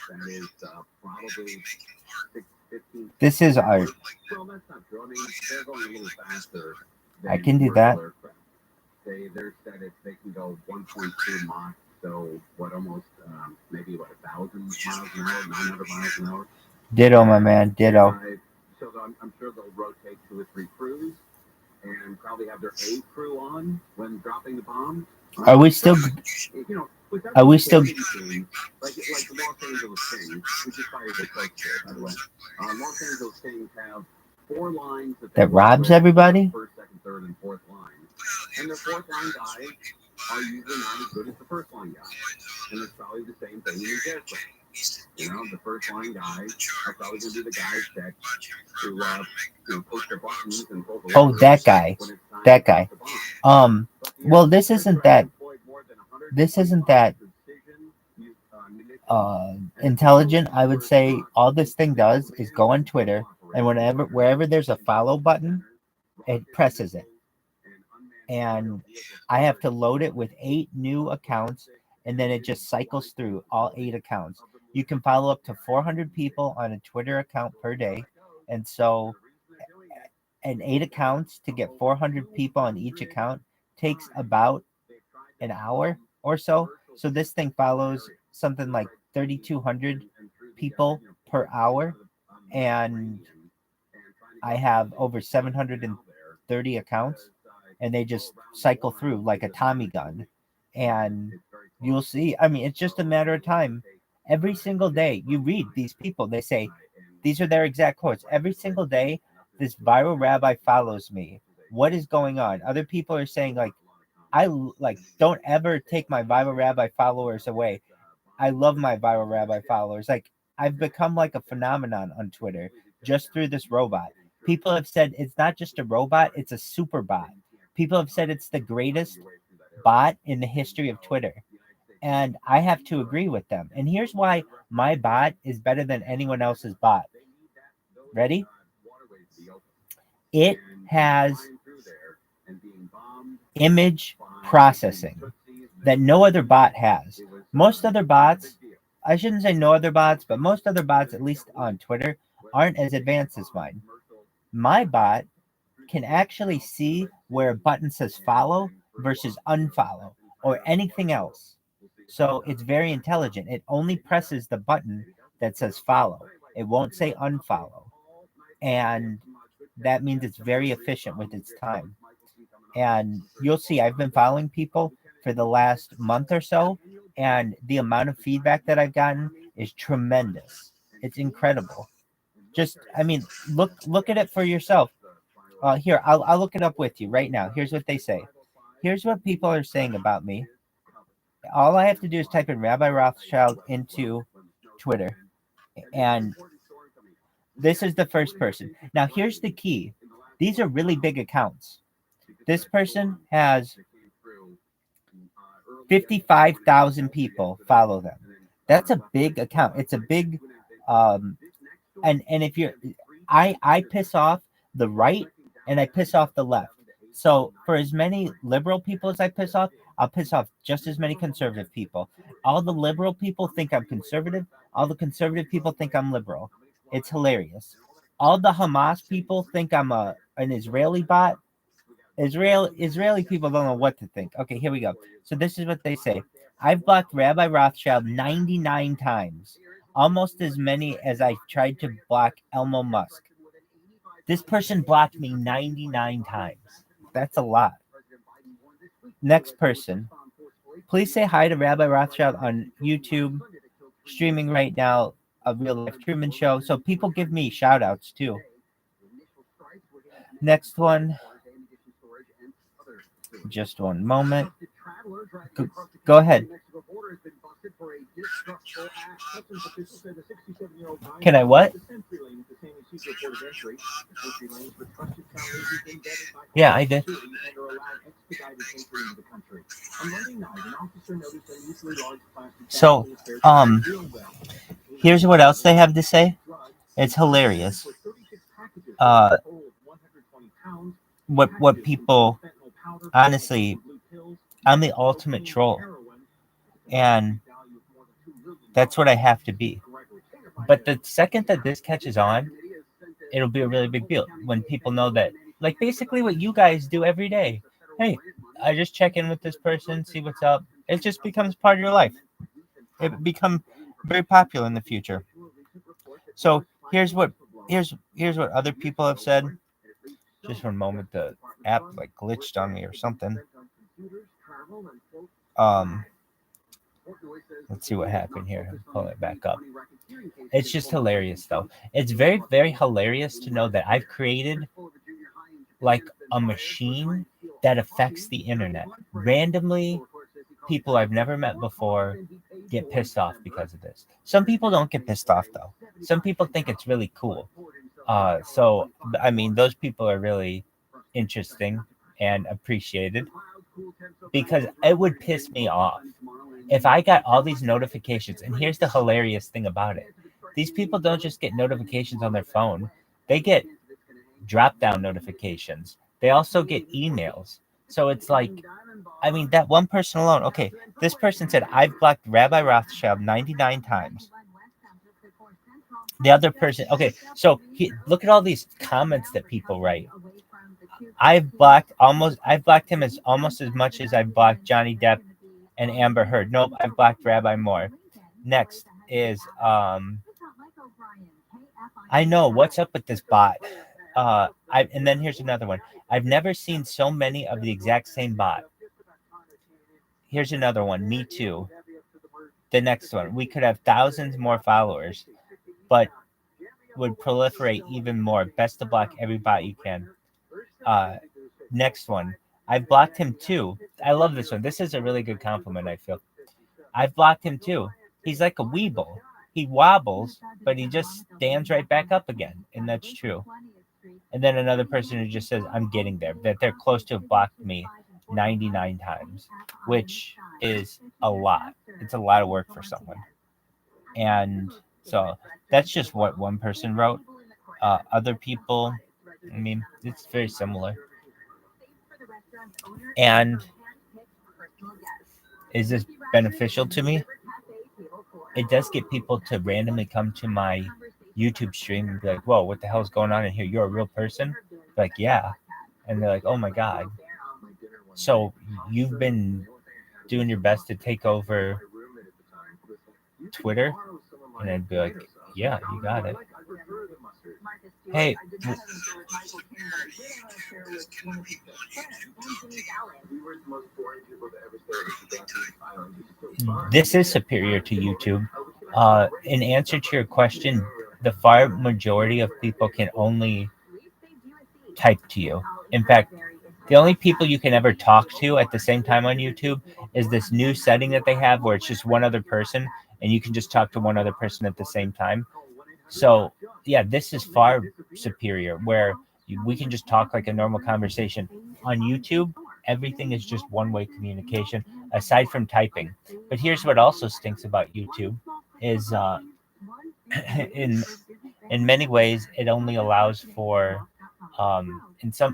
That is probably 15. This is art. Well, that's not true. I mean, they're going a little faster. I can do that. They're set at they can go 1.2 Mach, so what, almost maybe what, 1,000 miles an hour, 900 miles an hour. Ditto, my man. Ditto. So I'm sure they'll rotate 2 or 3 crews and probably have their A crew on when dropping the bomb. Are we still? Are we still? Like the Los Angeles Kings, who just fired their coach there, by the way. Los Angeles Kings have 4 lines That robs everybody? First, second, third, and fourth line. And their fourth line guys are usually not as good as the first line guys. And it's probably the same thing in these aircraft. You know, the first line guys are probably going to be the guys that push their buttons and pull the Oh, that guy. That guy. Well, this isn't that intelligent. I would say all this thing does is go on Twitter, and wherever there's a follow button, it presses it. And I have to load it with 8 new accounts, and then it just cycles through all 8 accounts. You can follow up to 400 people on a Twitter account per day. And so, and 8 accounts to get 400 people on each account takes about an hour or so. So this thing follows something like 3,200 people per hour. And I have over 730 accounts, and they just cycle through like a Tommy gun. And you'll see, I mean, it's just a matter of time. Every single day you read these people, they say, these are their exact quotes. Every single day, this viral rabbi follows me. What is going on? Other people are saying, don't ever take my viral rabbi followers away. I love my viral rabbi followers. Like, I've become like a phenomenon on Twitter just through this robot. People have said it's not just a robot, it's a super bot. People have said it's the greatest bot in the history of Twitter. And I have to agree with them. And here's why my bot is better than anyone else's bot. Ready? It has image processing that no other bot has. Most other bots, I shouldn't say no other bots, but most other bots, at least on Twitter, aren't as advanced as mine. My bot can actually see where a button says follow versus unfollow or anything else. So it's very intelligent. It only presses the button that says follow. It won't say unfollow. And that means it's very efficient with its time. And you'll see, I've been following people for the last month or so, and the amount of feedback that I've gotten is tremendous. It's incredible. Just, I mean, look at it for yourself. Here, I'll look it up with you right now. Here's what they say. Here's what people are saying about me. All I have to do is type in Rabbi Rothschild into Twitter. And this is the first person. Now, here's the key. These are really big accounts. This person has 55,000 people follow them. That's a big account. It's a big, and if you're, I piss off the right and I piss off the left. So for as many liberal people as I piss off, I'll piss off just as many conservative people. All the liberal people think I'm conservative. All the conservative people think I'm liberal. It's hilarious. All the Hamas people think I'm an Israeli bot. Israeli people don't know what to think. Okay, here we go. So this is what they say. I've blocked Rabbi Rothschild 99 times, almost as many as I tried to block Elmo Musk. This person blocked me 99 times. That's a lot. Next person. Please say hi to Rabbi Rothschild on YouTube, streaming right now a real life Truman show. So people give me shout outs too. Next one. Just one moment. Go ahead. Can I what? Yeah, I did. So, here's what else they have to say. It's hilarious. What people, honestly, I'm the ultimate troll, and that's what I have to be. But the second that this catches on, it'll be a really big deal when people know that, like basically what you guys do every day. Hey, I just check in with this person, see what's up. It just becomes part of your life. It become very popular in the future. So here's what other people have said. Just one moment, the app like glitched on me or something. Let's see what happened here. I'm pulling it back up. It's just hilarious though. It's very, very hilarious to know that I've created like a machine that affects the internet. Randomly, people I've never met before get pissed off because of this. Some people don't get pissed off though. Some people think it's really cool. So I mean, those people are really interesting and appreciated, because it would piss me off if I got all these notifications. And here's the hilarious thing about it. These people don't just get notifications on their phone. They get drop-down notifications. They also get emails. So it's like, I mean, that one person alone. Okay, this person said, I've blocked Rabbi Rothschild 99 times. The other person, okay, so look at all these comments that people write. I've blocked him as almost as much as I've blocked Johnny Depp and Amber Heard. Nope, I've blocked Rabbi more. Next is I know what's up with this bot. And then here's another one. I've never seen so many of the exact same bot. Here's another one. Me too. The next one. We could have thousands more followers, but would proliferate even more. Best to block every bot you can. Next one. I've blocked him too. I love this one. This is a really good compliment, I feel. I've blocked him too. He's like a weeble. He wobbles, but he just stands right back up again. And that's true. And then another person who just says, I'm getting there. That they're close to have blocked me 99 times, which is a lot. It's a lot of work for someone. And so that's just what one person wrote. Other people, I mean, it's very similar. And is this beneficial to me? It does get people to randomly come to my YouTube stream and be like, whoa, what the hell is going on in here? You're a real person? Like, yeah. And they're like, oh my God. So you've been doing your best to take over Twitter? And I'd be like, yeah, you got it. Hey, this is superior to YouTube. In answer to your question, the far majority of people can only type to you. In fact, the only people you can ever talk to at the same time on YouTube is this new setting that they have where it's just one other person and you can just talk to one other person at the same time. So yeah, this is far superior where we can just talk like a normal conversation. On YouTube, everything is just one-way communication aside from typing. But here's what also stinks about YouTube is in many ways it only allows for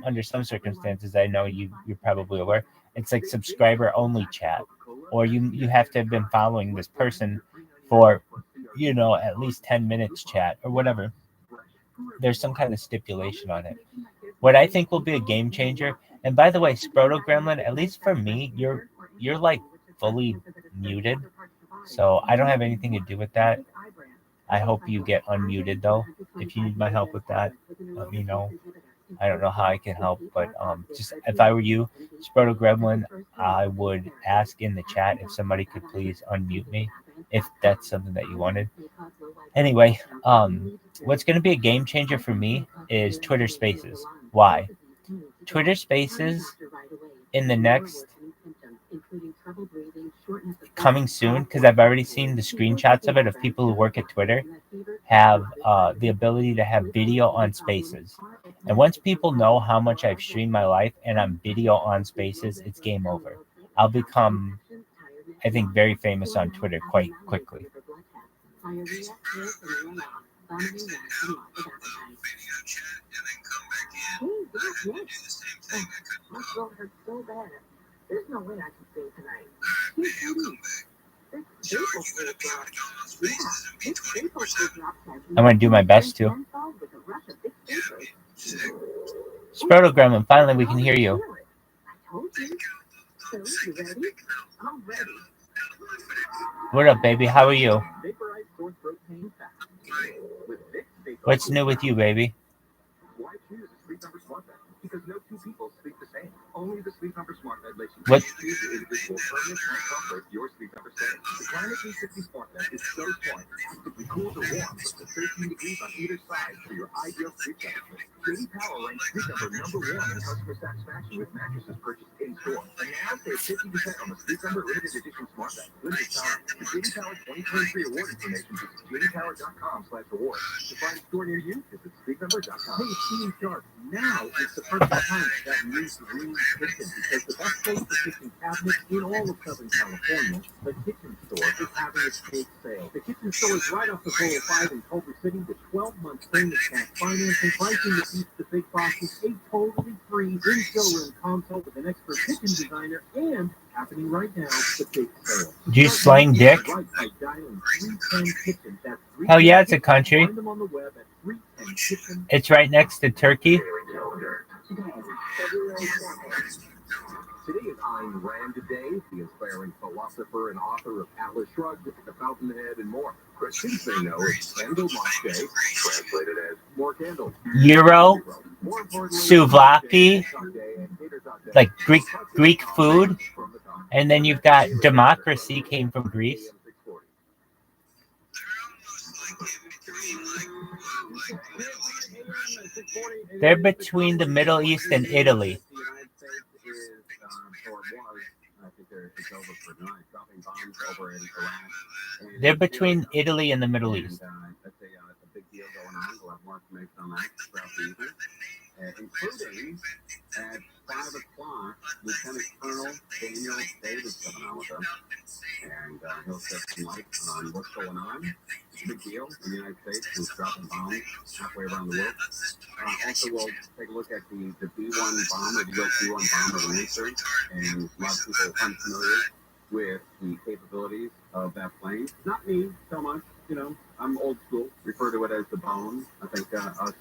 under some circumstances, I know you're probably aware, it's like subscriber only chat, or you have to have been following this person for, at least 10 minutes chat or whatever. There's some kind of stipulation on it. What I think will be a game changer, and by the way, Sproto Gremlin, at least for me, you're like fully muted, so I don't have anything to do with that. I hope you get unmuted though. If you need my help with that, let me know. I don't know how I can help, but just if I were you, Sproto Gremlin, I would ask in the chat if somebody could please unmute me, if that's something that you wanted. Anyway, what's going to be a game changer for me is Twitter Spaces. Why? Twitter Spaces in the next coming soon, because I've already seen the screenshots of it of people who work at Twitter have the ability to have video on Spaces. And once people know how much I've streamed my life and I'm video on Spaces, it's game over. I'll become, I think, very famous on Twitter quite quickly. There's no way I can stay tonight. I'm going to do my best to. Sproto Gremlin, finally we can hear you. What up, baby? How are you? What's new with you, baby? Why choose a Sleep Number smart bed? Because no two people sleep the same. Only the Sleep Number smart bed lets you choose your individual permanent and comfort your Sleep Number setting. The Climate 360 smart bed is so smart, actively cools or warms up to 13 degrees on either side for your ideal sleep temperature. JD Power ranks Sleep Number #1 in customer satisfaction with mattresses purchased in store. And now save 50% on the Sleep Number limited edition smart bed. Limited time. For JD Power 2023 award information, visit jdpower.com/awards. To find a store near you, visit sleepnumber.com. Hey, Team Sharp, now is the perfect time for that new green kitchen, because the best place for kitchen cabinets in all of Southern California, the Kitchen Store, is having its big sale. The Kitchen Store is right off the 405 in Culver City with 12-month famous cash financing, pricing that beats the big boxes, a totally free in-showroom consult with an expert kitchen designer, and happening right now, the big sale. Do you slang dick? Right by dialing 310 Kitchen. That's Hell yeah, it's a country. Find them on the web at 310 Kitchen. It's right next to Turkey. Today is Ayn Rand Day, the inspiring philosopher and author of Atlas Shrugged, The Fountainhead, and more. Christians may know it's Candle Mosh Day, translated as more candles. Euro, souvlaki, like Greek food, and then you've got democracy came from Greece. They're between the Middle East and Italy. They're between Italy and the Middle East. That's a big deal going on. We'll have more information on that throughout the evening. Including at 5 o'clock, Lieutenant Colonel Daniel Davis coming on with us. And he'll shed some light on what's going on. It's a big deal in the United States who's dropping bombs halfway around the world. Also, we'll take a look at the B-1 bomb, or the U.S. B-1 bomb of Lancer, and a lot of people unfamiliar with the capabilities of that plane. Not me so much, I'm old school. Refer to it as the bone. I think us,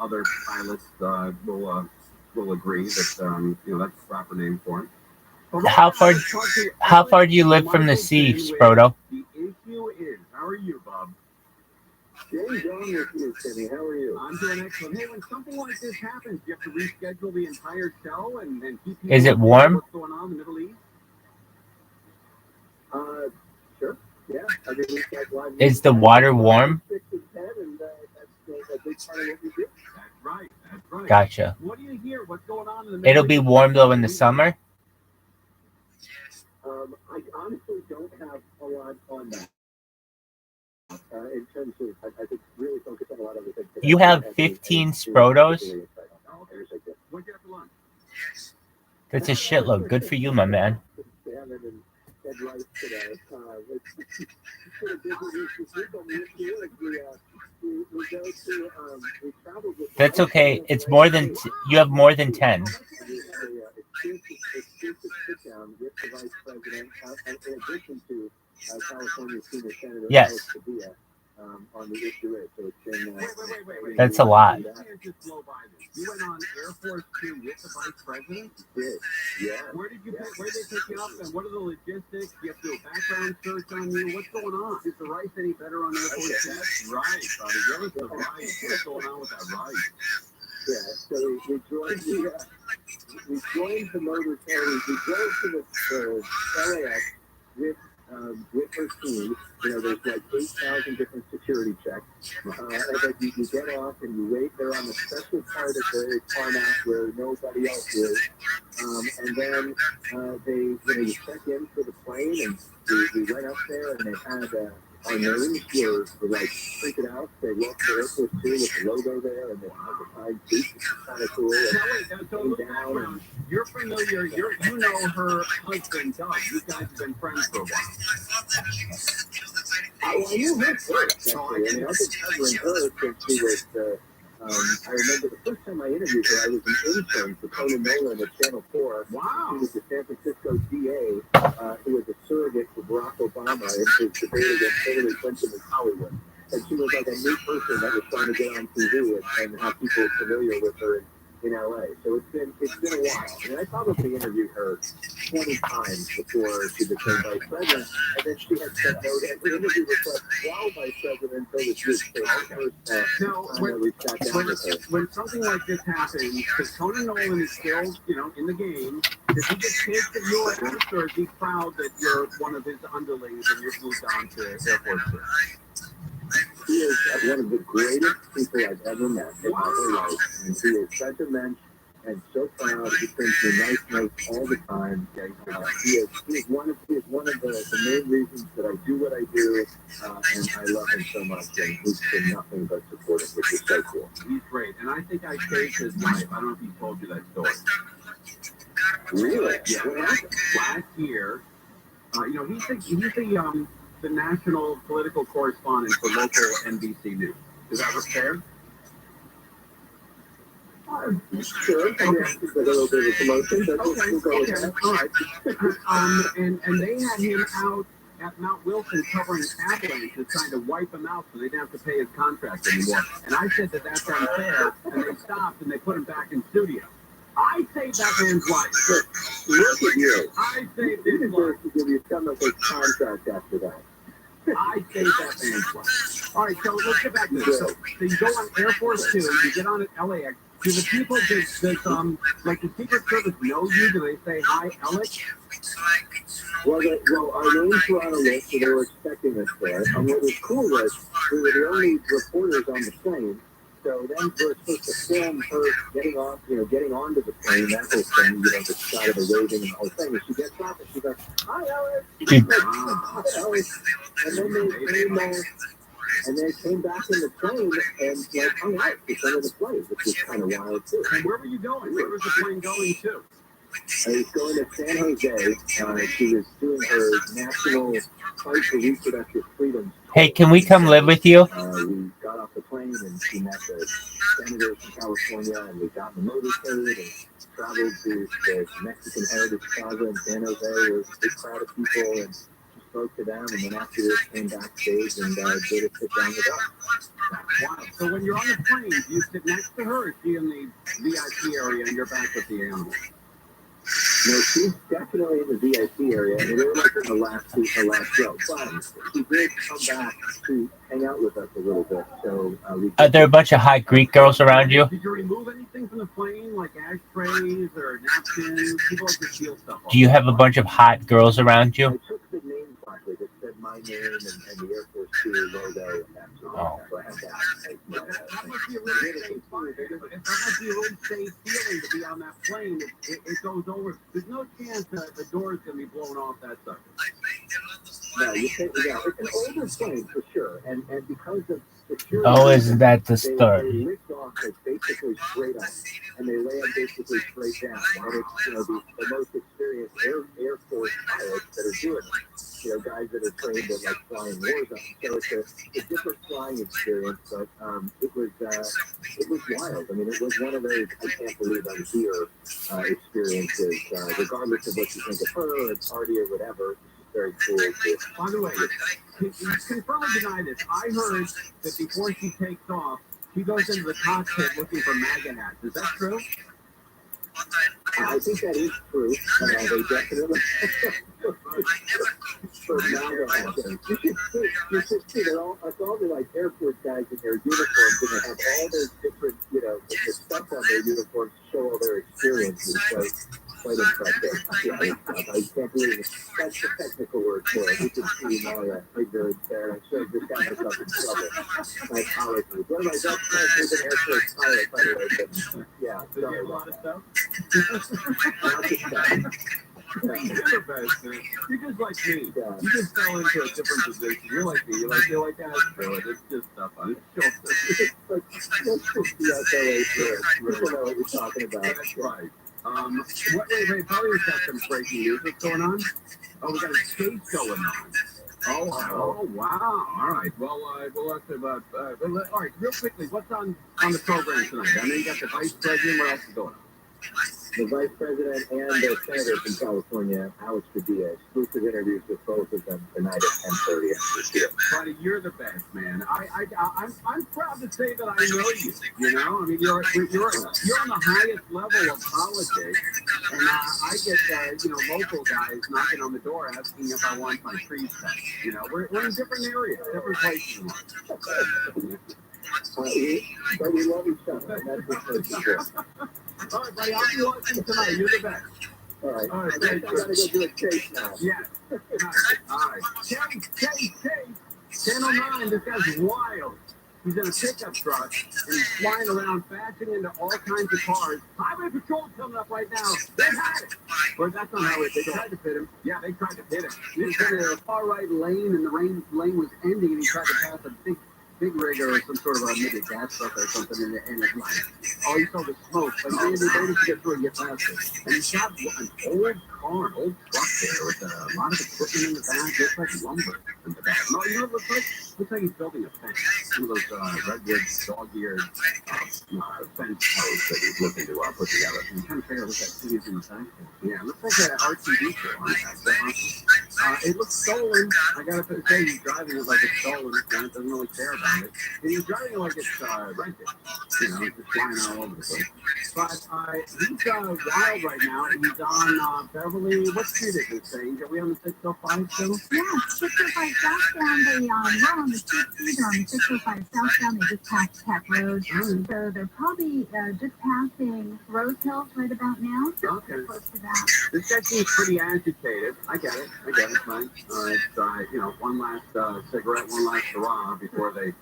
other pilots will agree that that's the proper name for it. How far do you live from the sea, Sproto? The issue is, how are you, Bob? James on with you, Timmy. How are you? I'm doing excellent. Hey, when something like this happens, you have to reschedule the entire show and keep people. Is it warm? What's going on in the Middle East? Sure. Yeah. Is the water warm? Right. Gotcha. What do you hear? What's going on in the Middle It'll be warm though in the summer. I honestly don't have a lot on that. In terms of, I think really focus on a lot of the things. You have 15 Sprotos? That's a shitload. Good for you, my man. headlights today. We traveled with That's okay. It's more than you have more than 10. exclusive sit-down with the vice president, in addition to California Senior Senator Yes. On the issue is. So it's been, Wait. That's a lot. You went on Air Force Two with the vice president? Did. Yeah. Where did they pick you up, and what are the logistics? Do you have to do a background search on you? What's going on? Is the rice any better on Air Force Two? That's right, buddy. Give us the rice. What's going on with that rice? Yeah, so we joined the motor carriers. We drove to the LAX with her team. You know, there's like 8,000 different security checks. And then you get off and you wait there on the special part of the tarmac where nobody else is. And then you check in for the plane, and we went up there, and they had our names were like printed out. They wrote the Air Force 2 with the logo there, and they had the side seats, which is kind of cool. And You're familiar. You know her husband, Doug. You guys have been friends for a while. I knew her first, actually. I mean, I've been covering her since she was. I remember the first time I interviewed her, I was an intern for Conan Nolan at Channel 4. Wow. She was the San Francisco DA who was a surrogate for Barack Obama in his debate against Hillary Clinton in Hollywood. And she was like a new person that was trying to get on TV and have people familiar with her in LA. So it's been a while. I mean, I probably interviewed her 20 times before she became vice president, and then she had said no to every interview request while vice president until the first when something like this happens, because Conan Nolan is still, in the game, does he get pissed at your ass, or is he proud that you're one of his underlings and you're moved on to Air Force 2? He is one of the greatest people I've ever met in my whole life, and he is such a mensch and so proud. He sends me nice notes all the time. He is one of the main reasons that I do what I do, and I love him so much. And he's been nothing but supportive, which is so cool. He's great, and I think I saved his life. I don't know if he told you that story. Really? Yeah. What happened? Last year, he's the national political correspondent for local NBC News. Is that fair? Sure. Okay. A little bit of promotion, but we'll go with that. All right. And they had him out at Mount Wilson covering avalanches, trying to wipe him out so they didn't have to pay his contract anymore. And I said that that's unfair, and they stopped and they put him back in studio. I saved that man's life. Look at you. I saved his life. To give you some of his contract after that. I saved that man's life. All right, so let's get back to this. So you go on Air Force 2, you get on at LAX. Do the people like the Secret Service know you? Do they say, hi, Alex? Well, our names were on a list, so they were expecting us there. And what was cool was we were the only reporters on the plane. So then we're supposed to film her getting onto the plane, that whole thing, the shot of the waving and the whole thing. And she gets off and she's like, hi, Alex. Hi, Alex. And then they came back in the plane and hung out for some of the plane, which was kind of wild too. And where were you going? Where was the plane going to? I was going to San Jose. She was doing her national fight for reproductive freedom. Hey, can we come live with you? We got off the plane and she met the senators from California, and we got in the motorcade and traveled to the Mexican Heritage Plaza in San Jose. There was a big crowd of people, and she spoke to them, and then after this came backstage and did a sit down with us. Wow. So when you're on the plane, do you sit next to her, or is she in the VIP area and you're back with the animals? No, she's definitely in the VIP area, and we were like in the last row. But she did come back to hang out with us a little bit. So Are there a bunch of hot Greek girls around you? Did you remove anything from the plane, like ashtrays or napkins? People like to steal stuff. Do you have a bunch of hot girls around you? I took the name plaque that said my name and the Air Force 2 logo and that. So I had that. That must be a really safe feeling to be on that plane. It goes over. There's no chance that the door's going to be blown off that sucker. No, it's an older plane for sure, and because of security. Oh, isn't that the They story? lift off like basically straight up, and they land basically straight down. And it's the most experienced Air Force pilots that are doing it. Guys that are trained in like flying war zones. So it's a different flying experience, but it was wild. I mean, it was one of those I can't believe I'm here experiences. Regardless of what you think of her or party or whatever, it's very cool. By the way, confirm or deny this. I heard that before she takes off, she goes into the cockpit looking for MAGA hats. Is that true? I think that is true. They definitely. For MAGA hats. You should see, it's all the like Air Force guys in their uniforms, and they have all those different, the stuff on their uniforms to show all their experiences. So, quite impressive. Yeah, I can't believe it. That's the technical word for it. You can see my ignorance there. I should have just got myself in trouble. My apologies. One of my best friends is an Air Force pilot, by the way. But, yeah, sorry about that. You're the best, man. You're just like me. You just fell into a different position. You're like me. You're like that. It's just stuff on it. Let's just be out there later. People know what you're talking about. That's right. Wait, probably we've got some breaking news. What's going on? Oh, we got a skate going on. Oh, wow. All right. Well, we'll have to, all right, real quickly, what's on the program tonight? I know you got the vice president. What else is going on? The vice president and the senator from California, Alex Padilla, exclusive interviews with both of them tonight at 10:30. Buddy, you're the best, man. I'm proud to say that I know you. I mean, you're on the highest level of politics, and I get local guys knocking on the door asking if I want my trees cut. We're in different areas, different places in life. But we love each other. That's the first. All right, buddy, I'll be watching tonight. You're the best. All right. All right, I gotta go do a chase now. Yeah. All right. Chase. 10:09. This guy's wild. He's in a pickup truck, and he's flying around, bashing into all kinds of cars. Highway Patrol's coming up right now. They had it. But that's not how they tried to fit him. Yeah, they tried to hit him. He was in a far right lane, and the lane was ending, and he tried to pass a big rig or some sort of maybe a gas truck or something in his life. All you saw was smoke, but he managed to get through and get past it. And he shot an old truck there with a lot of equipment in the back, just like lumber in the back. No, it looks like he's building a fence. One of those redwood dog-eared fence posts that he's looking to put together. And I'm trying to figure out what that thing is in the back. Yeah, it looks like an RTD show on that. It looks stolen. I gotta say, he's driving it like it's stolen. Grant doesn't really care about it. And he's driving it like it's rented. He's just flying all over the place. But he's wild right now. He's on Beverly. What street is this thing? Are we on the 605 still? Yeah, 605 southbound. We're on the 60s. They're on the 605 southbound. They just passed Tech Road. So they're probably just passing Rose Hills right about now. So okay. Close to that. This guy seems pretty agitated. I get it. Fine. It's one last cigarette, one last hurrah before they,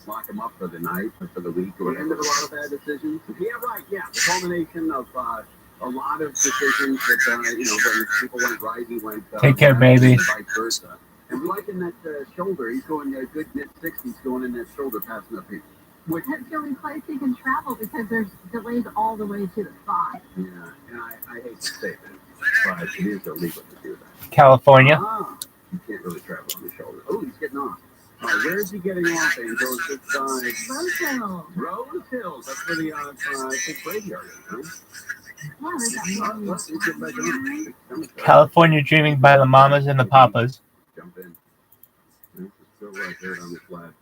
lock him up for the night or for the week or whatever. End of a lot of bad decisions. Yeah, right. Yeah, the culmination of a lot of decisions that when people went right, he went. Take care, baby. And vice versa. And we like in that shoulder. He's going a good mid-60s, going in that shoulder, passing up people. That's the only place he can travel because there's delays all the way to the spot. Yeah, and I hate to say that, but it is illegal to do that. California. You can't really travel on the shoulder. Oh, he's getting off. Where is he getting off, Angel? It's Rose Hills. Rose Hills. That's where the graveyard is, right? California dreaming by the mamas and the papas. Jump in. It's still right there on the flat.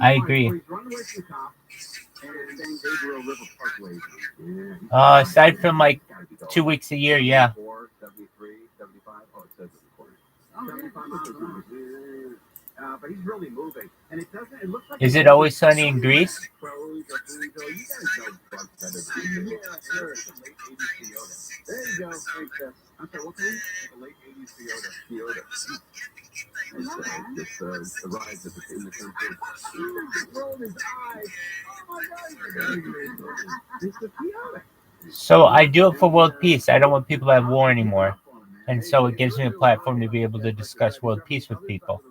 I agree. So he's run away from the cop, and then Gabriel River Parkway. Aside from like 2 weeks a year, yeah. 74, 73, 75. Oh, it says it recorded. 75 miles an hour. But he's really moving, and it doesn't. It looks like. Is it always sunny in Greece? You guys know bugs better than me. Yeah, sure. Late 80s Toyota. There you go. I'm sorry, what kind? The late 80s Toyota. It's the rise of in the country. Roll his eyes. Oh my God! It's the Toyota. So I do it for world peace. I don't want people to have war anymore. And so it gives me a platform to be able to discuss world peace with people.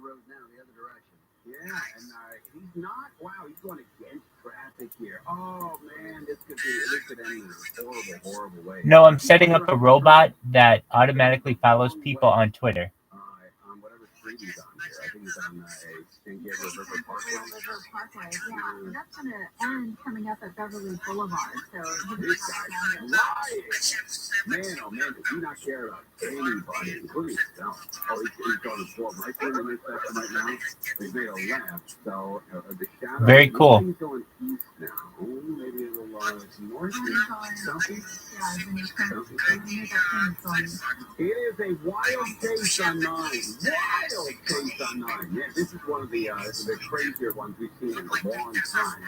Yeah, and he's not. Wow, he's going against traffic here. Oh man, this could end in a horrible way. No, I'm setting up a robot that automatically follows people on Twitter. On whatever street he's on here. I think he's on San Gabriel River Parkway. Yeah, and that's going to end coming up at Beverly Boulevard. So this guy's lying. Man, oh man, does he not care about anybody, including himself? Oh, he's going to pull right through the intersection right now. He's made a left, so the shadow. Very cool. He's going east now. Oh, maybe a little north. Something. It is a wild chase on 9. Wild chase on 9. Yeah, this is one of the crazier ones we've seen in a long time.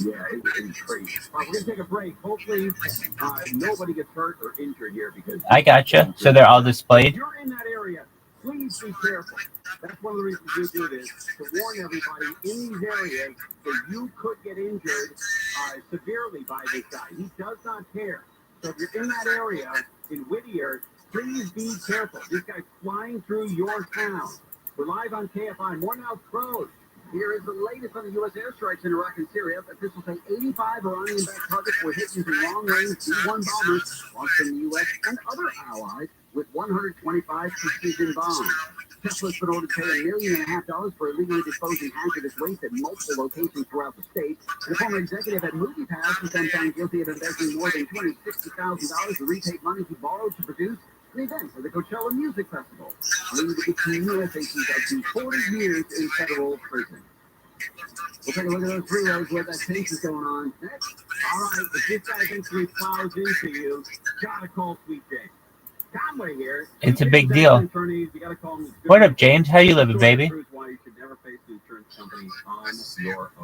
Yeah, it's crazy. We're going to take a break. Hopefully, nobody gets hurt or injured here because I gotcha. So they're all displayed. if you're in that area, please be careful. That's one of the reasons we do this, to warn everybody in these areas that you could get injured severely by this guy. He does not care. So if you're in that area in Whittier, please be careful. This guy's flying through your town. We're live on KFI. More now, pros. Here is the latest on the U.S. airstrikes in Iraq and Syria. Officials say 85 Iranian-backed targets were hit using long-range B-1 bombers launched from the U.S. and other allies with 125 precision bombs. Tesla's been ordered to pay $1.5 million for illegally disposing hazardous waste at multiple locations throughout the state. And a former executive at MoviePass has been found guilty of investing more than $260,000 to repay money he borrowed to produce an event for the Coachella Music Festival. Leading to 18 U.S. faces up to 40 years in federal prison. We'll take a look at those freeways where that case is going on. Next. All right, if this guy thinks he plows into you, gotta call Sweet Jay. Conway here. It's a big deal. What up, James? How you living, baby? Good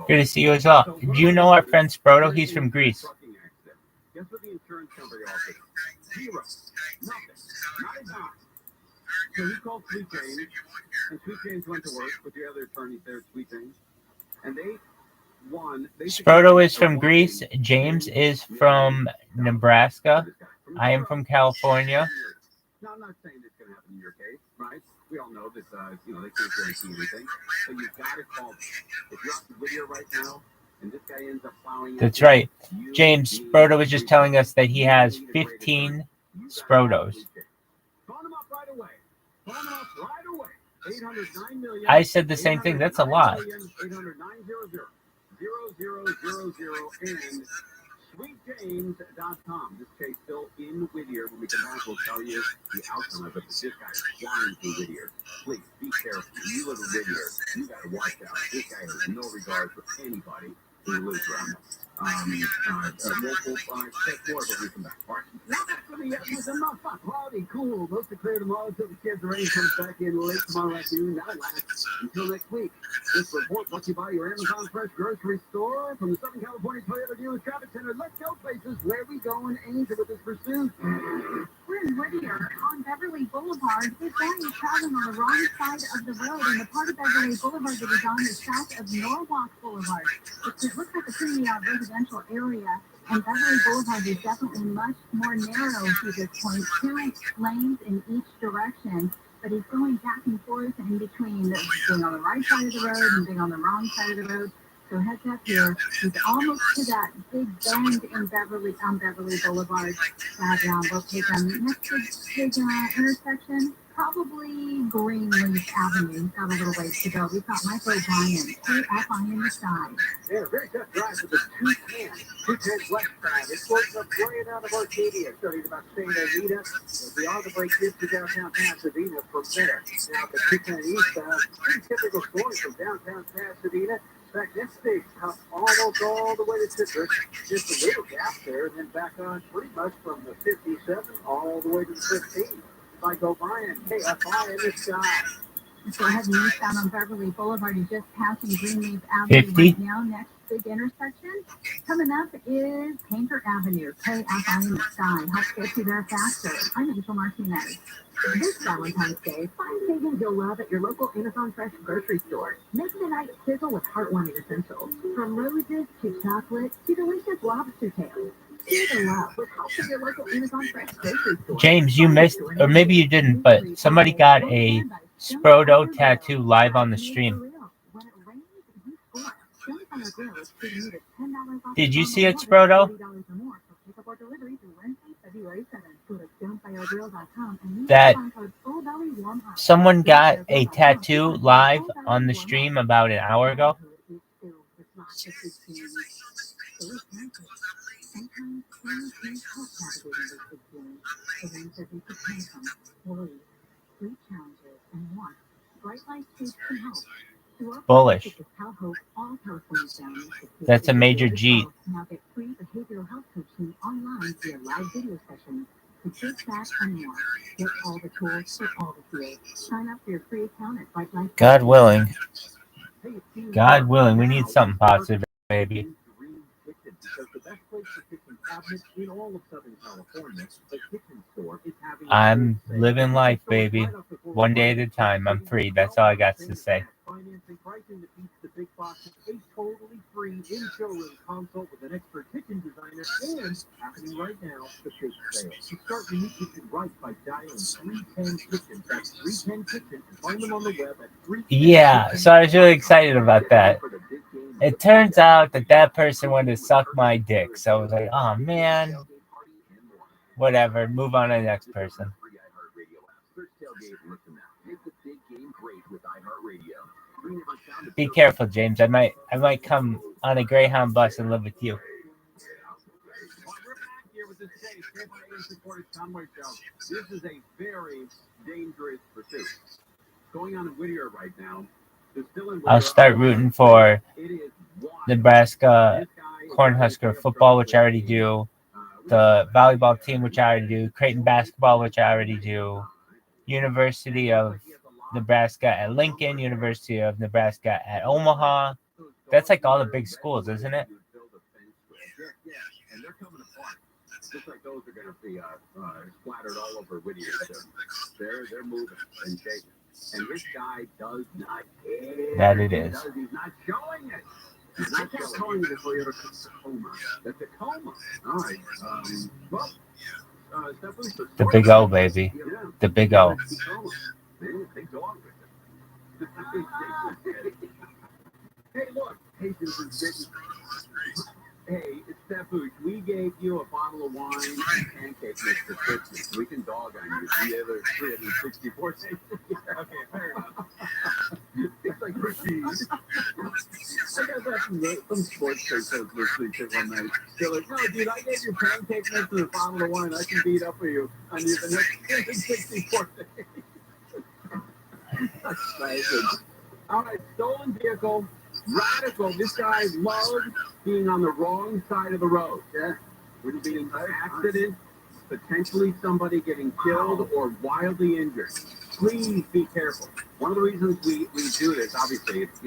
to see you as well. Do you know our friend Sproto? He's from Greece. Guess what the insurance company offered? Zero. Nothing. Not a dime. So he called Sweet James, and Sweet James went to work with the other attorneys there at Sweet James, and they won. Sproto is from Greece. James is from Nebraska. I am from California. Now, I'm not saying it's going to happen in your case, right? We all know that, they can't guarantee anything. So you've got to call them. If you're on the video right now, and this guy ends up plowing... That's right. James Sproto was just telling us that he has 15 Sprotos. Phone him up right away. Phone him up right away. 809 million. I said the same thing. That's a lot. 800-900-0000 and SweetJames.com. This case still in Whittier. When we come back, we'll tell you the outcome of it. But this guy is flying through Whittier. Please be careful. You live in Whittier, you got to watch out. This guy has no regard for anybody who lives around him. We'll check more when we come back. All right. Now back to the month. Cloudy, cool. Most of clear tomorrow until the kids' rain comes back in late tomorrow afternoon. That'll last until next week. This report brought to you by your Amazon Fresh grocery store from the Southern California Toyota Dealer Traffic Center. Let's go places where we go and aim with this pursuit. We're in Whittier on Beverly Boulevard. This guy is traveling on the wrong side of the road, and the part of Beverly Boulevard that is on is south of Norwalk Boulevard. It looks like a pretty residential area, and Beverly Boulevard is definitely much more narrow to this point. 2 lanes in each direction, but he's going back and forth in between being on the right side of the road and being on the wrong side of the road. So heads up here. He's almost to that big bend in Beverly Boulevard that will take him next big intersection. Probably Greenleaf Avenue. Got a little ways to go. We've got Michael O'Brien, KFI in the sky. Yeah, very tough drive for the 210. 210 west side. It's floating up right out of Arcadia, starting about St. Anita. The on-the-break gets to downtown Pasadena from there. Now the 210 eastbound, pretty typical story from downtown Pasadena. In fact, this stage comes almost all the way to Citrus. Just a little gap there, and then back on pretty much from the 57 all the way to the 15. Michael O'Brien, KFI in the sky. So heading eastbound on Beverly Boulevard, you're just passing Greenleaf Avenue 50. Right now. Next big intersection coming up is Painter Avenue. KFI in the sky. Helps get you there faster. I'm Angel Martinez. This Valentine's Day, find savings you'll love at your local Amazon Fresh grocery store. Make the night sizzle with heartwarming essentials. From roses to chocolate to delicious lobster tails. James, you missed, or maybe you didn't, but somebody got a Sprodo tattoo live on the stream. Did you see it, Sprodo? That someone got a tattoo live on the stream about an hour ago. Bullish. That's a major G. Now get free behavioral health coaching online via live video sessions. To take back and more. Get all the tools for all the fields. Sign up for your free account at Brightlight. God willing. God willing. We need something positive, baby. I'm living life, baby. One day at a time. I'm free. That's all I got to say. Financing pricing that beats the big boxes, a totally free in-showroom consult with an expert kitchen designer, and happening right now, the big sale. To start your new kitchen right by dialing 310 Kitchen. That's 310 Kitchen, and find them on the web at 310. Yeah, so I was really excited about that. It turns out that person wanted to suck my dick, so I was like, oh man, whatever, move on to the next person. Be careful, James. I might come on a Greyhound bus and live with you. This is a very dangerous pursuit. Going on in Whittier right now. I'll start rooting for Nebraska Cornhusker football, which I already do. The volleyball team, which I already do. Creighton basketball, which I already do. University of Nebraska at Lincoln, University of Nebraska at Omaha. That's like all the big schools, isn't it? Yeah, and they're coming apart. Just like those are going to be splattered all over Whittier. They're moving and shaking. And this guy does not care. That it is. He's not showing it. He's not showing it for your Tacoma. The Tacoma. All right. Well, the big O, baby. The big O. Big dog with it. Hey, look. Hey, it's Steffuch. We gave you a bottle of wine and pancake mix for Christmas. We can dog on you the other 364 days. Okay, fair enough. It's like Rashid. I got that from some sports shirts I was listening to one night. They're like, no, dude, I gave you pancake mix and a bottle of wine. I can beat up for you on you the next 364 days. That's amazing. All right, stolen vehicle. Radical. This guy loved being on the wrong side of the road. Yeah. Wouldn't be an accident, potentially somebody getting killed or wildly injured. Please be careful. One of the reasons we do this, obviously, it's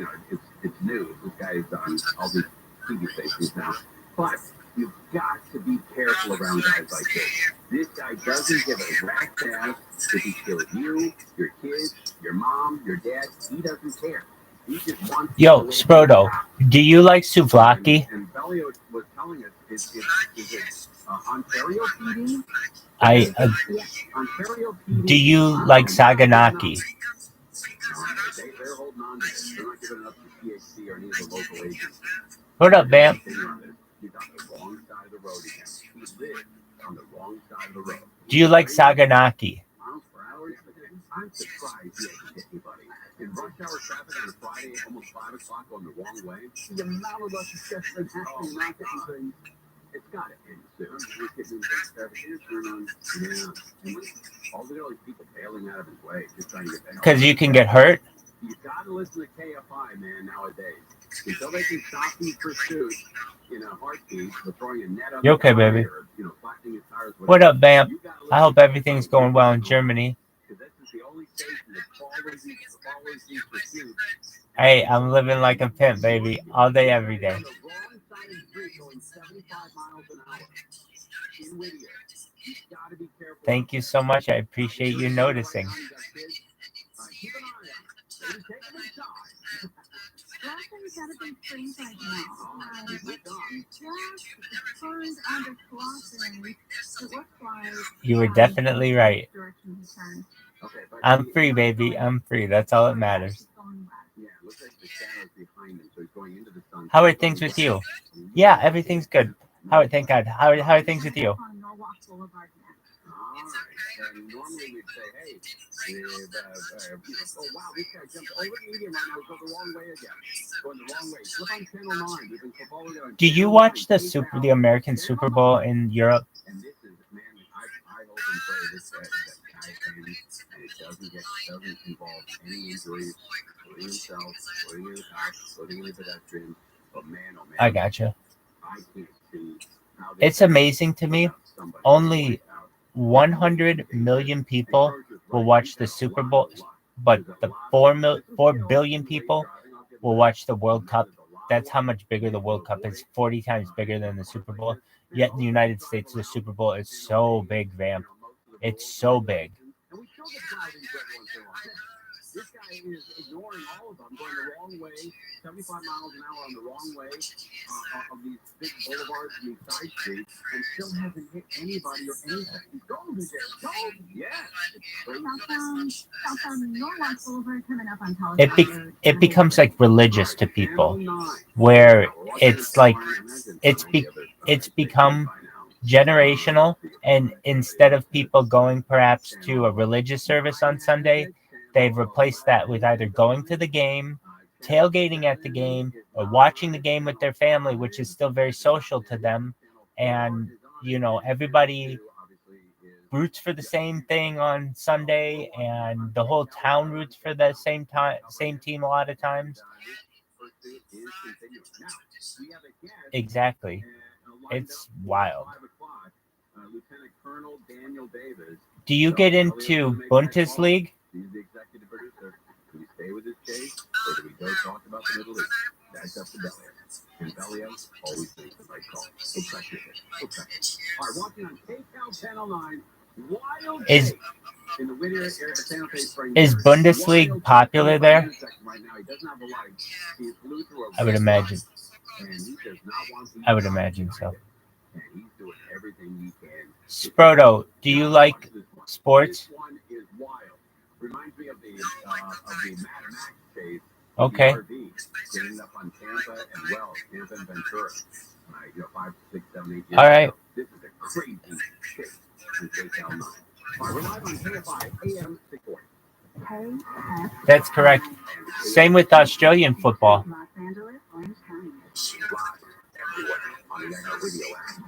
news. This guy is on all these TV stations now. But you've got to be careful around guys like this. This guy doesn't give a rat's ass if he kills you, your kids, your mom, your dad. He doesn't care. Yo, Sprodo, do you like souvlaki? And Belio was telling us, is it Ontario PD? Do you like Saganaki? They're holding on to it. They're not giving up to PHC or any of the local agents. What up, Bam? He's on the wrong side of the road again. He lived on the wrong side of the road. Do you like Saganaki? I'm surprised he hasn't hit anybody. In rush hour traffic on a Friday, almost 5 o'clock going the wrong way, the amount of us is just been happening, not getting things. It's got to end soon. Yeah. All the people bailing out of his way, just trying to get back. Because you can get hurt? You got to listen to KFI, man, nowadays. Until they can stop these pursuits in a heartbeat with throwing a net up. You okay, baby? Or, flattening his tires, what up, Bam? I hope everything's going well in Germany. Hey, I'm living like a pimp, baby, all day, every day. Thank you so much. I appreciate you noticing. look at the screens right now. Just turned under crossing. It looks like You were definitely right. direction he turned. I'm free, baby. I'm free. That's all that matters. Yeah, it looks like the shadows behind him, so he's going into the sun. How are things with you? Yeah, everything's good. Howard, thank God. How are things with you? On Norwalk Boulevard next. And normally we'd say, hey, oh wow, this guy jumped over the median right now. He's going the wrong way again. Going the wrong way. Flip on channel 9. We've been following. Do you watch the American Super Bowl in Europe? And this is, man, I hope and pray this that guy wins, and it doesn't involve any injuries, putting himself, putting in the house, putting in the pedestrian. But man, oh man, I gotcha. I can't see how It's amazing to me. Only 100 million people will watch the Super Bowl, but the 4 billion people will watch the World Cup. That's how much bigger the World Cup is, 40 times bigger than the Super Bowl. Yet in the United States, the Super Bowl is so big, vamp. It's so big. This guy is ignoring all of them, going the wrong way, 75 miles an hour on the wrong way of these big boulevards and these side streets, and still hasn't hit anybody or anything. He's golden there. Golden, yes. South Norwalk Boulevard coming up on College. It becomes like religious to people, where it's like it's become generational, and instead of people going perhaps to a religious service on Sunday, they've replaced that with either going to the game, tailgating at the game, or watching the game with their family, which is still very social to them. And, you know, everybody roots for the same thing on Sunday, and the whole town roots for the same team a lot of times. Exactly. It's wild. Do you get into Bundesliga? He's the executive producer. Do we stay with his case, or do we go talk about the Middle East? That's up to Bellion. And Bellion always makes the right call. We'll track your hit. We'll track it. All right, watching on KCAL Channel 9, Wild Is in the Whittier Santa Fe Springs. Is Bundesliga popular there? Right now, he doesn't have a light. He flew through a I would imagine. and he does not want to I would imagine so. And he's doing everything he can. Sproto, do you like sports? This one is wild. Reminds me of the Mad Max chase. Okay. Getting up on Tampa and Wells, Tampa and Ventura. 5, 6, 7, 8 years All right. ago. This is a crazy chase in KCAL 9. All right, we're live on KFI AM 640. That's correct. Same with Australian football. Los Angeles, Orange County. Everywhere on the video app.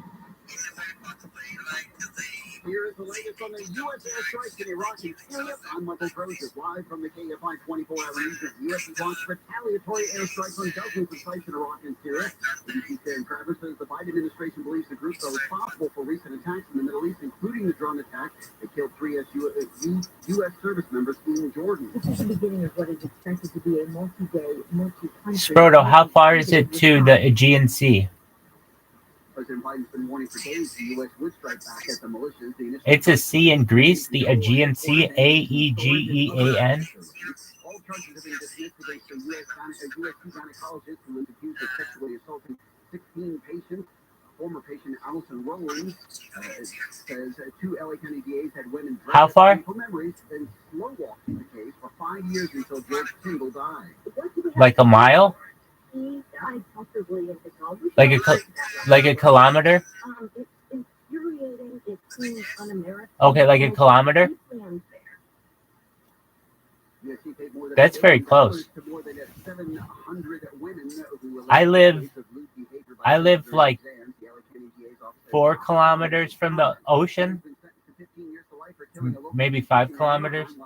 Here is the latest on the U.S. airstrikes in Iraq and Syria. I'm Michael Crozier, live from the KFI 24-hour news. The U.S. has launched retaliatory airstrikes on dozens of sites in Iraq and Syria. ABC Sam Travers says the Biden administration believes the groups are responsible for recent attacks in the Middle East, including the drone attack that killed 3 U.S. service members in Jordan. This is the beginning of what is expected to be a multi-day, multi-country... Sproto, how far is it to the Aegean Sea? President Biden's been warning for days the U.S. would strike back at the militias. It's a sea in Greece, the Aegean Sea, Aegean. All charges have been dismissed against the U.S. gynecologist who was accused of sexually assaulting 16 patients. Former patient Allison Rowland says 2 LA County DAs had women How far? for memories and slow walking the case for 5 years until George Tingle died. Like a mile? Like a kilometer? It's infuriating. It seems un-American. Okay, like a kilometer? That's very close. I live like 4 kilometers from the ocean, maybe 5 kilometers.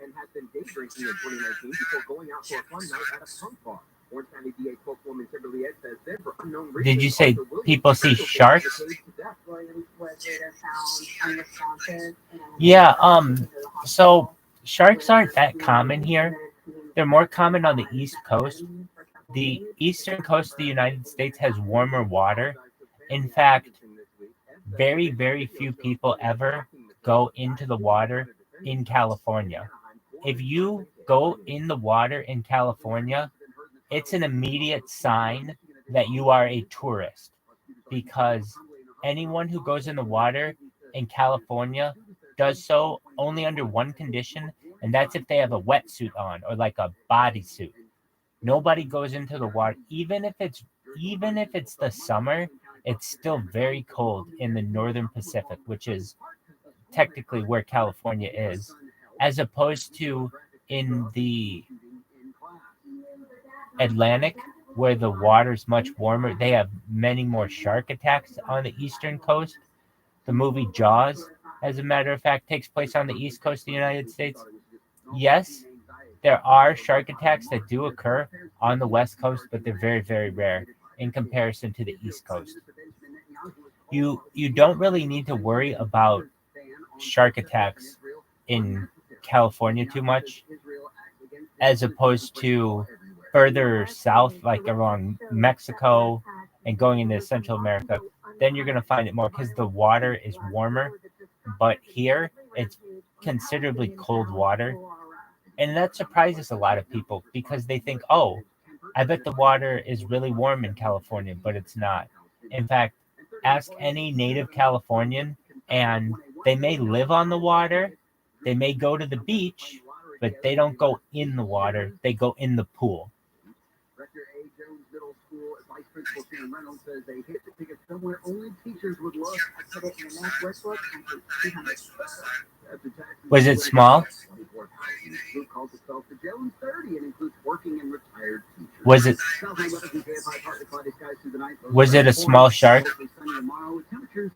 And had been day drinking in 2019 before going out for a fun night at a punk bar. Orange County DA spokeswoman Kimberly Ed says then for unknown reasons. Did you say people see sharks? Yeah, so sharks aren't that common here. They're more common on the East Coast. The eastern coast of the United States has warmer water. In fact, very, very few people ever go into the water in California. If you go in the water in California, it's an immediate sign that you are a tourist, because anyone who goes in the water in California does so only under one condition, and that's if they have a wetsuit on or like a bodysuit. Nobody goes into the water, even if it's the summer. It's still very cold in the northern Pacific, which is technically where California is, as opposed to in the Atlantic, where the water's much warmer. They have many more shark attacks on the eastern coast. The movie Jaws, as a matter of fact, takes place on the east coast of the United States. Yes, there are shark attacks that do occur on the west coast, but they're very, very rare in comparison to the east coast. You don't really need to worry about shark attacks in California too much, as opposed to further south, like around Mexico and going into Central America. Then you're going to find it more because the water is warmer. But here, it's considerably cold water. And that surprises a lot of people because they think, oh, I bet the water is really warm in California, but it's not. In fact, ask any native Californian, and they may live on the water, they may go to the beach, but they don't go in the water, they go in the pool. Rector A. Jones Middle School Vice Principal Sam Reynolds says they hit the ticket somewhere only teachers would look. I put it in the Mass Westbrook and for 200. Was it small? Calls itself the Jones 30 and includes working and retired teachers. Was it a small shark? Temperatures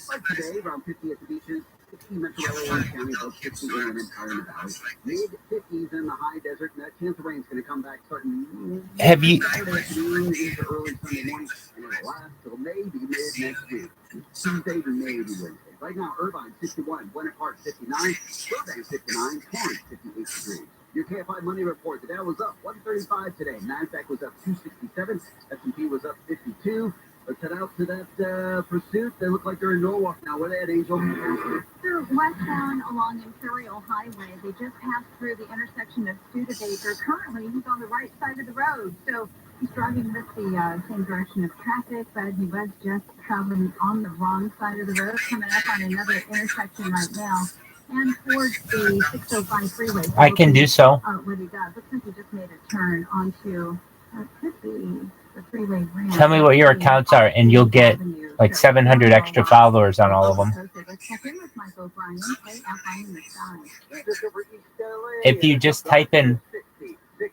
like today around 50 at the beaches. 60 Metro Orange County, about 60 in and empire in the valley. Mid-50s in the high desert, and that chance of rain's going to come back starting. Have you? Saturday afternoon into early Sunday morning, and it'll last till maybe mid next week. Tuesday to maybe Wednesday. Right now, Irvine 61, Gwinnett Park 59, Burbank 59, Torrance 58 degrees. Your KFI Money Report, the Dow was up 135 today. NASDAQ was up 267. S&P was up 52. Let's head out to that pursuit. They look like they're in Norwalk now. Where are they at, Angel? They're westbound along Imperial Highway. They just passed through the intersection of Studebaker. Currently, he's on the right side of the road. So he's driving with the same direction of traffic, but he was just traveling on the wrong side of the road, coming up on another intersection right now. And towards the 605 freeway. I can do so. What he does. Looks like he just made a turn onto, could be the freeway ramp. Tell me what your accounts are, and you'll get like 700 extra followers on all of them. If you just type in,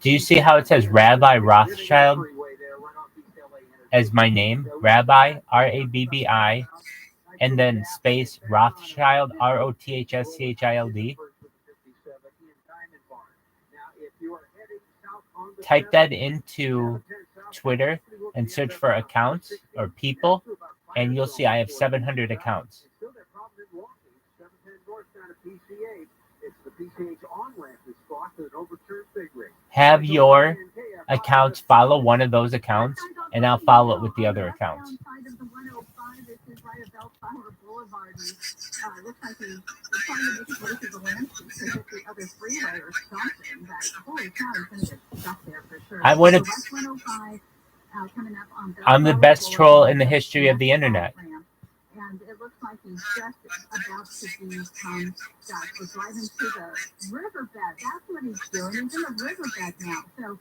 do you see how it says Rabbi Rothschild as my name? Rabbi, R-A-B-B-I, and then space Rothschild, R-O-T-H-S-C-H-I-L-D. Type that into Twitter and search for accounts or people, and you'll see I have 700 accounts. Have your accounts follow one of those accounts, and I'll follow it with the other accounts. Looks like he's trying to make his way to the landscape to hit the other freeway or something. But holy cow, he's going to get stuck there for sure. I would have. West 105 coming up on I'm the best troll in the history of the internet. And it looks like he's just about to become stuck. We're driving to the riverbed. That's what he's doing. He's in the riverbed now. So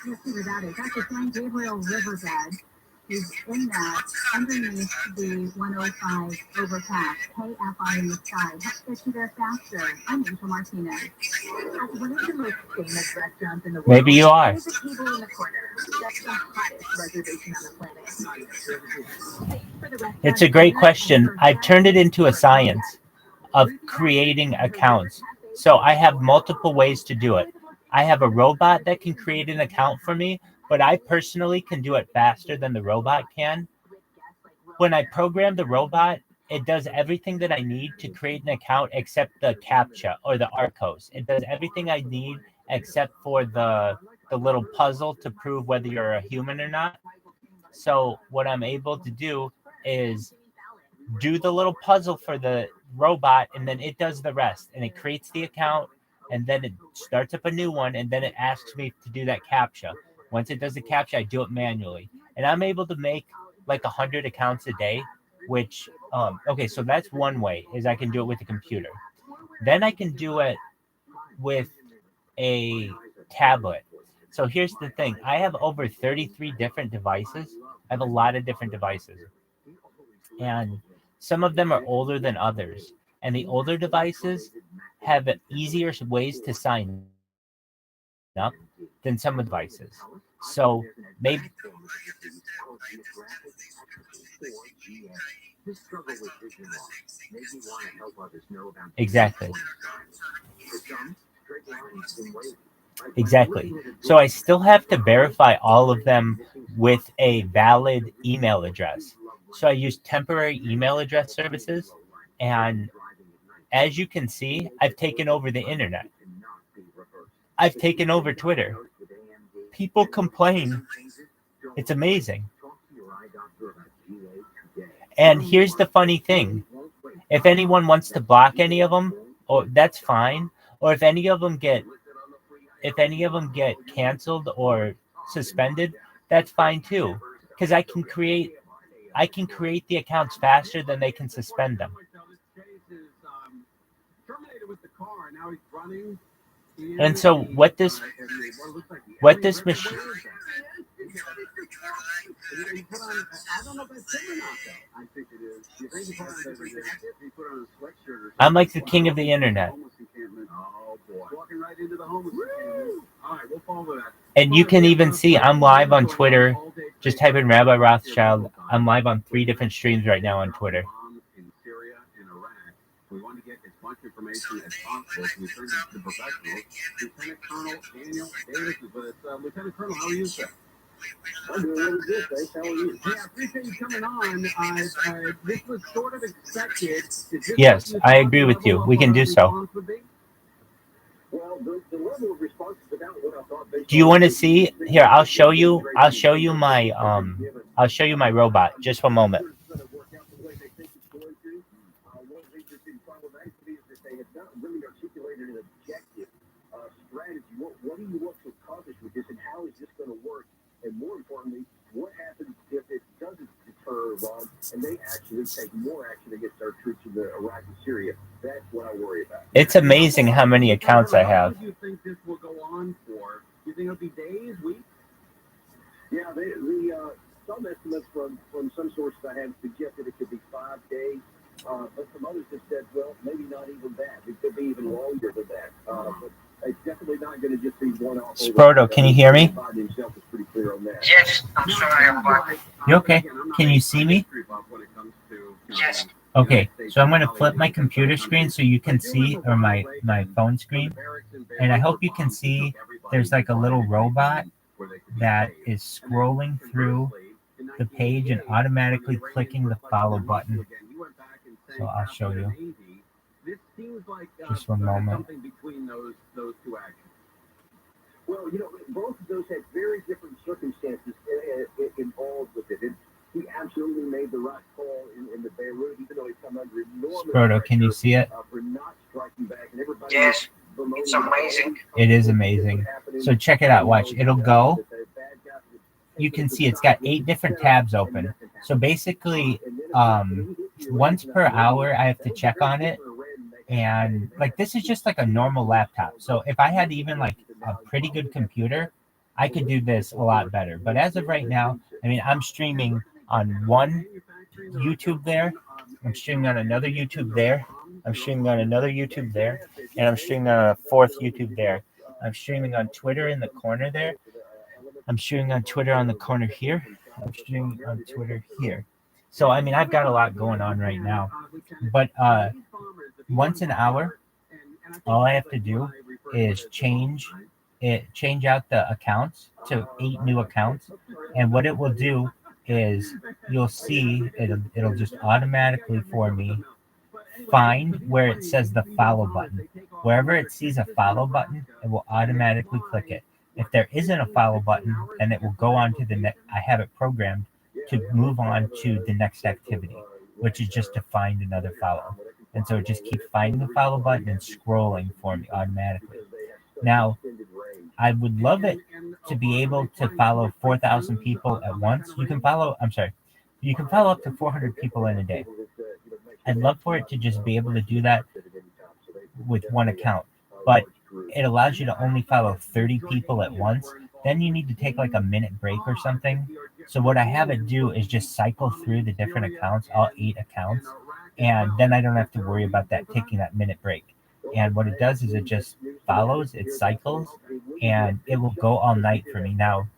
let's see where that is. That's the San Gabriel riverbed. He's in that underneath the 105 overpass. KFI in the sky. Let's get you there faster. I'm Angel Martinez. What is the most famous restaurant in the world? Maybe you are. There's a table in the corner. That's the hottest reservation on the planet. It's a great question. I've turned it into a science of creating accounts. So I have multiple ways to do it. I have a robot that can create an account for me, but I personally can do it faster than the robot can. When I program the robot, it does everything that I need to create an account except the CAPTCHA or the ARCOS. It does everything I need except for the little puzzle to prove whether you're a human or not. So what I'm able to do is do the little puzzle for the robot, and then it does the rest. And it creates the account, and then it starts up a new one, and then it asks me to do that CAPTCHA. Once it does the CAPTCHA, I do it manually, and I'm able to make like 100 accounts a day, which okay, so that's one way, is I can do it with a computer. Then I can do it with a tablet. So here's the thing. I have over 33 different devices. I have a lot of different devices. And some of them are older than others. And the older devices have easier ways to sign up than some of the devices. So maybe exactly. Exactly. So I still have to verify all of them with a valid email address. So I use temporary email address services. And as you can see, I've taken over the internet. I've taken over Twitter. People complain. It's amazing. And here's the funny thing. If anyone wants to block any of them, or that's fine. Or if any of them get canceled or suspended, that's fine too. Because I can create the accounts faster than they can suspend them. And so what this machine I'm like the king of the internet. And you can even see I'm live on Twitter. Just type in Rabbi Rothschild. I'm live on 3 different streams right now on Twitter. We want to get as much information as possible. So we turned to the professionals. Lieutenant Colonel Daniel Davis is with us. Lieutenant Colonel, how are you, sir? I'm doing really good, thanks. How are you? Yeah, I appreciate you coming on. This was sort of expected. Yes, I agree with you. We can do so. Well, the level of response is about what I thought. Do you want to see? Here, I'll show you my robot. Just for a moment. Really articulated an objective strategy. What do you want to accomplish with this, and how is this going to work? And more importantly, what happens if it doesn't deter Iran and they actually take more action against our troops in Iraq and Syria? That's what I worry about. It's amazing how many accounts I have. How long do you think this will go on for? Do you think it'll be days, weeks? Yeah, some estimates from some sources I have suggested it could be 5 days. But some others have said, well, maybe not even that. It could be even longer than that. But it's definitely not going to just be one-off. Sproto, can you hear me? Yes, I'm sorry, I'm back. You okay? Can you see me? Yes. Okay, so I'm going to flip my computer screen so you can see, or my phone screen. And I hope you can see there's like a little robot that is scrolling through the page and automatically clicking the follow button. So I'll show you. Just one moment. Well, both of those had very different circumstances involved with it. He absolutely made the right call in the Beirut, even though he's come under enormous Sproto, can you see it? for not striking back. And everybody Yes, it's amazing. It is amazing. So check it out. Watch. It'll go. You can see it's got 8 different tabs open. So basically, once per hour, I have to check on it. And like, this is just like a normal laptop. So if I had even like a pretty good computer, I could do this a lot better. But as of right now, I mean, I'm streaming on one YouTube there. I'm streaming on another YouTube there. I'm streaming on another YouTube there. And I'm streaming on a 4th YouTube there. I'm streaming on Twitter in the corner there. I'm streaming on Twitter on the corner here. I'm streaming on Twitter here. So, I mean, I've got a lot going on right now. But once an hour, all I have to do is change out the accounts to 8 new accounts. And what it will do is you'll see it'll just automatically for me find where it says the follow button. Wherever it sees a follow button, it will automatically click it. If there isn't a follow button, then it will go on to the next. I have it programmed to move on to the next activity, which is just to find another follow. And so it just keeps finding the follow button and scrolling for me automatically. Now, I would love it to be able to follow 4,000 people at once. You can follow up to 400 people in a day. I'd love for it to just be able to do that with one account, but it allows you to only follow 30 people at once. Then you need to take like a minute break or something. So what I have it do is just cycle through the different accounts, all 8 accounts, and then I don't have to worry about that taking that minute break. And what it does is it just follows, it cycles, and it will go all night for me. Now,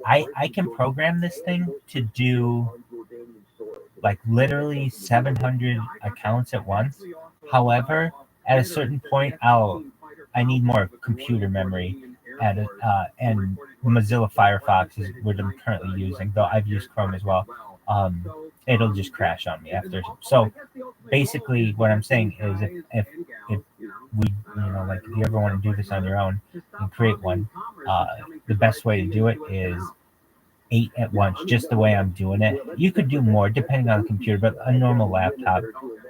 I can program this thing to do like literally 700 accounts at once. However, at a certain point, I need more computer memory, and Mozilla Firefox is what I'm currently using, though I've used Chrome as well. It'll just crash on me after. So basically, what I'm saying is, if we, like if you ever want to do this on your own and create one, the best way to do it is 8 at once, just the way I'm doing it. You could do more depending on the computer, but a normal laptop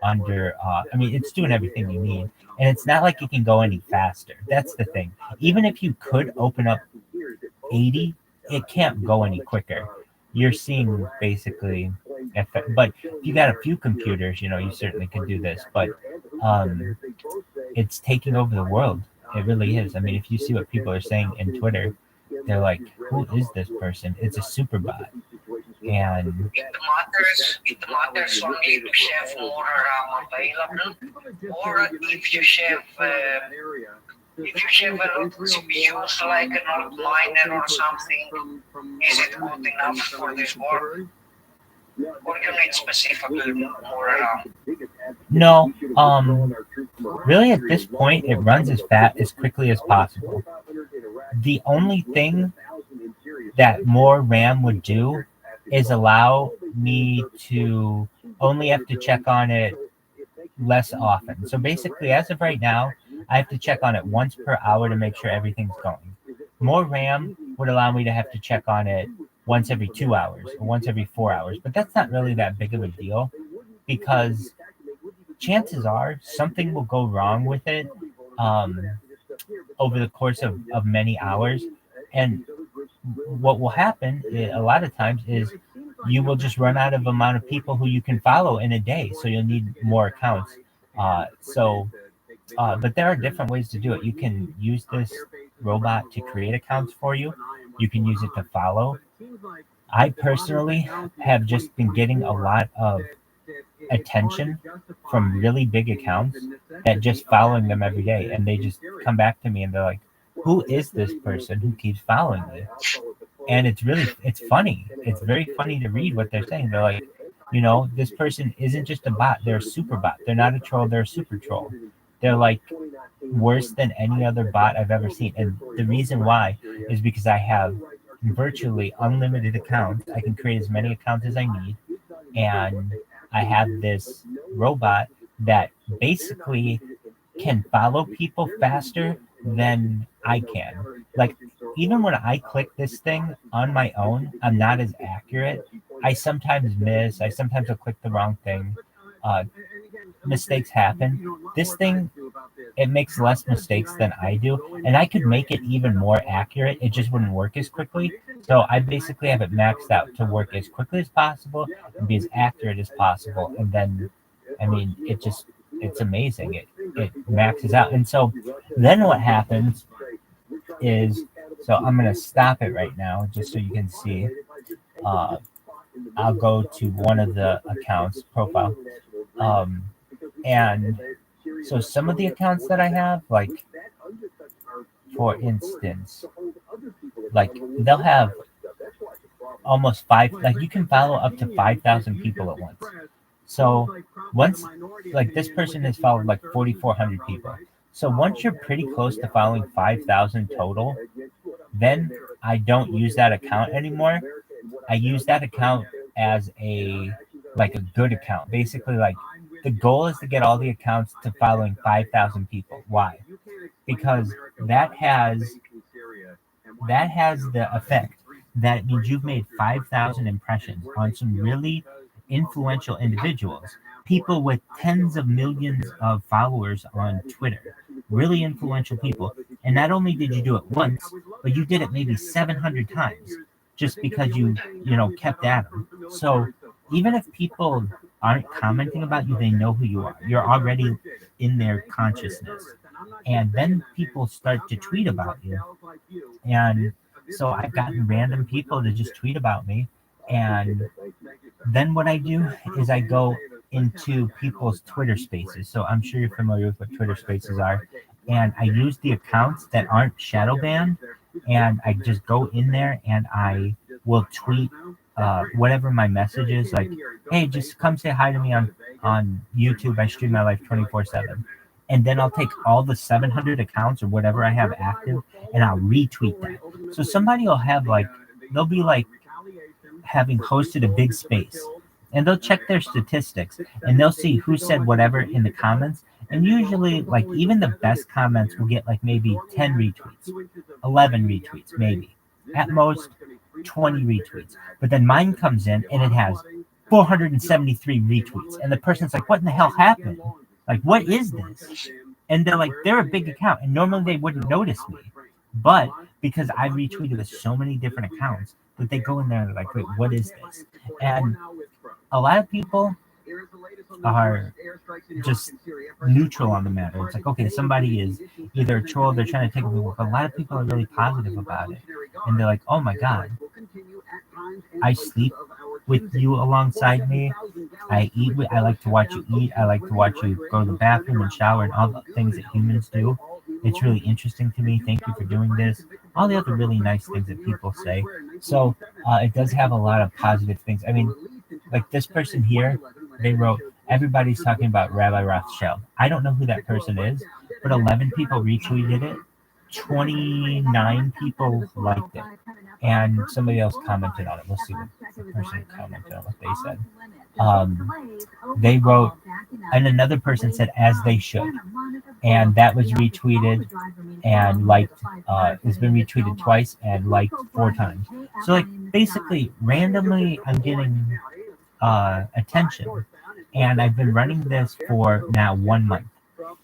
it's doing everything you need. And it's not like it can go any faster. That's the thing. Even if you could open up 80, it can't go any quicker. You're seeing basically, but if you got a few computers, you certainly could do this. But it's taking over the world. It really is. I mean, if you see what people are saying in Twitter, they're like, who is this person? It's a super bot. And it matters only to have more RAM available, or if you have a lot of CPUs like an old miner or something, is it good enough for this work? Or you need specifically more RAM? No, really at this point, it runs as quickly as possible. The only thing that more RAM would do is allow me to only have to check on it less often. So basically, as of right now, I have to check on it once per hour to make sure everything's going. More RAM would allow me to have to check on it once every 2 hours or once every 4 hours. But that's not really that big of a deal, because chances are something will go wrong with it over the course of many hours. And what will happen a lot of times is you will just run out of amount of people who you can follow in a day. So you'll need more accounts. But there are different ways to do it. You can use this robot to create accounts for you. You can use it to follow. I personally have just been getting a lot of attention from really big accounts that just following them every day, and they just come back to me and they're like, who is this person who keeps following me? And it's funny. It's very funny to read what they're saying. They're like, this person isn't just a bot, they're a super bot. They're not a troll, they're a super troll. They're like worse than any other bot I've ever seen. And the reason why is because I have virtually unlimited accounts. I can create as many accounts as I need, and I have this robot that basically can follow people faster than I can. Like, even when I click this thing on my own, I'm not as accurate. I sometimes miss. I sometimes will click the wrong thing. Mistakes happen. This thing, it makes less mistakes than I do, and I could make it even more accurate. It just wouldn't work as quickly. So I basically have it maxed out to work as quickly as possible and be as accurate as possible. And then, it's amazing. It maxes out. And so then what happens is, so I'm going to stop it right now just so you can see. I'll go to one of the accounts profile. And so some of the accounts that I have, like, for instance, like they'll have almost you can follow up to 5,000 people at once. So once, like, this person has followed like 4,400 people. So once you're pretty close to following 5,000 total, then I don't use that account anymore. I use that account as a good account. Basically, like, the goal is to get all the accounts to following 5,000 people. Why? Because that has the effect that it means you've made 5,000 impressions on some really influential individuals. people with tens of millions of followers on Twitter, really influential people. And not only did you do it once, but you did it maybe 700 times just because you kept at them. So even if people aren't commenting about you, they know who you are. You're already in their consciousness. And then people start to tweet about you. And so I've gotten random people to just tweet about me. And then what I do is I go into people's Twitter spaces. So I'm sure you're familiar with what Twitter spaces are. And I use the accounts that aren't shadow banned. And I just go in there and I will tweet whatever my message is, like, hey, just come say hi to me on YouTube. I stream my life 24/7. And then I'll take all the 700 accounts or whatever I have active and I'll retweet that. So somebody will have they'll be having hosted a big space and they'll check their statistics and they'll see who said whatever in the comments. And usually even the best comments will get maybe 10 retweets, 11 retweets, maybe at most 20 retweets. But then mine comes in and it has 473 retweets. And the person's like, what in the hell happened? What is this? And they're a big account. And normally they wouldn't notice me. But because I retweeted with so many different accounts, that they go in there and they're like, wait, what is this? And a lot of people are just neutral on the matter. It's like, okay, somebody is either a troll, they're trying to take me work. A lot of people are really positive about it. And they're like, oh my God, I sleep with you alongside me. I like to watch you eat. I like to watch you go to the bathroom and shower and all the things that humans do. It's really interesting to me. Thank you for doing this. All the other really nice things that people say. So it does have a lot of positive things. I mean, this person here, they wrote, everybody's talking about Rabbi Rothschild. I don't know who that person is, but 11 people retweeted it. 29 people liked it. And somebody else commented on it. We'll see what the person commented on what they said. They wrote, and another person said, as they should. And that was retweeted and liked. It's been retweeted twice and liked 4 times. So basically randomly I'm getting attention. And I've been running this for now 1 month.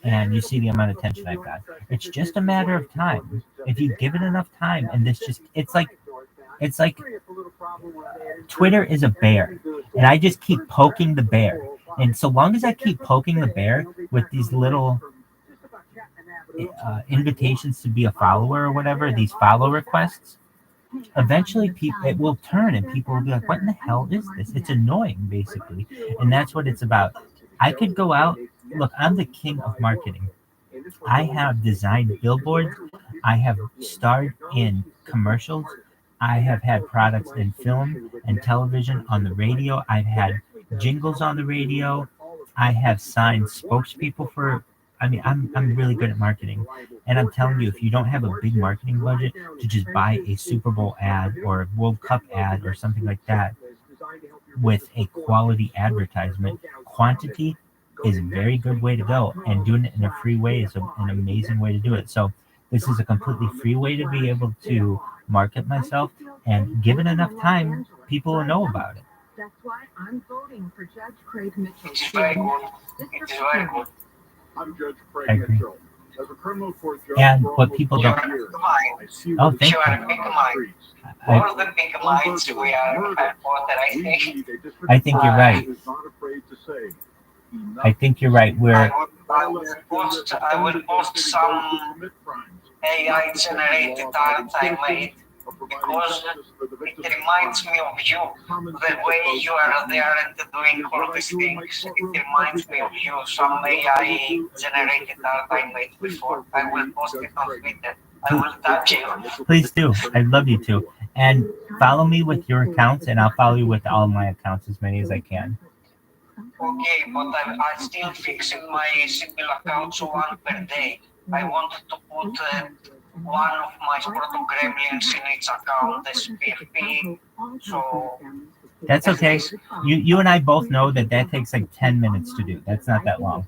And you see the amount of attention I've got. It's just a matter of time. If you give it enough time, and it's like Twitter is a bear, and I just keep poking the bear. And so long as I keep poking the bear with these little invitations to be a follower or whatever, these follow requests, eventually it will turn and people will be like, what in the hell is this? It's annoying, basically. And that's what it's about. I could go out. Look, I'm the king of marketing. I have designed billboards. I have starred in commercials. I have had products in film and television, on the radio. I've had jingles on the radio. I have signed spokespeople for, I'm really good at marketing. And I'm telling you, if you don't have a big marketing budget to just buy a Super Bowl ad or a World Cup ad or something like that with a quality advertisement, quantity is a very good way to go, and doing it in a free way is an amazing way to do it. So this is a completely free way to be able to market myself, and given enough time, people will know about it. That's why I'm voting for Judge Craig Mitchell. It's very good. It is very good. I'm Judge Craig Mitchell. As a criminal court judge, and what people don't. Oh, thank you. Are a big mind. More than big minds, we are what I think. I think you're right. I think you're right. I will post some AI generated art I made because it reminds me of you, the way you are there and doing all these things. It reminds me of you, some AI generated art I made before. I will post it on Twitter. I will tag you. Please do. I'd love you to. And follow me with your accounts, and I'll follow you with all my accounts, as many as I can. Okay, but I'm still fixing my single accounts 1 per day. I wanted to put one of my proto-gremlins in each account as PFP, so... That's okay. You and I both know that takes 10 minutes to do. That's not that long.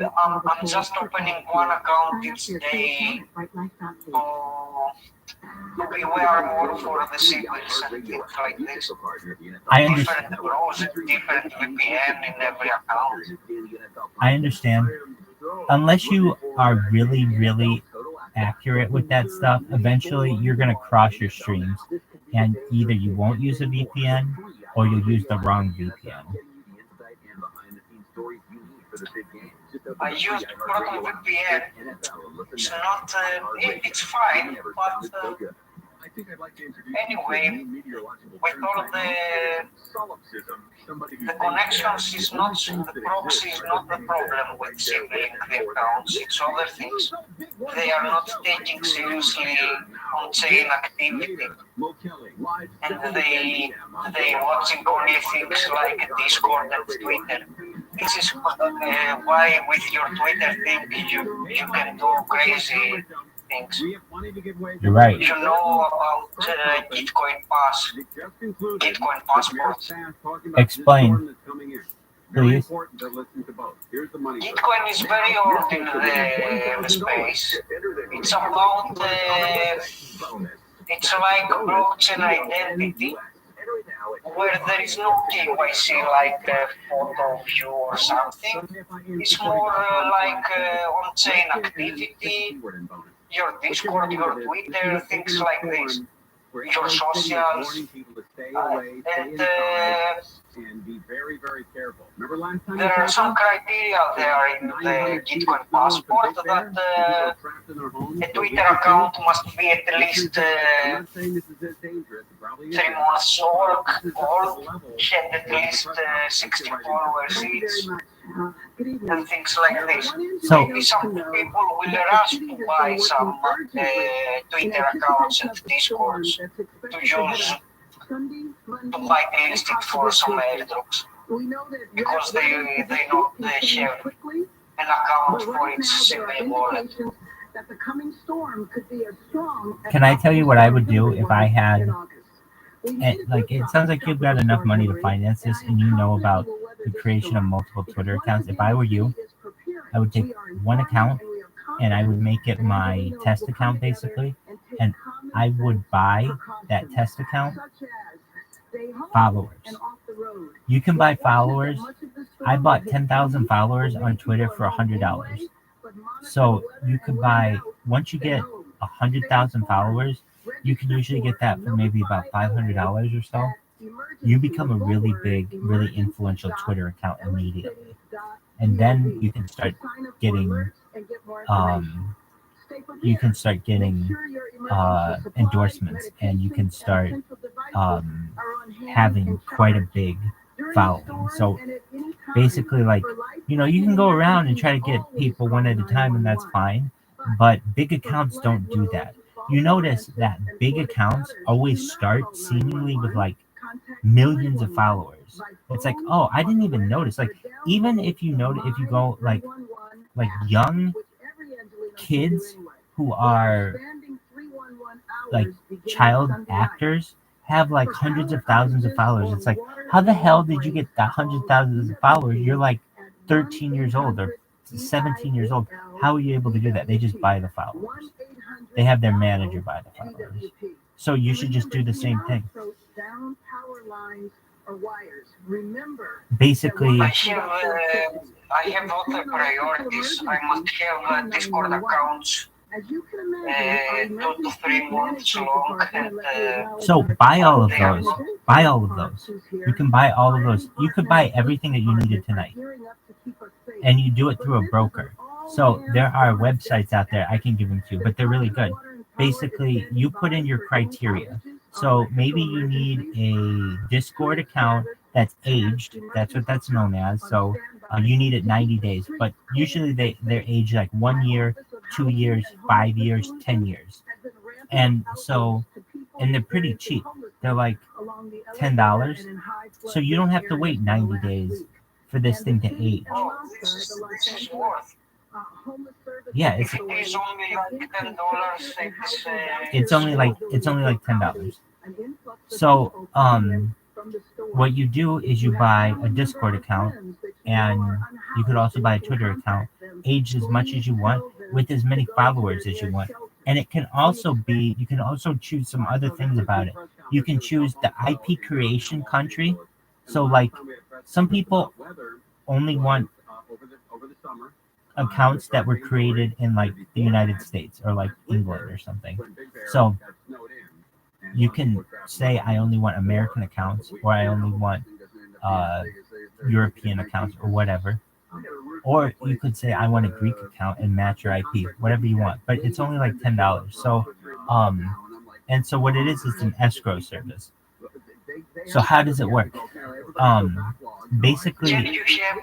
I'm just opening one account each day to beware more for the secrets and things like this. I understand. Different browser, different VPN in every account. I understand. Unless you are really, really accurate with that stuff, eventually you're going to cross your streams. And either you won't use a VPN or you'll use the wrong VPN. I used photooftheday. It's not, it's fine, but anyway, with all the connections is not, the proxy is not the problem with sibling the accounts, it's other things. They are not taking seriously on-chain activity. And they watching only things like Discord and Twitter. This is why with your Twitter thing you can do crazy things. You're right. You know about Gitcoin Pass, Gitcoin Passport. Explain, please. Gitcoin is very old in the space. It's about, it's like blockchain identity, where there is no KYC like a photo of you or something. It's more like on-chain activity, your Discord, your Twitter, things like this, your socials, and be very, very careful. Remember last time there are some criteria there in the Gitcoin passport that a Twitter account must be at least 3 months old, had at least 60 followers each, and things like this. So maybe some people will rush to buy some Twitter accounts and Discords to use to whitelist it for some airdrops, because they know they have an account for its single wallet. Can I tell you what I would do if I had, like, it sounds like you've got enough money to finance this and you know about the creation of multiple Twitter accounts. If I were you, I would take one account and I would make it my test account basically, and I would buy that test account followers. You can buy followers. I bought 10,000 followers on Twitter for $100. So you could buy, once you get 100,000 followers, you can usually get that for maybe about $500 or so. You become a really big, really influential Twitter account immediately. And then you can start getting endorsements, and you can start having quite a big following. So basically, like, you know, you can go around and try to get people one at a time, and that's fine, but big accounts don't do that. You notice that big accounts always start seemingly with like millions of followers. It's like, oh, I didn't even notice. Like, even if you notice, if you go like young kids who are like child actors have like hundreds of thousands of followers. It's like, how the hell did you get that hundreds of thousands of followers? You're like 13 years old or 17 years old. How are you able to do that? They just buy the followers. They have their manager buy the followers. So you should just do the same thing. Basically, I have other priorities. I must have Discord accounts 2 to 3 months long. And, so buy all of those. Buy all of those. You can buy all of those. You could buy everything that you needed tonight. And you do it through a broker. So there are websites out there, I can give them to you, but they're really good. Basically, you put in your criteria. So maybe you need a Discord account that's aged. That's what that's known as. So you need it 90 days. But usually they're aged like 1 year, 2 years, 5 years, 10 years. And so, and they're pretty cheap. They're like $10. So you don't have to wait 90 days for this thing to age. Yeah, it's only like $10. So what you do is you buy a Discord account, and you could also buy a Twitter account, age as much as you want with as many followers as you want. And it can also be, you can also choose some other things about it. You can choose the IP creation country. So, like, some people only want accounts that were created in, like, the United States or, like, England or something. So, you can say, I only want American accounts, or I only want European accounts, or whatever. Or you could say, I want a Greek account and match your IP, whatever you want. But it's only like $10. So, and so what it is an escrow service. So how does it work? Basically, You have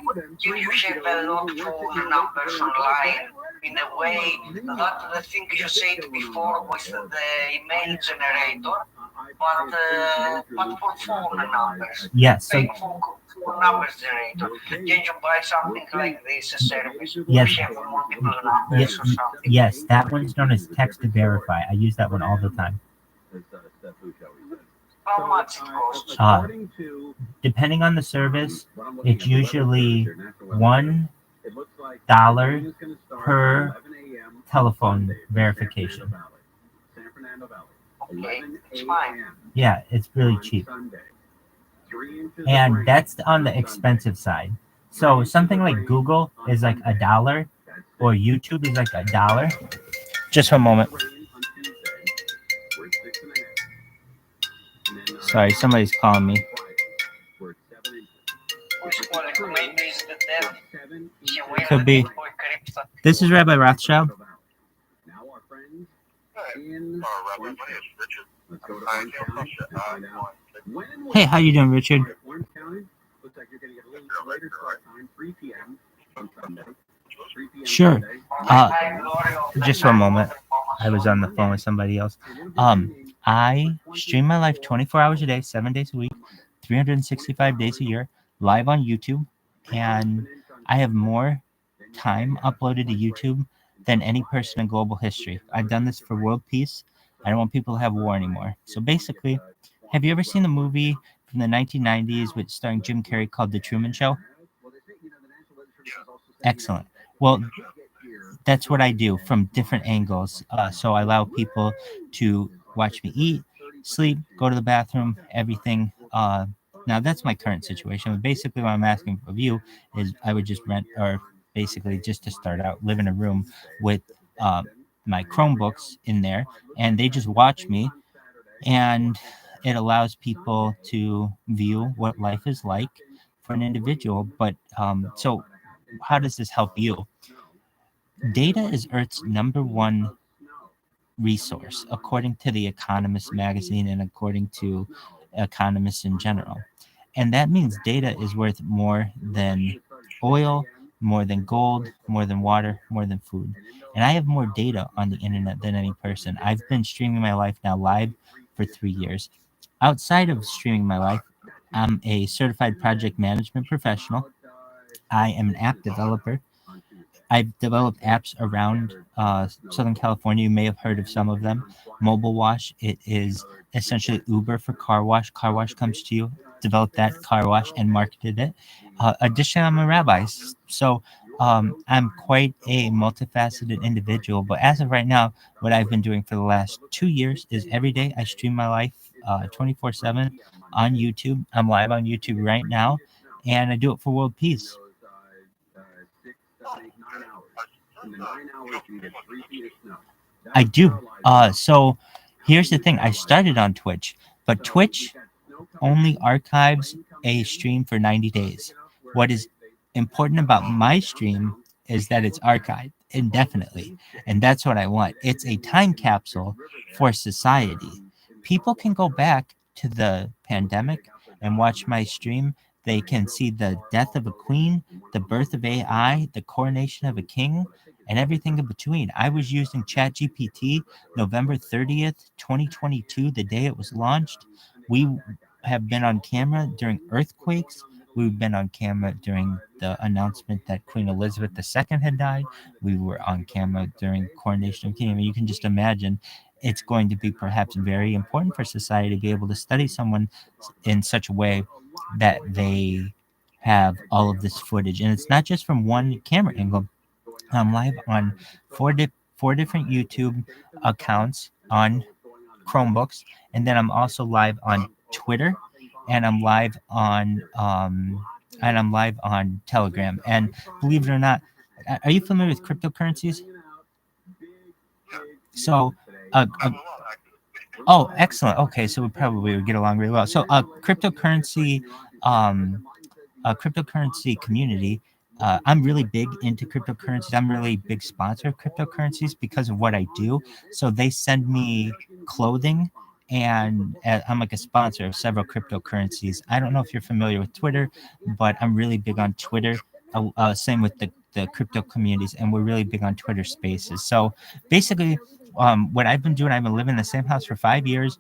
a lot of phone numbers online in a way that the thing you said before with the email generator, but for phone numbers. Yes. So, phone numbers generator. Can you buy something like this, a service? Yes. You have multiple numbers or something. Yes, that one's known as text to verify. I use that one all the time. How much it costs? Depending on the service, it's usually $1 per telephone verification. Okay, it's fine. Yeah, it's really cheap. And that's on the expensive side. So something like Google is like $1, or YouTube is like $1. Just one moment. Sorry, somebody's calling me. Could be. This is Rabbi Rothschild. Hey, how you doing, Richard? Sure. Just one moment. I was on the phone with somebody else. I stream my life 24 hours a day, 7 days a week, 365 days a year, live on YouTube, and I have more time uploaded to YouTube than any person in global history. I've done this for world peace. I don't want people to have war anymore. So basically, have you ever seen the movie from the 1990s with starring Jim Carrey called The Truman Show? Excellent. Well, that's what I do from different angles. So I allow people to watch me eat, sleep, go to the bathroom, everything. Now that's my current situation. But basically what I'm asking of you is I would just rent, or basically just to start out, live in a room with my Chromebooks in there, and they just watch me, and it allows people to view what life is like for an individual. But so how does this help you? Data is Earth's #1 resource, according to the Economist magazine and according to economists in general. And that means data is worth more than oil, more than gold, more than water, more than food. And I have more data on the internet than any person. I've been streaming my life now live for 3 years. Outside of streaming my life, I'm a certified project management professional. I am an app developer. I've developed apps around Southern California. You may have heard of some of them. Mobile Wash, it is essentially Uber for car wash. Car wash comes to you, developed that car wash and marketed it. Additionally, I'm a rabbi. So I'm quite a multifaceted individual. But as of right now, what I've been doing for the last 2 years is every day I stream my life 24/7 on YouTube. I'm live on YouTube right now, and I do it for world peace. I do. So here's the thing. I started on Twitch, but Twitch only archives a stream for 90 days. What is important about my stream is that it's archived indefinitely. And that's what I want. It's a time capsule for society. People can go back to the pandemic and watch my stream. They can see the death of a queen, the birth of AI, the coronation of a king, and everything in between. I was using ChatGPT November 30th, 2022, the day it was launched. We have been on camera during earthquakes. We've been on camera during the announcement that Queen Elizabeth II had died. We were on camera during coronation of king. I mean, you can just imagine it's going to be perhaps very important for society to be able to study someone in such a way that they have all of this footage. And it's not just from one camera angle. I'm live on four different YouTube accounts on Chromebooks, and then I'm also live on Twitter, and I'm live on Telegram. And believe it or not, are you familiar with cryptocurrencies? So, oh, excellent. Okay, so we probably would get along really well. So, cryptocurrency community. I'm really big into cryptocurrencies. I'm really big sponsor of cryptocurrencies because of what I do. So they send me clothing, and I'm like a sponsor of several cryptocurrencies. I don't know if you're familiar with Twitter, but I'm really big on Twitter. Same with the crypto communities, and we're really big on Twitter Spaces. So basically, what I've been doing, I've been living in the same house for 5 years.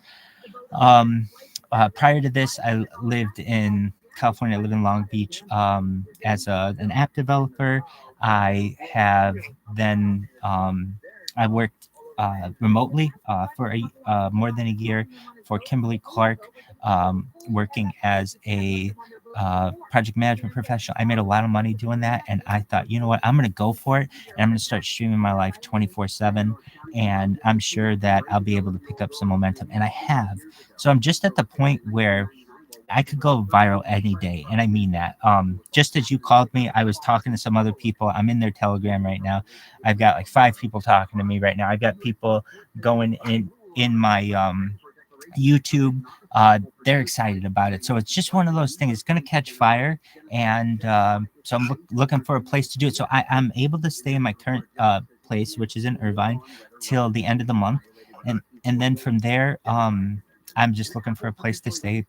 Prior to this, I lived in California. I live in Long Beach as an app developer. I have then I worked remotely for more than a year for Kimberly Clark, working as a project management professional. I made a lot of money doing that, and I thought, you know what, I'm going to go for it, and I'm going to start streaming my life 24/7, and I'm sure that I'll be able to pick up some momentum, and I have. So I'm just at the point where I could go viral any day, and I mean that. Just as you called me, I was talking to some other people. I'm in their Telegram right now. I've got like 5 people talking to me right now. I've got people going in my YouTube. They're excited about it. So it's just one of those things. It's going to catch fire, and so I'm looking for a place to do it. So I'm able to stay in my current place, which is in Irvine, till the end of the month, and then from there, I'm just looking for a place to stay.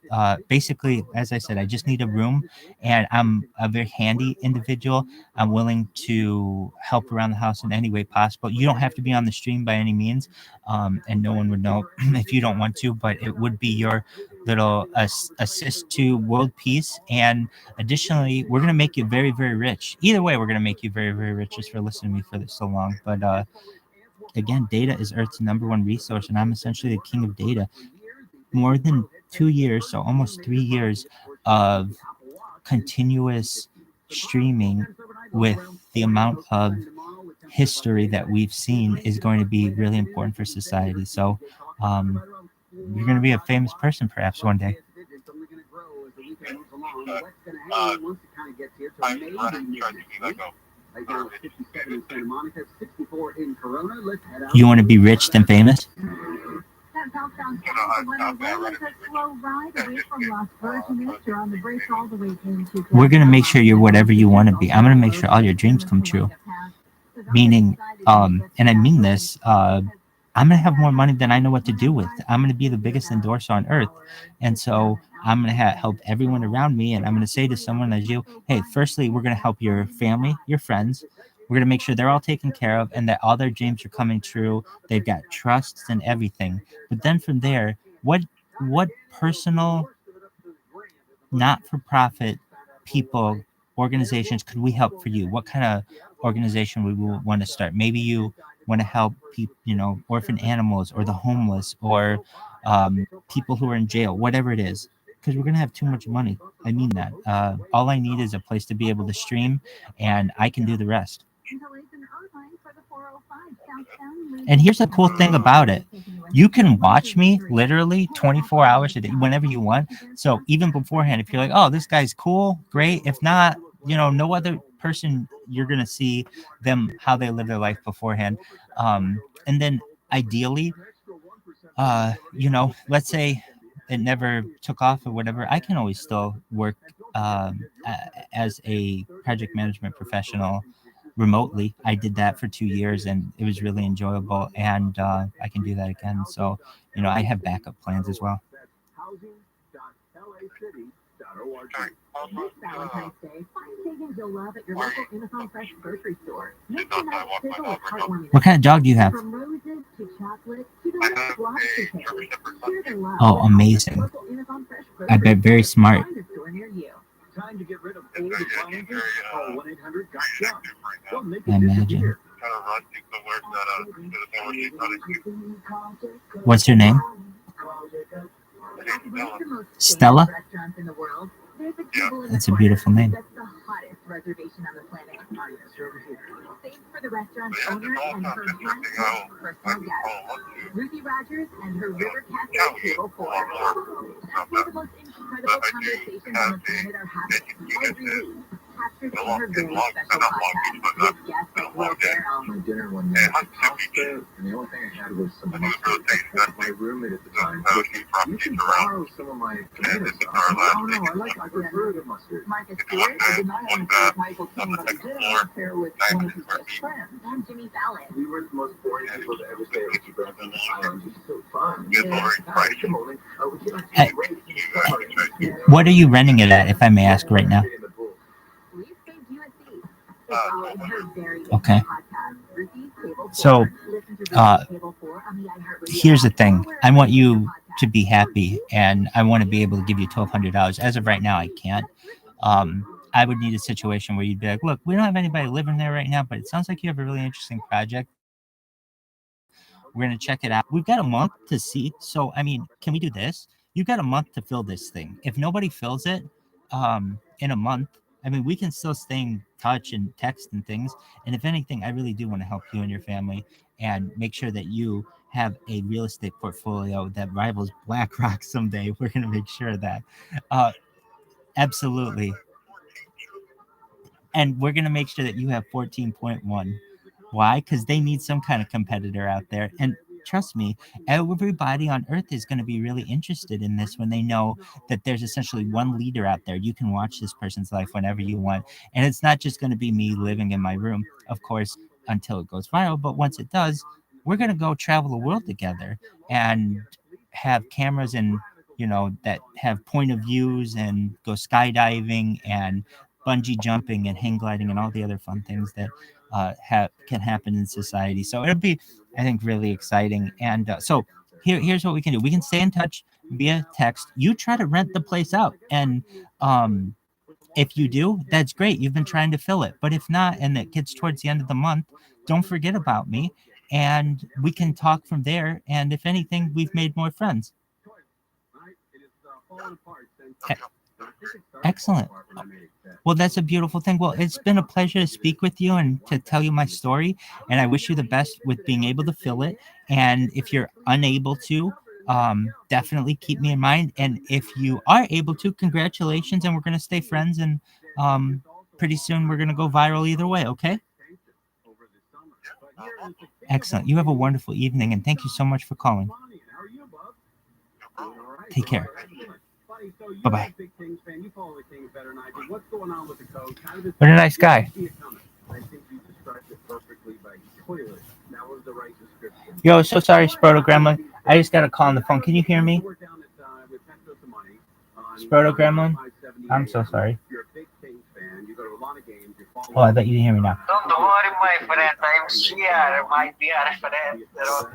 Basically, as I said, I just need a room, and I'm a very handy individual. I'm willing to help around the house in any way possible. You don't have to be on the stream by any means, and no one would know if you don't want to, but it would be your little assist to world peace. And additionally, we're going to make you very, very rich. Either way, we're going to make you very, very rich just for listening to me for so long. But again, data is Earth's #1 resource, and I'm essentially the king of data. More than 2 years, so almost 3 years of continuous streaming with the amount of history that we've seen is going to be really important for society. So you're going to be a famous person perhaps one day. You want to be rich than famous? We're going to make sure you're whatever you want to be. I'm going to make sure all your dreams come true. Meaning, and I mean this, I'm going to have more money than I know what to do with. I'm going to be the biggest endorser on earth. And so I'm going to help everyone around me. And I'm going to say to someone as you, hey, firstly, we're going to help your family, your friends. We're going to make sure they're all taken care of and that all their dreams are coming true. They've got trusts and everything. But then from there, what personal, not-for-profit people, organizations could we help for you? What kind of organization would we want to start? Maybe you want to help people, orphan animals or the homeless or people who are in jail, whatever it is, because we're going to have too much money. I mean that. All I need is a place to be able to stream, and I can do the rest. And here's the cool thing about it. You can watch me literally 24 hours a day, whenever you want. So even beforehand, if you're like, oh, this guy's cool, great. If not, no other person, you're going to see them, how they live their life beforehand. And then ideally, let's say it never took off or whatever, I can always still work as a project management professional remotely. I did that for 2 years and it was really enjoyable, and I can do that again. So, I have backup plans as well. This Valentine's Day, find savings you'll love at your local Amazon Fresh grocery store. Make the night sizzle with heartwarming. What kind of dog do you have? From roses to chocolate to the lobster tails. Share the love. Oh, amazing. I bet very smart. Time to get rid of old appliances? Call 1-800-GOT-JUNK. They'll make I it imagine. disappear. What's your name? Stella? That's a beautiful name. reservation on the planet. Thanks for the restaurant's owner and her handpicked personal guest, Ruthie Rogers and her River Cafe Table 4. That's where the most incredible conversations on the planet are happening every week, captured in her very special podcast with guests like Will Ferrell. My dinner one night was pasta, and the only thing I had was some mustard. My roommate at the time said, "You can borrow some of my tomato sauce." Oh no, I prefer the mustard. Marcus Stewart, a denial on the Michael King of the dinner affair with one of his best friends, and Jimmy Fallon. We were the most boring people to ever stay at Richie Brown's on the island. It was so fun. What are you renting it at, if I may ask right now? Okay. So, here's the thing. I want you to be happy, and I want to be able to give you $1,200. As of right now, I can't. I would need a situation where you'd be like, look, we don't have anybody living there right now, but it sounds like you have a really interesting project. We're going to check it out. We've got a month to see. So, I mean, can we do this? You've got a month to fill this thing. If nobody fills it in a month, I mean, we can still stay in touch and text and things. And if anything, I really do want to help you and your family and make sure that you have a real estate portfolio that rivals BlackRock someday. We're going to make sure of that. Absolutely. And we're going to make sure that you have 14.1. Why? Because they need some kind of competitor out there. And trust me, everybody on earth is going to be really interested in this when they know that there's essentially one leader out there. You can watch this person's life whenever you want. And it's not just going to be me living in my room, of course, until it goes viral. But once it does, we're going to go travel the world together and have cameras and, you know, that have point of views and go skydiving and bungee jumping and hang gliding and all the other fun things that can happen in society. So it'll be, I think, really exciting. And so here's what we can do. We can stay in touch via text. You try to rent the place out. And if you do, that's great. You've been trying to fill it. But if not, and it gets towards the end of the month, don't forget about me. And we can talk from there. And if anything, we've made more friends. Excellent. Well, that's a beautiful thing. Well, it's been a pleasure to speak with you and to tell you my story. And I wish you the best with being able to fill it. And if you're unable to, definitely keep me in mind. And if you are able to, congratulations. And we're going to stay friends. And pretty soon we're going to go viral either way. Okay. Excellent. You have a wonderful evening. And thank you so much for calling. Take care. Bye-bye. What a nice guy. Yo, so sorry, Sproto Gremlin. I just got a call on the phone. Can you hear me? Sproto Gremlin? I'm so sorry. Oh, I bet you didn't hear me now. Don't worry, my friend. I'm here, my dear friend.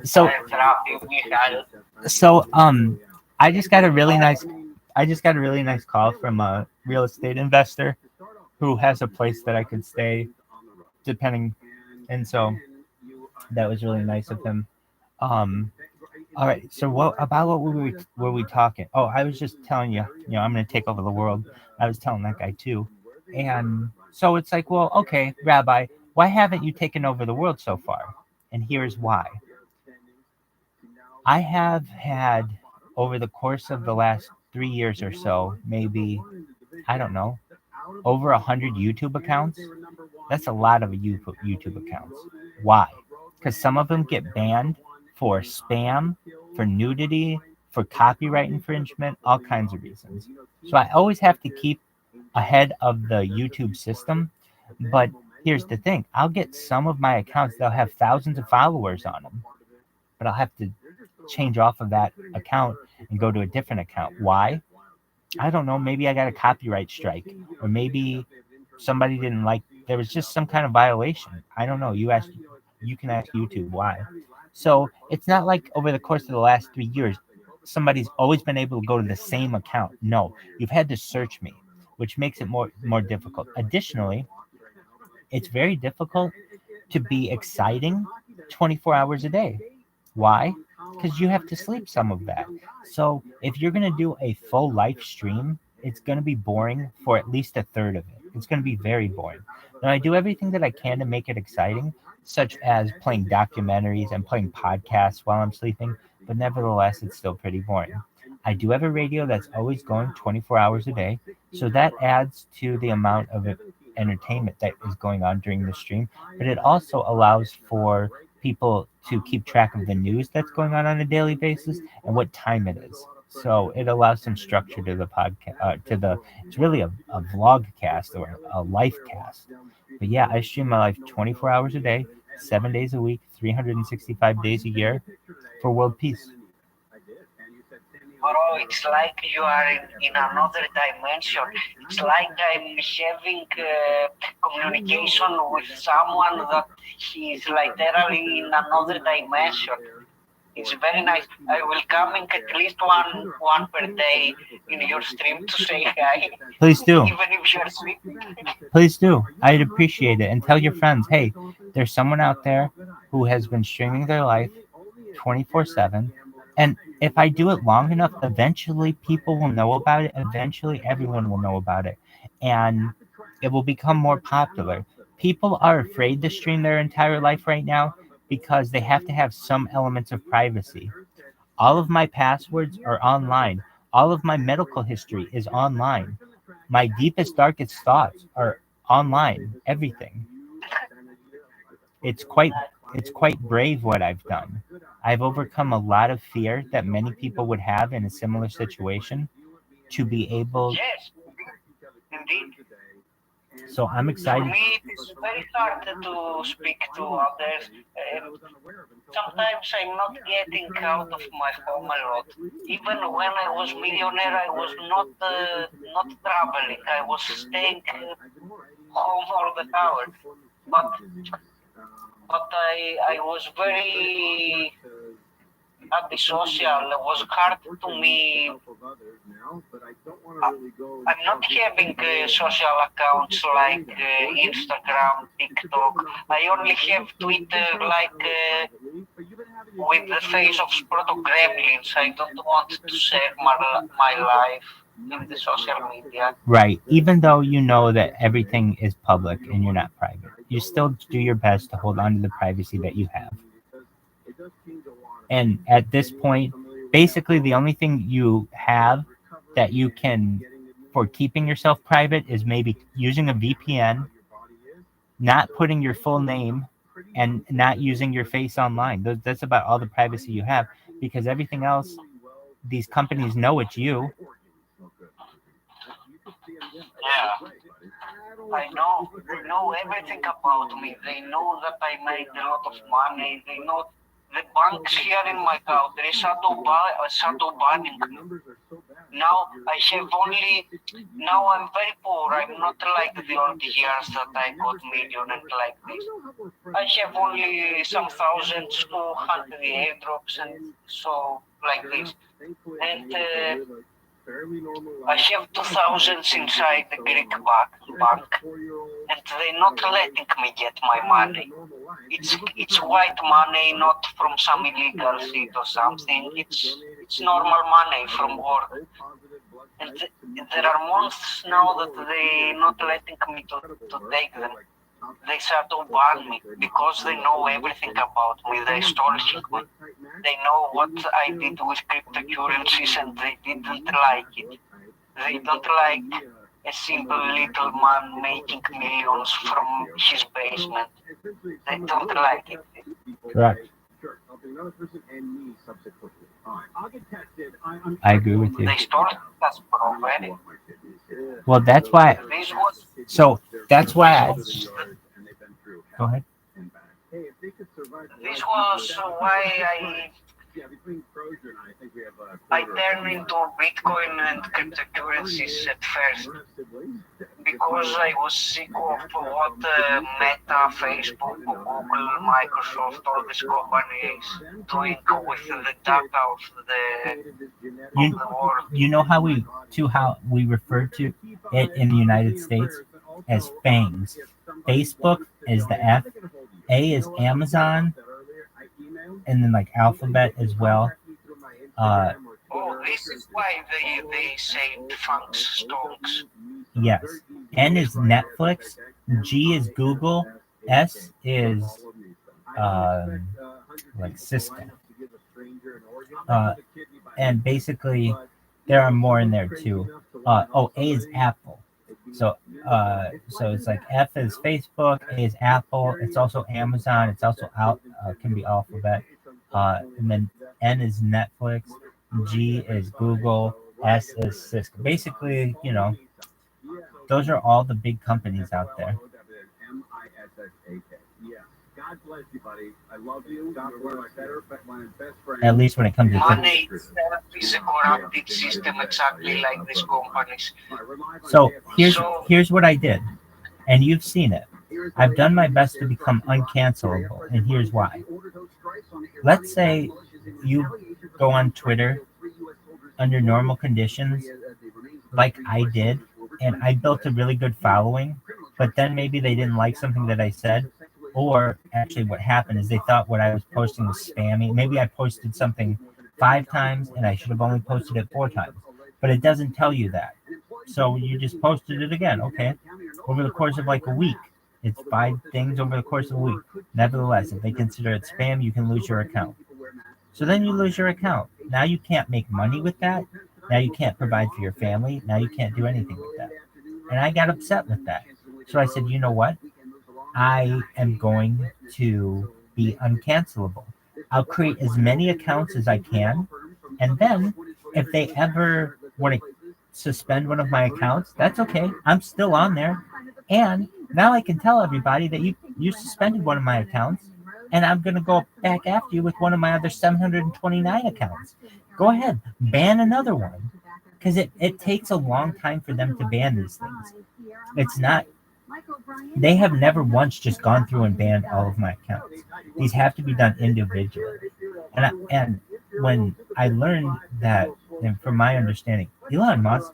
So, I just got a really nice call from a real estate investor who has a place that I could stay, depending, and so that was really nice of him. All right, so what were we talking? Oh, I was just telling you, I'm going to take over the world. I was telling that guy too, and so it's like, well, okay, Rabbi, why haven't you taken over the world so far? And here's why. I have had, over the course of the last 3 years or so, maybe, I don't know, over 100 YouTube accounts. That's a lot of YouTube accounts. Why? Because some of them get banned for spam, for nudity, for copyright infringement, all kinds of reasons. So I always have to keep ahead of the YouTube system. But here's the thing. I'll get some of my accounts, they'll have thousands of followers on them. But I'll have to change off of that account and go to a different account. Why? I don't know. Maybe I got a copyright strike, or maybe somebody didn't like, there was just some kind of violation. I don't know. You can ask YouTube why. So it's not like over the course of the last 3 years, somebody's always been able to go to the same account. No, you've had to search me, which makes it more difficult. Additionally, it's very difficult to be exciting 24 hours a day. Why? Because you have to sleep some of that. So if you're going to do a full live stream, it's going to be boring for at least a third of it. It's going to be very boring. Now, I do everything that I can to make it exciting, such as playing documentaries and playing podcasts while I'm sleeping, but nevertheless, it's still pretty boring. I do have a radio that's always going 24 hours a day, so that adds to the amount of entertainment that is going on during the stream, but it also allows for people to keep track of the news that's going on a daily basis and what time it is. So it allows some structure to the podcast. It's really a vlog cast or a life cast. But yeah, I stream my life 24 hours a day, 7 days a week, 365 days a year for world peace. Bro, it's like you are in another dimension. It's like I'm having communication with someone that is like literally in another dimension. It's very nice. I will come in at least one per day in your stream to say hi. Please do. Even if you're sleeping. Please do. I'd appreciate it. And tell your friends, hey, there's someone out there who has been streaming their life 24/7. And if I do it long enough, eventually people will know about it. Eventually everyone will know about it. And it will become more popular. People are afraid to stream their entire life right now because they have to have some elements of privacy. All of my passwords are online. All of my medical history is online. My deepest, darkest thoughts are online. Everything. It's quite brave what I've done. I've overcome a lot of fear that many people would have in a similar situation to be able. Yes, indeed. So I'm excited. For me, it is very hard to speak to others. Sometimes I'm not getting out of my home a lot. Even when I was millionaire, I was not traveling. I was staying home all the hours. But I was very antisocial. It was hard to me. I'm not having social accounts like Instagram, TikTok. I only have Twitter with the face of Proto Gremlins. I don't want to share my life in the social media. Right. Even though you know that everything is public and you're not private, you still do your best to hold on to the privacy that you have. And at this point, basically the only thing you have that you can, for keeping yourself private, is maybe using a VPN, not putting your full name, and not using your face online. That's about all the privacy you have, because everything else, these companies know it's you. Yeah, I know everything about me. They know that I made a lot of money. They know the banks here in my country shadow banning me. Now I'm very poor. I'm not like the old years that I got million and like this. I have only some thousands to hunt the airdrops and so like this. And I have 2,000 inside the Greek bank, and they're not letting me get my money. It's white money, not from some illegal seat or something. It's normal money from work. And there are months now that they're not letting me to take them. They shadow ban me because they know everything about me. They stalking me. They know what I did with cryptocurrencies and they didn't like it. They don't like a simple little man making millions from his basement. They don't like it. Correct. I agree with you. They started us already. Well, that's why. So that's why I. Go ahead. This was why I turned into Bitcoin and cryptocurrencies at first because I was sick of what Meta, Facebook, Google, Microsoft, all these companies doing with the data of the world. You know how we refer to it in the United States as FANGs. Facebook is the F, A is Amazon, and then like alphabet as well. This is why they say funks stonks. Yes, N is Netflix, G is Google, S is like Cisco. And basically, there are more in there too. A is Apple. So it's like F is Facebook, A is Apple. It's also Amazon. It's also can be Alphabet. And then N is Netflix, G is Google, S is Cisco. Basically, those are all the big companies out there. God bless you, buddy. I love you. You're one of my best friends. At least when it comes to money is a corrupted system exactly like these companies. So here's what I did, and you've seen it. I've done my best to become uncancelable, and here's why. Let's say you go on Twitter under normal conditions, like I did, and I built a really good following, but then maybe they didn't like something that I said, or actually what happened is they thought what I was posting was spammy. Maybe I posted something 5 times and I should have only posted it 4 times, but it doesn't tell you that. So you just posted it again. Okay, over the course of like a week, it's 5 things over the course of a week. Nevertheless, if they consider it spam, you can lose your account. So then you lose your account. Now you can't make money with that. Now you can't provide for your family. Now you can't do anything with that. And I got upset with that. So I said, you know what? I am going to be uncancelable. I'll create as many accounts as I can. And then if they ever want to suspend one of my accounts, that's okay. I'm still on there. And now I can tell everybody that you suspended one of my accounts, and I'm going to go back after you with one of my other 729 accounts. Go ahead, ban another one. Because it takes a long time for them to ban these things. It's not, they have never once just gone through and banned all of my accounts. These have to be done individually. And when I learned that, and from my understanding, Elon Musk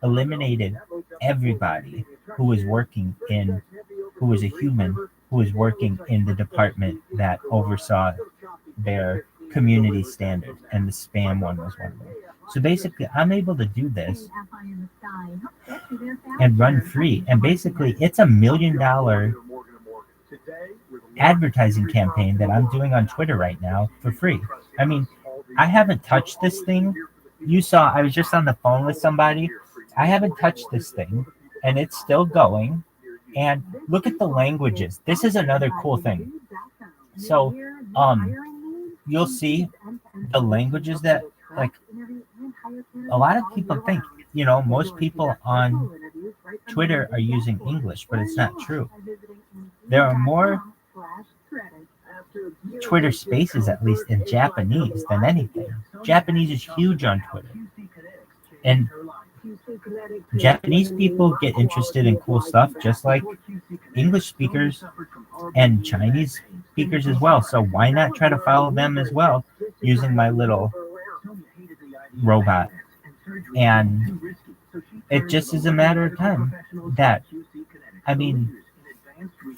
eliminated everybody who was a human, who was working in the department that oversaw their community standards, and the spam one was one of them. So basically, I'm able to do this and run free. And basically, it's $1 million advertising campaign that I'm doing on Twitter right now for free. I mean, I haven't touched this thing. You saw, I was just on the phone with somebody. I haven't touched this thing, and it's still going. And look at the languages. This is another cool thing. So, you'll see the languages that, like, a lot of people think, most people on Twitter are using English, but it's not true. There are more Twitter spaces, at least in Japanese, than anything. Japanese is huge on Twitter. And Japanese people get interested in cool stuff just like English speakers and Chinese speakers as well. So why not try to follow them as well using my little robot? And it just is a matter of time that, I mean,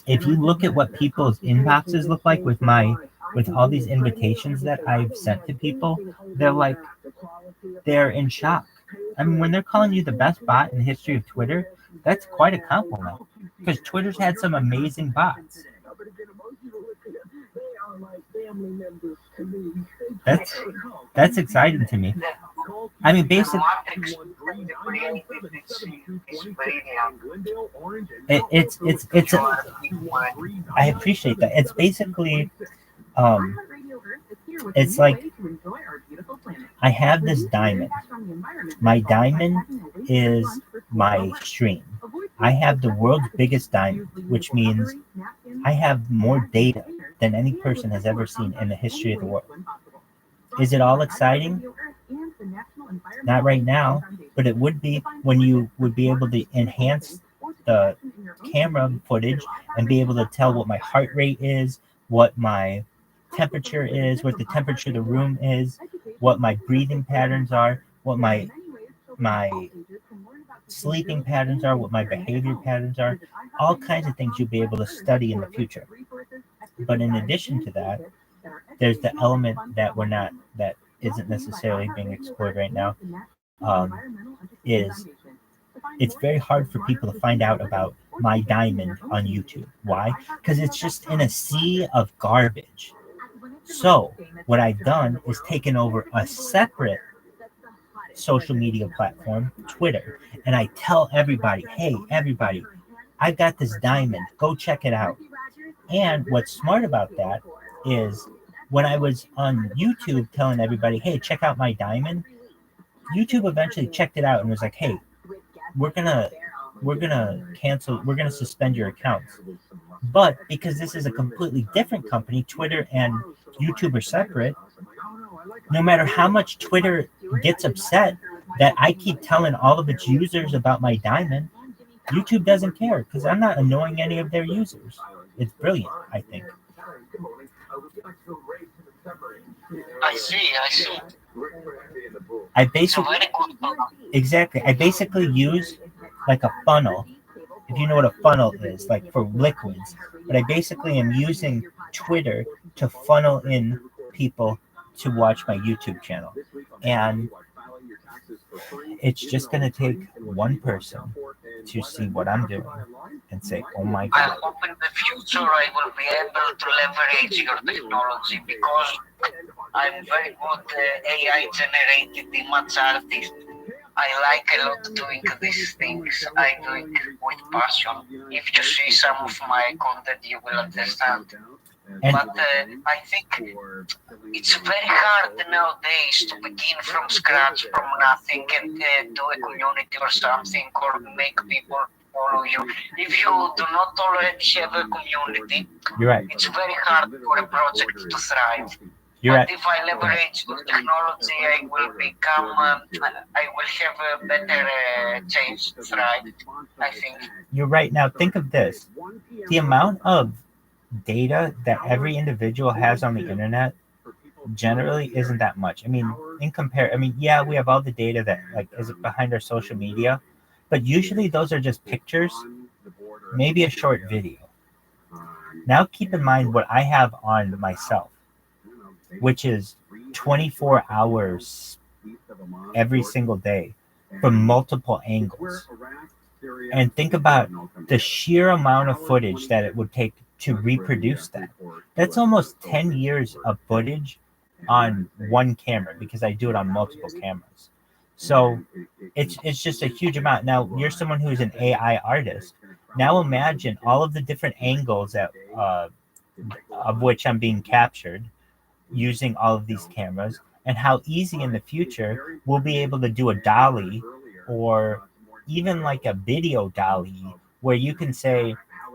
if you look at what people's inboxes look like with all these invitations that I've sent to people, they're in shock. I mean, when they're calling you the best bot in the history of Twitter, that's quite a compliment, because Twitter's had some amazing bots. That's exciting to me. I mean, basically, I appreciate that. It's basically, it's like, I have this diamond. My diamond is my stream. I have the world's biggest diamond, which means I have more data than any person has ever seen in the history of the world. Is it all exciting? Not right now, but it would be when you would be able to enhance the camera footage and be able to tell what my heart rate is, what my temperature is, what the temperature of the room is, what my breathing patterns are, what my sleeping patterns are, what my behavior patterns are, all kinds of things you'll be able to study in the future. But in addition to that, there's the element that isn't necessarily being explored right now, is it's very hard for people to find out about my diamond on YouTube. Why? Because it's just in a sea of garbage. So what I've done is taken over a separate social media platform, Twitter, and I tell everybody, hey, everybody, I got this diamond. Go check it out. And what's smart about that is when I was on YouTube telling everybody, hey, check out my diamond, YouTube eventually checked it out and was like, hey, we're gonna suspend your accounts. But because this is a completely different company, Twitter and YouTube are separate, no matter how much Twitter gets upset that I keep telling all of its users about my diamond, YouTube doesn't care because I'm not annoying any of their users. It's brilliant, I think. I see. I basically use like a funnel, if you know what a funnel is, like for liquids. But I basically am using Twitter to funnel in people to watch my YouTube channel. And it's just going to take one person to see what I'm doing and say, oh my God. I hope in the future I will be able to leverage your technology because I'm very good AI-generated image artist. I like a lot doing these things. I do it with passion. If you see some of my content, you will understand. But I think it's very hard nowadays to begin from scratch, from nothing, and do a community or something, or make people follow you. If you do not already have a community, you're right. It's very hard for a project to thrive. You're but right. If I leverage the technology, I will become, I will have a better chance to thrive, I think. You're right. Now think of this. The amount of data that every individual has on the internet generally isn't that much. I mean, yeah, we have all the data that like is behind our social media, but usually those are just pictures, maybe a short video. Now keep in mind what I have on myself, which is 24 hours every single day from multiple angles. And think about the sheer amount of footage that it would take to reproduce that. That's almost 10 years of footage on one camera because I do it on multiple cameras. So it's just a huge amount. Now you're someone who's an AI artist. Now imagine all of the different angles that of which I'm being captured using all of these cameras, and how easy in the future we'll be able to do a dolly or even like a video dolly where you can say,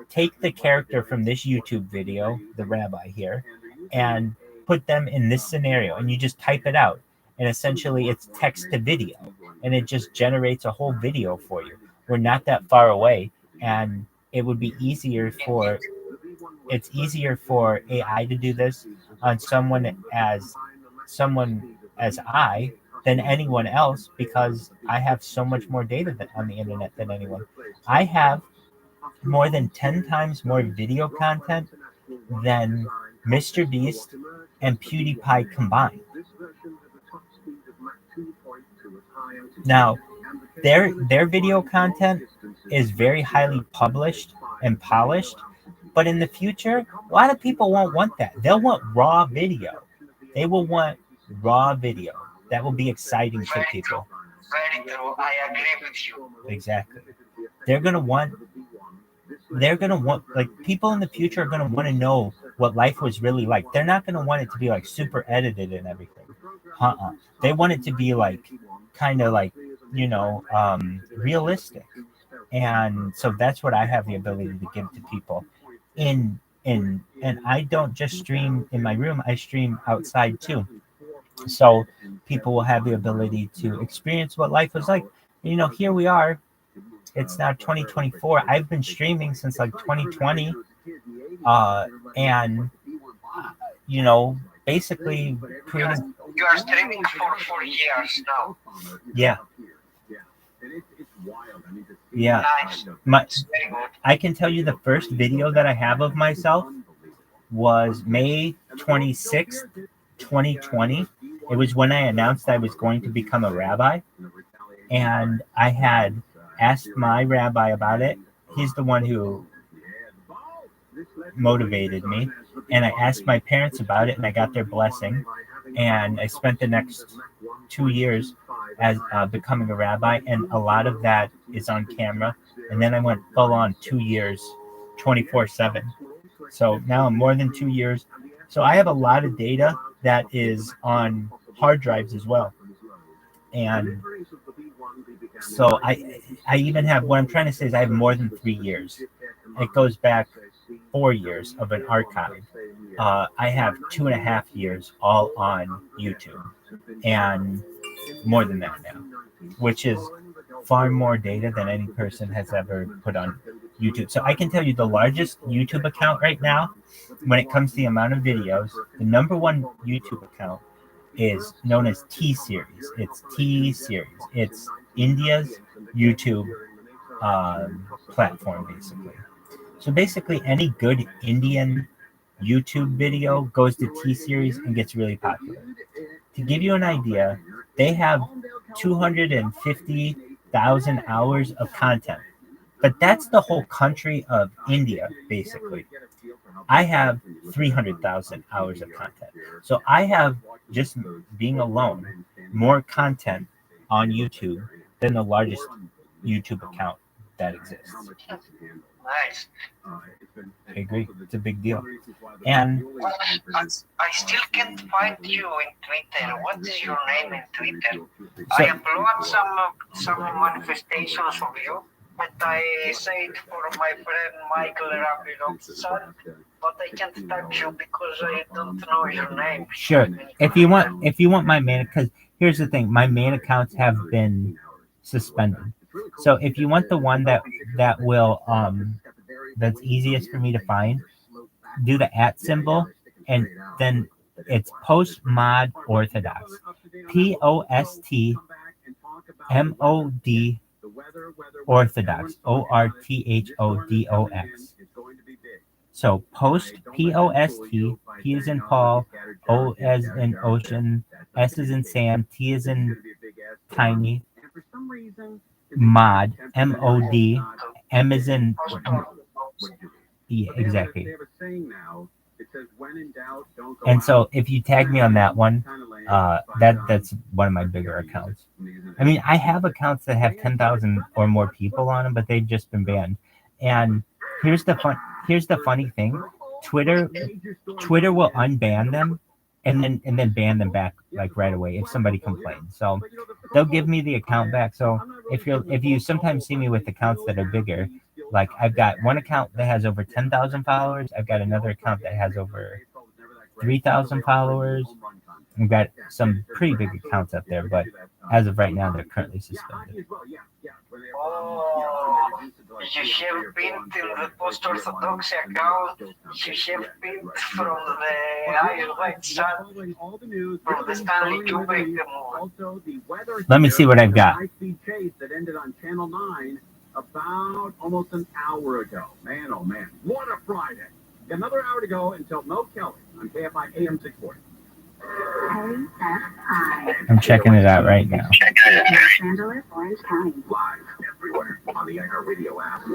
take the character from this YouTube video, the rabbi here, and put them in this scenario, and you just type it out, and essentially it's text to video, and it just generates a whole video for you. We're not that far away, and it would be easier for AI to do this on someone as I than anyone else, because I have so much more data on the internet than anyone. I have more than 10 times more video content than Mr. Beast and PewDiePie combined. Now, their video content is very highly published and polished, but in the future, a lot of people won't want that. They'll want raw video. They will want raw video. That will be exciting to people. Very true. I agree with you. Exactly. They're gonna want, like, people in the future are gonna want to know what life was really like. They're not gonna want it to be like super edited and everything. They want it to be like kind of like, realistic. And so that's what I have the ability to give to people. And I don't just stream in my room, I stream outside too. So people will have the ability to experience what life was like. Here we are. It's now 2024. I've been streaming since like 2020. And basically creating. You are streaming for 4 years now. Yeah. Yeah. Nice. I can tell you the first video that I have of myself was May 26th, 2020. It was when I announced I was going to become a rabbi. And I had asked my rabbi about it. He's the one who motivated me, and I asked my parents about it, and I got their blessing, and I spent the next 2 years as becoming a rabbi, and a lot of that is on camera, and then I went full on 2 years 24/7. So now I'm more than 2 years. So I have a lot of data that is on hard drives as well. And so I even have, what I'm trying to say is I have more than 3 years. It goes back 4 years of an archive. I have 2.5 years all on YouTube, and more than that now, which is far more data than any person has ever put on YouTube. So I can tell you the largest YouTube account right now, when it comes to the amount of videos, the number one YouTube account is known as T-Series. It's T-Series. It's India's YouTube platform, basically. So basically, any good Indian YouTube video goes to T-Series and gets really popular. To give you an idea, they have 250,000 hours of content. But that's the whole country of India, basically. I have 300,000 hours of content. So I have, just being alone, more content on YouTube than the largest YouTube account that exists. Nice. I agree. It's a big deal. And I still can't find you in Twitter. What's your name in Twitter? I upload some manifestations of you, but I say it for my friend Michael Rabbi ROTHSCHILD, but I can't touch you because I don't know your name. Sure. If you want my main, because here's the thing, my main accounts have been suspended. So if you want the one that will that's easiest for me to find, do the @ symbol, and then it's postmod orthodox. POSTMOD orthodox. ORTHODOX. So post POST, P as in Paul, O as in ocean, S as in Sam, T as in tiny, mod, MOD, M as in, yeah, exactly. And so if you tag me on that one, that's one of my bigger accounts. I mean, I have accounts that have 10,000 or more people on them, but they've just been banned. And here's the funny thing: Twitter will unban them and then ban them back like right away if somebody complains. So they'll give me the account back. So if you sometimes see me with accounts that are bigger, like I've got one account that has over 10,000 followers. I've got another account that has over 3,000 followers. We've got some pretty big accounts up there, but as of right now, they're currently suspended. Oh, you have pinned in the post-orthodox account. You have pinned from the White Sun, from the Stanley Kubrick movie. Let me see what I've got. That ended on Channel 9 about almost an hour ago. Man, oh man, what a Friday! Got another hour to go until Mo Kelly on KFI AM 640. I'm checking it out right now. Orange County. Live everywhere on the iHeartRadio app.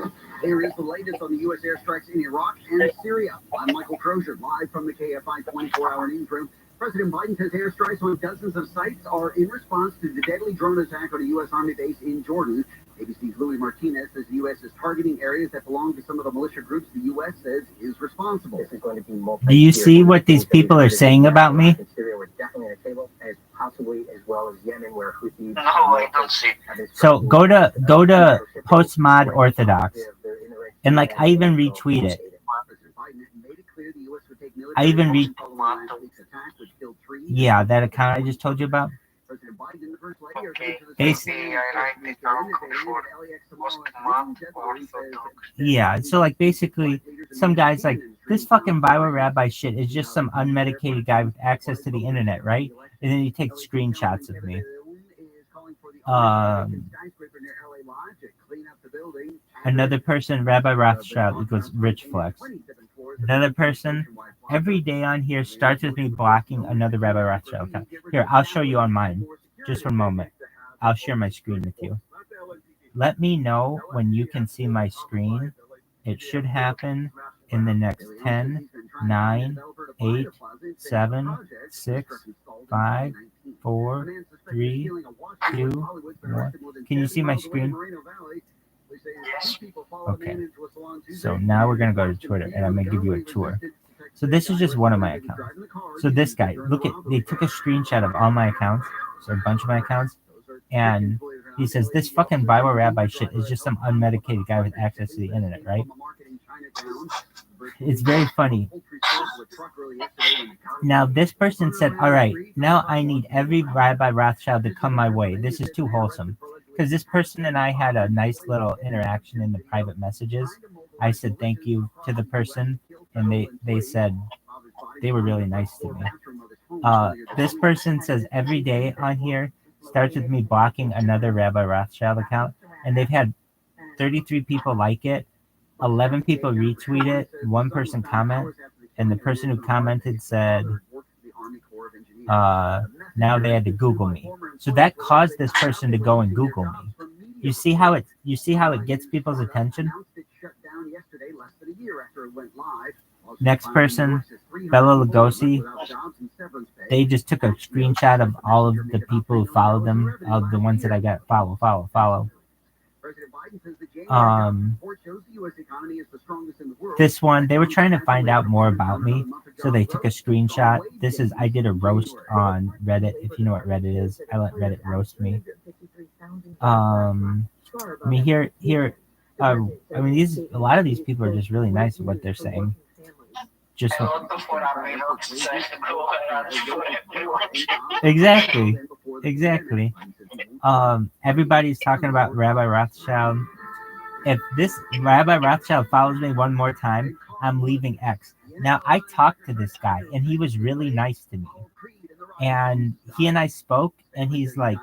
Here is the latest on the U.S. airstrikes in Iraq and Syria. I'm Michael Crozier, live from the KFI 24-hour newsroom. President Biden says airstrikes on dozens of sites are in response to the deadly drone attack on a U.S. Army base in Jordan. ABC's Louis Martinez says the U.S. is targeting areas that belong to some of the militia groups the U.S. says is responsible. This is going to be Do you see what these people are saying about me? Syria were definitely on the table, as possibly as well as Yemen, where Houthis. No, I don't see. So go to postmod orthodox, and like I even retweet it. I even read. Yeah, that account I just told you about. Yeah, so like basically some guys like this fucking ViralRabbi shit is just some unmedicated guy with access to the internet, right? And then he takes screenshots of me. Another person, Rabbi Rothschild equals Rich Flex. Another person, every day on here starts with me blocking another Rabbi Rothschild account. Here, I'll show you on mine. Just for a moment. I'll share my screen with you. let me know when you can see my screen. It should happen in the next 10, 9, 8, 7, 6, 5, 4, 3, 2, 1. Can you see my screen? Okay. So now we're going to go to Twitter, and I'm going to give you a tour. So this is just one of my accounts. So this guy, look at, they took a screenshot of all my accounts, so a bunch of my accounts, and he says, this fucking ViralRabbi shit is just some unmedicated guy with access to the internet, right? It's very funny. Now, this person said, all right, now I need every Rabbi Rothschild to come my way. This is too wholesome. Because this person and I had a nice little interaction in the private messages. I said thank you to the person, and they said they were really nice to me. This person says every day on here starts with me blocking another Rabbi Rothschild account, and they've had 33 people like it, 11 people retweet it, 1 person comment, and the person who commented said, now they had to Google me. So that caused this person to go and Google me. You see how it gets people's attention? Next person, Bella Lugosi, they just took a screenshot of all of the people who followed them, of the ones that I got follow. This one, they were trying to find out more about me, so they took a screenshot. This is, I did a roast on Reddit. If you know what Reddit is, I let Reddit roast me. I mean, a lot of these people are just really nice at what they're saying. Just exactly. Everybody's talking about Rabbi Rothschild. If this Rabbi Rothschild follows me one more time, I'm leaving X. Now, I talked to this guy, and he was really nice to me. And he and I spoke, and he's like,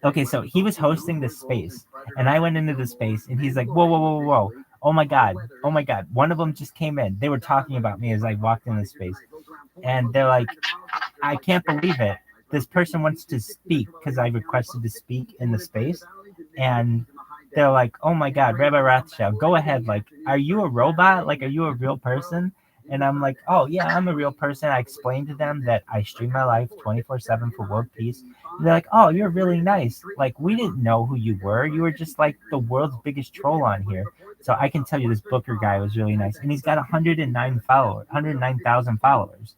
okay, so he was hosting this space, and I went into the space, and he's like, whoa. Oh my God. One of them just came in. They were talking about me as I walked in the space. And they're like, I can't believe it. This person wants to speak because I requested to speak in the space. And they're like, oh my God, Rabbi Rothschild, go ahead. Like, are you a robot? Like, are you a real person? And I'm like, oh yeah, I'm a real person. I explained to them that I stream my life 24/7 for world peace. And they're like, oh, you're really nice. Like, we didn't know who you were. You were just like the world's biggest troll on here. So I can tell you this Booker guy was really nice. And he's got 109,000 followers.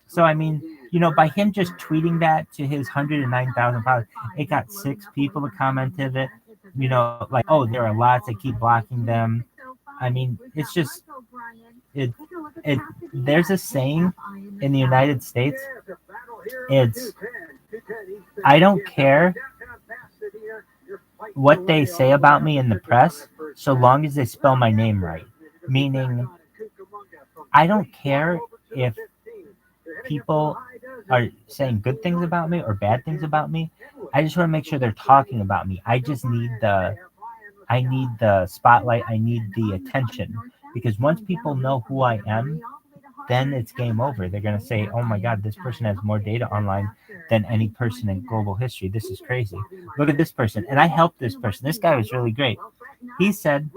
So, I mean, you know, by him just tweeting that to his 109,000 followers, it got 6 people to comment to it. You know, like, oh, there are lots. I keep blocking them. I mean, it's just, there's a saying in the United States. It's, I don't care what they say about me in the press, so long as they spell my name right. Meaning, I don't care if people are saying good things about me or bad things about me. I just want to make sure they're talking about me. I just need the spotlight. I need the attention, because once people know who I am, then it's game over. They're going to say, oh my God, this person has more data online than any person in global history. This is crazy. Look at this person. And I helped this person. This guy was really great. He said,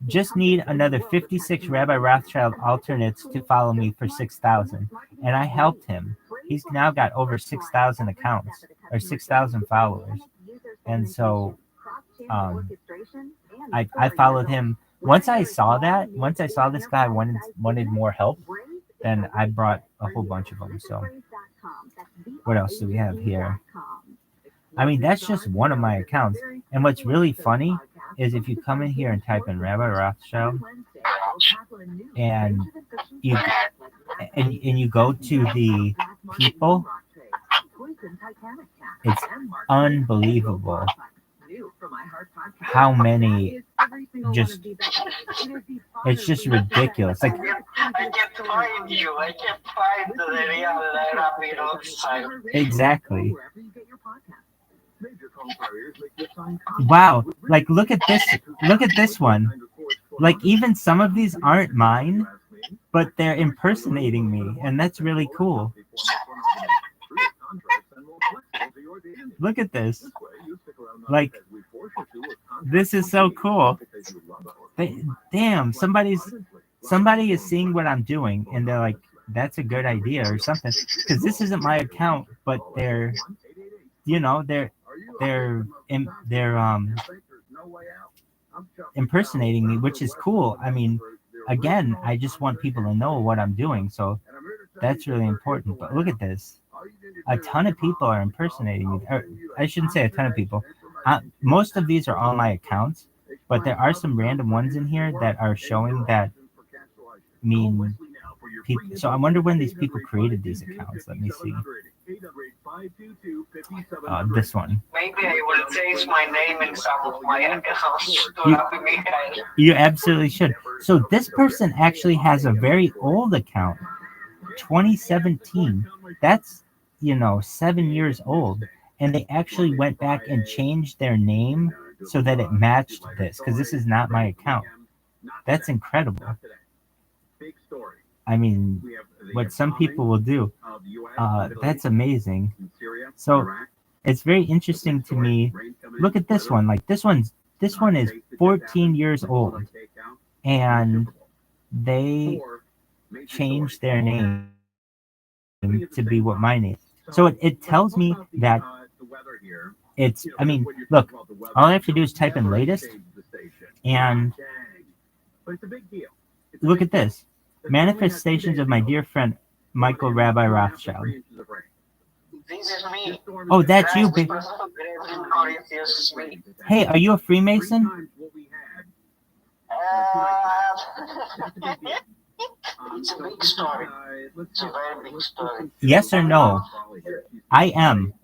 just need another 56 Rabbi Rothschild alternates to follow me for 6,000. And I helped him. He's now got over 6,000 accounts or 6,000 followers. And so I followed him. Once I saw this guy wanted more help, then I brought a whole bunch of them. So what else do we have here? I mean, that's just one of my accounts. And what's really funny is if you come in here and type in Rabbi Rothschild and you go to the people, it's unbelievable how many it's just ridiculous. Like, I can't find you. I can't find the real Rabbi Rothschild. Exactly. Wow. Like, look at this one. Like, even some of these aren't mine, but they're impersonating me, and that's really cool. Look at this. Like, This is so cool. Damn, somebody is seeing what I'm doing, and they're like, "That's a good idea" or something. Because this isn't my account, but they're impersonating me, which is cool. I mean, again, I just want people to know what I'm doing, so that's really important. But look at this. A ton of people are impersonating me. Or, I shouldn't say a ton of people. Most of these are all my accounts, but there are some random ones in here that are showing that mean people. So I wonder when these people created these accounts. Let me see. This one. Maybe I will change my name in some of my accounts to Rabbi Michael. You absolutely should. So this person actually has a very old account, 2017. That's 7 years old, and they actually went back and changed their name so that it matched this, because this is not my account. That's incredible. I mean, what some people will do, that's amazing. So it's very interesting to me. Look at this one. Like this one is 14 years old, and they changed their name to be what my name. So it tells me that I mean, look, all I have to do is type in latest, and look at this. Manifestations of my dear friend, Michael Rabbi Rothschild. This is me. Oh, that's you, baby. Hey, are you a Freemason? It's a big story. It's a very big story. Yes or no? I am.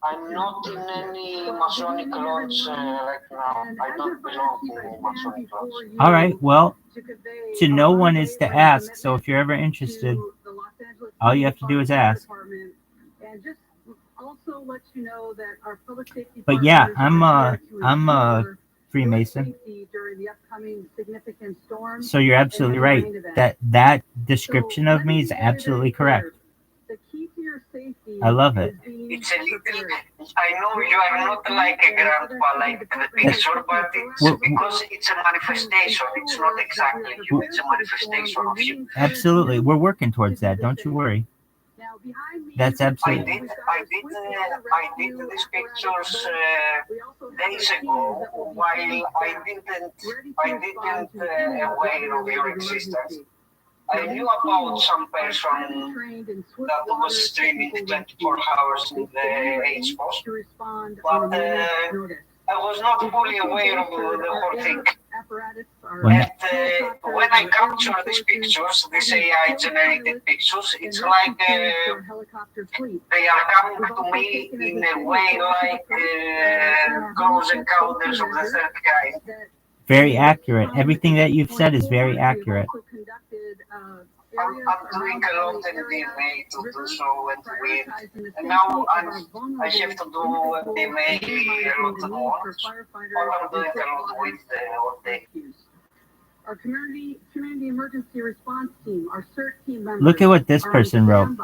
I'm not in any Masonic lodge right now. I don't belong to Masonic lodge. All right, well, to no one is to ask, so if you're ever interested, all you have to do is ask. But yeah, I'm a Freemason. So you're absolutely right. That description of me is absolutely correct. I love it. It's a little. I know you are not like a grandpa, like the picture, but it's because it's a manifestation. It's not exactly you. It's a manifestation of you. Absolutely, we're working towards that. Don't you worry. That's absolutely. I did these pictures days ago while I didn't aware of your existence. I knew about some person that was streaming 24 hours in the H-Post, but I was not fully aware of the whole thing. And when I capture these pictures, these AI-generated pictures, it's like they are coming to me in a way like Close Encounters of the Third Kind. Very accurate. Everything that you've said is very accurate. I'm doing a lot in DNA to do so and to read. And now I have to do DNA a lot more. I'm doing a lot with all day. Our community emergency response team, our CERT team members. Look at what this person wrote.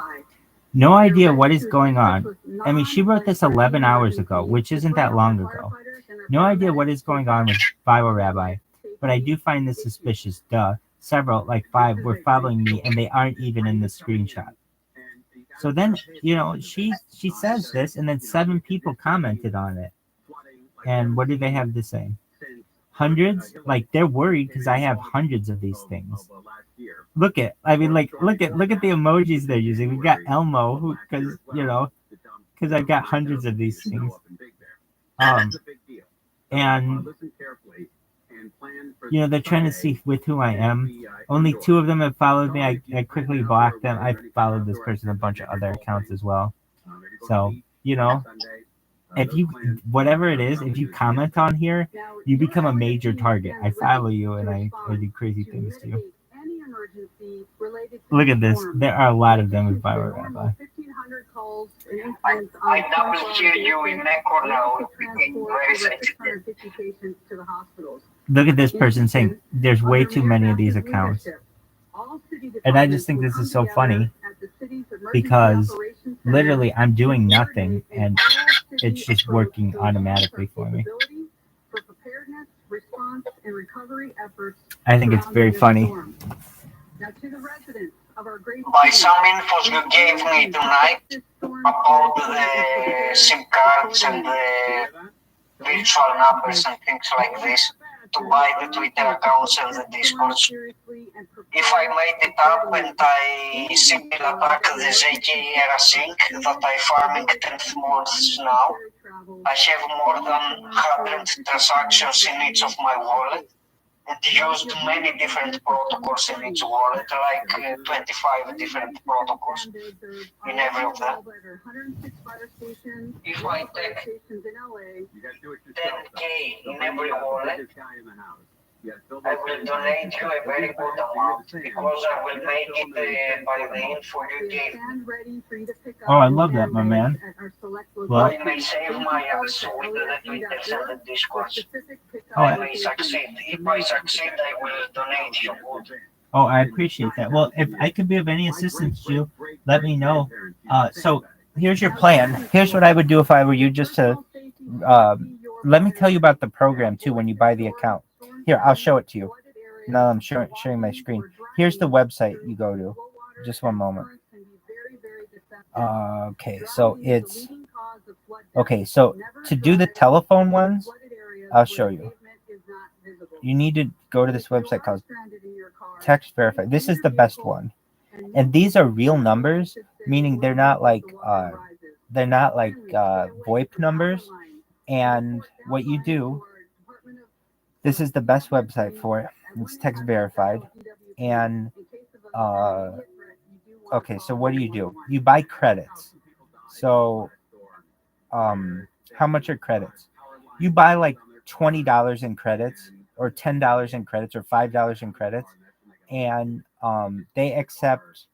No idea what is going on. I mean, she wrote this 11 hours ago, which isn't that long ago. No idea what is going on with ViralRabbi, but I do find this suspicious. Duh. Several, like 5, were following me, and they aren't even in the screenshot. So then, she says this, and then 7 people commented on it. And what do they have to say? Hundreds? Like, they're worried because I have hundreds of these things. Look at the emojis they're using. We got Elmo, because I've got hundreds of these things. And they're trying to see with who I am. Only 2 of them have followed me. I quickly blocked them. I followed this person a bunch of other accounts as well. So, if you, whatever it is, if you comment on here, you become a major target. I follow you and I do crazy things to you. Look at this. There are a lot of them with ViralRabbi. I double hear you in echo now. It became very sensitive. Look at this person saying there's way too many of these accounts. And I just think this is so funny because literally I'm doing nothing and it's just working automatically for me. response and recovery efforts. I think it's very funny. Now to the residents of our great By some infos you gave me tonight about the SIM cards and the virtual numbers and things like this to buy the Twitter accounts and the Discords. If I made it up and I simply attack the ZK sync that I farming 10th months now, I have more than 100 transactions in each of my wallet and used many different protocols in each wallet, like 25 different protocols in every of them. If I take 10K in every wallet, I will donate you a very good amount because I will make it by the info you gave me. Oh, I love that, my man. What? I may save my ass with the Twitters and the Discords. Oh, I may succeed. If I succeed, I will donate you good. Oh, I appreciate that. Well, if I could be of any assistance to you, let me know. So here's your plan. Here's what I would do if I were you, just to let me tell you about the program too when you buy the account. Here, I'll show it to you. Now I'm sharing my screen. Here's the website you go to. Just one moment. Okay, so it's okay. So to do the telephone ones, I'll show you. You need to go to this website called Text Verify. This is the best one, and these are real numbers, meaning they're not like VoIP numbers. And what you do, this is the best website for it. It's text verified. And okay, so what do? You buy credits. So how much are credits? You buy like $20 in credits, or $10 in credits, or $5 in credits, and they accept,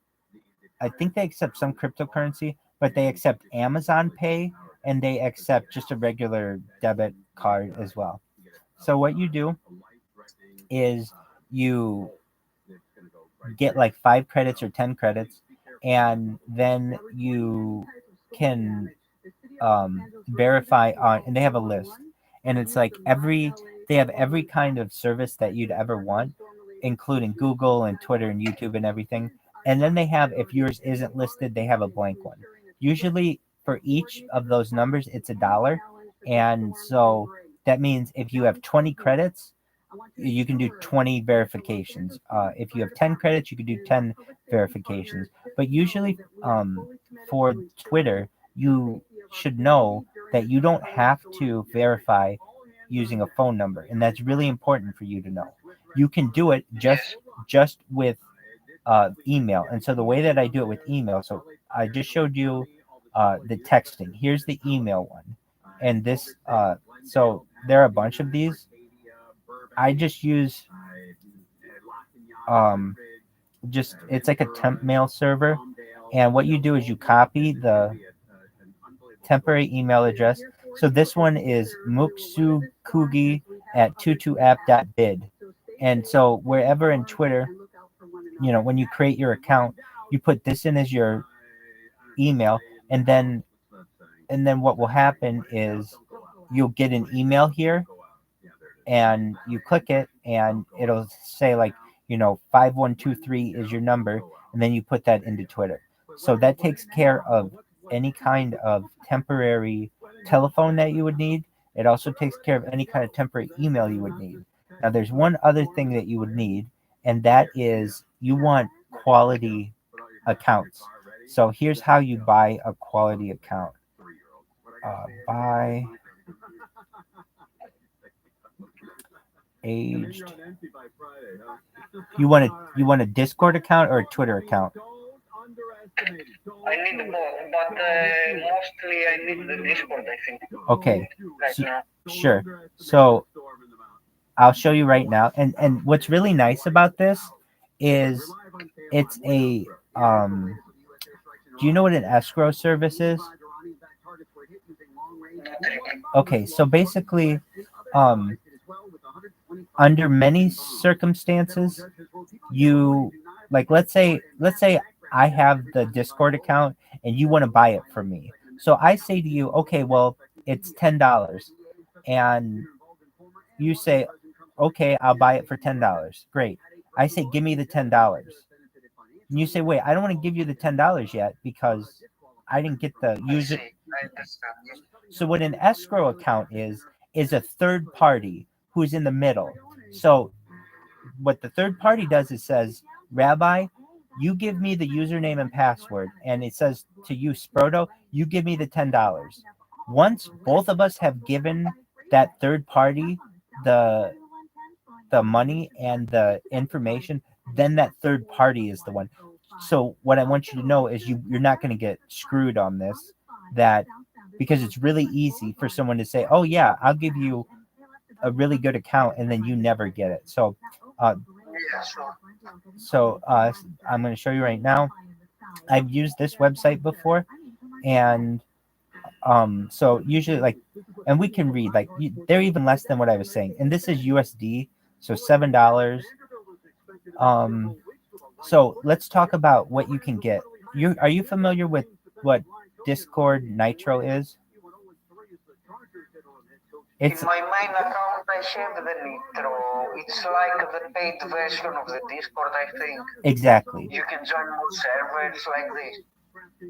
I think they accept some cryptocurrency, but they accept Amazon Pay, and they accept just a regular debit card as well. So what you do is you get like 5 credits or 10 credits, and then you can verify on, and they have a list, and it's like they have every kind of service that you'd ever want, including Google and Twitter and YouTube and everything. And then they have, if yours isn't listed, they have a blank one. Usually for each of those numbers, it's $1. And so that means if you have 20 credits, you can do 20 verifications. If you have 10 credits, you can do 10 verifications. But usually for Twitter, you should know that you don't have to verify using a phone number. And that's really important for you to know. You can do it just with email. And so the way that I do it with email, so I just showed you the texting. Here's the email one. And this, so there are a bunch of these. I just use, it's like a temp mail server. And what you do is you copy the temporary email address. So this one is muksukugi@22app.bid. And so wherever in Twitter, when you create your account, you put this in as your email, and then what will happen is you'll get an email here, and you click it, and it'll say like 5123 is your number, and then you put that into Twitter. So that takes care of any kind of temporary telephone that you would need. It also takes care of any kind of temporary email you would need. Now there's one other thing that you would need, and that is you want quality accounts. So here's how you buy a quality account. Buy aged. You want a Discord account or a Twitter account? I need both, but mostly I need the Discord, I think. Okay, sure. So I'll show you right now. And what's really nice about this is it's a do you know what an escrow service is? Okay, so basically under many circumstances, you let's say I have the Discord account and you want to buy it from me. So I say to you, okay, well, it's $10. And you say, okay, I'll buy it for $10. Great. I say, give me the $10. And you say, wait, I don't want to give you the $10 yet because I didn't get the user. I understand. So what an escrow account is a third party who's in the middle. So what the third party does is says, Rabbi, you give me the username and password, and it says to you, Sproto, you give me the $10. Once both of us have given that third party the money and the information, then that third party is the one. So what I want you to know is you're not going to get screwed on this, that because it's really easy for someone to say, oh yeah, I'll give you a really good account, and then you never get it. So I'm going to show you right now. I've used this website before, and so usually, like, and we can read, like, they're even less than what I was saying, and this is USD, so $7. So let's talk about what you can get. Are you familiar with what Discord Nitro is? In my main account, I have the Nitro. It's like the paid version of the Discord, I think. Exactly. You can join more servers like this.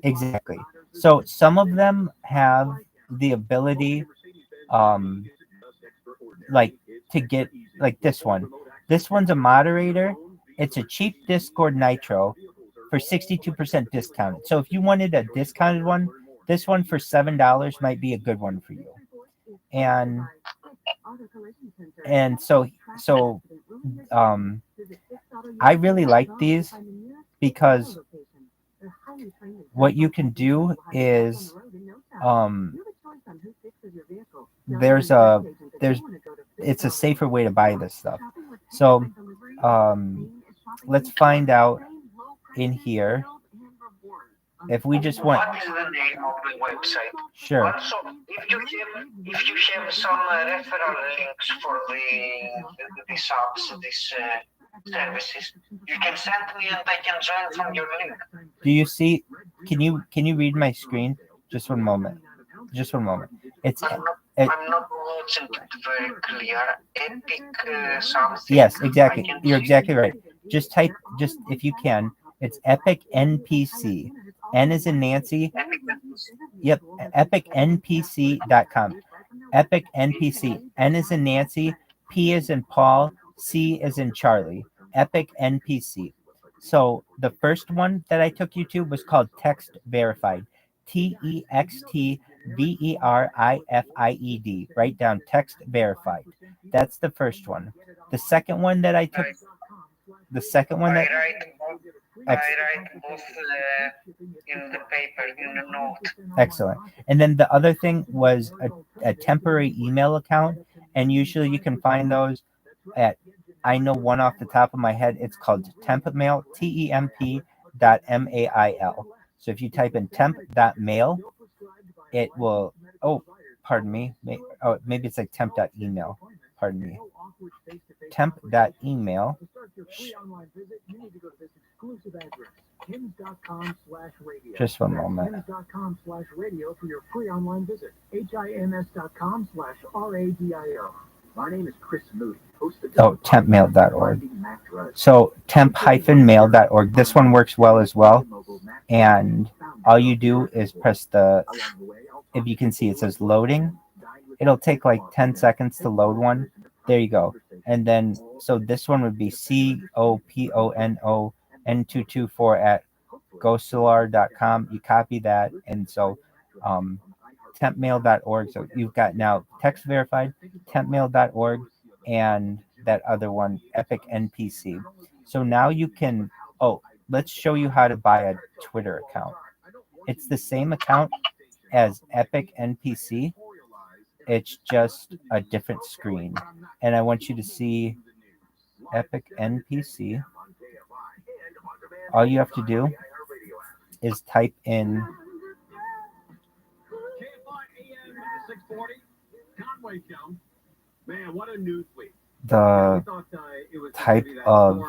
Exactly. So some of them have the ability, like, to get, like, this one. This one's a moderator. It's a cheap Discord Nitro for 62% discounted. So if you wanted a discounted one, this one for $7 might be a good one for you. And so I really like these because what you can do is it's a safer way to buy this stuff. So let's find out in here. If we just want, what is the name of the website? Sure. Also, if you have some referral links for these apps, these services, you can send me and I can join from your link. Do you see? Can you read my screen? Just one moment. Just one moment. I'm not watching it very clear. Epic something. Yes, exactly. You're exactly right. Just type, if you can, it's Epic NPC. N is in Nancy. Yep, epicnpc.com. Epic NPC. N is in Nancy. P is in Paul. C is in Charlie. Epic NPC. So the first one that I took you to was called Text Verified. TEXTVERIFIED. Write down Text Verified. That's the first one. The second one that I took. The second one that I write both in the paper, in the note. Excellent. And then the other thing was a temporary email account, and usually you can find those at, I know one off the top of my head, it's called TempMail, TEMP.MAIL. So if you type in temp.mail, it will, pardon me, maybe it's like temp.email, pardon me. Temp.email. Just one moment. HIMS.com/radio for your free online visit. HIMS.com/RADIO. My name is Chris Moody, host of tempmail.org. So temp-mail.org. This one works well as well. And all you do is press if you can see, it says loading. It'll take like 10 seconds to load one. There you go. And then, so this one would be COPONON224 at gosolar.com. You copy that. And so tempmail.org. So you've got now text verified, tempmail.org, and that other one, Epic NPC. So now you can, let's show you how to buy a Twitter account. It's the same account as Epic NPC. It's just a different screen. And I want you to see Epic NPC. All you have to do is type in the type of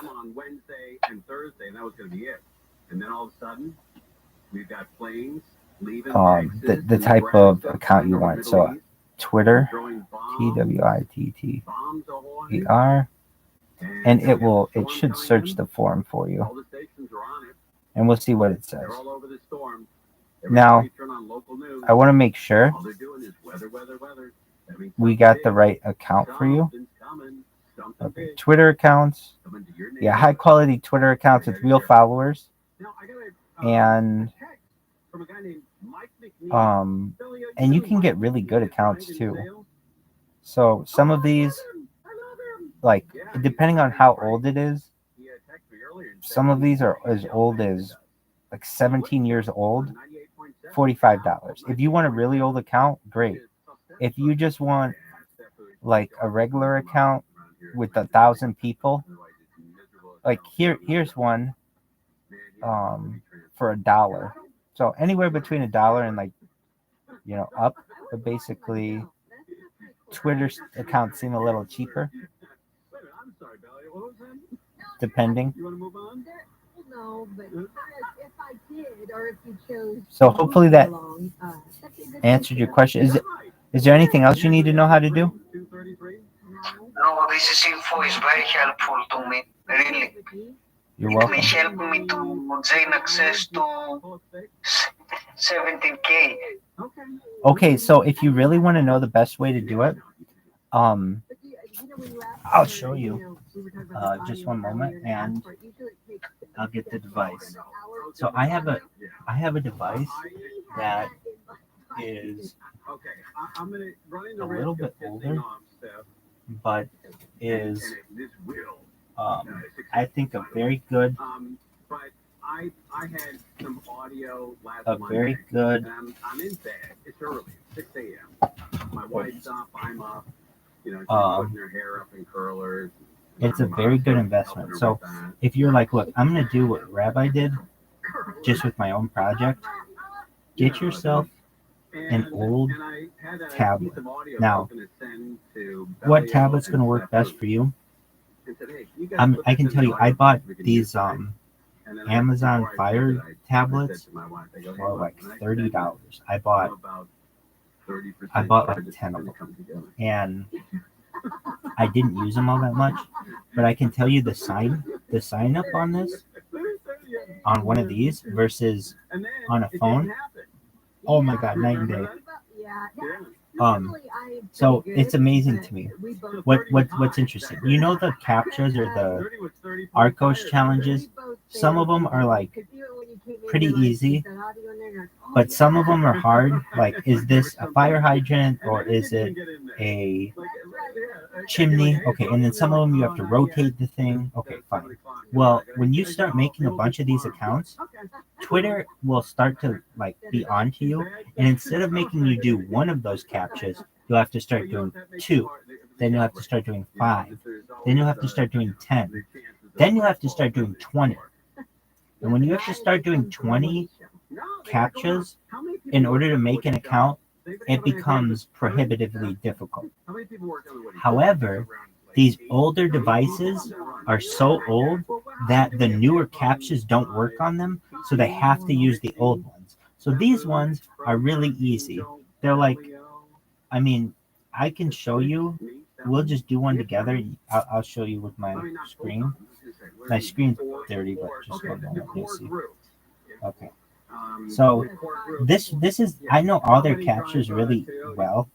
the type of account you want. So Twitter, TWITTER, and it should search the forum for you, and we'll see what it says. Now, I want to make sure we got the right account for you. Okay, Twitter accounts. Yeah, high quality Twitter accounts with real followers. And you can get really good accounts too. So some of these, like, depending on how old it is, some of these are as old as like 17 years old, $45. If you want a really old account, great. If you just want like a regular account with 1,000 people, like here's one for $1. So anywhere between $1 and like, you know, up, but basically Twitter accounts seem a little cheaper, depending. No, but if I did, or if you chose. So hopefully that answered your question. Is there anything else you need to know how to do? No, this info is very helpful to me, really. You're It welcome. may help me to gain access to 17K. Okay, so if you really want to know the best way to do it, I'll show you. Just one moment, and I'll get the device. So I have a device that is a little bit older, but is I think a very good. I had some audio last very good. I'm in bed. It's early, 6 a.m. My wife's up, I'm up. You know, she's putting her hair up in curlers. It's a very good investment. So if you're like, look, I'm going to do what Rabbi did, just with my own project, get yourself an old tablet. Now, what tablet's going to work best for you? I can tell you, I bought these Amazon Fire tablets for like $30. I bought like 10 of them, and I didn't use them all that much. But I can tell you the sign up on this, on one of these versus on a phone. Oh my God, night and day. So it's amazing to me. What's interesting? You know the captchas or the Arcos challenges? Some of them are like pretty easy, but some of them are hard. Like, is this a fire hydrant or is it a chimney? Okay, and then some of them you have to rotate the thing. Okay, fine. Well, when you start making a bunch of these accounts, Twitter will start to like be onto you, and instead of making you do one of those captchas, you'll have to start doing 2. Then you'll have to start doing 5. Then you'll have to start doing 10. Then you'll have to start doing 20. And when you have to start doing 20 captchas in order to make an account, it becomes prohibitively difficult. However, these older devices are so old that the newer captchas don't work on them, so they have to use the old ones. So these ones are really easy. They're like, I mean, I can show you. We'll just do one together. I'll show you with my screen. My screen's dirty, but just one moment. You'll see. Okay. So this is, I know all their captchas really well,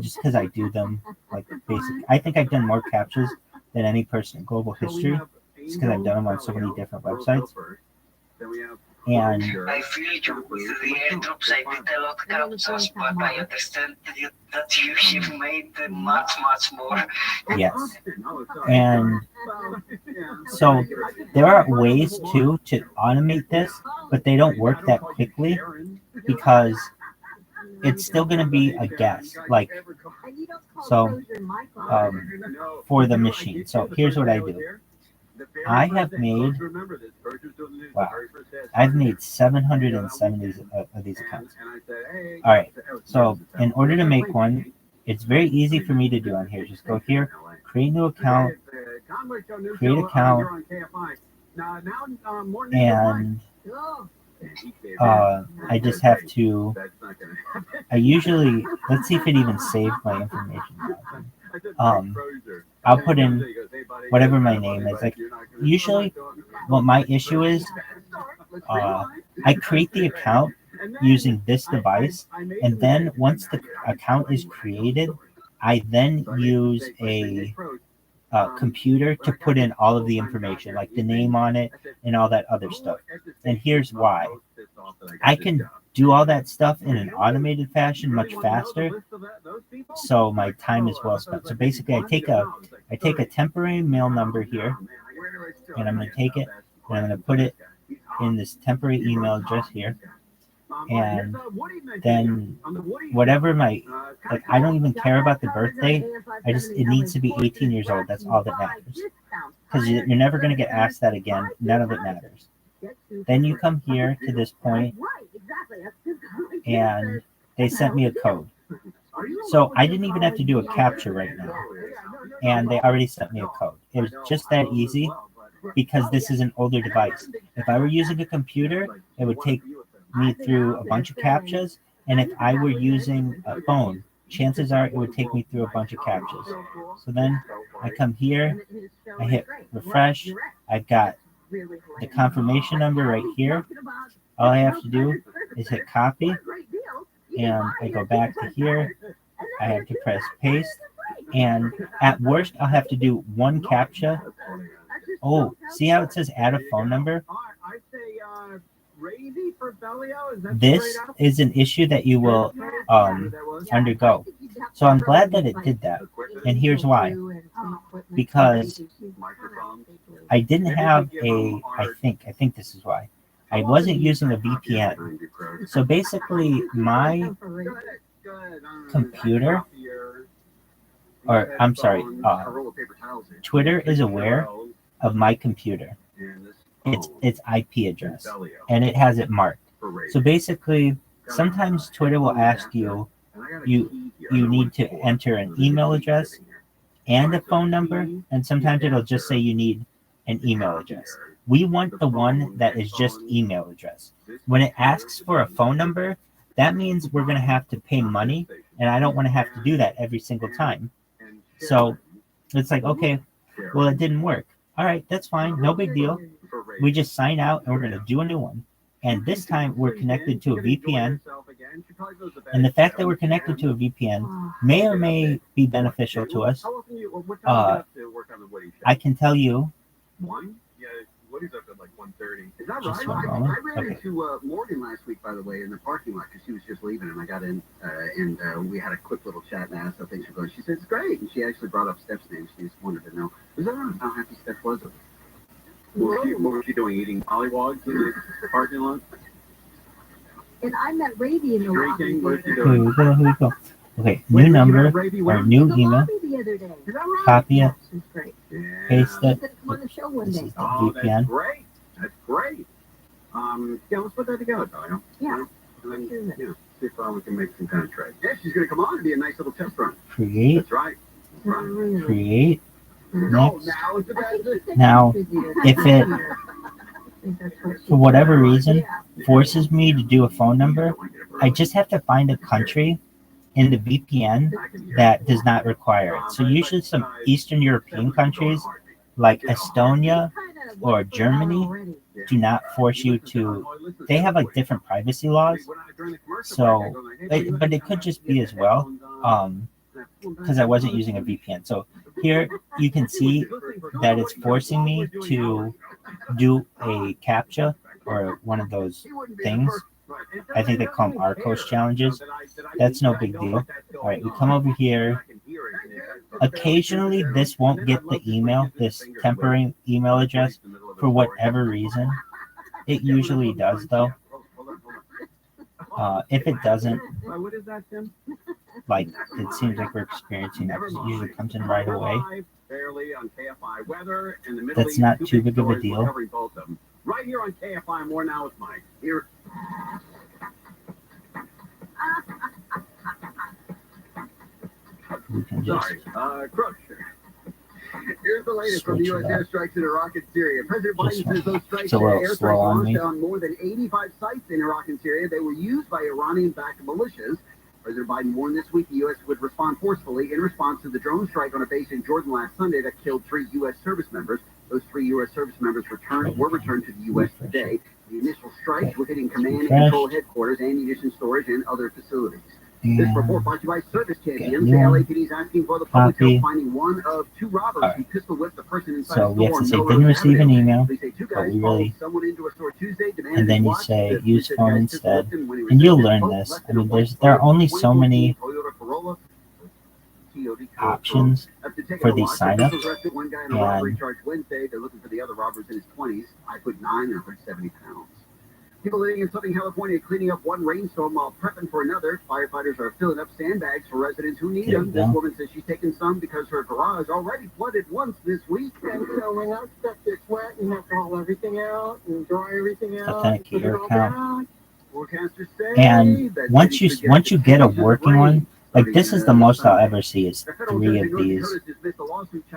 just because I do them like basic. I think I've done more captchas than any person in global history, just because I've done them on so many different websites. And I feel you with the airdrops. I did a lot of captures, but I understand that you have made much more. Yes. And so there are ways to automate this, but they don't work that quickly because it's still going to be a guess. Like, so for the machine. So here's what I do. I have made, wow, I've made 770 of these accounts. All right, so in order to make one, it's very easy for me to do on here. Just go here, create new account, create account, and I just have to, I usually, let's see if it even saved my information. I'll put in whatever my name is. Like, usually what my issue is, I create the account using this device, and then once the account is created, I then use a computer to put in all of the information, like the name on it and all that other stuff. And here's why. I can do all that stuff in an automated fashion much faster, so my time is well spent. So basically, I take a temporary mail number here, and I'm going to take it, and I'm going to put it in this temporary email address here, and then whatever my, like, I don't even care about the birthday. It needs to be 18 years old. That's all that matters, because you're never going to get asked that again. None of it matters. Then you come here to this point, and they sent me a code. So I didn't even have to do a captcha right now, and they already sent me a code. It was just that easy, because this is an older device. If I were using a computer, it would take me through a bunch of captchas, and if I were using a phone, chances are it would take me through a bunch of captchas. So then I come here, I hit refresh, I've got the confirmation number right here. All I have to do is hit copy, and I go back to here, I have to press paste, and at worst I'll have to do one captcha. Oh, see how it says add a phone number? This is an issue that you will undergo. So I'm glad that it did that. And here's why. Because I didn't have I think this is why. I wasn't using a VPN. So basically my computer, or I'm sorry, Twitter is aware of my computer. Its IP address, and it has it marked. So basically, sometimes Twitter will ask you need to enter an email address and a phone number, and sometimes it'll just say you need an email address. We want the one that is just email address. When it asks for a phone number, that means we're going to have to pay money, and I don't want to have to do that every single time. So it's like, okay, well, it didn't work. All right, that's fine, no big deal. We just sign out, and we're going to do a new one. And this time, we're connected to a VPN. And the fact that we're connected to a VPN may or may be beneficial to us. I can tell you. Just one moment. I ran into Morgan last week, by the way, in the parking lot, because she was just leaving, and I got in, and we had a quick little chat and asked how things were going. She said, it's great, and she actually brought up Steph's name. She just wanted to know, how happy Steph was with it. What was she doing, eating mollywogs in the parking lot? And I met Rabbi in the lobby. Here we go. Okay, new number or new email. Copy it. Paste it. This is the VPN. That's great. Yeah, let's put that together, Daniel. Yeah. And then, see if we can make some kind of trade. Yeah, she's going to come on and be a nice little test run. Create. That's right. Create. Next. Now, now, if it, for whatever reason, forces me to do a phone number, I just have to find a country in the VPN that does not require it. So usually some Eastern European countries like Estonia or Germany do not force you to, they have like different privacy laws. So, but it could just be as well, because I wasn't using a VPN. So here you can see that it's forcing me to do a CAPTCHA or one of those things. I think they call them RCOS challenges. That's no big deal. All right, we come over here. Occasionally, this won't get the email, this temporary email address, for whatever reason. It usually does, though. If it doesn't, like, it seems like we're experiencing that, because it usually comes in right away. That's not too big of a deal. Right here on KFI, more now with Mike. Here. We can just... Sorry, Crooks. Here's the latest from the U.S. airstrikes in Iraq and Syria. President Biden says those strikes It's a little airstrikes slow on launched me. on more than 85 sites in Iraq and Syria. They were used by Iranian-backed militias. President Biden warned this week the U.S. would respond forcefully in response to the drone strike on a base in Jordan last Sunday that killed 3 U.S. service members. Those 3 U.S. service members were returned to the U.S. today. The initial strikes were hitting command and control headquarters, ammunition storage, and other facilities. This report brought to you by Service Champions. The LAPD is asking for the public help finding one of 2 robbers who pistol whipped the person inside So the we have store. to say didn't receive an email, but we really, Someone into a store Tuesday, and then you say use phone instead, and you'll learn this. I mean, there are only so many options for these signups, One guy in a robbery and charged Wednesday. They're looking for the other robbers in his 20s. 5'9" and 170 pounds. People living in Southern California cleaning up one rainstorm while prepping for another. Firefighters are filling up sandbags for residents who need them. This woman says she's taken some because her garage already flooded once this week. And so when that stuff gets wet, you have to haul everything out and dry everything out. authenticate your account. Forecasters say And that once you get a working one, like this is the most I'll ever see is 3 of these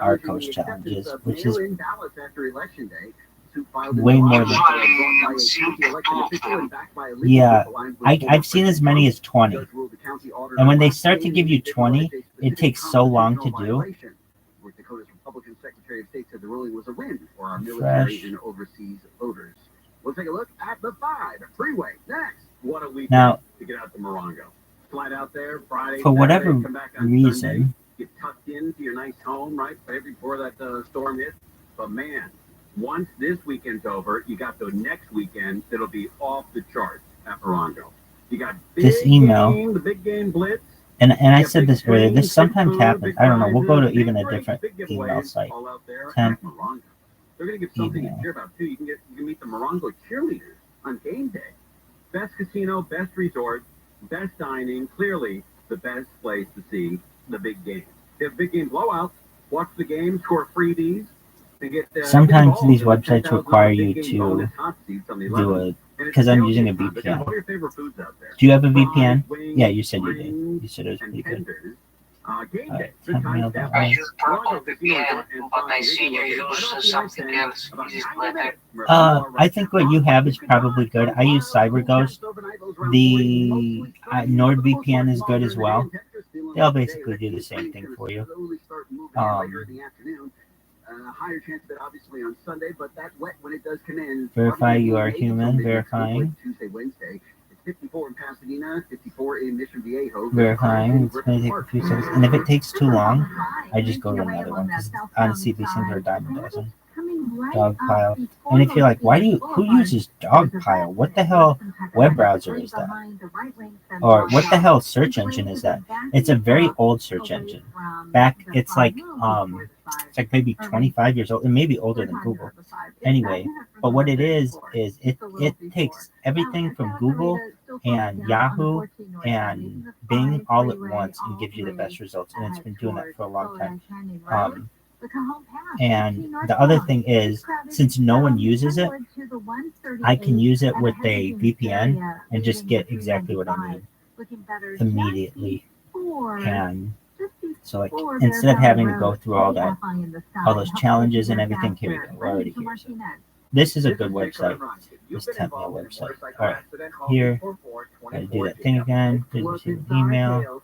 Arcos challenges, which is way more than, yeah, I've seen as many as 20. And when they start to give you 20, it takes so long to do. North Dakota's Republican Secretary of State said the ruling was a win for our military and overseas voters. We'll take a look at the 5 freeway next. What a week Now, to get out to Morongo. Flight out there Friday, for whatever Saturday, come back on reason, Sunday, get tucked into your nice home, right, right before that storm hits. But man, once this weekend's over, you got the next weekend that'll be off the charts at Morongo. You got this email, the big game blitz. and I said this earlier, this sometimes happens. I don't know, we'll go to even a different email site. They're going to give something to cheer about, too. You can meet the Morongo cheerleaders on game day. Best casino, best resort, best dining, clearly the best place to see the big game. They have big game blowouts. Watch the game, score freebies. Sometimes these websites require you to do a, because I'm using a VPN. Do you have a VPN? Yeah, you said you did. You said it was pretty good. Alright, I use Purple VPN, but I see you use something else. Is it better? I think what you have is probably good. I use CyberGhost. The NordVPN is good as well. They'll basically do the same thing for you. Higher chance of it obviously on Sunday, but that wet when it does come in. Verify you are human. Verifying. Tuesday, Wednesday. It's 54 in Pasadena, 54 in Mission Viejo. Verifying. It's going to take a few seconds. And if it takes too long, I just go to another one. Because honestly, these things are a dime a dozen. Dogpile. And if you're like, who uses Dogpile? What the hell web browser is that? Or what the hell search engine is that? It's a very old search engine. It's like maybe 25 years old. It may be older than Google. Anyway, but what it is it takes everything from Google and Yahoo and Bing all at once and gives you the best results. And it's been doing that for a long time. And the other thing is, since no one uses it, I can use it with a VPN and just get exactly what I need immediately. And so, like, instead of having to go through all those challenges and everything, here we go. We're already here. So this is a good website. This Tempmail website. All right, here. Gotta do that thing again. Didn't receive an email.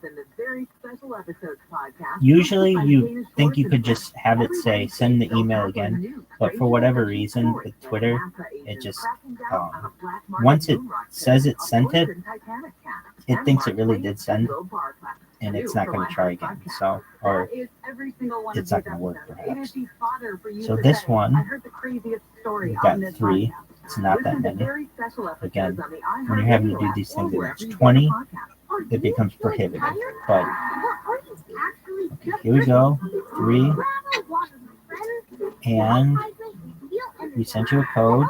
Usually, you think you could just have it say send the email again, but for whatever reason with Twitter, it just once it says it sent it, it thinks it really did send, and it's not going to try again. So, or it's not going to work perhaps. So this one, we've got 3. It's not that many. Again, when you're having to do these things, it's 20, it becomes prohibitive. But okay, here we go, 3, and we sent you a code.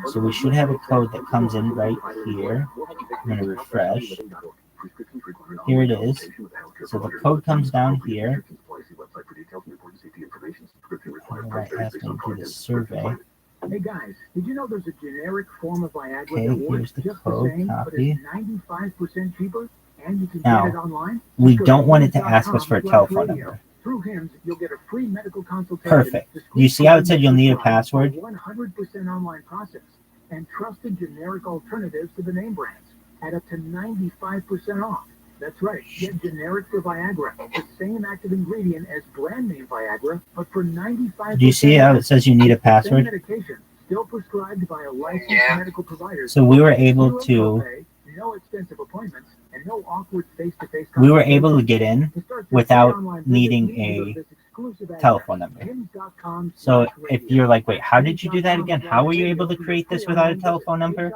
So we should have a code that comes in right here. I'm going to refresh. Here it is. So the code comes down here. I'm going to ask me to do the survey. Hey guys, did you know there's a generic form of Viagra Okay, that works here's the just code, the same, but copy. it's 95% cheaper, and you can Now, get it online? we don't want it to ask us for a telephone number. through HIMS, you'll get a free medical consultation. Perfect. You see how it said you'll need a password? 100% online process and trusted generic alternatives to the name brands at up to 95% off. That's right. Get generic for Viagra, the same active ingredient as brand name Viagra, but for 95%. Do you see how it says you need a password? Same medication, still prescribed by a licensed medical provider. So we were able to. No extensive appointments and no awkward face-to-face. We were able to get in without needing a telephone number. So if you're like, wait, how did you do that again? How were you able to create this without a telephone number?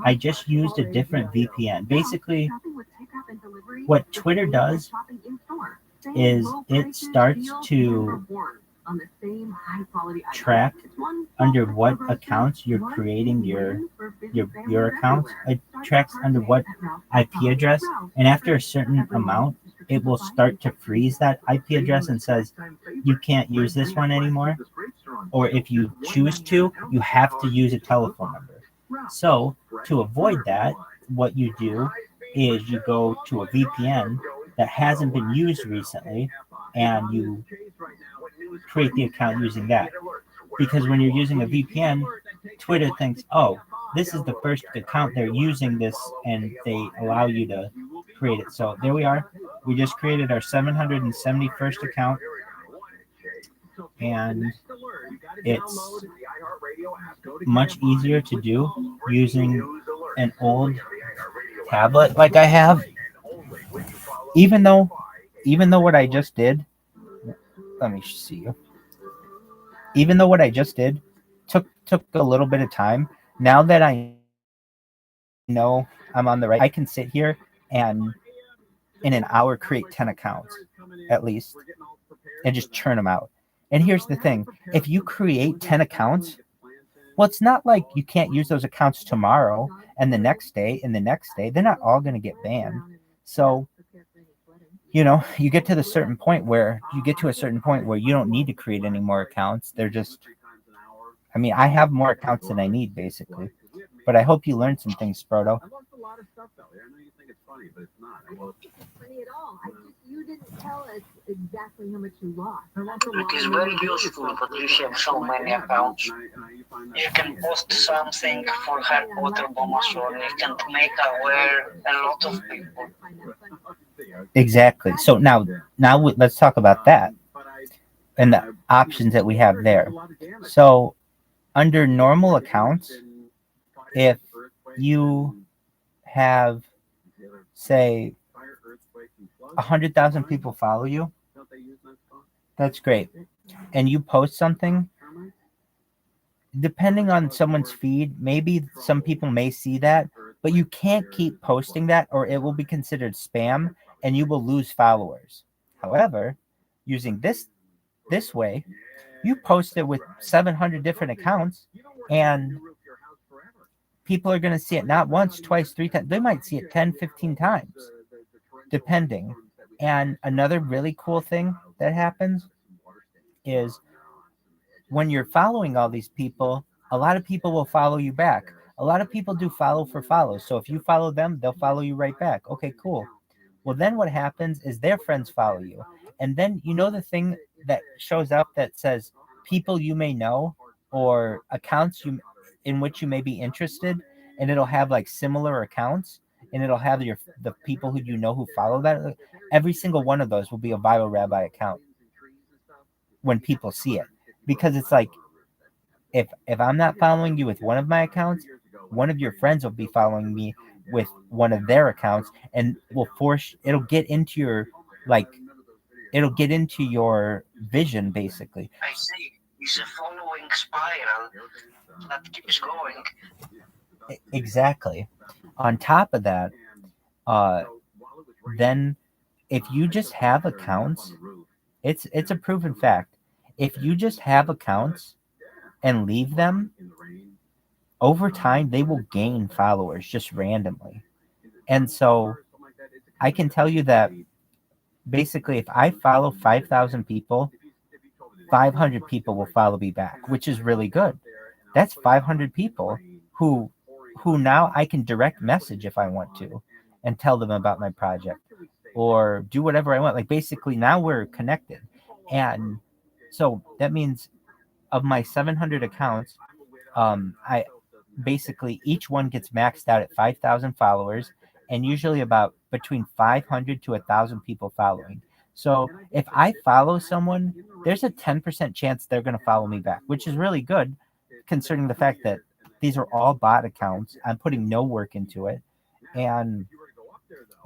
I just used a different VPN. Basically, what Twitter does is it starts to track under what accounts you're creating your accounts. It tracks under what IP address, and after a certain amount, it will start to freeze that IP address and says you can't use this one anymore. Or if you choose to, you have to use a telephone number. So to avoid that, what you do is you go to a VPN that hasn't been used recently, and you create the account using that. Because when you're using a VPN, Twitter thinks, oh, this is the first account they're using this, and they allow you to create it. So there we are. We just created our 771st account, and it's much easier to do using an old tablet like I have. Even though what I just did, let me see you. Even though what I just did took a little bit of time, now that I know I'm on the right, I can sit here and in an hour create 10 accounts at least and just churn them out. And here's the thing, if you create 10 accounts, well, it's not like you can't use those accounts tomorrow and the next day and the next day. They're not all going to get banned. So, you know, you get to a certain point where you don't need to create any more accounts. They're just, I mean, I have more accounts than I need, basically. But I hope you learned some things, Sproto. I lost a lot of stuff, though. I know you think it's funny, but it's not. I don't think it's funny at all. You didn't tell us exactly how much you lost. It is very useful that you have so many accounts. You can post something for Harry Potter bonus, or you can make aware a lot of people. Exactly. So now let's talk about that and the options that we have there. So under normal accounts, if you have, say, 100,000 people follow you, that's great. And you post something, depending on someone's feed, maybe some people may see that, but you can't keep posting that or it will be considered spam and you will lose followers. However, using this way, you post it with 700 different accounts and people are going to see it not once, twice, 3 times. They might see it 10, 15 times, depending. And another really cool thing that happens is when you're following all these people, a lot of people will follow you back. A lot of people do follow for follow. So if you follow them, they'll follow you right back. Okay, cool. Well, then what happens is their friends follow you. And then, you know, the thing that shows up that says people you may know or accounts in which you may be interested, and it'll have like similar accounts, and it'll have the people who you know who follow that. Every single one of those will be a ViralRabbi account when people see it, because it's like if I'm not following you with one of my accounts, one of your friends will be following me with one of their accounts, and it'll get into your vision, basically. I see. It's a following spiral that keeps going. Exactly. On top of that, then if you just have accounts, it's a proven fact. If you just have accounts and leave them, over time they will gain followers just randomly. And so I can tell you that basically if I follow 5,000 people, 500 people will follow me back, which is really good. That's 500 people who now I can direct message if I want to and tell them about my project. or do whatever I want. Like basically now we're connected. And so that means of my 700 accounts, I basically each one gets maxed out at 5,000 followers, and usually about between 500 to 1,000 people following. So if I follow someone, there's a 10% chance they're going to follow me back, which is really good considering the fact that these are all bot accounts. I'm putting no work into it, and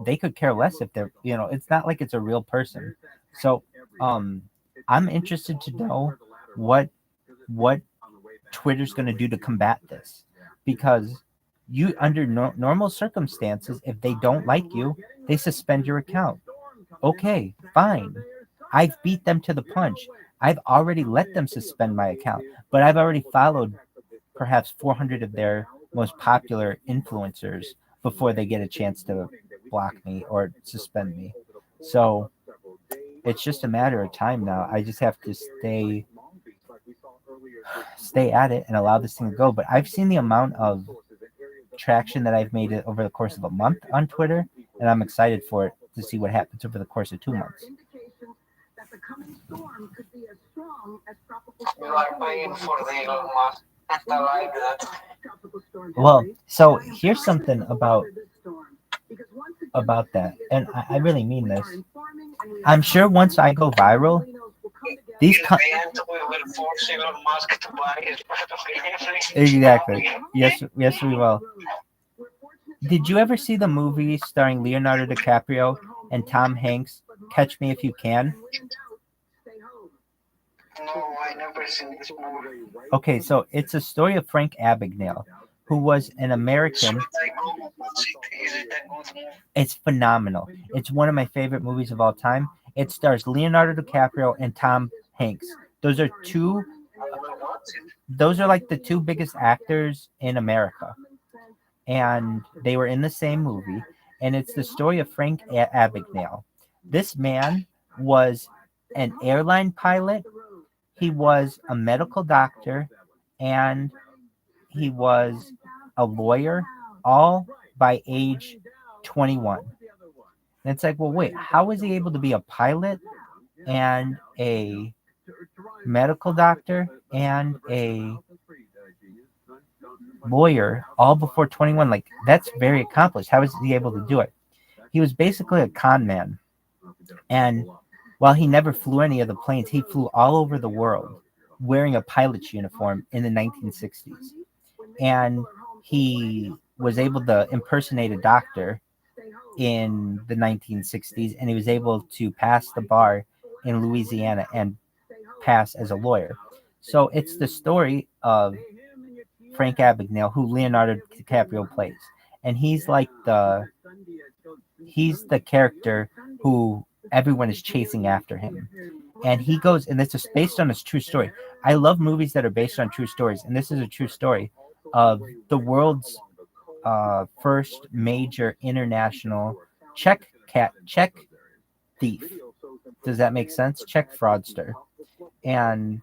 they could care less if they're, it's not like it's a real person. So I'm interested to know what Twitter's going to do to combat this, because you under normal circumstances, if they don't like you, they suspend your account. Okay, fine. I've beat them to the punch. I've already let them suspend my account, but I've already followed perhaps 400 of their most popular influencers before they get a chance to block me or suspend me. So it's just a matter of time now. I just have to stay at it and allow this thing to go. But I've seen the amount of traction that I've made over the course of a month on Twitter, and I'm excited for it to see what happens over the course of 2 months. You are paying for the Elon Musk. I like that. Well, so here's something about that, and I really mean this. I'm sure once I go viral, these In the end, we will force Elon Musk to buy his exactly. Yes, we will. Did you ever see the movie starring Leonardo DiCaprio and Tom Hanks, Catch Me If You Can? No, I never seen this movie. Okay, so it's a story of Frank Abagnale, who was an American. It's phenomenal. It's one of my favorite movies of all time. It stars Leonardo DiCaprio and Tom Hanks. Those are like the two biggest actors in America. And they were in the same movie. And it's the story of Frank Abagnale. This man was an airline pilot. He was a medical doctor, and he was a lawyer, all by age 21. And it's like, well, wait, how was he able to be a pilot and a medical doctor and a lawyer all before 21? Like, that's very accomplished. How was he able to do it? He was basically a con man. And while he never flew any of the planes, he flew all over the world wearing a pilot's uniform in the 1960s. And he was able to impersonate a doctor in the 1960s, and he was able to pass the bar in Louisiana and pass as a lawyer. So it's the story of Frank Abagnale, who Leonardo DiCaprio plays. And he's the character who everyone is chasing after him. And he goes, and this is based on his true story. I love movies that are based on true stories, and this is a true story of the world's first major international check thief. Does that make sense? Check fraudster. And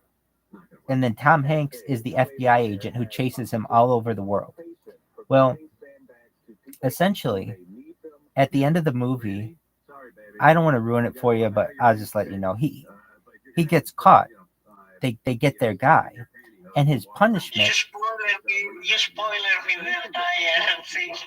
then Tom Hanks is the FBI agent who chases him all over the world. Well, essentially, at the end of the movie, I don't want to ruin it for you, but I'll just let you know. He gets caught. They get their guy, and his punishment. You spoiler me that I think.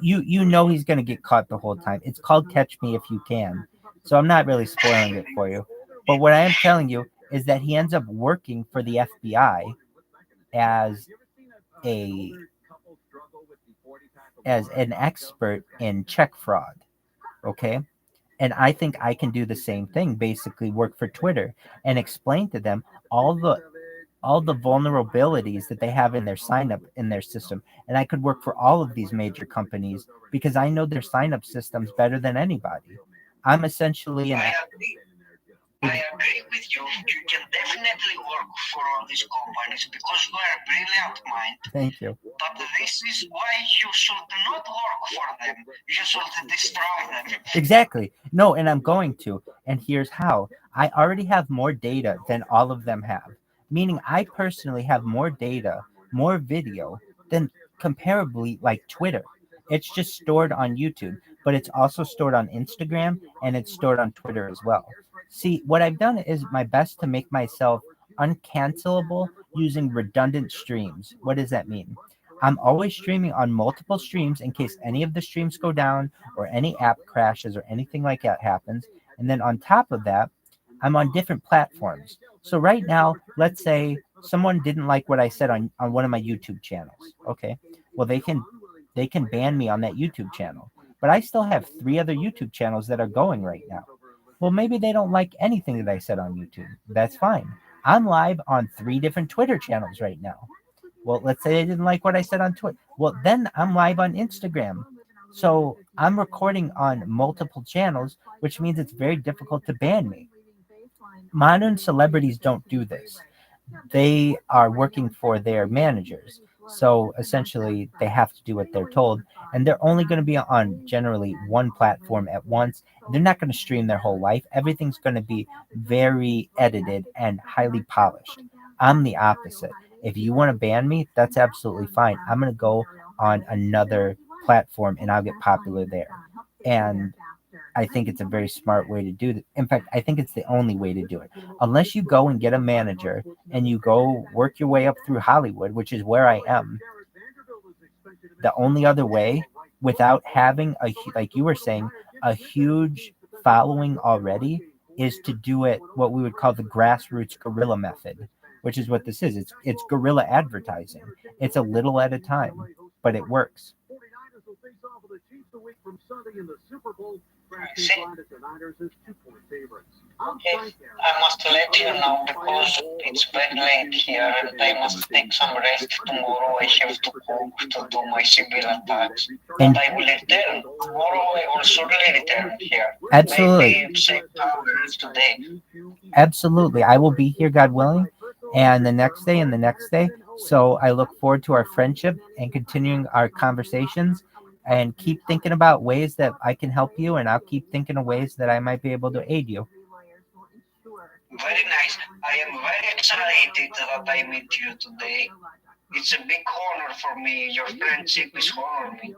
You know he's gonna get caught the whole time. It's called Catch Me If You Can, so I'm not really spoiling it for you. But what I am telling you is that he ends up working for the FBI as an expert in check fraud. Okay. And I think I can do the same thing, basically work for Twitter and explain to them all the vulnerabilities that they have in their sign up in their system. And I could work for all of these major companies because I know their sign up systems better than anybody. I'm essentially I agree with you. You can definitely work for all these companies because you are a brilliant mind. Thank you. But this is why you should not work for them. You should destroy them. Exactly. No, and I'm going to. And here's how. I already have more data than all of them have. Meaning I personally have more data, more video than comparably like Twitter. It's just stored on YouTube, but it's also stored on Instagram and it's stored on Twitter as well. See, what I've done is my best to make myself uncancelable using redundant streams. What does that mean? I'm always streaming on multiple streams in case any of the streams go down or any app crashes or anything like that happens. And then on top of that, I'm on different platforms. So right now, let's say someone didn't like what I said on one of my YouTube channels. Okay. Well, they can ban me on that YouTube channel. But I still have 3 other YouTube channels that are going right now. Well, maybe they don't like anything that I said on YouTube. That's fine. I'm live on 3 different Twitter channels right now. Well, let's say they didn't like what I said on Twitter. Well, then I'm live on Instagram. So I'm recording on multiple channels, which means it's very difficult to ban me. Modern celebrities don't do this. They are working for their managers. So essentially, they have to do what they're told. And they're only going to be on generally one platform at once. They're not going to stream their whole life. Everything's going to be very edited and highly polished. I'm the opposite. If you want to ban me, that's absolutely fine. I'm going to go on another platform and I'll get popular there. And I think it's a very smart way to do it. In fact, I think it's the only way to do it. Unless you go and get a manager and you go work your way up through Hollywood, which is where I am, the only other way, without having like you were saying, a huge following already, is to do it what we would call the grassroots guerrilla method, which is what this is. It's guerrilla advertising. It's a little at a time, but it works. See, okay, I must let you know because it's very late here and I must take some rest tomorrow. I have to go to do my civil attacks. And I will return tomorrow. I will surely return here. Absolutely. Maybe same time as today. Absolutely. I will be here, God willing, and the next day and the next day. So I look forward to our friendship and continuing our conversations. And keep thinking about ways that I can help you, and I'll keep thinking of ways that I might be able to aid you. Very nice. I am very excited that I meet you today. It's a big honor for me. Your friendship is honoring me.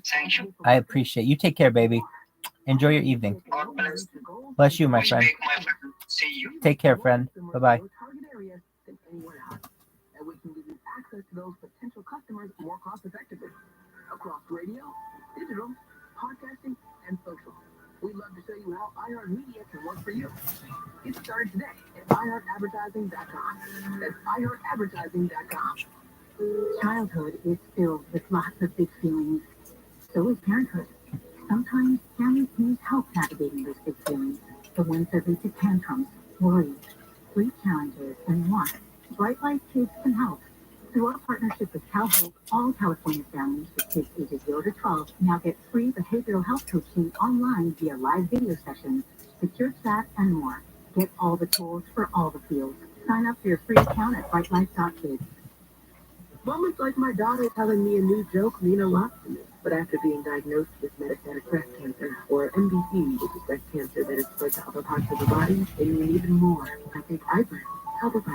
Thank you. I appreciate you. Take care, baby. Enjoy your evening. God bless you. Bless you, my friend. My friend. See you. Take care, friend. Bye-bye. And we can give you access to those potential customers more cost effectively. Across radio, digital, podcasting, and social. We'd love to show you how iHeartMedia can work for you. Get started today at iHeartAdvertising.com. That's iHeartAdvertising.com. Childhood is filled with lots of big feelings. So is parenthood. Sometimes families need help navigating those big feelings. The ones that lead to tantrums, worries, sleep challenges, and more. Bright Light Kids can help. Through our partnership with CalHope, all California families with kids ages 0 to 12 now get free behavioral health coaching online via live video sessions, secure chat, and more. Get all the tools for all the fields. Sign up for your free account at brightlife.kids. Moments like my daughter telling me a new joke mean a lot to me. But after being diagnosed with metastatic breast cancer, or MBC, which is breast cancer that is spread to other parts of the body, they mean even more. I think Ibrance help with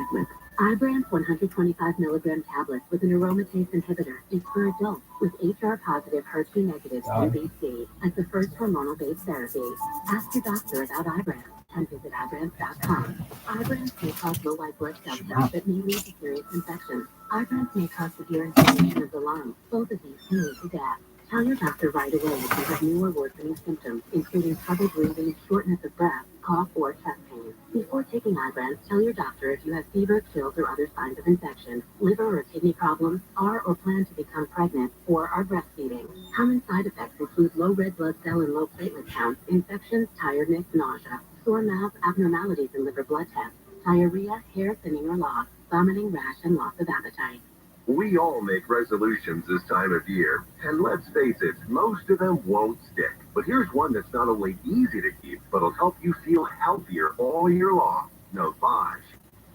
Ibrance 125 milligram tablets with an aromatase inhibitor is for adults with HR-positive, HER2-negative MBC as the first hormonal-based therapy. Ask your doctor about Ibrance and visit Ibrance.com. Ibrance may cause low white blood cell counts that may lead to serious infections. Ibrance may cause severe inflammation of the lungs. Both of these can lead to death. Tell your doctor right away if you have new or worsening symptoms, including trouble breathing, shortness of breath, cough, or chest pain. Before taking Ibrance, tell your doctor if you have fever, chills, or other signs of infection, liver or kidney problems, are or plan to become pregnant, or are breastfeeding. Common side effects include low red blood cell and low platelet counts, infections, tiredness, nausea, sore mouth, abnormalities in liver blood tests, diarrhea, hair thinning or loss, vomiting, rash, and loss of appetite. We all make resolutions this time of year, and let's face it, most of them won't stick. But here's one that's not only easy to keep, but will help you feel healthier all year long. Navage.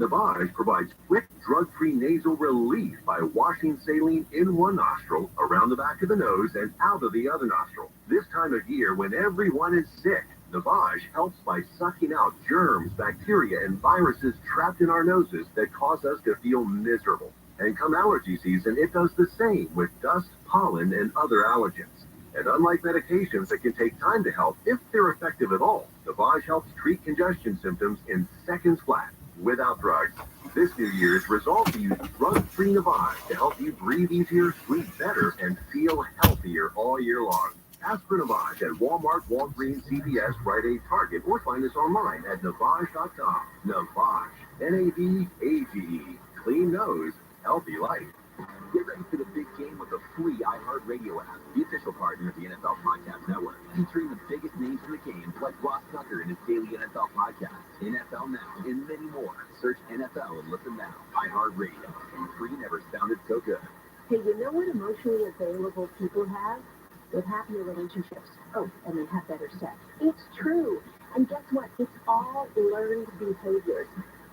Navage provides quick, drug-free nasal relief by washing saline in one nostril, around the back of the nose, and out of the other nostril. This time of year, when everyone is sick, Navage helps by sucking out germs, bacteria, and viruses trapped in our noses that cause us to feel miserable. And come allergy season, it does the same with dust, pollen, and other allergens. And unlike medications that can take time to help, if they're effective at all, Navage helps treat congestion symptoms in seconds flat, without drugs. This New Year's, resolve to use drug-free Navage to help you breathe easier, sleep better, and feel healthier all year long. Ask for Navage at Walmart, Walgreens, CVS, Rite Aid, Target, or find us online at Navage.com. Navage, N-A-V-A-G-E. Clean nose, healthy life. Get ready for the big game with the free iHeartRadio app, the official partner of the NFL Podcast Network, featuring the biggest names in the game like Ross Tucker and his daily NFL podcast, NFL Now, and many more. Search NFL and listen now. iHeartRadio. And free never sounded so good. Hey, you know what emotionally available people have? With happier relationships. Oh, and they have better sex. It's true. And guess what? It's all learned behaviors.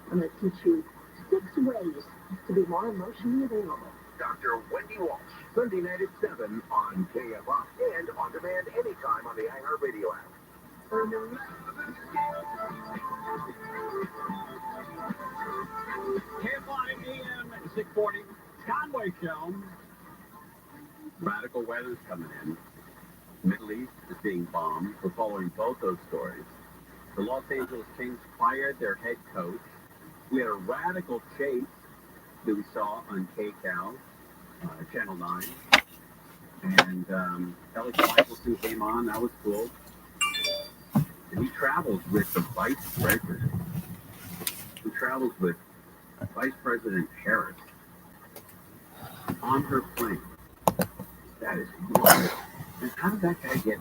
I'm going to teach you 6 ways to be more emotionally available. Dr. Wendy Walsh, Sunday night at 7 on KFI and on demand anytime on the iHeartRadio app. KFI AM 640, Conway Show. Radical weather's coming in. Middle East is being bombed. We're following both those stories. The Los Angeles Kings fired their head coach. We had a radical chase that we saw on KCAL, Channel 9. And Ellie Michelson came on. That was cool. And he travels with the vice president. He travels with Vice President Harris on her plane. That is wild. And how did that guy get